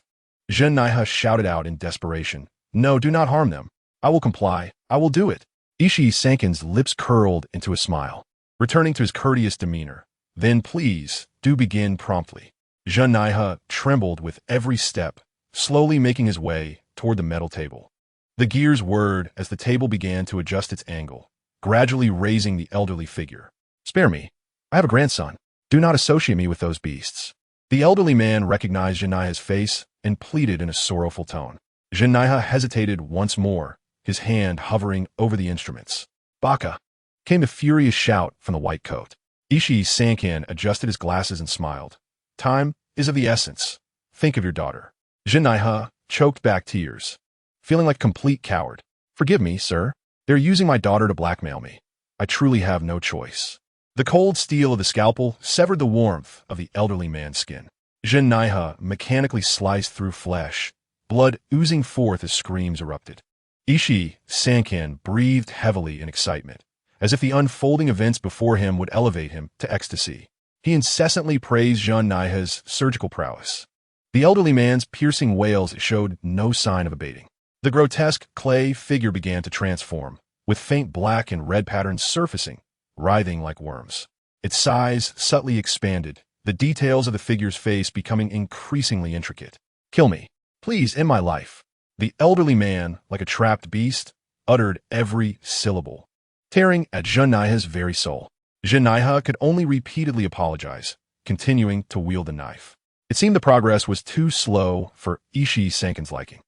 Jinaiha shouted out in desperation, No, do not harm them. I will comply. I will do it. Ishii Sankin's lips curled into a smile, returning to his courteous demeanor. Then please, do begin promptly. Jinaiha trembled with every step, slowly making his way toward the metal table. The gears whirred as the table began to adjust its angle, gradually raising the elderly figure. Spare me. I have a grandson. Do not associate me with those beasts. The elderly man recognized Jinaiha's face and pleaded in a sorrowful tone. Jinaiha hesitated once more, his hand hovering over the instruments. Baka! Came the furious shout from the white coat. Ishii Sankin adjusted his glasses and smiled. Time is of the essence. Think of your daughter. Jinaiha choked back tears, feeling like a complete coward. Forgive me, sir. They're using my daughter to blackmail me. I truly have no choice. The cold steel of the scalpel severed the warmth of the elderly man's skin. Jinaiha mechanically sliced through flesh, blood oozing forth as screams erupted. Ishii Sankin breathed heavily in excitement, as if the unfolding events before him would elevate him to ecstasy. He incessantly praised Jinaiha's surgical prowess. The elderly man's piercing wails showed no sign of abating. The grotesque clay figure began to transform, with faint black and red patterns surfacing, writhing like worms. Its size subtly expanded, the details of the figure's face becoming increasingly intricate. Kill me. Please end my life. The elderly man, like a trapped beast, uttered every syllable, tearing at Jinaiha's very soul. Jinaiha could only repeatedly apologize, continuing to wield the knife. It seemed the progress was too slow for Ishii Sankin's liking.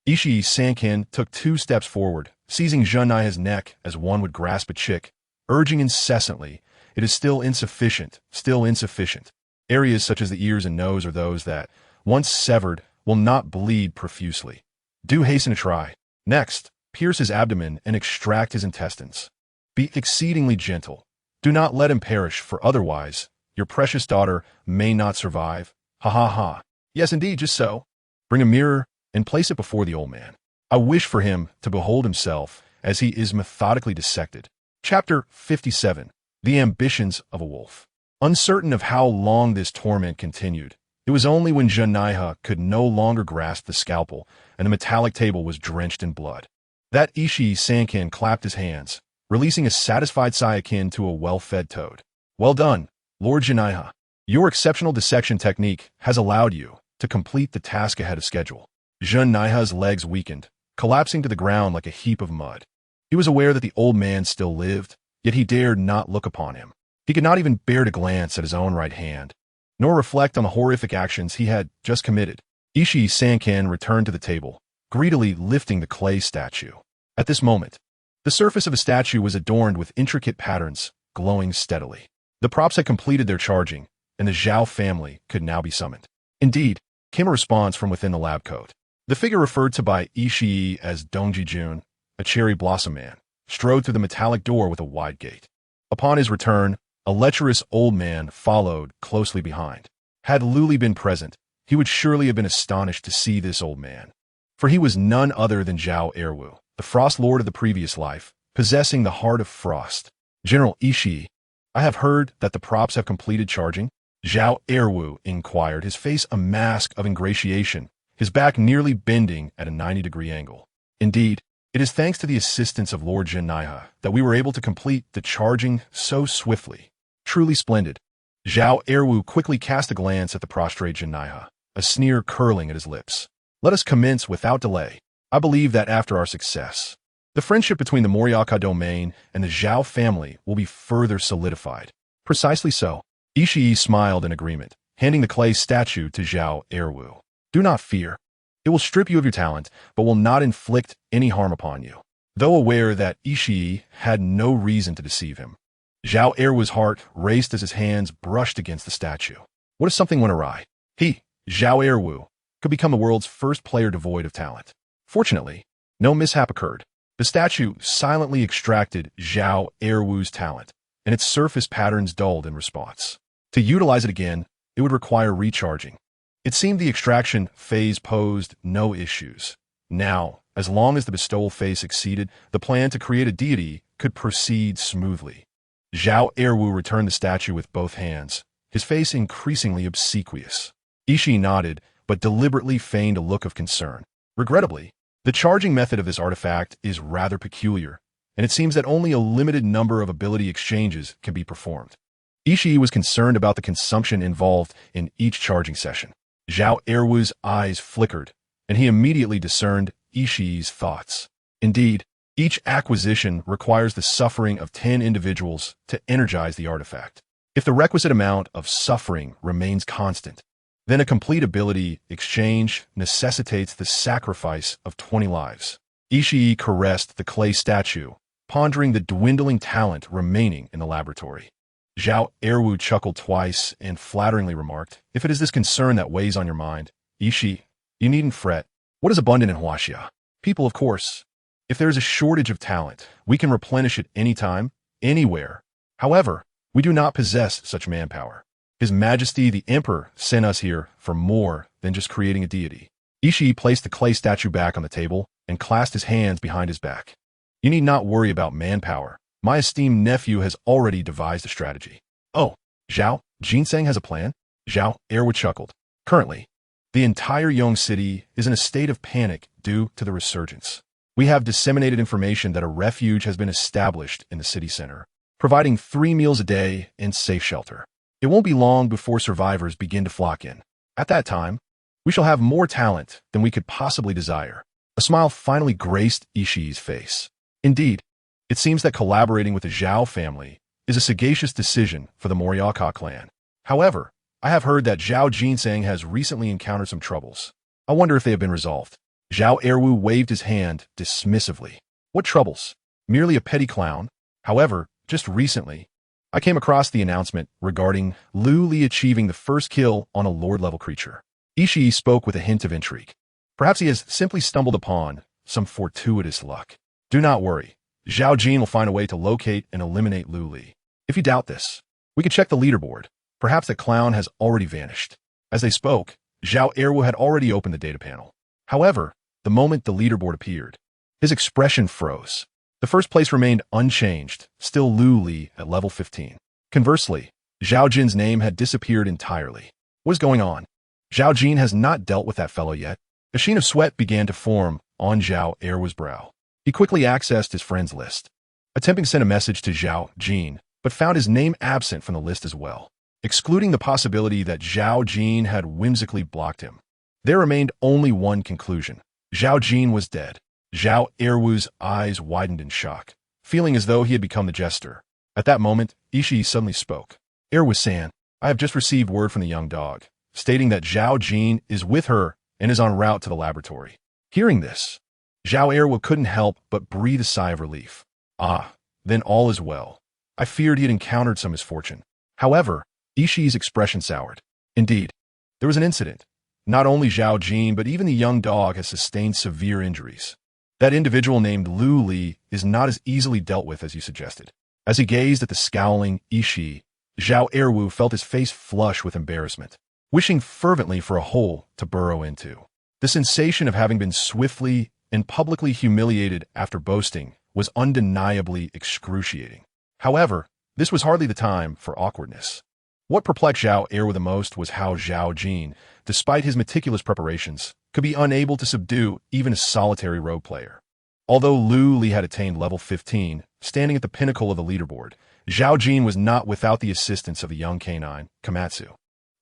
Ishii Sankin took 2 steps forward, seizing Jinaiha's neck as one would grasp a chick, urging incessantly, it is still insufficient, still insufficient. Areas such as the ears and nose are those that, once severed, will not bleed profusely. Do hasten to try. Next, pierce his abdomen and extract his intestines. Be exceedingly gentle. Do not let him perish, for otherwise, your precious daughter may not survive. Ha ha ha. Yes, indeed, just so. Bring a mirror and place it before the old man. I wish for him to behold himself as he is methodically dissected. Chapter 57. The Ambitions of a Wolf. Uncertain of how long this torment continued, it was only when Janaiha could no longer grasp the scalpel and the metallic table was drenched in blood that Ishii Sankin clapped his hands, releasing a satisfied sigh akin to a well-fed toad. Well done, Lord Janaiha. Your exceptional dissection technique has allowed you to complete the task ahead of schedule. Janaiha's legs weakened, collapsing to the ground like a heap of mud. He was aware that the old man still lived, yet he dared not look upon him. He could not even bear to glance at his own right hand, nor reflect on the horrific actions he had just committed. Ishii Sankin returned to the table, greedily lifting the clay statue. At this moment, the surface of a statue was adorned with intricate patterns, glowing steadily. The props had completed their charging, and the Zhao family could now be summoned. Indeed, came a response from within the lab coat. The figure referred to by Ishii as Dongji Jun, a cherry blossom man, strode through the metallic door with a wide gate. Upon his return, a lecherous old man followed closely behind. Had Luli been present, he would surely have been astonished to see this old man. For he was none other than Zhao Erwu, the Frost Lord of the previous life, possessing the heart of frost. General Ishii, I have heard that the props have completed charging? Zhao Erwu inquired, his face a mask of ingratiation, his back nearly bending at a 90-degree angle. Indeed, it is thanks to the assistance of Lord Janaiha that we were able to complete the charging so swiftly. Truly splendid. Zhao Erwu quickly cast a glance at the prostrate Janaiha, a sneer curling at his lips. Let us commence without delay. I believe that after our success, the friendship between the Moriaka domain and the Zhao family will be further solidified. Precisely so. Ishii smiled in agreement, handing the clay statue to Zhao Erwu. Do not fear. It will strip you of your talent, but will not inflict any harm upon you. Though aware that Ishii had no reason to deceive him, Zhao Erwu's heart raced as his hands brushed against the statue. What if something went awry? He, Zhao Erwu, could become the world's first player devoid of talent. Fortunately, no mishap occurred. The statue silently extracted Zhao Erwu's talent, and its surface patterns dulled in response. To utilize it again, it would require recharging. It seemed the extraction phase posed no issues. Now, as long as the bestowal phase succeeded, the plan to create a deity could proceed smoothly. Zhao Erwu returned the statue with both hands, his face increasingly obsequious. Ishii nodded, but deliberately feigned a look of concern. Regrettably, the charging method of this artifact is rather peculiar, and it seems that only a limited number of ability exchanges can be performed. Ishii was concerned about the consumption involved in each charging session. Zhao Erwu's eyes flickered, and he immediately discerned Ishii's thoughts. Indeed, each acquisition requires the suffering of 10 individuals to energize the artifact. If the requisite amount of suffering remains constant, then a complete ability exchange necessitates the sacrifice of 20 lives. Ishii caressed the clay statue, pondering the dwindling talent remaining in the laboratory. Zhao Erwu chuckled twice and flatteringly remarked, if it is this concern that weighs on your mind, Ishii, you needn't fret. What is abundant in Huaxia? People, of course. If there is a shortage of talent, we can replenish it anytime, anywhere. However, we do not possess such manpower. His Majesty the Emperor sent us here for more than just creating a deity. Ishii placed the clay statue back on the table and clasped his hands behind his back. You need not worry about manpower. My esteemed nephew has already devised a strategy. Oh, Zhao, Jinseng has a plan? Zhao Erwu chuckled. Currently, the entire Yong city is in a state of panic due to the resurgence. We have disseminated information that a refuge has been established in the city center, providing 3 meals a day and safe shelter. It won't be long before survivors begin to flock in. At that time, we shall have more talent than we could possibly desire. A smile finally graced Ishii's face. Indeed, it seems that collaborating with the Zhao family is a sagacious decision for the Moriaka clan. However, I have heard that Zhao Jinseng has recently encountered some troubles. I wonder if they have been resolved. Zhao Erwu waved his hand dismissively. What troubles? Merely a petty clown. However, just recently, I came across the announcement regarding Lu Li achieving the first kill on a Lord-level creature. Ishii spoke with a hint of intrigue. Perhaps he has simply stumbled upon some fortuitous luck. Do not worry. Zhao Jin will find a way to locate and eliminate Lu Li. If you doubt this, we could check the leaderboard. Perhaps the clown has already vanished. As they spoke, Zhao Erwu had already opened the data panel. However, the moment the leaderboard appeared, his expression froze. The first place remained unchanged, still Lu Li at level 15. Conversely, Zhao Jin's name had disappeared entirely. What is going on? Zhao Jin has not dealt with that fellow yet. A sheen of sweat began to form on Zhao Erwu's brow. He quickly accessed his friends list, attempting to send a message to Zhao Jin, but found his name absent from the list as well, excluding the possibility that Zhao Jin had whimsically blocked him. There remained only one conclusion. Zhao Jin was dead. Zhao Erwu's eyes widened in shock, feeling as though he had become the jester. At that moment, Ishii suddenly spoke. Erwu-san, I have just received word from the young dog, stating that Zhao Jin is with her and is en route to the laboratory. Hearing this, Zhao Erwu couldn't help but breathe a sigh of relief. Ah, then all is well. I feared he had encountered some misfortune. However, Ishii's expression soured. Indeed, there was an incident. Not only Zhao Jin, but even the young dog has sustained severe injuries. That individual named Lu Li is not as easily dealt with as you suggested. As he gazed at the scowling Ishii, Zhao Erwu felt his face flush with embarrassment, wishing fervently for a hole to burrow into. The sensation of having been swiftly and publicly humiliated after boasting was undeniably excruciating. However, this was hardly the time for awkwardness. What perplexed Zhao Erwu the most was how Zhao Jin, despite his meticulous preparations, could be unable to subdue even a solitary rogue player. Although Lu Li had attained level 15, standing at the pinnacle of the leaderboard, Zhao Jin was not without the assistance of the young canine, Komatsu.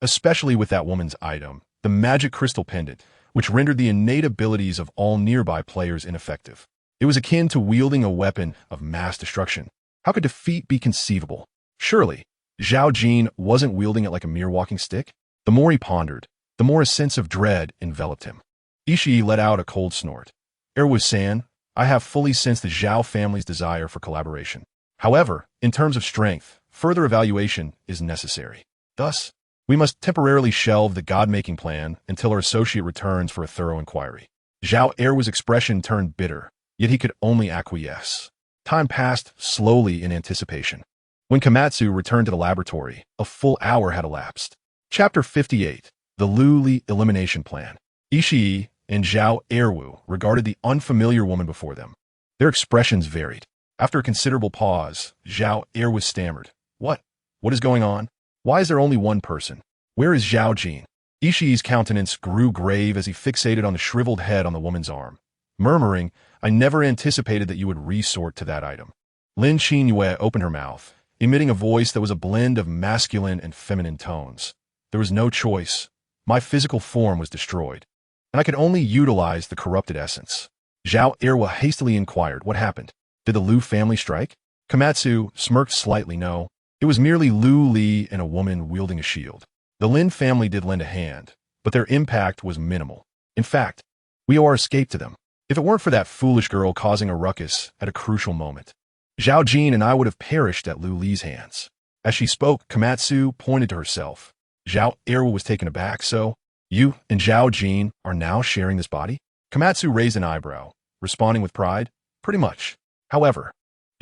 Especially with that woman's item, the magic crystal pendant, which rendered the innate abilities of all nearby players ineffective. It was akin to wielding a weapon of mass destruction. How could defeat be conceivable? Surely, Zhao Jin wasn't wielding it like a mere walking stick? The more he pondered, the more a sense of dread enveloped him. Ishii let out a cold snort. Erwu-san, I have fully sensed the Zhao family's desire for collaboration. However, in terms of strength, further evaluation is necessary. Thus, we must temporarily shelve the god-making plan until our associate returns for a thorough inquiry. Zhao Erwu's expression turned bitter, yet he could only acquiesce. Time passed slowly in anticipation. When Komatsu returned to the laboratory, a full hour had elapsed. Chapter 58, The Lu Li Elimination Plan. Ishii and Zhao Erwu regarded the unfamiliar woman before them. Their expressions varied. After a considerable pause, Zhao Erwu stammered. What? What is going on? Why is there only one person? Where is Zhao Jin? Ishii's countenance grew grave as he fixated on the shriveled head on the woman's arm, murmuring, I never anticipated that you would resort to that item. Lin Qinyue opened her mouth, emitting a voice that was a blend of masculine and feminine tones. There was no choice. My physical form was destroyed, and I could only utilize the corrupted essence. Zhao Erwu hastily inquired, what happened? Did the Lu family strike? Komatsu smirked slightly. No, it was merely Lu Li and a woman wielding a shield. The Lin family did lend a hand, but their impact was minimal. In fact, we owe our escape to them. If it weren't for that foolish girl causing a ruckus at a crucial moment, Zhao Jin and I would have perished at Lu Li's hands. As she spoke, Komatsu pointed to herself. Zhao Erwu was taken aback. So, you and Zhao Jin are now sharing this body? Komatsu raised an eyebrow, responding with pride. Pretty much. However,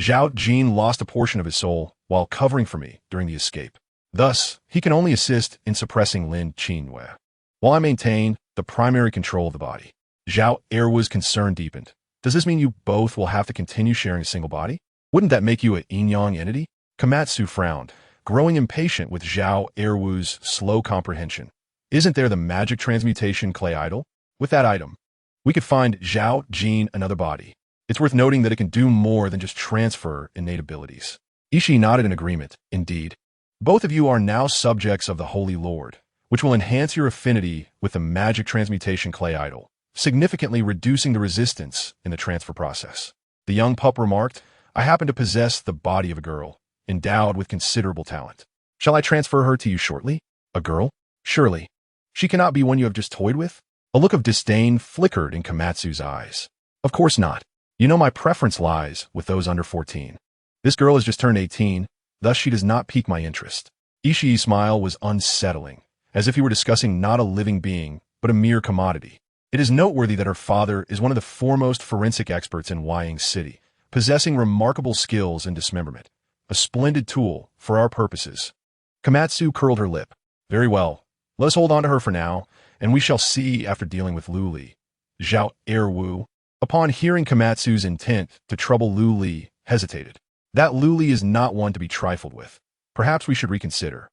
Zhao Jin lost a portion of his soul while covering for me during the escape. Thus, he can only assist in suppressing Lin Qinyue, while I maintain the primary control of the body. Zhao Erwu's concern deepened. Does this mean you both will have to continue sharing a single body? Wouldn't that make you a yin-yang entity? Komatsu frowned, growing impatient with Zhao Erwu's slow comprehension. Isn't there the magic transmutation clay idol? With that item, we could find Zhao Jin another body. It's worth noting that it can do more than just transfer innate abilities. Ishii nodded in agreement. Indeed. Both of you are now subjects of the Holy Lord, which will enhance your affinity with the magic transmutation clay idol, significantly reducing the resistance in the transfer process. The young pup remarked, I happen to possess the body of a girl, endowed with considerable talent. Shall I transfer her to you shortly? A girl? Surely. She cannot be one you have just toyed with? A look of disdain flickered in Komatsu's eyes. Of course not. You know my preference lies with those under 14. This girl has just turned 18, thus she does not pique my interest. Ishii's smile was unsettling, as if he were discussing not a living being, but a mere commodity. It is noteworthy that her father is one of the foremost forensic experts in Wying City, possessing remarkable skills in dismemberment. A splendid tool for our purposes. Komatsu curled her lip. Very well. Let us hold on to her for now, and we shall see after dealing with Lu Li. Zhao Erwu, upon hearing Komatsu's intent to trouble Lu Li, hesitated. That Lu Li is not one to be trifled with. Perhaps we should reconsider.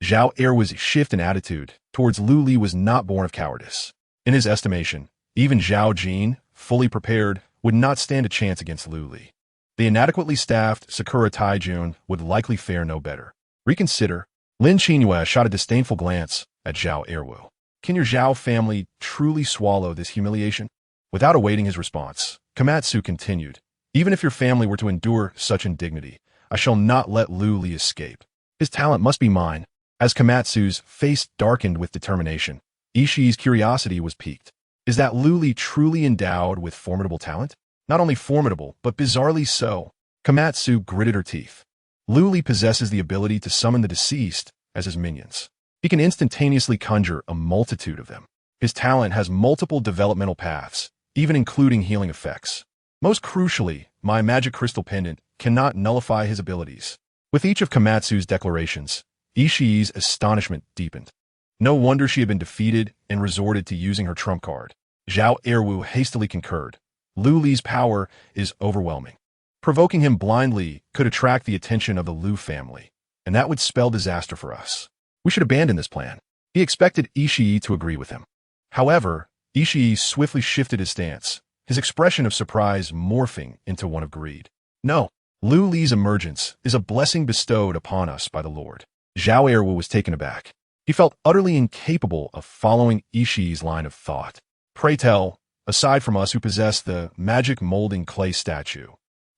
Zhao Erwu's shift in attitude towards Lu Li was not born of cowardice. In his estimation, even Zhao Jin, fully prepared, would not stand a chance against Lu Li. The inadequately staffed Sakura Taijun would likely fare no better. Reconsider. Lin Qinyue shot a disdainful glance at Zhao Erwu. Can your Zhao family truly swallow this humiliation? Without awaiting his response, Komatsu continued. Even if your family were to endure such indignity, I shall not let Lu Li escape. His talent must be mine. As Komatsu's face darkened with determination, Ishii's curiosity was piqued. Is that Lu Li truly endowed with formidable talent? Not only formidable, but bizarrely so. Komatsu gritted her teeth. Lu Li possesses the ability to summon the deceased as his minions. He can instantaneously conjure a multitude of them. His talent has multiple developmental paths, even including healing effects. Most crucially, my magic crystal pendant cannot nullify his abilities. With each of Komatsu's declarations, Ishii's astonishment deepened. No wonder she had been defeated and resorted to using her trump card. Zhao Erwu hastily concurred. Lu Li's power is overwhelming. Provoking him blindly could attract the attention of the Lu family, and that would spell disaster for us. We should abandon this plan. He expected Ishii to agree with him. However, Ishii swiftly shifted his stance, his expression of surprise morphing into one of greed. No, Lu Li's emergence is a blessing bestowed upon us by the Lord. Zhao Erwu was taken aback. He felt utterly incapable of following Ishii's line of thought. Pray tell, aside from us who possess the magic molding clay statue,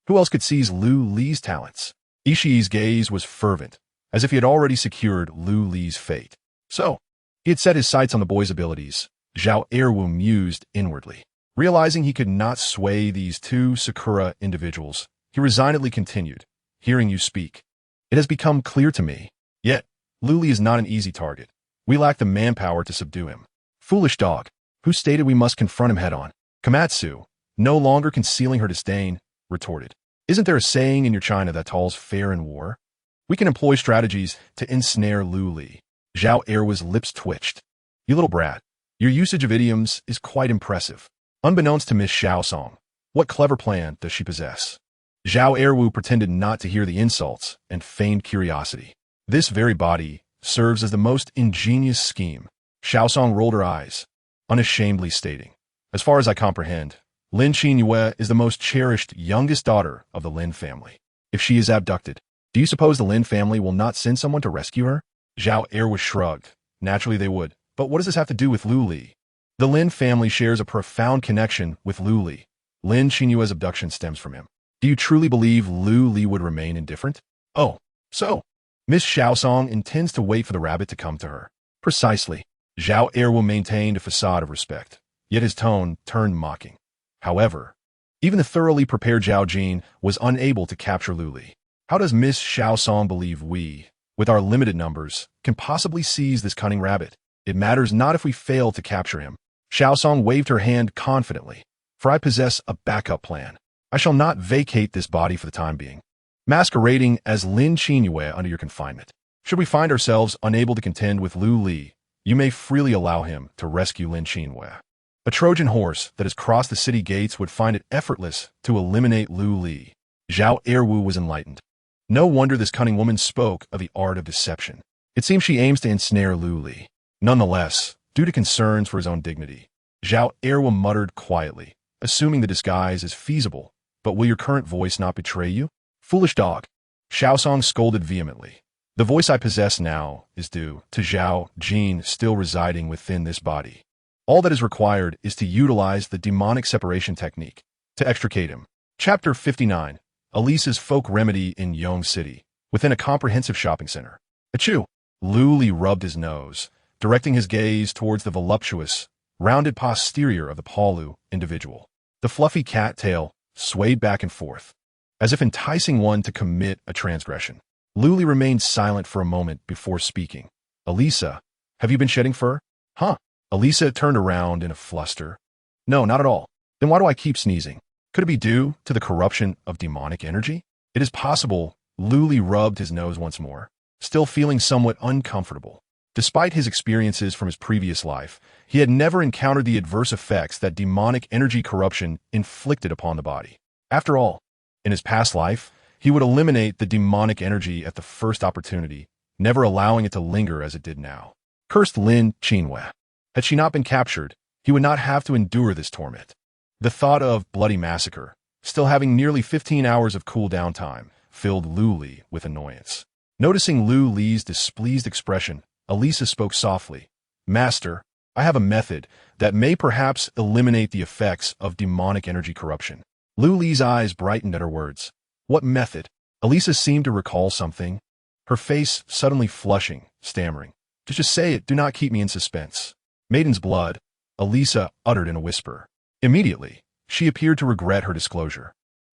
who else could seize Lu Li's talents? Ishii's gaze was fervent, as if he had already secured Lu Li's fate. So, he had set his sights on the boy's abilities. Zhao Erwu mused inwardly. Realizing he could not sway these two Sakura individuals, he resignedly continued, hearing you speak. It has become clear to me. Yet, Lu Li is not an easy target. We lack the manpower to subdue him. Foolish dog. Who stated we must confront him head-on? Komatsu, no longer concealing her disdain, retorted. Isn't there a saying in your China that all's fair in war? We can employ strategies to ensnare Lu Li. Zhao Erwu's lips twitched. You little brat. Your usage of idioms is quite impressive. Unbeknownst to Miss Xiaosong, what clever plan does she possess? Zhao Erwu pretended not to hear the insults and feigned curiosity. This very body serves as the most ingenious scheme. Xiaosong rolled her eyes, unashamedly stating, as far as I comprehend, Lin Qinyue is the most cherished youngest daughter of the Lin family. If she is abducted, do you suppose the Lin family will not send someone to rescue her? Zhao Erwu shrugged. Naturally they would. But what does this have to do with Lu Li? The Lin family shares a profound connection with Lu Li. Lin Qinyue's abduction stems from him. Do you truly believe Lu Li would remain indifferent? Oh, so. Miss Xiaosong intends to wait for the rabbit to come to her. Precisely. Zhao Erwu maintained a facade of respect, yet his tone turned mocking. However, even the thoroughly prepared Zhao Jin was unable to capture Lu Li. How does Miss Xiaosong believe we, with our limited numbers, can possibly seize this cunning rabbit? It matters not if we fail to capture him. Xiaosong waved her hand confidently, for I possess a backup plan. I shall not vacate this body for the time being, masquerading as Lin Qinyue under your confinement. Should we find ourselves unable to contend with Lu Li, you may freely allow him to rescue Lin Qinyue. A Trojan horse that has crossed the city gates would find it effortless to eliminate Lu Li. Zhao Erwu was enlightened. No wonder this cunning woman spoke of the art of deception. It seems she aims to ensnare Lu Li. Nonetheless, due to concerns for his own dignity, Zhao Erwu muttered quietly, assuming the disguise is feasible. But will your current voice not betray you? Foolish dog. Xiaosong scolded vehemently. The voice I possess now is due to Zhao Jin still residing within this body. All that is required is to utilize the demonic separation technique to extricate him. Chapter 59. Elisa's folk remedy in Yong City, within a comprehensive shopping center. Achoo! Lu Li rubbed his nose, directing his gaze towards the voluptuous, rounded posterior of the Palu individual. The fluffy cat tail swayed back and forth, as if enticing one to commit a transgression. Luli remained silent for a moment before speaking. Elisa, have you been shedding fur? Huh? Elisa turned around in a fluster. No, not at all. Then why do I keep sneezing? Could it be due to the corruption of demonic energy? It is possible. Luli rubbed his nose once more, still feeling somewhat uncomfortable. Despite his experiences from his previous life, he had never encountered the adverse effects that demonic energy corruption inflicted upon the body. After all, in his past life, he would eliminate the demonic energy at the first opportunity, never allowing it to linger as it did now. Cursed Lin Chinwe. Had she not been captured, he would not have to endure this torment. The thought of bloody massacre, still having nearly 15 hours of cool-down time, filled Luli with annoyance. Noticing Luli's displeased expression, Elisa spoke softly. Master, I have a method that may perhaps eliminate the effects of demonic energy corruption. Luli's eyes brightened at her words. What method? Elisa seemed to recall something, her face suddenly flushing, stammering. Just say it, do not keep me in suspense. Maiden's blood, Elisa uttered in a whisper. Immediately, she appeared to regret her disclosure,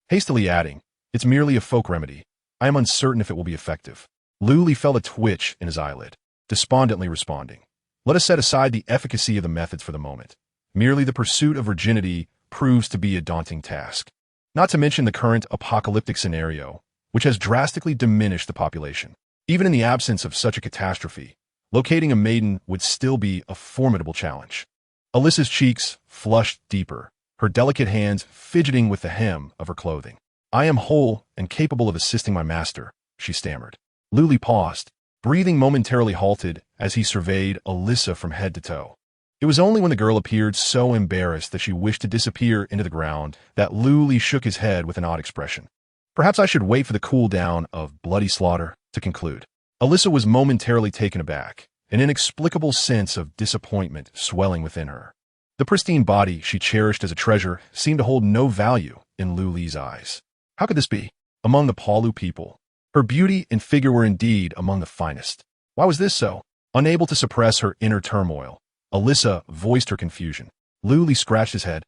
hastily adding, it's merely a folk remedy. I am uncertain if it will be effective. Luli felt a twitch in his eyelid, despondently responding. Let us set aside the efficacy of the methods for the moment. Merely the pursuit of virginity proves to be a daunting task. Not to mention the current apocalyptic scenario, which has drastically diminished the population. Even in the absence of such a catastrophe, locating a maiden would still be a formidable challenge. Elisa's cheeks flushed deeper, her delicate hands fidgeting with the hem of her clothing. I am whole and capable of assisting my master, she stammered. Luli paused, breathing momentarily halted as he surveyed Elisa from head to toe. It was only when the girl appeared so embarrassed that she wished to disappear into the ground that Luli shook his head with an odd expression. Perhaps I should wait for the cool down of bloody slaughter to conclude. Elisa was momentarily taken aback, an inexplicable sense of disappointment swelling within her. The pristine body she cherished as a treasure seemed to hold no value in Luli's eyes. How could this be? Among the Palu people, her beauty and figure were indeed among the finest. Why was this so? Unable to suppress her inner turmoil, Elisa voiced her confusion. Luli scratched his head,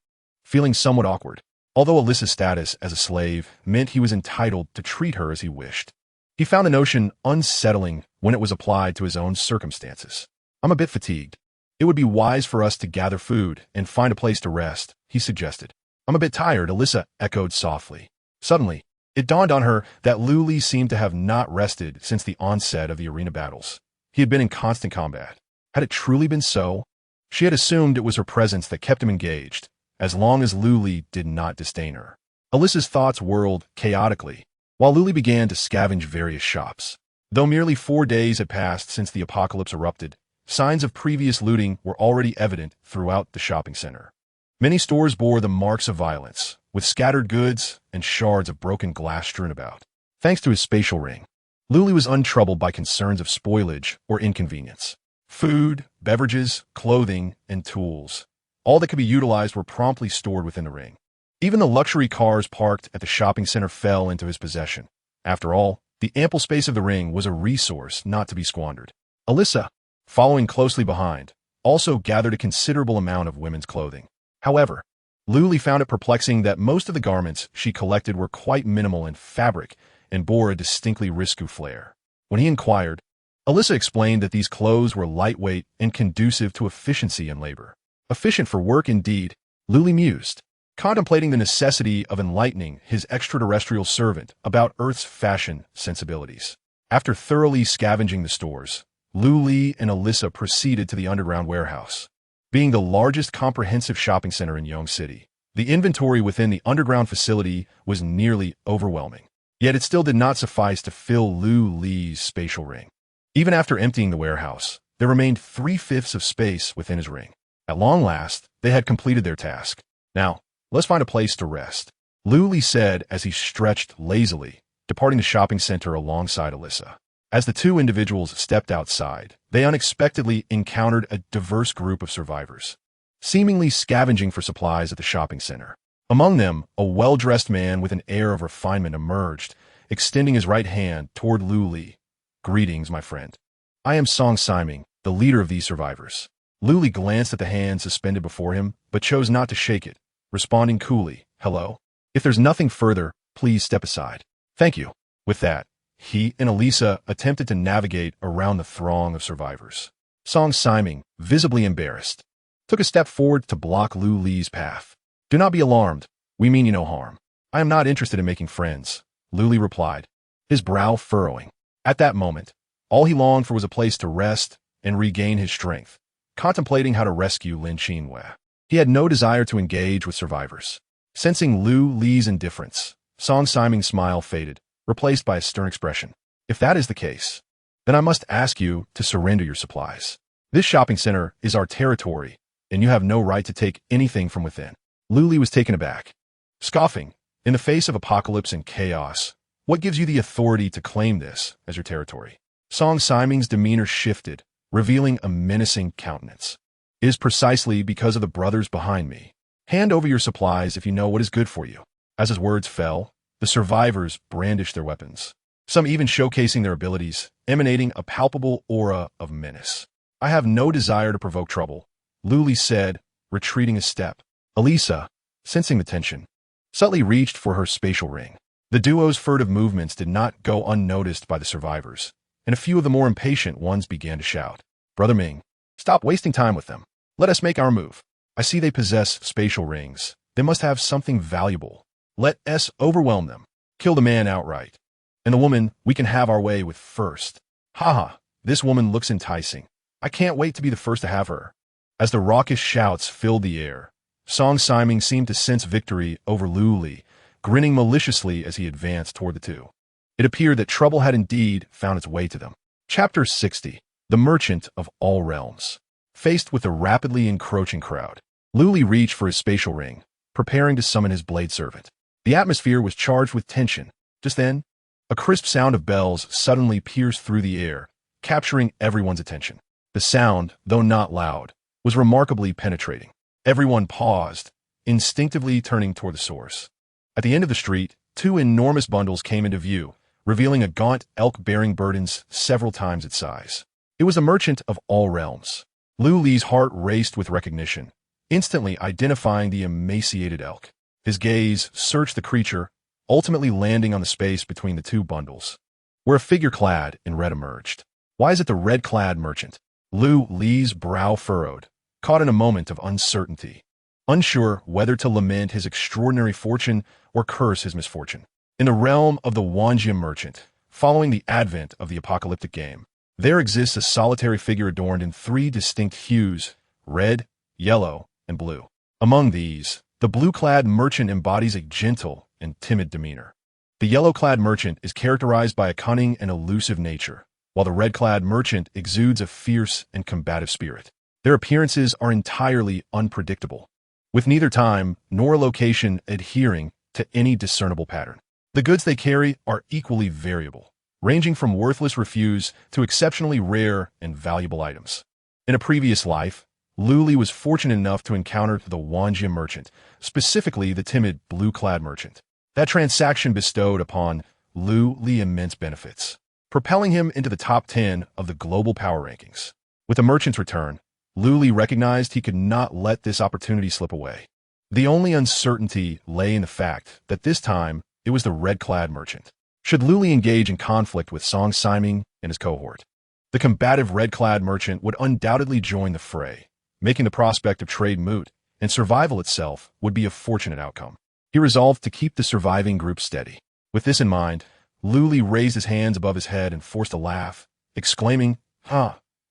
feeling somewhat awkward. Although Elisa's status as a slave meant he was entitled to treat her as he wished, he found the notion unsettling when it was applied to his own circumstances. I'm a bit fatigued. It would be wise for us to gather food and find a place to rest, he suggested. I'm a bit tired, Elisa echoed softly. Suddenly, it dawned on her that Luli seemed to have not rested since the onset of the arena battles. He had been in constant combat. Had it truly been so? She had assumed it was her presence that kept him engaged, as long as Luli did not disdain her. Elisa's thoughts whirled chaotically, while Luli began to scavenge various shops. Though merely 4 days had passed since the apocalypse erupted, signs of previous looting were already evident throughout the shopping center. Many stores bore the marks of violence, with scattered goods and shards of broken glass strewn about. Thanks to his spatial ring, Luli was untroubled by concerns of spoilage or inconvenience. Food, beverages, clothing, and tools, all that could be utilized were promptly stored within the ring. Even the luxury cars parked at the shopping center fell into his possession. After all, the ample space of the ring was a resource not to be squandered. Elisa, following closely behind, also gathered a considerable amount of women's clothing. However, Luli found it perplexing that most of the garments she collected were quite minimal in fabric and bore a distinctly risque flair. When he inquired, Elisa explained that these clothes were lightweight and conducive to efficiency in labor. Efficient for work indeed, Luli mused, contemplating the necessity of enlightening his extraterrestrial servant about Earth's fashion sensibilities. After thoroughly scavenging the stores, Luli and Elisa proceeded to the underground warehouse. Being the largest comprehensive shopping center in Yong City, the inventory within the underground facility was nearly overwhelming. Yet it still did not suffice to fill Luli's spatial ring. Even after emptying the warehouse, there remained 3/5 of space within his ring. At long last, they had completed their task. Now, let's find a place to rest, Luli said as he stretched lazily, departing the shopping center alongside Elisa. As the two individuals stepped outside, they unexpectedly encountered a diverse group of survivors, seemingly scavenging for supplies at the shopping center. Among them, a well-dressed man with an air of refinement emerged, extending his right hand toward Luli. Greetings, my friend. I am Song Siming, the leader of these survivors. Luli glanced at the hand suspended before him, but chose not to shake it, responding coolly, hello. If there's nothing further, please step aside. Thank you. With that, he and Elisa attempted to navigate around the throng of survivors. Song Siming, visibly embarrassed, took a step forward to block Lu Li's path. "Do not be alarmed. We mean you no harm. I am not interested in making friends," Lu Li replied, his brow furrowing. At that moment, all he longed for was a place to rest and regain his strength, contemplating how to rescue Lin Qinwei. He had no desire to engage with survivors. Sensing Lu Li's indifference, Song Siming's smile faded, replaced by a stern expression. "If that is the case, then I must ask you to surrender your supplies. This shopping center is our territory, and you have no right to take anything from within." Lu Li was taken aback, scoffing. "In the face of apocalypse and chaos, what gives you the authority to claim this as your territory?" Song Siming's demeanor shifted, revealing a menacing countenance. "It is precisely because of the brothers behind me. Hand over your supplies if you know what is good for you." As his words fell, the survivors brandished their weapons, some even showcasing their abilities, emanating a palpable aura of menace. "I have no desire to provoke trouble," Lu Li said, retreating a step. Elisa, sensing the tension, subtly reached for her spatial ring. The duo's furtive movements did not go unnoticed by the survivors, and a few of the more impatient ones began to shout, "Brother Ming, stop wasting time with them. Let us make our move. I see they possess spatial rings. They must have something valuable. Let us overwhelm them. Kill the man outright. And the woman we can have our way with first. Haha, this woman looks enticing. I can't wait to be the first to have her." As the raucous shouts filled the air, Song Siming seemed to sense victory over Lu Li, grinning maliciously as he advanced toward the two. It appeared that trouble had indeed found its way to them. Chapter 60. The Merchant of All Realms. Faced with a rapidly encroaching crowd, Lu Li reached for his spatial ring, preparing to summon his blade servant. The atmosphere was charged with tension. Just then, a crisp sound of bells suddenly pierced through the air, capturing everyone's attention. The sound, though not loud, was remarkably penetrating. Everyone paused, instinctively turning toward the source. At the end of the street, two enormous bundles came into view, revealing a gaunt elk bearing burdens several times its size. It was a merchant of all realms. Lu Li's heart raced with recognition, instantly identifying the emaciated elk. His gaze searched the creature, ultimately landing on the space between the two bundles, where a figure clad in red emerged. "Why is it the red-clad merchant?" Lu Li's brow furrowed, caught in a moment of uncertainty, unsure whether to lament his extraordinary fortune or curse his misfortune. In the realm of the Wanjia merchant, following the advent of the apocalyptic game, there exists a solitary figure adorned in three distinct hues: red, yellow, and blue. Among these, the blue-clad merchant embodies a gentle and timid demeanor. The yellow-clad merchant is characterized by a cunning and elusive nature, while the red-clad merchant exudes a fierce and combative spirit. Their appearances are entirely unpredictable, with neither time nor location adhering to any discernible pattern. The goods they carry are equally variable, ranging from worthless refuse to exceptionally rare and valuable items. In a previous life, Lu Li was fortunate enough to encounter the Wanjia merchant, specifically the timid blue-clad merchant. That transaction bestowed upon Lu Li immense benefits, propelling him into the top 10 of the global power rankings. With the merchant's return, Lu Li recognized he could not let this opportunity slip away. The only uncertainty lay in the fact that this time it was the red-clad merchant. Should Lu Li engage in conflict with Song Siming and his cohort, the combative red-clad merchant would undoubtedly join the fray, making the prospect of trade moot, and survival itself would be a fortunate outcome. He resolved to keep the surviving group steady. With this in mind, Lu Li raised his hands above his head and forced a laugh, exclaiming,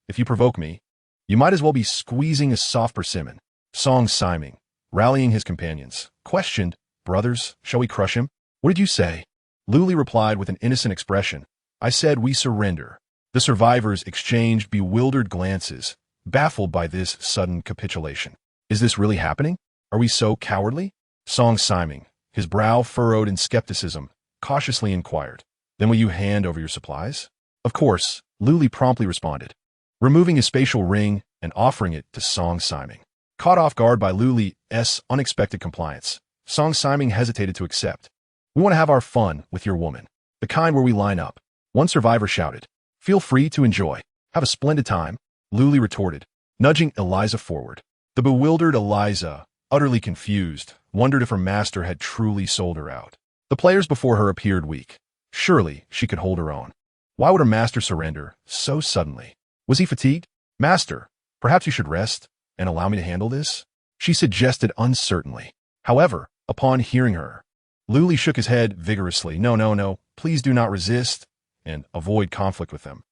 "If you provoke me, you might as well be squeezing a soft persimmon." Song Siming, rallying his companions, questioned, "Brothers, shall we crush him?" "What did you say?" Lu Li replied with an innocent expression, "I said we surrender." The survivors exchanged bewildered glances, baffled by this sudden capitulation. "Is this really happening? Are we so cowardly?" Song Siming, his brow furrowed in skepticism, cautiously inquired, "Then will you hand over your supplies?" "Of course," Lu Li promptly responded, removing his spatial ring and offering it to Song Siming. Caught off guard by Lu Li's unexpected compliance, Song Siming hesitated to accept. "We want to have our fun with your woman, the kind where we line up," one survivor shouted. "Feel free to enjoy. Have a splendid time," Lu Li retorted, nudging Eliza forward. The bewildered Eliza, utterly confused, wondered if her master had truly sold her out. The players before her appeared weak, Surely she could hold her own. Why would her master surrender so suddenly? Was he fatigued? Master, perhaps you should rest and allow me to handle this? She suggested uncertainly. However, upon hearing her, Luli shook his head vigorously. No, no, no, please do not resist and avoid conflict with them.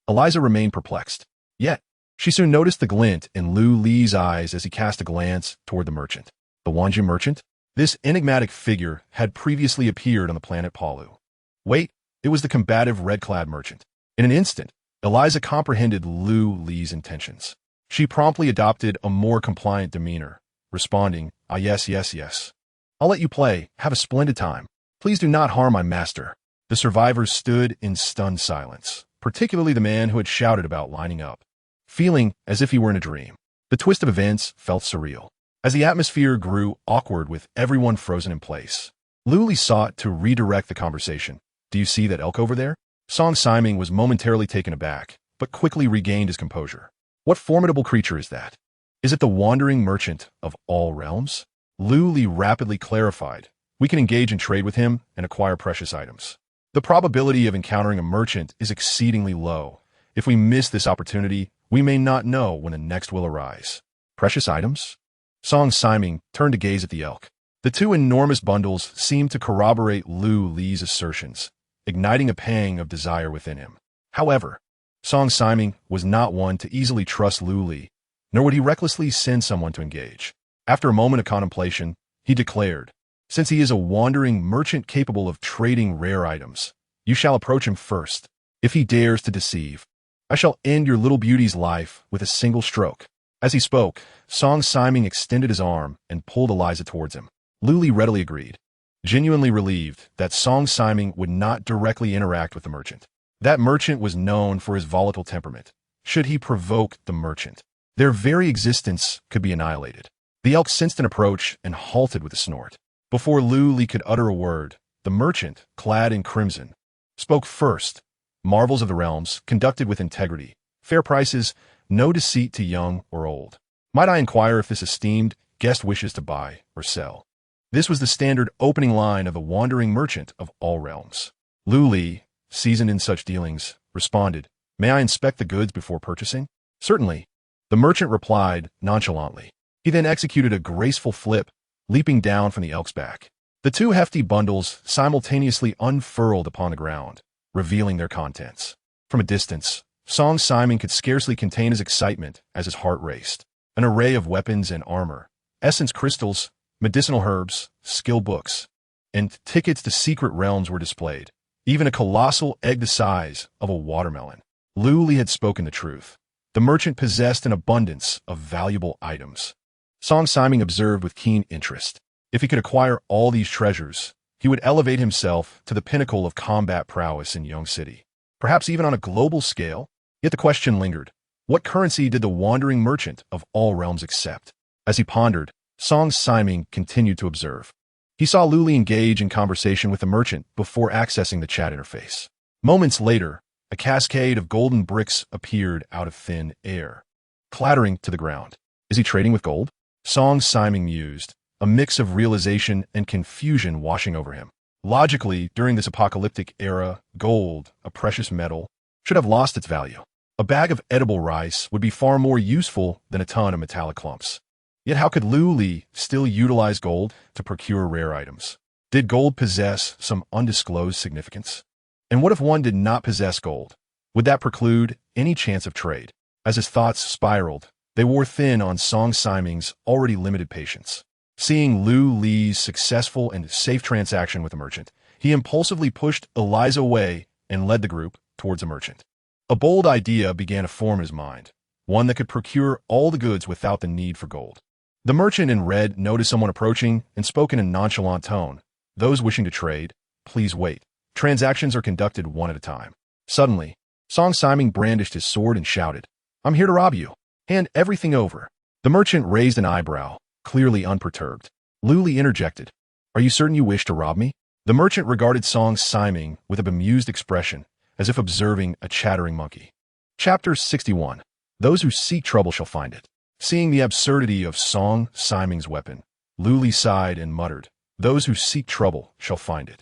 Eliza remained perplexed. Yet, she soon noticed the glint in Lu Li's eyes as he cast a glance toward the merchant. The Wanju merchant? This enigmatic figure had previously appeared on the planet Palu. Wait, it was the combative red-clad merchant. In an instant, Eliza comprehended Lu Li's intentions. She promptly adopted a more compliant demeanor, responding, yes, yes, yes. I'll let you play. Have a splendid time. Please do not harm my master. The survivors stood in stunned silence, particularly the man who had shouted about lining up, feeling as if he were in a dream. The twist of events felt surreal. As the atmosphere grew awkward with everyone frozen in place, Luli sought to redirect the conversation. Do you see that elk over there? Song Siming was momentarily taken aback, but quickly regained his composure. What formidable creature is that? Is it the wandering merchant of all realms? Luli rapidly clarified. We can engage in trade with him and acquire precious items. The probability of encountering a merchant is exceedingly low. If we miss this opportunity, we may not know when the next will arise. Precious items? Song Siming turned to gaze at the elk. The two enormous bundles seemed to corroborate Lu Li's assertions, igniting a pang of desire within him. However, Song Siming was not one to easily trust Lu Li, nor would he recklessly send someone to engage. After a moment of contemplation, he declared, since he is a wandering merchant capable of trading rare items, you shall approach him first. If he dares to deceive, I shall end your little beauty's life with a single stroke. As he spoke, Song Siming extended his arm and pulled Eliza towards him. Luli readily agreed, genuinely relieved that Song Siming would not directly interact with the merchant. That merchant was known for his volatile temperament. Should he provoke the merchant, their very existence could be annihilated. The elk sensed an approach and halted with a snort. Before Luli could utter a word, the merchant, clad in crimson, spoke first. Marvels of the realms, conducted with integrity, fair prices, no deceit to young or old. Might I inquire if this esteemed guest wishes to buy or sell? This was the standard opening line of the wandering merchant of all realms. Luli, seasoned in such dealings, responded, May I inspect the goods before purchasing? Certainly. The merchant replied nonchalantly. He then executed a graceful flip, leaping down from the elk's back. The two hefty bundles simultaneously unfurled upon the ground, revealing their contents. From a distance, Song Siming could scarcely contain his excitement as his heart raced. An array of weapons and armor, essence crystals, medicinal herbs, skill books, and tickets to secret realms were displayed. Even a colossal egg the size of a watermelon. Luli had spoken the truth. The merchant possessed an abundance of valuable items. Song Siming observed with keen interest. If he could acquire all these treasures, he would elevate himself to the pinnacle of combat prowess in Young City, perhaps even on a global scale. Yet the question lingered. What currency did the wandering merchant of all realms accept? As he pondered, Song Siming continued to observe. He saw Luli engage in conversation with the merchant before accessing the chat interface. Moments later, a cascade of golden bricks appeared out of thin air, clattering to the ground. Is he trading with gold? Song Siming mused, a mix of realization and confusion washing over him. Logically, during this apocalyptic era, gold, a precious metal, should have lost its value. A bag of edible rice would be far more useful than a ton of metallic clumps. Yet how could Lu Li still utilize gold to procure rare items? Did gold possess some undisclosed significance? And what if one did not possess gold? Would that preclude any chance of trade? As his thoughts spiraled, they wore thin on Song Siming's already limited patience. Seeing Lu Li's successful and safe transaction with the merchant, he impulsively pushed Eliza away and led the group towards the merchant. A bold idea began to form in his mind, one that could procure all the goods without the need for gold. The merchant in red noticed someone approaching and spoke in a nonchalant tone. Those wishing to trade, please wait. Transactions are conducted one at a time. Suddenly, Song Siming brandished his sword and shouted, I'm here to rob you. Hand everything over. The merchant raised an eyebrow, clearly unperturbed. Luli interjected, Are you certain you wish to rob me? The merchant regarded Song Siming with a bemused expression, as if observing a chattering monkey. Chapter 61. Those who seek trouble shall find it. Seeing the absurdity of Song Siming's weapon, Luli sighed and muttered, Those who seek trouble shall find it.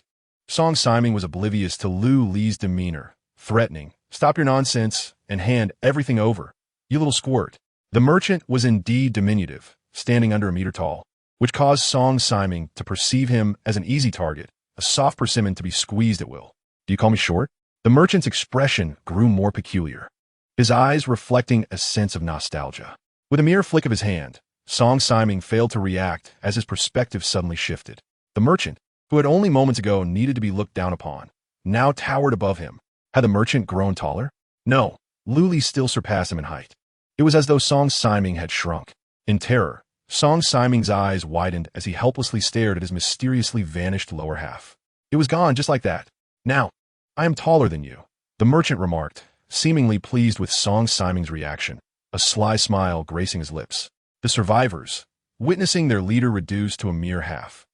Song Siming was oblivious to Lu Li's demeanor, threatening, "Stop your nonsense and hand everything over, you little squirt." The merchant was indeed diminutive, standing under a meter tall, which caused Song Siming to perceive him as an easy target, a soft persimmon to be squeezed at will. "Do you call me short?" The merchant's expression grew more peculiar, his eyes reflecting a sense of nostalgia. With a mere flick of his hand, Song Siming failed to react as his perspective suddenly shifted. The merchant, who had only moments ago needed to be looked down upon, now towered above him. Had the merchant grown taller? No, Lu Li still surpassed him in height. It was as though Song Siming had shrunk. In terror, Song Siming's eyes widened as he helplessly stared at his mysteriously vanished lower half. It was gone just like that. "Now, I am taller than you," the merchant remarked, seemingly pleased with Song Siming's reaction, a sly smile gracing his lips. The survivors, witnessing their leader reduced to a mere half,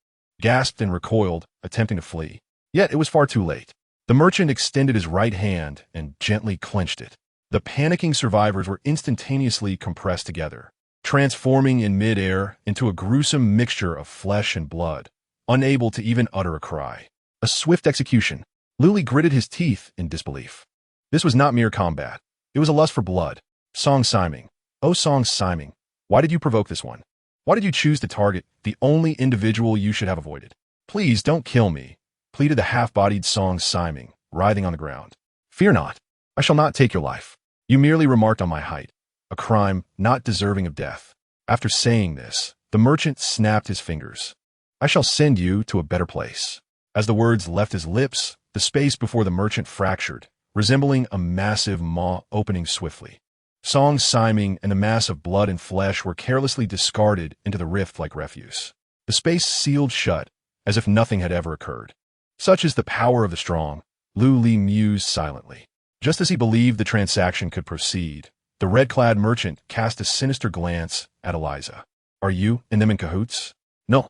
gasped and recoiled, attempting to flee. Yet it was far too late. The merchant extended his right hand and gently clenched it. The panicking survivors were instantaneously compressed together, transforming in mid-air into a gruesome mixture of flesh and blood, unable to even utter a cry. A swift execution. Lu Li gritted his teeth in disbelief. This was not mere combat. It was a lust for blood. Song Siming. Oh, Song Siming, why did you provoke this one? Why did you choose to target the only individual you should have avoided? "Please don't kill me," pleaded the half-bodied Song Siming, writhing on the ground. "Fear not. I shall not take your life. You merely remarked on my height, a crime not deserving of death." After saying this, the merchant snapped his fingers. "I shall send you to a better place." As the words left his lips, the space before the merchant fractured, resembling a massive maw opening swiftly. Song Siming and the mass of blood and flesh were carelessly discarded into the rift like refuse. The space sealed shut, as if nothing had ever occurred. Such is the power of the strong, Lu Li mused silently. Just as he believed the transaction could proceed, the red-clad merchant cast a sinister glance at Eliza. "Are you and them in cahoots?" No,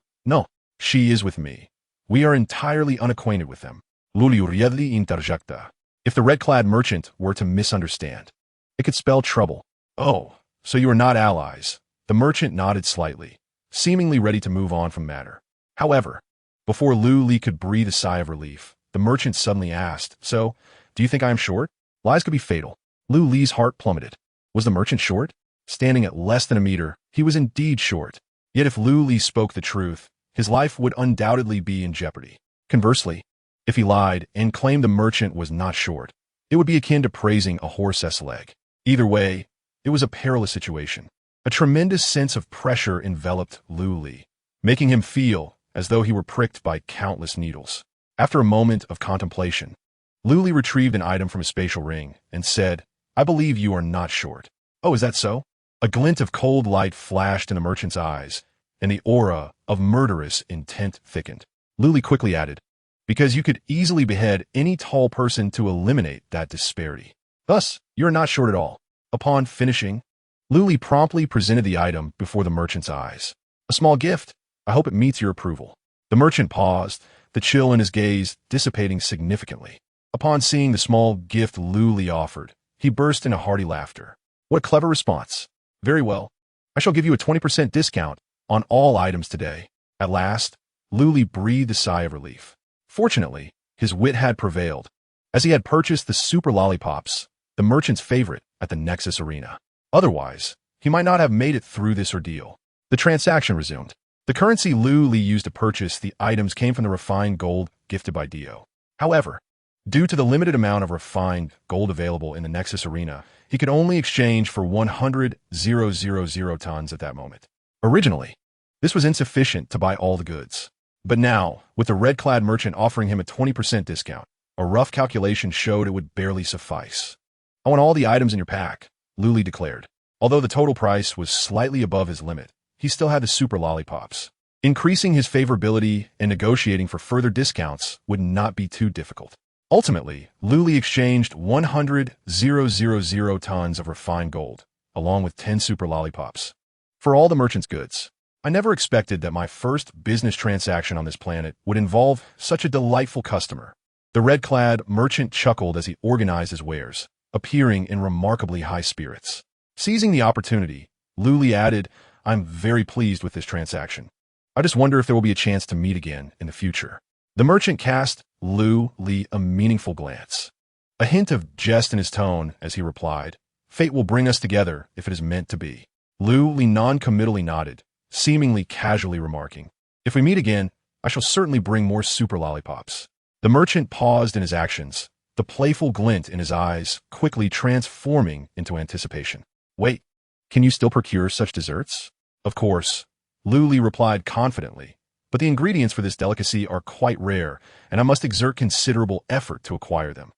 she is with me. We are entirely unacquainted with them." Lu Li hurriedly interjecta. If the red-clad merchant were to misunderstand, it could spell trouble. "Oh, so you are not allies." The merchant nodded slightly, seemingly ready to move on from matter. However, before Lu Li could breathe a sigh of relief, the merchant suddenly asked, "So, do you think I am short?" Lies could be fatal. Lu Li's heart plummeted. Was the merchant short? Standing at less than a meter, he was indeed short. Yet if Lu Li spoke the truth, his life would undoubtedly be in jeopardy. Conversely, if he lied and claimed the merchant was not short, it would be akin to praising a horse's leg. Either way, it was a perilous situation. A tremendous sense of pressure enveloped Lu Li, making him feel as though he were pricked by countless needles. After a moment of contemplation, Lu Li retrieved an item from his spatial ring and said, "I believe you are not short." "Oh, is that so?" A glint of cold light flashed in the merchant's eyes, and the aura of murderous intent thickened. Lu Li quickly added, "Because you could easily behead any tall person to eliminate that disparity. Thus, you are not short at all." Upon finishing, Lu Li promptly presented the item before the merchant's eyes. "A small gift. I hope it meets your approval." The merchant paused, the chill in his gaze dissipating significantly. Upon seeing the small gift Lu Li offered, he burst into hearty laughter. What a clever response. "Very well. I shall give you a 20% discount on all items today." At last, Lu Li breathed a sigh of relief. Fortunately, his wit had prevailed, as he had purchased the super lollipops, the merchant's favorite, at the Nexus Arena. Otherwise, he might not have made it through this ordeal. The transaction resumed. The currency Lu Li used to purchase the items came from the refined gold gifted by Dio. However, due to the limited amount of refined gold available in the Nexus Arena, he could only exchange for 100,000 tons at that moment. Originally, this was insufficient to buy all the goods. But now, with the red-clad merchant offering him a 20% discount, a rough calculation showed it would barely suffice. "I want all the items in your pack," Lu Li declared. Although the total price was slightly above his limit, he still had the super lollipops. Increasing his favorability and negotiating for further discounts would not be too difficult. Ultimately, Lu Li exchanged 100,000 tons of refined gold, along with 10 super lollipops, for all the merchant's goods. "I never expected that my first business transaction on this planet would involve such a delightful customer." The red-clad merchant chuckled as he organized his wares, appearing in remarkably high spirits. Seizing the opportunity, Lu Li added, "I'm very pleased with this transaction. I just wonder if there will be a chance to meet again in the future." The merchant cast Lu Li a meaningful glance, a hint of jest in his tone as he replied, "Fate will bring us together if it is meant to be." Lu Li non-committally nodded, seemingly casually remarking, "If we meet again, I shall certainly bring more super lollipops." The merchant paused in his actions, the playful glint in his eyes quickly transforming into anticipation. "Wait, can you still procure such desserts?" "Of course," Lu Li replied confidently, "but the ingredients for this delicacy are quite rare, and I must exert considerable effort to acquire them."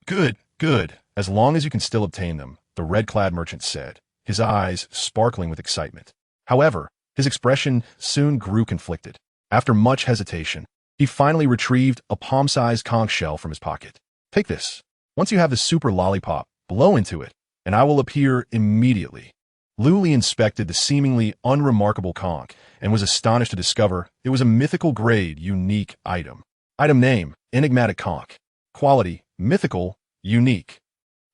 "Good, good, as long as you can still obtain them," the red-clad merchant said, his eyes sparkling with excitement. However, his expression soon grew conflicted. After much hesitation, he finally retrieved a palm-sized conch shell from his pocket. "Take this. Once you have the super lollipop, blow into it, and I will appear immediately." Lu Li inspected the seemingly unremarkable conch and was astonished to discover it was a mythical grade unique item. Item name, enigmatic conch. Quality, mythical, unique.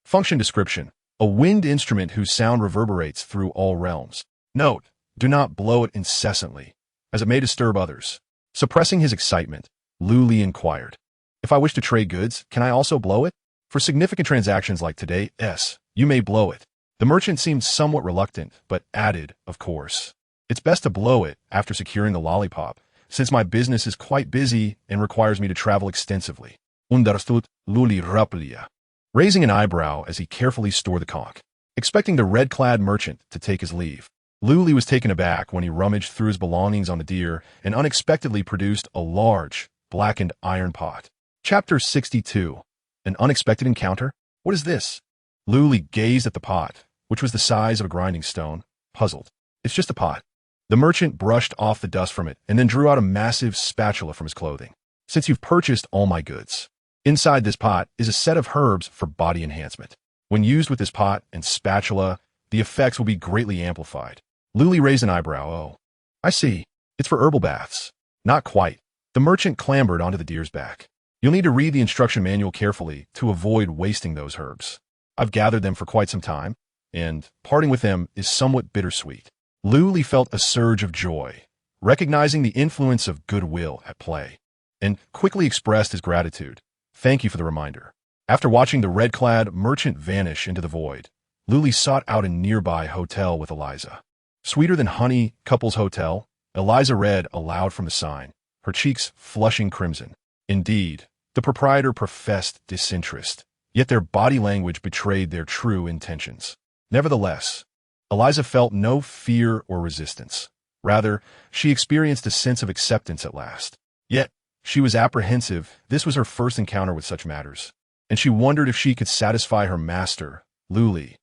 Function description, a wind instrument whose sound reverberates through all realms. Note, do not blow it incessantly, as it may disturb others. Suppressing his excitement, Lu Li inquired, "If I wish to trade goods, can I also blow it? For significant transactions like today's, you may blow it." The merchant seemed somewhat reluctant, but added, "Of course. It's best to blow it after securing the lollipop, since my business is quite busy and requires me to travel extensively." Understood, Lu Li rapidly, raising an eyebrow as he carefully stored the conch. Expecting the red-clad merchant to take his leave, Lu Li was taken aback when he rummaged through his belongings on the deer and unexpectedly produced a large, blackened iron pot. Chapter 62. An Unexpected Encounter? What is this? Lu Li gazed at the pot, which was the size of a grinding stone, puzzled. "It's just a pot." The merchant brushed off the dust from it and then drew out a massive spatula from his clothing. "Since you've purchased all my goods, inside this pot is a set of herbs for body enhancement. When used with this pot and spatula, the effects will be greatly amplified." Lu Li raised an eyebrow. "Oh, I see. It's for herbal baths." "Not quite." The merchant clambered onto the deer's back. "You'll need to read the instruction manual carefully to avoid wasting those herbs. I've gathered them for quite some time, and parting with them is somewhat bittersweet." Lu Li felt a surge of joy, recognizing the influence of goodwill at play, and quickly expressed his gratitude. "Thank you for the reminder." After watching the red-clad merchant vanish into the void, Lu Li sought out a nearby hotel with Eliza. "Sweeter Than Honey Couples Hotel," Eliza read aloud from the sign, her cheeks flushing crimson. Indeed, the proprietor professed disinterest, yet their body language betrayed their true intentions. Nevertheless, Eliza felt no fear or resistance. Rather, she experienced a sense of acceptance at last. Yet, she was apprehensive. This was her first encounter with such matters, and she wondered if she could satisfy her master, Lu Li.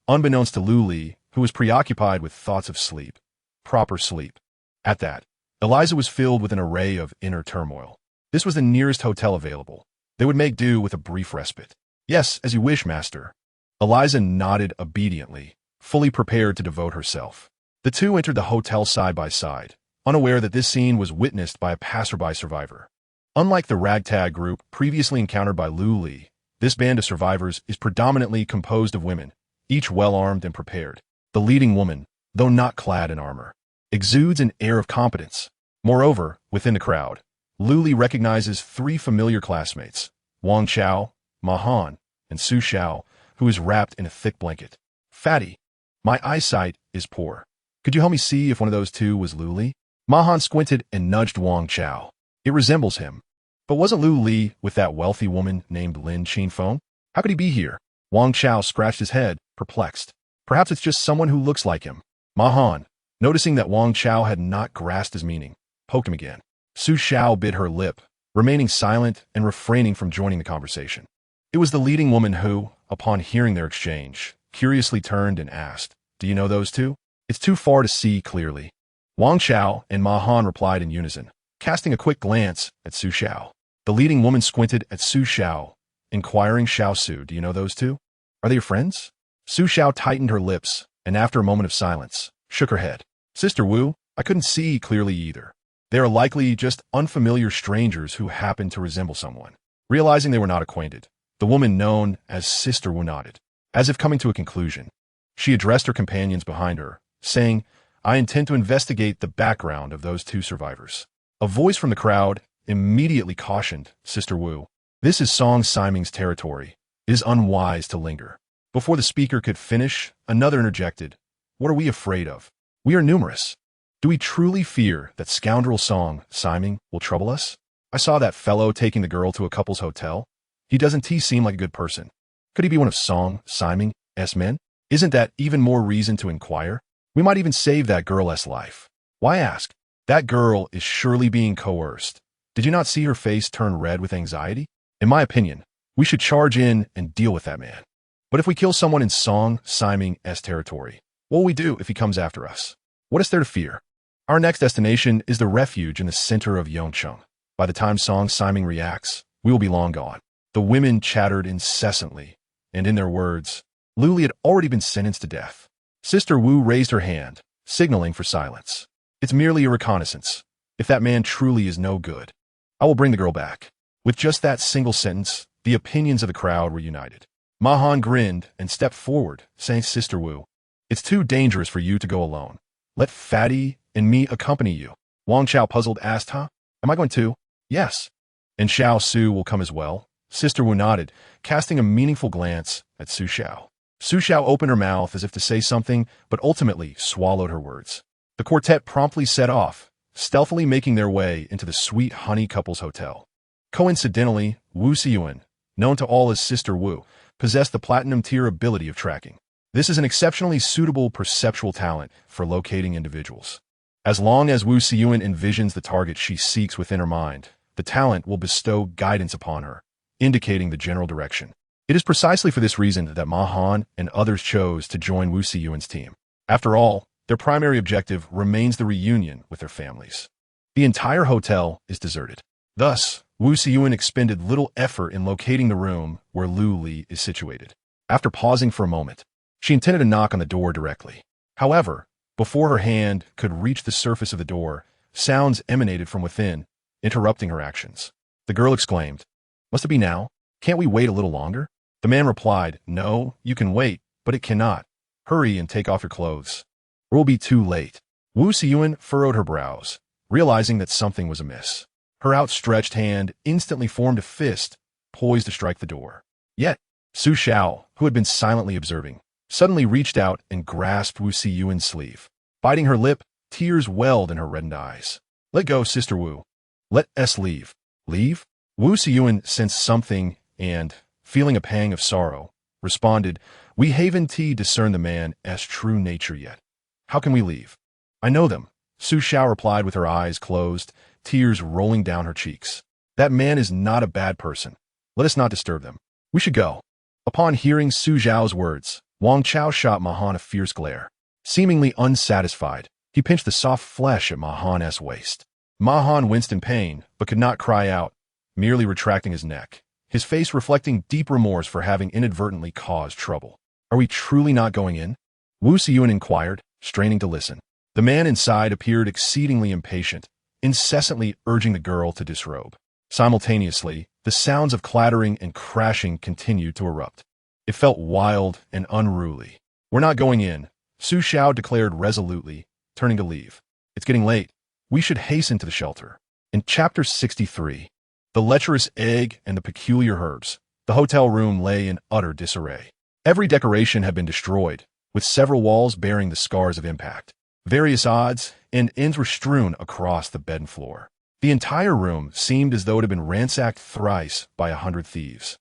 Unbeknownst to Lu Li, who was preoccupied with thoughts of sleep, proper sleep. At that, Eliza was filled with an array of inner turmoil. This was the nearest hotel available. They would make do with a brief respite. "Yes, as you wish, master." Eliza nodded obediently, fully prepared to devote herself. The two entered the hotel side by side, unaware that this scene was witnessed by a passerby survivor. Unlike the ragtag group previously encountered by Lu Li, this band of survivors is predominantly composed of women, each well-armed and prepared. The leading woman, though not clad in armor, exudes an air of competence. Moreover, within the crowd, Lu Li recognizes three familiar classmates, Wang Chao, Ma Han, and Su Xiao, who is wrapped in a thick blanket. "Fatty, my eyesight is poor. Could you help me see if one of those two was Lu Li?" Ma Han squinted and nudged Wang Chao. "It resembles him. But wasn't Lu Li with that wealthy woman named Lin Qinfeng? How could he be here?" Wang Chao scratched his head, perplexed. "Perhaps it's just someone who looks like him." Ma Han, noticing that Wang Chao had not grasped his meaning, poked him again. Su Xiao bit her lip, remaining silent and refraining from joining the conversation. It was the leading woman who, upon hearing their exchange, curiously turned and asked, "Do you know those two?" "It's too far to see clearly." Wang Chao and Ma Han replied in unison, casting a quick glance at Su Xiao. The leading woman squinted at Su Xiao, inquiring, "Xiao Su, do you know those two? Are they your friends?" Su Xiao tightened her lips, and after a moment of silence, shook her head. "Sister Wu, I couldn't see clearly either. They are likely just unfamiliar strangers who happen to resemble someone." Realizing they were not acquainted, the woman known as Sister Wu nodded. As if coming to a conclusion, she addressed her companions behind her, saying, "I intend to investigate the background of those two survivors." A voice from the crowd, immediately cautioned Sister Wu. This is Song Siming's territory. It is unwise to linger. Before the speaker could finish, another interjected. What are we afraid of? We are numerous. Do we truly fear that scoundrel Song Siming will trouble us? I saw that fellow taking the girl to a couple's hotel. Doesn't he seem like a good person? Could he be one of Song Siming's men? Isn't that even more reason to inquire? We might even save that girl's life. Why ask? That girl is surely being coerced. Did you not see her face turn red with anxiety? In my opinion, we should charge in and deal with that man. But if we kill someone in Song Siming's territory, what will we do if he comes after us? What is there to fear? Our next destination is the refuge in the center of Yongcheng. By the time Song Siming reacts, we will be long gone. The women chattered incessantly, and in their words, Lu Li had already been sentenced to death. Sister Wu raised her hand, signaling for silence. It's merely a reconnaissance. If that man truly is no good, I will bring the girl back. With just that single sentence, the opinions of the crowd were united. Ma Han grinned and stepped forward, saying, Sister Wu, it's too dangerous for you to go alone. Let Fatty and me accompany you. Wang Chao puzzled asked, Huh? Am I going to? Yes. And Xiao Su will come as well? Sister Wu nodded, casting a meaningful glance at Su Xiao. Su Xiao opened her mouth as if to say something, but ultimately swallowed her words. The quartet promptly set off, stealthily making their way into the Sweet Honey Couples Hotel. Coincidentally, Wu Xiyuan, known to all as Sister Wu, possessed the platinum tier ability of tracking. This is an exceptionally suitable perceptual talent for locating individuals. As long as Wu Xiyuan envisions the target she seeks within her mind, the talent will bestow guidance upon her, indicating the general direction. It is precisely for this reason that Ma Han and others chose to join Wu Xiyuan's team. After all, their primary objective remains the reunion with their families. The entire hotel is deserted. Thus, Wu Xiyuan expended little effort in locating the room where Lu Li is situated. After pausing for a moment, she intended to knock on the door directly. However, before her hand could reach the surface of the door, sounds emanated from within, interrupting her actions. The girl exclaimed, Must it be now? Can't we wait a little longer? The man replied, No, you can wait, but it cannot. Hurry and take off your clothes, or we'll be too late. Wu Xiyuan furrowed her brows, realizing that something was amiss. Her outstretched hand instantly formed a fist, poised to strike the door. Yet, Su Xiao, who had been silently observing, suddenly reached out and grasped Wu Xiyuan's sleeve. Biting her lip, tears welled in her reddened eyes. Let go, Sister Wu. Let us leave. Leave? Wu Xiyuan sensed something and, feeling a pang of sorrow, responded, We haven't discerned the man's true nature yet. How can we leave? I know them, Su Xiao replied with her eyes closed, tears rolling down her cheeks. That man is not a bad person. Let us not disturb them. We should go. Upon hearing Su Xiao's words, Wang Chao shot Ma Han a fierce glare. Seemingly unsatisfied, he pinched the soft flesh at Ma Han's waist. Ma Han winced in pain, but could not cry out, merely retracting his neck, his face reflecting deep remorse for having inadvertently caused trouble. Are we truly not going in? Wu Xiyuan inquired, straining to listen. The man inside appeared exceedingly impatient, incessantly urging the girl to disrobe. Simultaneously, the sounds of clattering and crashing continued to erupt. It felt wild and unruly. We're not going in, Su Xiao declared resolutely, turning to leave. It's getting late. We should hasten to the shelter. In Chapter 63, The Lecherous Egg and the Peculiar Herbs, the hotel room lay in utter disarray. Every decoration had been destroyed, with several walls bearing the scars of impact. Various odds and ends were strewn across the bed and floor. The entire room seemed as though it had been ransacked thrice by 100 thieves.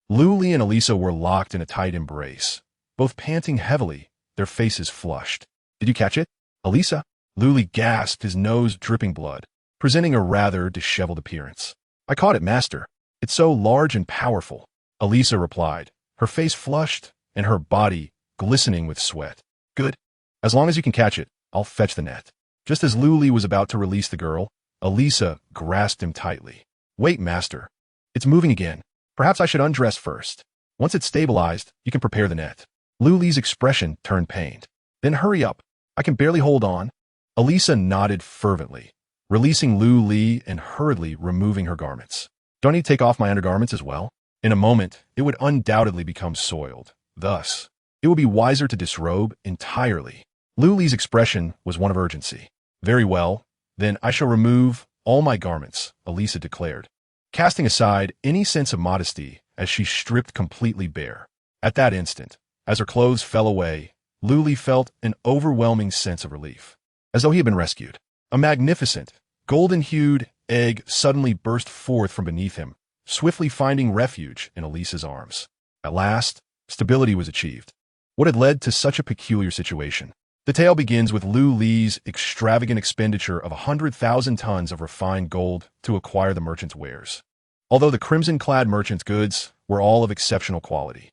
Lu Li and Elisa were locked in a tight embrace, both panting heavily, their faces flushed. Did you catch it, Elisa? Lu Li gasped, his nose dripping blood, presenting a rather disheveled appearance. I caught it, master. It's so large and powerful, Elisa replied, her face flushed and her body glistening with sweat. Good. As long as you can catch it, I'll fetch the net. Just as Lu Li was about to release the girl, Elisa grasped him tightly. Wait, master. It's moving again. Perhaps I should undress first. Once it's stabilized, you can prepare the net. Lu Li's expression turned pained. Then hurry up. I can barely hold on. Elisa nodded fervently, releasing Lu Li and hurriedly removing her garments. Do I need to take off my undergarments as well? In a moment, it would undoubtedly become soiled. Thus, it would be wiser to disrobe entirely. Lu Li's expression was one of urgency. Very well, then I shall remove all my garments," Elisa declared, casting aside any sense of modesty as she stripped completely bare. At that instant, as her clothes fell away, Luli felt an overwhelming sense of relief, as though he had been rescued. A magnificent, golden-hued egg suddenly burst forth from beneath him, swiftly finding refuge in Elisa's arms. At last, stability was achieved. What had led to such a peculiar situation? The tale begins with Lu Li's extravagant expenditure of 100,000 tons of refined gold to acquire the merchant's wares. Although the crimson-clad merchant's goods were all of exceptional quality,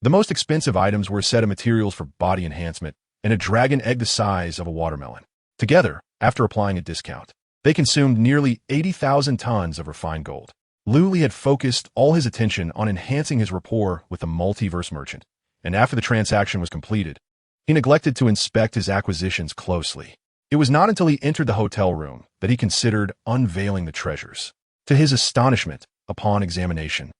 the most expensive items were a set of materials for body enhancement and a dragon egg the size of a watermelon. Together, after applying a discount, they consumed nearly 80,000 tons of refined gold. Lu Li had focused all his attention on enhancing his rapport with the multiverse merchant, and after the transaction was completed, he neglected to inspect his acquisitions closely. It was not until he entered the hotel room that he considered unveiling the treasures. To his astonishment, upon examination,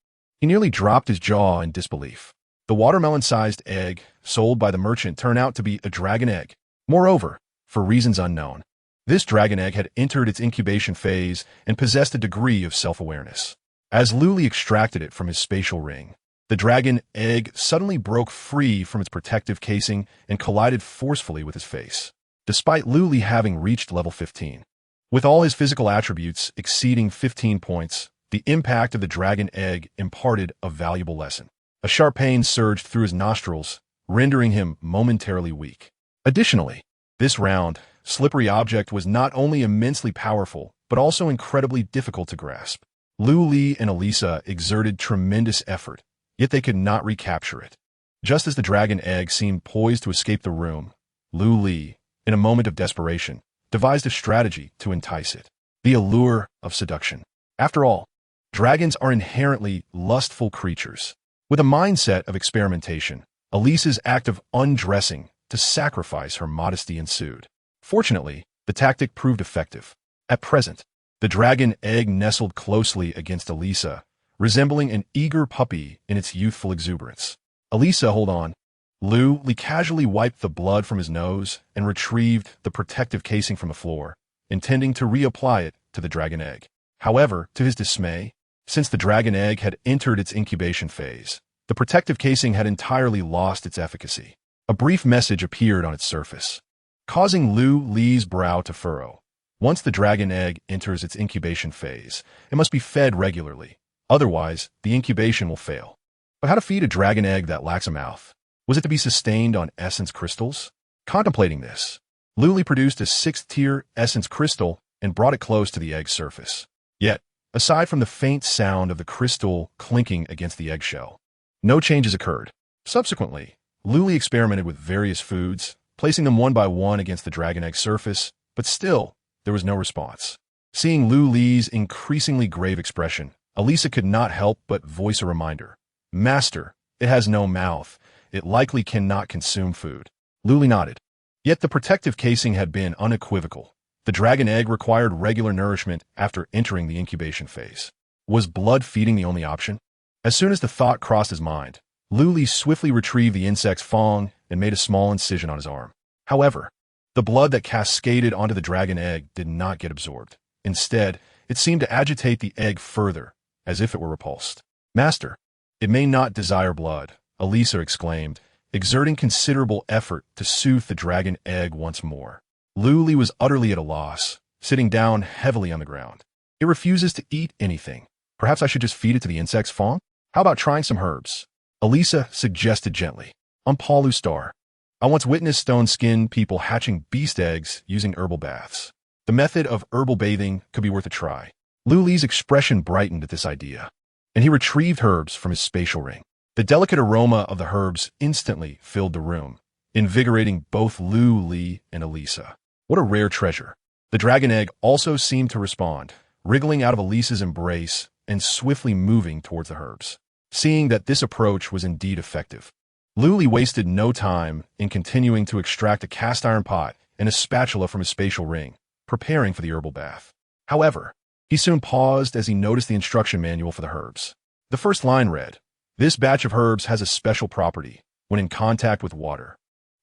he nearly dropped his jaw in disbelief. The watermelon-sized egg sold by the merchant turned out to be a dragon egg. Moreover, for reasons unknown, this dragon egg had entered its incubation phase and possessed a degree of self-awareness. As Lu Li extracted it from his spatial ring, the dragon egg suddenly broke free from its protective casing and collided forcefully with his face. Despite Lu Li having reached level 15, with all his physical attributes exceeding 15 points, the impact of the dragon egg imparted a valuable lesson. A sharp pain surged through his nostrils, rendering him momentarily weak. Additionally, this round, slippery object was not only immensely powerful, but also incredibly difficult to grasp. Lu Li and Elisa exerted tremendous effort, yet they could not recapture it. Just as the dragon egg seemed poised to escape the room, Lu Li, in a moment of desperation, devised a strategy to entice it. The allure of seduction. After all, dragons are inherently lustful creatures. With a mindset of experimentation, Elisa's act of undressing to sacrifice her modesty ensued. Fortunately, the tactic proved effective. At present, the dragon egg nestled closely against Elisa, resembling an eager puppy in its youthful exuberance. Elisa, hold on. Lu Li casually wiped the blood from his nose and retrieved the protective casing from the floor, intending to reapply it to the dragon egg. However, to his dismay, since the dragon egg had entered its incubation phase, the protective casing had entirely lost its efficacy. A brief message appeared on its surface, causing Lu Li's brow to furrow. Once the dragon egg enters its incubation phase, it must be fed regularly. Otherwise, the incubation will fail. But how to feed a dragon egg that lacks a mouth? Was it to be sustained on essence crystals? Contemplating this, Lu Li produced a 6th-tier essence crystal and brought it close to the egg's surface. Yet, aside from the faint sound of the crystal clinking against the eggshell, no changes occurred. Subsequently, Lu Li experimented with various foods, placing them one by one against the dragon egg surface, but still, there was no response. Seeing Lu Li's increasingly grave expression, Elisa could not help but voice a reminder. "Master, it has no mouth. It likely cannot consume food." Lu Li nodded. Yet the protective casing had been unequivocal. The dragon egg required regular nourishment after entering the incubation phase. Was blood feeding the only option? As soon as the thought crossed his mind, Lu Li swiftly retrieved the insect's fang and made a small incision on his arm. However, the blood that cascaded onto the dragon egg did not get absorbed. Instead, it seemed to agitate the egg further, as if it were repulsed. "Master, it may not desire blood," Elisa exclaimed, exerting considerable effort to soothe the dragon egg once more. Lu Li was utterly at a loss, sitting down heavily on the ground. "It refuses to eat anything. Perhaps I should just feed it to the insect's fang? How about trying some herbs?" Elisa suggested gently. "On Palu Star, I once witnessed stone-skinned people hatching beast eggs using herbal baths. The method of herbal bathing could be worth a try." Lu Li's expression brightened at this idea, and he retrieved herbs from his spatial ring. The delicate aroma of the herbs instantly filled the room, invigorating both Lu Li and Elisa. What a rare treasure. The dragon egg also seemed to respond, wriggling out of Elisa's embrace and swiftly moving towards the herbs. Seeing that this approach was indeed effective, Lu Li wasted no time in continuing to extract a cast-iron pot and a spatula from his spatial ring, preparing for the herbal bath. However, he soon paused as he noticed the instruction manual for the herbs. The first line read, "This batch of herbs has a special property. When in contact with water,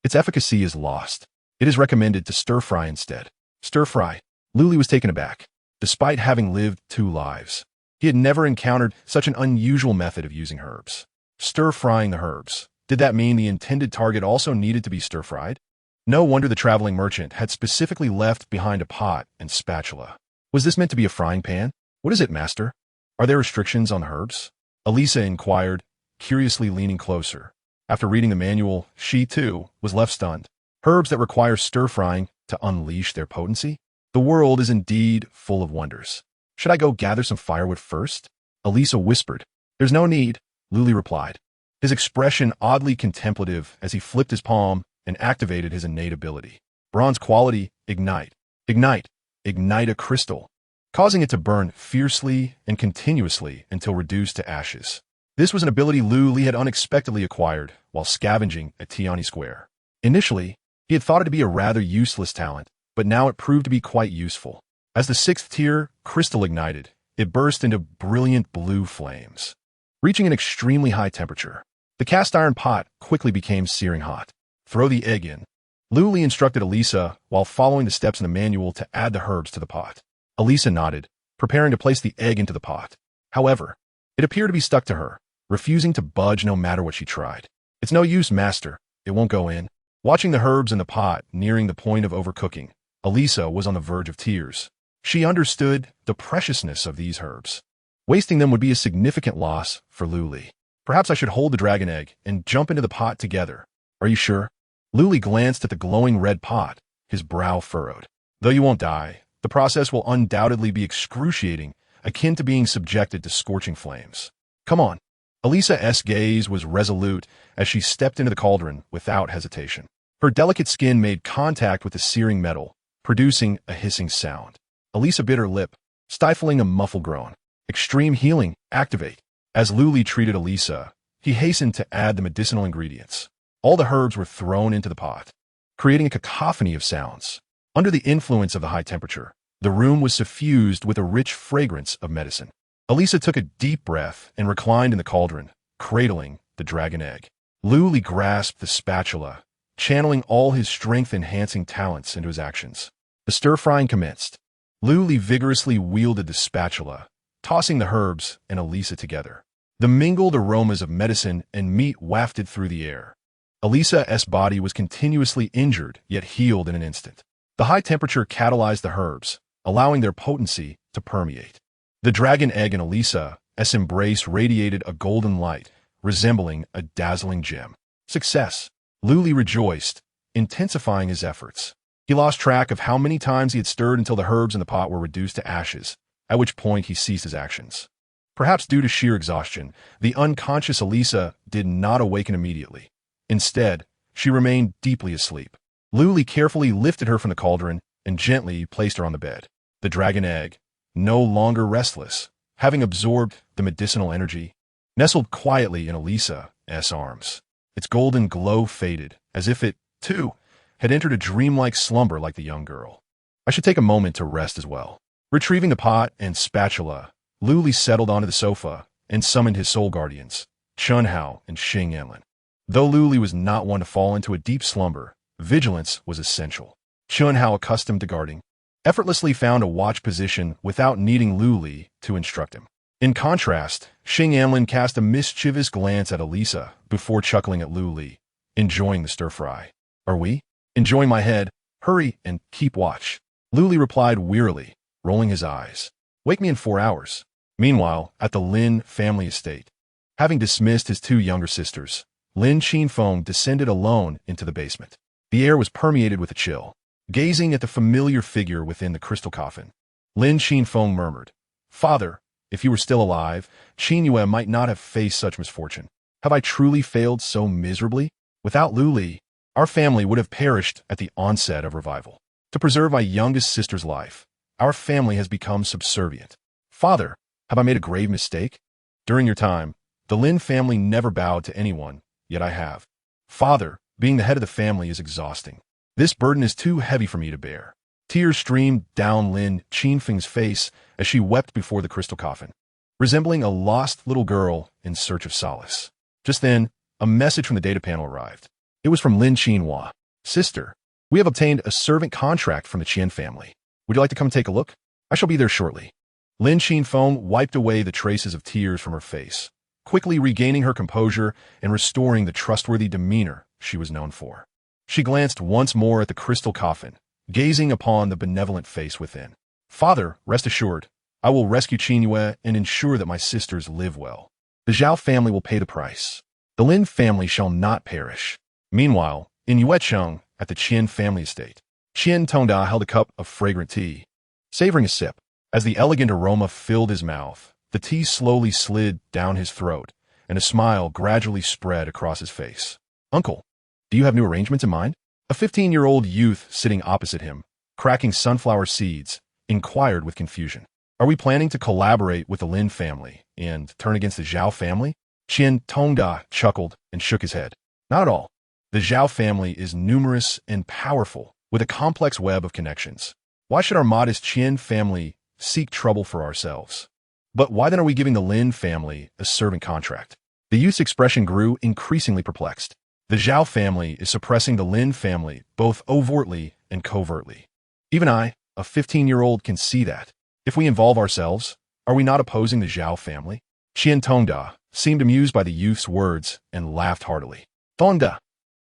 its efficacy is lost. It is recommended to stir-fry instead." Stir-fry? Lu Li was taken aback. Despite having lived 2 lives, he had never encountered such an unusual method of using herbs. Stir-frying the herbs. Did that mean the intended target also needed to be stir-fried? No wonder the traveling merchant had specifically left behind a pot and spatula. Was this meant to be a frying pan? What is it, master? Are there restrictions on the herbs? Elisa inquired, curiously leaning closer. After reading the manual, she, too, was left stunned. Herbs that require stir-frying to unleash their potency? The world is indeed full of wonders. Should I go gather some firewood first? Elisa whispered. There's no need, Luli replied, his expression oddly contemplative as he flipped his palm and activated his innate ability. Bronze quality, ignite. Ignite. Ignite a crystal, causing it to burn fiercely and continuously until reduced to ashes. This was an ability Luli had unexpectedly acquired while scavenging at Tiani Square. Initially, he had thought it to be a rather useless talent, but now it proved to be quite useful. As the 6th tier crystal ignited, it burst into brilliant blue flames. Reaching an extremely high temperature, the cast iron pot quickly became searing hot. Throw the egg in. Luli instructed Elisa while following the steps in the manual to add the herbs to the pot. Elisa nodded, preparing to place the egg into the pot. However, it appeared to be stuck to her, refusing to budge no matter what she tried. It's no use, master. It won't go in. Watching the herbs in the pot nearing the point of overcooking, Elisa was on the verge of tears. She understood the preciousness of these herbs. Wasting them would be a significant loss for Luli. Perhaps I should hold the dragon egg and jump into the pot together. Are you sure? Luli glanced at the glowing red pot, his brow furrowed. Though you won't die, the process will undoubtedly be excruciating, akin to being subjected to scorching flames. Come on. Elisa's gaze was resolute as she stepped into the cauldron without hesitation. Her delicate skin made contact with the searing metal, producing a hissing sound. Elisa bit her lip, stifling a muffled groan. Extreme healing, activate. As Luli treated Elisa, he hastened to add the medicinal ingredients. All the herbs were thrown into the pot, creating a cacophony of sounds. Under the influence of the high temperature, the room was suffused with a rich fragrance of medicine. Elisa took a deep breath and reclined in the cauldron, cradling the dragon egg. Luli grasped the spatula, channeling all his strength-enhancing talents into his actions. The stir-frying commenced. Luli vigorously wielded the spatula, tossing the herbs and Elisa together. The mingled aromas of medicine and meat wafted through the air. Elisa's body was continuously injured, yet healed in an instant. The high temperature catalyzed the herbs, allowing their potency to permeate. The dragon egg in Elisa's embrace radiated a golden light, resembling a dazzling gem. Success! Luli rejoiced, intensifying his efforts. He lost track of how many times he had stirred until the herbs in the pot were reduced to ashes, at which point he ceased his actions. Perhaps due to sheer exhaustion, the unconscious Elisa did not awaken immediately. Instead, she remained deeply asleep. Luli carefully lifted her from the cauldron and gently placed her on the bed. The dragon egg, no longer restless, having absorbed the medicinal energy, nestled quietly in Elisa's arms. Its golden glow faded, as if it, too, had entered a dreamlike slumber like the young girl. I should take a moment to rest as well. Retrieving the pot and spatula, Luli settled onto the sofa and summoned his soul guardians, Chunhao and Xing Yanlin. Though Luli was not one to fall into a deep slumber, vigilance was essential. Chunhao, accustomed to guarding, effortlessly found a watch position without needing Luli to instruct him. In contrast, Xing Yanlin cast a mischievous glance at Elisa before chuckling at Luli, enjoying the stir-fry. Are we? Enjoying my head. Hurry and keep watch. Luli replied wearily, rolling his eyes. Wake me in 4 hours. Meanwhile, at the Lin family estate, having dismissed his 2 younger sisters, Lin Qinfeng descended alone into the basement. The air was permeated with a chill. Gazing at the familiar figure within the crystal coffin, Lin Qinfeng murmured, Father, if you were still alive, Qinyue might not have faced such misfortune. Have I truly failed so miserably? Without Luli, our family would have perished at the onset of revival. To preserve my youngest sister's life, our family has become subservient. Father, have I made a grave mistake? During your time, the Lin family never bowed to anyone, yet I have. Father, being the head of the family is exhausting. This burden is too heavy for me to bear. Tears streamed down Lin Qinfeng's face as she wept before the crystal coffin, resembling a lost little girl in search of solace. Just then, a message from the data panel arrived. It was from Lin Qinhua. Sister, we have obtained a servant contract from the Qian family. Would you like to come take a look? I shall be there shortly. Lin Qinfeng wiped away the traces of tears from her face, quickly regaining her composure and restoring the trustworthy demeanor she was known for. She glanced once more at the crystal coffin, gazing upon the benevolent face within. Father, rest assured, I will rescue Qingyue and ensure that my sisters live well. The Zhao family will pay the price. The Lin family shall not perish. Meanwhile, in Yuecheng, at the Qian family estate, Qian Tongda held a cup of fragrant tea. Savoring a sip, as the elegant aroma filled his mouth, the tea slowly slid down his throat, and a smile gradually spread across his face. Uncle, do you have new arrangements in mind? A 15-year-old youth sitting opposite him, cracking sunflower seeds, inquired with confusion. Are we planning to collaborate with the Lin family and turn against the Zhao family? Qian Tongda chuckled and shook his head. Not at all. The Zhao family is numerous and powerful, with a complex web of connections. Why should our modest Qian family seek trouble for ourselves? But why then are we giving the Lin family a servant contract? The youth's expression grew increasingly perplexed. The Zhao family is suppressing the Lin family both overtly and covertly. Even I, a 15-year-old, can see that. If we involve ourselves, are we not opposing the Zhao family? Qian Tongda seemed amused by the youth's words and laughed heartily. Tongda,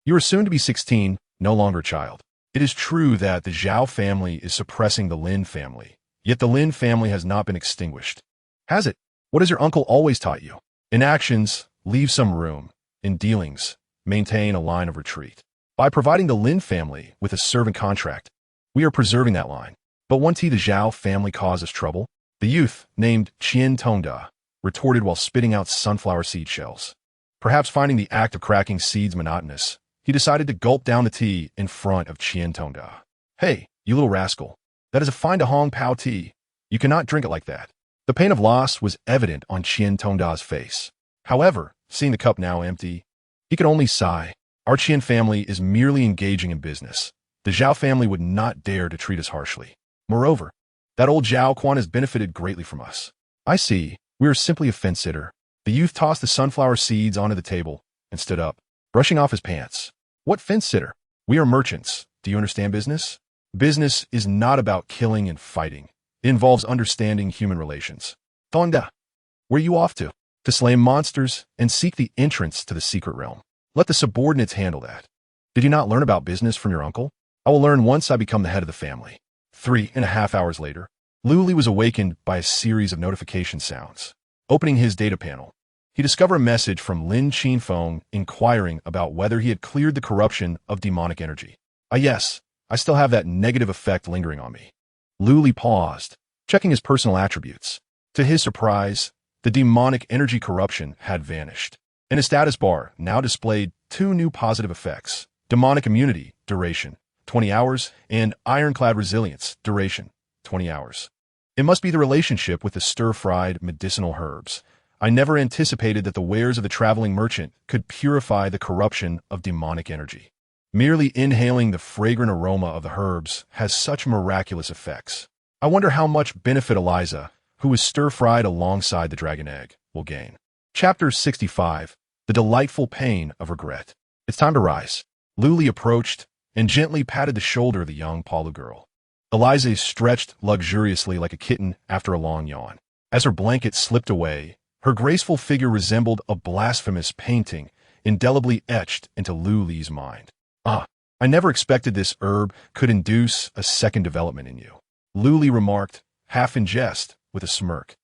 you are soon to be 16, no longer a child. It is true that the Zhao family is suppressing the Lin family, yet the Lin family has not been extinguished. Has it? What has your uncle always taught you? In actions, leave some room. In dealings, maintain a line of retreat. By providing the Lin family with a servant contract, we are preserving that line. But won't the Zhao family cause us trouble? The youth, named Qian Tongda, retorted while spitting out sunflower seed shells. Perhaps finding the act of cracking seeds monotonous, he decided to gulp down the tea in front of Qian Tongda. Hey, you little rascal. That is a fine Hong Pao tea. You cannot drink it like that. The pain of loss was evident on Qian Tongda's face. However, seeing the cup now empty, he could only sigh. Our Qian family is merely engaging in business. The Zhao family would not dare to treat us harshly. Moreover, that old Zhao Quan has benefited greatly from us. I see, we are simply a fence-sitter. The youth tossed the sunflower seeds onto the table and stood up, brushing off his pants. What fence-sitter? We are merchants. Do you understand business? Business is not about killing and fighting. It involves understanding human relations. Tongda, where are you off to? To slay monsters and seek the entrance to the secret realm. Let the subordinates handle that. Did you not learn about business from your uncle? I will learn once I become the head of the family. 3.5 hours later, Luli was awakened by a series of notification sounds. Opening his data panel, he discovered a message from Lin Qinfeng inquiring about whether he had cleared the corruption of demonic energy. Yes, I still have that negative effect lingering on me. Luli paused, checking his personal attributes. To his surprise, the demonic energy corruption had vanished, and his status bar now displayed 2 new positive effects: demonic immunity, duration, 20 hours, and ironclad resilience, duration, 20 hours. It must be the relationship with the stir-fried medicinal herbs. I never anticipated that the wares of the traveling merchant could purify the corruption of demonic energy. Merely inhaling the fragrant aroma of the herbs has such miraculous effects. I wonder how much benefit Eliza, who was stir-fried alongside the dragon egg, will gain. Chapter 65, The Delightful Pain of Regret. It's time to rise. Luli approached and gently patted the shoulder of the young Palu girl. Eliza stretched luxuriously like a kitten after a long yawn. As her blanket slipped away, her graceful figure resembled a blasphemous painting indelibly etched into Luli's mind. I never expected this herb could induce a second development in you, Luli remarked, half in jest, with a smirk.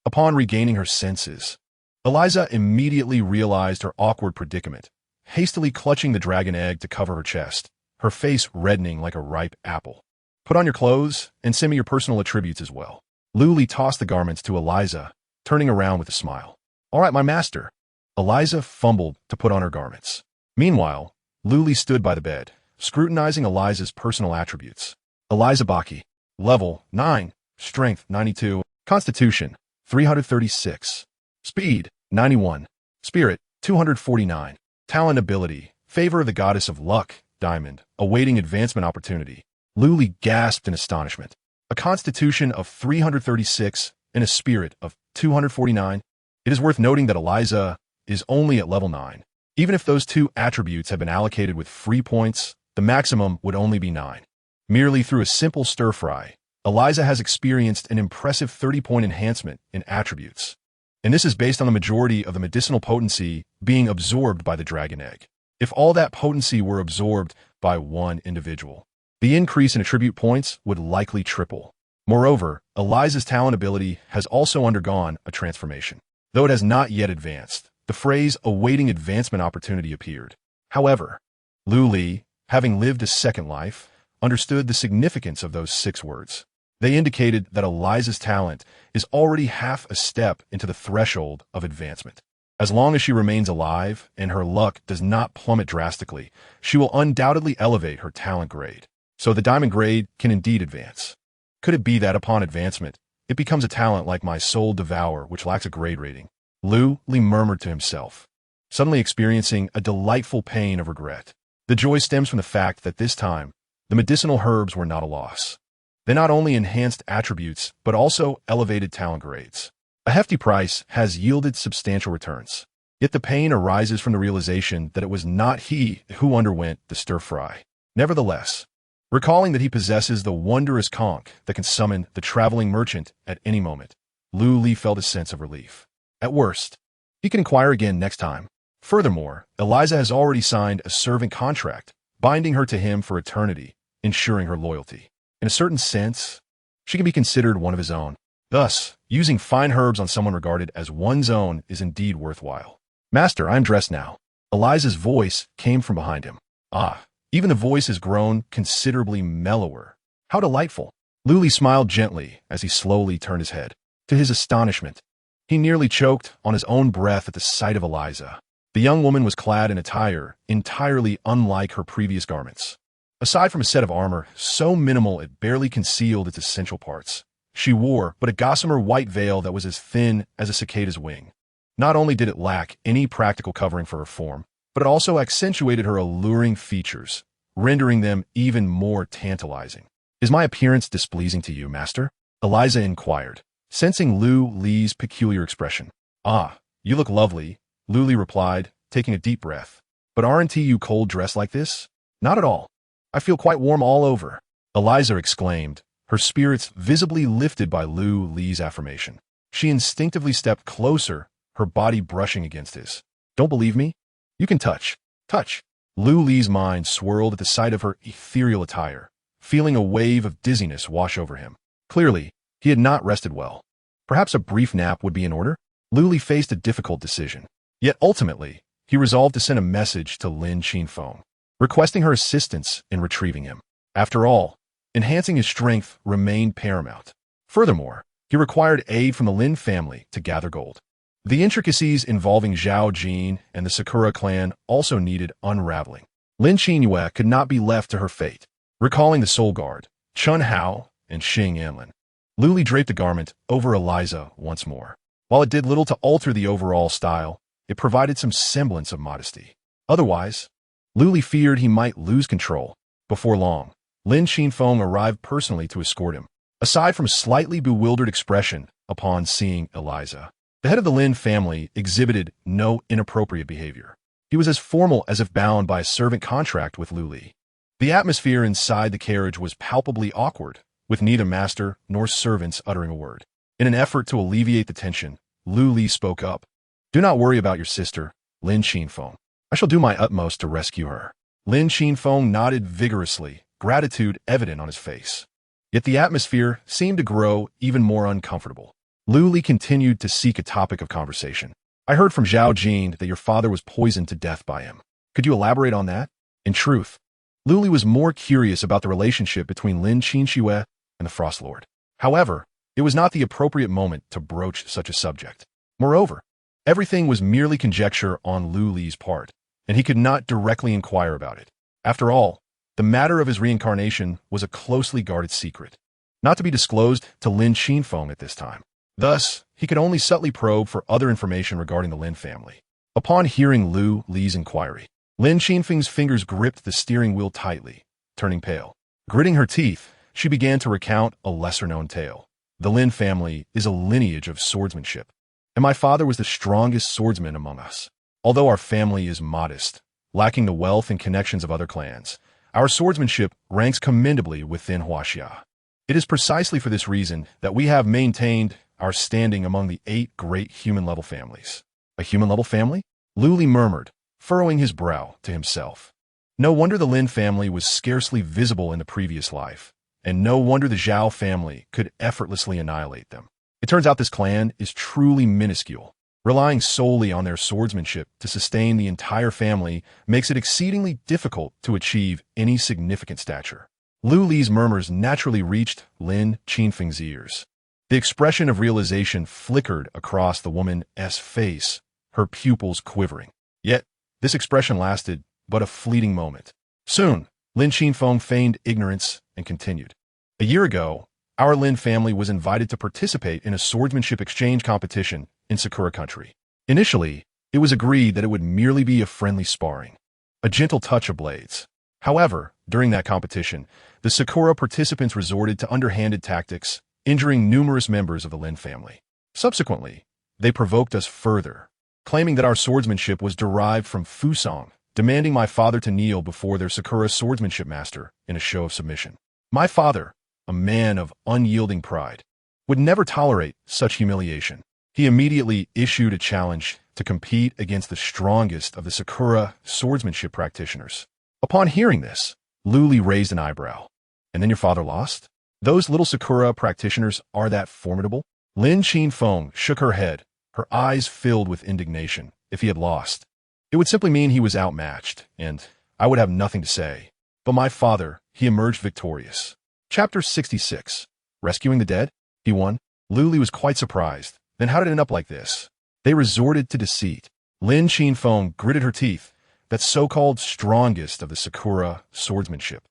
Upon regaining her senses, Eliza immediately realized her awkward predicament, hastily clutching the dragon egg to cover her chest, her face reddening like a ripe apple. Put on your clothes and send me your personal attributes as well. Luli tossed the garments to Eliza, turning around with a smile. All right, my master. Eliza fumbled to put on her garments. Meanwhile, Luli stood by the bed, scrutinizing Eliza's personal attributes. Eliza Baki, level 9, strength 92, constitution 336, speed 91, spirit 249, talent ability, favor of the goddess of luck, diamond, awaiting advancement opportunity. Luli gasped in astonishment. A constitution of 336 and a spirit of 249. It is worth noting that Eliza is only at level 9. Even if those 2 attributes had been allocated with free points, the maximum would only be 9. Merely through a simple stir-fry, Eliza has experienced an impressive 30-point enhancement in attributes. And this is based on the majority of the medicinal potency being absorbed by the dragon egg. If all that potency were absorbed by one individual, the increase in attribute points would likely triple. Moreover, Eliza's talent ability has also undergone a transformation. Though it has not yet advanced, the phrase awaiting advancement opportunity appeared. However, Lu Li, having lived a second life, understood the significance of those 6 words. They indicated that Eliza's talent is already half a step into the threshold of advancement. As long as she remains alive and her luck does not plummet drastically, she will undoubtedly elevate her talent grade. So the diamond grade can indeed advance. Could it be that upon advancement, it becomes a talent like my Soul-Devouring, which lacks a grade rating? Lu Li murmured to himself, suddenly experiencing a delightful pain of regret. The joy stems from the fact that this time, the medicinal herbs were not a loss. They not only enhanced attributes, but also elevated talent grades. A hefty price has yielded substantial returns. Yet the pain arises from the realization that it was not he who underwent the stir-fry. Nevertheless, recalling that he possesses the wondrous conch that can summon the traveling merchant at any moment, Lu Li felt a sense of relief. At worst, he can inquire again next time. Furthermore, Eliza has already signed a servant contract, binding her to him for eternity, ensuring her loyalty. In a certain sense, she can be considered one of his own. Thus, using fine herbs on someone regarded as one's own is indeed worthwhile. Master, I am dressed now. Eliza's voice came from behind him. Ah, even the voice has grown considerably mellower. How delightful. Lu Li smiled gently as he slowly turned his head. To his astonishment, he nearly choked on his own breath at the sight of Eliza. The young woman was clad in attire entirely unlike her previous garments. Aside from a set of armor so minimal it barely concealed its essential parts, she wore but a gossamer white veil that was as thin as a cicada's wing. Not only did it lack any practical covering for her form, but it also accentuated her alluring features, rendering them even more tantalizing. Is my appearance displeasing to you, master? Eliza inquired, sensing Lu Li's peculiar expression. Ah, you look lovely, Lu Li replied, taking a deep breath. But aren't you cold dressed like this? Not at all. I feel quite warm all over, Eliza exclaimed, her spirits visibly lifted by Lu Li's affirmation. She instinctively stepped closer, her body brushing against his. Don't believe me? You can touch. Touch. Lu Li's mind swirled at the sight of her ethereal attire, feeling a wave of dizziness wash over him. Clearly, he had not rested well. Perhaps a brief nap would be in order? Lu Li faced a difficult decision. Yet ultimately, he resolved to send a message to Lin Qinfeng, requesting her assistance in retrieving him. After all, enhancing his strength remained paramount. Furthermore, he required aid from the Lin family to gather gold. The intricacies involving Zhao Jin and the Sakura clan also needed unraveling. Lin Qinyue could not be left to her fate. Recalling the Soul Guard, Chun Hao, and Xing Yanlin, Lu Li draped the garment over Eliza once more. While it did little to alter the overall style, it provided some semblance of modesty. Otherwise, Lu Li feared he might lose control. Before long, Lin Qinfeng arrived personally to escort him. Aside from a slightly bewildered expression upon seeing Eliza, the head of the Lin family exhibited no inappropriate behavior. He was as formal as if bound by a servant contract with Lu Li. The atmosphere inside the carriage was palpably awkward, with neither master nor servants uttering a word. In an effort to alleviate the tension, Lu Li spoke up. Do not worry about your sister, Lin Qinfeng. I shall do my utmost to rescue her. Lin Qinfeng nodded vigorously, gratitude evident on his face. Yet the atmosphere seemed to grow even more uncomfortable. Lu Li continued to seek a topic of conversation. I heard from Zhao Jin that your father was poisoned to death by him. Could you elaborate on that? In truth, Lu Li was more curious about the relationship between Lin Qinxue and the Frost Lord. However, it was not the appropriate moment to broach such a subject. Moreover, everything was merely conjecture on Lu Li's part, and he could not directly inquire about it. After all, the matter of his reincarnation was a closely guarded secret, not to be disclosed to Lin Qinfeng at this time. Thus, he could only subtly probe for other information regarding the Lin family. Upon hearing Lu Li's inquiry, Lin Qinfeng's fingers gripped the steering wheel tightly, turning pale. Gritting her teeth, she began to recount a lesser-known tale. The Lin family is a lineage of swordsmanship, and my father was the strongest swordsman among us. Although our family is modest, lacking the wealth and connections of other clans, our swordsmanship ranks commendably within Huaxia. It is precisely for this reason that we have maintained our standing among the 8 great human-level families. A human-level family? Luli murmured, furrowing his brow to himself. No wonder the Lin family was scarcely visible in the previous life, and no wonder the Zhao family could effortlessly annihilate them. It turns out this clan is truly minuscule. Relying solely on their swordsmanship to sustain the entire family makes it exceedingly difficult to achieve any significant stature. Lu Li's murmurs naturally reached Lin Qinfeng's ears. The expression of realization flickered across the woman's face, her pupils quivering. Yet, this expression lasted but a fleeting moment. Soon, Lin Qinfeng feigned ignorance and continued. A year ago, our Lin family was invited to participate in a swordsmanship exchange competition in Sakura country. Initially, it was agreed that it would merely be a friendly sparring, a gentle touch of blades. However, during that competition, the Sakura participants resorted to underhanded tactics, injuring numerous members of the Lin family. Subsequently, they provoked us further, claiming that our swordsmanship was derived from Fusong, demanding my father to kneel before their Sakura swordsmanship master in a show of submission. My father, a man of unyielding pride, would never tolerate such humiliation. He immediately issued a challenge to compete against the strongest of the Sakura swordsmanship practitioners. Upon hearing this, Luli raised an eyebrow. And then your father lost? Those little Sakura practitioners are that formidable? Lin Qinfeng shook her head, her eyes filled with indignation. If he had lost, it would simply mean he was outmatched, and I would have nothing to say. But my father, he emerged victorious. Chapter 66. Rescuing the Dead? He won? Luli was quite surprised. Then how did it end up like this? They resorted to deceit. Lin Qinfeng gritted her teeth. That so-called strongest of the Sakura swordsmanship,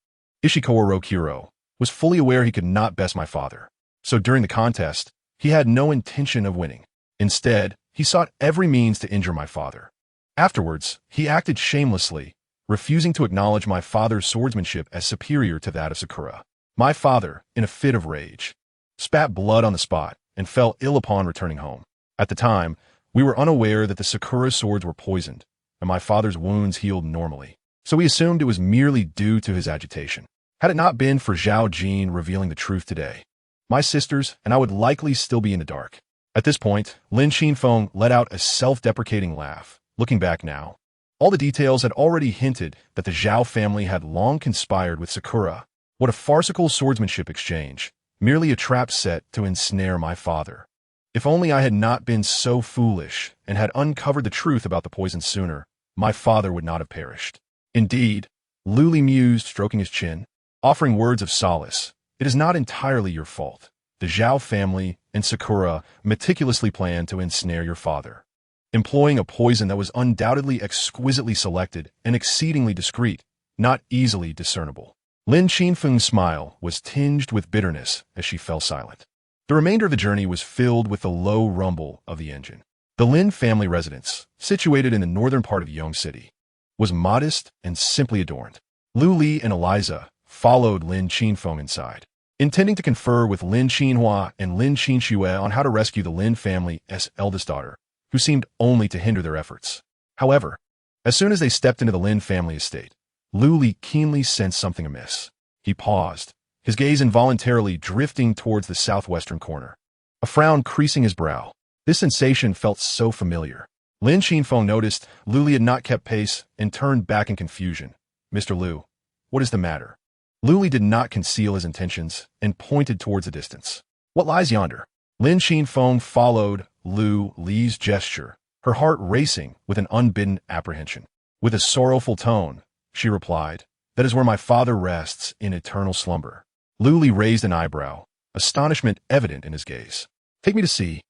Ishikawa Rokiro, was fully aware he could not best my father. So during the contest, he had no intention of winning. Instead, he sought every means to injure my father. Afterwards, he acted shamelessly, refusing to acknowledge my father's swordsmanship as superior to that of Sakura. My father, in a fit of rage, spat blood on the spot and fell ill upon returning home. At the time, we were unaware that the Sakura swords were poisoned, and my father's wounds healed normally. So we assumed it was merely due to his agitation. Had it not been for Zhao Jin revealing the truth today, my sisters and I would likely still be in the dark. At this point, Lin Qinfeng let out a self-deprecating laugh. Looking back now, all the details had already hinted that the Zhao family had long conspired with Sakura. What a farcical swordsmanship exchange, merely a trap set to ensnare my father. If only I had not been so foolish and had uncovered the truth about the poison sooner, my father would not have perished. Indeed, Luli mused, stroking his chin, offering words of solace. It is not entirely your fault. The Zhao family and Sakura meticulously planned to ensnare your father, employing a poison that was undoubtedly exquisitely selected and exceedingly discreet, not easily discernible. Lin Qinfeng's smile was tinged with bitterness as she fell silent. The remainder of the journey was filled with the low rumble of the engine. The Lin family residence, situated in the northern part of Yong City, was modest and simply adorned. Lu Li and Eliza followed Lin Qinfeng inside, intending to confer with Lin Qinhua and Lin Qinxue on how to rescue the Lin family's eldest daughter, who seemed only to hinder their efforts. However, as soon as they stepped into the Lin family estate, Lu Li keenly sensed something amiss. He paused, his gaze involuntarily drifting towards the southwestern corner, a frown creasing his brow. This sensation felt so familiar. Lin Qinfeng noticed Lu Li had not kept pace and turned back in confusion. Mr. Lu, what is the matter? Lu Li did not conceal his intentions and pointed towards the distance. What lies yonder? Lin Qinfeng followed Lu Li's gesture, her heart racing with an unbidden apprehension. With a sorrowful tone, she replied, "That is where my father rests in eternal slumber." Lu Li raised an eyebrow, astonishment evident in his gaze. "Take me to see."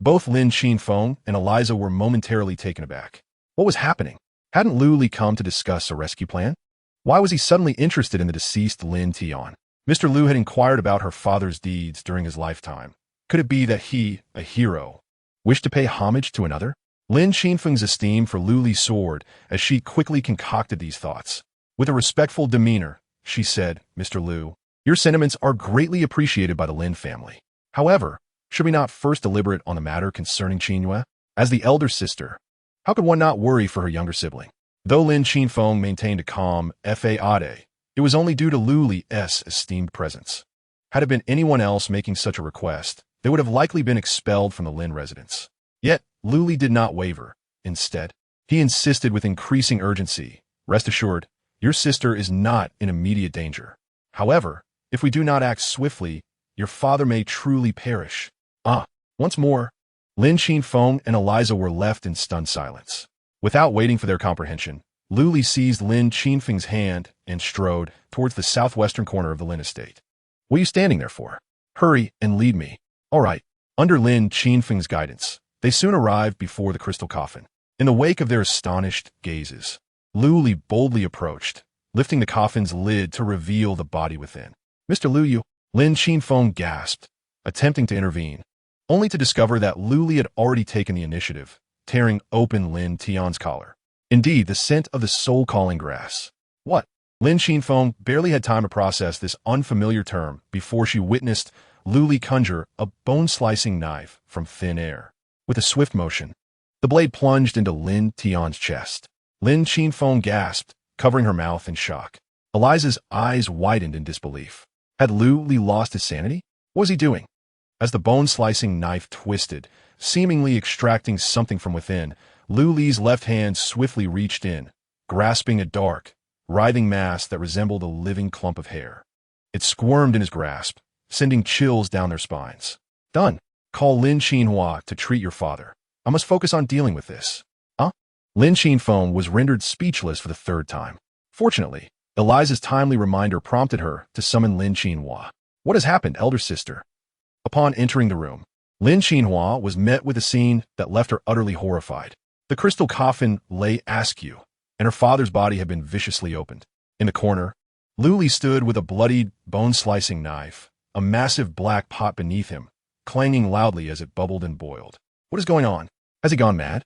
Both Lin Qinfeng and Eliza were momentarily taken aback. What was happening? Hadn't Lu Li come to discuss a rescue plan? Why was he suddenly interested in the deceased Lin Tian? Mr. Lu had inquired about her father's deeds during his lifetime. Could it be that he, a hero, wished to pay homage to another? Lin Qinfeng's esteem for Lu Li's sword as she quickly concocted these thoughts. With a respectful demeanor, she said, "Mr. Lu, your sentiments are greatly appreciated by the Lin family. However, should we not first deliberate on the matter concerning Qinhua? As the elder sister, how could one not worry for her younger sibling?" Though Lin Qinfeng maintained a calm, it was only due to Lu Li's esteemed presence. Had it been anyone else making such a request, they would have likely been expelled from the Lin residence. Yet, Lu Li did not waver. Instead, he insisted with increasing urgency, "Rest assured, your sister is not in immediate danger. However, if we do not act swiftly, your father may truly perish." Once more, Lin Qinfeng and Eliza were left in stunned silence. Without waiting for their comprehension, Lu Li seized Lin Qinfeng's hand and strode towards the southwestern corner of the Lin estate. "What are you standing there for? Hurry and lead me." All right. Under Lin Qinfeng's guidance, they soon arrived before the crystal coffin. In the wake of their astonished gazes, Lu Li boldly approached, lifting the coffin's lid to reveal the body within. "Mr. Lu Yu," Lin Qinfeng gasped, attempting to intervene, only to discover that Lu Li had already taken the initiative, tearing open Lin Tian's collar. Indeed, the scent of the soul-calling grass. What? Lin Qinfeng barely had time to process this unfamiliar term before she witnessed Lu Li conjure a bone-slicing knife from thin air. With a swift motion, the blade plunged into Lin Tian's chest. Lin Qinfeng gasped, covering her mouth in shock. Eliza's eyes widened in disbelief. Had Lu Li lost his sanity? What was he doing? As the bone-slicing knife twisted, seemingly extracting something from within, Lu Li's left hand swiftly reached in, grasping a dark, writhing mass that resembled a living clump of hair. It squirmed in his grasp, sending chills down their spines. "Done. Call Lin Qinhua to treat your father. I must focus on dealing with this." Lin Qinfeng was rendered speechless for the third time. Fortunately, Eliza's timely reminder prompted her to summon Lin Qinhua. "What has happened, elder sister?" Upon entering the room, Lin Qinhua was met with a scene that left her utterly horrified. The crystal coffin lay askew, and her father's body had been viciously opened. In the corner, Lu Li stood with a bloodied, bone-slicing knife, a massive black pot beneath him, clanging loudly as it bubbled and boiled. "What is going on? Has he gone mad?"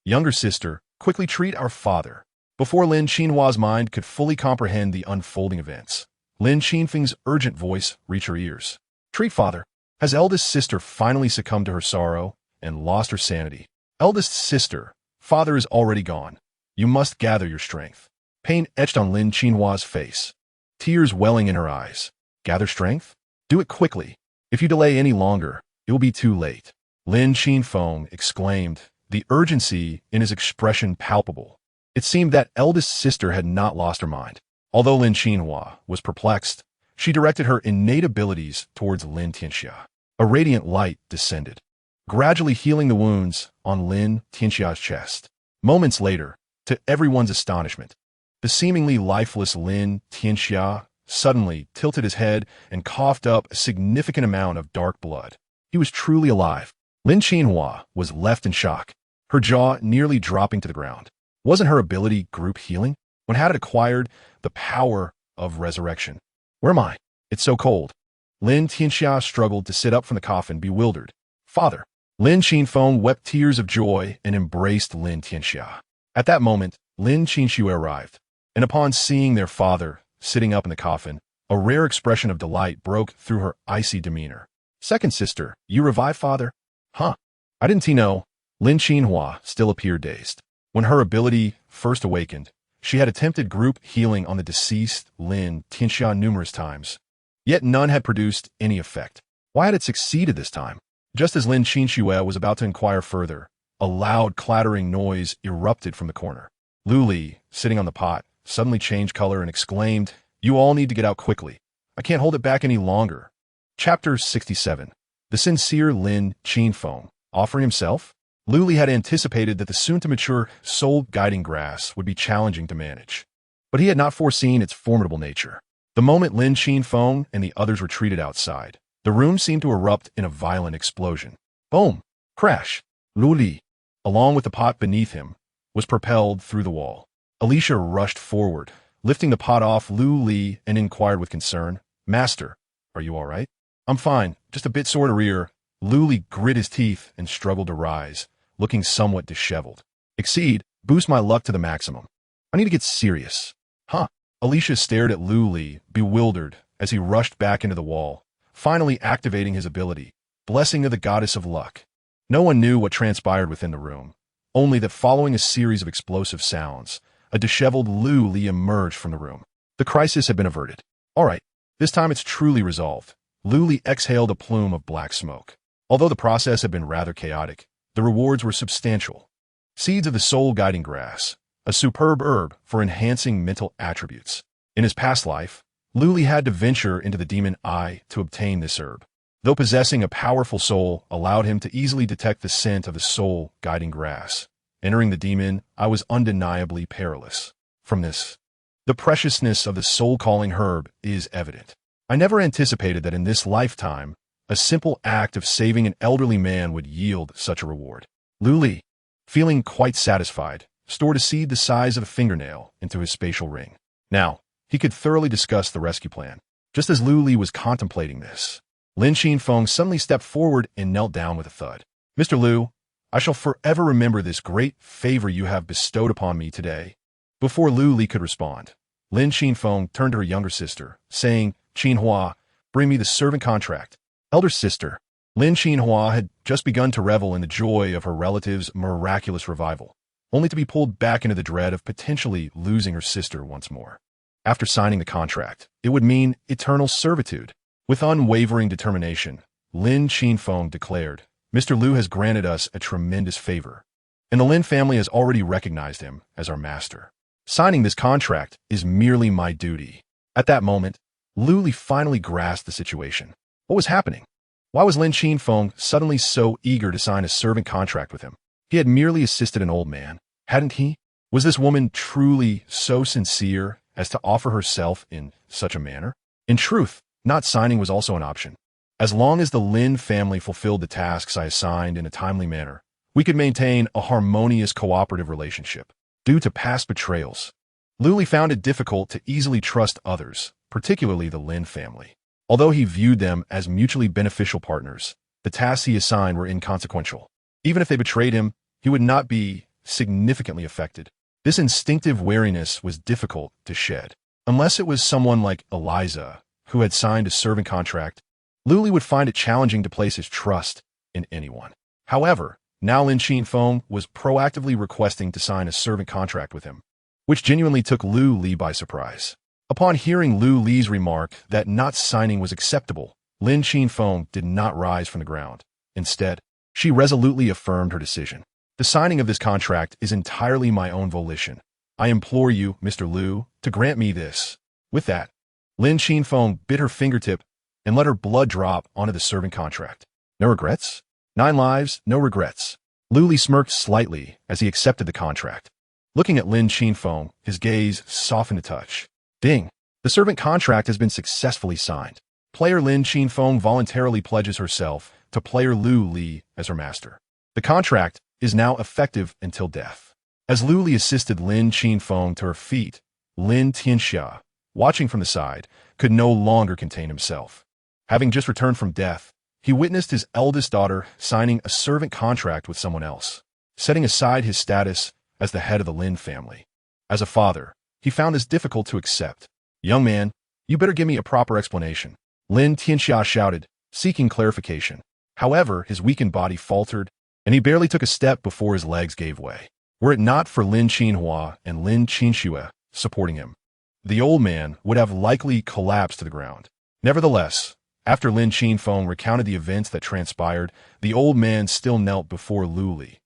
"Younger sister, quickly treat our father." Before Lin Qinhua's mind could fully comprehend the unfolding events, Lin Qinfeng's urgent voice reached her ears. "Treat father. Has eldest sister finally succumbed to her sorrow and lost her sanity?" "Eldest sister, father is already gone. You must gather your strength." Pain etched on Lin Qinhua's face, tears welling in her eyes. "Gather strength? Do it quickly. If you delay any longer, it will be too late." Lin Qinfeng exclaimed, the urgency in his expression palpable. It seemed that eldest sister had not lost her mind. Although Lin Qinhua was perplexed, she directed her innate abilities towards Lin Tianxia. A radiant light descended, gradually healing the wounds on Lin Tianxia's chest. Moments later, to everyone's astonishment, the seemingly lifeless Lin Tianxia suddenly tilted his head and coughed up a significant amount of dark blood. He was truly alive. Lin Qinhua was left in shock, her jaw nearly dropping to the ground. Wasn't her ability group healing? When had it acquired the power of resurrection? "Where am I? It's so cold." Lin Tianxia struggled to sit up from the coffin, bewildered. "Father." Lin Qinfeng wept tears of joy and embraced Lin Tianxia. At that moment, Lin Qinxue arrived, and upon seeing their father sitting up in the coffin, a rare expression of delight broke through her icy demeanor. "Second sister, you revive father?" "Huh? I didn't know." Lin Qinhua still appeared dazed. When her ability first awakened, she had attempted group healing on the deceased Lin Tianxia numerous times, yet none had produced any effect. Why had it succeeded this time? Just as Lin Qinxue was about to inquire further, a loud clattering noise erupted from the corner. Lu Li, sitting on the pot, suddenly changed color and exclaimed, "You all need to get out quickly. I can't hold it back any longer." Chapter 67. The sincere Lin Qinfeng offering himself? Lu Li had anticipated that the soon-to-mature soul-guiding grass would be challenging to manage, but he had not foreseen its formidable nature. The moment Lin Qinfeng and the others retreated outside, the room seemed to erupt in a violent explosion. Boom! Crash! Lu Li, along with the pot beneath him, was propelled through the wall. Alicia rushed forward, lifting the pot off Lu Li and inquired with concern, "Master, are you all right?" "I'm fine, just a bit sore to rear." Lu Li grit his teeth and struggled to rise, looking somewhat disheveled. "Exceed, boost my luck to the maximum. I need to get serious." "Huh?" Alicia stared at Lu Li, bewildered, as he rushed back into the wall, finally activating his ability, Blessing of the Goddess of Luck. No one knew what transpired within the room, only that following a series of explosive sounds, a disheveled Lu Li emerged from the room. The crisis had been averted. "All right, this time it's truly resolved." Lu Li exhaled a plume of black smoke. Although the process had been rather chaotic, the rewards were substantial. Seeds of the soul guiding grass, a superb herb for enhancing mental attributes. In his past life, Lu Li had to venture into the demon eye to obtain this herb. Though possessing a powerful soul allowed him to easily detect the scent of the soul guiding grass, entering the demon eye was undeniably perilous. From this, the preciousness of the soul-calling herb is evident. I never anticipated that in this lifetime, a simple act of saving an elderly man would yield such a reward. Lu Li, feeling quite satisfied, stored a seed the size of a fingernail into his spatial ring. Now, he could thoroughly discuss the rescue plan. Just as Lu Li was contemplating this, Lin Qinfeng suddenly stepped forward and knelt down with a thud. "Mr. Lu, I shall forever remember this great favor you have bestowed upon me today." Before Lu Li could respond, Lin Qinfeng turned to her younger sister, saying, "Qinhua, bring me the servant contract." Elder sister, Lin Qinhua had just begun to revel in the joy of her relative's miraculous revival, only to be pulled back into the dread of potentially losing her sister once more. After signing the contract, it would mean eternal servitude. With unwavering determination, Lin Qinfeng declared, "Mr. Lu has granted us a tremendous favor, and the Lin family has already recognized him as our master. Signing this contract is merely my duty." At that moment, Lu Li finally grasped the situation. What was happening? Why was Lin Qinfeng suddenly so eager to sign a servant contract with him? He had merely assisted an old man, hadn't he? Was this woman truly so sincere as to offer herself in such a manner? In truth, not signing was also an option. As long as the Lin family fulfilled the tasks I assigned in a timely manner, we could maintain a harmonious cooperative relationship. Due to past betrayals, Lu Li found it difficult to easily trust others, particularly the Lin family. Although he viewed them as mutually beneficial partners, the tasks he assigned were inconsequential. Even if they betrayed him, he would not be significantly affected. This instinctive wariness was difficult to shed. Unless it was someone like Eliza, who had signed a servant contract, Lu Li would find it challenging to place his trust in anyone. However, now Lin Qinfeng was proactively requesting to sign a servant contract with him, which genuinely took Lu Li by surprise. Upon hearing Lu Li's remark that not signing was acceptable, Lin Qinfeng did not rise from the ground. Instead, she resolutely affirmed her decision. "The signing of this contract is entirely my own volition. I implore you, Mr. Lu, to grant me this." With that, Lin Qinfeng bit her fingertip and let her blood drop onto the servant contract. "No regrets? 9 lives, no regrets." Lu Li smirked slightly as he accepted the contract. Looking at Lin Qinfeng, his gaze softened a touch. Ding! The servant contract has been successfully signed. Player Lin Qinfeng voluntarily pledges herself to player Lu Li as her master. The contract is now effective until death. As Lu Li assisted Lin Qinfeng to her feet, Lin Tianxia, watching from the side, could no longer contain himself. Having just returned from death, he witnessed his eldest daughter signing a servant contract with someone else, setting aside his status as the head of the Lin family. As a father, he found this difficult to accept. "Young man, you better give me a proper explanation," Lin Tianxia shouted, seeking clarification. However, his weakened body faltered, and he barely took a step before his legs gave way. Were it not for Lin Qinhua and Lin Qinxue supporting him, the old man would have likely collapsed to the ground. Nevertheless, after Lin Qinfeng recounted the events that transpired, the old man still knelt before Lu Li.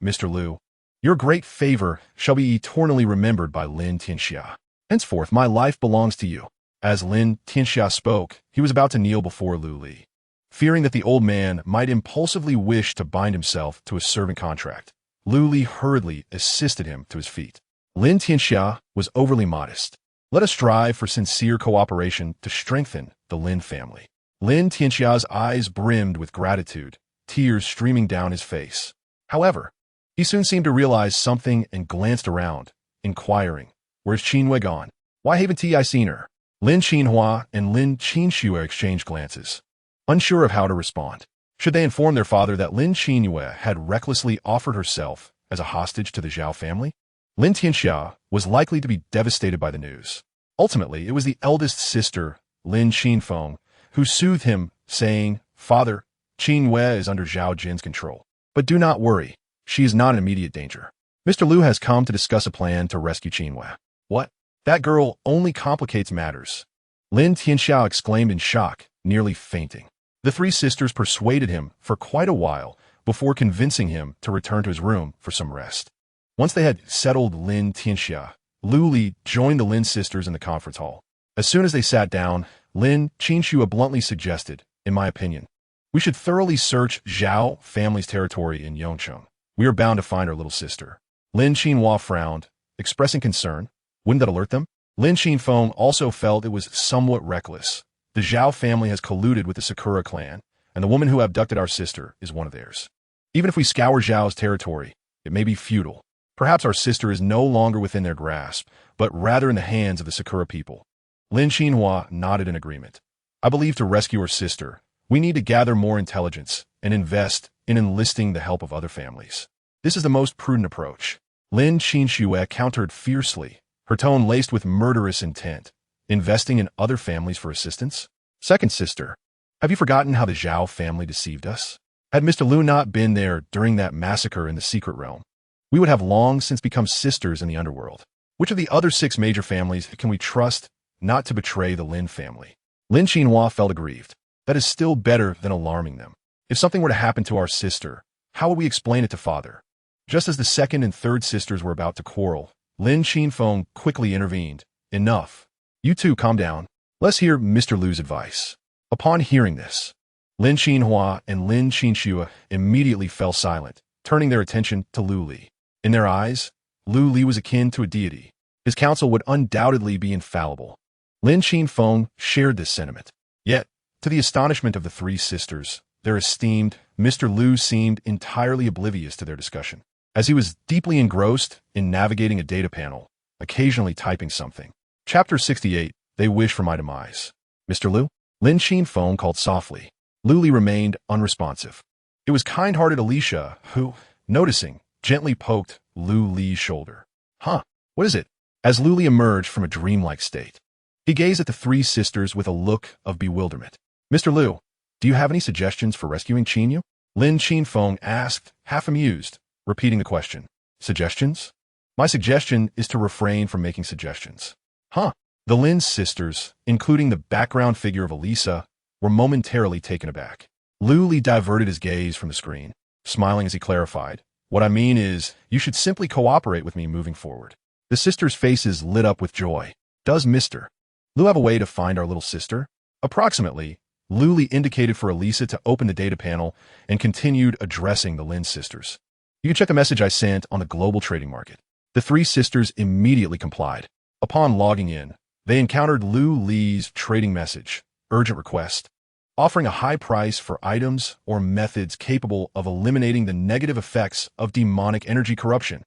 "Mr. Lu, your great favor shall be eternally remembered by Lin Tianxia. Henceforth, my life belongs to you." As Lin Tianxia spoke, he was about to kneel before Lu Li. Fearing that the old man might impulsively wish to bind himself to a servant contract, Lu Li hurriedly assisted him to his feet. Lin Tianxia was overly modest. "Let us strive for sincere cooperation to strengthen the Lin family." Lin Tianxia's eyes brimmed with gratitude, tears streaming down his face. However, he soon seemed to realize something and glanced around, inquiring, "Where's Qinwei gone? Why haven't I seen her?" Lin Qinhua and Lin Qinxue exchanged glances, unsure of how to respond. Should they inform their father that Lin Qinhue had recklessly offered herself as a hostage to the Zhao family? Lin Tianxia was likely to be devastated by the news. Ultimately, it was the eldest sister, Lin Qinfeng, who soothed him, saying, "Father, Qinwei is under Zhao Jin's control. But do not worry, she is not in immediate danger. Mr. Lu has come to discuss a plan to rescue Qinwei." "What? That girl only complicates matters." Lin Tianxia exclaimed in shock, nearly fainting. The three sisters persuaded him for quite a while before convincing him to return to his room for some rest. Once they had settled Lin Tianxia, Lu Li joined the Lin sisters in the conference hall. As soon as they sat down, Lin Qinxua bluntly suggested, in my opinion, we should thoroughly search Zhao family's territory in Yongcheng. We are bound to find our little sister. Lin Qinhua frowned, expressing concern. Wouldn't that alert them? Lin Qinfeng also felt it was somewhat reckless. The Zhao family has colluded with the Sakura clan, and the woman who abducted our sister is one of theirs. Even if we scour Zhao's territory, it may be futile. Perhaps our sister is no longer within their grasp, but rather in the hands of the Sakura people. Lin Qinhua nodded in agreement. I believe to rescue her sister, we need to gather more intelligence and invest in enlisting the help of other families. This is the most prudent approach. Lin Qinxue countered fiercely, her tone laced with murderous intent. Investing in other families for assistance? Second sister, have you forgotten how the Zhao family deceived us? Had Mr. Lu not been there during that massacre in the secret realm, we would have long since become sisters in the underworld. Which of the other 6 major families can we trust not to betray the Lin family? Lin Qinhua felt aggrieved. That is still better than alarming them. If something were to happen to our sister, how would we explain it to father? Just as the second and third sisters were about to quarrel, Lin Qinfeng quickly intervened. Enough. You two calm down. Let's hear Mr. Lu's advice. Upon hearing this, Lin Qinhua and Lin Qinxua immediately fell silent, turning their attention to Lu Li. In their eyes, Lu Li was akin to a deity. His counsel would undoubtedly be infallible. Lin Qinfeng shared this sentiment. Yet, to the astonishment of the three sisters, their esteemed Mr. Lu seemed entirely oblivious to their discussion, as he was deeply engrossed in navigating a data panel, occasionally typing something. Chapter 68, They Wish for My Demise. Mr. Lu? Lin Qinfeng called softly. Lu Li remained unresponsive. It was kind-hearted Alicia who, noticing, gently poked Lu Li's shoulder. Huh, what is it? As Lu Li emerged from a dreamlike state, he gazed at the three sisters with a look of bewilderment. Mr. Lu, do you have any suggestions for rescuing Qinyu? Lin Qinfeng asked, half amused, repeating the question. Suggestions? My suggestion is to refrain from making suggestions. Huh. The Lin sisters, including the background figure of Elisa, were momentarily taken aback. Lu Li diverted his gaze from the screen, smiling as he clarified. What I mean is, you should simply cooperate with me moving forward. The sisters' faces lit up with joy. Does Mr. Lu have a way to find our little sister? Approximately, Lu Li indicated for Elisa to open the data panel and continued addressing the Lin sisters. You can check the message I sent on the global trading market. The three sisters immediately complied. Upon logging in, they encountered Lu Li's trading message, urgent request, offering a high price for items or methods capable of eliminating the negative effects of demonic energy corruption.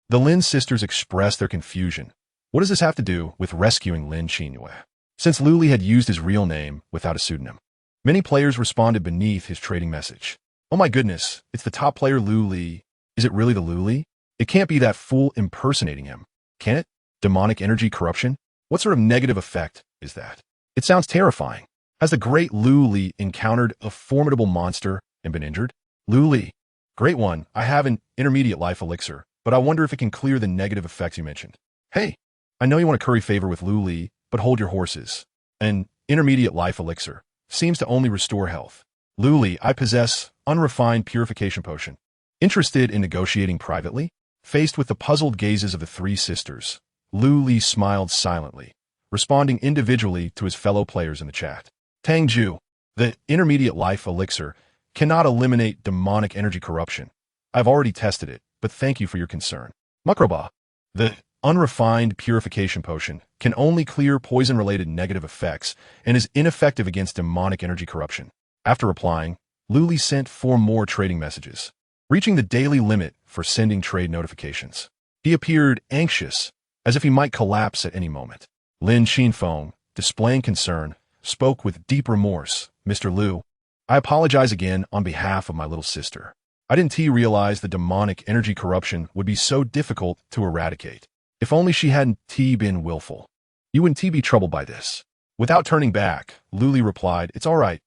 The Lin sisters expressed their confusion. What does this have to do with rescuing Lin Qinyu? Since Lu Li had used his real name without a pseudonym, many players responded beneath his trading message. Oh my goodness, it's the top player Lu Li. Is it really the Lu Li? It can't be that fool impersonating him, can it? Demonic energy corruption? What sort of negative effect is that? It sounds terrifying. Has the great Lu Li encountered a formidable monster and been injured? Lu Li. Great one, I have an intermediate life elixir, but I wonder if it can clear the negative effects you mentioned. Hey, I know you want to curry favor with Lu Li, but hold your horses. An intermediate life elixir seems to only restore health. Lu Li, I possess unrefined purification potion. Interested in negotiating privately? Faced with the puzzled gazes of the three sisters, Lu Li smiled silently, responding individually to his fellow players in the chat. Tang Ju, the intermediate life elixir cannot eliminate demonic energy corruption. I've already tested it, but thank you for your concern. Makroba, the unrefined purification potion can only clear poison-related negative effects and is ineffective against demonic energy corruption. After replying, Lu Li sent 4 more trading messages, reaching the daily limit for sending trade notifications. He appeared anxious, as if he might collapse at any moment. Lin Qinfeng, displaying concern, spoke with deep remorse. Mr. Lu, I apologize again on behalf of my little sister. I didn't realize the demonic energy corruption would be so difficult to eradicate. If only she hadn't been willful. You wouldn't be troubled by this. Without turning back, Lu Li replied, It's all right.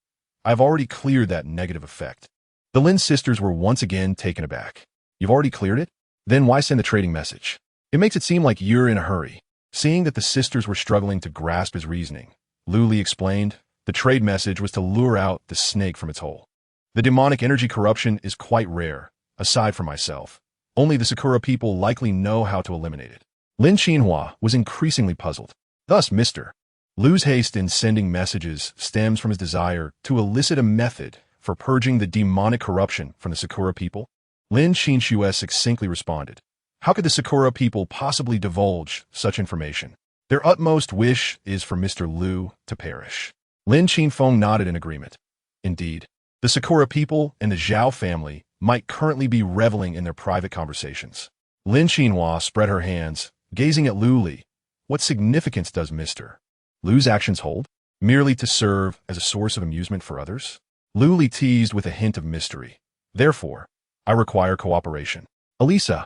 I've already cleared that negative effect. The Lin sisters were once again taken aback. You've already cleared it? Then why send the trading message? It makes it seem like you're in a hurry. Seeing that the sisters were struggling to grasp his reasoning, Lu Li explained, The trade message was to lure out the snake from its hole. The demonic energy corruption is quite rare, aside from myself. Only the Sakura people likely know how to eliminate it. Lin Xinhua was increasingly puzzled. Thus, Mr. Lu's haste in sending messages stems from his desire to elicit a method for purging the demonic corruption from the Sakura people. Lin Xinhua succinctly responded. How could the Sakura people possibly divulge such information? Their utmost wish is for Mr. Lu to perish. Lin Qinfeng nodded in agreement. Indeed, the Sakura people and the Zhao family might currently be reveling in their private conversations. Lin Xinhua spread her hands, gazing at Lu Li. What significance does Mr. Lu's actions hold? Merely to serve as a source of amusement for others? Lu Li teased with a hint of mystery. Therefore, I require cooperation. Elisa,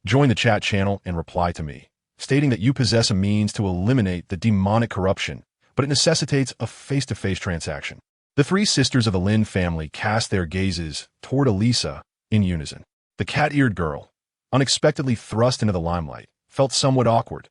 join the chat channel and reply to me, stating that you possess a means to eliminate the demonic corruption, but it necessitates a face-to-face transaction. The three sisters of the Lin family cast their gazes toward Elisa in unison. The cat-eared girl, unexpectedly thrust into the limelight, felt somewhat awkward.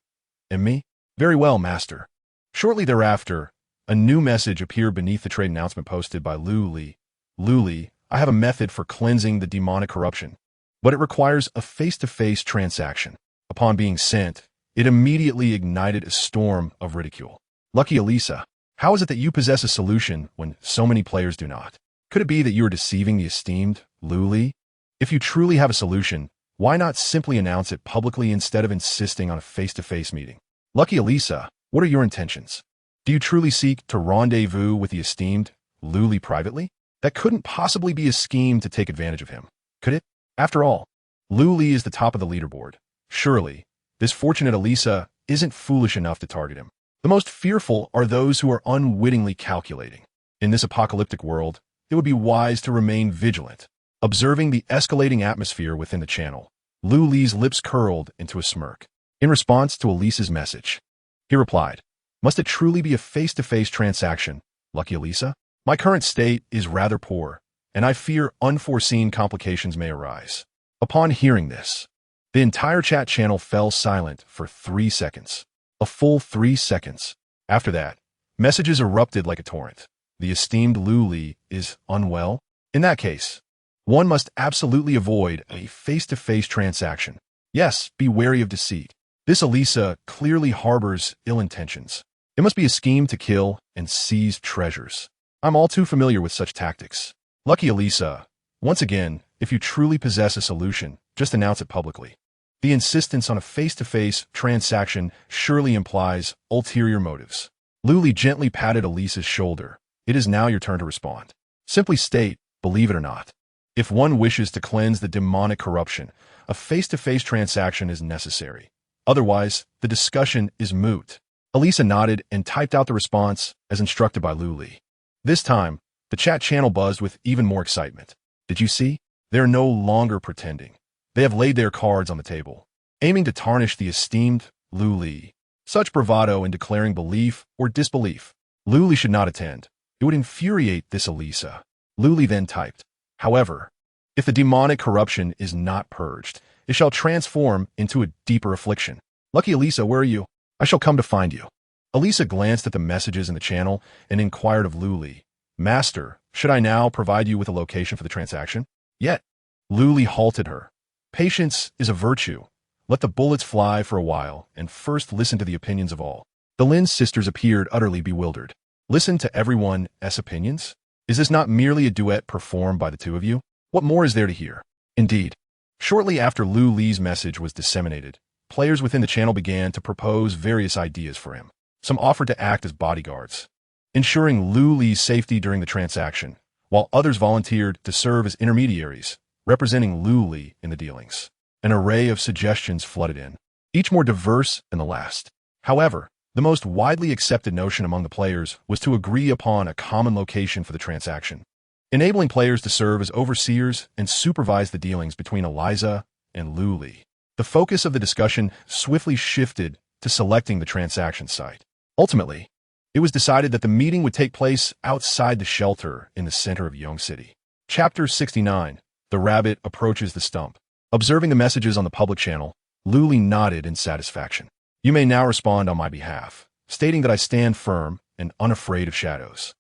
And me? Very well, master. Shortly thereafter, a new message appeared beneath the trade announcement posted by Lu Li. Lu Li, I have a method for cleansing the demonic corruption, but it requires a face-to-face transaction. Upon being sent, it immediately ignited a storm of ridicule. Lucky Elisa, how is it that you possess a solution when so many players do not? Could it be that you are deceiving the esteemed Lu Li? If you truly have a solution, why not simply announce it publicly instead of insisting on a face-to-face meeting? Lucky Elisa, what are your intentions? Do you truly seek to rendezvous with the esteemed Lu Li privately? That couldn't possibly be a scheme to take advantage of him, could it? After all, Lu Li is the top of the leaderboard. Surely, this fortunate Elisa isn't foolish enough to target him. The most fearful are those who are unwittingly calculating. In this apocalyptic world, it would be wise to remain vigilant. Observing the escalating atmosphere within the channel, Lu Li's lips curled into a smirk. In response to Elisa's message, he replied, must it truly be a face-to-face transaction, Lucky Elisa? My current state is rather poor, and I fear unforeseen complications may arise. Upon hearing this, the entire chat channel fell silent for 3 seconds. A full 3 seconds. After that, messages erupted like a torrent. The esteemed Lu Li is unwell? In that case, one must absolutely avoid a face-to-face transaction. Yes, be wary of deceit. This Elisa clearly harbors ill intentions. It must be a scheme to kill and seize treasures. I'm all too familiar with such tactics. Lucky Elisa, once again, if you truly possess a solution, just announce it publicly. The insistence on a face-to-face transaction surely implies ulterior motives. Lu Li gently patted Elisa's shoulder. It is now your turn to respond. Simply state, believe it or not. If one wishes to cleanse the demonic corruption, a face-to-face transaction is necessary. Otherwise, the discussion is moot. Elisa nodded and typed out the response as instructed by Lu Li. This time, the chat channel buzzed with even more excitement. Did you see? They're no longer pretending. They have laid their cards on the table, aiming to tarnish the esteemed Lu Li. Such bravado in declaring belief or disbelief. Lu Li should not attend. It would infuriate this Elisa. Lu Li then typed, however, if the demonic corruption is not purged, it shall transform into a deeper affliction. Lucky Elisa, where are you? I shall come to find you. Elisa glanced at the messages in the channel and inquired of Lu Li. Master, should I now provide you with a location for the transaction? Yet, Lu Li halted her. Patience is a virtue. Let the bullets fly for a while, and first listen to the opinions of all. The Lin sisters appeared utterly bewildered. Listen to everyone's opinions? Is this not merely a duet performed by the two of you? What more is there to hear? Indeed. Shortly after Lu Li's message was disseminated, players within the channel began to propose various ideas for him. Some offered to act as bodyguards, ensuring Lu Li's safety during the transaction, while others volunteered to serve as intermediaries, representing Lu Li in the dealings. An array of suggestions flooded in, each more diverse than the last. However, the most widely accepted notion among the players was to agree upon a common location for the transaction, enabling players to serve as overseers and supervise the dealings between Eliza and Lu Li. The focus of the discussion swiftly shifted to selecting the transaction site. Ultimately, it was decided that the meeting would take place outside the shelter in the center of Yong City. Chapter 69. The rabbit approaches the stump. Observing the messages on the public channel, Lu Li nodded in satisfaction. You may now respond on my behalf, stating that I stand firm and unafraid of shadows.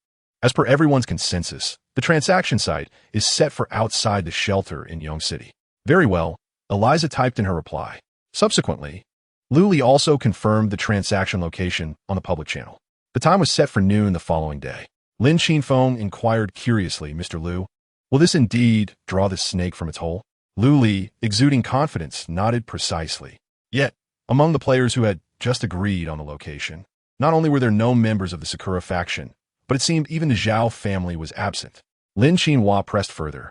As per everyone's consensus, the transaction site is set for outside the shelter in Yong City. Very well, Eliza typed in her reply. Subsequently, Luli also confirmed the transaction location on the public channel. The time was set for noon the following day. Lin Qinfeng inquired curiously, Mr. Liu, will this indeed draw the snake from its hole? Lu Li, exuding confidence, nodded precisely. Yet, among the players who had just agreed on the location, not only were there no members of the Sakura faction, but it seemed even the Zhao family was absent. Lin Qinhua pressed further.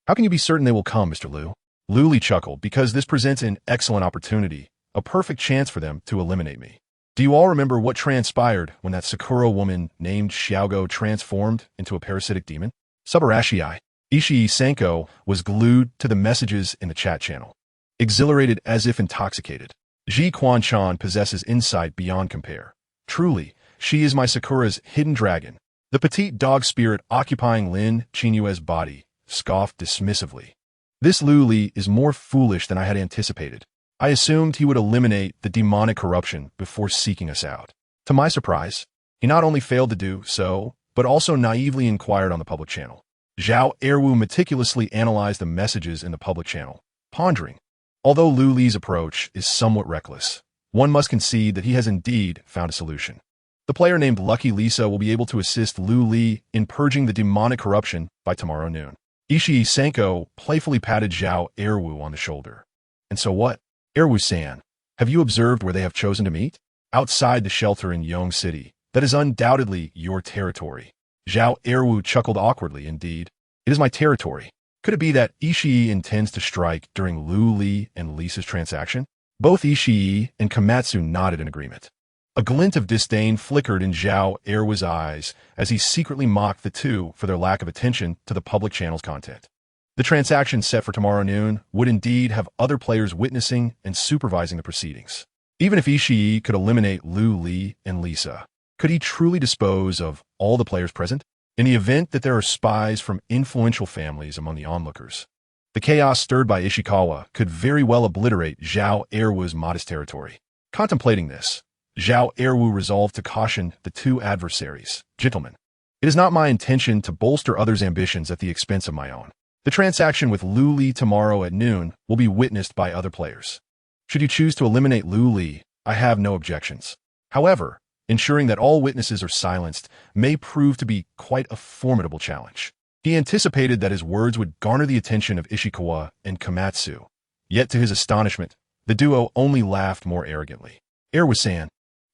How can you be certain they will come, Mr. Liu? Lu Li chuckled, because this presents an excellent opportunity, a perfect chance for them to eliminate me. Do you all remember what transpired when that Sakura woman named Xiaogo transformed into a parasitic demon? Subarashii. Ishii Senko was glued to the messages in the chat channel, exhilarated as if intoxicated. Ji Quanchan possesses insight beyond compare. Truly, she is my Sakura's hidden dragon. The petite dog spirit occupying Lin Qinyue's body scoffed dismissively. This Lu Li is more foolish than I had anticipated. I assumed he would eliminate the demonic corruption before seeking us out. To my surprise, he not only failed to do so, but also naively inquired on the public channel. Zhao Erwu meticulously analyzed the messages in the public channel, pondering. Although Lu Li's approach is somewhat reckless, one must concede that he has indeed found a solution. The player named Lucky Lisa will be able to assist Lu Li in purging the demonic corruption by tomorrow noon. Ishii Senko playfully patted Zhao Erwu on the shoulder. And so what? Erwu-san, have you observed where they have chosen to meet? Outside the shelter in Yong City. That is undoubtedly your territory. Zhao Erwu chuckled awkwardly. Indeed, it is my territory. Could it be that Ishii intends to strike during Lu Li and Lisa's transaction? Both Ishii and Komatsu nodded in agreement. A glint of disdain flickered in Zhao Erwu's eyes as he secretly mocked the two for their lack of attention to the public channel's content. The transaction set for tomorrow noon would indeed have other players witnessing and supervising the proceedings. Even if Ishii could eliminate Lu Li and Lisa, could he truly dispose of all the players present? In the event that there are spies from influential families among the onlookers, the chaos stirred by Ishikawa could very well obliterate Zhao Erwu's modest territory. Contemplating this, Zhao Erwu resolved to caution the two adversaries. Gentlemen, it is not my intention to bolster others' ambitions at the expense of my own. The transaction with Lu Li tomorrow at noon will be witnessed by other players. Should you choose to eliminate Lu Li, I have no objections. However, ensuring that all witnesses are silenced may prove to be quite a formidable challenge. He anticipated that his words would garner the attention of Ishikawa and Komatsu. Yet to his astonishment, the duo only laughed more arrogantly. Erwu-san,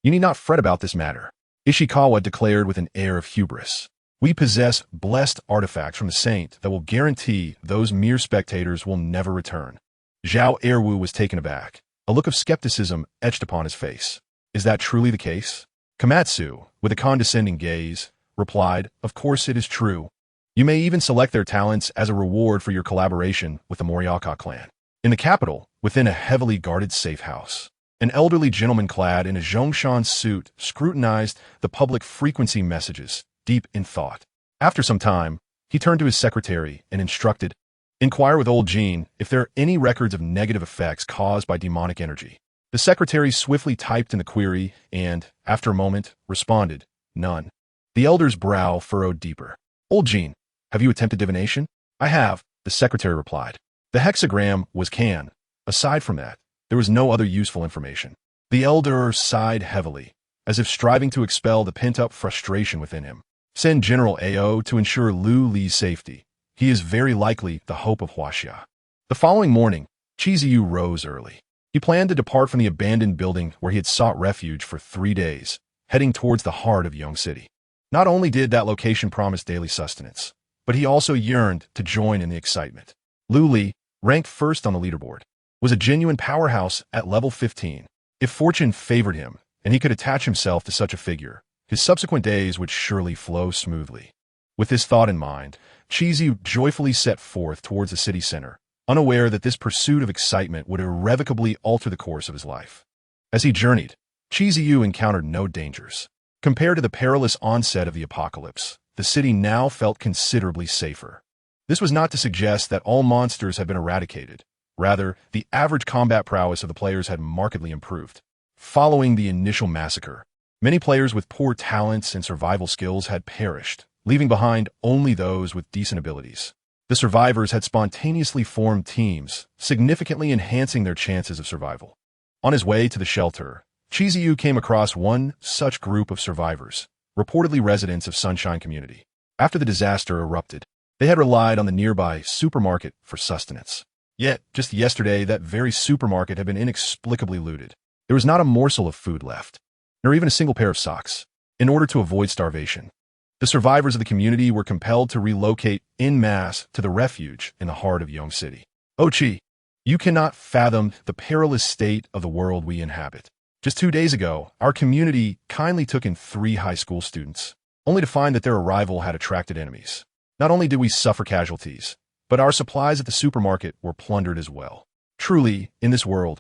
you need not fret about this matter, Ishikawa declared with an air of hubris. We possess blessed artifacts from the saint that will guarantee those mere spectators will never return. Zhao Erwu was taken aback. A look of skepticism etched upon his face. Is that truly the case? Komatsu, with a condescending gaze, replied, Of course it is true. You may even select their talents as a reward for your collaboration with the Moriaka clan. In the capital, within a heavily guarded safe house, an elderly gentleman clad in a Zhongshan suit scrutinized the public frequency messages, deep in thought. After some time, he turned to his secretary and instructed, Inquire with old Jean if there are any records of negative effects caused by demonic energy. The secretary swiftly typed in the query and, after a moment, responded, None. The elder's brow furrowed deeper. Old Jean, have you attempted divination? I have, the secretary replied. The hexagram was can. Aside from that, there was no other useful information. The elder sighed heavily, as if striving to expel the pent-up frustration within him. Send General Ao to ensure Lu Li's safety. He is very likely the hope of Huaxia. The following morning, Chiziyu rose early. He planned to depart from the abandoned building where he had sought refuge for 3 days, heading towards the heart of Yong City. Not only did that location promise daily sustenance, but he also yearned to join in the excitement. Lu Li, ranked first on the leaderboard, was a genuine powerhouse at level 15. If fortune favored him, and he could attach himself to such a figure, his subsequent days would surely flow smoothly. With this thought in mind, Chiziyu joyfully set forth towards the city center, unaware that this pursuit of excitement would irrevocably alter the course of his life. As he journeyed, Chiziyu encountered no dangers. Compared to the perilous onset of the apocalypse, the city now felt considerably safer. This was not to suggest that all monsters had been eradicated. Rather, the average combat prowess of the players had markedly improved. Following the initial massacre, many players with poor talents and survival skills had perished, leaving behind only those with decent abilities. The survivors had spontaneously formed teams, significantly enhancing their chances of survival. On his way to the shelter, Chiziyu came across one such group of survivors, reportedly residents of Sunshine Community. After the disaster erupted, they had relied on the nearby supermarket for sustenance. Yet, just yesterday, that very supermarket had been inexplicably looted. There was not a morsel of food left, nor even a single pair of socks. In order to avoid starvation, the survivors of the community were compelled to relocate en masse to the refuge in the heart of Yong City. Ochi, you cannot fathom the perilous state of the world we inhabit. Just 2 days ago, our community kindly took in 3 high school students, only to find that their arrival had attracted enemies. Not only did we suffer casualties, but our supplies at the supermarket were plundered as well. Truly, in this world,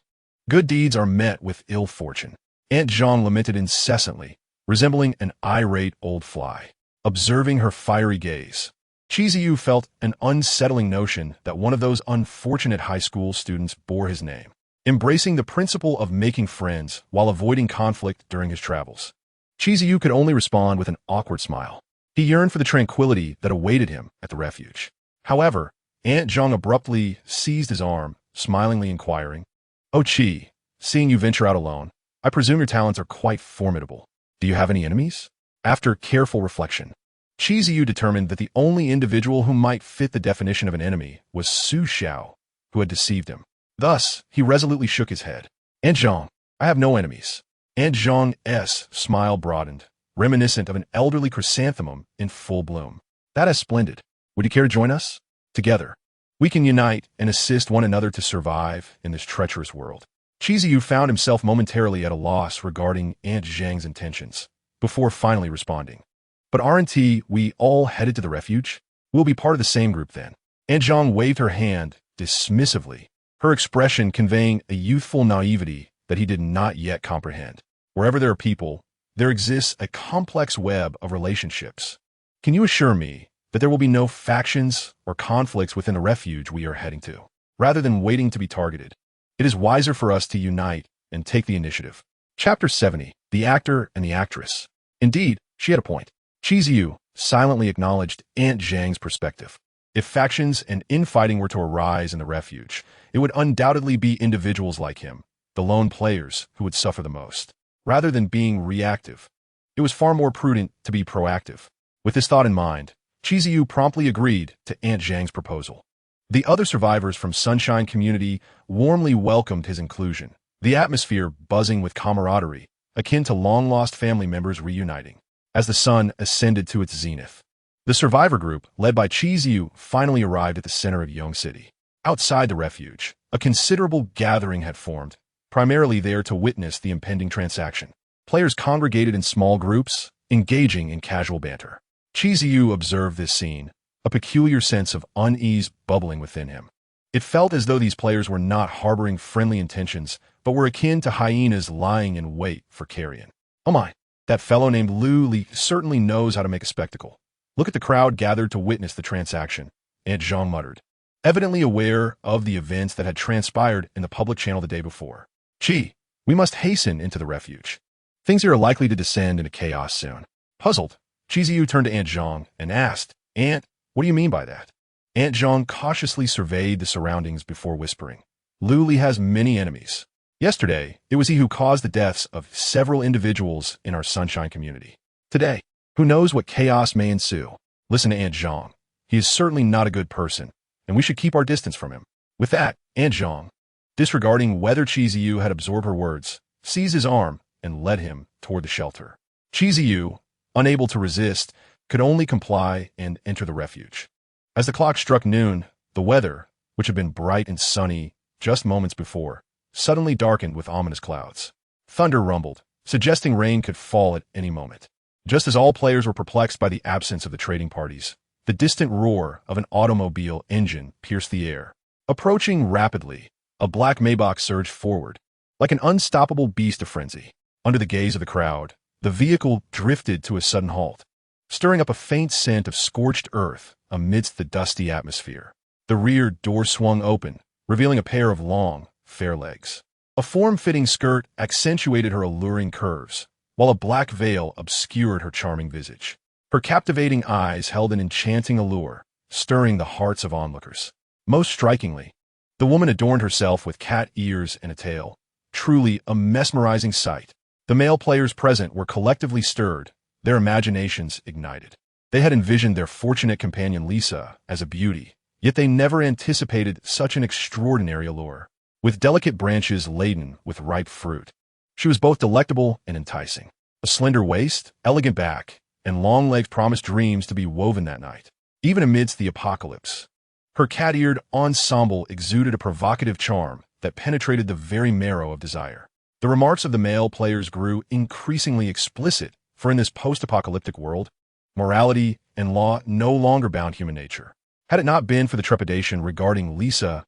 good deeds are met with ill fortune. Aunt Zhang lamented incessantly, resembling an irate old fly. Observing her fiery gaze, Chiziyu felt an unsettling notion that one of those unfortunate high school students bore his name. Embracing the principle of making friends while avoiding conflict during his travels, Chiziyu could only respond with an awkward smile. He yearned for the tranquility that awaited him at the refuge. However, Aunt Zhang abruptly seized his arm, smilingly inquiring, "Oh Chi, seeing you venture out alone, I presume your talents are quite formidable. Do you have any enemies?" After careful reflection, Chiziyu determined that the only individual who might fit the definition of an enemy was Su Xiao, who had deceived him. Thus, he resolutely shook his head. "Aunt Zhang, I have no enemies." Aunt Zhang's smile broadened, reminiscent of an elderly chrysanthemum in full bloom. "That is splendid. Would you care to join us? Together, we can unite and assist one another to survive in this treacherous world." Chiziyu found himself momentarily at a loss regarding Aunt Zhang's intentions, before finally responding. "But aren't we all headed to the refuge? We'll be part of the same group then." Aunt Zhang waved her hand dismissively, her expression conveying a youthful naivety that he did not yet comprehend. Wherever there are people, there exists a complex web of relationships. Can you assure me that there will be no factions or conflicts within the refuge we are heading to? Rather than waiting to be targeted, it is wiser for us to unite and take the initiative. Chapter 70. The Actor and the Actress. Indeed, she had a point. Chiziyu silently acknowledged Aunt Zhang's perspective. If factions and infighting were to arise in the refuge, it would undoubtedly be individuals like him, the lone players, who would suffer the most. Rather than being reactive, it was far more prudent to be proactive. With this thought in mind, Chiziyu promptly agreed to Aunt Zhang's proposal. The other survivors from Sunshine Community warmly welcomed his inclusion, the atmosphere buzzing with camaraderie, akin to long-lost family members reuniting. As the sun ascended to its zenith, the survivor group, led by Chiziyu, finally arrived at the center of Yong City. Outside the refuge, a considerable gathering had formed, primarily there to witness the impending transaction. Players congregated in small groups, engaging in casual banter. Chiziyu observed this scene, a peculiar sense of unease bubbling within him. It felt as though these players were not harboring friendly intentions, but were akin to hyenas lying in wait for carrion. "Oh my, that fellow named Lu Li certainly knows how to make a spectacle. Look at the crowd gathered to witness the transaction," Aunt Zhang muttered, evidently aware of the events that had transpired in the public channel the day before. "Chi, we must hasten into the refuge. Things here are likely to descend into chaos soon." Puzzled, Chiziyu turned to Aunt Zhang and asked, "Aunt, what do you mean by that?" Aunt Zhang cautiously surveyed the surroundings before whispering, "Lu Li has many enemies. Yesterday, it was he who caused the deaths of several individuals in our Sunshine Community. Today, who knows what chaos may ensue? Listen to Aunt Zhang. He is certainly not a good person, and we should keep our distance from him." With that, Aunt Zhang, disregarding whether Chiziyu had absorbed her words, seized his arm and led him toward the shelter. Chiziyu, unable to resist, could only comply and enter the refuge. As the clock struck noon, the weather, which had been bright and sunny just moments before, suddenly darkened with ominous clouds. Thunder rumbled, suggesting rain could fall at any moment. Just as all players were perplexed by the absence of the trading parties, the distant roar of an automobile engine pierced the air. Approaching rapidly, a black Maybach surged forward, like an unstoppable beast of frenzy. Under the gaze of the crowd, the vehicle drifted to a sudden halt, stirring up a faint scent of scorched earth amidst the dusty atmosphere. The rear door swung open, revealing a pair of long, fair legs. A form-fitting skirt accentuated her alluring curves, while a black veil obscured her charming visage. Her captivating eyes held an enchanting allure, stirring the hearts of onlookers. Most strikingly, the woman adorned herself with cat ears and a tail, truly a mesmerizing sight. The male players present were collectively stirred, their imaginations ignited. They had envisioned their fortunate companion Lisa as a beauty, yet they never anticipated such an extraordinary allure. With delicate branches laden with ripe fruit, she was both delectable and enticing. A slender waist, elegant back, and long legs promised dreams to be woven that night, even amidst the apocalypse. Her cat-eared ensemble exuded a provocative charm that penetrated the very marrow of desire. The remarks of the male players grew increasingly explicit, for in this post-apocalyptic world, morality and law no longer bound human nature. Had it not been for the trepidation regarding Lisa's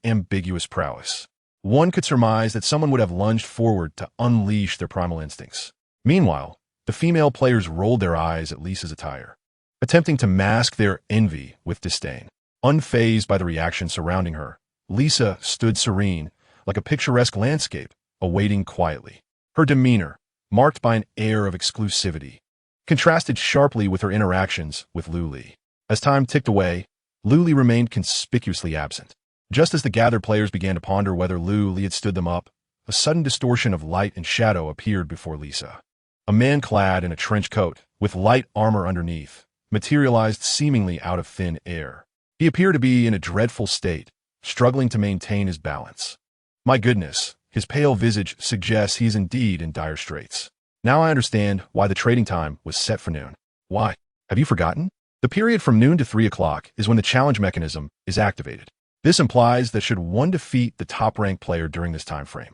ambiguous prowess, one could surmise that someone would have lunged forward to unleash their primal instincts. Meanwhile, the female players rolled their eyes at Lisa's attire, attempting to mask their envy with disdain. Unfazed by the reaction surrounding her, Lisa stood serene, like a picturesque landscape, awaiting quietly. Her demeanor, marked by an air of exclusivity, contrasted sharply with her interactions with Lu Li. As time ticked away, Lu Li remained conspicuously absent. Just as the gathered players began to ponder whether Lu Li had stood them up, a sudden distortion of light and shadow appeared before Lisa. A man clad in a trench coat, with light armor underneath, materialized seemingly out of thin air. He appeared to be in a dreadful state, struggling to maintain his balance. My goodness, his pale visage suggests he is indeed in dire straits. Now I understand why the trading time was set for noon. Why? Have you forgotten? The period from noon to 3 o'clock is when the challenge mechanism is activated. This implies that should one defeat the top-ranked player during this time frame,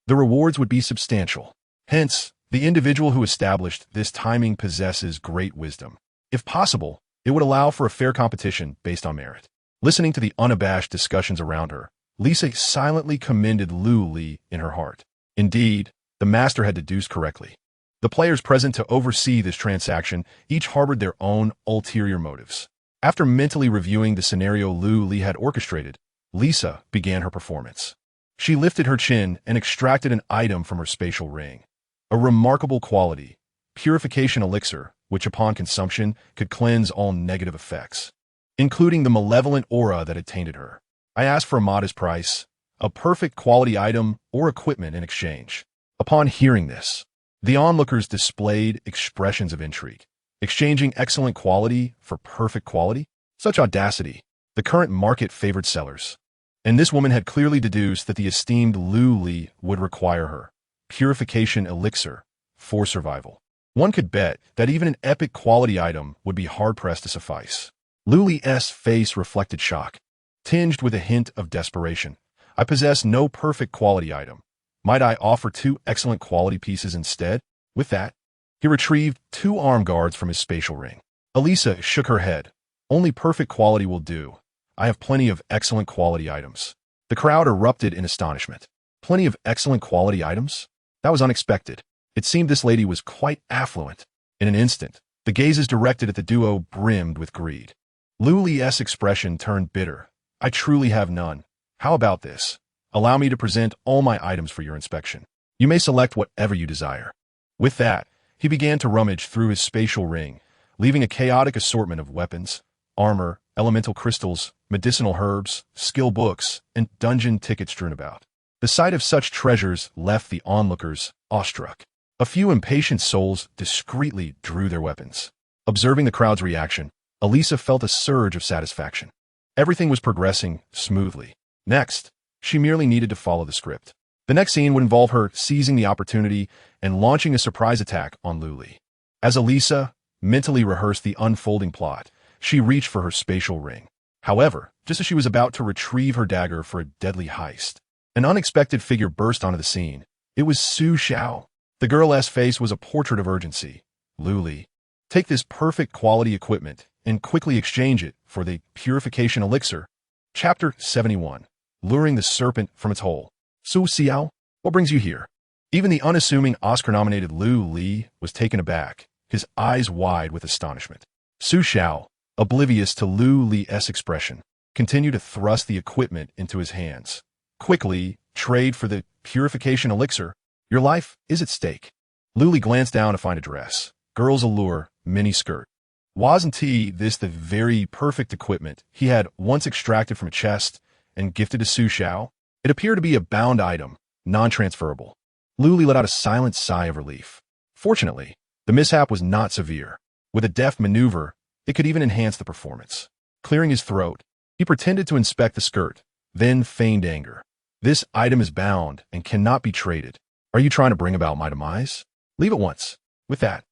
the rewards would be substantial. Hence, the individual who established this timing possesses great wisdom. If possible, it would allow for a fair competition based on merit. Listening to the unabashed discussions around her, Lisa silently commended Lu Li in her heart. Indeed, the master had deduced correctly. The players present to oversee this transaction each harbored their own ulterior motives. After mentally reviewing the scenario Lu Li had orchestrated, Lisa began her performance. She lifted her chin and extracted an item from her spatial ring. A remarkable quality, purification elixir, which upon consumption could cleanse all negative effects, including the malevolent aura that had tainted her. I asked for a modest price, a perfect quality item or equipment in exchange. Upon hearing this, the onlookers displayed expressions of intrigue, exchanging excellent quality for perfect quality. Such audacity, the current market favored sellers. And this woman had clearly deduced that the esteemed Lu Li would require her purification elixir for survival. One could bet that even an epic quality item would be hard-pressed to suffice. Lu Li's face reflected shock, tinged with a hint of desperation. I possess no perfect quality item. Might I offer 2 excellent quality pieces instead? With that, he retrieved 2 arm guards from his spatial ring. Elisa shook her head. Only perfect quality will do. I have plenty of excellent quality items. The crowd erupted in astonishment. Plenty of excellent quality items? That was unexpected. It seemed this lady was quite affluent. In an instant, the gazes directed at the duo brimmed with greed. Lu Li's expression turned bitter. I truly have none. How about this? Allow me to present all my items for your inspection. You may select whatever you desire. With that, he began to rummage through his spatial ring, leaving a chaotic assortment of weapons, armor, elemental crystals, medicinal herbs, skill books, and dungeon tickets strewn about. The sight of such treasures left the onlookers awestruck. A few impatient souls discreetly drew their weapons. Observing the crowd's reaction, Elisa felt a surge of satisfaction. Everything was progressing smoothly. Next, she merely needed to follow the script. The next scene would involve her seizing the opportunity and launching a surprise attack on Lu Li. As Elisa mentally rehearsed the unfolding plot, she reached for her spatial ring. However, just as she was about to retrieve her dagger for a deadly heist, an unexpected figure burst onto the scene. It was Su Xiao. The girl's face was a portrait of urgency. Lu Li, take this perfect quality equipment and quickly exchange it for the purification elixir. Chapter 71. Luring the serpent from its hole. Su Xiao, what brings you here? Even the unassuming Oscar-nominated Lu Li was taken aback, his eyes wide with astonishment. Su Xiao, oblivious to Lu Li's expression, continued to thrust the equipment into his hands. Quickly, trade for the purification elixir. Your life is at stake. Lu Li glanced down to find a dress, Girl's Allure mini skirt. Wasn't this the very perfect equipment he had once extracted from a chest and gifted to Su Xiao? It appeared to be a bound item, non-transferable. Lu Li let out a silent sigh of relief. Fortunately, the mishap was not severe. With a deft maneuver, it could even enhance the performance. Clearing his throat, he pretended to inspect the skirt, then feigned anger. This item is bound and cannot be traded. Are you trying to bring about my demise? Leave it once. With that,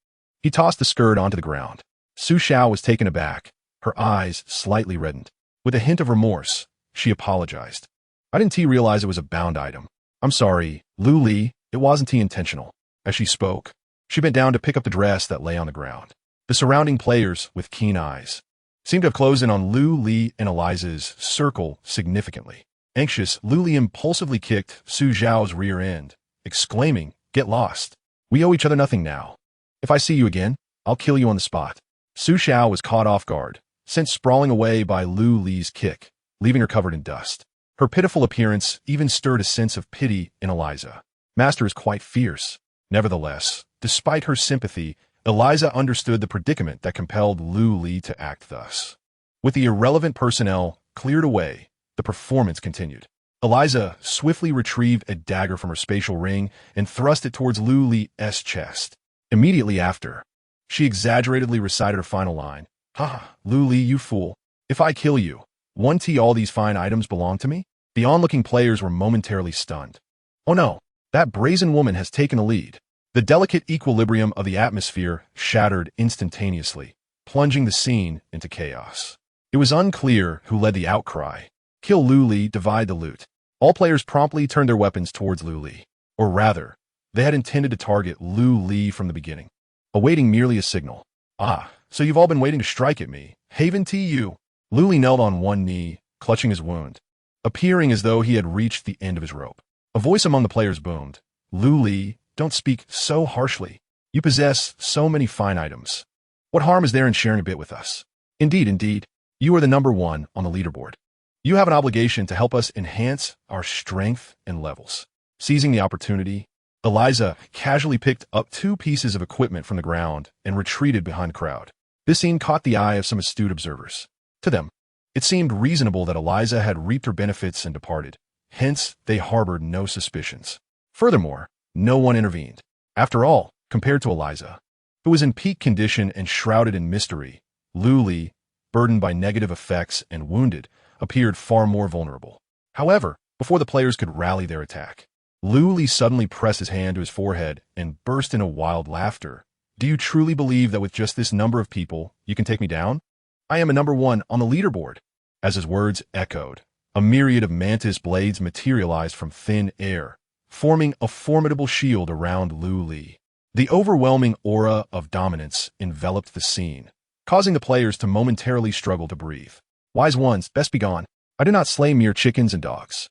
he tossed the skirt onto the ground. Su Xiao was taken aback, her eyes slightly reddened. With a hint of remorse, she apologized. I didn't realize it was a bound item. I'm sorry, Lu Li, it wasn't intentional. As she spoke, she bent down to pick up the dress that lay on the ground. The surrounding players, with keen eyes, seemed to have closed in on Lu Li and Eliza's circle significantly. Anxious, Lu Li impulsively kicked Su Xiao's rear end, exclaiming, "Get lost. We owe each other nothing now. If I see you again, I'll kill you on the spot." Su Xiao was caught off guard, sent sprawling away by Lu Li's kick, leaving her covered in dust. Her pitiful appearance even stirred a sense of pity in Eliza. Master is quite fierce. Nevertheless, despite her sympathy, Eliza understood the predicament that compelled Lu Li to act thus. With the irrelevant personnel cleared away, the performance continued. Eliza swiftly retrieved a dagger from her spatial ring and thrust it towards Lu Li's chest. Immediately after, she exaggeratedly recited her final line. "Ha, Lu Li, you fool. If I kill you, won't all these fine items belong to me?" The onlooking players were momentarily stunned. Oh no, that brazen woman has taken the lead. The delicate equilibrium of the atmosphere shattered instantaneously, plunging the scene into chaos. It was unclear who led the outcry. Kill Lu Li, divide the loot. All players promptly turned their weapons towards Lu Li. Or rather, they had intended to target Lu Li from the beginning, awaiting merely a signal. "Ah, so you've all been waiting to strike at me. Haven to you." Lu Li knelt on one knee, clutching his wound, appearing as though he had reached the end of his rope. A voice among the players boomed. "Lu Li, don't speak so harshly. You possess so many fine items. What harm is there in sharing a bit with us? Indeed, you are the number one on the leaderboard. You have an obligation to help us enhance our strength and levels." Seizing the opportunity, Eliza casually picked up 2 pieces of equipment from the ground and retreated behind the crowd. This scene caught the eye of some astute observers. To them, it seemed reasonable that Eliza had reaped her benefits and departed. Hence, they harbored no suspicions. Furthermore, no one intervened. After all, compared to Eliza, who was in peak condition and shrouded in mystery, Lu Li, burdened by negative effects and wounded, appeared far more vulnerable. However, before the players could rally their attack, Lu Li suddenly pressed his hand to his forehead and burst into wild laughter. "Do you truly believe that with just this number of people, you can take me down? I am a number one on the leaderboard." As his words echoed, a myriad of mantis blades materialized from thin air, forming a formidable shield around Lu Li. The overwhelming aura of dominance enveloped the scene, causing the players to momentarily struggle to breathe. "Wise ones, best be gone. I do not slay mere chickens and dogs."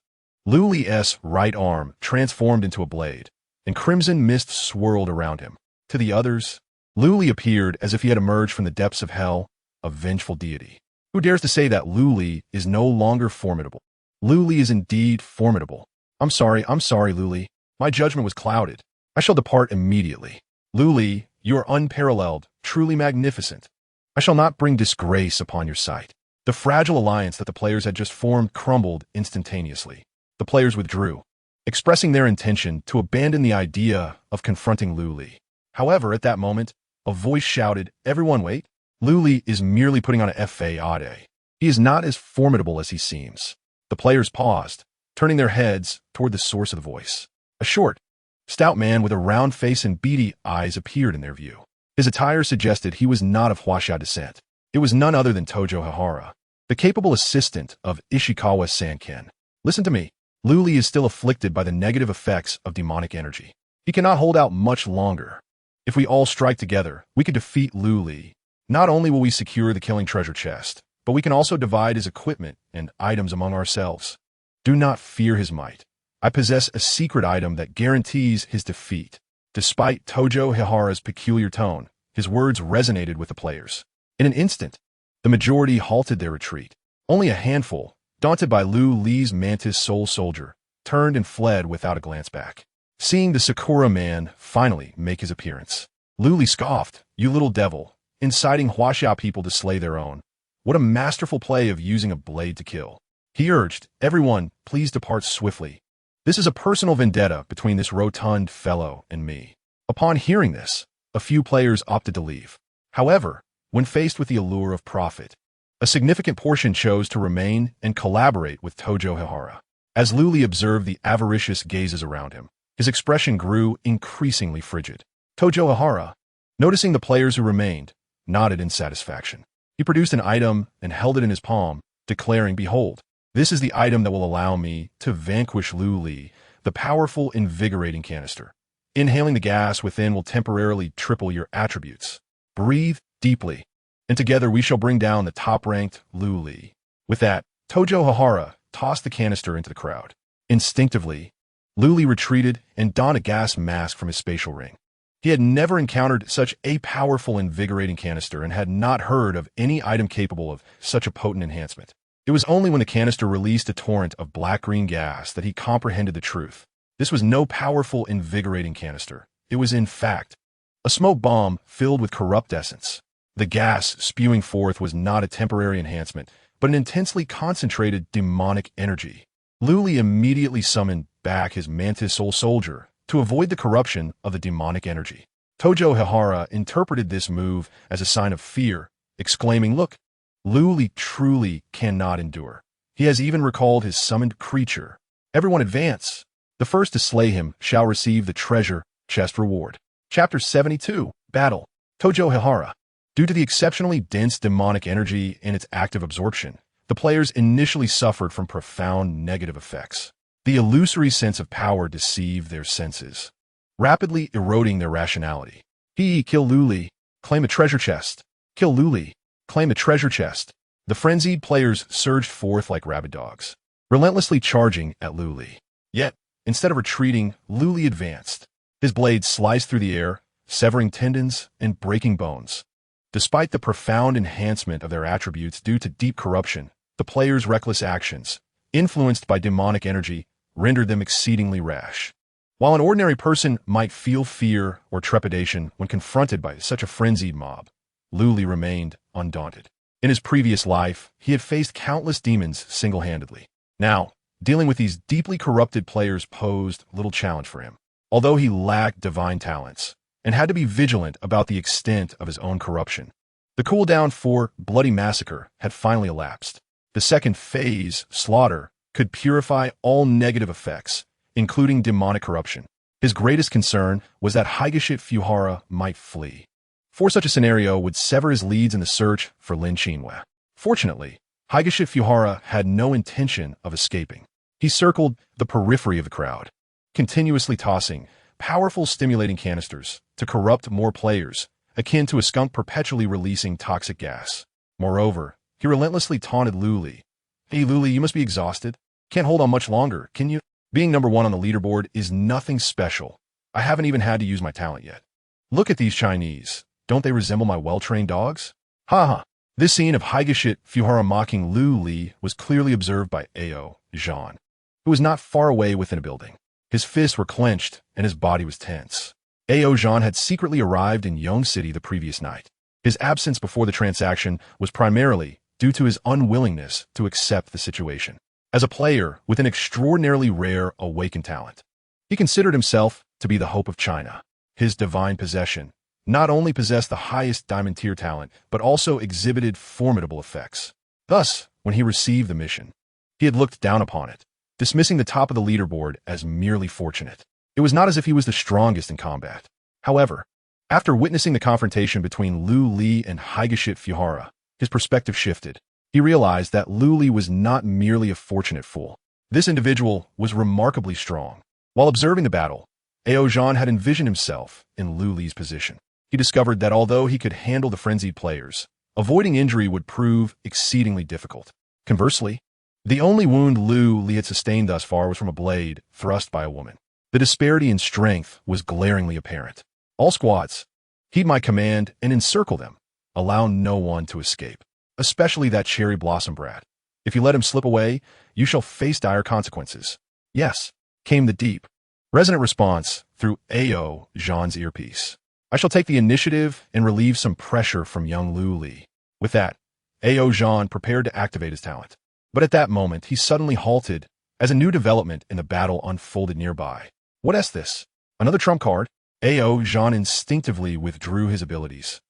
Lu Li's right arm transformed into a blade, and crimson mist swirled around him. To the others, Lu Li appeared as if he had emerged from the depths of hell, a vengeful deity. Who dares to say that Lu Li is no longer formidable? Lu Li is indeed formidable. I'm sorry, Lu Li. My judgment was clouded. I shall depart immediately. Lu Li, you are unparalleled, truly magnificent. I shall not bring disgrace upon your sight." The fragile alliance that the players had just formed crumbled instantaneously. The players withdrew, expressing their intention to abandon the idea of confronting Lu Li. However, at that moment, a voice shouted, "Everyone wait. Lu Li is merely putting on a fade. He is not as formidable as he seems." The players paused, turning their heads toward the source of the voice. A short, stout man with a round face and beady eyes appeared in their view. His attire suggested he was not of Huaxia descent. It was none other than Tojo Hihara, the capable assistant of Ishikawa Sanken. "Listen to me. Lu Li is still afflicted by the negative effects of demonic energy. He cannot hold out much longer. If we all strike together, we could defeat Lu Li. Not only will we secure the killing treasure chest, but we can also divide his equipment and items among ourselves. Do not fear his might. I possess a secret item that guarantees his defeat." Despite Tojo Hihara's peculiar tone, his words resonated with the players. In an instant, the majority halted their retreat. Only a handful, daunted by Lu Li's mantis soul soldier, turned and fled without a glance back. Seeing the Sakura man finally make his appearance, Lu Li scoffed, "You little devil," inciting Huaxia people to slay their own. What a masterful play of using a blade to kill. He urged, "Everyone, please depart swiftly. This is a personal vendetta between this rotund fellow and me." Upon hearing this, a few players opted to leave. However, when faced with the allure of profit, a significant portion chose to remain and collaborate with Tojo Hihara. As Lu Li observed the avaricious gazes around him, his expression grew increasingly frigid. Tojo Hihara, noticing the players who remained, nodded in satisfaction. He produced an item and held it in his palm, declaring, "Behold, this is the item that will allow me to vanquish Lu Li, the powerful, invigorating canister. Inhaling the gas within will temporarily triple your attributes. Breathe deeply, and together we shall bring down the top-ranked Lu Li." With that, Tojo Hihara tossed the canister into the crowd. Instinctively, Lu Li retreated and donned a gas mask from his spatial ring. He had never encountered such a powerful, invigorating canister and had not heard of any item capable of such a potent enhancement. It was only when the canister released a torrent of black-green gas that he comprehended the truth. This was no powerful, invigorating canister. It was, in fact, a smoke bomb filled with corrupt essence. The gas spewing forth was not a temporary enhancement, but an intensely concentrated demonic energy. Lu Li immediately summoned back his Mantis Soul Soldier to avoid the corruption of the demonic energy. Tojo Hihara interpreted this move as a sign of fear, exclaiming, "Look, Lu Li truly cannot endure. He has even recalled his summoned creature. Everyone advance. The first to slay him shall receive the treasure chest reward." Chapter 72, Battle. Tojo Hihara. Due to the exceptionally dense demonic energy and its active absorption, the players initially suffered from profound negative effects. The illusory sense of power deceived their senses, rapidly eroding their rationality. Kill Lu Li, claim a treasure chest. Kill Lu Li, claim a treasure chest. The frenzied players surged forth like rabid dogs, relentlessly charging at Lu Li. Yet, instead of retreating, Lu Li advanced. His blade sliced through the air, severing tendons and breaking bones. Despite the profound enhancement of their attributes due to deep corruption, the players' reckless actions, influenced by demonic energy, rendered them exceedingly rash. While an ordinary person might feel fear or trepidation when confronted by such a frenzied mob, Lu Li remained undaunted. In his previous life, he had faced countless demons single-handedly. Now, dealing with these deeply corrupted players posed little challenge for him. Although he lacked divine talents and had to be vigilant about the extent of his own corruption, the cooldown for Bloody Massacre had finally elapsed. The second phase, Slaughter, could purify all negative effects, including demonic corruption. His greatest concern was that Higashit Fuhara might flee. For such a scenario would sever his leads in the search for Lin Qinhua. Fortunately, Higashit Fuhara had no intention of escaping. He circled the periphery of the crowd, continuously tossing powerful stimulating canisters to corrupt more players, akin to a skunk perpetually releasing toxic gas. Moreover, he relentlessly taunted Lu Li. "Hey Lu Li, you must be exhausted. Can't hold on much longer, can you? Being number one on the leaderboard is nothing special. I haven't even had to use my talent yet. Look at these Chinese. Don't they resemble my well-trained dogs?" Ha. This scene of Higashit Fuhara mocking Lu Li was clearly observed by Ao Zhan, who was not far away within a building. His fists were clenched and his body was tense. Ao Zhan had secretly arrived in Yong City the previous night. His absence before the transaction was primarily due to his unwillingness to accept the situation. As a player with an extraordinarily rare awakened talent, he considered himself to be the hope of China. His divine possession not only possessed the highest diamond tier talent, but also exhibited formidable effects. Thus, when he received the mission, he had looked down upon it, dismissing the top of the leaderboard as merely fortunate. It was not as if he was the strongest in combat. However, after witnessing the confrontation between Lu Li and Higashit Fuhara, his perspective shifted. He realized that Lu Li was not merely a fortunate fool. This individual was remarkably strong. While observing the battle, Ao Zhan had envisioned himself in Lu Li's position. He discovered that although he could handle the frenzied players, avoiding injury would prove exceedingly difficult. Conversely, the only wound Lu Li had sustained thus far was from a blade thrust by a woman. The disparity in strength was glaringly apparent. "All squads, heed my command and encircle them. Allow no one to escape, especially that cherry blossom brat. If you let him slip away, you shall face dire consequences." "Yes," came the deep, resonant response through Ao Zhan's earpiece. I shall take the initiative and relieve some pressure from young Lu Li. With that, Ao Zhan prepared to activate his talent. But at that moment, he suddenly halted as a new development in the battle unfolded nearby. What is this? Another trump card? Ao Zhan instinctively withdrew his abilities,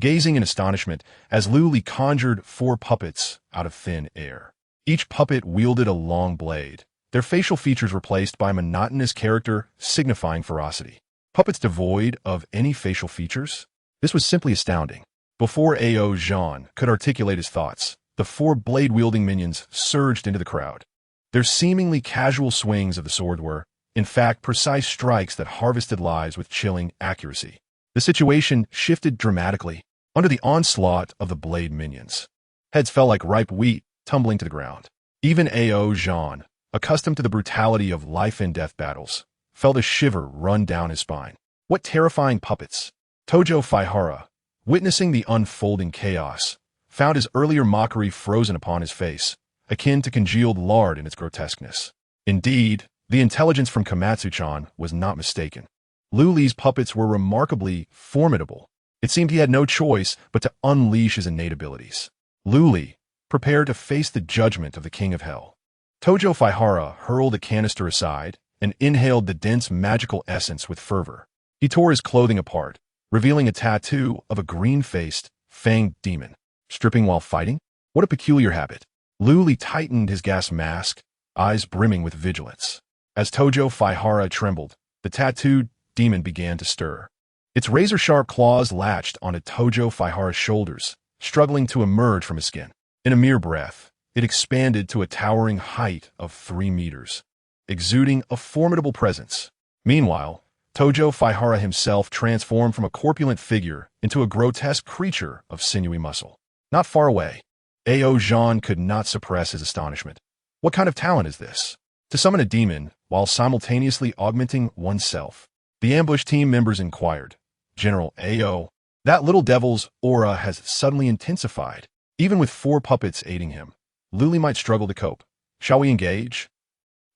gazing in astonishment as Lu Li conjured 4 puppets out of thin air. Each puppet wielded a long blade, their facial features replaced by a monotonous character signifying ferocity. Puppets devoid of any facial features? This was simply astounding. Before Ao Zhan could articulate his thoughts, the 4 blade-wielding minions surged into the crowd. Their seemingly casual swings of the sword were, in fact, precise strikes that harvested lives with chilling accuracy. The situation shifted dramatically under the onslaught of the blade minions. Heads fell like ripe wheat, tumbling to the ground. Even Ao Zhan, accustomed to the brutality of life-and-death battles, felt a shiver run down his spine. What terrifying puppets! Tojo Faihara, witnessing the unfolding chaos, found his earlier mockery frozen upon his face, akin to congealed lard in its grotesqueness. Indeed, the intelligence from Komatsu-chan was not mistaken. Lu Li's puppets were remarkably formidable. It seemed he had no choice but to unleash his innate abilities. Lu Li, prepare to face the judgment of the King of Hell. Tojo Faihara hurled a canister aside and inhaled the dense magical essence with fervor. He tore his clothing apart, revealing a tattoo of a green-faced, fanged demon. Stripping while fighting? What a peculiar habit. Lu Li tightened his gas mask, eyes brimming with vigilance. As Tojo Faihara trembled, the tattooed demon began to stir. Its razor-sharp claws latched onto Tojo Faihara's shoulders, struggling to emerge from his skin. In a mere breath, it expanded to a towering height of 3 meters, exuding a formidable presence. Meanwhile, Tojo Faihara himself transformed from a corpulent figure into a grotesque creature of sinewy muscle. Not far away, Ao Zhan could not suppress his astonishment. What kind of talent is this? To summon a demon while simultaneously augmenting oneself. The ambush team members inquired. General Ao, that little devil's aura has suddenly intensified. Even with 4 puppets aiding him, Lu Li might struggle to cope. Shall we engage?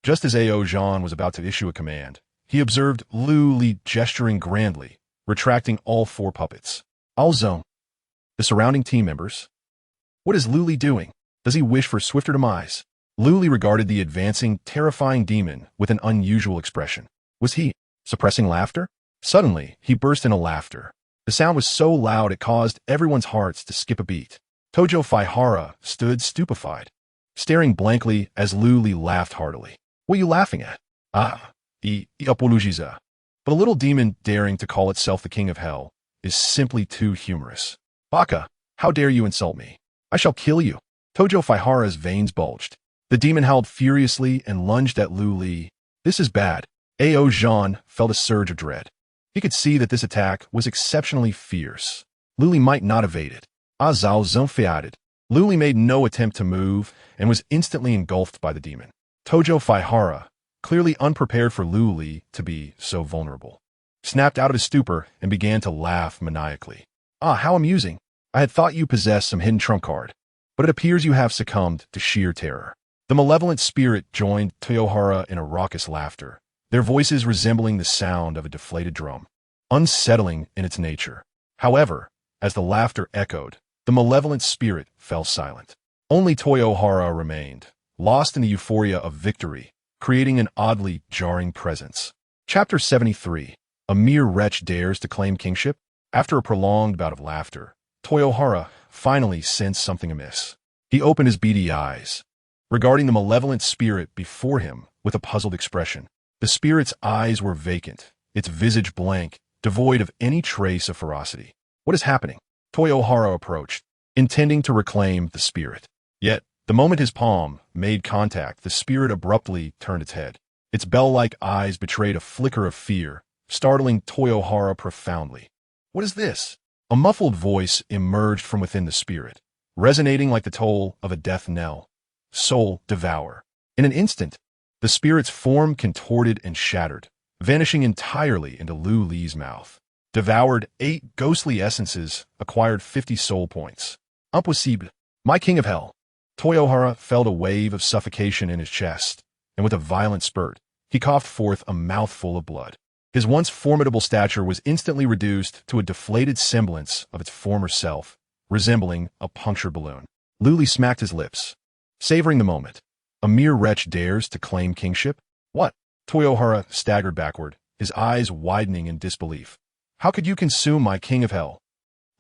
Just as Ao Zhan was about to issue a command, he observed Lu Li gesturing grandly, retracting all 4 puppets. All zone. The surrounding team members. What is Lu Li doing? Does he wish for swifter demise? Lu Li regarded the advancing, terrifying demon with an unusual expression. Was he suppressing laughter? Suddenly, he burst into laughter. The sound was so loud it caused everyone's hearts to skip a beat. Tojo Faihara stood stupefied, staring blankly as Lu Li laughed heartily. What are you laughing at? Apologiza. But a little demon daring to call itself the King of Hell is simply too humorous. Baka, how dare you insult me? I shall kill you. Tojo Faihara's veins bulged. The demon howled furiously and lunged at Lu Li. This is bad. Ao Zhan felt a surge of dread. He could see that this attack was exceptionally fierce. Lu Li might not evade it. Zhao Zhongfiated. Lu Li made no attempt to move and was instantly engulfed by the demon. Tojo Faihara, clearly unprepared for Lu Li to be so vulnerable, snapped out of his stupor and began to laugh maniacally. How amusing. I had thought you possessed some hidden trump card, but it appears you have succumbed to sheer terror. The malevolent spirit joined Toyohara in a raucous laughter, their voices resembling the sound of a deflated drum, unsettling in its nature. However, as the laughter echoed, the malevolent spirit fell silent. Only Toyohara remained, lost in the euphoria of victory, creating an oddly jarring presence. Chapter 73. A mere wretch dares to claim kingship? After a prolonged bout of laughter, Toyohara finally sensed something amiss. He opened his beady eyes, regarding the malevolent spirit before him with a puzzled expression. The spirit's eyes were vacant, its visage blank, devoid of any trace of ferocity. What is happening? Toyohara approached, intending to reclaim the spirit. Yet, the moment his palm made contact, the spirit abruptly turned its head. Its bell-like eyes betrayed a flicker of fear, startling Toyohara profoundly. What is this? A muffled voice emerged from within the spirit, resonating like the toll of a death knell. Soul-Devour. In an instant, the spirit's form contorted and shattered, vanishing entirely into Lu Li's mouth. Devoured 8 ghostly essences, acquired 50 soul points. Impossible. My King of Hell. Toyohara felt a wave of suffocation in his chest, and with a violent spurt, he coughed forth a mouthful of blood. His once formidable stature was instantly reduced to a deflated semblance of its former self, resembling a punctured balloon. Lu Li smacked his lips, savoring the moment. A mere wretch dares to claim kingship? What? Toyohara staggered backward, his eyes widening in disbelief. How could you consume my king of hell?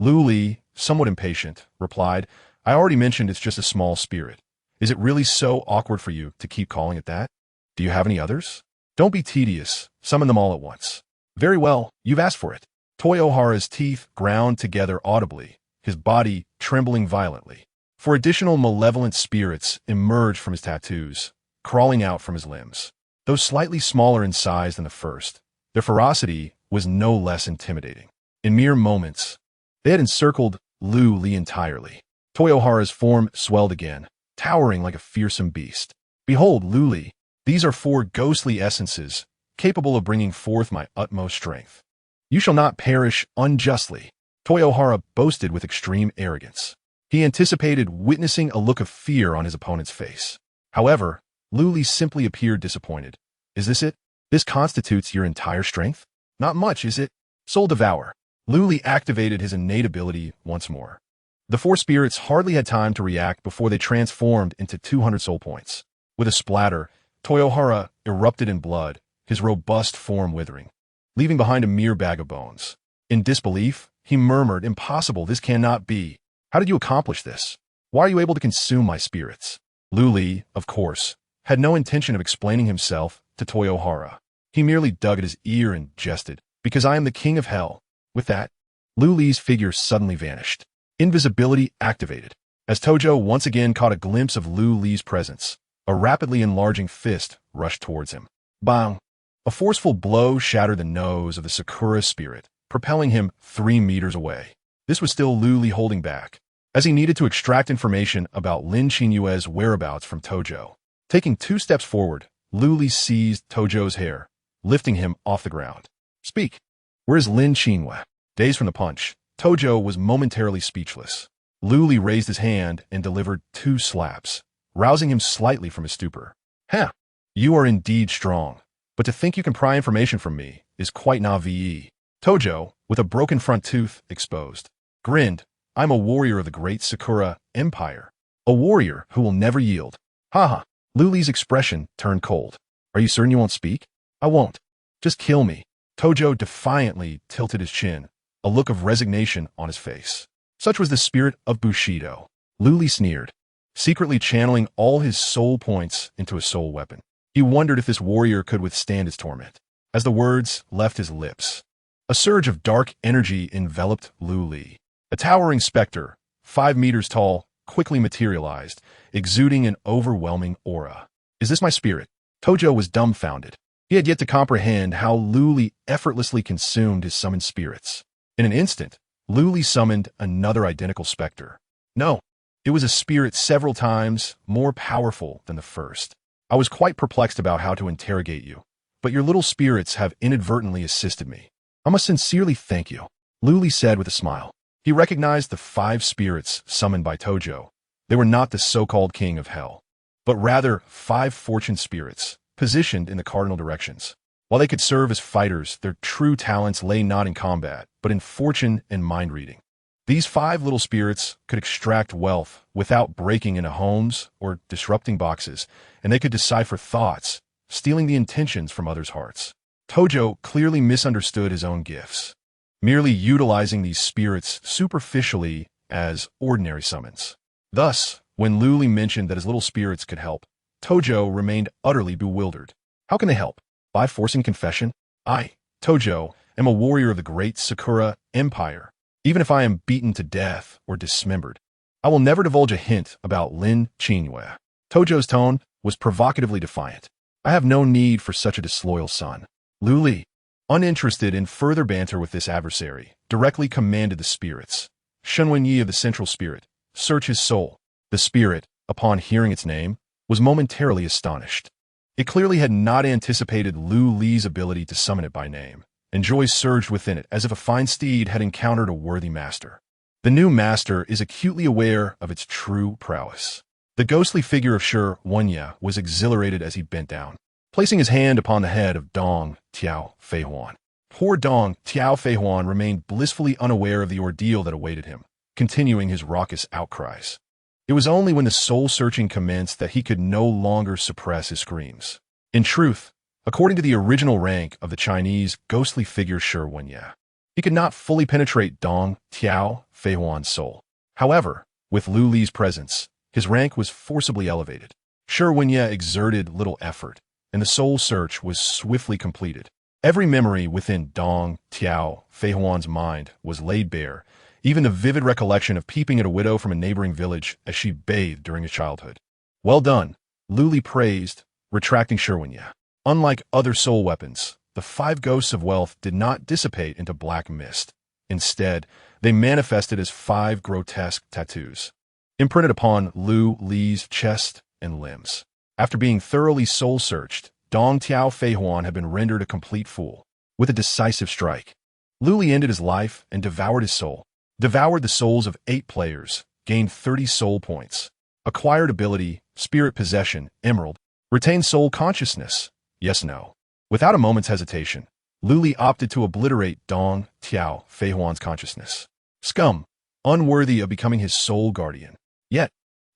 Lu Li, somewhat impatient, replied, I already mentioned it's just a small spirit. Is it really so awkward for you to keep calling it that? Do you have any others? Don't be tedious. Summon them all at once. Very well, you've asked for it. Toyohara's teeth ground together audibly, his body trembling violently. For additional malevolent spirits emerged from his tattoos, crawling out from his limbs. Though slightly smaller in size than the first, their ferocity was no less intimidating. In mere moments, they had encircled Lu Li entirely. Toyohara's form swelled again, towering like a fearsome beast. Behold, Lu Li, these are 4 ghostly essences, capable of bringing forth my utmost strength. You shall not perish unjustly, Toyohara boasted with extreme arrogance. He anticipated witnessing a look of fear on his opponent's face. However, Lu Li simply appeared disappointed. Is this it? This constitutes your entire strength? Not much, is it? Soul-Devouring. Lu Li activated his innate ability once more. The 4 spirits hardly had time to react before they transformed into 200 soul points. With a splatter, Toyohara erupted in blood, his robust form withering, leaving behind a mere bag of bones. In disbelief, he murmured, Impossible, this cannot be. How did you accomplish this? Why are you able to consume my spirits? Lu Li, of course, had no intention of explaining himself to Toyohara. He merely dug at his ear and jested, Because I am the king of hell. With that, Lu Li's figure suddenly vanished. Invisibility activated. As Tojo once again caught a glimpse of Lu Li's presence, a rapidly enlarging fist rushed towards him. Bang! A forceful blow shattered the nose of the Sakura spirit, propelling him 3 meters away. This was still Lu Li holding back, as he needed to extract information about Lin Qinyue's whereabouts from Tojo. Taking 2 steps forward, Lu Li seized Tojo's hair, lifting him off the ground. Speak! Where is Lin Qinyue? Dazed from the punch, Tojo was momentarily speechless. Lu Li raised his hand and delivered 2 slaps, rousing him slightly from his stupor. Huh! You are indeed strong, but to think you can pry information from me is quite naive. Tojo, with a broken front tooth exposed, grinned. I'm a warrior of the great Sakura Empire. A warrior who will never yield. Haha. Lu Li's expression turned cold. Are you certain you won't speak? I won't. Just kill me. Tojo defiantly tilted his chin, a look of resignation on his face. Such was the spirit of Bushido. Lu Li sneered, secretly channeling all his soul points into a soul weapon. He wondered if this warrior could withstand his torment. As the words left his lips, a surge of dark energy enveloped Lu Li. A towering specter, 5 meters tall, quickly materialized, exuding an overwhelming aura. Is this my spirit? Tojo was dumbfounded. He had yet to comprehend how Lu Li effortlessly consumed his summoned spirits. In an instant, Lu Li summoned another identical specter. No, it was a spirit several times more powerful than the first. I was quite perplexed about how to interrogate you, but your little spirits have inadvertently assisted me. I must sincerely thank you, Lu Li said with a smile. He recognized the 5 spirits summoned by Tojo. They were not the so-called king of hell, but rather 5 fortune spirits, positioned in the cardinal directions. While they could serve as fighters, their true talents lay not in combat, but in fortune and mind reading. These 5 little spirits could extract wealth without breaking into homes or disrupting boxes, and they could decipher thoughts, stealing the intentions from others' hearts. Tojo clearly misunderstood his own gifts, merely utilizing these spirits superficially as ordinary summons. Thus, when Lu Li mentioned that his little spirits could help, Tojo remained utterly bewildered. How can they help? By forcing confession? I, Tojo, am a warrior of the great Sakura Empire. Even if I am beaten to death or dismembered, I will never divulge a hint about Lin Qinyue. Tojo's tone was provocatively defiant. I have no need for such a disloyal son. Lu Li, uninterested in further banter with this adversary, directly commanded the spirits. Shunwen Yi of the Central Spirit, search his soul. The spirit, upon hearing its name, was momentarily astonished. It clearly had not anticipated Lu Li's ability to summon it by name, and joy surged within it as if a fine steed had encountered a worthy master. The new master is acutely aware of its true prowess. The ghostly figure of Shi Wenye was exhilarated as he bent down. Placing his hand upon the head of Dong Tiao Feihuan. Poor Dong Tiao Feihuan remained blissfully unaware of the ordeal that awaited him, continuing his raucous outcries. It was only when the soul-searching commenced that he could no longer suppress his screams. In truth, according to the original rank of the Chinese ghostly figure Shi Wenye, he could not fully penetrate Dong Tiao Feihuan's soul. However, with Lu Li's presence, his rank was forcibly elevated. Shi Wenye exerted little effort, and the soul search was swiftly completed. Every memory within Dong Tiao Feihuan's mind was laid bare, even the vivid recollection of peeping at a widow from a neighboring village as she bathed during his childhood. Well done, Lu Li praised, retracting Shi Wenye. Unlike other soul weapons, the 5 ghosts of wealth did not dissipate into black mist. Instead, they manifested as 5 grotesque tattoos, imprinted upon Lu Li's chest and limbs. After being thoroughly soul-searched, Dong Tiao Feihuan had been rendered a complete fool. With a decisive strike, Lu Li ended his life and devoured his soul. Devoured the souls of 8 players, gained 30 soul points. Acquired ability, spirit possession, emerald. Retained soul consciousness. Yes, no. Without a moment's hesitation, Lu Li opted to obliterate Dong Tiao Feihuan's consciousness. Scum, unworthy of becoming his soul guardian. Yet,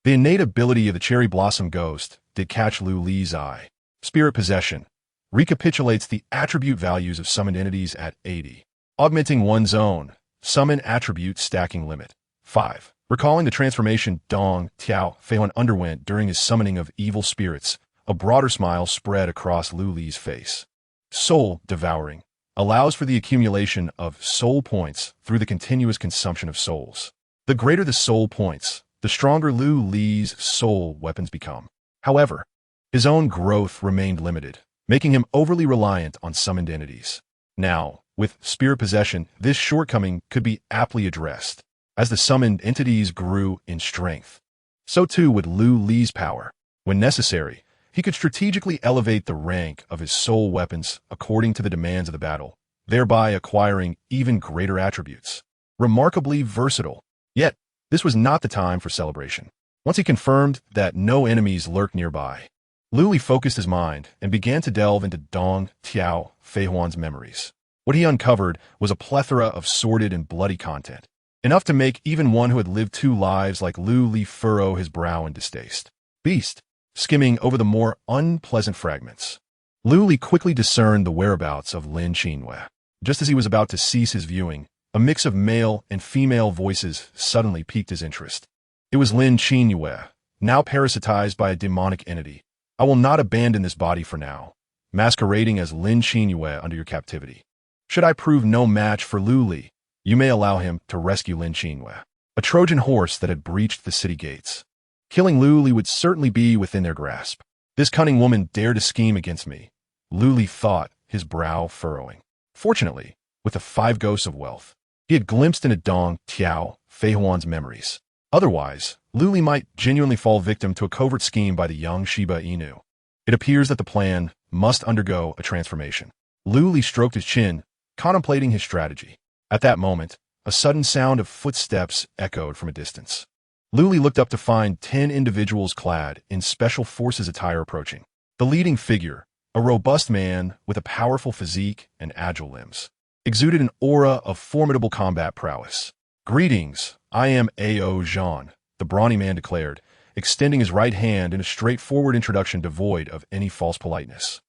the innate ability of the cherry blossom ghost did catch Lu Li's eye. Spirit possession recapitulates the attribute values of summoned entities at 80, augmenting one's own summon attribute stacking limit. 5. Recalling the transformation Dong Tiao Feihuan underwent during his summoning of evil spirits, a broader smile spread across Lu Li's face. Soul-Devouring allows for the accumulation of soul points through the continuous consumption of souls. The greater the soul points, the stronger Lu Li's soul weapons become. However, his own growth remained limited, making him overly reliant on summoned entities. Now, with spirit possession, this shortcoming could be aptly addressed. As the summoned entities grew in strength, so too would Lu Li's power. When necessary, he could strategically elevate the rank of his soul weapons according to the demands of the battle, thereby acquiring even greater attributes. Remarkably versatile. Yet, this was not the time for celebration. Once he confirmed that no enemies lurked nearby, Lu Li focused his mind and began to delve into Dong Tiao Feihuan's memories. What he uncovered was a plethora of sordid and bloody content, enough to make even one who had lived 2 lives like Lu Li furrow his brow in distaste. Beast, skimming over the more unpleasant fragments, Lu Li quickly discerned the whereabouts of Lin Qinhue. Just as he was about to cease his viewing, a mix of male and female voices suddenly piqued his interest. It was Lin Qinhue, now parasitized by a demonic entity. I will not abandon this body for now, masquerading as Lin Qinhue under your captivity. Should I prove no match for Lu Li, you may allow him to rescue Lin Qinhue, a Trojan horse that had breached the city gates. Killing Lu Li would certainly be within their grasp. This cunning woman dared to scheme against me, Lu Li thought, his brow furrowing. Fortunately, with the 5 ghosts of wealth, he had glimpsed into Dong Tiao Feihuan's memories. Otherwise, Lu Li might genuinely fall victim to a covert scheme by the young Shiba Inu. It appears that the plan must undergo a transformation. Lu Li stroked his chin, contemplating his strategy. At that moment, a sudden sound of footsteps echoed from a distance. Lu Li looked up to find 10 individuals clad in special forces attire approaching. The leading figure, a robust man with a powerful physique and agile limbs, exuded an aura of formidable combat prowess. Greetings, I am A.O. Jean, the brawny man declared, extending his right hand in a straightforward introduction devoid of any false politeness.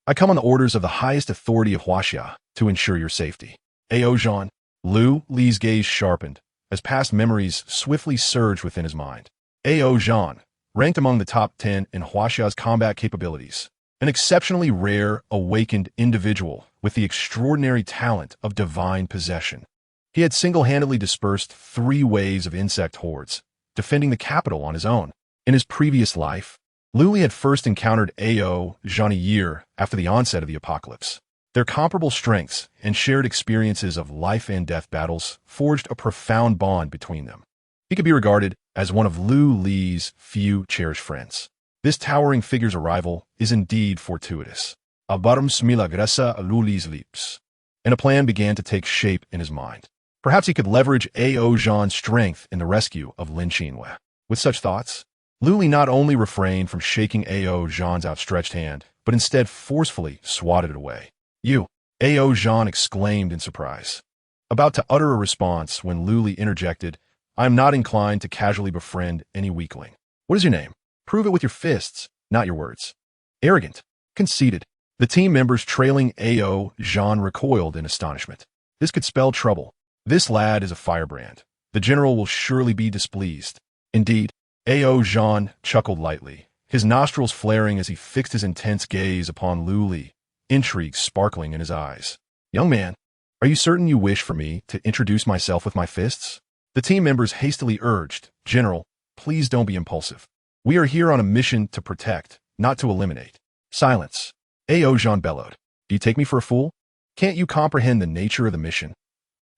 I come on the orders of the highest authority of Huaxia to ensure your safety. A.O. Jean. Lu Li's gaze sharpened as past memories swiftly surged within his mind. A.O. Jean, ranked among the top 10 in Huaxia's combat capabilities, an exceptionally rare, awakened individual with the extraordinary talent of divine possession. He had single-handedly dispersed 3 waves of insect hordes, defending the capital on his own. In his previous life, Lu Li had first encountered A.O. Jean a year after the onset of the apocalypse. Their comparable strengths and shared experiences of life and death battles forged a profound bond between them. He could be regarded as one of Lu Li's few cherished friends. This towering figure's arrival is indeed fortuitous. Abarms milagrosa a Lu Li's lips. And a plan began to take shape in his mind. Perhaps he could leverage A.O. Jean's strength in the rescue of Lin Qinhue. With such thoughts, Lu Li not only refrained from shaking A.O. Jean's outstretched hand, but instead forcefully swatted it away. You, A.O. Jean exclaimed in surprise. About to utter a response when Luli interjected, I am not inclined to casually befriend any weakling. What is your name? Prove it with your fists, not your words. Arrogant. Conceited. The team members trailing A.O. Jean recoiled in astonishment. This could spell trouble. This lad is a firebrand. The general will surely be displeased. Indeed, A.O. Jean chuckled lightly, his nostrils flaring as he fixed his intense gaze upon Luli, intrigue sparkling in his eyes. Young man, are you certain you wish for me to introduce myself with my fists? The team members hastily urged, General, please don't be impulsive. We are here on a mission to protect, not to eliminate. Silence. A.O. Jean bellowed. Do you take me for a fool? Can't you comprehend the nature of the mission?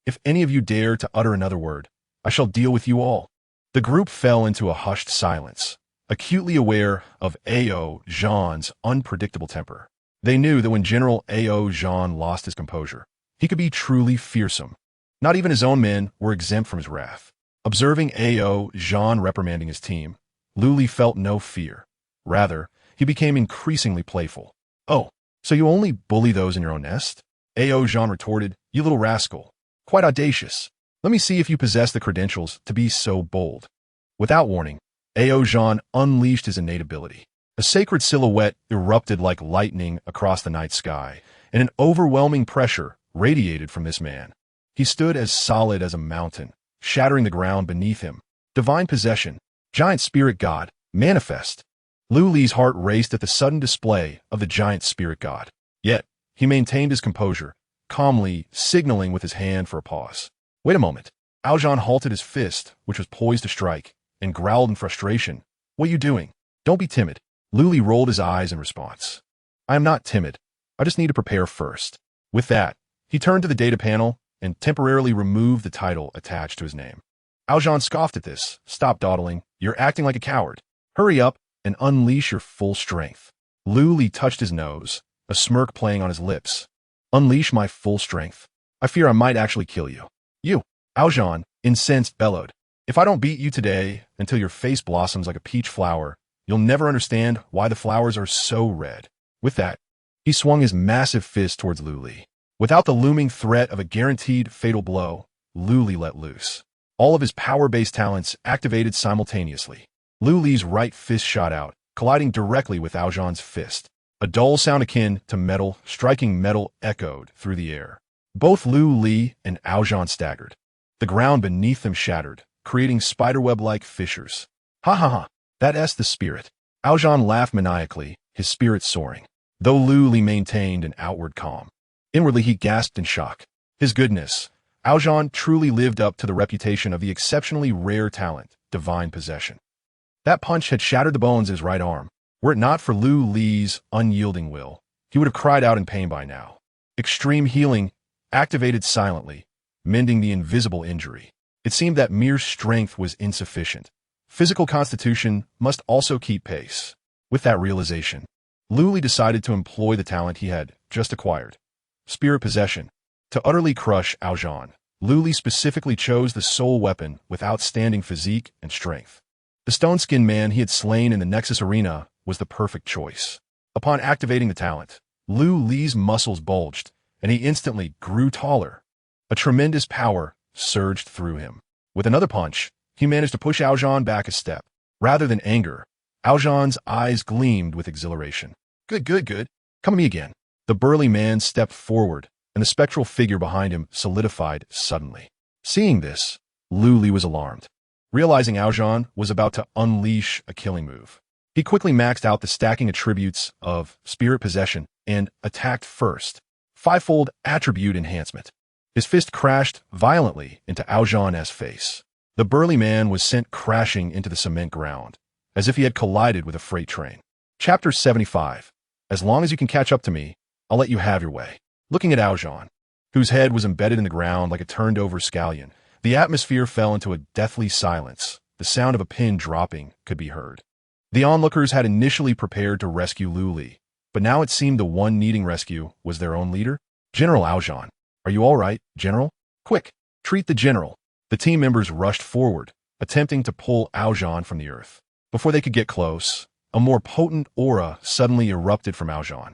If any of you dare to utter another word, I shall deal with you all. The group fell into a hushed silence, acutely aware of A.O. Jean's unpredictable temper. They knew that when General A.O. Jean lost his composure, he could be truly fearsome. Not even his own men were exempt from his wrath. Observing A.O. Jean reprimanding his team, Luli felt no fear. Rather, he became increasingly playful. Oh, so you only bully those in your own nest? A.O. Jean retorted, you little rascal. Quite audacious. Let me see if you possess the credentials to be so bold. Without warning, A.O. Jean unleashed his innate ability. A sacred silhouette erupted like lightning across the night sky, and an overwhelming pressure radiated from this man. He stood as solid as a mountain, shattering the ground beneath him. Divine possession, giant spirit god, manifest. Luli's heart raced at the sudden display of the giant spirit god. Yet, he maintained his composure, calmly signaling with his hand for a pause. Wait a moment. Aljan halted his fist, which was poised to strike, and growled in frustration. What are you doing? Don't be timid. Luli rolled his eyes in response. I am not timid. I just need to prepare first. With that, he turned to the data panel and temporarily removed the title attached to his name. Aljan scoffed at this. Stop dawdling. You're acting like a coward. Hurry up and unleash your full strength. Luli touched his nose, a smirk playing on his lips. Unleash my full strength. I fear I might actually kill you. You, Aljan, incensed, bellowed. If I don't beat you today until your face blossoms like a peach flower, you'll never understand why the flowers are so red. With that, he swung his massive fist towards Luli. Without the looming threat of a guaranteed fatal blow, Luli let loose. All of his power-based talents activated simultaneously. Luli's right fist shot out, colliding directly with Aljan's fist. A dull sound akin to metal striking metal echoed through the air. Both Luli and Aljan staggered. The ground beneath them shattered, creating spiderweb-like fissures. Ha ha ha, that's the spirit. Aljan laughed maniacally, his spirit soaring, though Luli maintained an outward calm. Inwardly he gasped in shock. His goodness, Aljan truly lived up to the reputation of the exceptionally rare talent, divine possession. That punch had shattered the bones in his right arm. Were it not for Luli's unyielding will, he would have cried out in pain by now. Extreme healing activated silently, mending the invisible injury. It seemed that mere strength was insufficient. Physical constitution must also keep pace. With that realization, Luli decided to employ the talent he had just acquired. Spirit possession. To utterly crush Aljan, Luli specifically chose the soul weapon with outstanding physique and strength. The stone-skinned man he had slain in the Nexus arena was the perfect choice. Upon activating the talent, Luli's muscles bulged, and he instantly grew taller. A tremendous power surged through him. With another punch, he managed to push Aljan back a step. Rather than anger, Aljan's eyes gleamed with exhilaration. Good. Come at me again. The burly man stepped forward, and the spectral figure behind him solidified suddenly. Seeing this, Luli was alarmed. Realizing Aljan was about to unleash a killing move, he quickly maxed out the stacking attributes of spirit possession and attacked first. Fivefold attribute enhancement. His fist crashed violently into Aljan's face. The burly man was sent crashing into the cement ground, as if he had collided with a freight train. Chapter 75. As long as you can catch up to me, I'll let you have your way. Looking at Aljan, whose head was embedded in the ground like a turned-over scallion, the atmosphere fell into a deathly silence. The sound of a pin dropping could be heard. The onlookers had initially prepared to rescue Luli, but now it seemed the one needing rescue was their own leader. General Aljan, are you all right, General? Quick, treat the General. The team members rushed forward, attempting to pull Aljan from the earth. Before they could get close, a more potent aura suddenly erupted from Aljan.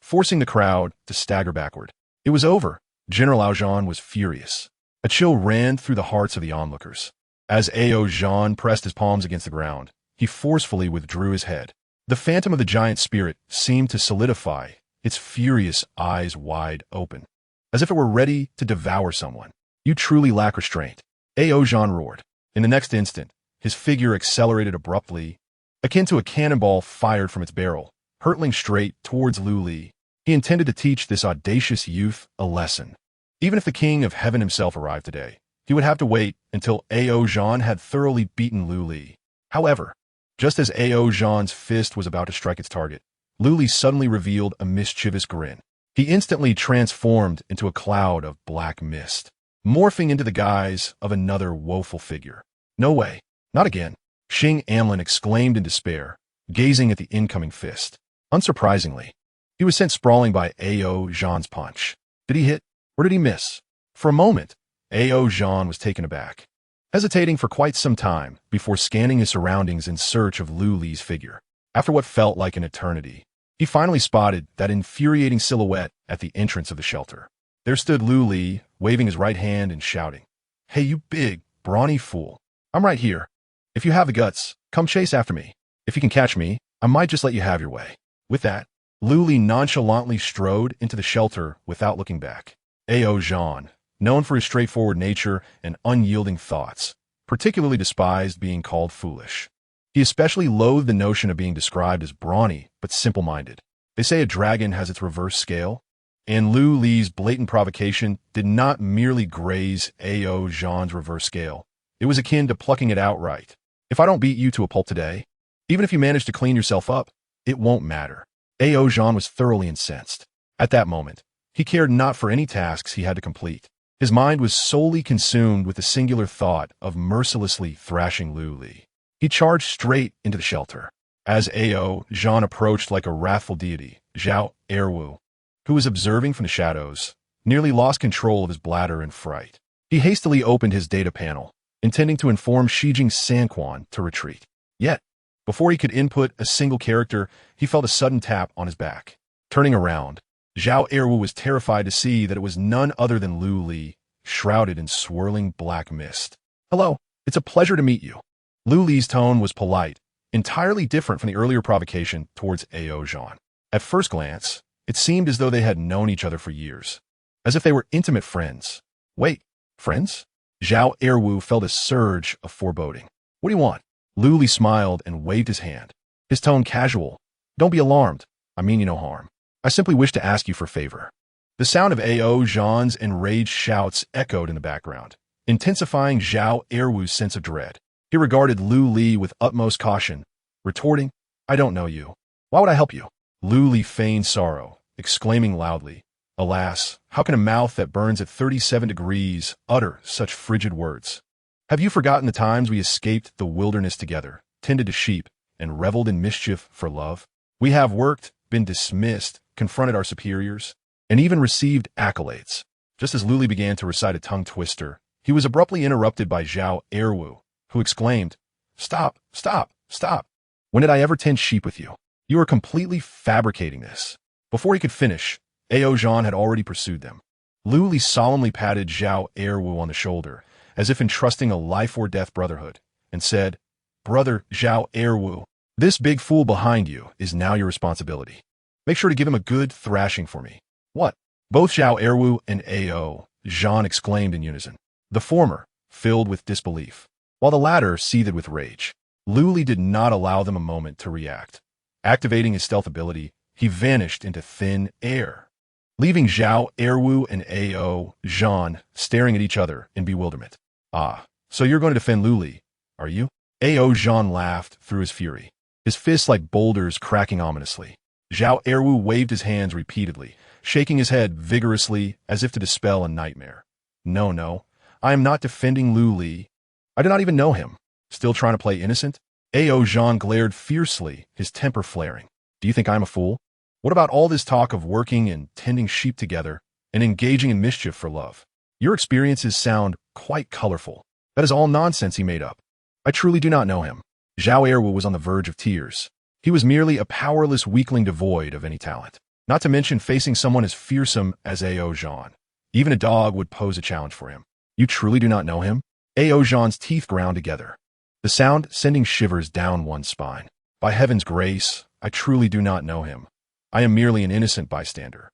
forcing the crowd to stagger backward. It was over. General Aojan was furious. A chill ran through the hearts of the onlookers. As Aojan pressed his palms against the ground, he forcefully withdrew his head. The phantom of the giant spirit seemed to solidify, its furious eyes wide open, as if it were ready to devour someone. You truly lack restraint, Aojan roared. In the next instant, his figure accelerated abruptly, akin to a cannonball fired from its barrel, hurtling straight towards Lu Li. He intended to teach this audacious youth a lesson. Even if the king of heaven himself arrived today, he would have to wait until Aojan had thoroughly beaten Lu Li. However, just as Aojan's fist was about to strike its target, Lu Li suddenly revealed a mischievous grin. He instantly transformed into a cloud of black mist, morphing into the guise of another woeful figure. No way. Not again. Xing Amlin exclaimed in despair, gazing at the incoming fist. Unsurprisingly, he was sent sprawling by Aojan's punch. Did he hit, or did he miss? For a moment, Aojan was taken aback, hesitating for quite some time before scanning his surroundings in search of Lu Li's figure. After what felt like an eternity, he finally spotted that infuriating silhouette at the entrance of the shelter. There stood Lu Li, waving his right hand and shouting, "Hey, you big, brawny fool. I'm right here. If you have the guts, come chase after me. If you can catch me, I might just let you have your way." With that, Lu Li nonchalantly strode into the shelter without looking back. Aojan, known for his straightforward nature and unyielding thoughts, particularly despised being called foolish. He especially loathed the notion of being described as brawny but simple-minded. They say a dragon has its reverse scale, and Lu Li's blatant provocation did not merely graze Aojan's reverse scale. It was akin to plucking it outright. If I don't beat you to a pulp today, even if you manage to clean yourself up, it won't matter. Aojan was thoroughly incensed. At that moment, he cared not for any tasks he had to complete. His mind was solely consumed with the singular thought of mercilessly thrashing Lu Li. He charged straight into the shelter. As Aojan approached like a wrathful deity, Zhao Erwu, who was observing from the shadows, nearly lost control of his bladder in fright. He hastily opened his data panel, intending to inform Shijing Sanquan to retreat. Yet, before he could input a single character, he felt a sudden tap on his back. Turning around, Zhao Erwu was terrified to see that it was none other than Lu Li, shrouded in swirling black mist. "Hello, it's a pleasure to meet you." Lu Li's tone was polite, entirely different from the earlier provocation towards Aojan. At first glance, it seemed as though they had known each other for years, as if they were intimate friends. Wait, friends? Zhao Erwu felt a surge of foreboding. "What do you want?" Lu Li smiled and waved his hand, his tone casual. "Don't be alarmed. I mean you no harm. I simply wish to ask you for a favor." The sound of Aojan's enraged shouts echoed in the background, intensifying Zhao Erwu's sense of dread. He regarded Lu Li with utmost caution, retorting, "I don't know you. Why would I help you?" Lu Li feigned sorrow, exclaiming loudly, "Alas, how can a mouth that burns at 37 degrees utter such frigid words? Have you forgotten the times we escaped the wilderness together, tended to sheep, and reveled in mischief for love? We have worked, been dismissed, confronted our superiors, and even received accolades." Just as Lu Li began to recite a tongue twister, he was abruptly interrupted by Zhao Erwu, who exclaimed, "Stop, stop, stop. When did I ever tend sheep with you? You are completely fabricating this." Before he could finish, Aojan had already pursued them. Lu Li solemnly patted Zhao Erwu on the shoulder, as if entrusting a life-or-death brotherhood, and said, "Brother Zhao Erwu, this big fool behind you is now your responsibility. Make sure to give him a good thrashing for me." "What?" Both Zhao Erwu and Aojan exclaimed in unison, the former filled with disbelief, while the latter seethed with rage. Lu Li did not allow them a moment to react. Activating his stealth ability, he vanished into thin air, leaving Zhao Erwu and Aojan staring at each other in bewilderment. "Ah, so you're going to defend Lu Li, are you?" Aojan laughed through his fury, his fists like boulders cracking ominously. Zhao Erwu waved his hands repeatedly, shaking his head vigorously as if to dispel a nightmare. "No, no, I am not defending Lu Li. I do not even know him." Still trying to play innocent? Aojan glared fiercely, his temper flaring. "Do you think I'm a fool? What about all this talk of working and tending sheep together and engaging in mischief for love? Your experiences sound quite colorful. That is all nonsense he made up. I truly do not know him." Zhao Erwu was on the verge of tears. He was merely a powerless weakling devoid of any talent. not to mention facing someone as fearsome as A.O. Jean. Even a dog would pose a challenge for him. You truly do not know him? A.O. Jean's teeth ground together, the sound sending shivers down one's spine. By heaven's grace, I truly do not know him. I am merely an innocent bystander.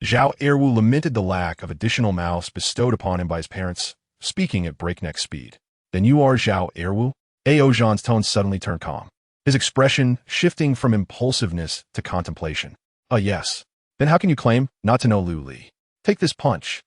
Zhao Erwu lamented the lack of additional mouths bestowed upon him by his parents, speaking at breakneck speed. Then you are Zhao Erwu? A.O. Jean's tone suddenly turned calm, his expression shifting from impulsiveness to contemplation. Yes. Then how can you claim not to know Lu Li? Take this punch.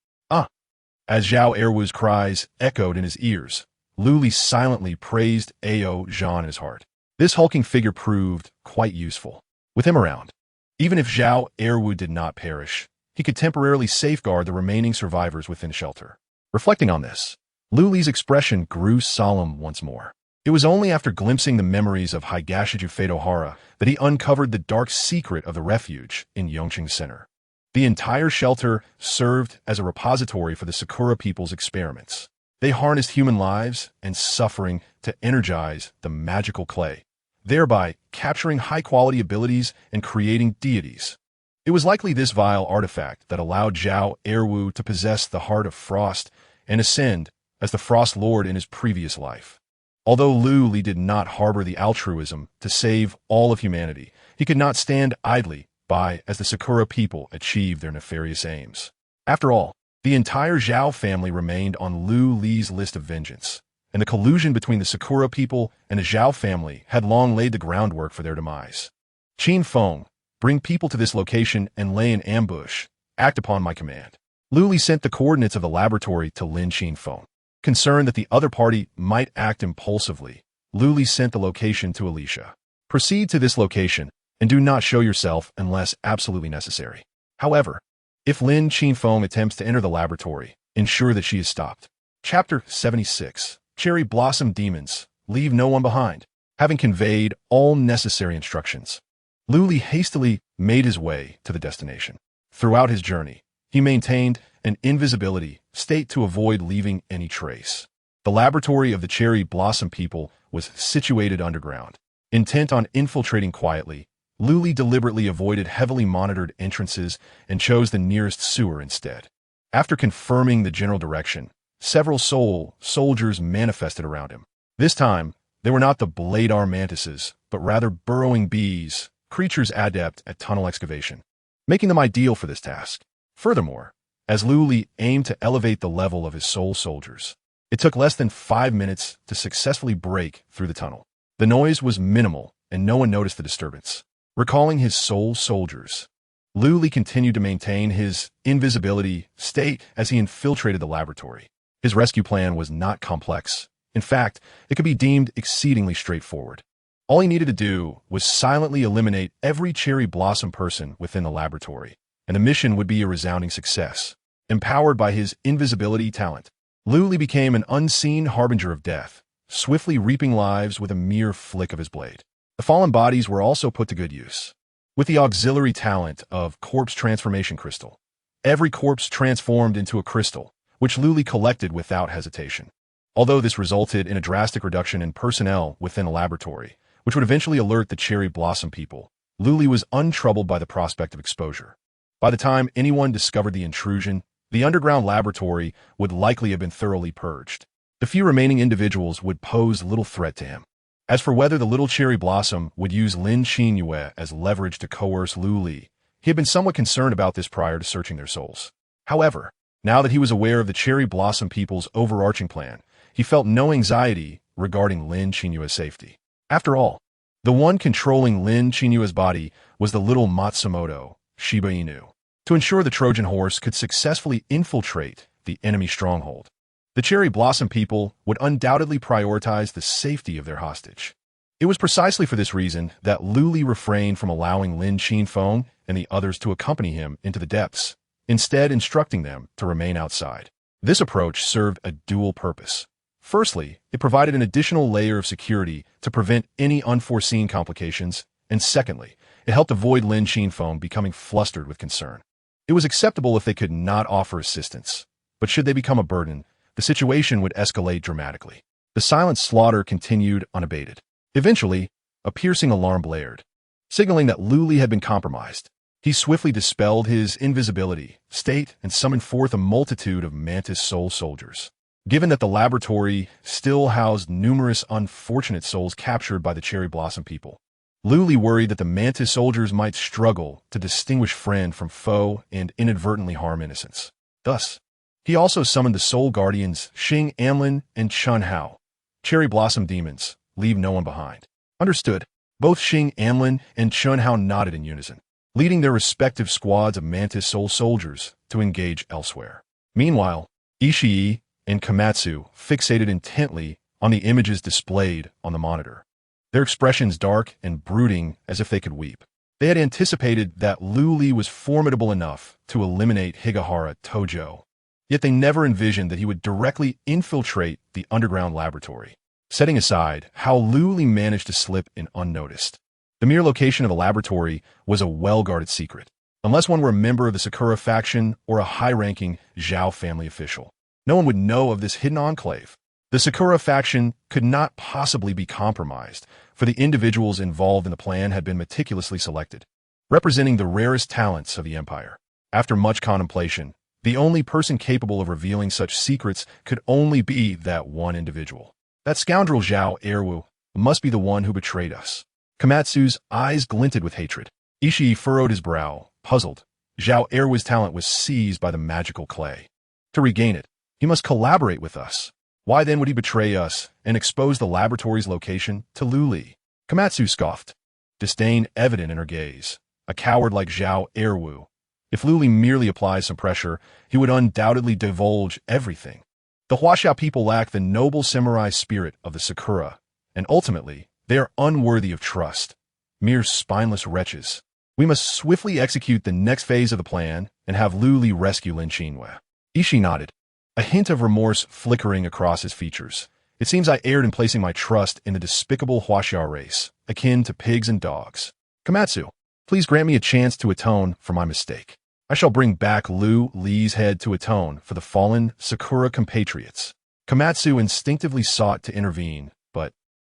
As Zhao Erwu's cries echoed in his ears, Lu Li silently praised A.O. Jean in his heart. This hulking figure proved quite useful. With him around, even if Zhao Erwu did not perish, he could temporarily safeguard the remaining survivors within shelter. Reflecting on this, Lu Li's expression grew solemn once more. It was only after glimpsing the memories of Higashiju Fatohara that he uncovered the dark secret of the refuge in Yongqing Center. The entire shelter served as a repository for the Sakura people's experiments. They harnessed human lives and suffering to energize the magical clay, thereby capturing high-quality abilities and creating deities. It was likely this vile artifact that allowed Zhao Erwu to possess the Heart of Frost and ascend as the Frost Lord in his previous life. Although Lu Li did not harbor the altruism to save all of humanity, he could not stand idly by as the Sakura people achieved their nefarious aims. After all, the entire Zhao family remained on Lu Li's list of vengeance, and the collusion between the Sakura people and the Zhao family had long laid the groundwork for their demise. Qin Feng, bring people to this location and lay an ambush. Act upon my command. Lu Li sent the coordinates of the laboratory to Lin Qin Feng. Concerned that the other party might act impulsively, Lu Li sent the location to Alicia. Proceed to this location and do not show yourself unless absolutely necessary. However, if Lin Qin Feng attempts to enter the laboratory, ensure that she is stopped. Chapter 76. Cherry Blossom Demons. Leave no one behind. Having conveyed all necessary instructions, Lu Li hastily made his way to the destination. Throughout his journey, he maintained an invisibility state to avoid leaving any trace. The laboratory of the Cherry Blossom people was situated underground. Intent on infiltrating quietly, Lu Li deliberately avoided heavily monitored entrances and chose the nearest sewer instead. After confirming the general direction, several soldiers manifested around him. This time, they were not the blade-arm mantises, but rather burrowing bees, creatures adept at tunnel excavation, making them ideal for this task. Furthermore, as Lu Li aimed to elevate the level of his soul soldiers, it took less than 5 minutes to successfully break through the tunnel. The noise was minimal, and no one noticed the disturbance. Recalling his soul soldiers, Lu Li continued to maintain his invisibility state as he infiltrated the laboratory. His rescue plan was not complex. In fact, it could be deemed exceedingly straightforward. All he needed to do was silently eliminate every cherry blossom person within the laboratory, and the mission would be a resounding success. Empowered by his invisibility talent, Lu Li became an unseen harbinger of death, swiftly reaping lives with a mere flick of his blade. The fallen bodies were also put to good use. With the auxiliary talent of Corpse Transformation Crystal, every corpse transformed into a crystal, which Lu Li collected without hesitation. Although this resulted in a drastic reduction in personnel within the laboratory, which would eventually alert the Cherry Blossom people, Lu Li was untroubled by the prospect of exposure. By the time anyone discovered the intrusion, the underground laboratory would likely have been thoroughly purged. The few remaining individuals would pose little threat to him. As for whether the little Cherry Blossom would use Lin Qinyue as leverage to coerce Lu Li, he had been somewhat concerned about this prior to searching their souls. However, now that he was aware of the Cherry Blossom people's overarching plan, he felt no anxiety regarding Lin Qinyue's safety. After all, the one controlling Lin Qinyue's body was the little Matsumoto, Shiba Inu. To ensure the Trojan horse could successfully infiltrate the enemy stronghold, the Cherry Blossom people would undoubtedly prioritize the safety of their hostage. It was precisely for this reason that Lu Li refrained from allowing Lin Qin Feng and the others to accompany him into the depths, instead instructing them to remain outside. This approach served a dual purpose. Firstly, it provided an additional layer of security to prevent any unforeseen complications, and secondly, it helped avoid Lin Qin Feng becoming flustered with concern. It was acceptable if they could not offer assistance, but should they become a burden, the situation would escalate dramatically. The silent slaughter continued unabated. Eventually, a piercing alarm blared, signaling that Lu Li had been compromised. He swiftly dispelled his invisibility state and summoned forth a multitude of Mantis soul soldiers. Given that the laboratory still housed numerous unfortunate souls captured by the Cherry Blossom people, Luli worried that the Mantis soldiers might struggle to distinguish friend from foe and inadvertently harm innocents. Thus, he also summoned the soul guardians Xing Amlin and Chun Hao. Cherry Blossom demons, leave no one behind. Understood. Both Xing Amlin and Chun Hao nodded in unison, leading their respective squads of Mantis soul soldiers to engage elsewhere. Meanwhile, Ishii and Komatsu fixated intently on the images displayed on the monitor, their expressions dark and brooding as if they could weep. They had anticipated that Lu Li was formidable enough to eliminate Higahara Tojo, yet they never envisioned that he would directly infiltrate the underground laboratory. Setting aside how Lu Li managed to slip in unnoticed, the mere location of the laboratory was a well-guarded secret, unless one were a member of the Sakura faction or a high-ranking Zhao family official. No one would know of this hidden enclave. The Sakura faction could not possibly be compromised, for the individuals involved in the plan had been meticulously selected, representing the rarest talents of the Empire. After much contemplation, the only person capable of revealing such secrets could only be that one individual. That scoundrel Zhao Erwu must be the one who betrayed us. Komatsu's eyes glinted with hatred. Ishii furrowed his brow, puzzled. Zhao Erwu's talent was seized by the magical clay. To regain it, he must collaborate with us. Why then would he betray us and expose the laboratory's location to Lu Li? Komatsu scoffed, disdain evident in her gaze. A coward like Zhao Erwu. If Lu Li merely applies some pressure, he would undoubtedly divulge everything. The Huaxia people lack the noble samurai spirit of the Sakura, and ultimately, they are unworthy of trust. Mere spineless wretches. We must swiftly execute the next phase of the plan and have Lu Li rescue Lin Qinhua. Ishii nodded, a hint of remorse flickering across his features. It seems I erred in placing my trust in the despicable Huaxia race, akin to pigs and dogs. Komatsu, please grant me a chance to atone for my mistake. I shall bring back Lu Li's head to atone for the fallen Sakura compatriots. Komatsu instinctively sought to intervene, but,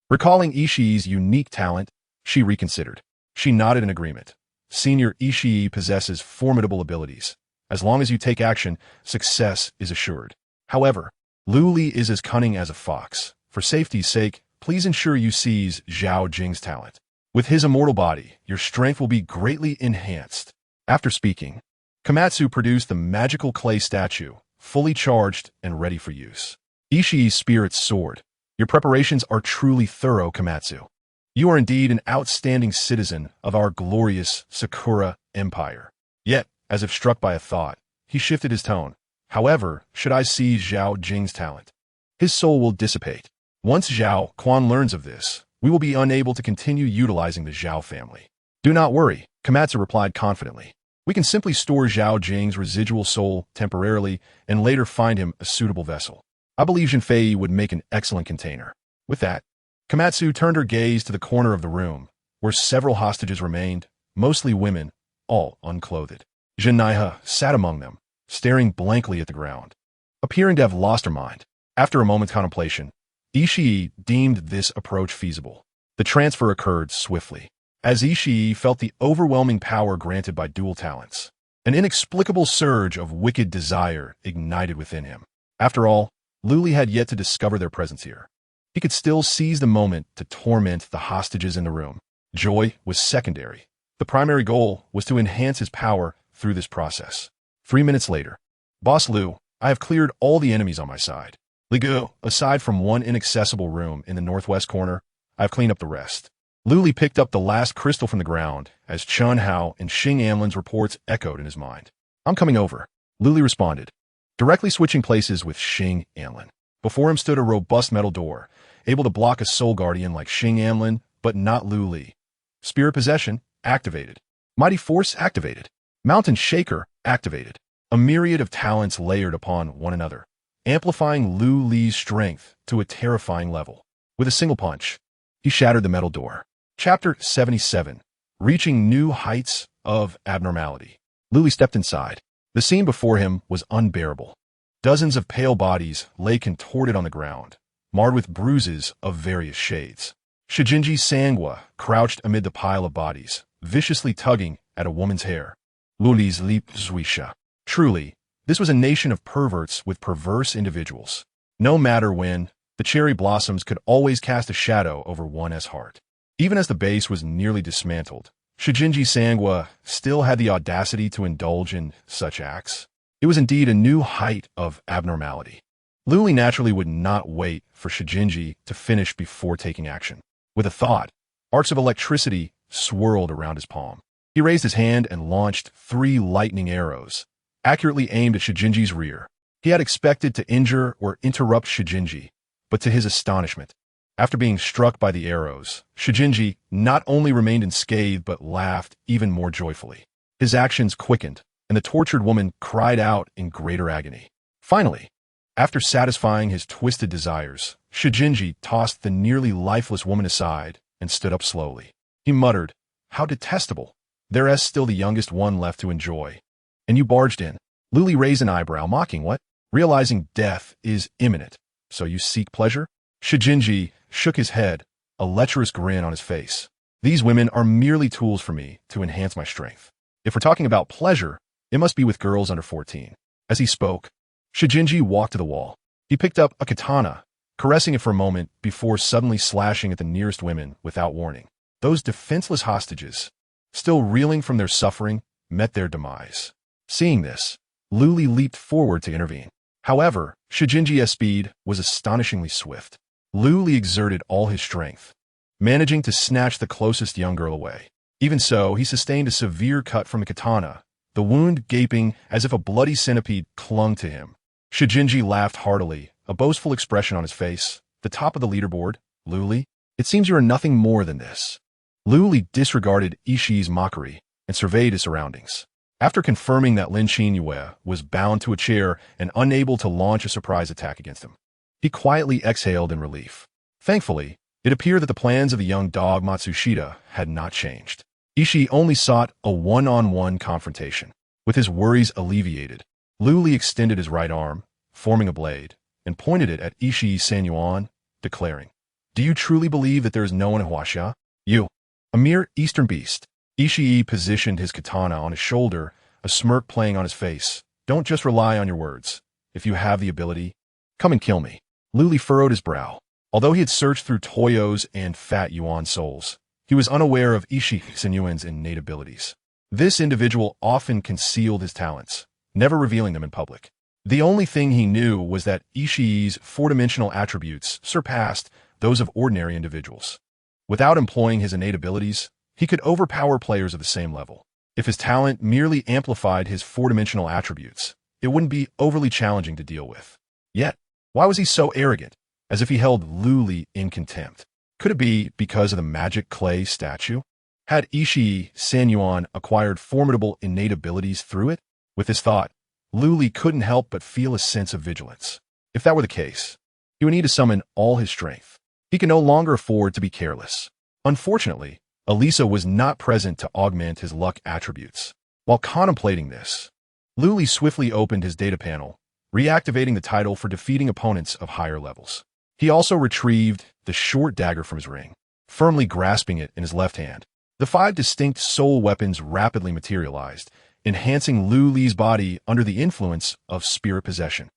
recalling Ishii's unique talent, she reconsidered. She nodded in agreement. Senior Ishii possesses formidable abilities. As long as you take action, success is assured. However, Lu Li is as cunning as a fox. For safety's sake, please ensure you seize Zhao Jing's talent. With his immortal body, your strength will be greatly enhanced. After speaking, Komatsu produced the magical clay statue, fully charged and ready for use. Ishii's spirit soared. Your preparations are truly thorough, Komatsu. You are indeed an outstanding citizen of our glorious Sakura Empire. Yet, as if struck by a thought, he shifted his tone. However, should I seize Zhao Jing's talent, his soul will dissipate. Once Zhao Quan learns of this, we will be unable to continue utilizing the Zhao family. Do not worry, Komatsu replied confidently. We can simply store Zhao Jing's residual soul temporarily and later find him a suitable vessel. I believe Jinfei would make an excellent container. With that, Komatsu turned her gaze to the corner of the room, where several hostages remained, mostly women, all unclothed. Jinaiha sat among them, staring blankly at the ground, appearing to have lost her mind. After a moment's contemplation, Ishii deemed this approach feasible. The transfer occurred swiftly, as Ishii felt the overwhelming power granted by dual talents. An inexplicable surge of wicked desire ignited within him. After all, Lu Li had yet to discover their presence here. He could still seize the moment to torment the hostages in the room. Joy was secondary. The primary goal was to enhance his power through this process. 3 minutes later, Boss Lu, I have cleared all the enemies on my side. Li Gu, aside from one inaccessible room in the northwest corner, I have cleaned up the rest. Lu Li picked up the last crystal from the ground as Chun Hao and Xing Amlin's reports echoed in his mind. I'm coming over, Lu Li responded, directly switching places with Xing Amlin. Before him stood a robust metal door, able to block a soul guardian like Xing Amlin, but not Lu Li. Spirit possession activated. Mighty force activated. Mountain shaker activated. A myriad of talents layered upon one another, amplifying Lu Li's strength to a terrifying level. With a single punch, he shattered the metal door. Chapter 77. Reaching new heights of abnormality. Lu Li stepped inside. The scene before him was unbearable. Dozens of pale bodies lay contorted on the ground, marred with bruises of various shades. Shijinji Sangwa crouched amid the pile of bodies, viciously tugging at a woman's hair. Luli's Lipswisha. Truly, this was a nation of perverts with perverse individuals. No matter when, the cherry blossoms could always cast a shadow over one's heart. Even as the base was nearly dismantled, Shijinji Sangwa still had the audacity to indulge in such acts. It was indeed a new height of abnormality. Luli naturally would not wait for Shijinji to finish before taking action. With a thought, arcs of electricity swirled around his palm. He raised his hand and launched 3 lightning arrows, accurately aimed at Shijinji's rear. He had expected to injure or interrupt Shijinji, but to his astonishment, after being struck by the arrows, Shijinji not only remained unscathed but laughed even more joyfully. His actions quickened, and the tortured woman cried out in greater agony. Finally, after satisfying his twisted desires, Shijinji tossed the nearly lifeless woman aside and stood up slowly. He muttered, "How detestable! There's still the youngest one left to enjoy. And you barged in." Luli raised an eyebrow, mocking what? Realizing death is imminent. So you seek pleasure? Shijinji shook his head, a lecherous grin on his face. These women are merely tools for me to enhance my strength. If we're talking about pleasure, it must be with girls under 14. As he spoke, Shijinji walked to the wall. He picked up a katana, caressing it for a moment before suddenly slashing at the nearest women without warning. Those defenseless hostages, still reeling from their suffering, met their demise. Seeing this, Luli leaped forward to intervene. However, Shijinji's speed was astonishingly swift. Luli exerted all his strength, managing to snatch the closest young girl away. Even so, he sustained a severe cut from the katana, the wound gaping as if a bloody centipede clung to him. Shijinji laughed heartily, a boastful expression on his face. The top of the leaderboard, Luli? It seems you are nothing more than this. Luli disregarded Ishii's mockery and surveyed his surroundings. After confirming that Lin Qinyue was bound to a chair and unable to launch a surprise attack against him, he quietly exhaled in relief. Thankfully, it appeared that the plans of the young dog Matsushita had not changed. Ishii only sought a one-on-one confrontation. With his worries alleviated, Luli extended his right arm, forming a blade, and pointed it at Ishii Sanyuan, declaring, "Do you truly believe that there is no one in Huaxia? You, a mere eastern beast." Ishii positioned his katana on his shoulder, a smirk playing on his face. "Don't just rely on your words. If you have the ability, come and kill me." Luli furrowed his brow. Although he had searched through Toyo's and Fat Yuan souls, he was unaware of Ishii Senyuan's innate abilities. This individual often concealed his talents, never revealing them in public. The only thing he knew was that Ishii's 4-dimensional attributes surpassed those of ordinary individuals. Without employing his innate abilities, he could overpower players of the same level. If his talent merely amplified his 4-dimensional attributes, it wouldn't be overly challenging to deal with. Yet, why was he so arrogant, as if he held Luli in contempt? Could it be because of the magic clay statue? Had Ishii Sanyuan acquired formidable innate abilities through it? With this thought, Luli couldn't help but feel a sense of vigilance. If that were the case, he would need to summon all his strength. He could no longer afford to be careless. Unfortunately, Elisa was not present to augment his luck attributes. While contemplating this, Luli swiftly opened his data panel, reactivating the title for defeating opponents of higher levels. He also retrieved the short dagger from his ring, firmly grasping it in his left hand. The 5 distinct soul weapons rapidly materialized, enhancing Luli's body under the influence of spirit possession.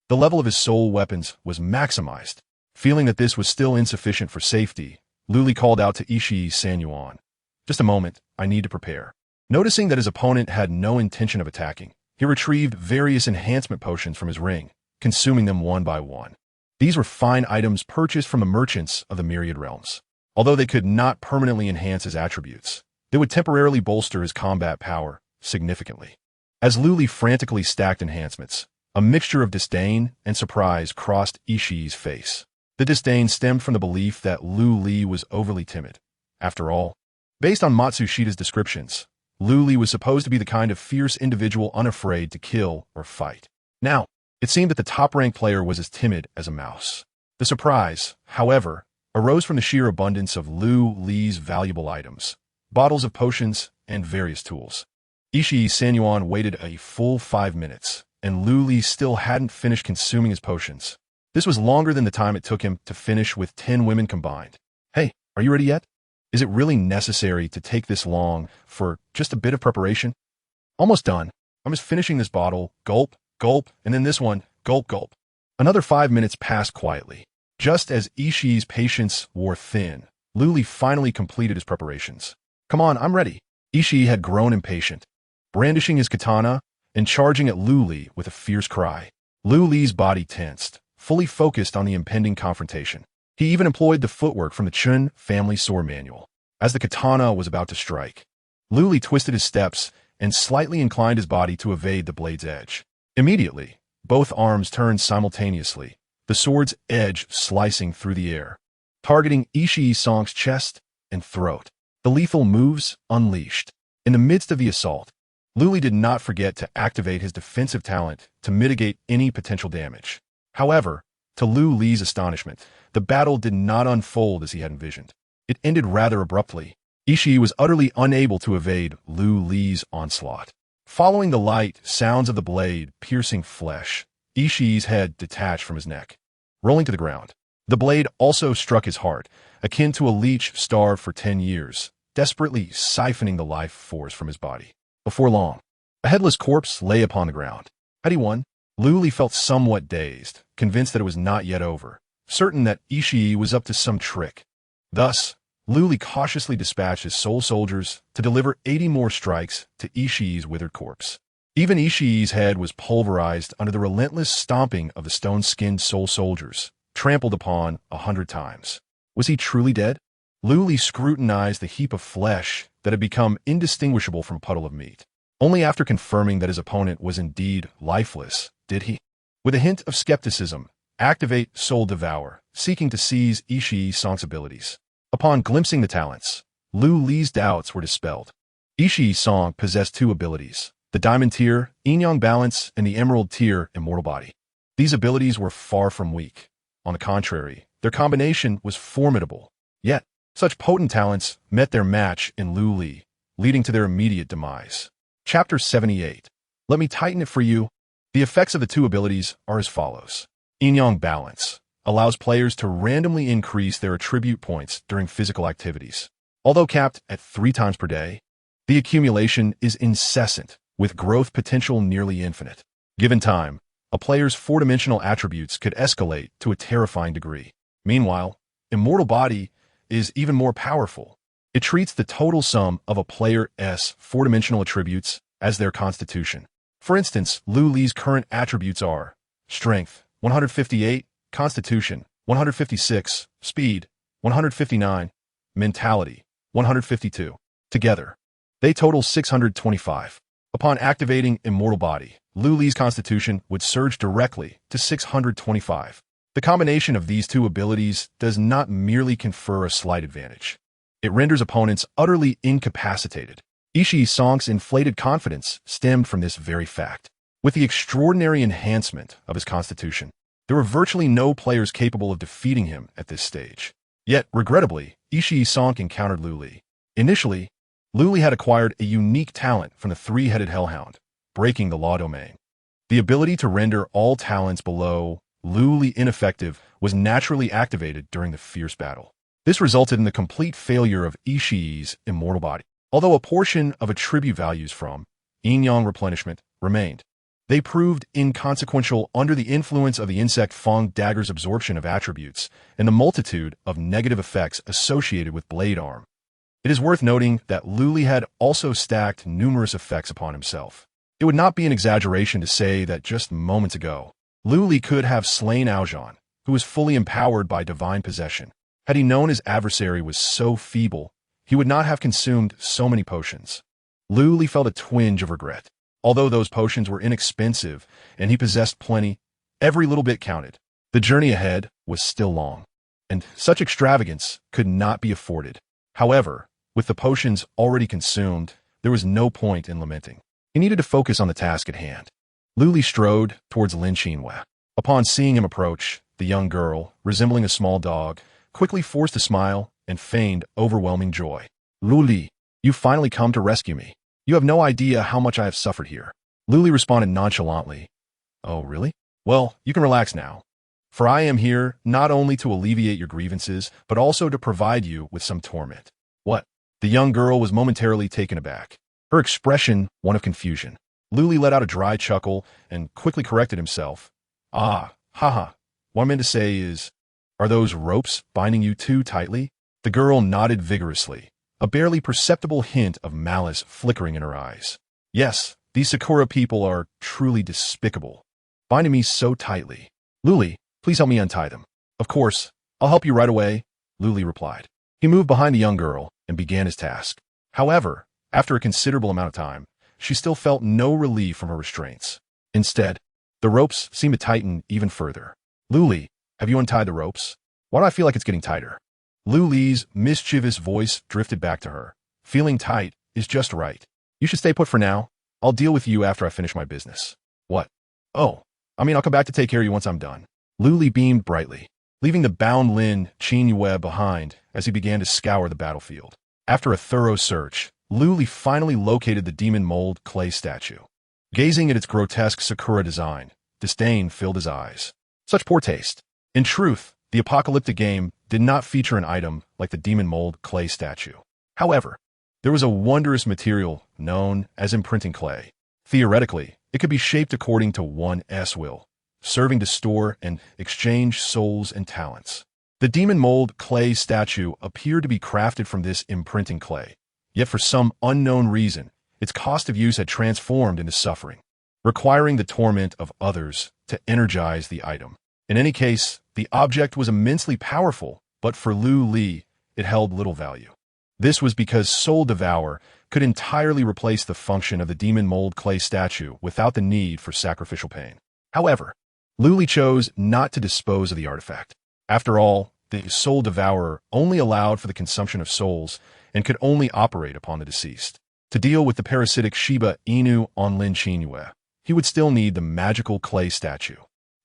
The level of his soul weapons was maximized. Feeling that this was still insufficient for safety, Luli called out to Ishii Sanyuan, "Just a moment, I need to prepare." Noticing that his opponent had no intention of attacking, he retrieved various enhancement potions from his ring, consuming them one by one. These were fine items purchased from the merchants of the Myriad Realms. Although they could not permanently enhance his attributes, they would temporarily bolster his combat power significantly. As Luli frantically stacked enhancements, a mixture of disdain and surprise crossed Ishii's face. The disdain stemmed from the belief that Luli was overly timid. After all, based on Matsushita's descriptions, Luli was supposed to be the kind of fierce individual unafraid to kill or fight. Now, it seemed that the top-ranked player was as timid as a mouse. The surprise, however, arose from the sheer abundance of Luli's valuable items, bottles of potions, and various tools. Ishii Sanyuan waited a full 5 minutes, and Luli still hadn't finished consuming his potions. This was longer than the time it took him to finish with 10 women combined. "Hey, are you ready yet? Is it really necessary to take this long for just a bit of preparation?" Almost done. I'm just finishing this bottle. Gulp, gulp, and then this one. Gulp, gulp. Another 5 minutes passed quietly. Just as Ishii's patience wore thin, Lu Li finally completed his preparations. Come on, I'm ready. Ishii had grown impatient, brandishing his katana and charging at Lu Li with a fierce cry. Lu Li's body tensed, fully focused on the impending confrontation. He even employed the footwork from the Chun family sword manual. As the katana was about to strike, Lu Li twisted his steps and slightly inclined his body to evade the blade's edge. Immediately, both arms turned simultaneously, the sword's edge slicing through the air, targeting Ishii Song's chest and throat. The lethal moves unleashed. In the midst of the assault, Lu Li did not forget to activate his defensive talent to mitigate any potential damage. However, to Lu Li's astonishment, the battle did not unfold as he had envisioned. It ended rather abruptly. Ishii was utterly unable to evade Lu Li's onslaught. Following the light sounds of the blade piercing flesh, Ishii's head detached from his neck, rolling to the ground. The blade also struck his heart, akin to a leech starved for 10 years, desperately siphoning the life force from his body. Before long, a headless corpse lay upon the ground. Had he won? Lu Li felt somewhat dazed, convinced that it was not yet over, certain that Ishii was up to some trick. Thus, Lu Li cautiously dispatched his soul soldiers to deliver 80 more strikes to Ishii's withered corpse. Even Ishii's head was pulverized under the relentless stomping of the stone-skinned soul soldiers, trampled upon 100 times. Was he truly dead? Lu Li scrutinized the heap of flesh that had become indistinguishable from a puddle of meat. Only after confirming that his opponent was indeed lifeless did he, with a hint of skepticism, activate Soul-Devour, seeking to seize Ishii Song's abilities. Upon glimpsing the talents, Lu Li's doubts were dispelled. Ishii Song possessed 2 abilities, the Diamond Tier, Yin-Yang Balance, and the Emerald Tier, Immortal Body. These abilities were far from weak. On the contrary, their combination was formidable. Yet, such potent talents met their match in Lu Li, leading to their immediate demise. Chapter 78. Let me tighten it for you. The effects of the 2 abilities are as follows. Yin-Yang Balance allows players to randomly increase their attribute points during physical activities. Although capped at 3 times per day, the accumulation is incessant, with growth potential nearly infinite. Given time, a player's 4-dimensional attributes could escalate to a terrifying degree. Meanwhile, Immortal Body is even more powerful. It treats the total sum of a player's 4-dimensional attributes as their constitution. For instance, Lu Li's current attributes are Strength, 158, Constitution, 156, Speed, 159, Mentality, 152. Together, they total 625. Upon activating Immortal Body, Lu Li's constitution would surge directly to 625. The combination of these 2 abilities does not merely confer a slight advantage. It renders opponents utterly incapacitated. Ishii Song's inflated confidence stemmed from this very fact. With the extraordinary enhancement of his constitution, there were virtually no players capable of defeating him at this stage. Yet, regrettably, Ishii Song encountered Lu Li. Initially, Lu Li had acquired a unique talent from the 3-headed hellhound, breaking the law domain. The ability to render all talents below Lu Li ineffective was naturally activated during the fierce battle. This resulted in the complete failure of Ishii's Immortal Body. Although a portion of attribute values from Yin-Yang replenishment remained, they proved inconsequential under the influence of the insect Fang Dagger's absorption of attributes and the multitude of negative effects associated with Blade Arm. It is worth noting that Lu Li had also stacked numerous effects upon himself. It would not be an exaggeration to say that just moments ago, Lu Li could have slain Aozhan, who was fully empowered by divine possession. Had he known his adversary was so feeble, he would not have consumed so many potions. Lu Li felt a twinge of regret. Although those potions were inexpensive and he possessed plenty, every little bit counted. The journey ahead was still long, and such extravagance could not be afforded. However, with the potions already consumed, there was no point in lamenting. He needed to focus on the task at hand. Lu Li strode towards Lin Qinhua. Upon seeing him approach, the young girl, resembling a small dog, quickly forced a smile and feigned overwhelming joy. Lu Li, you've finally come to rescue me. You have no idea how much I have suffered here. Lu Li responded nonchalantly. Oh, really? Well, you can relax now. For I am here not only to alleviate your grievances, but also to provide you with some torment. What? The young girl was momentarily taken aback. her expression one of confusion. Luli let out a dry chuckle and quickly corrected himself. Ah, haha. What I meant to say is, are those ropes binding you too tightly? The girl nodded vigorously, a barely perceptible hint of malice flickering in her eyes. Yes, these Sakura people are truly despicable, binding me so tightly. Luli, please help me untie them. Of course, I'll help you right away, Luli replied. He moved behind the young girl and began his task. However, after a considerable amount of time, she still felt no relief from her restraints. Instead, the ropes seemed to tighten even further. Luli, have you untied the ropes? Why do I feel like it's getting tighter? Luli's mischievous voice drifted back to her. Feeling tight is just right. You should stay put for now. I'll deal with you after I finish my business. What? Oh, I'll come back to take care of you once I'm done. Luli beamed brightly, leaving the bound Lin Qinyue behind as he began to scour the battlefield. After a thorough search, Luli finally located the demon mold clay statue. Gazing at its grotesque Sakura design, disdain filled his eyes. Such poor taste. In truth, the apocalyptic game did not feature an item like the demon mold clay statue. However, there was a wondrous material known as imprinting clay. Theoretically, it could be shaped according to one's will, serving to store and exchange souls and talents. The demon mold clay statue appeared to be crafted from this imprinting clay, yet for some unknown reason, its cost of use had transformed into suffering, requiring the torment of others to energize the item. In any case, the object was immensely powerful, but for Lu Li, it held little value. This was because Soul-Devouring could entirely replace the function of the demon mold clay statue without the need for sacrificial pain. However, Lu Li chose not to dispose of the artifact. After all, the Soul-Devourer only allowed for the consumption of souls and could only operate upon the deceased. To deal with the parasitic Shiba Inu on Lin Qinyue, he would still need the magical clay statue.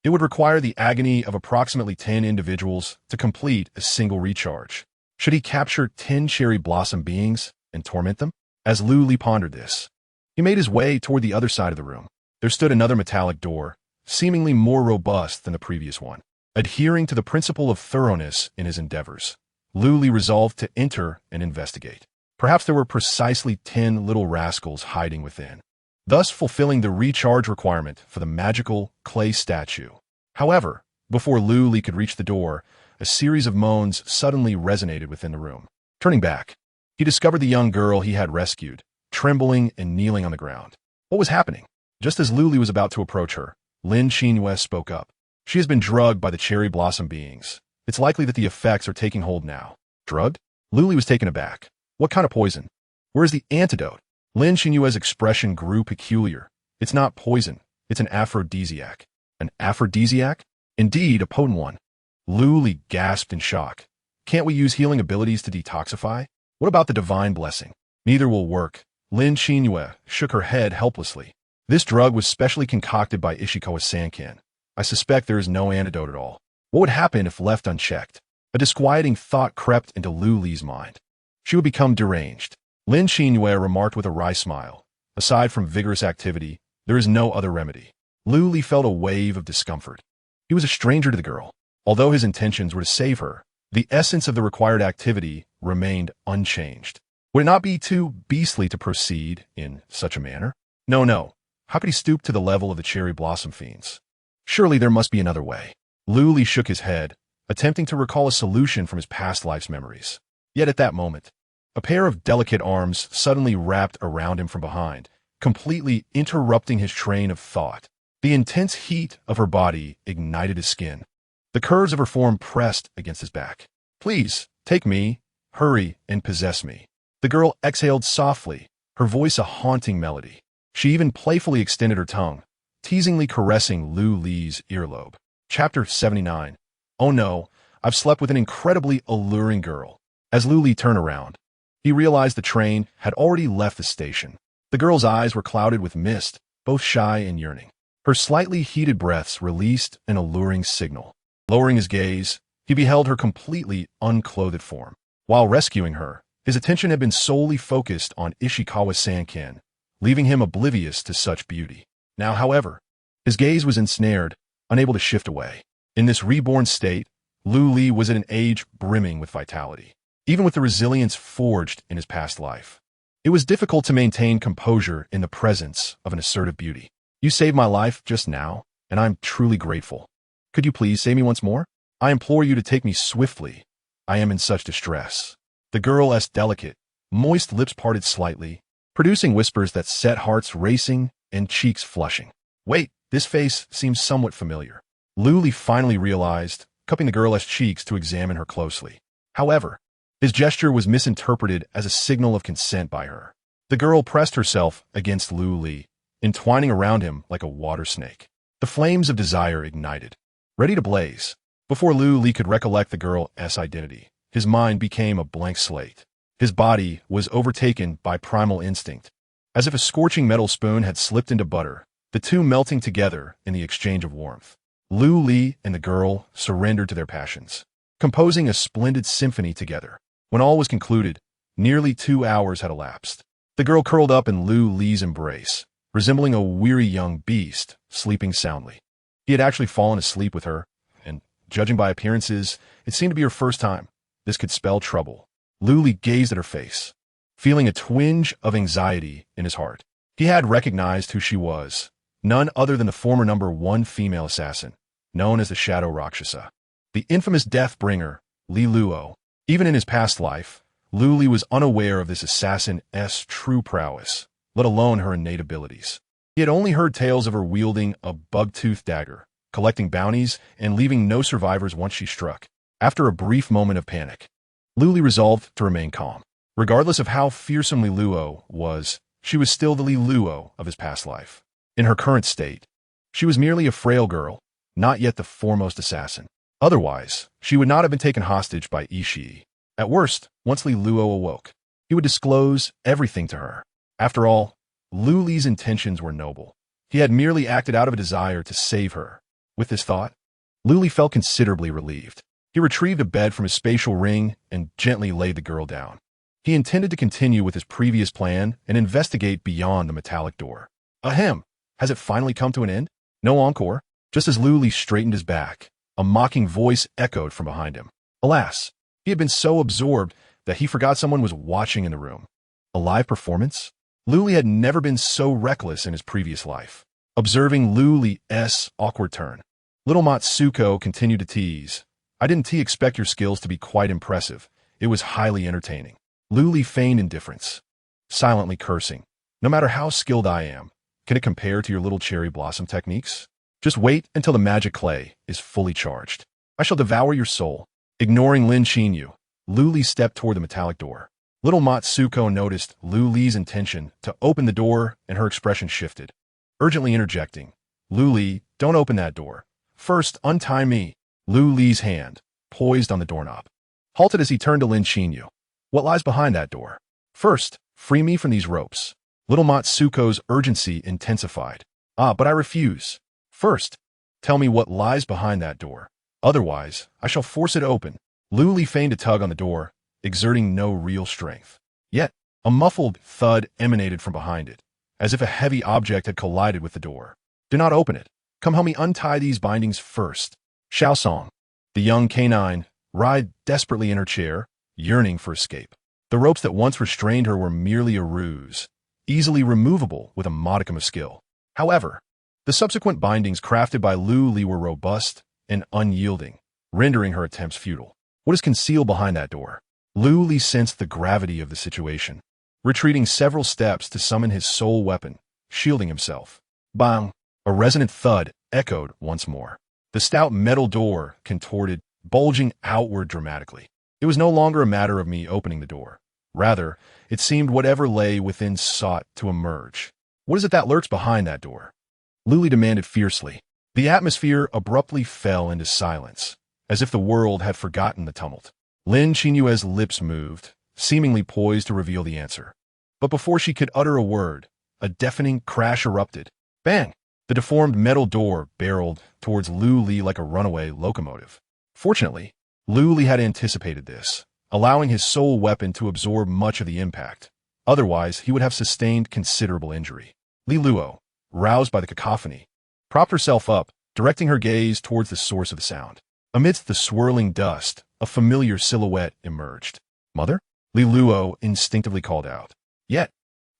It would require the agony of approximately 10 individuals to complete a single recharge. Should he capture 10 cherry blossom beings and torment them? As Lu Li pondered this, he made his way toward the other side of the room. There stood another metallic door, seemingly more robust than the previous one. Adhering to the principle of thoroughness in his endeavors, Lu Li resolved to enter and investigate. Perhaps there were precisely 10 little rascals hiding within, thus fulfilling the recharge requirement for the magical clay statue. However, before Lu Li could reach the door, a series of moans suddenly resonated within the room. Turning back, he discovered the young girl he had rescued, trembling and kneeling on the ground. What was happening? Just as Lu Li was about to approach her, Lin Qinyue spoke up. She has been drugged by the cherry blossom beings. It's likely that the effects are taking hold now. Drugged? Lu Li was taken aback. What kind of poison? Where is the antidote? Lin Qinyue's expression grew peculiar. It's not poison. It's an aphrodisiac. An aphrodisiac? Indeed, a potent one. Lu Li gasped in shock. Can't we use healing abilities to detoxify? What about the divine blessing? Neither will work. Lin Qinyue shook her head helplessly. This drug was specially concocted by Ishikawa Sankan. I suspect there is no antidote at all. What would happen if left unchecked? A disquieting thought crept into Lu Li's mind. She would become deranged. Lin Qinyue remarked with a wry smile. Aside from vigorous activity, there is no other remedy. Lu Li felt a wave of discomfort. He was a stranger to the girl. Although his intentions were to save her, the essence of the required activity remained unchanged. Would it not be too beastly to proceed in such a manner? No. How could he stoop to the level of the cherry blossom fiends? Surely there must be another way. Lu Li shook his head, attempting to recall a solution from his past life's memories. Yet at that moment, a pair of delicate arms suddenly wrapped around him from behind, completely interrupting his train of thought. The intense heat of her body ignited his skin. The curves of her form pressed against his back. Please, take me, hurry, and possess me. The girl exhaled softly, her voice a haunting melody. She even playfully extended her tongue, teasingly caressing Lu Li's earlobe. Chapter 79. Oh no, I've slept with an incredibly alluring girl. As Lu Li turned around, he realized the train had already left the station. The girl's eyes were clouded with mist, both shy and yearning. Her slightly heated breaths released an alluring signal. Lowering his gaze, he beheld her completely unclothed form. While rescuing her, his attention had been solely focused on Ishikawa Sankan, leaving him oblivious to such beauty. Now, however, his gaze was ensnared, unable to shift away. In this reborn state, Lu Li was at an age brimming with vitality, even with the resilience forged in his past life. It It was difficult to maintain composure in the presence of an assertive beauty. You saved my life just now, and I'm truly grateful. Could you please save me once more? I implore you to take me swiftly. I am in such distress. The girl's delicate, moist lips parted slightly, producing whispers that set hearts racing and cheeks flushing. Wait, this face seems somewhat familiar. Luli finally realized, cupping the girl's cheeks to examine her closely. However, his gesture was misinterpreted as a signal of consent by her. The girl pressed herself against Luli, entwining around him like a water snake. The flames of desire ignited, ready to blaze. Before Luli could recollect the girl's identity, his mind became a blank slate. His body was overtaken by primal instinct. As if a scorching metal spoon had slipped into butter, the two melting together in the exchange of warmth. Luli and the girl surrendered to their passions, composing a splendid symphony together. When all was concluded, nearly 2 hours had elapsed. The girl curled up in Luli's embrace, resembling a weary young beast, sleeping soundly. He had actually fallen asleep with her, and, judging by appearances, it seemed to be her first time. This could spell trouble. Luli gazed at her face, feeling a twinge of anxiety in his heart. He had recognized who she was, none other than the former #1 female assassin, known as the Shadow Rakshasa, the infamous Deathbringer, Li Luo. Even in his past life, Luli was unaware of this assassin's true prowess, let alone her innate abilities. He had only heard tales of her wielding a bug-toothed dagger, collecting bounties, and leaving no survivors once she struck. After a brief moment of panic, Luli resolved to remain calm. Regardless of how fearsome Li Luo was, she was still the Li Luo of his past life. In her current state, she was merely a frail girl, not yet the foremost assassin. Otherwise, she would not have been taken hostage by Ishii. At worst, once Li Luo awoke, he would disclose everything to her. After all, Luli's intentions were noble. He had merely acted out of a desire to save her. With this thought, Luli felt considerably relieved. He retrieved a bed from his spatial ring and gently laid the girl down. He intended to continue with his previous plan and investigate beyond the metallic door. Ahem! Has it finally come to an end? No encore? Just as Luli straightened his back, a mocking voice echoed from behind him. Alas, he had been so absorbed that he forgot someone was watching in the room. A live performance? Luli had never been so reckless in his previous life. Observing Luli's awkward turn, little Matsuko continued to tease. I didn't expect your skills to be quite impressive. It was highly entertaining. Luli feigned indifference, silently cursing. No matter how skilled I am, can it compare to your little cherry blossom techniques? Just wait until the magic clay is fully charged. I shall devour your soul. Ignoring Lin Qinyu, Luli stepped toward the metallic door. Little Matsuko noticed Luli's intention to open the door, and her expression shifted. Urgently interjecting, Luli, don't open that door. First, untie me. Luli's hand, poised on the doorknob, halted as he turned to Lin Qinyu. What lies behind that door? First, free me from these ropes. Little Matsuko's urgency intensified. But I refuse. First, tell me what lies behind that door. Otherwise, I shall force it open. Luli feigned a tug on the door, exerting no real strength. Yet, a muffled thud emanated from behind it, as if a heavy object had collided with the door. Do not open it. Come help me untie these bindings first. Xiaosong, the young canine, writhed desperately in her chair, yearning for escape. The ropes that once restrained her were merely a ruse, easily removable with a modicum of skill. However, the subsequent bindings crafted by Luli were robust and unyielding, rendering her attempts futile. What is concealed behind that door? Luli sensed the gravity of the situation, retreating several steps to summon his soul weapon, shielding himself. Bang! A resonant thud echoed once more. The stout metal door contorted, bulging outward dramatically. It was no longer a matter of me opening the door. Rather, it seemed whatever lay within sought to emerge. What is it that lurks behind that door? Luli demanded fiercely. The atmosphere abruptly fell into silence, as if the world had forgotten the tumult. Lin Qinyue's lips moved, seemingly poised to reveal the answer. But before she could utter a word, a deafening crash erupted. Bang! The deformed metal door barreled towards Luli like a runaway locomotive. Fortunately, Luli had anticipated this, allowing his soul weapon to absorb much of the impact. Otherwise, he would have sustained considerable injury. Li Luo, roused by the cacophony, propped herself up, directing her gaze towards the source of the sound. Amidst the swirling dust, a familiar silhouette emerged. Mother? Li Luo instinctively called out. Yet,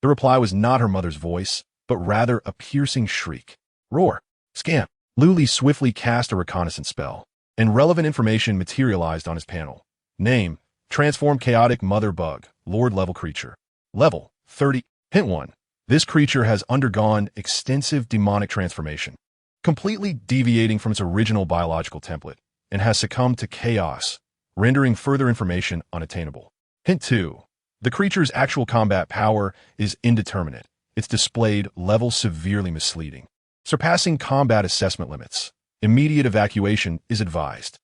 The reply was not her mother's voice, but rather a piercing shriek. Roar. Scam. Luli swiftly cast a reconnaissance spell, and relevant information materialized on his panel. Name: Transform Chaotic Mother Bug, Lord level creature. Level: 30. Hint 1. This creature has undergone extensive demonic transformation, completely deviating from its original biological template, and has succumbed to chaos, rendering further information unattainable. Hint 2. The creature's actual combat power is indeterminate. Its displayed level severely misleading, surpassing combat assessment limits. Immediate evacuation is advised.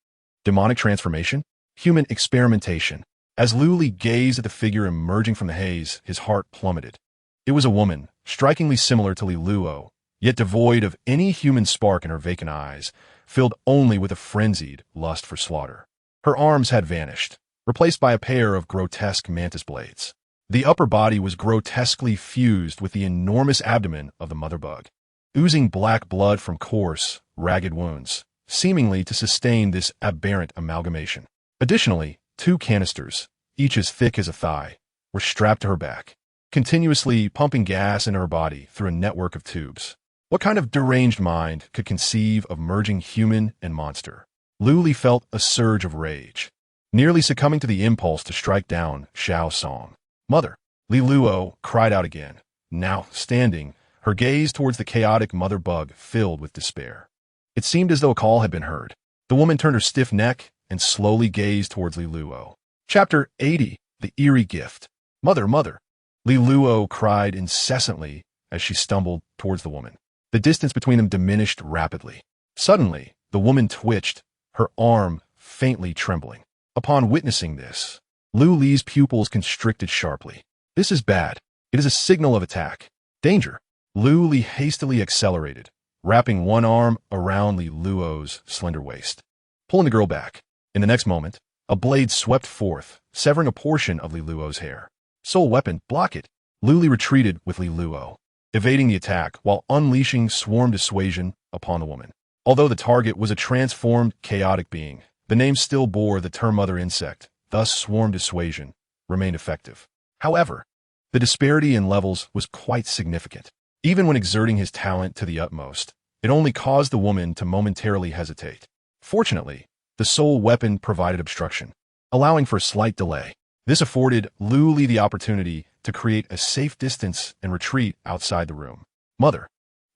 Demonic transformation? Human experimentation. As Luli gazed at the figure emerging from the haze, his heart plummeted. It was a woman, strikingly similar to Liluo, yet devoid of any human spark in her vacant eyes, filled only with a frenzied lust for slaughter. Her arms had vanished, replaced by a pair of grotesque mantis blades. The upper body was grotesquely fused with the enormous abdomen of the mother bug, oozing black blood from coarse, ragged wounds, seemingly to sustain this aberrant amalgamation. Additionally, 2 canisters, each as thick as a thigh, were strapped to her back, continuously pumping gas into her body through a network of tubes. What kind of deranged mind could conceive of merging human and monster? Luli felt a surge of rage, nearly succumbing to the impulse to strike down Xiao Song. Mother! Liluo cried out again, now standing, her gaze towards the chaotic mother bug filled with despair. It seemed as though a call had been heard. The woman turned her stiff neck and slowly gazed towards Liluo. Chapter 80. The Eerie Gift. Mother, mother! Liluo cried incessantly as she stumbled towards the woman. The distance between them diminished rapidly. Suddenly, the woman twitched, her arm faintly trembling. Upon witnessing this, Luli's pupils constricted sharply. This is bad. It is a signal of attack. Danger. Luli hastily accelerated, wrapping one arm around Liluo's slender waist, pulling the girl back. In the next moment, a blade swept forth, severing a portion of Liluo's hair. Soul weapon, block it. Luli retreated with Liluo, evading the attack while unleashing swarm dissuasion upon the woman. Although the target was a transformed, chaotic being, the name still bore the term mother insect, thus swarm dissuasion remained effective. However, the disparity in levels was quite significant. Even when exerting his talent to the utmost, it only caused the woman to momentarily hesitate. Fortunately, the soul weapon provided obstruction, allowing for a slight delay. This afforded Luli the opportunity to create a safe distance and retreat outside the room. Mother.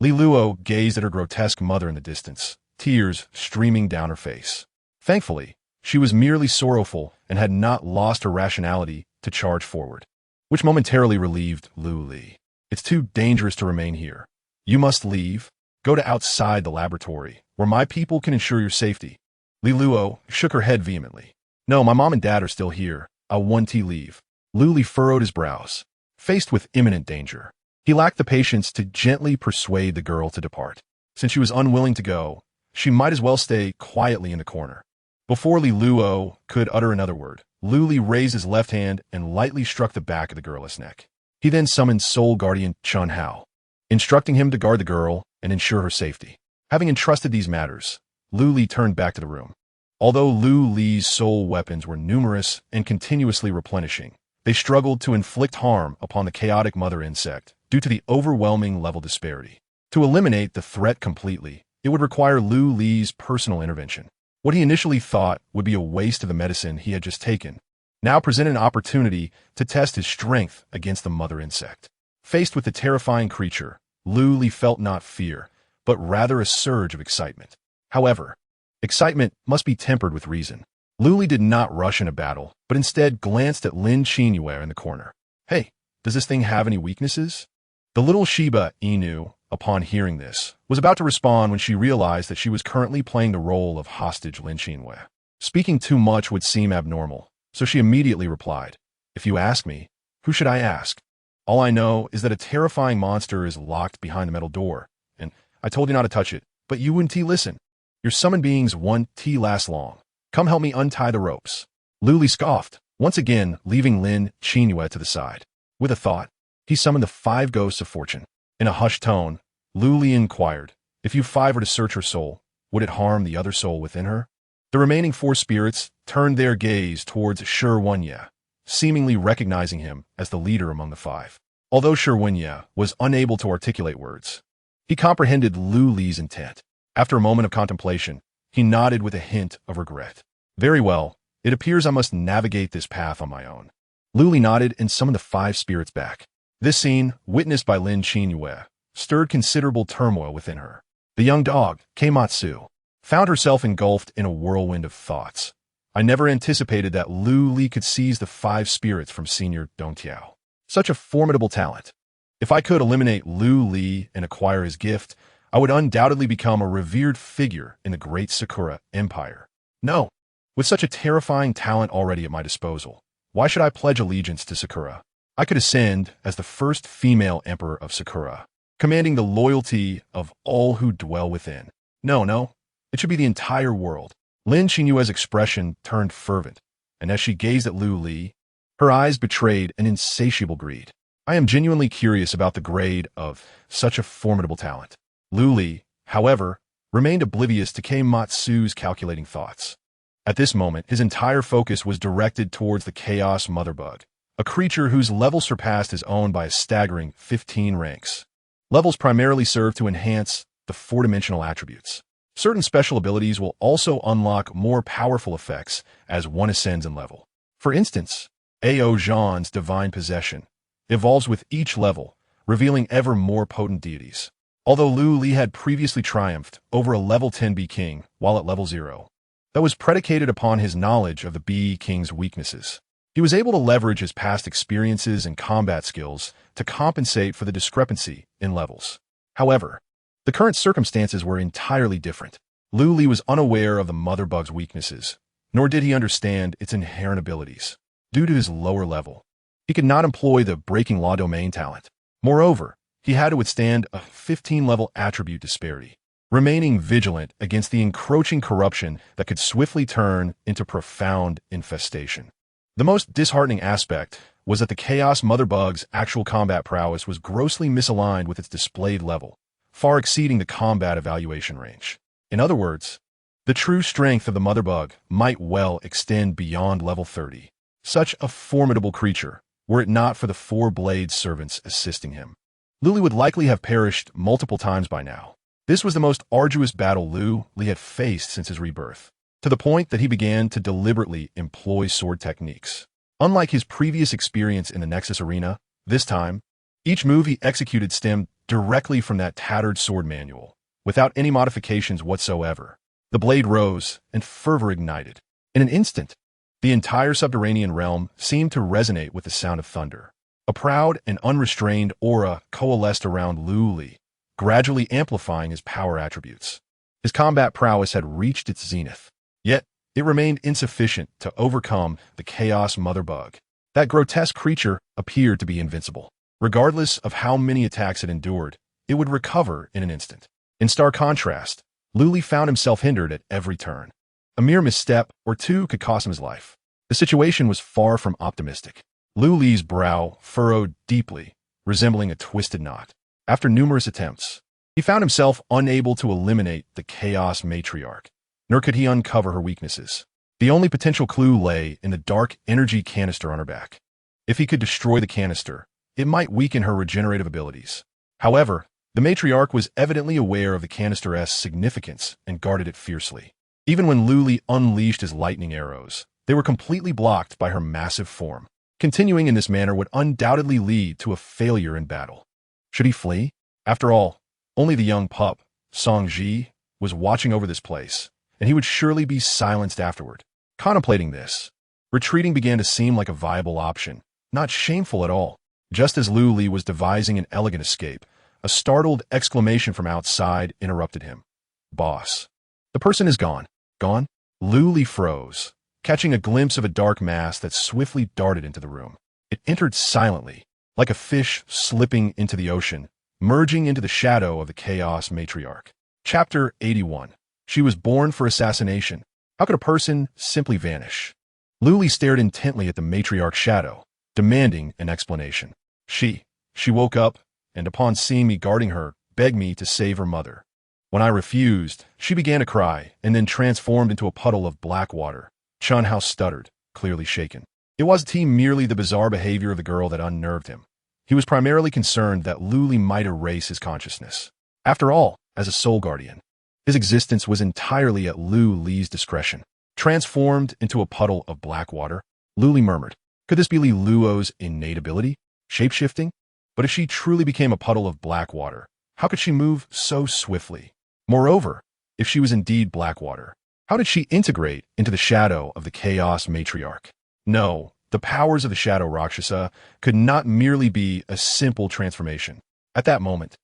Liluo gazed at her grotesque mother in the distance, tears streaming down her face. Thankfully, she was merely sorrowful and had not lost her rationality to charge forward, which momentarily relieved Luli. It's too dangerous to remain here. You must leave. Go to outside the laboratory, where my people can ensure your safety. Liluo shook her head vehemently. No, my mom and dad are still here. I'll 1T leave. Luli furrowed his brows, faced with imminent danger. He lacked the patience to gently persuade the girl to depart. Since she was unwilling to go, she might as well stay quietly in the corner. Before Liluo could utter another word, Luli raised his left hand and lightly struck the back of the girl's neck. He then summoned Soul Guardian Chun Hao, instructing him to guard the girl and ensure her safety. Having entrusted these matters, Luli turned back to the room. Although Luli's soul weapons were numerous and continuously replenishing, they struggled to inflict harm upon the chaotic mother insect due to the overwhelming level disparity. To eliminate the threat completely, it would require Luli's personal intervention. What he initially thought would be a waste of the medicine he had just taken now presented an opportunity to test his strength against the mother insect. Faced with the terrifying creature, Luli felt not fear, but rather a surge of excitement. However, excitement must be tempered with reason. Luli did not rush into battle, but instead glanced at Lin Qinyue in the corner. Hey, does this thing have any weaknesses? The little Shiba Inu, upon hearing this, was about to respond when she realized that she was currently playing the role of hostage Lin Qinyue. Speaking too much would seem abnormal, so she immediately replied, If you ask me, who should I ask? All I know is that a terrifying monster is locked behind the metal door, and I told you not to touch it, but you wouldn't listen. Your summoned beings 1T last long. Come help me untie the ropes. Luli scoffed, once again leaving Lin Qinyue to the side. With a thought, he summoned the 5 ghosts of fortune. In a hushed tone, Luli inquired, if you 5 were to search her soul, would it harm the other soul within her? The remaining 4 spirits turned their gaze towards Shi Wenye, seemingly recognizing him as the leader among the 5. Although Sherwinya was unable to articulate words, he comprehended Lu Li's intent. After a moment of contemplation, he nodded with a hint of regret. Very well, it appears I must navigate this path on my own. Lu Li nodded and summoned the 5 spirits back. This scene, witnessed by Lin Qinyue, stirred considerable turmoil within her. The young dog, Keimatsu, found herself engulfed in a whirlwind of thoughts. I never anticipated that Lu Li could seize the 5 spirits from Senior Dongtiao. Such a formidable talent. If I could eliminate Lu Li and acquire his gift, I would undoubtedly become a revered figure in the great Sakura Empire. No, with such a terrifying talent already at my disposal, why should I pledge allegiance to Sakura? I could ascend as the first female emperor of Sakura, commanding the loyalty of all who dwell within. No, it should be the entire world. Lin Qinyue's expression turned fervent, and as she gazed at Lu Li, her eyes betrayed an insatiable greed. I am genuinely curious about the grade of such a formidable talent. Lu Li, however, remained oblivious to Keimatsu's calculating thoughts. At this moment, his entire focus was directed towards the Chaos Mother Bug, a creature whose level surpassed his own by a staggering 15 ranks. Levels primarily serve to enhance the 4-dimensional attributes. Certain special abilities will also unlock more powerful effects as one ascends in level. For instance, Ao Zhan's Divine Possession evolves with each level, revealing ever more potent deities. Although Lu Li had previously triumphed over a level 10 Bee King while at level 0, that was predicated upon his knowledge of the Bee King's weaknesses. He was able to leverage his past experiences and combat skills to compensate for the discrepancy in levels. However, the current circumstances were entirely different. Lu Li was unaware of the Mother Bug's weaknesses, nor did he understand its inherent abilities. Due to his lower level, he could not employ the Breaking Law domain talent. Moreover, he had to withstand a 15-level attribute disparity, remaining vigilant against the encroaching corruption that could swiftly turn into profound infestation. The most disheartening aspect was that the Chaos Mother Bug's actual combat prowess was grossly misaligned with its displayed level, far exceeding the combat evaluation range. In other words, the true strength of the Mother Bug might well extend beyond level 30. Such a formidable creature, were it not for the 4 blade servants assisting him. Lu Li would likely have perished multiple times by now. This was the most arduous battle Lu Li had faced since his rebirth, to the point that he began to deliberately employ sword techniques. Unlike his previous experience in the Nexus Arena, this time, each move he executed stemmed directly from that tattered sword manual, without any modifications whatsoever. The blade rose, and fervor ignited. In an instant, the entire subterranean realm seemed to resonate with the sound of thunder. A proud and unrestrained aura coalesced around Lu Li, gradually amplifying his power attributes. His combat prowess had reached its zenith, yet it remained insufficient to overcome the Chaos Mother Bug. That grotesque creature appeared to be invincible. Regardless of how many attacks it endured, it would recover in an instant. In stark contrast, Lu Li found himself hindered at every turn. A mere misstep or two could cost him his life. The situation was far from optimistic. Lu Li's brow furrowed deeply, resembling a twisted knot. After numerous attempts, he found himself unable to eliminate the Chaos Matriarch, nor could he uncover her weaknesses. The only potential clue lay in the dark energy canister on her back. If he could destroy the canister, it might weaken her regenerative abilities. However, the matriarch was evidently aware of the canister's significance and guarded it fiercely. Even when Lu Li unleashed his lightning arrows, they were completely blocked by her massive form. Continuing in this manner would undoubtedly lead to a failure in battle. Should he flee? After all, only the young pup, Song Ji, was watching over this place, and he would surely be silenced afterward. Contemplating this, retreating began to seem like a viable option, not shameful at all. Just as Lu Li was devising an elegant escape, a startled exclamation from outside interrupted him. "Boss, the person is gone." Gone? Lu Li froze, catching a glimpse of a dark mass that swiftly darted into the room. It entered silently, like a fish slipping into the ocean, merging into the shadow of the Chaos Matriarch. Chapter 81. She was born for assassination. How could a person simply vanish? Lu Li stared intently at the matriarch's shadow, demanding an explanation. She woke up, and upon seeing me guarding her, begged me to save her mother. When I refused, she began to cry, and then transformed into a puddle of black water. Chun Hao stuttered, clearly shaken. It wasn't merely the bizarre behavior of the girl that unnerved him. He was primarily concerned that Lu Li might erase his consciousness. After all, as a soul guardian, his existence was entirely at Lu Li's discretion. Transformed into a puddle of black water, Lu Li murmured, could this be Li Luo's innate ability? Shape-shifting? But if she truly became a puddle of black water, how could she move so swiftly? Moreover, if she was indeed black water, how did she integrate into the shadow of the Chaos Matriarch? No, the powers of the Shadow Rakshasa could not merely be a simple transformation. At that moment,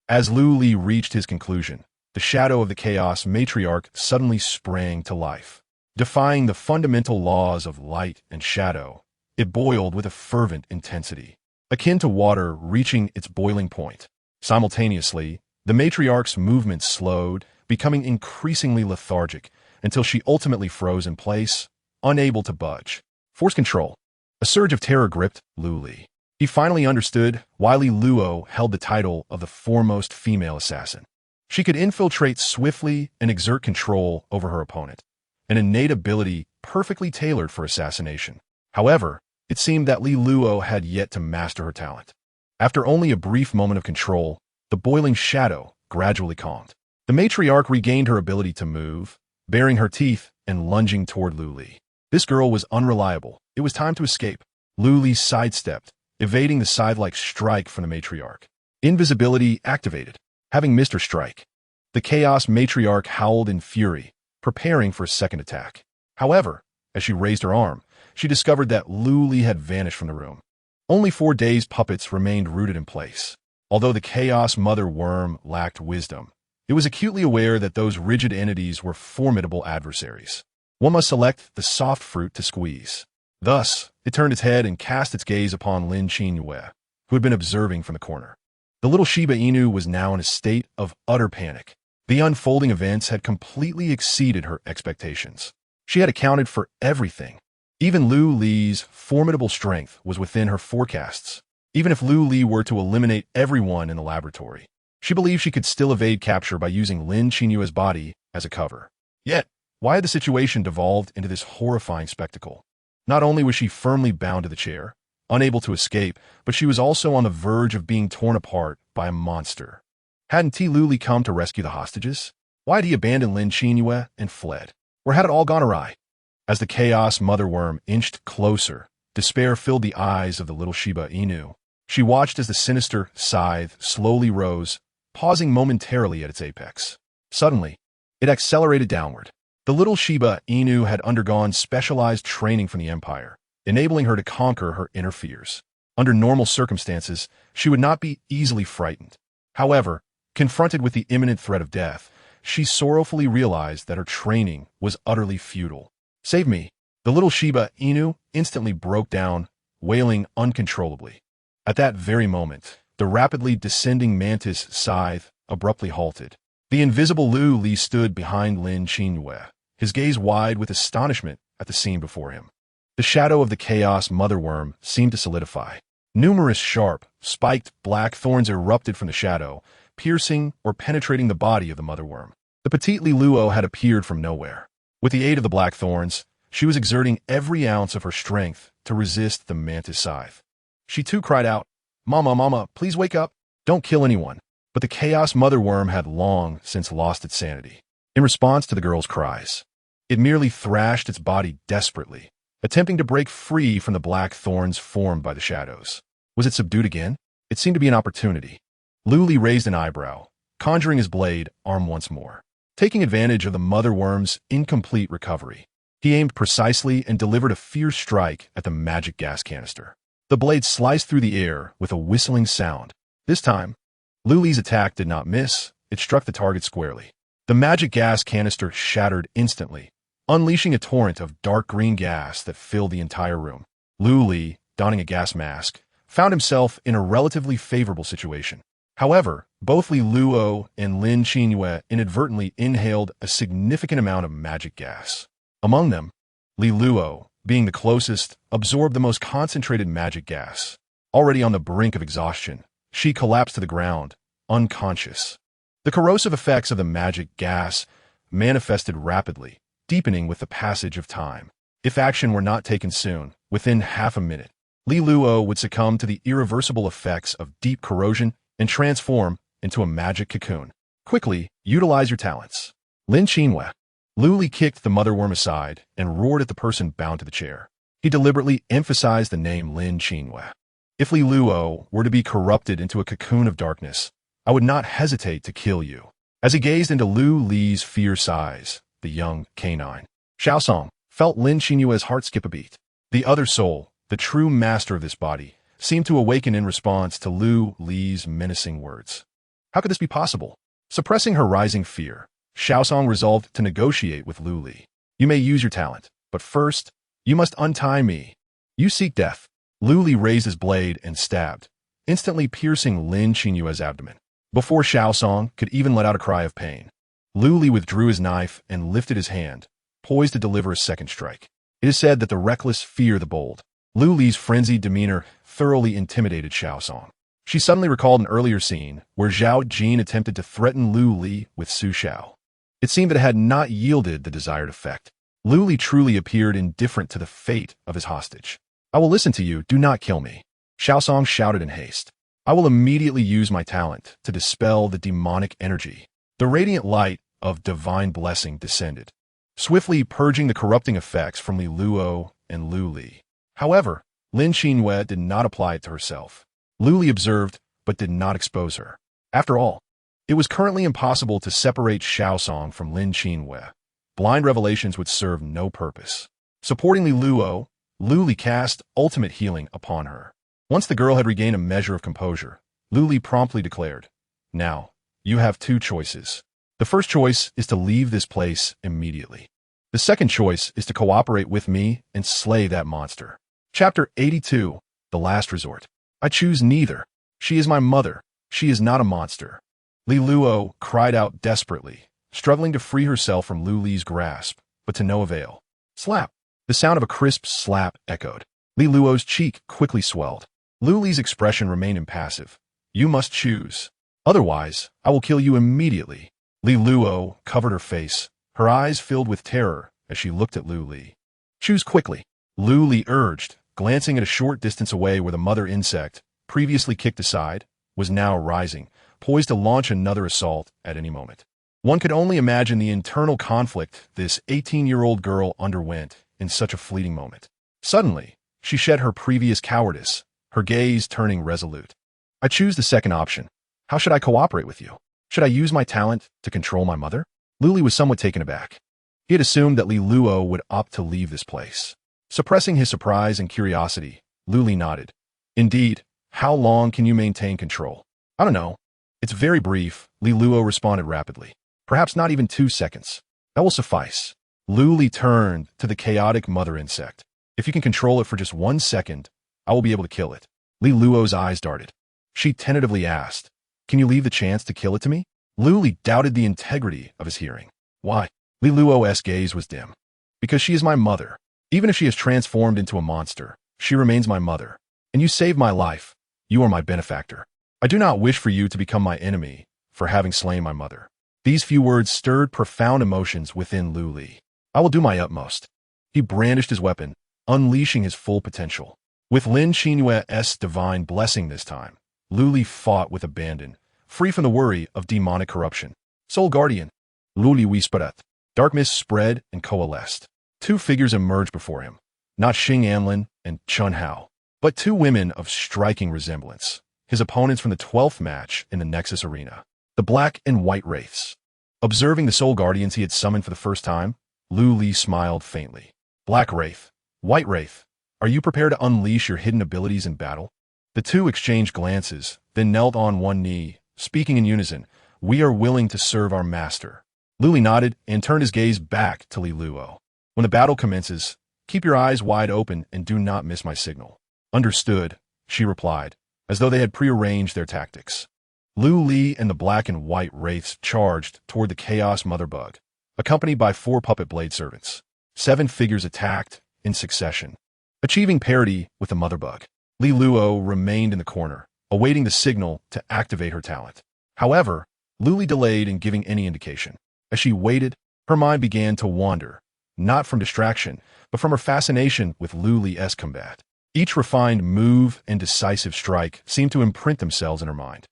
as Lu Li reached his conclusion, the shadow of the Chaos Matriarch suddenly sprang to life. Defying the fundamental laws of light and shadow, it boiled with a fervent intensity, akin to water reaching its boiling point. Simultaneously, the matriarch's movements slowed, becoming increasingly lethargic until she ultimately froze in place, unable to budge. Force control. A surge of terror gripped Lu Li. He finally understood why Li Luo held the title of the foremost female assassin. She could infiltrate swiftly and exert control over her opponent, an innate ability perfectly tailored for assassination. However, it seemed that Li Luo had yet to master her talent. After only a brief moment of control, the boiling shadow gradually calmed. The matriarch regained her ability to move, baring her teeth and lunging toward Lu Li. This girl was unreliable. It was time to escape. Lu Li sidestepped, evading the scythe-like strike from the matriarch. Invisibility activated. Having missed her strike, the Chaos Matriarch howled in fury, preparing for a second attack. However, as she raised her arm, she discovered that Lu Li had vanished from the room. Only 4 dazed puppets remained rooted in place. Although the Chaos Mother Worm lacked wisdom, it was acutely aware that those rigid entities were formidable adversaries. One must select the soft fruit to squeeze. Thus, it turned its head and cast its gaze upon Lin Qinyue, who had been observing from the corner. The little Shiba Inu was now in a state of utter panic. The unfolding events had completely exceeded her expectations. She had accounted for everything. Even Lu Li's formidable strength was within her forecasts. Even if Lu Li were to eliminate everyone in the laboratory, she believed she could still evade capture by using Lin Qinyue's body as a cover. Yet, why had the situation devolved into this horrifying spectacle? Not only was she firmly bound to the chair, unable to escape, but she was also on the verge of being torn apart by a monster. Hadn't Lu Li come to rescue the hostages? Why had he abandoned Lin Qinyue and fled? Or had it all gone awry? As the Chaos Mother Worm inched closer, despair filled the eyes of the little Shiba Inu. She watched as the sinister scythe slowly rose, pausing momentarily at its apex. Suddenly, it accelerated downward. The little Shiba Inu had undergone specialized training from the Empire, enabling her to conquer her inner fears. Under normal circumstances, she would not be easily frightened. However, confronted with the imminent threat of death, she sorrowfully realized that her training was utterly futile. Save me! The little Shiba Inu instantly broke down, wailing uncontrollably. At that very moment, the rapidly descending mantis scythe abruptly halted. The invisible Lu Li stood behind Lin Qinyue, his gaze wide with astonishment at the scene before him. The shadow of the Chaos Mother Worm seemed to solidify. Numerous sharp, spiked black thorns erupted from the shadow, piercing or penetrating the body of the Mother Worm. The petite Li Luo had appeared from nowhere. With the aid of the black thorns, she was exerting every ounce of her strength to resist the mantis scythe. She too cried out, "Mama, Mama, please wake up. Don't kill anyone." But the Chaos Mother Worm had long since lost its sanity. In response to the girl's cries, it merely thrashed its body desperately, attempting to break free from the black thorns formed by the shadows. Was it subdued again? It seemed to be an opportunity. Lu Li raised an eyebrow, conjuring his blade arm once more. Taking advantage of the Mother Worm's incomplete recovery, he aimed precisely and delivered a fierce strike at the magic gas canister. The blade sliced through the air with a whistling sound. This time, Lu Li's attack did not miss. It struck the target squarely. The magic gas canister shattered instantly, unleashing a torrent of dark green gas that filled the entire room. Lu Li, donning a gas mask, found himself in a relatively favorable situation. However, both Li Luo and Lin Qinyue inadvertently inhaled a significant amount of magic gas. Among them, Li Luo, being the closest, absorbed the most concentrated magic gas. Already on the brink of exhaustion, she collapsed to the ground, unconscious. The corrosive effects of the magic gas manifested rapidly, deepening with the passage of time. If action were not taken soon, within half a minute, Li Luo would succumb to the irreversible effects of deep corrosion and transform into a magic cocoon. Quickly, utilize your talents. Lin Qinhue. Lu Li kicked the mother worm aside and roared at the person bound to the chair. He deliberately emphasized the name Lin Qinhue. If Li Luo were to be corrupted into a cocoon of darkness, I would not hesitate to kill you. As he gazed into Lu Li's fierce eyes, the young canine, Xiaosong felt Lin Qinyue's heart skip a beat. The other soul, the true master of this body, seemed to awaken in response to Lu Li's menacing words. How could this be possible? Suppressing her rising fear, Xiaosong resolved to negotiate with Lu Li. You may use your talent, but first, you must untie me. You seek death. Lu Li raised his blade and stabbed, instantly piercing Lin Qinyue's abdomen. Before Xiaosong could even let out a cry of pain, Lu Li withdrew his knife and lifted his hand, poised to deliver a second strike. It is said that the reckless fear the bold. Lu Li's frenzied demeanor thoroughly intimidated Xiaosong. She suddenly recalled an earlier scene where Zhao Jin attempted to threaten Lu Li with Su Xiao. It seemed that it had not yielded the desired effect. Lu Li truly appeared indifferent to the fate of his hostage. I will listen to you, do not kill me. Xiaosong shouted in haste. I will immediately use my talent to dispel the demonic energy. The radiant light of divine blessing descended, swiftly purging the corrupting effects from Li Luo and Lu Li. However, Lin Qinhue did not apply it to herself. Lu Li observed, but did not expose her. After all, it was currently impossible to separate Xiaosong from Lin Qinhue. Blind revelations would serve no purpose. Supporting Li Luo, Lu Li cast ultimate healing upon her. Once the girl had regained a measure of composure, Lu Li promptly declared, Now, you have two choices. The first choice is to leave this place immediately. The second choice is to cooperate with me and slay that monster. Chapter 82, The Last Resort. I choose neither. She is my mother. She is not a monster. Li Luo cried out desperately, struggling to free herself from Lu Li's grasp, but to no avail. Slap! The sound of a crisp slap echoed. Li Luo's cheek quickly swelled. Lu Li's expression remained impassive. You must choose. Otherwise, I will kill you immediately. Li Luo covered her face, her eyes filled with terror as she looked at Lu Li. Choose quickly. Lu Li urged, glancing at a short distance away where the mother insect, previously kicked aside, was now rising, poised to launch another assault at any moment. One could only imagine the internal conflict this 18-year-old girl underwent in such a fleeting moment. Suddenly, she shed her previous cowardice, her gaze turning resolute. I choose the second option. How should I cooperate with you? Should I use my talent to control my mother? Lu Li was somewhat taken aback. He had assumed that Li Luo would opt to leave this place. Suppressing his surprise and curiosity, Lu Li nodded. Indeed, how long can you maintain control? I don't know. It's very brief, Li Luo responded rapidly. Perhaps not even 2 seconds. That will suffice. Lu Li turned to the chaotic mother insect. If you can control it for just 1 second, I will be able to kill it. Li Luo's eyes darted. She tentatively asked, Can you leave the chance to kill it to me? Lu Li doubted the integrity of his hearing. Why? Li Luo's gaze was dim. Because she is my mother. Even if she is transformed into a monster, she remains my mother. And you saved my life. You are my benefactor. I do not wish for you to become my enemy for having slain my mother. These few words stirred profound emotions within Lu Li. I will do my utmost. He brandished his weapon, unleashing his full potential. With Lin Qinyue's divine blessing this time, Lu Li fought with abandon, free from the worry of demonic corruption. Soul Guardian. Lu Li whispered. Dark mist spread and coalesced. 2 figures emerged before him, not Xing Anlin and Chun Hao, but 2 women of striking resemblance, his opponents from the 12th match in the Nexus Arena, the Black and White Wraiths. Observing the Soul Guardians he had summoned for the first time, Lu Li smiled faintly. Black Wraith, White Wraith, are you prepared to unleash your hidden abilities in battle? The 2 exchanged glances, then knelt on one knee, speaking in unison, We are willing to serve our master. Lu Li nodded and turned his gaze back to Li Luo. When the battle commences, keep your eyes wide open and do not miss my signal. Understood, she replied, as though they had prearranged their tactics. Lu Li and the Black and White Wraiths charged toward the Chaos Mother Bug, accompanied by 4 puppet blade servants. 7 figures attacked in succession, achieving parity with the Mother Bug. Li Luo remained in the corner, awaiting the signal to activate her talent. However, Lu Li delayed in giving any indication. As she waited, her mind began to wander, not from distraction, but from her fascination with Lu Li's combat. Each refined move and decisive strike seemed to imprint themselves in her mind.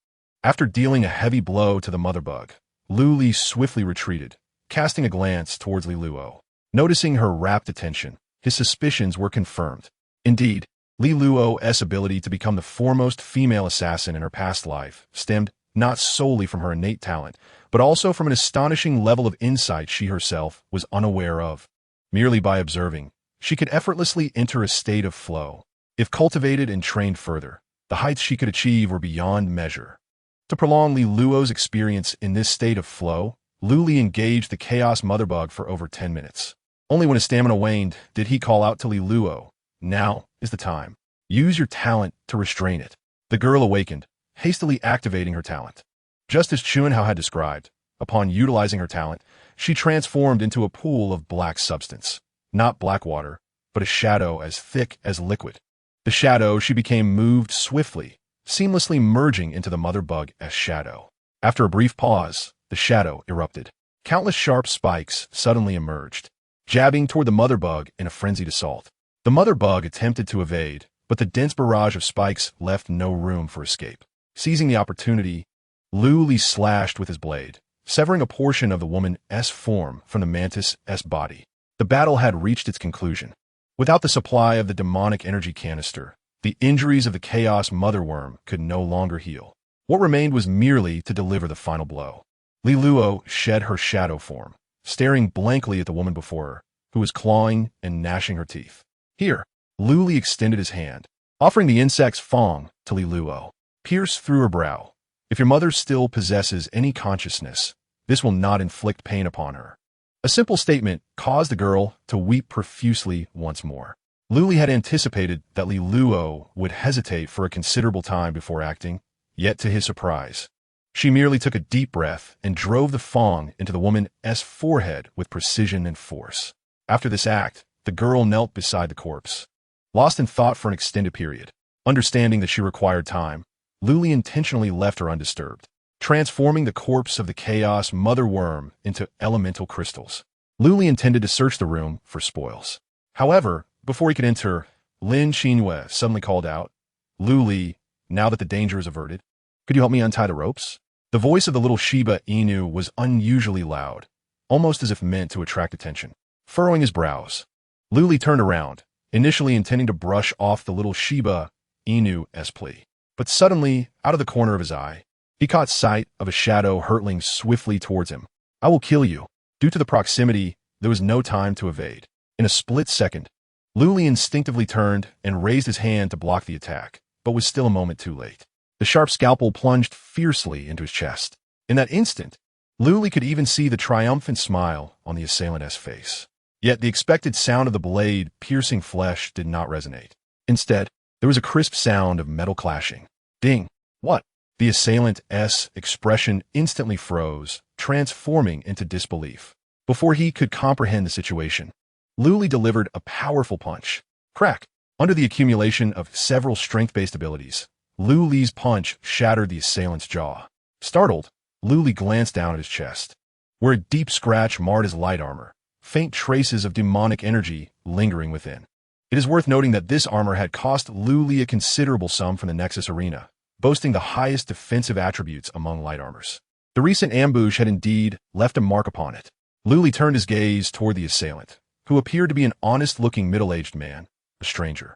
After dealing a heavy blow to the mother bug, Lu Li swiftly retreated, casting a glance towards Li Luo. Noticing her rapt attention, his suspicions were confirmed. Indeed, Li Luo's ability to become the foremost female assassin in her past life stemmed not solely from her innate talent, but also from an astonishing level of insight she herself was unaware of. Merely by observing, she could effortlessly enter a state of flow. If cultivated and trained further, the heights she could achieve were beyond measure. To prolong Li Luo's experience in this state of flow, Lu Li engaged the Chaos Mother Bug for over 10 minutes. Only when his stamina waned did he call out to Li Luo, "Now is the time. Use your talent to restrain it." The girl awakened, hastily activating her talent. Just as Chunhao had described, upon utilizing her talent, she transformed into a pool of black substance. Not black water, but a shadow as thick as liquid. The shadow she became moved swiftly, seamlessly merging into the mother bug as shadow. After a brief pause, the shadow erupted. Countless sharp spikes suddenly emerged, jabbing toward the mother bug in a frenzied assault. The mother bug attempted to evade, but the dense barrage of spikes left no room for escape. Seizing the opportunity, Lu Li slashed with his blade, severing a portion of the woman's form from the mantis's body. The battle had reached its conclusion. Without the supply of the demonic energy canister, the injuries of the Chaos Mother Worm could no longer heal. What remained was merely to deliver the final blow. Li Luo shed her shadow form, staring blankly at the woman before her, who was clawing and gnashing her teeth. "Here." Lu Li extended his hand, offering the insect's fang to Li Luo. "Pierce through her brow. If your mother still possesses any consciousness, this will not inflict pain upon her." A simple statement caused the girl to weep profusely once more. Lu Li had anticipated that Li Luo would hesitate for a considerable time before acting, yet to his surprise, she merely took a deep breath and drove the fang into the woman's forehead with precision and force. After this act, the girl knelt beside the corpse, lost in thought for an extended period. Understanding that she required time, Lu Li intentionally left her undisturbed, transforming the corpse of the Chaos Mother Worm into elemental crystals. Lu Li intended to search the room for spoils. However, before he could enter, Lin Xinhue suddenly called out, "Lu Li, now that the danger is averted, could you help me untie the ropes?" The voice of the little Shiba Inu was unusually loud, almost as if meant to attract attention. Furrowing his brows, Lu Li turned around, initially intending to brush off the little Shiba Inu's plea. But suddenly, out of the corner of his eye, he caught sight of a shadow hurtling swiftly towards him. "I will kill you." Due to the proximity, there was no time to evade. In a split second, Lu Li instinctively turned and raised his hand to block the attack, but was still a moment too late. The sharp scalpel plunged fiercely into his chest. In that instant, Lu Li could even see the triumphant smile on the assailant's face. Yet the expected sound of the blade piercing flesh did not resonate. Instead, there was a crisp sound of metal clashing. Ding! What? The assailant's expression instantly froze, transforming into disbelief. Before he could comprehend the situation, Lu Li delivered a powerful punch. Crack! Under the accumulation of several strength-based abilities, Lu Li's punch shattered the assailant's jaw. Startled, Lu Li glanced down at his chest, where a deep scratch marred his light armor, faint traces of demonic energy lingering within. It is worth noting that this armor had cost Lu Li a considerable sum from the Nexus Arena, boasting the highest defensive attributes among light armors. The recent ambush had indeed left a mark upon it. Lu Li turned his gaze toward the assailant, who appeared to be an honest-looking middle-aged man, a stranger.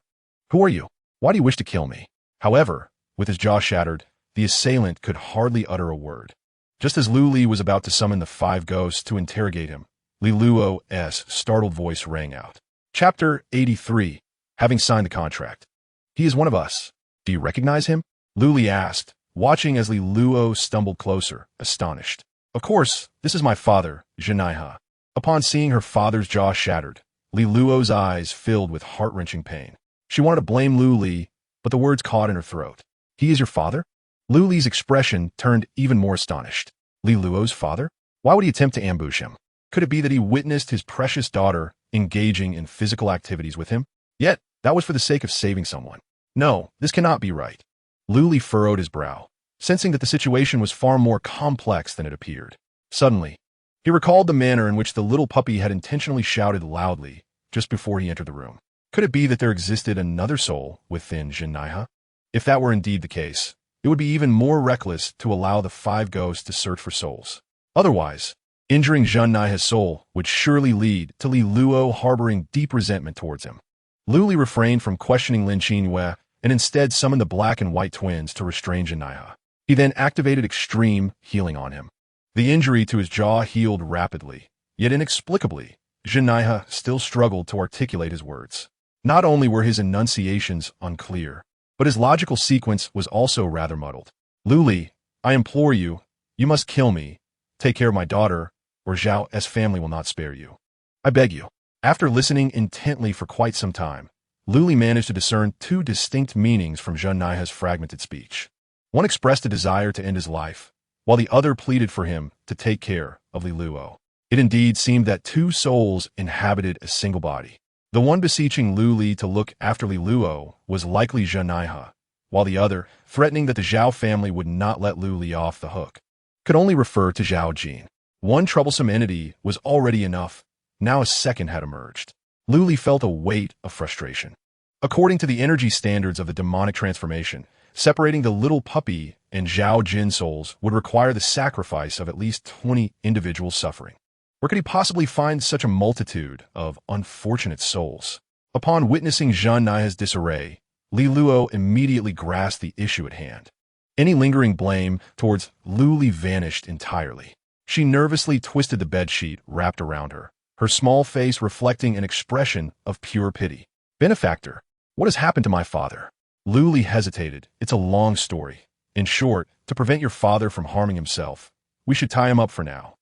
"Who are you? Why do you wish to kill me?" However, with his jaw shattered, the assailant could hardly utter a word. Just as Lu Li was about to summon the 5 ghosts to interrogate him, Li Luo's startled voice rang out. Chapter 83. Having signed the contract. "He is one of us. Do you recognize him?" Lu Li asked, watching as Li Luo stumbled closer, astonished. "Of course, this is my father, Zhenaiha." Upon seeing her father's jaw shattered, Li Luo's eyes filled with heart-wrenching pain. She wanted to blame Lu Li, but the words caught in her throat. "He is your father?" Lu Li's expression turned even more astonished. Li Luo's father? Why would he attempt to ambush him? Could it be that he witnessed his precious daughter engaging in physical activities with him? Yet, that was for the sake of saving someone. No, this cannot be right. Lu Li furrowed his brow, sensing that the situation was far more complex than it appeared. Suddenly, he recalled the manner in which the little puppy had intentionally shouted loudly just before he entered the room. Could it be that there existed another soul within Jinaiha? If that were indeed the case, it would be even more reckless to allow the five ghosts to search for souls. Otherwise, injuring Jinaiha's soul would surely lead to Li Luo harboring deep resentment towards him. Lu Li refrained from questioning Lin Qingyue and instead summoned the black and white twins to restrain Jinaiha. He then activated extreme healing on him. The injury to his jaw healed rapidly, yet inexplicably, Jinaiha still struggled to articulate his words. Not only were his enunciations unclear, but his logical sequence was also rather muddled. Lu Li, I implore you, you must kill me, take care of my daughter, or Zhao's family will not spare you. I beg you. After listening intently for quite some time, Lu Li managed to discern two distinct meanings from Jinaiha's fragmented speech. One expressed a desire to end his life, while the other pleaded for him to take care of Li Luo. It indeed seemed that two souls inhabited a single body. The one beseeching Lu Li to look after Li Luo was likely Jinaiha, while the other, threatening that the Zhao family would not let Lu Li off the hook, could only refer to Zhao Jin. One troublesome entity was already enough. Now a second had emerged. Lu Li felt a weight of frustration. According to the energy standards of the demonic transformation, separating the little puppy and Zhao Jin souls would require the sacrifice of at least 20 individuals suffering. Where could he possibly find such a multitude of unfortunate souls? Upon witnessing Jinaiha's disarray, Li Luo immediately grasped the issue at hand. Any lingering blame towards Lu Li vanished entirely. She nervously twisted the bedsheet wrapped around her, her small face reflecting an expression of pure pity. Benefactor, what has happened to my father? Lu Li hesitated. It's a long story. In short, to prevent your father from harming himself, we should tie him up for now.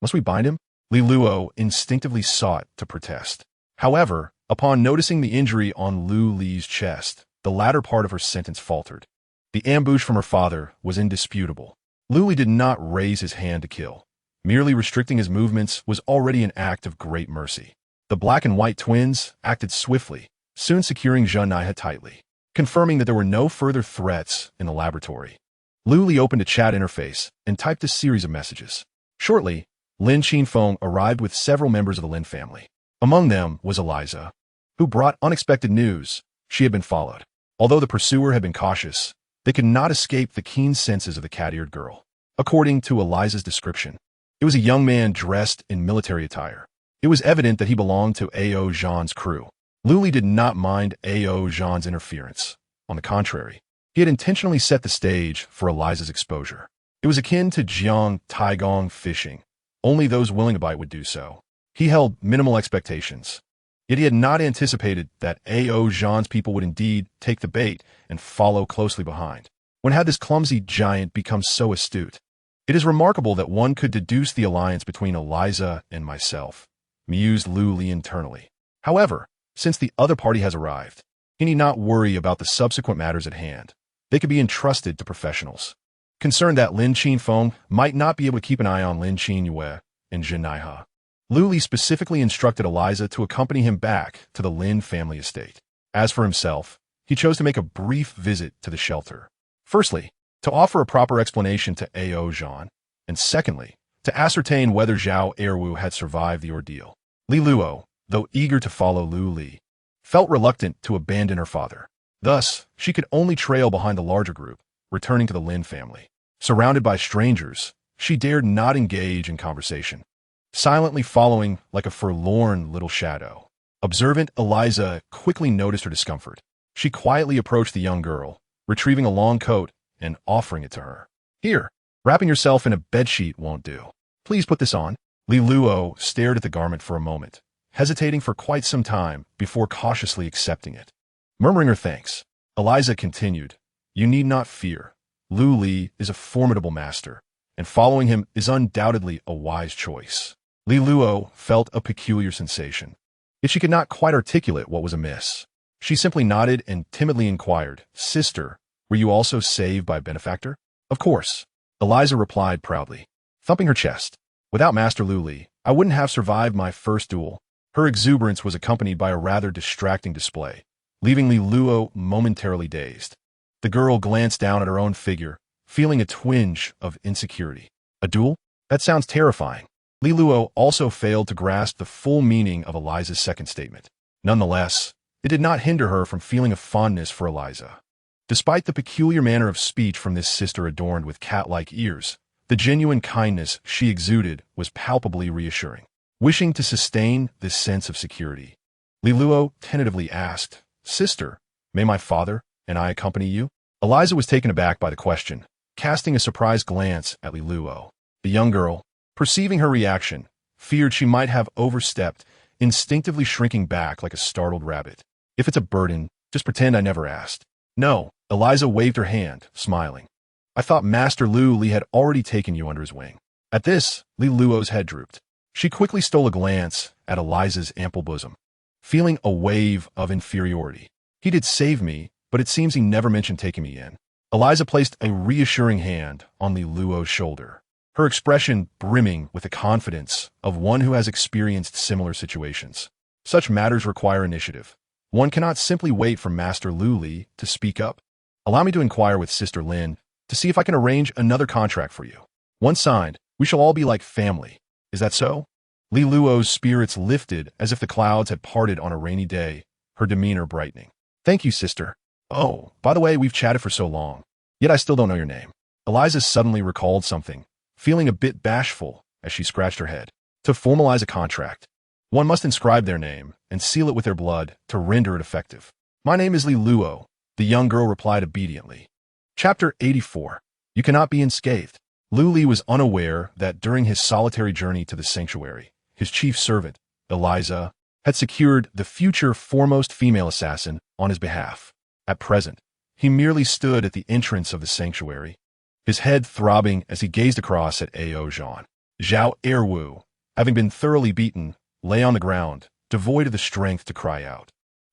Must we bind him? Li Luo instinctively sought to protest. However, upon noticing the injury on Lu Li's chest, the latter part of her sentence faltered. The ambush from her father was indisputable. Lu Li did not raise his hand to kill. Merely restricting his movements was already an act of great mercy. The black and white twins acted swiftly, soon securing Jinaiha tightly, confirming that there were no further threats in the laboratory. Lu Li opened a chat interface and typed a series of messages. Shortly, Lin Qinfeng arrived with several members of the Lin family. Among them was Eliza, who brought unexpected news. She had been followed. Although the pursuer had been cautious, they could not escape the keen senses of the cat-eared girl. According to Eliza's description, it was a young man dressed in military attire. It was evident that he belonged to A.O. Zhan's crew. Lu Li did not mind A.O. Zhan's interference. On the contrary, he had intentionally set the stage for Eliza's exposure. It was akin to Jiang Taigong fishing. Only those willing to bite would do so. He held minimal expectations. Yet he had not anticipated that A.O. Zhan's people would indeed take the bait and follow closely behind. When had this clumsy giant become so astute? It is remarkable that one could deduce the alliance between Eliza and myself, mused Lu Li internally. However, since the other party has arrived, he need not worry about the subsequent matters at hand. They could be entrusted to professionals. Concerned that Lin Qinfeng might not be able to keep an eye on Lin Qingyue and Jinaiha, Lu Li specifically instructed Eliza to accompany him back to the Lin family estate. As for himself, he chose to make a brief visit to the shelter. Firstly, to offer a proper explanation to A.O. Zhan, and secondly, to ascertain whether Zhao Erwu had survived the ordeal. Li Luo, though eager to follow Lu Li, felt reluctant to abandon her father. Thus, she could only trail behind the larger group, returning to the Lin family. Surrounded by strangers, she dared not engage in conversation, silently following like a forlorn little shadow. Observant Eliza quickly noticed her discomfort. She quietly approached the young girl, retrieving a long coat and offering it to her. Here, wrapping yourself in a bedsheet won't do. Please put this on. Li Luo stared at the garment for a moment, hesitating for quite some time before cautiously accepting it. Murmuring her thanks, Eliza continued, You need not fear. Lu Li is a formidable master, and following him is undoubtedly a wise choice. Li Luo felt a peculiar sensation, yet she could not quite articulate what was amiss. She simply nodded and timidly inquired, Sister, were you also saved by a benefactor? Of course, Eliza replied proudly, thumping her chest. Without Master Lu Li, I wouldn't have survived my first duel. Her exuberance was accompanied by a rather distracting display, leaving Li Luo momentarily dazed. The girl glanced down at her own figure, feeling a twinge of insecurity. A duel? That sounds terrifying. Li Luo also failed to grasp the full meaning of Eliza's second statement. Nonetheless, it did not hinder her from feeling a fondness for Eliza. Despite the peculiar manner of speech from this sister adorned with cat-like ears, the genuine kindness she exuded was palpably reassuring. Wishing to sustain this sense of security, Liluo tentatively asked, "Sister, may my father and I accompany you?" Eliza was taken aback by the question, casting a surprised glance at Liluo. The young girl, perceiving her reaction, feared she might have overstepped, instinctively shrinking back like a startled rabbit. "If it's a burden, just pretend I never asked." "No," Eliza waved her hand, smiling. "I thought Master Lu Li had already taken you under his wing." At this, Liluo's head drooped. She quickly stole a glance at Eliza's ample bosom, feeling a wave of inferiority. "He did save me, but it seems he never mentioned taking me in." Eliza placed a reassuring hand on Liluo's shoulder, her expression brimming with the confidence of one who has experienced similar situations. Such matters require initiative. One cannot simply wait for Master Lu Li to speak up. "Allow me to inquire with Sister Lin to see if I can arrange another contract for you. Once signed, we shall all be like family. Is that so?" Liluo's spirits lifted as if the clouds had parted on a rainy day, her demeanor brightening. "Thank you, sister. Oh, by the way, we've chatted for so long, yet I still don't know your name." Eliza suddenly recalled something, feeling a bit bashful as she scratched her head. To formalize a contract, one must inscribe their name and seal it with their blood to render it effective. "My name is Liluo," the young girl replied obediently. Chapter 84. You cannot be unscathed. Lu Li was unaware that during his solitary journey to the sanctuary, his chief servant, Eliza, had secured the future foremost female assassin on his behalf. At present, he merely stood at the entrance of the sanctuary, his head throbbing as he gazed across at Ao Zhan. Zhao Erwu, having been thoroughly beaten, lay on the ground, devoid of the strength to cry out.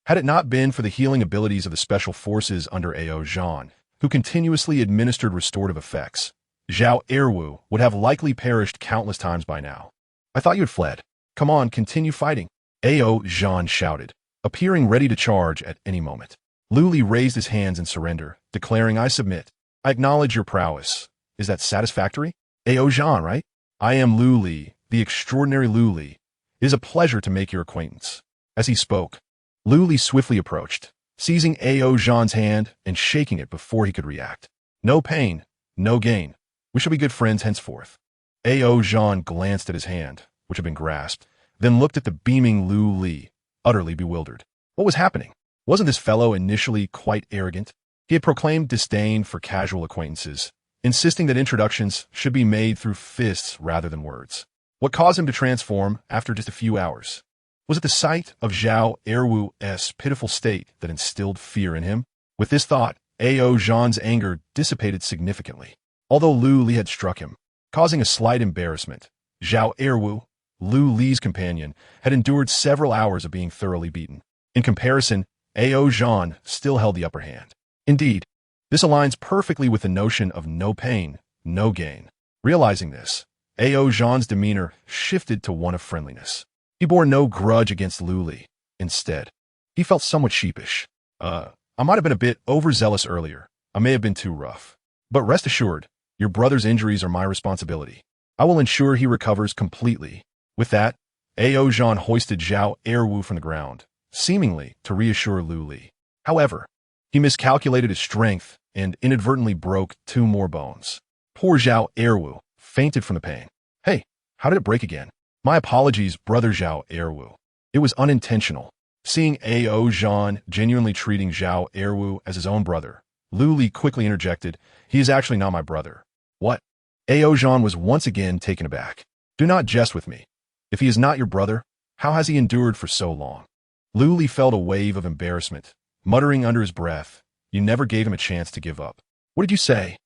Had it not been for the healing abilities of the special forces under Ao Zhan, who continuously administered restorative effects, Zhao Erwu would have likely perished countless times by now. "I thought you had fled. Come on, continue fighting," Ao Zhan shouted, appearing ready to charge at any moment. Lu Li raised his hands in surrender, declaring, "I submit. I acknowledge your prowess. Is that satisfactory?" "Ao Zhan, right? I am Lu Li, the extraordinary Lu Li. It is a pleasure to make your acquaintance." As he spoke, Lu Li swiftly approached, seizing Ao Zhan's hand and shaking it before he could react. "No pain, no gain. We shall be good friends henceforth." Ao Zhan glanced at his hand, which had been grasped, then looked at the beaming Lu Li, utterly bewildered. What was happening? Wasn't this fellow initially quite arrogant? He had proclaimed disdain for casual acquaintances, insisting that introductions should be made through fists rather than words. What caused him to transform after just a few hours? Was it the sight of Zhao Erwu's pitiful state that instilled fear in him? With this thought, Ao Zhan's anger dissipated significantly, although Lu Li had struck him, causing a slight embarrassment. Zhao Erwu, Lu Li's companion, had endured several hours of being thoroughly beaten. In comparison, Ao Zhan still held the upper hand. Indeed, this aligns perfectly with the notion of no pain, no gain. Realizing this, Ao Zhan's demeanor shifted to one of friendliness. He bore no grudge against Lu Li. Instead, he felt somewhat sheepish. I might have been a bit overzealous earlier. I may have been too rough. But rest assured, your brother's injuries are my responsibility. I will ensure he recovers completely." With that, Ao Zhan hoisted Zhao Erwu from the ground, seemingly to reassure Lu Li. However, he miscalculated his strength and inadvertently broke 2 more bones. Poor Zhao Erwu fainted from the pain. "Hey, how did it break again?" "My apologies, brother Zhao Erwu. It was unintentional." Seeing Ao Zhan genuinely treating Zhao Erwu as his own brother, Lu Li quickly interjected, "He is actually not my brother." "What?" Ao Zhan was once again taken aback. "Do not jest with me. If he is not your brother, how has he endured for so long?" Lu Li felt a wave of embarrassment, muttering under his breath, "You never gave him a chance to give up." "What did you say?"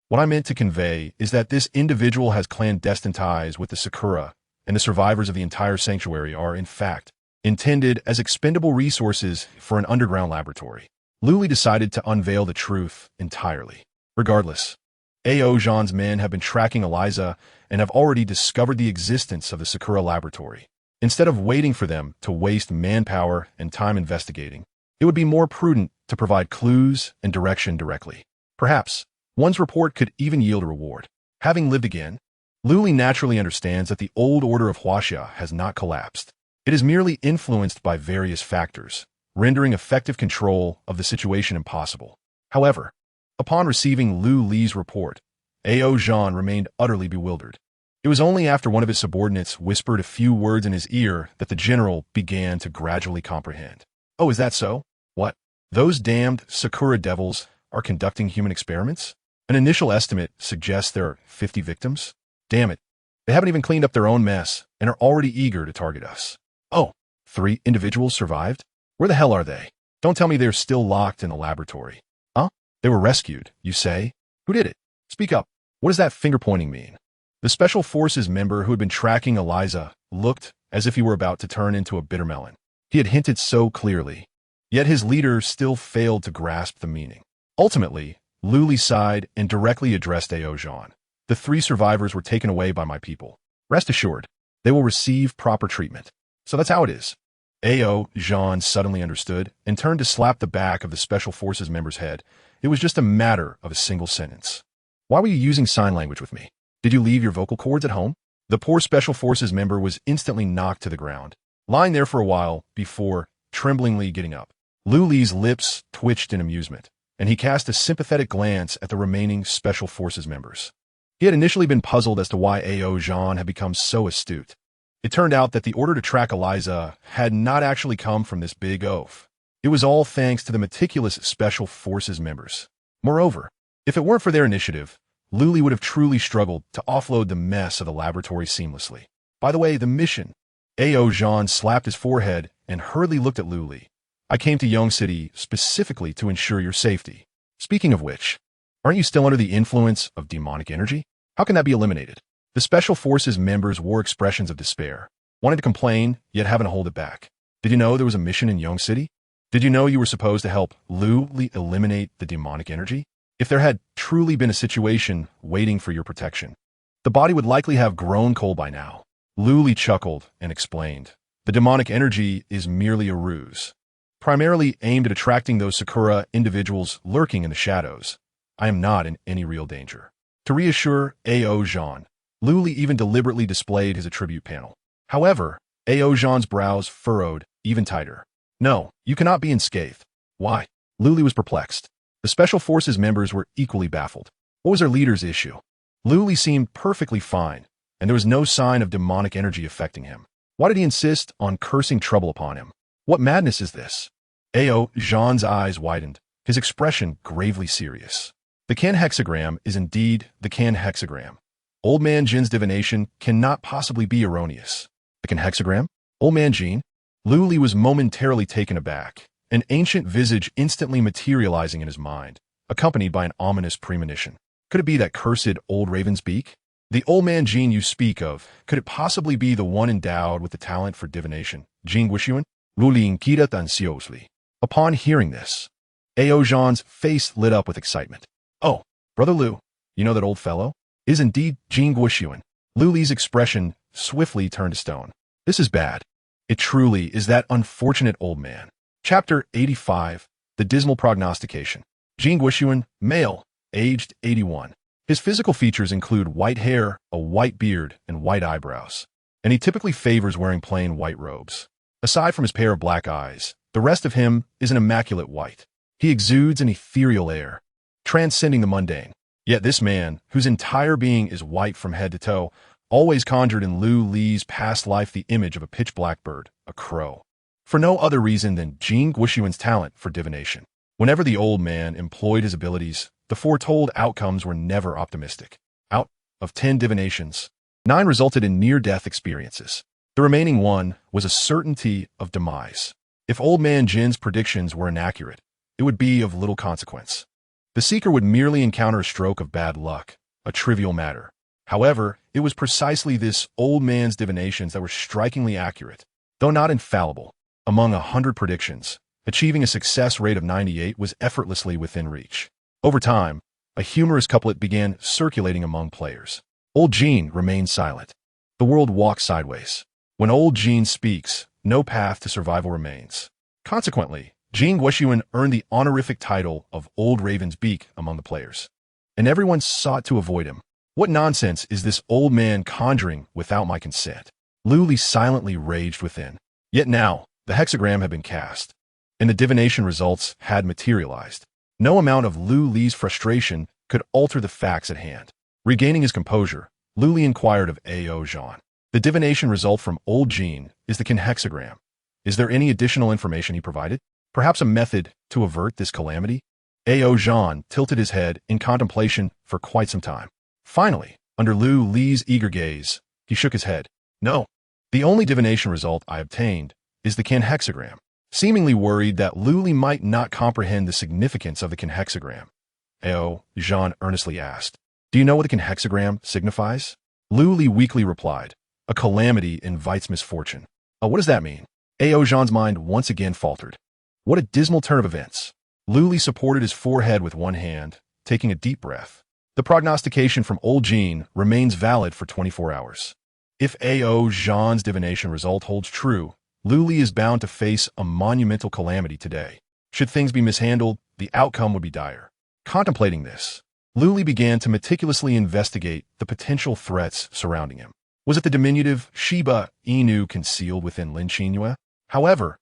What I meant to convey is that this individual has clandestine ties with the Sakura, and the survivors of the entire sanctuary are, in fact, intended as expendable resources for an underground laboratory. Lu Li decided to unveil the truth entirely. Regardless, Ao Zhan's men have been tracking Eliza and have already discovered the existence of the Sakura laboratory. Instead of waiting for them to waste manpower and time investigating, it would be more prudent to provide clues and direction directly. Perhaps one's report could even yield a reward. Having lived again, Lu Li naturally understands that the old order of Huaxia has not collapsed. It is merely influenced by various factors, rendering effective control of the situation impossible. However, upon receiving Lu Li's report, Ao Zhan remained utterly bewildered. It was only after one of his subordinates whispered a few words in his ear that the general began to gradually comprehend. Oh, is that so? What? Those damned Sakura devils are conducting human experiments? An initial estimate suggests there are 50 victims? Damn it. They haven't even cleaned up their own mess and are already eager to target us. Oh, 3 individuals survived? Where the hell are they? Don't tell me they're still locked in the laboratory. Huh? They were rescued, you say? Who did it? Speak up. What does that finger-pointing mean? The Special Forces member who had been tracking Eliza looked as if he were about to turn into a bitter melon. He had hinted so clearly, yet his leader still failed to grasp the meaning. Ultimately, Lu Li sighed and directly addressed Ao Zhan. The 3 survivors were taken away by my people. Rest assured, they will receive proper treatment. So that's how it is. Ao Zhan suddenly understood and turned to slap the back of the Special Forces member's head. It was just a matter of a single sentence. Why were you using sign language with me? Did you leave your vocal cords at home? The poor Special Forces member was instantly knocked to the ground, lying there for a while before tremblingly getting up. Lu Li's lips twitched in amusement, and he cast a sympathetic glance at the remaining Special Forces members. He had initially been puzzled as to why Ao Zhan had become so astute. It turned out that the order to track Eliza had not actually come from this big oaf. It was all thanks to the meticulous Special Forces members. Moreover, if it weren't for their initiative, Lu Li would have truly struggled to offload the mess of the laboratory seamlessly. By the way, the mission. Ao Zhan slapped his forehead and hurriedly looked at Lu Li. I came to Yong City specifically to ensure your safety. Speaking of which, aren't you still under the influence of demonic energy? How can that be eliminated? The Special Forces members wore expressions of despair, wanted to complain, yet having to hold it back. Did you know there was a mission in Yong City? Did you know you were supposed to help Lu Li eliminate the demonic energy? If there had truly been a situation waiting for your protection, the body would likely have grown cold by now. Lu Li chuckled and explained, the demonic energy is merely a ruse, primarily aimed at attracting those Sakura individuals lurking in the shadows. I am not in any real danger. To reassure Ao Zhan, Lu Li even deliberately displayed his attribute panel. However, Ao Zhan's brows furrowed even tighter. No, you cannot be unscathed. Why? Lu Li was perplexed. The Special Forces members were equally baffled. What was their leader's issue? Lu Li seemed perfectly fine, and there was no sign of demonic energy affecting him. Why did he insist on cursing trouble upon him? What madness is this? Ao Zhan's eyes widened, his expression gravely serious. The Kan hexagram is indeed the Kan hexagram. Old Man Jin's divination cannot possibly be erroneous. The Kan hexagram? Old Man Jin? Lu Li was momentarily taken aback, an ancient visage instantly materializing in his mind, accompanied by an ominous premonition. Could it be that cursed old raven's beak? The Old Man Jin you speak of, could it possibly be the one endowed with the talent for divination, Jin Guixuan? Lu Li inquired anxiously. Upon hearing this, Ao Zhan's face lit up with excitement. Oh, Brother Lu, you know that old fellow? Is indeed Jin Guixuan. Lu Li's expression swiftly turned to stone. This is bad. It truly is that unfortunate old man. Chapter 85, The Dismal Prognostication. Jin Guixuan, male, aged 81. His physical features include white hair, a white beard, and white eyebrows, and he typically favors wearing plain white robes. Aside from his pair of black eyes, the rest of him is an immaculate white. He exudes an ethereal air, transcending the mundane. Yet this man, whose entire being is white from head to toe, always conjured in Lu Li's past life the image of a pitch-black bird, a crow, for no other reason than Jin Guixuan's talent for divination. Whenever the old man employed his abilities, the foretold outcomes were never optimistic. Out of 10 divinations, 9 resulted in near-death experiences. The remaining 1 was a certainty of demise. If Old Man Jin's predictions were inaccurate, it would be of little consequence. The seeker would merely encounter a stroke of bad luck, a trivial matter. However, it was precisely this old man's divinations that were strikingly accurate, though not infallible. Among 100 predictions, achieving a success rate of 98 was effortlessly within reach. Over time, a humorous couplet began circulating among players. Old Jin remained silent. The world walks sideways. When Old Jin speaks, no path to survival remains. Consequently, Jin Guixuan earned the honorific title of Old Raven's Beak among the players, and everyone sought to avoid him. What nonsense is this old man conjuring without my consent? Lu Li silently raged within. Yet now, the hexagram had been cast, and the divination results had materialized. No amount of Lu Li's frustration could alter the facts at hand. Regaining his composure, Lu Li inquired of A.O. Jean. The divination result from old Jean is the kin hexagram. Is there any additional information he provided? Perhaps a method to avert this calamity? A.O. Jean tilted his head in contemplation for quite some time. Finally, under Lu Li's eager gaze, he shook his head. No. The only divination result I obtained is the kin hexagram. Seemingly worried that Lu Li might not comprehend the significance of the kin hexagram, A.O. Jean earnestly asked, "Do you know what the kin hexagram signifies?" Lu Li weakly replied, "A calamity invites misfortune." "Oh, what does that mean?" A.O. Jean's mind once again faltered. What a dismal turn of events. Lu Li supported his forehead with one hand, taking a deep breath. The prognostication from old Jean remains valid for 24 hours. If A.O. Jean's divination result holds true, Lu Li is bound to face a monumental calamity today. Should things be mishandled, the outcome would be dire. Contemplating this, Lu Li began to meticulously investigate the potential threats surrounding him. Was it the diminutive Shiba Inu concealed within Lin Qinyue? However,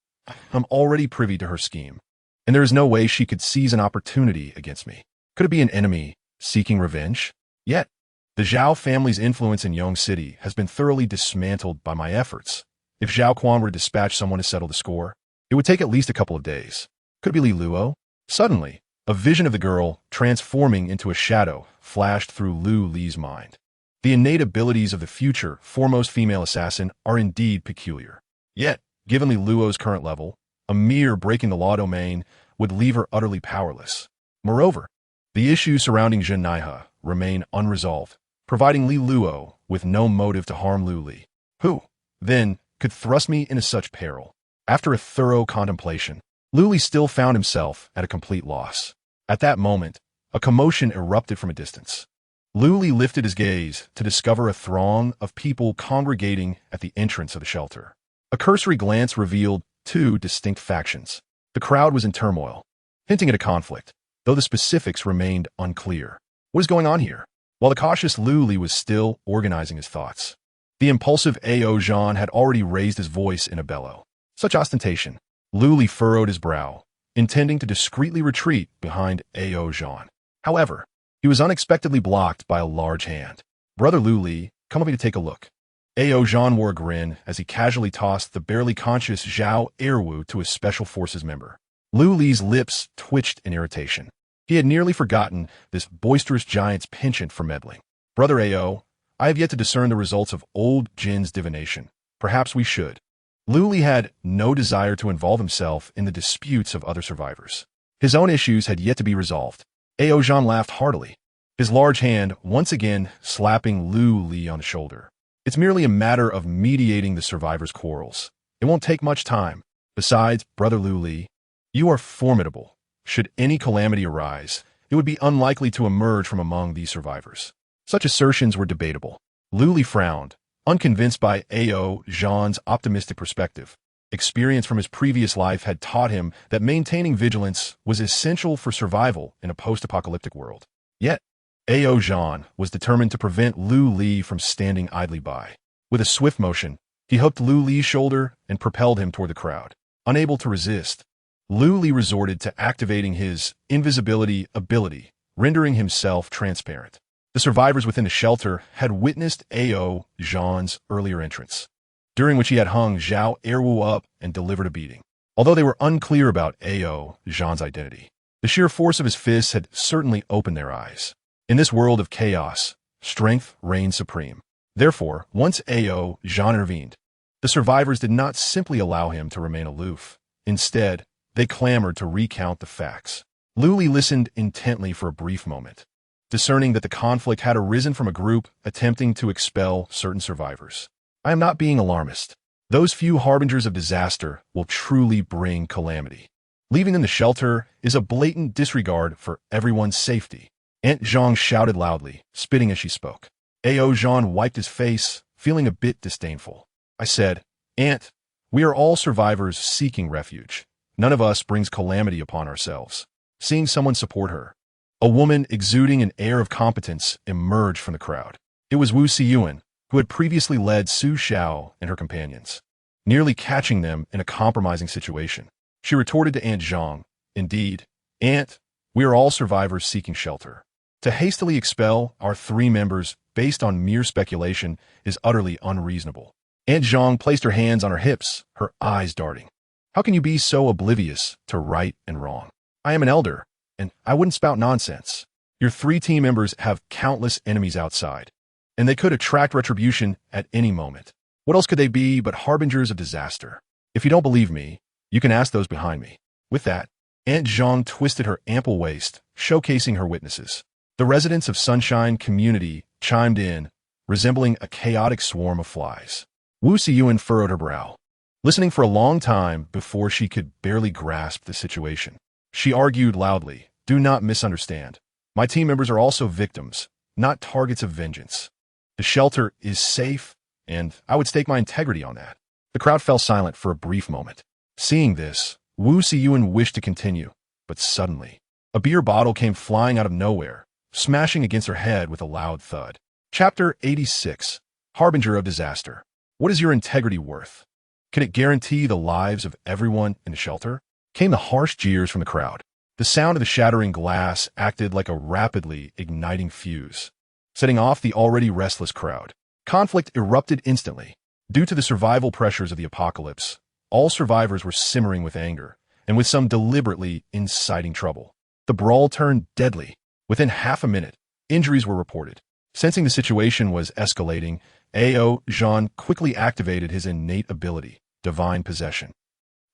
I'm already privy to her scheme, and there is no way she could seize an opportunity against me. Could it be an enemy seeking revenge? Yet, the Zhao family's influence in Yong City has been thoroughly dismantled by my efforts. If Zhao Quan were to dispatch someone to settle the score, it would take at least a couple of days. Could it be Li Luo? Suddenly, a vision of the girl transforming into a shadow flashed through Lu Li's mind. The innate abilities of the future foremost female assassin are indeed peculiar. Yet, given Li Luo's current level, a mere breaking the law domain would leave her utterly powerless. Moreover, the issues surrounding Jin Naihe remain unresolved, providing Li Luo with no motive to harm Lu Li. Who, then, could thrust me into such peril? After a thorough contemplation, Lu Li still found himself at a complete loss. At that moment, a commotion erupted from a distance. Lu Li lifted his gaze to discover a throng of people congregating at the entrance of the shelter. A cursory glance revealed two distinct factions. The crowd was in turmoil, hinting at a conflict, though the specifics remained unclear. What is going on here? While the cautious Lu Li was still organizing his thoughts, the impulsive A.O. Jean had already raised his voice in a bellow. Such ostentation. Lu Li furrowed his brow, intending to discreetly retreat behind A.O. Jean. However, he was unexpectedly blocked by a large hand. "Brother Lu Li, come with me to take a look." A.O. Jean wore a grin as he casually tossed the barely conscious Zhao Erwu to his special forces member. Lu Li's lips twitched in irritation. He had nearly forgotten this boisterous giant's penchant for meddling. "Brother A.O., I have yet to discern the results of old Jin's divination. Perhaps we should." Lu Li had no desire to involve himself in the disputes of other survivors. His own issues had yet to be resolved. A.O. Jean laughed heartily, his large hand once again slapping Lu Li on the shoulder. "It's merely a matter of mediating the survivors' quarrels. It won't take much time. Besides, Brother Lu Li, you are formidable. Should any calamity arise, it would be unlikely to emerge from among these survivors." Such assertions were debatable. Lu Li frowned, unconvinced by A.O. Jean's optimistic perspective. Experience from his previous life had taught him that maintaining vigilance was essential for survival in a post-apocalyptic world. Yet, A.O. Jean was determined to prevent Lu Li from standing idly by. With a swift motion, he hooked Lu Li's shoulder and propelled him toward the crowd. Unable to resist, Lu Li resorted to activating his invisibility ability, rendering himself transparent. The survivors within the shelter had witnessed A.O. Jean's earlier entrance, during which he had hung Zhao Erwu up and delivered a beating. Although they were unclear about A.O. Jean's identity, the sheer force of his fists had certainly opened their eyes. In this world of chaos, strength reigned supreme. Therefore, once A.O. Jean intervened, the survivors did not simply allow him to remain aloof. Instead, they clamored to recount the facts. Lu Li listened intently for a brief moment, discerning that the conflict had arisen from a group attempting to expel certain survivors. "I am not being alarmist. Those few harbingers of disaster will truly bring calamity. Leaving them the shelter is a blatant disregard for everyone's safety." Aunt Zhang shouted loudly, spitting as she spoke. A.O. Jean wiped his face, feeling a bit disdainful. "I said, Aunt, we are all survivors seeking refuge. None of us brings calamity upon ourselves." Seeing someone support her, a woman exuding an air of competence emerged from the crowd. It was Wu Xiyuan, who had previously led Su Xiao and her companions. nearly catching them in a compromising situation. She retorted to Aunt Zhang, "Indeed, Aunt, we are all survivors seeking shelter. To hastily expel our 3 members based on mere speculation is utterly unreasonable." Aunt Zhang placed her hands on her hips, her eyes darting. "How can you be so oblivious to right and wrong? I am an elder, and I wouldn't spout nonsense. Your 3 team members have countless enemies outside, and they could attract retribution at any moment. What else could they be but harbingers of disaster? If you don't believe me, you can ask those behind me." With that, Aunt Zhang twisted her ample waist, showcasing her witnesses. The residents of Sunshine Community chimed in, resembling a chaotic swarm of flies. Wu Siyuan furrowed her brow, listening for a long time before she could barely grasp the situation. She argued loudly, "Do not misunderstand. My team members are also victims, not targets of vengeance. The shelter is safe, and I would stake my integrity on that." The crowd fell silent for a brief moment. Seeing this, Wu Siyuan wished to continue, but suddenly, a beer bottle came flying out of nowhere, smashing against her head with a loud thud. Chapter 86. Harbinger of Disaster. What is your integrity worth? Can it guarantee the lives of everyone in the shelter? Came the harsh jeers from the crowd. The sound of the shattering glass acted like a rapidly igniting fuse, setting off the already restless crowd. Conflict erupted instantly. Due to the survival pressures of the apocalypse, all survivors were simmering with anger, and with some deliberately inciting trouble. The brawl turned deadly. Within half a minute, injuries were reported. Sensing the situation was escalating, Ao Zhan quickly activated his innate ability, Divine Possession.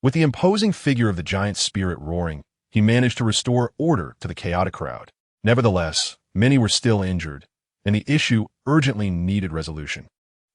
With the imposing figure of the giant spirit roaring, he managed to restore order to the chaotic crowd. Nevertheless, many were still injured, and the issue urgently needed resolution.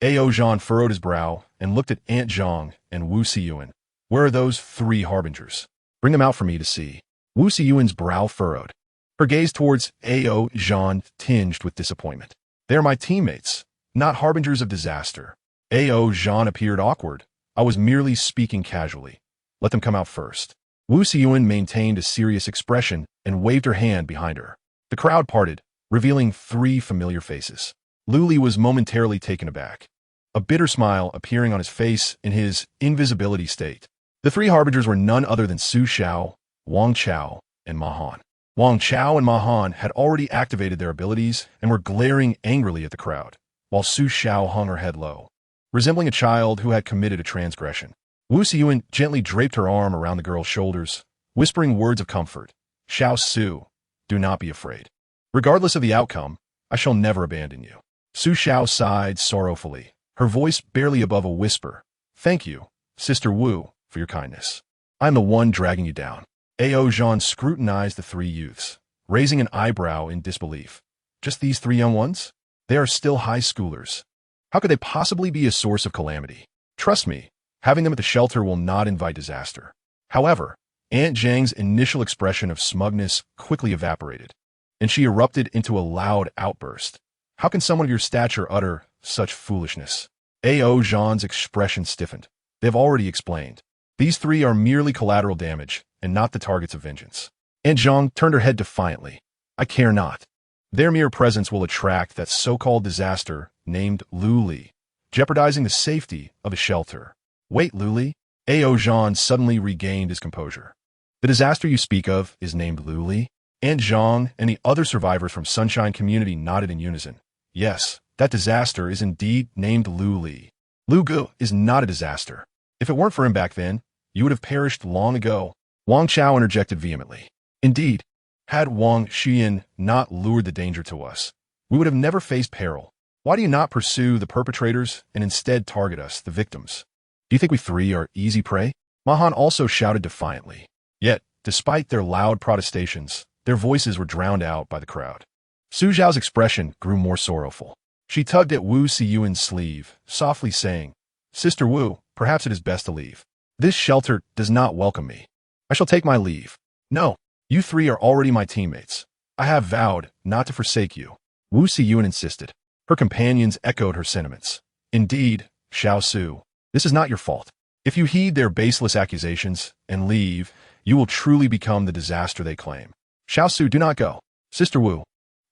Ao Zhan furrowed his brow and looked at Aunt Zhang and Wu Siyuan. "Where are those 3 harbingers? Bring them out for me to see." Wu Siyuan's brow furrowed. Her gaze towards Ao Zhan tinged with disappointment. "They are my teammates, not harbingers of disaster." Ao Zhan appeared awkward. "I was merely speaking casually. Let them come out first." Wu Siyuan maintained a serious expression and waved her hand behind her. The crowd parted, revealing 3 familiar faces. Luli was momentarily taken aback, a bitter smile appearing on his face in his invisibility state. The 3 harbingers were none other than Su Xiao, Wang Chao, and Ma Han. Wang Chao and Ma Han had already activated their abilities and were glaring angrily at the crowd, while Su Xiao hung her head low, resembling a child who had committed a transgression. Wu Siyuan gently draped her arm around the girl's shoulders, whispering words of comfort. "Xiao Su, do not be afraid. Regardless of the outcome, I shall never abandon you." Su Xiao sighed sorrowfully, her voice barely above a whisper. "Thank you, Sister Wu, for your kindness. I'm the one dragging you down." Ao Zhan scrutinized the 3 youths, raising an eyebrow in disbelief. "Just these 3 young ones? They are still high schoolers. How could they possibly be a source of calamity? Trust me, having them at the shelter will not invite disaster." However, Aunt Zhang's initial expression of smugness quickly evaporated, and she erupted into a loud outburst. "How can someone of your stature utter such foolishness?" Ao Zhan's expression stiffened. "They have already explained. These 3 are merely collateral damage, and not the targets of vengeance." Aunt Zhang turned her head defiantly. "I care not. Their mere presence will attract that so-called disaster named Luli, jeopardizing the safety of the shelter." "Wait, Luli." Ao Zhan suddenly regained his composure. "The disaster you speak of is named Luli?" Aunt Zhang and the other survivors from Sunshine Community nodded in unison. "Yes, that disaster is indeed named Luli. Lu Gu is not a disaster. If it weren't for him back then, you would have perished long ago." Wang Chao interjected vehemently. "Indeed, had Wang Xian not lured the danger to us, we would have never faced peril. Why do you not pursue the perpetrators and instead target us, the victims? Do you think we 3 are easy prey?" Mahan also shouted defiantly. Yet, despite their loud protestations, their voices were drowned out by the crowd. Su Zhao's expression grew more sorrowful. She tugged at Wu Siyuan's sleeve, softly saying, "Sister Wu, perhaps it is best to leave. This shelter does not welcome me. I shall take my leave." "No, you 3 are already my teammates. I have vowed not to forsake you," Wu Siyuan insisted. Her companions echoed her sentiments. "Indeed, Xiao Su, this is not your fault. If you heed their baseless accusations and leave, you will truly become the disaster they claim." "Xiao Su, do not go. Sister Wu,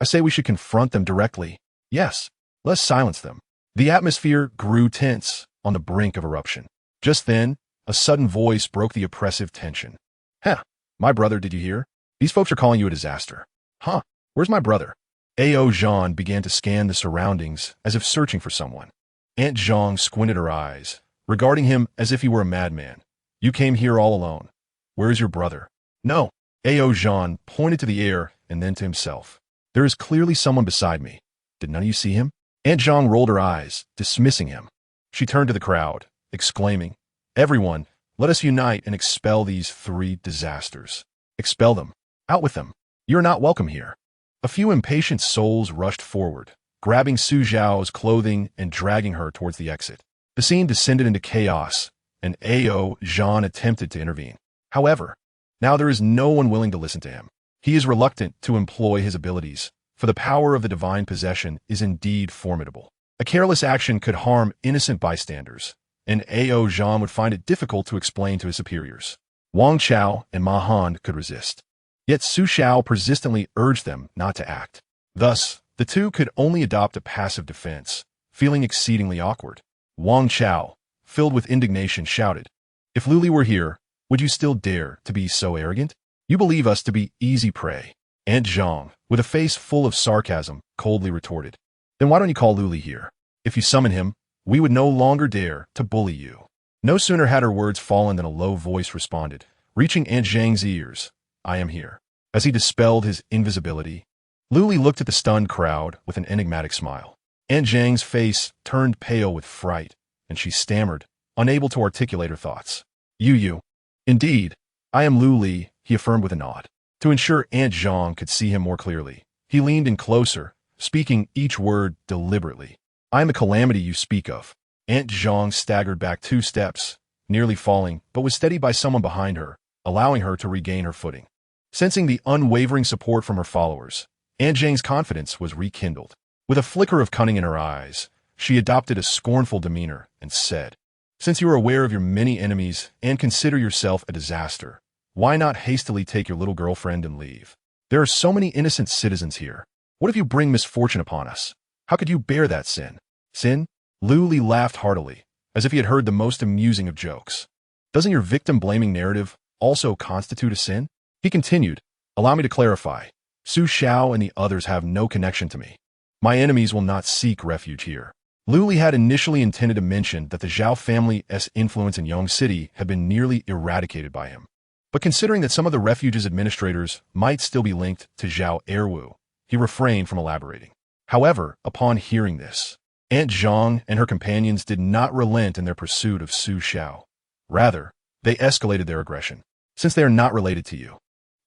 I say we should confront them directly. Yes, let's silence them." The atmosphere grew tense, on the brink of eruption. Just then, a sudden voice broke the oppressive tension. Heh, my brother, did you hear? These folks are calling you a disaster. Huh, where's my brother? A.O. Jean began to scan the surroundings as if searching for someone. Aunt Zhang squinted her eyes, regarding him as if he were a madman. You came here all alone. Where is your brother? No. A.O. Jean pointed to the air and then to himself. There is clearly someone beside me. Did none of you see him? Aunt Zhang rolled her eyes, dismissing him. She turned to the crowd, exclaiming, Everyone, let us unite and expel these 3 disasters. Expel them. Out with them. You're not welcome here. A few impatient souls rushed forward, grabbing Su Zhao's clothing and dragging her towards the exit. The scene descended into chaos, and A.O. Jean attempted to intervene. However, now there is no one willing to listen to him. He is reluctant to employ his abilities, for the power of the divine possession is indeed formidable. A careless action could harm innocent bystanders, and A.O. Jean would find it difficult to explain to his superiors. Wang Chao and Ma Han could resist. Yet Su Xiao persistently urged them not to act. Thus, the two could only adopt a passive defense, feeling exceedingly awkward. Wang Chao, filled with indignation, shouted, If Luli were here, would you still dare to be so arrogant? You believe us to be easy prey. Aunt Zhang, with a face full of sarcasm, coldly retorted, Then why don't you call Luli here? If you summon him, we would no longer dare to bully you. No sooner had her words fallen than a low voice responded, reaching Aunt Zhang's ears, I am here. As he dispelled his invisibility, Luli looked at the stunned crowd with an enigmatic smile. Aunt Zhang's face turned pale with fright, and she stammered, unable to articulate her thoughts. You. Indeed, I am Luli, he affirmed with a nod. To ensure Aunt Zhang could see him more clearly, he leaned in closer, speaking each word deliberately. I am the calamity you speak of. Aunt Zhang staggered back 2 steps, nearly falling, but was steadied by someone behind her, allowing her to regain her footing. Sensing the unwavering support from her followers, Aunt Zhang's confidence was rekindled. With a flicker of cunning in her eyes, she adopted a scornful demeanor and said, Since you are aware of your many enemies and consider yourself a disaster, why not hastily take your little girlfriend and leave? There are so many innocent citizens here. What if you bring misfortune upon us? How could you bear that sin? Sin? Luli laughed heartily, as if he had heard the most amusing of jokes. Doesn't your victim-blaming narrative also constitute a sin? He continued, Allow me to clarify. Su Xiao and the others have no connection to me. My enemies will not seek refuge here. Luli had initially intended to mention that the Zhao family's influence in Yong City had been nearly eradicated by him. But considering that some of the refuge's administrators might still be linked to Zhao Erwu, he refrained from elaborating. However, upon hearing this, Aunt Zhang and her companions did not relent in their pursuit of Su Xiao. Rather, they escalated their aggression. Since they are not related to you,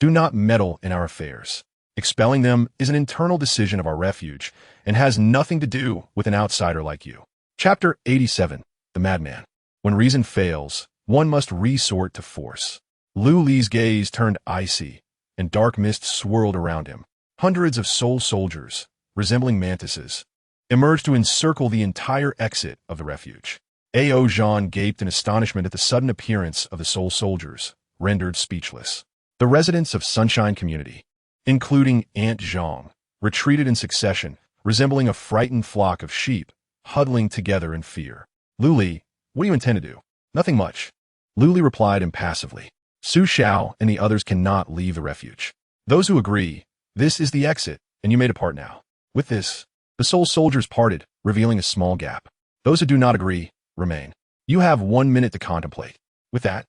do not meddle in our affairs. Expelling them is an internal decision of our refuge and has nothing to do with an outsider like you. Chapter 87, The Madman. When reason fails, one must resort to force. Luli's gaze turned icy, and dark mist swirled around him. Hundreds of soul soldiers, resembling mantises, emerged to encircle the entire exit of the refuge. A.O. Jean gaped in astonishment at the sudden appearance of the soul soldiers, rendered speechless. The residents of Sunshine Community, including Aunt Zhang, retreated in succession, resembling a frightened flock of sheep, huddling together in fear. Luli, what do you intend to do? Nothing much. Luli replied impassively. Su Xiao and the others cannot leave the refuge. Those who agree, this is the exit, and you may depart now. With this, the soul soldiers parted, revealing a small gap. Those who do not agree, remain. You have 1 minute to contemplate. With that,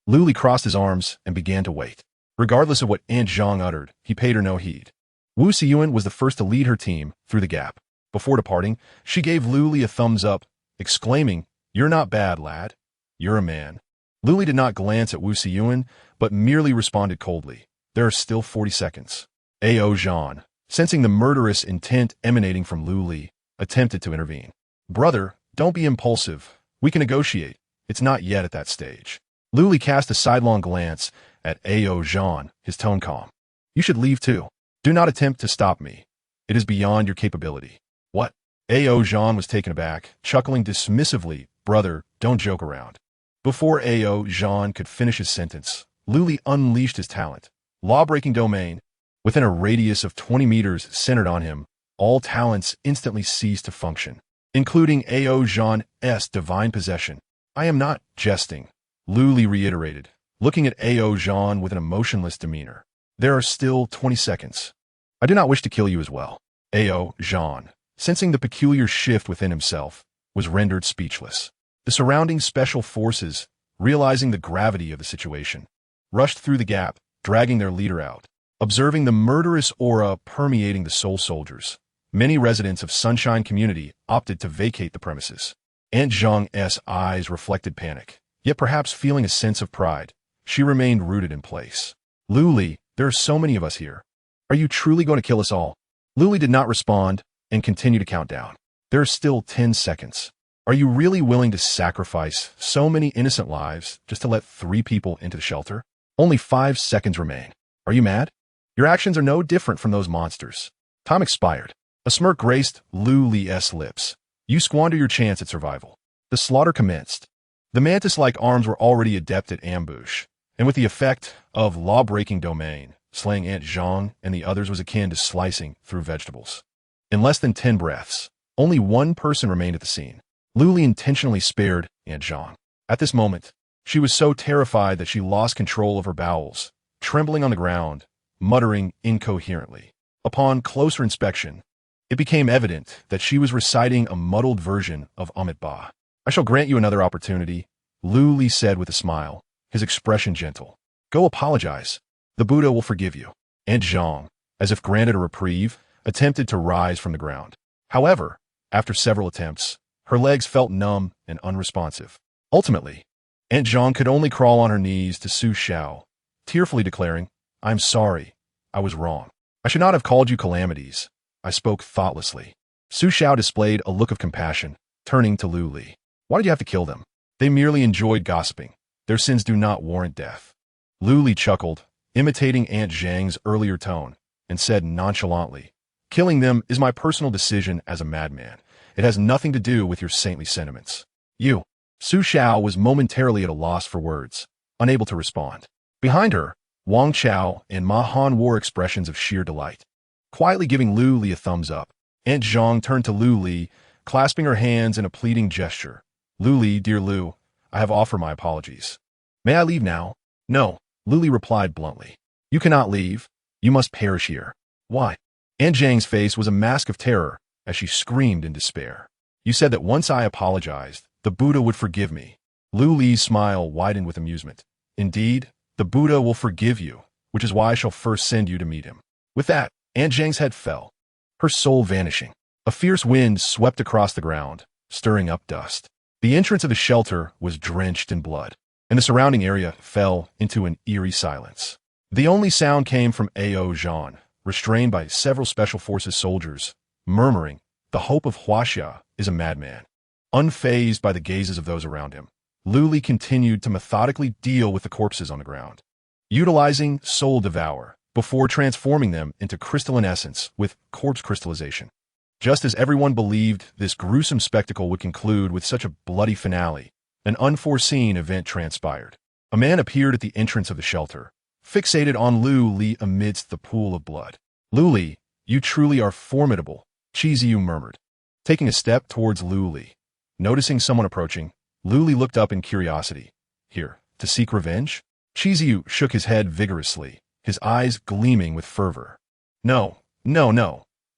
Luli crossed his arms and began to wait. Regardless of what Aunt Zhang uttered, he paid her no heed. Wu Xiyuan was the first to lead her team through the gap. Before departing, she gave Luli a thumbs up, exclaiming, You're not bad, lad. You're a man. Luli did not glance at Wu Xiyuan, but merely responded coldly, There are still 40 seconds. A.O. Jean, sensing the murderous intent emanating from Luli, attempted to intervene. Brother, don't be impulsive. We can negotiate. It's not yet at that stage. Luli cast a sidelong glance at A.O. Jean, his tone calm. You should leave too. Do not attempt to stop me. It is beyond your capability. What? A.O. Jean was taken aback, chuckling dismissively. Brother, don't joke around. Before A.O. Jean could finish his sentence, Luli unleashed his talent. Law-breaking domain. Within a radius of 20 meters centered on him, all talents instantly ceased to function, including A.O. Jean's divine possession. I am not jesting, Lu Li reiterated, looking at Ao Zhan with an emotionless demeanor. There are still 20 seconds. I do not wish to kill you as well. Ao Zhan, sensing the peculiar shift within himself, was rendered speechless. The surrounding special forces, realizing the gravity of the situation, rushed through the gap, dragging their leader out. Observing the murderous aura permeating the Soul Soldiers, many residents of Sunshine Community opted to vacate the premises. Aunt Zhang's eyes reflected panic, yet perhaps feeling a sense of pride, she remained rooted in place. Lu Li, there are so many of us here. Are you truly going to kill us all? Lu Li did not respond and continued to count down. There are still 10 seconds. Are you really willing to sacrifice so many innocent lives just to let 3 people into the shelter? Only 5 seconds remain. Are you mad? Your actions are no different from those monsters. Time expired. A smirk graced Lu Li's lips. You squander your chance at survival. The slaughter commenced. The mantis-like arms were already adept at ambush, and with the effect of law-breaking domain, slaying Aunt Zhang and the others was akin to slicing through vegetables. In less than 10 breaths, only one person remained at the scene. Lu Li intentionally spared Aunt Zhang. At this moment, she was so terrified that she lost control of her bowels, trembling on the ground, muttering incoherently. Upon closer inspection, it became evident that she was reciting a muddled version of Amitabha. I shall grant you another opportunity, Lu Li said with a smile, his expression gentle. Go apologize. The Buddha will forgive you. Aunt Zhang, as if granted a reprieve, attempted to rise from the ground. However, after several attempts, her legs felt numb and unresponsive. Ultimately, Aunt Zhang could only crawl on her knees to Su Xiao, tearfully declaring, I'm sorry. I was wrong. I should not have called you calamities. I spoke thoughtlessly. Su Xiao displayed a look of compassion, turning to Lu Li. Why did you have to kill them? They merely enjoyed gossiping. Their sins do not warrant death. Lu Li chuckled, imitating Aunt Zhang's earlier tone, and said nonchalantly, Killing them is my personal decision as a madman. It has nothing to do with your saintly sentiments. You. Su Xiao was momentarily at a loss for words, unable to respond. Behind her, Wang Chao and Ma Han wore expressions of sheer delight. Quietly giving Lu Li a thumbs up, Aunt Zhang turned to Lu Li, clasping her hands in a pleading gesture. Lu Li, dear Lu, I have offered my apologies. May I leave now? No, Lu Li replied bluntly. You cannot leave. You must perish here. Why? Aunt Zhang's face was a mask of terror as she screamed in despair. You said that once I apologized, the Buddha would forgive me. Lu Li's smile widened with amusement. Indeed, the Buddha will forgive you, which is why I shall first send you to meet him. With that, Aunt Zhang's head fell, her soul vanishing. A fierce wind swept across the ground, stirring up dust. The entrance of the shelter was drenched in blood, and the surrounding area fell into an eerie silence. The only sound came from Ao Zhan, restrained by several Special Forces soldiers, murmuring, The hope of Huaxia is a madman. Unfazed by the gazes of those around him, Lu Li continued to methodically deal with the corpses on the ground, utilizing Soul-Devour before transforming them into crystalline essence with corpse crystallization. Just as everyone believed this gruesome spectacle would conclude with such a bloody finale, an unforeseen event transpired. A man appeared at the entrance of the shelter, fixated on Lu Li amidst the pool of blood. Lu Li, you truly are formidable, Chi Ziyu murmured, taking a step towards Lu Li. Noticing someone approaching, Lu Li looked up in curiosity. Here, to seek revenge? Chi Ziyu shook his head vigorously, his eyes gleaming with fervor. No.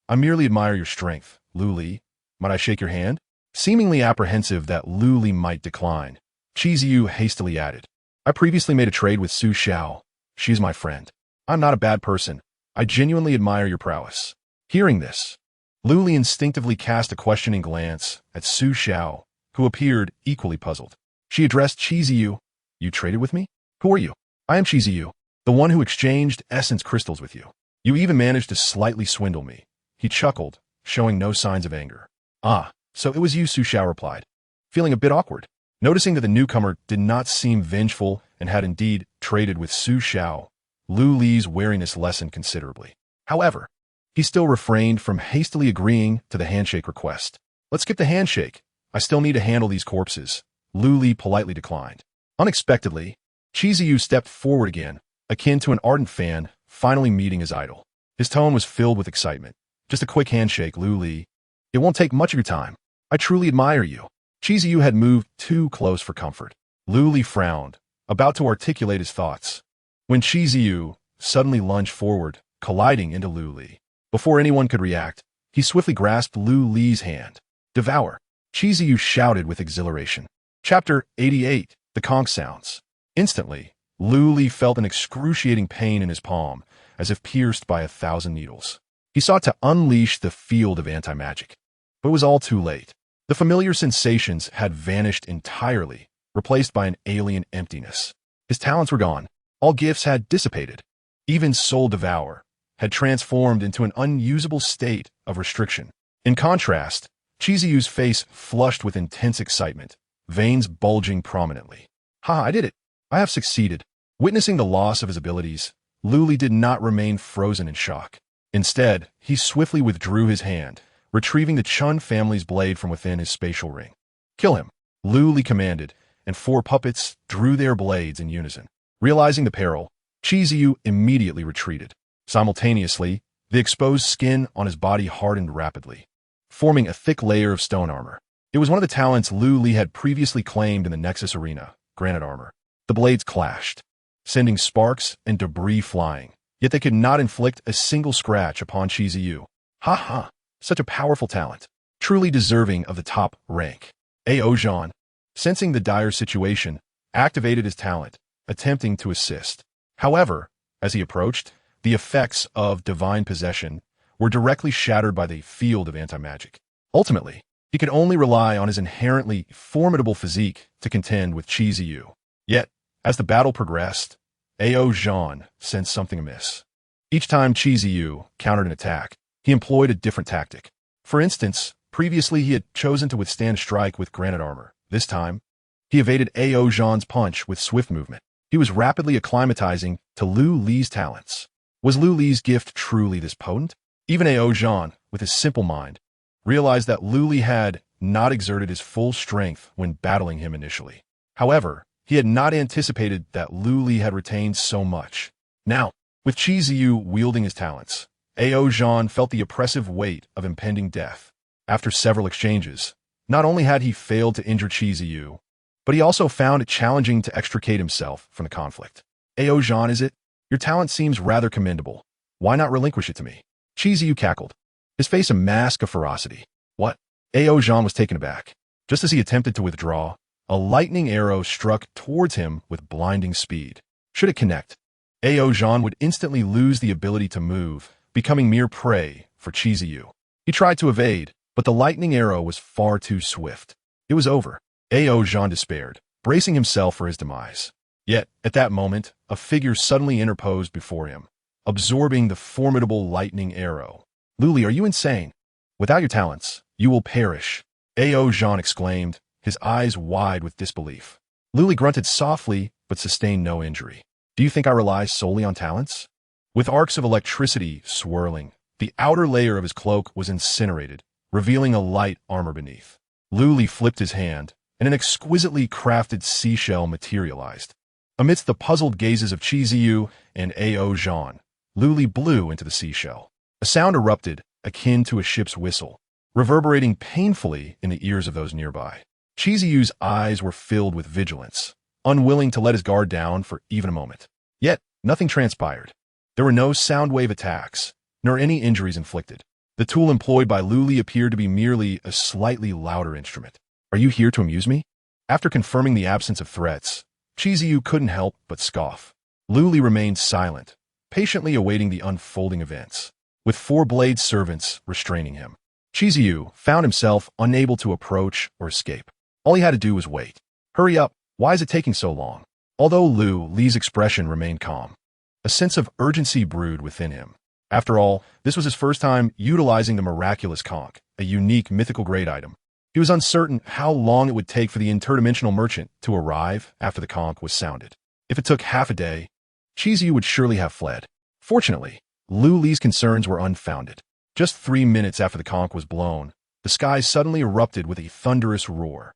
I merely admire your strength, Lu Li. Might I shake your hand? Seemingly apprehensive that Lu Li might decline, Chi Ziyu hastily added, I previously made a trade with Su Xiao. She is my friend. I'm not a bad person. I genuinely admire your prowess. Hearing this, Lu Li instinctively cast a questioning glance at Su Xiao, who appeared equally puzzled. She addressed Chi Ziyu. You traded with me? Who are you? I am Chi Ziyu, the one who exchanged essence crystals with you. You even managed to slightly swindle me. He chuckled, showing no signs of anger. Ah, so it was you, Su Xiao replied, feeling a bit awkward. Noticing that the newcomer did not seem vengeful and had indeed traded with Su Xiao, Lu Li's wariness lessened considerably. However, he still refrained from hastily agreeing to the handshake request. Let's skip the handshake. I still need to handle these corpses, Lu Li politely declined. Unexpectedly, Chi Ziyu stepped forward again, akin to an ardent fan finally meeting his idol. His tone was filled with excitement. Just a quick handshake, Lu Li. It won't take much of your time. I truly admire you. Chiziyu had moved too close for comfort. Lu Li frowned, about to articulate his thoughts, when Chiziyu suddenly lunged forward, colliding into Lu Li. Before anyone could react, he swiftly grasped Lu Li's hand. Devour! Chiziyu shouted with exhilaration. Chapter 88. The Conch Sounds. Instantly, Lu Li felt an excruciating pain in his palm, as if pierced by 1,000 needles. He sought to unleash the field of anti-magic, but it was all too late. The familiar sensations had vanished entirely, replaced by an alien emptiness. His talents were gone. All gifts had dissipated. Even Soul-Devouring had transformed into an unusable state of restriction. In contrast, Chiziyu's face flushed with intense excitement, veins bulging prominently. Ha, I did it! I have succeeded. Witnessing the loss of his abilities, Lu Li did not remain frozen in shock. Instead, he swiftly withdrew his hand, retrieving the Chun family's blade from within his spatial ring. Kill him, Lu Li commanded, and 4 puppets drew their blades in unison. Realizing the peril, Chiziyu immediately retreated. Simultaneously, the exposed skin on his body hardened rapidly, forming a thick layer of stone armor. It was one of the talents Lu Li had previously claimed in the Nexus Arena, granite armor. The blades clashed, sending sparks and debris flying, yet they could not inflict a single scratch upon Chiziyu. Ha ha! Such a powerful talent, truly deserving of the top rank. Aozhan, sensing the dire situation, activated his talent, attempting to assist. However, as he approached, the effects of divine possession were directly shattered by the field of anti-magic. Ultimately, he could only rely on his inherently formidable physique to contend with Chiziyu. Yet, as the battle progressed, Aozhan sensed something amiss. Each time Chiziyu countered an attack, he employed a different tactic. For instance, previously he had chosen to withstand a strike with granite armor. This time, he evaded Aozhan's punch with swift movement. He was rapidly acclimatizing to Lu Li's talents. Was Lu Li's gift truly this potent? Even Aozhan, with his simple mind, realized that Lu Li had not exerted his full strength when battling him initially. However, he had not anticipated that Lu Li had retained so much. Now, with Chiziyu wielding his talents, Aozhan felt the oppressive weight of impending death. After several exchanges, not only had he failed to injure Chiziyu, but he also found it challenging to extricate himself from the conflict. Aozhan, is it? Your talent seems rather commendable. Why not relinquish it to me? Chiziyu cackled, his face a mask of ferocity. What? Aozhan was taken aback. Just as he attempted to withdraw, a lightning arrow struck towards him with blinding speed. Should it connect, Aozhan would instantly lose the ability to move, becoming mere prey for Chiziyu. He tried to evade, but the lightning arrow was far too swift. It was over. Aozhan despaired, bracing himself for his demise. Yet, at that moment, a figure suddenly interposed before him, absorbing the formidable lightning arrow. Lu Li, are you insane? Without your talents, you will perish, Aozhan exclaimed, his eyes wide with disbelief. Lu Li grunted softly, but sustained no injury. Do you think I rely solely on talents? With arcs of electricity swirling, the outer layer of his cloak was incinerated, revealing a light armor beneath. Lu Li flipped his hand, and an exquisitely crafted seashell materialized. Amidst the puzzled gazes of Chiziyu and Aozhan, Lu Li blew into the seashell. A sound erupted, akin to a ship's whistle, reverberating painfully in the ears of those nearby. Chiziyu's eyes were filled with vigilance, unwilling to let his guard down for even a moment. Yet, nothing transpired. There were no sound wave attacks, nor any injuries inflicted. The tool employed by Lu Li appeared to be merely a slightly louder instrument. Are you here to amuse me? After confirming the absence of threats, Chiziyu couldn't help but scoff. Lu Li remained silent, patiently awaiting the unfolding events, with 4 blade servants restraining him. Chiziyu found himself unable to approach or escape. All he had to do was wait. Hurry up, why is it taking so long? Although Lu Li's expression remained calm, a sense of urgency brewed within him. After all, this was his first time utilizing the miraculous conch, a unique mythical grade item. He was uncertain how long it would take for the interdimensional merchant to arrive after the conch was sounded. If it took half a day, Chiziyu would surely have fled. Fortunately, Lu Li's concerns were unfounded. Just 3 minutes after the conch was blown, the sky suddenly erupted with a thunderous roar.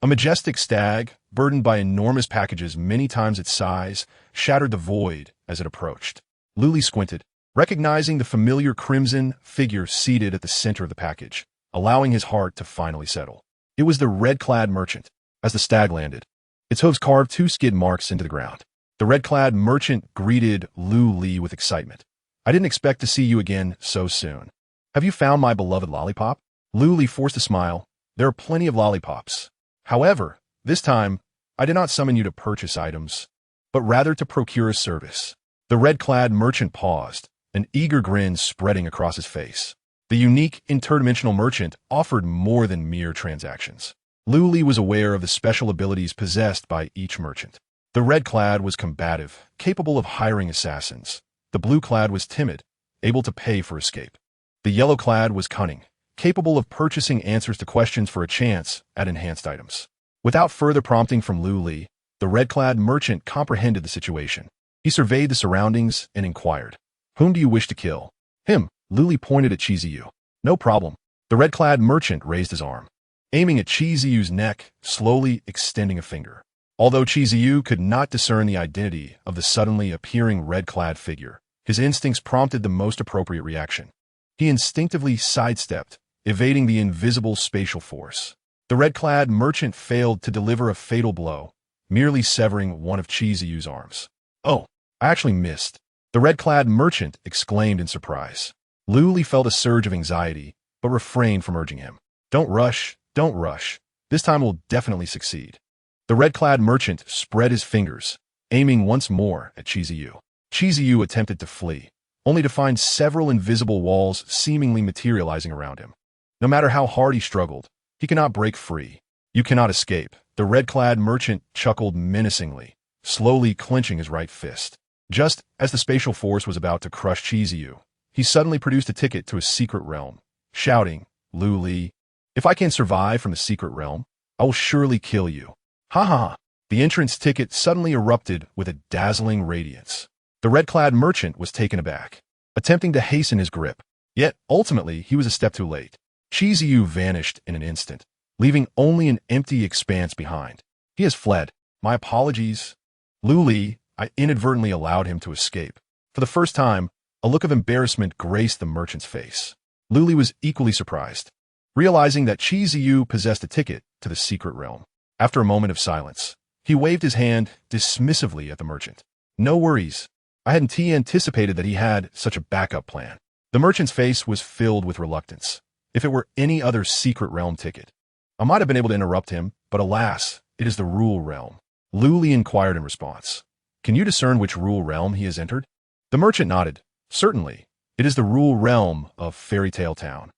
A majestic stag, burdened by enormous packages many times its size, shattered the void as it approached. Lu Li squinted, recognizing the familiar crimson figure seated at the center of the package, allowing his heart to finally settle. It was the red-clad merchant. As the stag landed, its hooves carved two skid marks into the ground. The red-clad merchant greeted Lu Li with excitement. I didn't expect to see you again so soon. Have you found my beloved lollipop? Lu Li forced a smile. There are plenty of lollipops. However, this time, I did not summon you to purchase items, but rather to procure a service. The red-clad merchant paused, an eager grin spreading across his face. The unique interdimensional merchant offered more than mere transactions. Lu Li was aware of the special abilities possessed by each merchant. The red-clad was combative, capable of hiring assassins. The blue-clad was timid, able to pay for escape. The yellow-clad was cunning, capable of purchasing answers to questions for a chance at enhanced items. Without further prompting from Lu Li, the red-clad merchant comprehended the situation. He surveyed the surroundings and inquired, "Whom do you wish to kill?" "Him." Lu Li pointed at Chiziyu. "No problem." The red-clad merchant raised his arm, aiming at Chiziyu's neck, slowly extending a finger. Although Chiziyu could not discern the identity of the suddenly appearing red-clad figure, his instincts prompted the most appropriate reaction. He instinctively sidestepped, evading the invisible spatial force. The red-clad merchant failed to deliver a fatal blow, merely severing one of Chiziyu's arms. "Oh, I actually missed." The red-clad merchant exclaimed in surprise. Lu Li felt a surge of anxiety, but refrained from urging him. Don't rush. This time we'll definitely succeed." The red-clad merchant spread his fingers, aiming once more at Chiziyu. Chiziyu attempted to flee, only to find several invisible walls seemingly materializing around him. No matter how hard he struggled, he cannot break free. "You cannot escape." The red-clad merchant chuckled menacingly, slowly clenching his right fist. Just as the spatial force was about to crush Chiziyu, he suddenly produced a ticket to a secret realm, shouting, "Lu Li, if I can survive from the secret realm, I will surely kill you." Ha ha ha. The entrance ticket suddenly erupted with a dazzling radiance. The red-clad merchant was taken aback, attempting to hasten his grip. Yet, ultimately, he was a step too late. Chiziyu vanished in an instant, leaving only an empty expanse behind. "He has fled. My apologies." "Lu Li, I inadvertently allowed him to escape." For the first time, a look of embarrassment graced the merchant's face. Lu Li was equally surprised, realizing that Chiziyu possessed a ticket to the secret realm. After a moment of silence, he waved his hand dismissively at the merchant. "No worries. I hadn't anticipated that he had such a backup plan." The merchant's face was filled with reluctance. If it were any other secret realm ticket, I might have been able to interrupt him, but alas, it is the rule realm. Lu Li inquired in response. "Can you discern which rule realm he has entered?" The merchant nodded. "Certainly. It is the rule realm of Fairy Tale Town."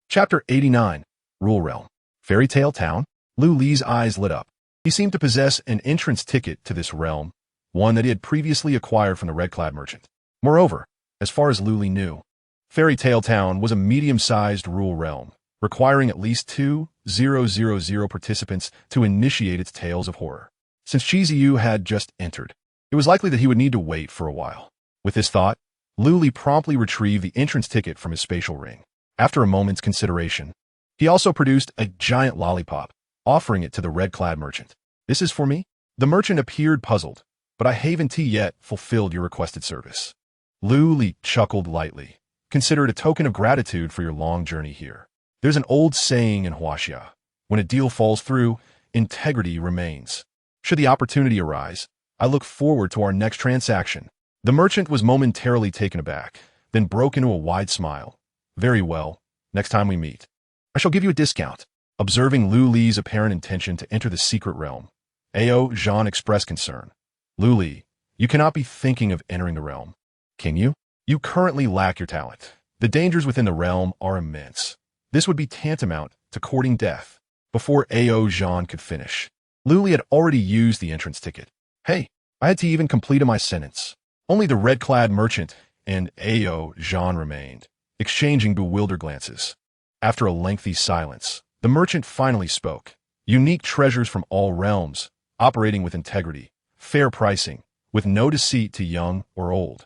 Chapter 89. Rule Realm. Fairy Tale Town? Lu Li's eyes lit up. He seemed to possess an entrance ticket to this realm, one that he had previously acquired from the red-clad merchant. Moreover, as far as Lu Li knew, Fairy Tale Town was a medium-sized rule realm, requiring at least 2,000 participants to initiate its tales of horror. Since Chiziyu had just entered, it was likely that he would need to wait for a while. With this thought, Lu Li promptly retrieved the entrance ticket from his spatial ring. After a moment's consideration, he also produced a giant lollipop, offering it to the red-clad merchant. "This is for me?" The merchant appeared puzzled, "But I haven't yet fulfilled your requested service." Lu Li chuckled lightly. "Consider it a token of gratitude for your long journey here. There's an old saying in Huaxia, when a deal falls through, integrity remains. Should the opportunity arise, I look forward to our next transaction." The merchant was momentarily taken aback, then broke into a wide smile. "Very well. Next time we meet, I shall give you a discount." Observing Lu Li's apparent intention to enter the secret realm, Ao Zhan expressed concern. "Lu Li, you cannot be thinking of entering the realm. Can you? You currently lack your talent. The dangers within the realm are immense. This would be tantamount to courting death." Before Ao Zhan could finish, Lu Li had already used the entrance ticket. "Hey, I had to even complete my sentence." Only the red-clad merchant and Ao Zhan remained, exchanging bewildered glances. After a lengthy silence, the merchant finally spoke. "Unique treasures from all realms, operating with integrity, fair pricing, with no deceit to young or old.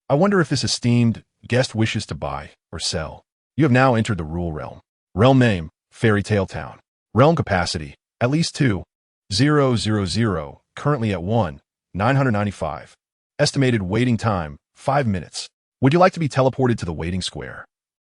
I wonder if this esteemed guest wishes to buy or sell. You have now entered the rule realm. Realm name, Fairy Tale Town. Realm capacity, at least 2,000, currently at 1,995. Estimated waiting time, 5 minutes. Would you like to be teleported to the waiting square?"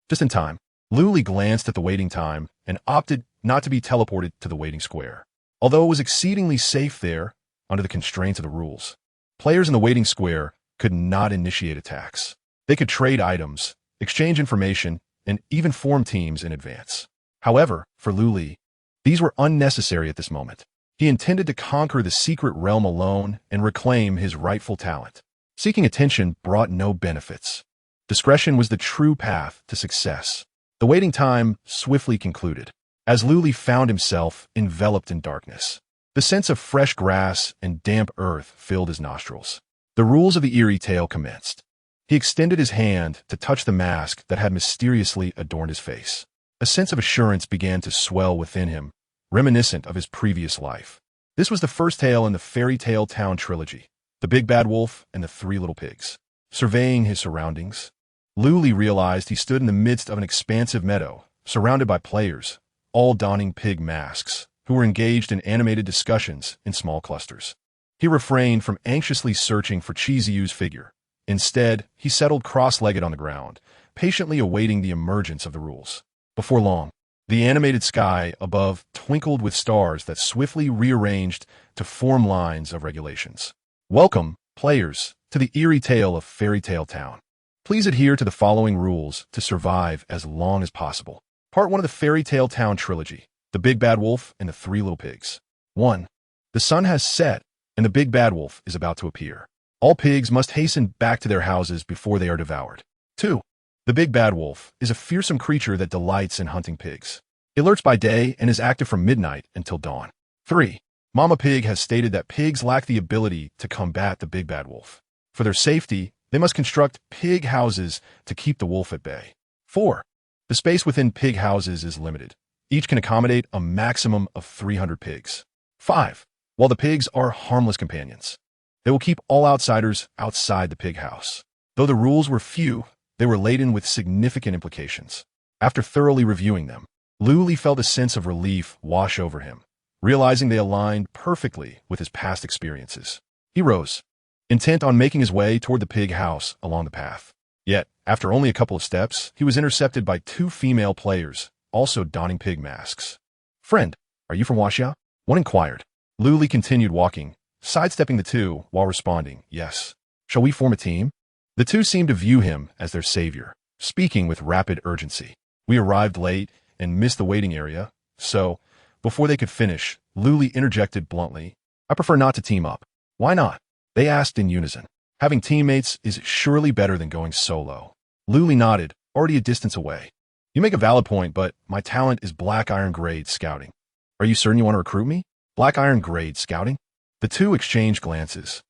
"Just in time." Luli glanced at the waiting time and opted not to be teleported to the waiting square. Although it was exceedingly safe there, under the constraints of the rules, players in the waiting square could not initiate attacks. They could trade items, exchange information, and even form teams in advance. However, for Luli, these were unnecessary at this moment. He intended to conquer the secret realm alone and reclaim his rightful talent. Seeking attention brought no benefits. Discretion was the true path to success. The waiting time swiftly concluded, as Luli found himself enveloped in darkness. The sense of fresh grass and damp earth filled his nostrils. The rules of the eerie tale commenced. He extended his hand to touch the mask that had mysteriously adorned his face. A sense of assurance began to swell within him, reminiscent of his previous life. This was the first tale in the Fairy Tale Town trilogy, The Big Bad Wolf and the Three Little Pigs. Surveying his surroundings, Luli realized he stood in the midst of an expansive meadow, surrounded by players, all donning pig masks, who were engaged in animated discussions in small clusters. He refrained from anxiously searching for Chizuyu's figure. Instead, he settled cross-legged on the ground, patiently awaiting the emergence of the rules. Before long, the animated sky above twinkled with stars that swiftly rearranged to form lines of regulations. Welcome, players, to the eerie tale of Fairy Tale Town. Please adhere to the following rules to survive as long as possible. Part 1 of the Fairy Tale Town trilogy, The Big Bad Wolf and the Three Little Pigs. 1. The sun has set, and the Big Bad Wolf is about to appear. All pigs must hasten back to their houses before they are devoured. 2. The Big Bad Wolf is a fearsome creature that delights in hunting pigs. It lurks by day and is active from midnight until dawn. 3. Mama Pig has stated that pigs lack the ability to combat the Big Bad Wolf. For their safety, they must construct pig houses to keep the wolf at bay. 4. The space within pig houses is limited. Each can accommodate a maximum of 300 pigs. 5. While the pigs are harmless companions, they will keep all outsiders outside the pig house. Though the rules were few, they were laden with significant implications. After thoroughly reviewing them, Luli felt a sense of relief wash over him, realizing they aligned perfectly with his past experiences. He rose, intent on making his way toward the pig house along the path. Yet, after only a couple of steps, he was intercepted by 2 female players, also donning pig masks. "Friend, are you from Waxia?" one inquired. Luli continued walking, sidestepping the 2 while responding, "Yes. Shall we form a team?" The 2 seemed to view him as their savior, speaking with rapid urgency. "We arrived late and missed the waiting area, so..." Before they could finish, Luli interjected bluntly, "I prefer not to team up." "Why not?" they asked in unison. "Having teammates is surely better than going solo." Luli nodded, already a distance away. "You make a valid point, but my talent is Black Iron Grade Scouting. Are you certain you want to recruit me?" "Black Iron Grade Scouting?" The 2 exchanged glances,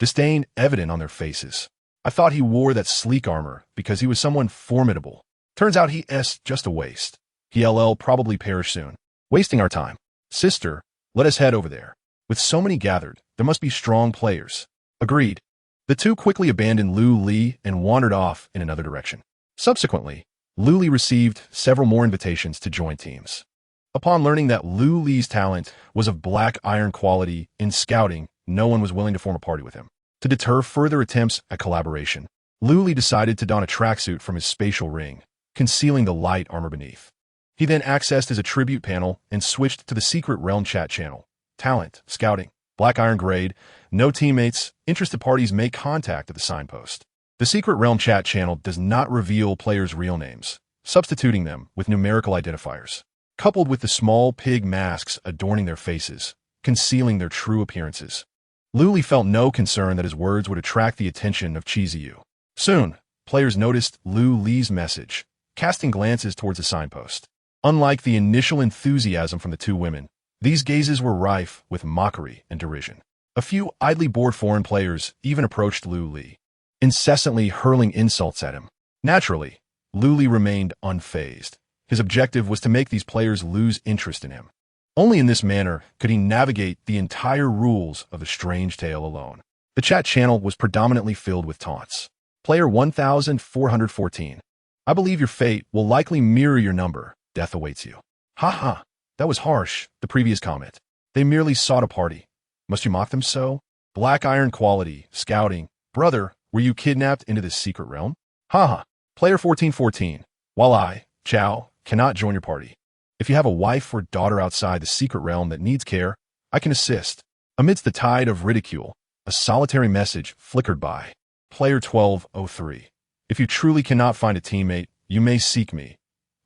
disdain evident on their faces. "I thought he wore that sleek armor because he was someone formidable. Turns out he's just a waste. He'll probably perish soon. Wasting our time. Sister, let us head over there. With so many gathered, there must be strong players." "Agreed." The 2 quickly abandoned Luli and wandered off in another direction. Subsequently, Luli received several more invitations to join teams. Upon learning that Luli's talent was of black iron quality in scouting, no one was willing to form a party with him. To deter further attempts at collaboration, Luli decided to don a tracksuit from his spatial ring, concealing the light armor beneath. He then accessed his attribute panel and switched to the secret realm chat channel. Talent, Scouting, Black Iron Grade, no teammates, interested parties make contact at the signpost. The secret realm chat channel does not reveal players' real names, substituting them with numerical identifiers, coupled with the small pig masks adorning their faces, concealing their true appearances. Luli felt no concern that his words would attract the attention of Chizuyu. Soon, players noticed Luli's message, casting glances towards the signpost. Unlike the initial enthusiasm from the 2 women, these gazes were rife with mockery and derision. A few idly bored foreign players even approached Luli, incessantly hurling insults at him. Naturally, Luli remained unfazed. His objective was to make these players lose interest in him. Only in this manner could he navigate the entire rules of the strange tale alone. The chat channel was predominantly filled with taunts. Player 1414. "I believe your fate will likely mirror your number. Death awaits you." "Ha, that was harsh," the previous comment. "They merely sought a party. Must you mock them so?" "Black Iron Quality, Scouting. Brother, were you kidnapped into this secret realm?" "Ha. Player 1414. While I, Chow, cannot join your party. If you have a wife or daughter outside the secret realm that needs care, I can assist. Amidst the tide of ridicule, a solitary message flickered by. Player 1203. If you truly cannot find a teammate, you may seek me.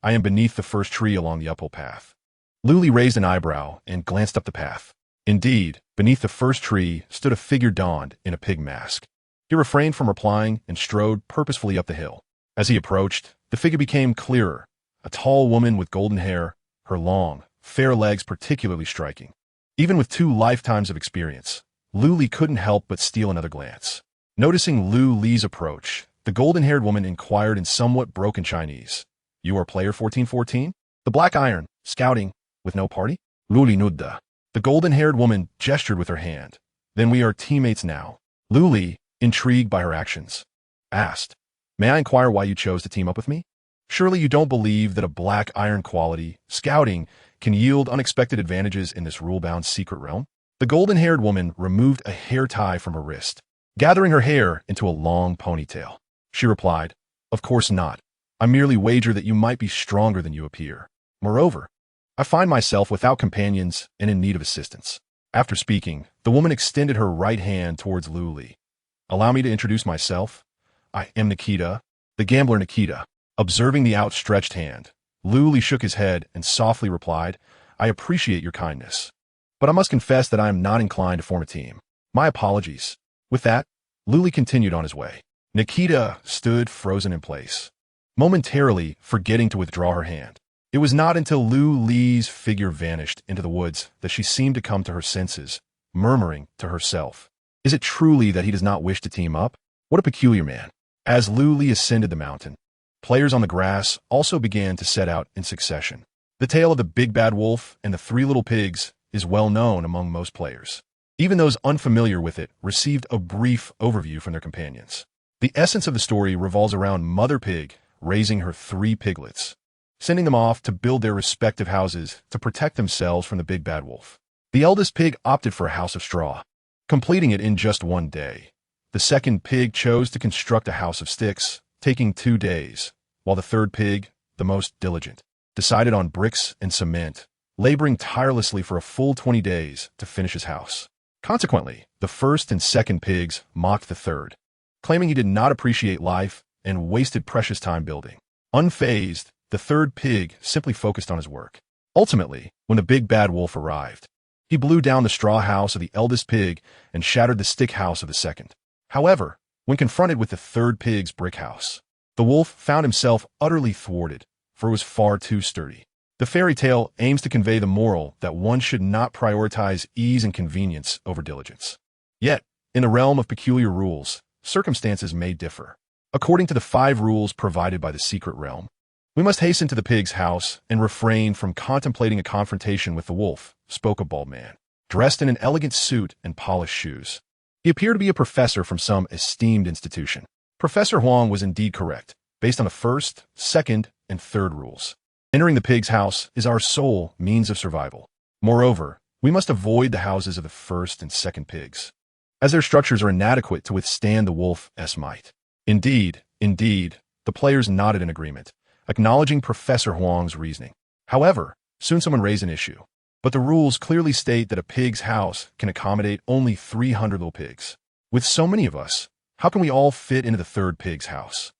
I am beneath the first tree along the uphill path. Luli raised an eyebrow and glanced up the path. Indeed, beneath the first tree stood a figure donned in a pig mask. He refrained from replying and strode purposefully up the hill. As he approached, the figure became clearer, a tall woman with golden hair, her long, fair legs particularly striking. Even with 2 lifetimes of experience, Lu Li couldn't help but steal another glance. Noticing Lu Li's approach, the golden-haired woman inquired in somewhat broken Chinese. You are player 1414? The Black Iron, scouting, with no party? Lu Li nudda. The golden-haired woman gestured with her hand. Then we are teammates now. Lu Li, intrigued by her actions, asked, May I inquire why you chose to team up with me? Surely you don't believe that a Black Iron quality, scouting, can yield unexpected advantages in this rule-bound secret realm? The golden-haired woman removed a hair tie from her wrist, gathering her hair into a long ponytail. She replied, Of course not. I merely wager that you might be stronger than you appear. Moreover, I find myself without companions and in need of assistance. After speaking, the woman extended her right hand towards Lu Li. Allow me to introduce myself. I am Nikita, the gambler Nikita. Observing the outstretched hand, Lu Li shook his head and softly replied, I appreciate your kindness, but I must confess that I am not inclined to form a team. My apologies. With that, Lu Li continued on his way. Nikita stood frozen in place, momentarily forgetting to withdraw her hand. It was not until Lu Li's figure vanished into the woods that she seemed to come to her senses, murmuring to herself, Is it truly that he does not wish to team up? What a peculiar man. As Lu Li ascended the mountain, players on the grass also began to set out in succession. The tale of the big bad wolf and the 3 little pigs is well known among most players. Even those unfamiliar with it received a brief overview from their companions. The essence of the story revolves around Mother Pig raising her 3 piglets, sending them off to build their respective houses to protect themselves from the big bad wolf. The eldest pig opted for a house of straw, completing it in just 1 day. The second pig chose to construct a house of sticks, taking 2 days, while the third pig, the most diligent, decided on bricks and cement, laboring tirelessly for a full 20 days to finish his house. Consequently, the first and second pigs mocked the third, claiming he did not appreciate life and wasted precious time building. Unfazed, the third pig simply focused on his work. Ultimately, when the big bad wolf arrived, he blew down the straw house of the eldest pig and shattered the stick house of the second. However, when confronted with the third pig's brick house, the wolf found himself utterly thwarted, for it was far too sturdy. The fairy tale aims to convey the moral that one should not prioritize ease and convenience over diligence. Yet, in the realm of peculiar rules, circumstances may differ. According to the 5 rules provided by the secret realm, we must hasten to the pig's house and refrain from contemplating a confrontation with the wolf, spoke a bald man, dressed in an elegant suit and polished shoes. He appeared to be a professor from some esteemed institution. Professor Huang was indeed correct, based on the first, second, and third rules. Entering the pig's house is our sole means of survival. Moreover, we must avoid the houses of the first and second pigs, as their structures are inadequate to withstand the wolf's might. Indeed, the players nodded in agreement, acknowledging Professor Huang's reasoning. However, soon someone raised an issue. But the rules clearly state that a pig's house can accommodate only 300 little pigs. With so many of us, how can we all fit into the third pig's house?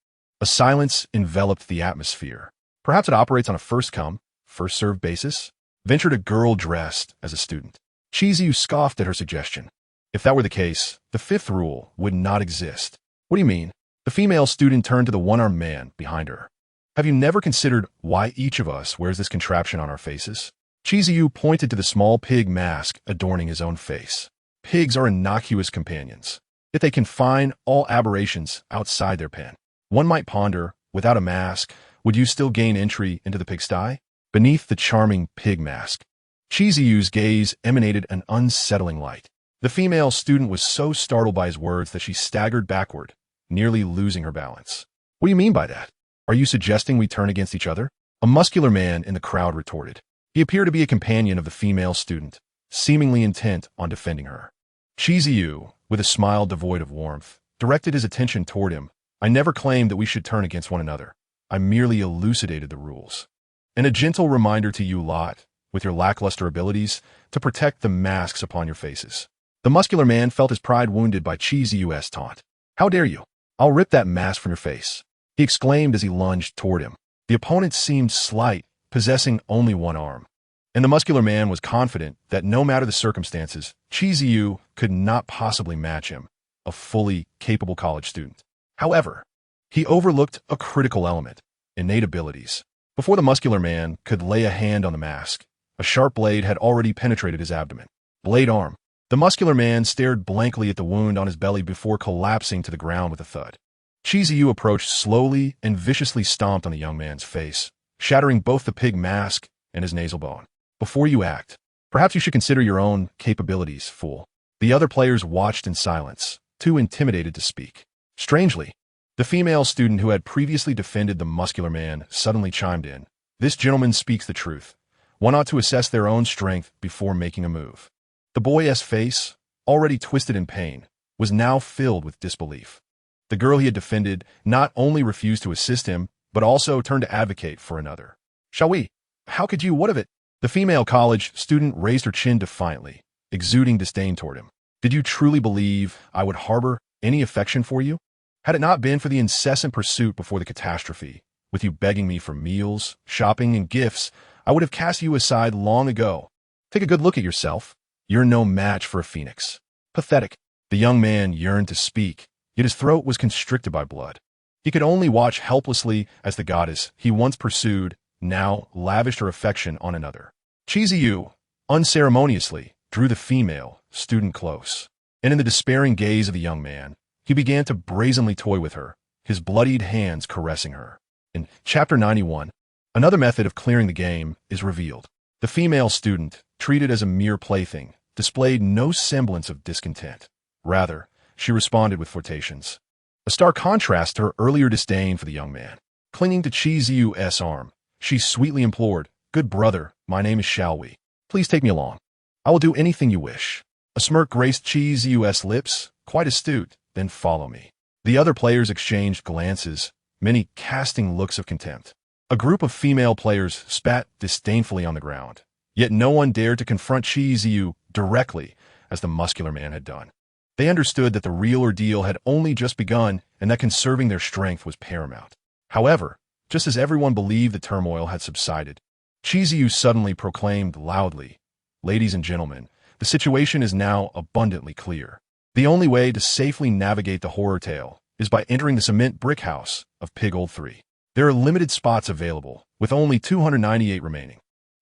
A silence enveloped the atmosphere. Perhaps it operates on a first-come, first-served basis? Ventured a girl dressed as a student. Chizu scoffed at her suggestion. If that were the case, the 5th rule would not exist. What do you mean? The female student turned to the one-armed man behind her. Have you never considered why each of us wears this contraption on our faces? Chizu pointed to the small pig mask adorning his own face. Pigs are innocuous companions, yet they confine all aberrations outside their pen. One might ponder, without a mask, would you still gain entry into the pigsty? Beneath the charming pig mask, Chizu's gaze emanated an unsettling light. The female student was so startled by his words that she staggered backward, nearly losing her balance. What do you mean by that? Are you suggesting we turn against each other? A muscular man in the crowd retorted. He appeared to be a companion of the female student, seemingly intent on defending her. Chizu, with a smile devoid of warmth, directed his attention toward him. I never claimed that we should turn against one another. I merely elucidated the rules. And a gentle reminder to you lot, with your lackluster abilities, to protect the masks upon your faces. The muscular man felt his pride wounded by cheesy US taunt. How dare you? I'll rip that mask from your face, he exclaimed as he lunged toward him. The opponent seemed slight, possessing only one arm. And the muscular man was confident that no matter the circumstances, Cheesy U could not possibly match him, a fully capable college student. However, he overlooked a critical element: innate abilities. Before the muscular man could lay a hand on the mask, a sharp blade had already penetrated his abdomen. Blade arm. The muscular man stared blankly at the wound on his belly before collapsing to the ground with a thud. Cheesy U approached slowly and viciously stomped on the young man's face, shattering both the pig mask and his nasal bone. Before you act, perhaps you should consider your own capabilities, fool. The other players watched in silence, too intimidated to speak. Strangely, the female student who had previously defended the muscular man suddenly chimed in. This gentleman speaks the truth. One ought to assess their own strength before making a move. The boy's face, already twisted in pain, was now filled with disbelief. The girl he had defended not only refused to assist him, but also turned to advocate for another. Shall we? How could you? What of it? The female college student raised her chin defiantly, exuding disdain toward him. Did you truly believe I would harbor any affection for you? Had it not been for the incessant pursuit before the catastrophe, with you begging me for meals, shopping, and gifts, I would have cast you aside long ago. Take a good look at yourself. You're no match for a phoenix. Pathetic. The young man yearned to speak, yet his throat was constricted by blood. He could only watch helplessly as the goddess he once pursued now lavished her affection on another. Cheesy U, unceremoniously, drew the female student close, and in the despairing gaze of the young man, he began to brazenly toy with her, his bloodied hands caressing her. In Chapter 91, another method of clearing the game is revealed. The female student, treated as a mere plaything, displayed no semblance of discontent. Rather, she responded with flirtations. A stark contrast to her earlier disdain for the young man. Clinging to Cheesy U's arm, she sweetly implored, "Good brother, my name is Shall We? Please take me along. I will do anything you wish." A smirk graced Cheesy U's lips, quite astute. Then follow me. The other players exchanged glances, many casting looks of contempt. A group of female players spat disdainfully on the ground, yet no one dared to confront Cheesy U directly as the muscular man had done. They understood that the real ordeal had only just begun and that conserving their strength was paramount. However, just as everyone believed the turmoil had subsided, Cheesy U suddenly proclaimed loudly, "Ladies and gentlemen, the situation is now abundantly clear. The only way to safely navigate the horror tale is by entering the cement brick house of Pig Old 3. There are limited spots available, with only 298 remaining.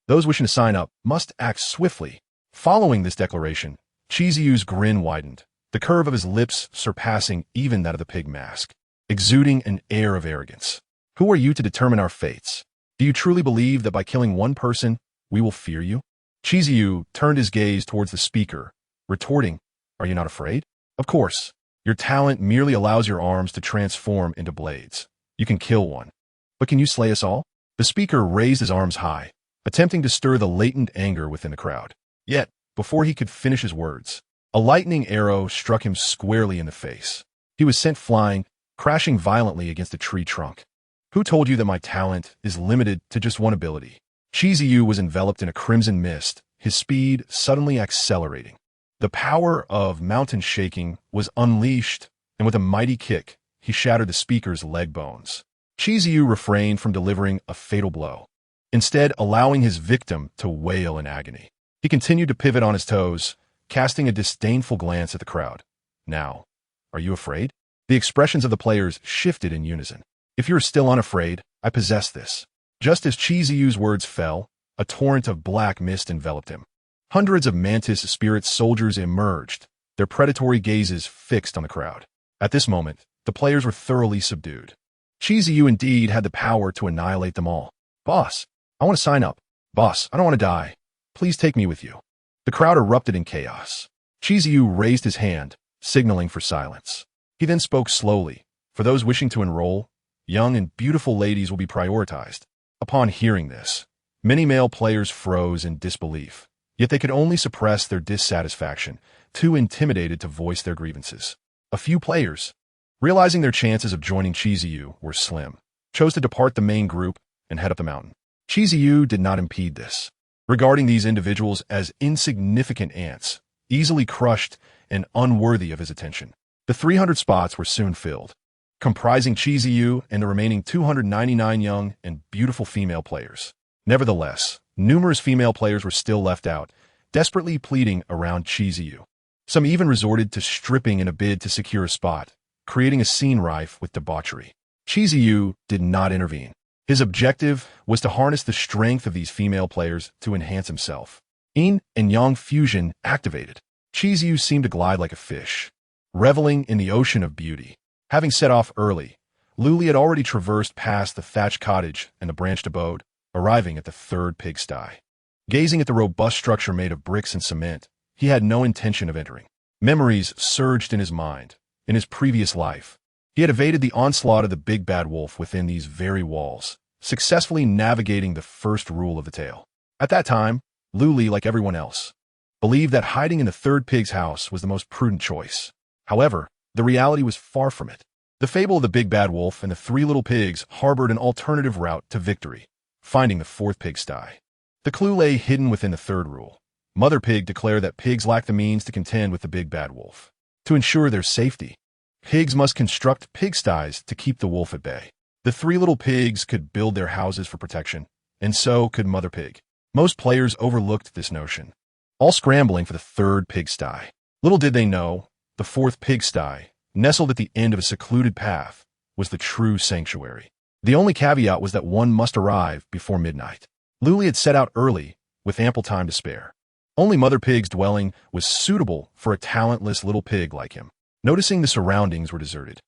Those wishing to sign up must act swiftly." Following this declaration, Cheesy U's grin widened, the curve of his lips surpassing even that of the pig mask, exuding an air of arrogance. "Who are you to determine our fates? Do you truly believe that by killing one person, we will fear you?" Cheesy U turned his gaze towards the speaker, retorting, "Are you not afraid? Of course. Your talent merely allows your arms to transform into blades. You can kill one. But can you slay us all?" The speaker raised his arms high, attempting to stir the latent anger within the crowd. Yet, before he could finish his words, a lightning arrow struck him squarely in the face. He was sent flying, crashing violently against a tree trunk. "Who told you that my talent is limited to just one ability?" Cheesy U was enveloped in a crimson mist, his speed suddenly accelerating. The power of mountain shaking was unleashed, and with a mighty kick, he shattered the speaker's leg bones. Cheesy U refrained from delivering a fatal blow, instead allowing his victim to wail in agony. He continued to pivot on his toes, casting a disdainful glance at the crowd. "Now, are you afraid?" The expressions of the players shifted in unison. "If you're still unafraid, I possess this." Just as Cheesy U's words fell, a torrent of black mist enveloped him. Hundreds of mantis spirit soldiers emerged, their predatory gazes fixed on the crowd. At this moment, the players were thoroughly subdued. Cheesy U indeed had the power to annihilate them all. "Boss, I want to sign up. Boss, I don't want to die. Please take me with you." The crowd erupted in chaos. Cheesy U raised his hand, signaling for silence. He then spoke slowly. "For those wishing to enroll, young and beautiful ladies will be prioritized." Upon hearing this, many male players froze in disbelief, yet they could only suppress their dissatisfaction, too intimidated to voice their grievances. A few players, realizing their chances of joining Cheesy U were slim, chose to depart the main group and head up the mountain. Chiziyu did not impede this, regarding these individuals as insignificant ants, easily crushed and unworthy of his attention. The 300 spots were soon filled, comprising Chiziyu and the remaining 299 young and beautiful female players. Nevertheless, numerous female players were still left out, desperately pleading around Chiziyu. Some even resorted to stripping in a bid to secure a spot, creating a scene rife with debauchery. Chiziyu did not intervene. His objective was to harness the strength of these female players to enhance himself. Yin and Yang fusion activated. Chiziyu seemed to glide like a fish, reveling in the ocean of beauty. Having set off early, Luli had already traversed past the thatched cottage and the branched abode, arriving at the third pigsty. Gazing at the robust structure made of bricks and cement, he had no intention of entering. Memories surged in his mind. In his previous life, he had evaded the onslaught of the big bad wolf within these very walls, successfully navigating the first rule of the tale. At that time, Luli, like everyone else, believed that hiding in the third pig's house was the most prudent choice. However, the reality was far from it. The fable of the big bad wolf and the three little pigs harbored an alternative route to victory, finding the fourth pigsty. The clue lay hidden within the third rule. Mother Pig declared that pigs lack the means to contend with the big bad wolf. To ensure their safety, pigs must construct pigsties to keep the wolf at bay. The three little pigs could build their houses for protection, and so could Mother Pig. Most players overlooked this notion, all scrambling for the third pigsty. Little did they know, the fourth pigsty, nestled at the end of a secluded path, was the true sanctuary. The only caveat was that one must arrive before midnight. Luli had set out early, with ample time to spare. Only Mother Pig's dwelling was suitable for a talentless little pig like him. Noticing the surroundings were deserted,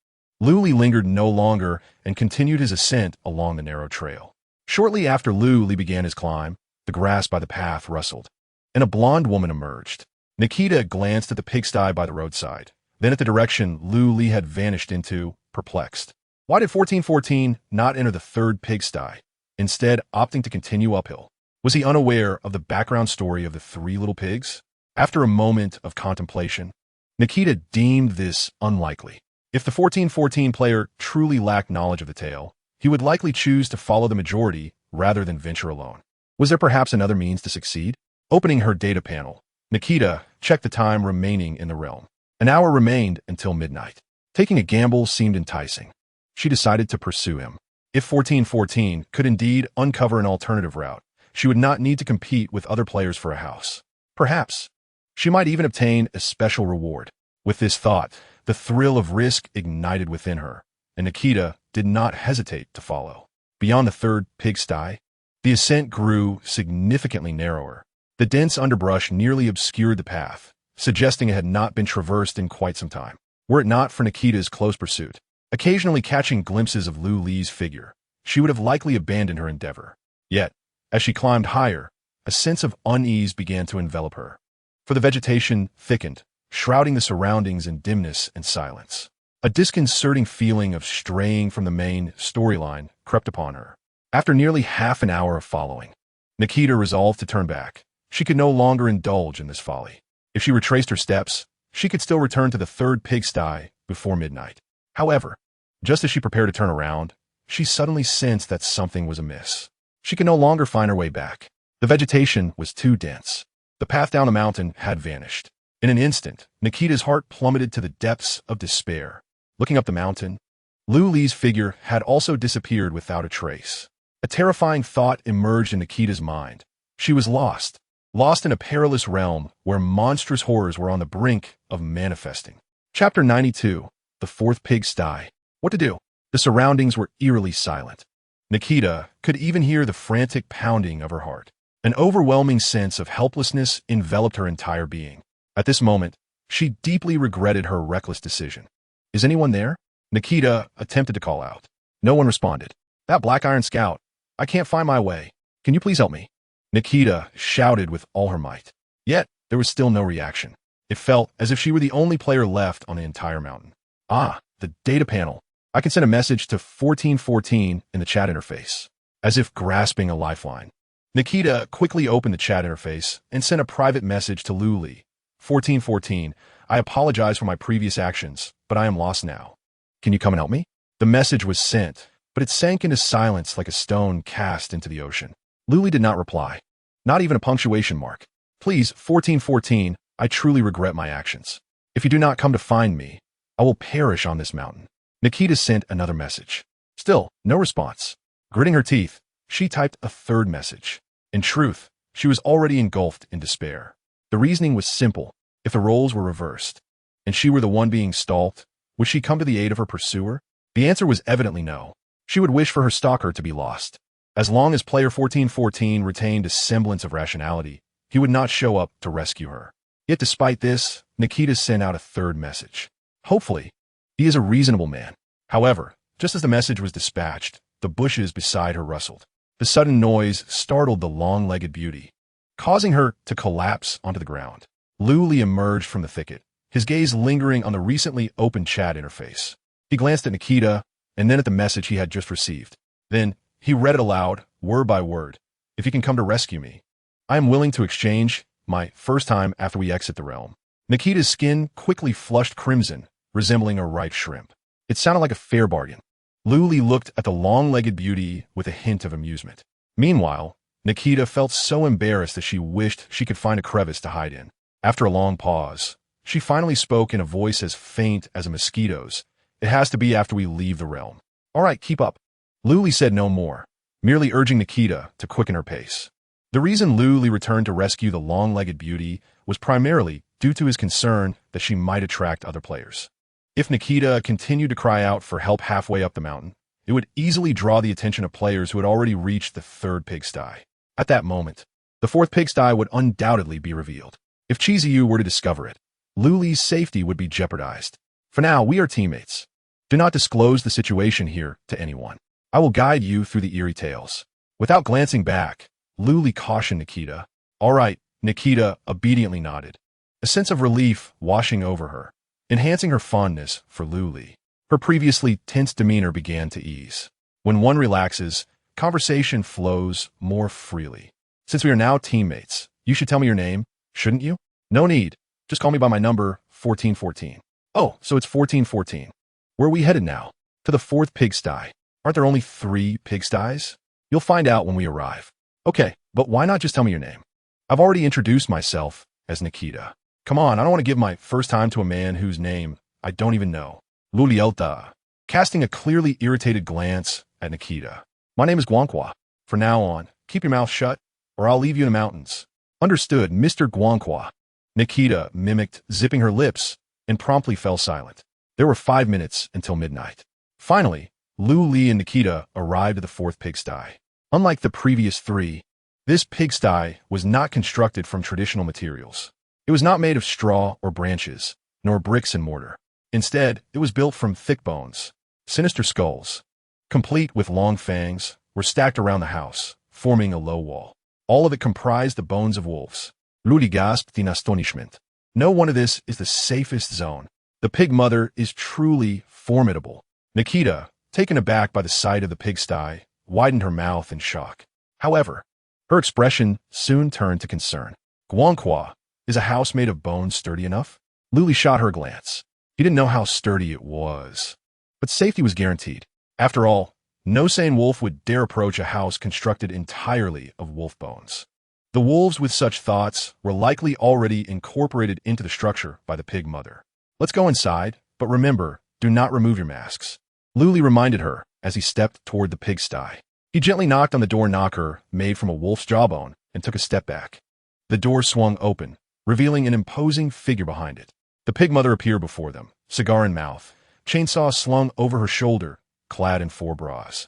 Luli lingered no longer and continued his ascent along the narrow trail. Shortly after Luli began his climb, the grass by the path rustled, and a blonde woman emerged. Nikita glanced at the pigsty by the roadside, then at the direction Luli had vanished into, perplexed. Why did 1414 not enter the third pigsty, instead opting to continue uphill? Was he unaware of the background story of the three little pigs? After a moment of contemplation, Nikita deemed this unlikely. If the 1414 player truly lacked knowledge of the tale, he would likely choose to follow the majority rather than venture alone. Was there perhaps another means to succeed? Opening her data panel, Nikita checked the time remaining in the realm. An hour remained until midnight. Taking a gamble seemed enticing. She decided to pursue him. If 1414 could indeed uncover an alternative route, she would not need to compete with other players for a house. Perhaps she might even obtain a special reward. With this thought, the thrill of risk ignited within her, and Nikita did not hesitate to follow. Beyond the third pigsty, the ascent grew significantly narrower. The dense underbrush nearly obscured the path, suggesting it had not been traversed in quite some time. Were it not for Nikita's close pursuit, occasionally catching glimpses of Luli's figure, she would have likely abandoned her endeavor. Yet, as she climbed higher, a sense of unease began to envelop her. For the vegetation thickened, shrouding the surroundings in dimness and silence. A disconcerting feeling of straying from the main storyline crept upon her. After nearly half an hour of following, Nikita resolved to turn back. She could no longer indulge in this folly. If she retraced her steps, she could still return to the third pigsty before midnight. However, just as she prepared to turn around, she suddenly sensed that something was amiss. She could no longer find her way back. The vegetation was too dense. The path down the mountain had vanished. In an instant, Nikita's heart plummeted to the depths of despair. Looking up the mountain, Luli's figure had also disappeared without a trace. A terrifying thought emerged in Nikita's mind. She was lost in a perilous realm where monstrous horrors were on the brink of manifesting. Chapter 92, The Fourth Pigsty. What to do? The surroundings were eerily silent. Nikita could even hear the frantic pounding of her heart. An overwhelming sense of helplessness enveloped her entire being. At this moment, she deeply regretted her reckless decision. Is anyone there? Nikita attempted to call out. No one responded. That Black Iron Scout. I can't find my way. Can you please help me? Nikita shouted with all her might. Yet, there was still no reaction. It felt as if she were the only player left on the entire mountain. Ah, the data panel. I can send a message to 1414 in the chat interface. As if grasping a lifeline, Nikita quickly opened the chat interface and sent a private message to Luli. 1414, I apologize for my previous actions, but I am lost now. Can you come and help me? The message was sent, but it sank into silence like a stone cast into the ocean. Luli did not reply. Not even a punctuation mark. Please, 1414, I truly regret my actions. If you do not come to find me, I will perish on this mountain. Nikita sent another message. Still, no response. Gritting her teeth, she typed a third message. In truth, she was already engulfed in despair. The reasoning was simple. If the roles were reversed, and she were the one being stalked, would she come to the aid of her pursuer? The answer was evidently no. She would wish for her stalker to be lost. As long as player 1414 retained a semblance of rationality, he would not show up to rescue her. Yet despite this, Nikita sent out a third message. Hopefully, he is a reasonable man. However, just as the message was dispatched, the bushes beside her rustled. The sudden noise startled the long-legged beauty, causing her to collapse onto the ground. Luli emerged from the thicket, his gaze lingering on the recently opened chat interface. He glanced at Nikita and then at the message he had just received. Then, he read it aloud, word by word. If you can come to rescue me, I am willing to exchange my first time after we exit the realm. Nikita's skin quickly flushed crimson, resembling a ripe shrimp. It sounded like a fair bargain. Luli looked at the long-legged beauty with a hint of amusement. Meanwhile, Nikita felt so embarrassed that she wished she could find a crevice to hide in. After a long pause, she finally spoke in a voice as faint as a mosquito's. It has to be after we leave the realm. All right, keep up. Luli said no more, merely urging Nikita to quicken her pace. The reason Luli returned to rescue the long-legged beauty was primarily due to his concern that she might attract other players. If Nikita continued to cry out for help halfway up the mountain, it would easily draw the attention of players who had already reached the third pigsty. At that moment, the fourth pigsty would undoubtedly be revealed. If Chiziyu were to discover it, Luli's safety would be jeopardized. For now, we are teammates. Do not disclose the situation here to anyone. I will guide you through the eerie tales. Without glancing back, Luli cautioned Nikita. All right, Nikita obediently nodded, a sense of relief washing over her, enhancing her fondness for Luli. Her previously tense demeanor began to ease. When one relaxes, conversation flows more freely. Since we are now teammates, you should tell me your name, shouldn't you? No need. Just call me by my number, 1414. Oh, so it's 1414. Where are we headed now? To the fourth pigsty. Aren't there only 3 pigsties? You'll find out when we arrive. Okay, but why not just tell me your name? I've already introduced myself as Nikita. Come on, I don't want to give my first time to a man whose name I don't even know. Lulielta, casting a clearly irritated glance at Nikita. My name is Guanqua. From now on, keep your mouth shut, or I'll leave you in the mountains. Understood, Mr. Guanqua. Nikita mimicked, zipping her lips, and promptly fell silent. There were 5 minutes until midnight. Finally, Luli and Nikita arrived at the fourth pigsty. Unlike the previous 3, this pigsty was not constructed from traditional materials. It was not made of straw or branches, nor bricks and mortar. Instead, it was built from thick bones. Sinister skulls, complete with long fangs, were stacked around the house, forming a low wall. All of it comprised the bones of wolves. Luli gasped in astonishment. No wonder this is the safest zone. The pig mother is truly formidable. Nikita, taken aback by the sight of the pigsty, widened her mouth in shock. However, her expression soon turned to concern. Guanqua, is a house made of bones sturdy enough? Luli shot her a glance. He didn't know how sturdy it was, but safety was guaranteed. After all, no sane wolf would dare approach a house constructed entirely of wolf bones. The wolves with such thoughts were likely already incorporated into the structure by the pig mother. Let's go inside, but remember, do not remove your masks. Luli reminded her as he stepped toward the pigsty. He gently knocked on the door knocker made from a wolf's jawbone and took a step back. The door swung open, revealing an imposing figure behind it. The pig mother appeared before them, cigar in mouth, chainsaw slung over her shoulder, clad in 4 bras.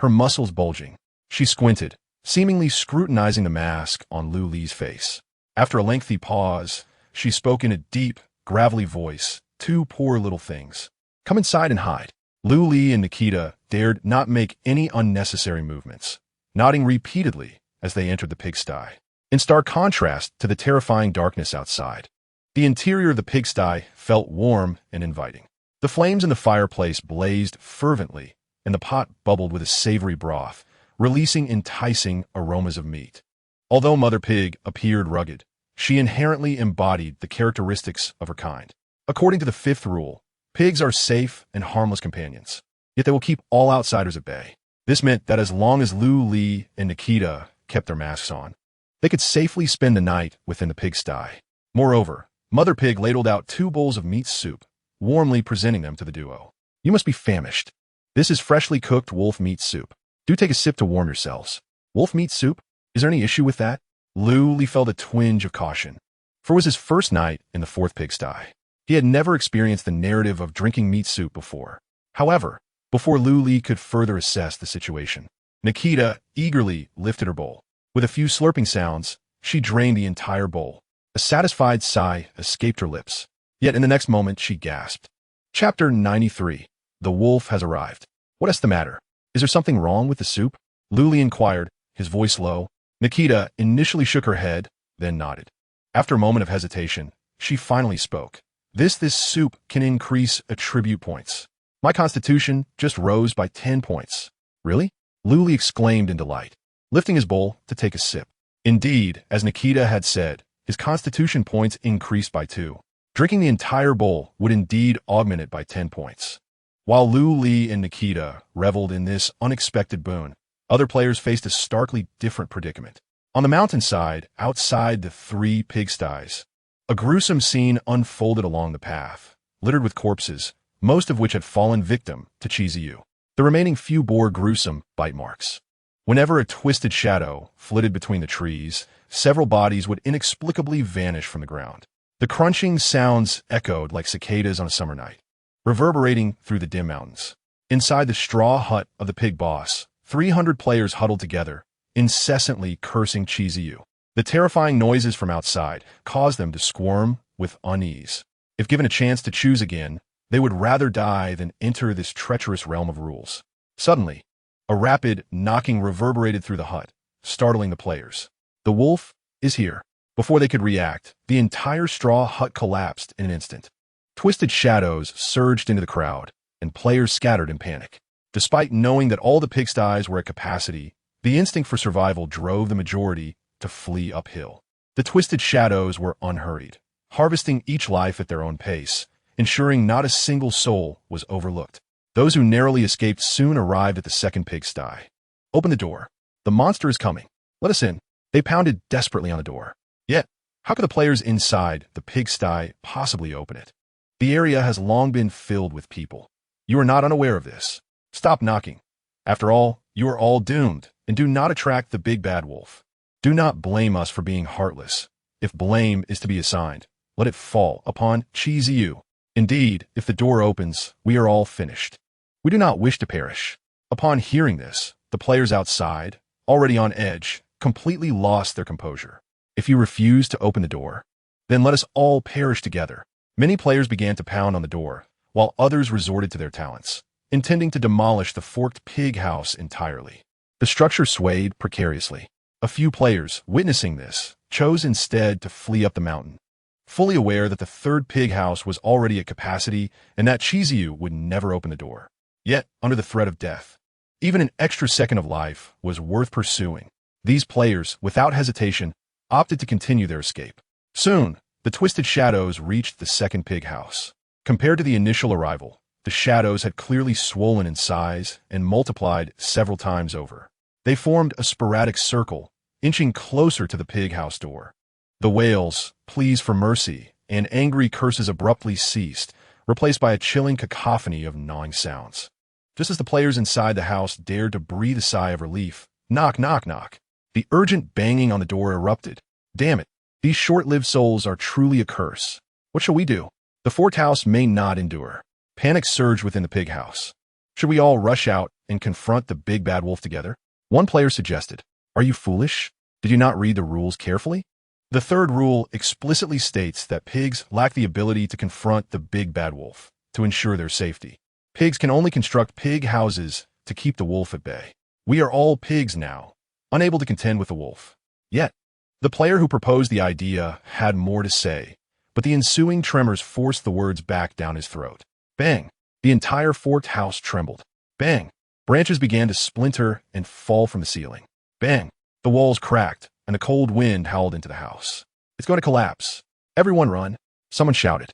Her muscles bulging. She squinted, seemingly scrutinizing the mask on Luli's face. After a lengthy pause, she spoke in a deep, gravelly voice. 2 poor little things. Come inside and hide. Luli and Nikita dared not make any unnecessary movements, nodding repeatedly as they entered the pigsty. In stark contrast to the terrifying darkness outside, the interior of the pigsty felt warm and inviting. The flames in the fireplace blazed fervently, and the pot bubbled with a savory broth, releasing enticing aromas of meat. Although Mother Pig appeared rugged, she inherently embodied the characteristics of her kind. According to the 5th rule, pigs are safe and harmless companions. yet they will keep all outsiders at bay. This meant that as long as Lu Li and Nikita kept their masks on, they could safely spend the night within the pigsty. Moreover, Mother Pig ladled out 2 bowls of meat soup, warmly presenting them to the duo. You must be famished. This is freshly cooked wolf meat soup. Do take a sip to warm yourselves. Wolf meat soup? Is there any issue with that? Lu Li felt a twinge of caution, for it was his first night in the 4th pigsty. He had never experienced the narrative of drinking meat soup before. However, before Lu Li could further assess the situation, Nikita eagerly lifted her bowl. With a few slurping sounds, she drained the entire bowl. A satisfied sigh escaped her lips. Yet in the next moment, she gasped. Chapter 93. The wolf has arrived. What is the matter? Is there something wrong with the soup? Lu Li inquired, his voice low. Nikita initially shook her head, then nodded. After a moment of hesitation, she finally spoke. This soup can increase attribute points. My constitution just rose by 10 points. Really? Lu Li exclaimed in delight, lifting his bowl to take a sip. Indeed, as Nikita had said, his constitution points increased by 2. Drinking the entire bowl would indeed augment it by 10 points. While Lu Li and Nikita reveled in this unexpected boon, other players faced a starkly different predicament. On the mountainside, outside the 3 pigsties, a gruesome scene unfolded along the path, littered with corpses, most of which had fallen victim to Chiziyu. The remaining few bore gruesome bite marks. Whenever a twisted shadow flitted between the trees, several bodies would inexplicably vanish from the ground. The crunching sounds echoed like cicadas on a summer night, reverberating through the dim mountains. Inside the straw hut of the pig boss, 300 players huddled together, incessantly cursing Chiziyu. The terrifying noises from outside caused them to squirm with unease. If given a chance to choose again, they would rather die than enter this treacherous realm of rules. Suddenly, a rapid knocking reverberated through the hut, startling the players. The wolf is here. Before they could react, the entire straw hut collapsed in an instant. Twisted shadows surged into the crowd, and players scattered in panic. Despite knowing that all the pigsties were at capacity, the instinct for survival drove the majority to flee uphill. The twisted shadows were unhurried, harvesting each life at their own pace, ensuring not a single soul was overlooked. Those who narrowly escaped soon arrived at the 2nd pigsty. Open the door. The monster is coming. Let us in. They pounded desperately on the door. Yet, how could the players inside the pigsty possibly open it? The area has long been filled with people. You are not unaware of this. Stop knocking. After all, you are all doomed, and do not attract the big bad wolf. Do not blame us for being heartless. If blame is to be assigned, let it fall upon Chiziyu. Indeed, if the door opens, we are all finished. We do not wish to perish. Upon hearing this, the players outside, already on edge, completely lost their composure. If you refuse to open the door, then let us all perish together. Many players began to pound on the door, while others resorted to their talents, intending to demolish the forked pig house entirely. The structure swayed precariously. A few players, witnessing this, chose instead to flee up the mountain, fully aware that the 3rd pig house was already at capacity and that Chiziyu would never open the door. Yet, under the threat of death, even an extra second of life was worth pursuing. These players, without hesitation, opted to continue their escape. Soon, the twisted shadows reached the 2nd pig house. Compared to the initial arrival, the shadows had clearly swollen in size and multiplied several times over. They formed a sporadic circle, inching closer to the pig house door. The wails, pleas for mercy, and angry curses abruptly ceased, replaced by a chilling cacophony of gnawing sounds. Just as the players inside the house dared to breathe a sigh of relief, knock, knock, knock, the urgent banging on the door erupted. Damn it, these short-lived souls are truly a curse. What shall we do? The fort house may not endure. Panic surged within the pig house. Should we all rush out and confront the big bad wolf together? One player suggested, Are you foolish? Did you not read the rules carefully? The 3rd rule explicitly states that pigs lack the ability to confront the big bad wolf to ensure their safety. Pigs can only construct pig houses to keep the wolf at bay. We are all pigs now, unable to contend with the wolf. Yet, the player who proposed the idea had more to say, but the ensuing tremors forced the words back down his throat. Bang! The entire forked house trembled. Bang! Branches began to splinter and fall from the ceiling. Bang! The walls cracked, and a cold wind howled into the house. It's going to collapse. Everyone run! Someone shouted.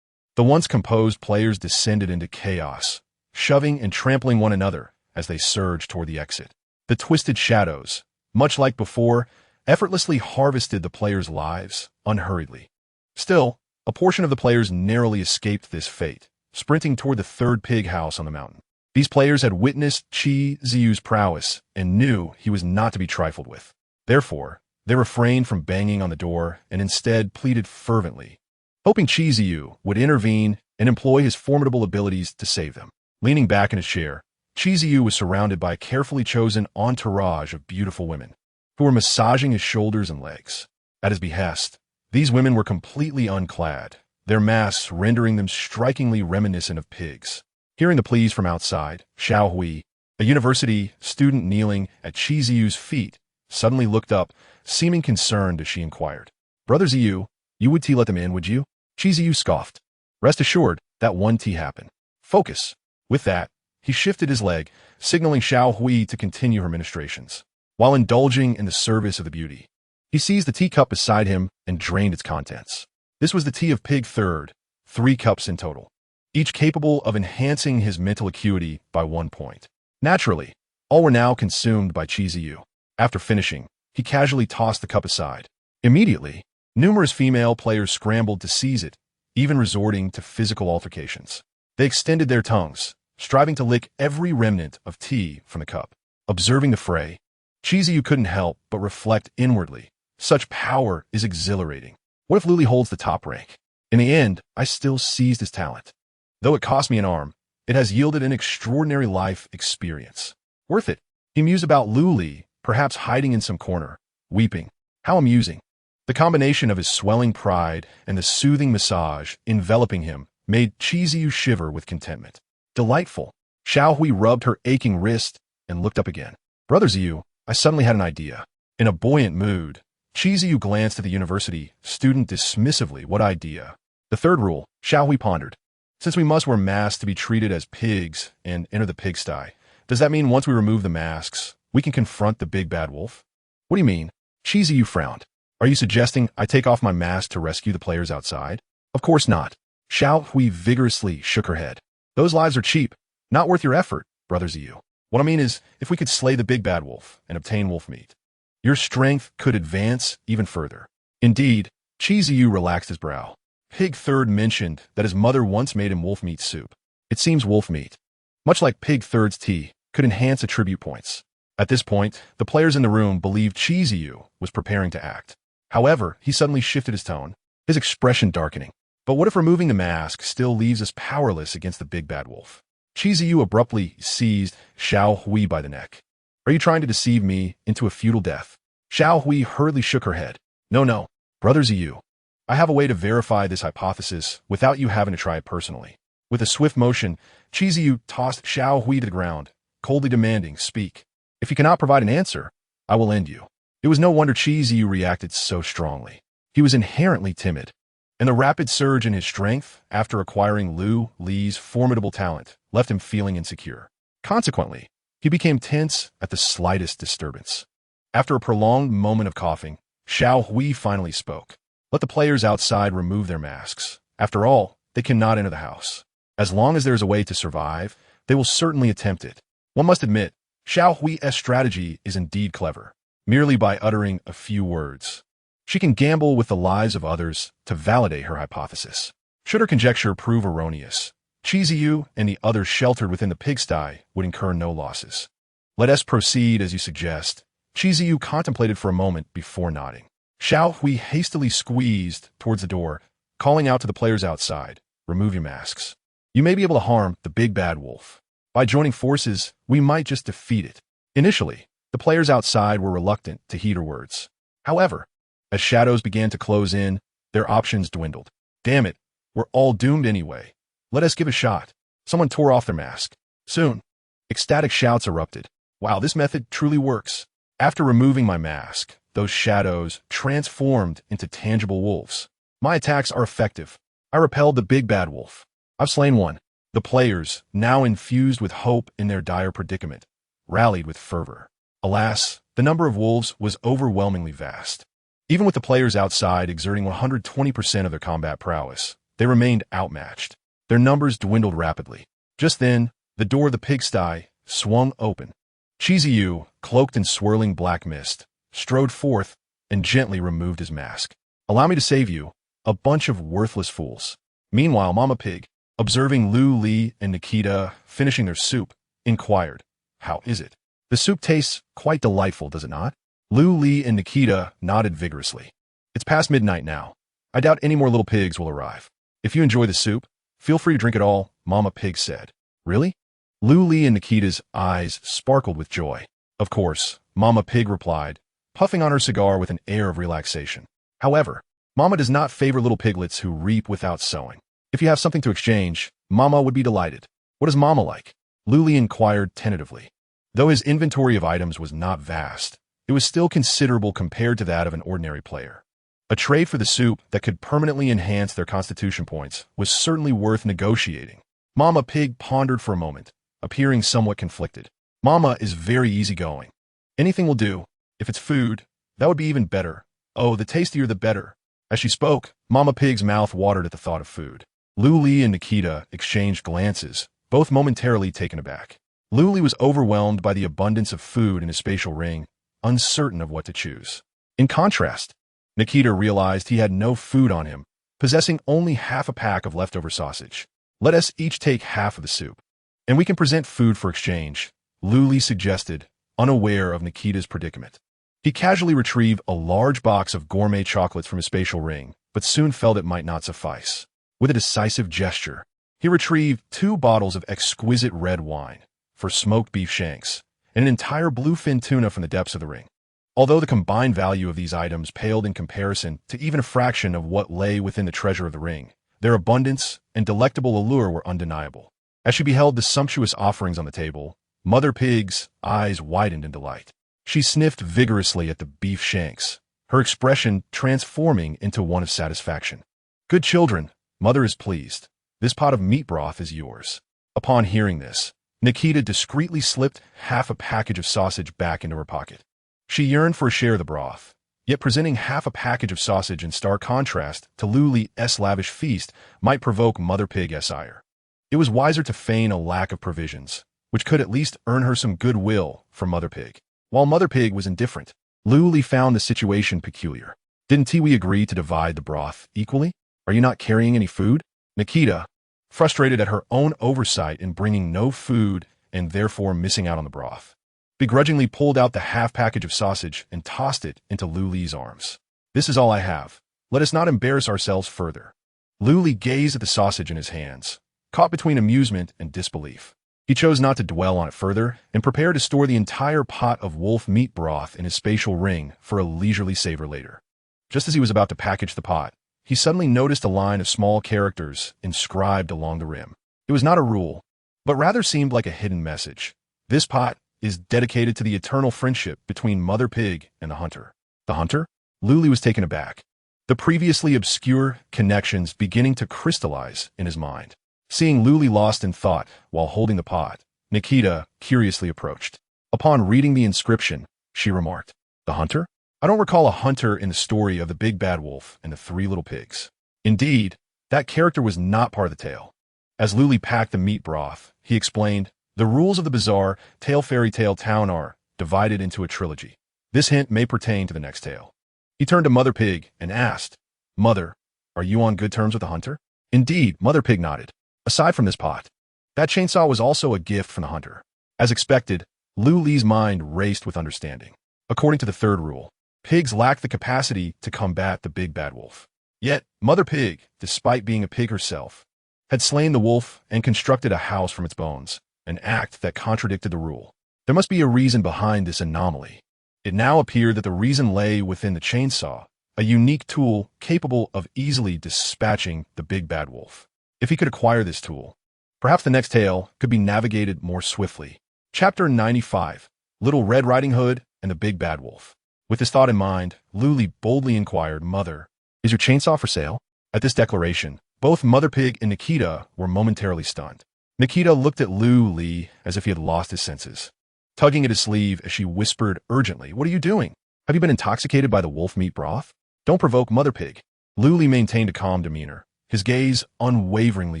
The once composed players descended into chaos, shoving and trampling one another as they surged toward the exit. The twisted shadows, much like before, effortlessly harvested the players' lives unhurriedly. Still, a portion of the players narrowly escaped this fate, sprinting toward the third pig house on the mountain. These players had witnessed Chi Ziyu's prowess and knew he was not to be trifled with. Therefore, they refrained from banging on the door and instead pleaded fervently, hoping Chi Ziyu would intervene and employ his formidable abilities to save them. Leaning back in his chair, Chi Ziyu was surrounded by a carefully chosen entourage of beautiful women, who were massaging his shoulders and legs. At his behest, these women were completely unclad, their masks rendering them strikingly reminiscent of pigs. Hearing the pleas from outside, Xiao Hui, a university student kneeling at Chi Ziyu's feet, suddenly looked up, seeming concerned as she inquired, "Brother Ziyu, you would let them in, would you?" Chi Ziyu scoffed. "Rest assured, that one happen. Focus." With that, he shifted his leg, signaling Xiao Hui to continue her ministrations. While indulging in the service of the beauty, he seized the teacup beside him and drained its contents. This was the tea of Pig Third, 3 cups in total, each capable of enhancing his mental acuity by 1 point. Naturally, all were now consumed by Chi Ziyu. After finishing, he casually tossed the cup aside. Immediately, numerous female players scrambled to seize it, even resorting to physical altercations. They extended their tongues, striving to lick every remnant of tea from the cup. Observing the fray, Chi Ziyu couldn't help but reflect inwardly. Such power is exhilarating. What if Luli holds the top rank? In the end, I still seized his talent. Though it cost me an arm, it has yielded an extraordinary life experience. Worth it. He mused about Luli, perhaps hiding in some corner, weeping. How amusing. The combination of his swelling pride and the soothing massage enveloping him made Chi Ziyu shiver with contentment. Delightful. Xiao Hui rubbed her aching wrist and looked up again. "Brother Ziyu, I suddenly had an idea." In a buoyant mood, Chi Ziyu glanced at the university student dismissively. "What idea?" "The third rule," Xiao Hui pondered. "Since we must wear masks to be treated as pigs and enter the pigsty, does that mean once we remove the masks, we can confront the big bad wolf?" "What do you mean?" Chi Ziyu frowned. "Are you suggesting I take off my mask to rescue the players outside?" "Of course not." Xiao Hui vigorously shook her head. "Those lives are cheap, not worth your effort, Brother Ziyu. What I mean is, if we could slay the big bad wolf and obtain wolf meat, your strength could advance even further." Indeed, Chi Ziyu relaxed his brow. Pig Third mentioned that his mother once made him wolf meat soup. It seems wolf meat, much like Pig Third's tea, could enhance attribute points. At this point, the players in the room believed Chi Ziyu was preparing to act. However, he suddenly shifted his tone, his expression darkening. "But what if removing the mask still leaves us powerless against the big bad wolf?" Chi Ziyu abruptly seized Xiao Hui by the neck. "Are you trying to deceive me into a futile death?" Xiao Hui hurriedly shook her head. No, Brother Ziyu. I have a way to verify this hypothesis without you having to try it personally." With a swift motion, Chi Ziyu tossed Xiao Hui to the ground, coldly demanding, "Speak. If you cannot provide an answer, I will end you." It was no wonder Chi Ziyu reacted so strongly. He was inherently timid, and the rapid surge in his strength after acquiring Lu Li's formidable talent left him feeling insecure. Consequently, he became tense at the slightest disturbance. After a prolonged moment of coughing, Xiao Hui finally spoke. "Let the players outside remove their masks. After all, they cannot enter the house. As long as there is a way to survive, they will certainly attempt it." One must admit, Xiao Hui's strategy is indeed clever. Merely by uttering a few words, she can gamble with the lives of others to validate her hypothesis. Should her conjecture prove erroneous, Chi Ziyu and the others sheltered within the pigsty would incur no losses. "Let us proceed as you suggest." Chi Ziyu contemplated for a moment before nodding. Xiao Hui hastily squeezed towards the door, calling out to the players outside, "Remove your masks. You may be able to harm the big bad wolf. By joining forces, we might just defeat it." Initially, the players outside were reluctant to heed her words. However, as shadows began to close in, their options dwindled. "Damn it, we're all doomed anyway. Let us give a shot." Someone tore off their mask. Soon, ecstatic shouts erupted. "Wow, this method truly works. After removing my mask, those shadows transformed into tangible wolves. My attacks are effective. I repelled the big bad wolf. I've slain one." The players, now infused with hope in their dire predicament, rallied with fervor. Alas, the number of wolves was overwhelmingly vast. Even with the players outside exerting 120% of their combat prowess, they remained outmatched. Their numbers dwindled rapidly. Just then, The door of the pigsty swung open. Cheesy Yu, cloaked in swirling black mist, strode forth and gently removed his mask. "Allow me to save you, a bunch of worthless fools." Meanwhile, Mama Pig, observing Lu Li and Nikita finishing their soup, inquired, "How is it? The soup tastes quite delightful, does it not?" Lu Li and Nikita nodded vigorously. "It's past midnight now. I doubt any more little pigs will arrive. If you enjoy the soup, feel free to drink it all," Mama Pig said. "Really?" Lu Li and Nikita's eyes sparkled with joy. "Of course," Mama Pig replied, puffing on her cigar with an air of relaxation. "However, Mama does not favor little piglets who reap without sowing. If you have something to exchange, Mama would be delighted." "What is Mama like?" Lu Li inquired tentatively. Though his inventory of items was not vast, it was still considerable compared to that of an ordinary player. A trade for the soup that could permanently enhance their constitution points was certainly worth negotiating. Mama Pig pondered for a moment, appearing somewhat conflicted. "Mama is very easygoing. Anything will do. If it's food, that would be even better. Oh, the tastier the better." As she spoke, Mama Pig's mouth watered at the thought of food. Lu Li and Nikita exchanged glances, both momentarily taken aback. Lu Li was overwhelmed by the abundance of food in his spatial ring, uncertain of what to choose. In contrast, Nikita realized he had no food on him, possessing only half a pack of leftover sausage. "Let us each take half of the soup, and we can present food for exchange," Lu Li suggested, unaware of Nikita's predicament. He casually retrieved a large box of gourmet chocolates from his spatial ring, but soon felt it might not suffice. With a decisive gesture, he retrieved 2 bottles of exquisite red wine for smoked beef shanks and an entire bluefin tuna from the depths of the ring. Although the combined value of these items paled in comparison to even a fraction of what lay within the treasure of the ring, their abundance and delectable allure were undeniable. As she beheld the sumptuous offerings on the table, Mother Pig's eyes widened in delight. She sniffed vigorously at the beef shanks, her expression transforming into one of satisfaction. "Good children, Mother is pleased. This pot of meat broth is yours." Upon hearing this, Nikita discreetly slipped half a package of sausage back into her pocket. She yearned for a share of the broth, yet presenting half a package of sausage in stark contrast to Lu Li's lavish feast might provoke Mother Pig's ire. It was wiser to feign a lack of provisions, which could at least earn her some goodwill from Mother Pig. While Mother Pig was indifferent, Lu Li found the situation peculiar. "Didn't we agree to divide the broth equally? Are you not carrying any food?" Nikita, frustrated at her own oversight in bringing no food and therefore missing out on the broth, begrudgingly pulled out the half package of sausage and tossed it into Lu Li's arms. "This is all I have. Let us not embarrass ourselves further." Lu Li gazed at the sausage in his hands, caught between amusement and disbelief. He chose not to dwell on it further and prepared to store the entire pot of wolf meat broth in his spatial ring for a leisurely savor later. Just as he was about to package the pot, he suddenly noticed a line of small characters inscribed along the rim. It was not a rule, but rather seemed like a hidden message. "This pot is dedicated to the eternal friendship between Mother Pig and the hunter." The hunter? Lu Li was taken aback, the previously obscure connections beginning to crystallize in his mind. Seeing Lu Li lost in thought while holding the pot, Nikita curiously approached. Upon reading the inscription, she remarked, "The hunter? I don't recall a hunter in the story of the Big Bad Wolf and the 3 Little Pigs." Indeed, that character was not part of the tale. As Lu Li packed the meat broth, he explained, "The rules of the bizarre Tale Fairy Tale Town are divided into a trilogy. This hint may pertain to the next tale." He turned to Mother Pig and asked, "Mother, are you on good terms with the hunter?" "Indeed," Mother Pig nodded. "Aside from this pot, that chainsaw was also a gift from the hunter." As expected, Lu Li's mind raced with understanding. According to the 3rd rule, pigs lack the capacity to combat the Big Bad Wolf. Yet, Mother Pig, despite being a pig herself, had slain the wolf and constructed a house from its bones, an act that contradicted the rule. There must be a reason behind this anomaly. It now appeared that the reason lay within the chainsaw, a unique tool capable of easily dispatching the Big Bad Wolf. If he could acquire this tool, perhaps the next tale could be navigated more swiftly. Chapter 95, Little Red Riding Hood and the Big Bad Wolf. With this thought in mind, Lu Li boldly inquired, "Mother, is your chainsaw for sale?" At this declaration, both Mother Pig and Nikita were momentarily stunned. Nikita looked at Lu Li as if he had lost his senses, tugging at his sleeve as she whispered urgently, "What are you doing? Have you been intoxicated by the wolf meat broth? Don't provoke Mother Pig." Lu Li maintained a calm demeanor, his gaze unwaveringly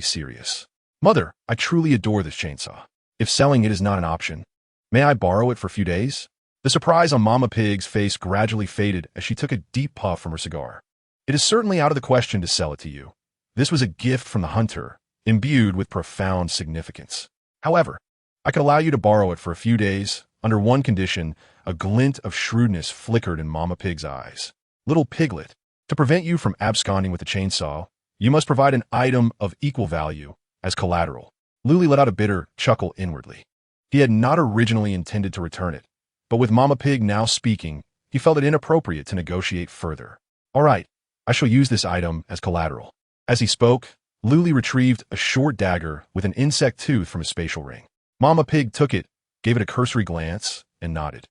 serious. "Mother, I truly adore this chainsaw. If selling it is not an option, may I borrow it for a few days? The surprise on Mama Pig's face gradually faded as she took a deep puff from her cigar. It is certainly out of the question to sell it to you. This was a gift from the hunter, imbued with profound significance. However, I could allow you to borrow it for a few days, under one condition. A glint of shrewdness flickered in Mama Pig's eyes. Little piglet, to prevent you from absconding with the chainsaw, you must provide an item of equal value as collateral. Luli let out a bitter chuckle inwardly. He had not originally intended to return it, but with Mama Pig now speaking, he felt it inappropriate to negotiate further. All right, I shall use this item as collateral. As he spoke, Luli retrieved a short dagger with an insect tooth from his spatial ring. Mama Pig took it, gave it a cursory glance, and nodded.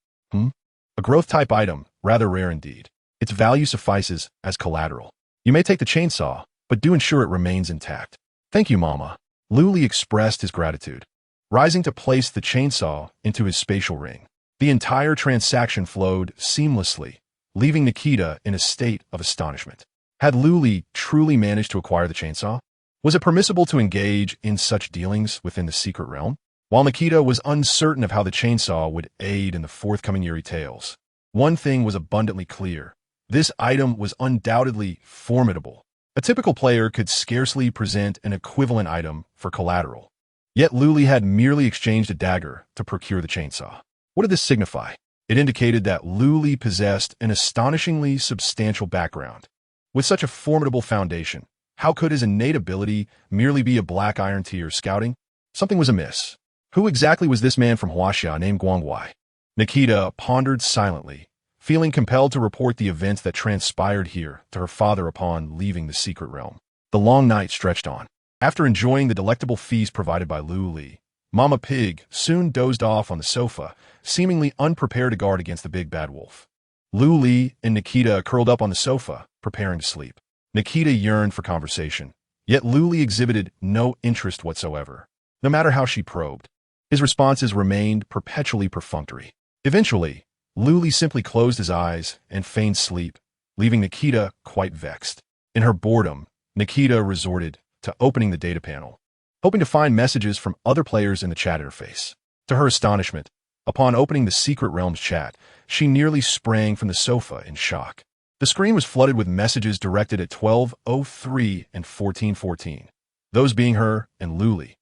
A growth-type item, rather rare indeed. Its value suffices as collateral. You may take the chainsaw, but do ensure it remains intact. Thank you, Mama. Luli expressed his gratitude, rising to place the chainsaw into his spatial ring. The entire transaction flowed seamlessly, leaving Nikita in a state of astonishment. Had Luli truly managed to acquire the chainsaw? Was it permissible to engage in such dealings within the secret realm? While Nikita was uncertain of how the chainsaw would aid in the forthcoming eerie tales, one thing was abundantly clear. This item was undoubtedly formidable. A typical player could scarcely present an equivalent item for collateral. Yet Luli had merely exchanged a dagger to procure the chainsaw. What did this signify? It indicated that Luli possessed an astonishingly substantial background. With such a formidable foundation, how could his innate ability merely be a black iron tier scouting? Something was amiss. Who exactly was this man from Huaxia named Guangwai? Nikita pondered silently, feeling compelled to report the events that transpired here to her father upon leaving the secret realm. The long night stretched on. After enjoying the delectable feast provided by Luli, Mama Pig soon dozed off on the sofa, seemingly unprepared to guard against the big bad wolf. Luli and Nikita curled up on the sofa, preparing to sleep. Nikita yearned for conversation, yet Luli exhibited no interest whatsoever. No matter how she probed, his responses remained perpetually perfunctory. Eventually, Luli simply closed his eyes and feigned sleep, leaving Nikita quite vexed. In her boredom, Nikita resorted to opening the data panel, hoping to find messages from other players in the chat interface. To her astonishment, upon opening the Secret Realms chat, she nearly sprang from the sofa in shock. The screen was flooded with messages directed at 12:03 and 14:14, those being her and Luli.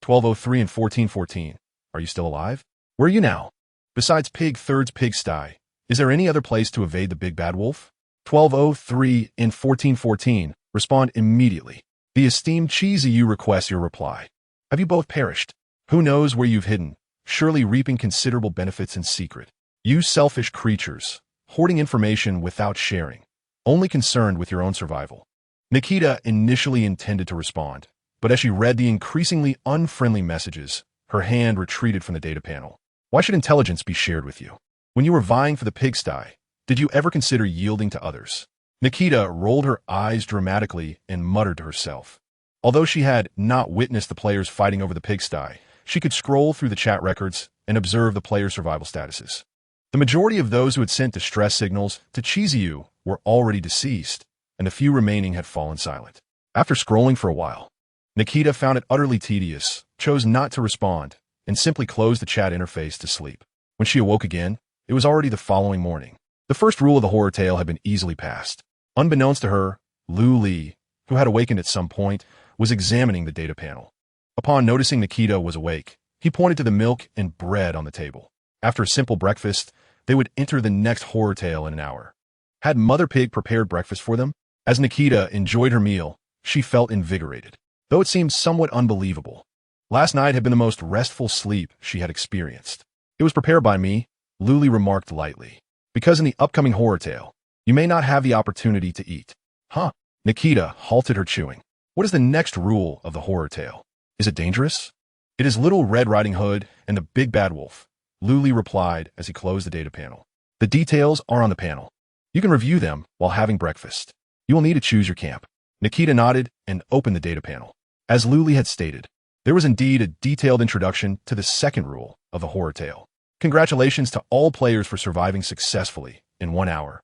12:03 and 14:14. Are you still alive? Where are you now? Besides Pig Third's pigsty, is there any other place to evade the big bad wolf? 12:03 and 14:14. Respond immediately. The esteemed Cheesy U requests your reply. Have you both perished? Who knows where you've hidden, surely reaping considerable benefits in secret. You selfish creatures, hoarding information without sharing, only concerned with your own survival. Nikita initially intended to respond, but as she read the increasingly unfriendly messages, her hand retreated from the data panel. Why should intelligence be shared with you? When you were vying for the pigsty, did you ever consider yielding to others? Nikita rolled her eyes dramatically and muttered to herself. Although she had not witnessed the players fighting over the pigsty, she could scroll through the chat records and observe the players' survival statuses. The majority of those who had sent distress signals to Chiziu were already deceased, and the few remaining had fallen silent. After scrolling for a while, Nikita found it utterly tedious, chose not to respond, and simply closed the chat interface to sleep. When she awoke again, it was already the following morning. The first rule of the horror tale had been easily passed. Unbeknownst to her, Lu Li, who had awakened at some point, was examining the data panel. Upon noticing Nikita was awake, he pointed to the milk and bread on the table. After a simple breakfast, they would enter the next horror tale in an hour. Had Mother Pig prepared breakfast for them? As Nikita enjoyed her meal, she felt invigorated, though it seemed somewhat unbelievable. Last night had been the most restful sleep she had experienced. It was prepared by me, Luli remarked lightly, because in the upcoming horror tale, you may not have the opportunity to eat. Huh? Nikita halted her chewing. What is the next rule of the horror tale? Is it dangerous? It is Little Red Riding Hood and the Big Bad Wolf, Luli replied as he closed the data panel. The details are on the panel. You can review them while having breakfast. You will need to choose your camp. Nikita nodded and opened the data panel. As Luli had stated, there was indeed a detailed introduction to the second rule of the horror tale. Congratulations to all players for surviving successfully in 1 hour.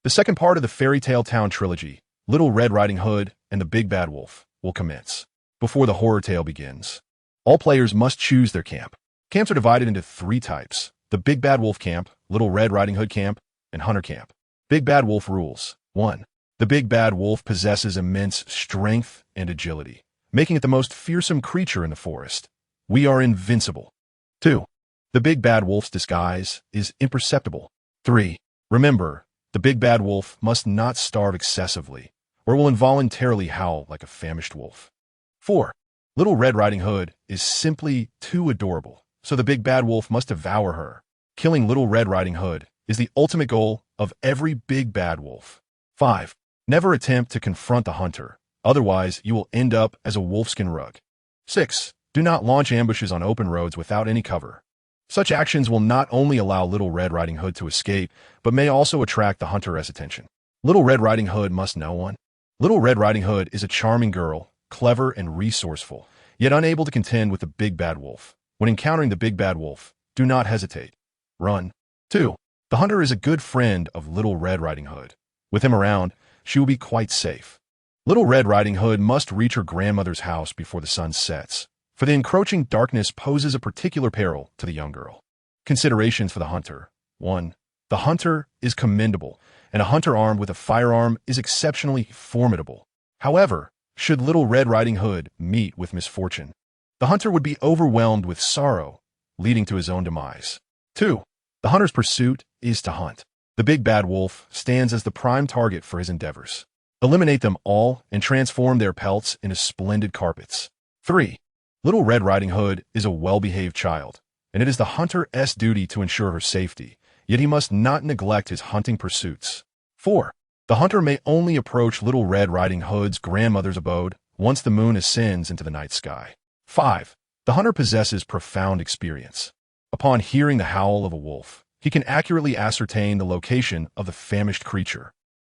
The second part of the Fairy Tale Town trilogy, Little Red Riding Hood and the Big Bad Wolf, will commence. Before the horror tale begins, All players must choose their camp. Camps are divided into 3 types: the Big Bad Wolf Camp, Little Red Riding Hood Camp, and Hunter Camp. Big Bad Wolf rules. 1. The Big Bad Wolf possesses immense strength and agility, making it the most fearsome creature in the forest. We are invincible. 2. The Big Bad Wolf's disguise is imperceptible. 3. Remember, the Big Bad Wolf must not starve excessively, or will involuntarily howl like a famished wolf. 4. Little Red Riding Hood is simply too adorable, so the Big Bad Wolf must devour her. Killing Little Red Riding Hood is the ultimate goal of every Big Bad Wolf. 5. Never attempt to confront the hunter, otherwise you will end up as a wolfskin rug. 6. Do not launch ambushes on open roads without any cover. Such actions will not only allow Little Red Riding Hood to escape, but may also attract the hunter's attention. Little Red Riding Hood must know one. Little Red Riding Hood is a charming girl, clever and resourceful, yet unable to contend with the Big Bad Wolf. When encountering the Big Bad Wolf, do not hesitate. Run. 2. The hunter is a good friend of Little Red Riding Hood. With him around, she will be quite safe. Little Red Riding Hood must reach her grandmother's house before the sun sets, for the encroaching darkness poses a particular peril to the young girl. Considerations for the hunter. 1. The hunter is commendable, and a hunter armed with a firearm is exceptionally formidable. However, should Little Red Riding Hood meet with misfortune, the hunter would be overwhelmed with sorrow, leading to his own demise. 2. The hunter's pursuit is to hunt. The Big Bad Wolf stands as the prime target for his endeavors. Eliminate them all and transform their pelts into splendid carpets. 3. Little Red Riding Hood is a well-behaved child, and it is the hunter's duty to ensure her safety, yet he must not neglect his hunting pursuits. 4. The hunter may only approach Little Red Riding Hood's grandmother's abode once the moon ascends into the night sky. 5. The hunter possesses profound experience. Upon hearing the howl of a wolf, he can accurately ascertain the location of the famished creature.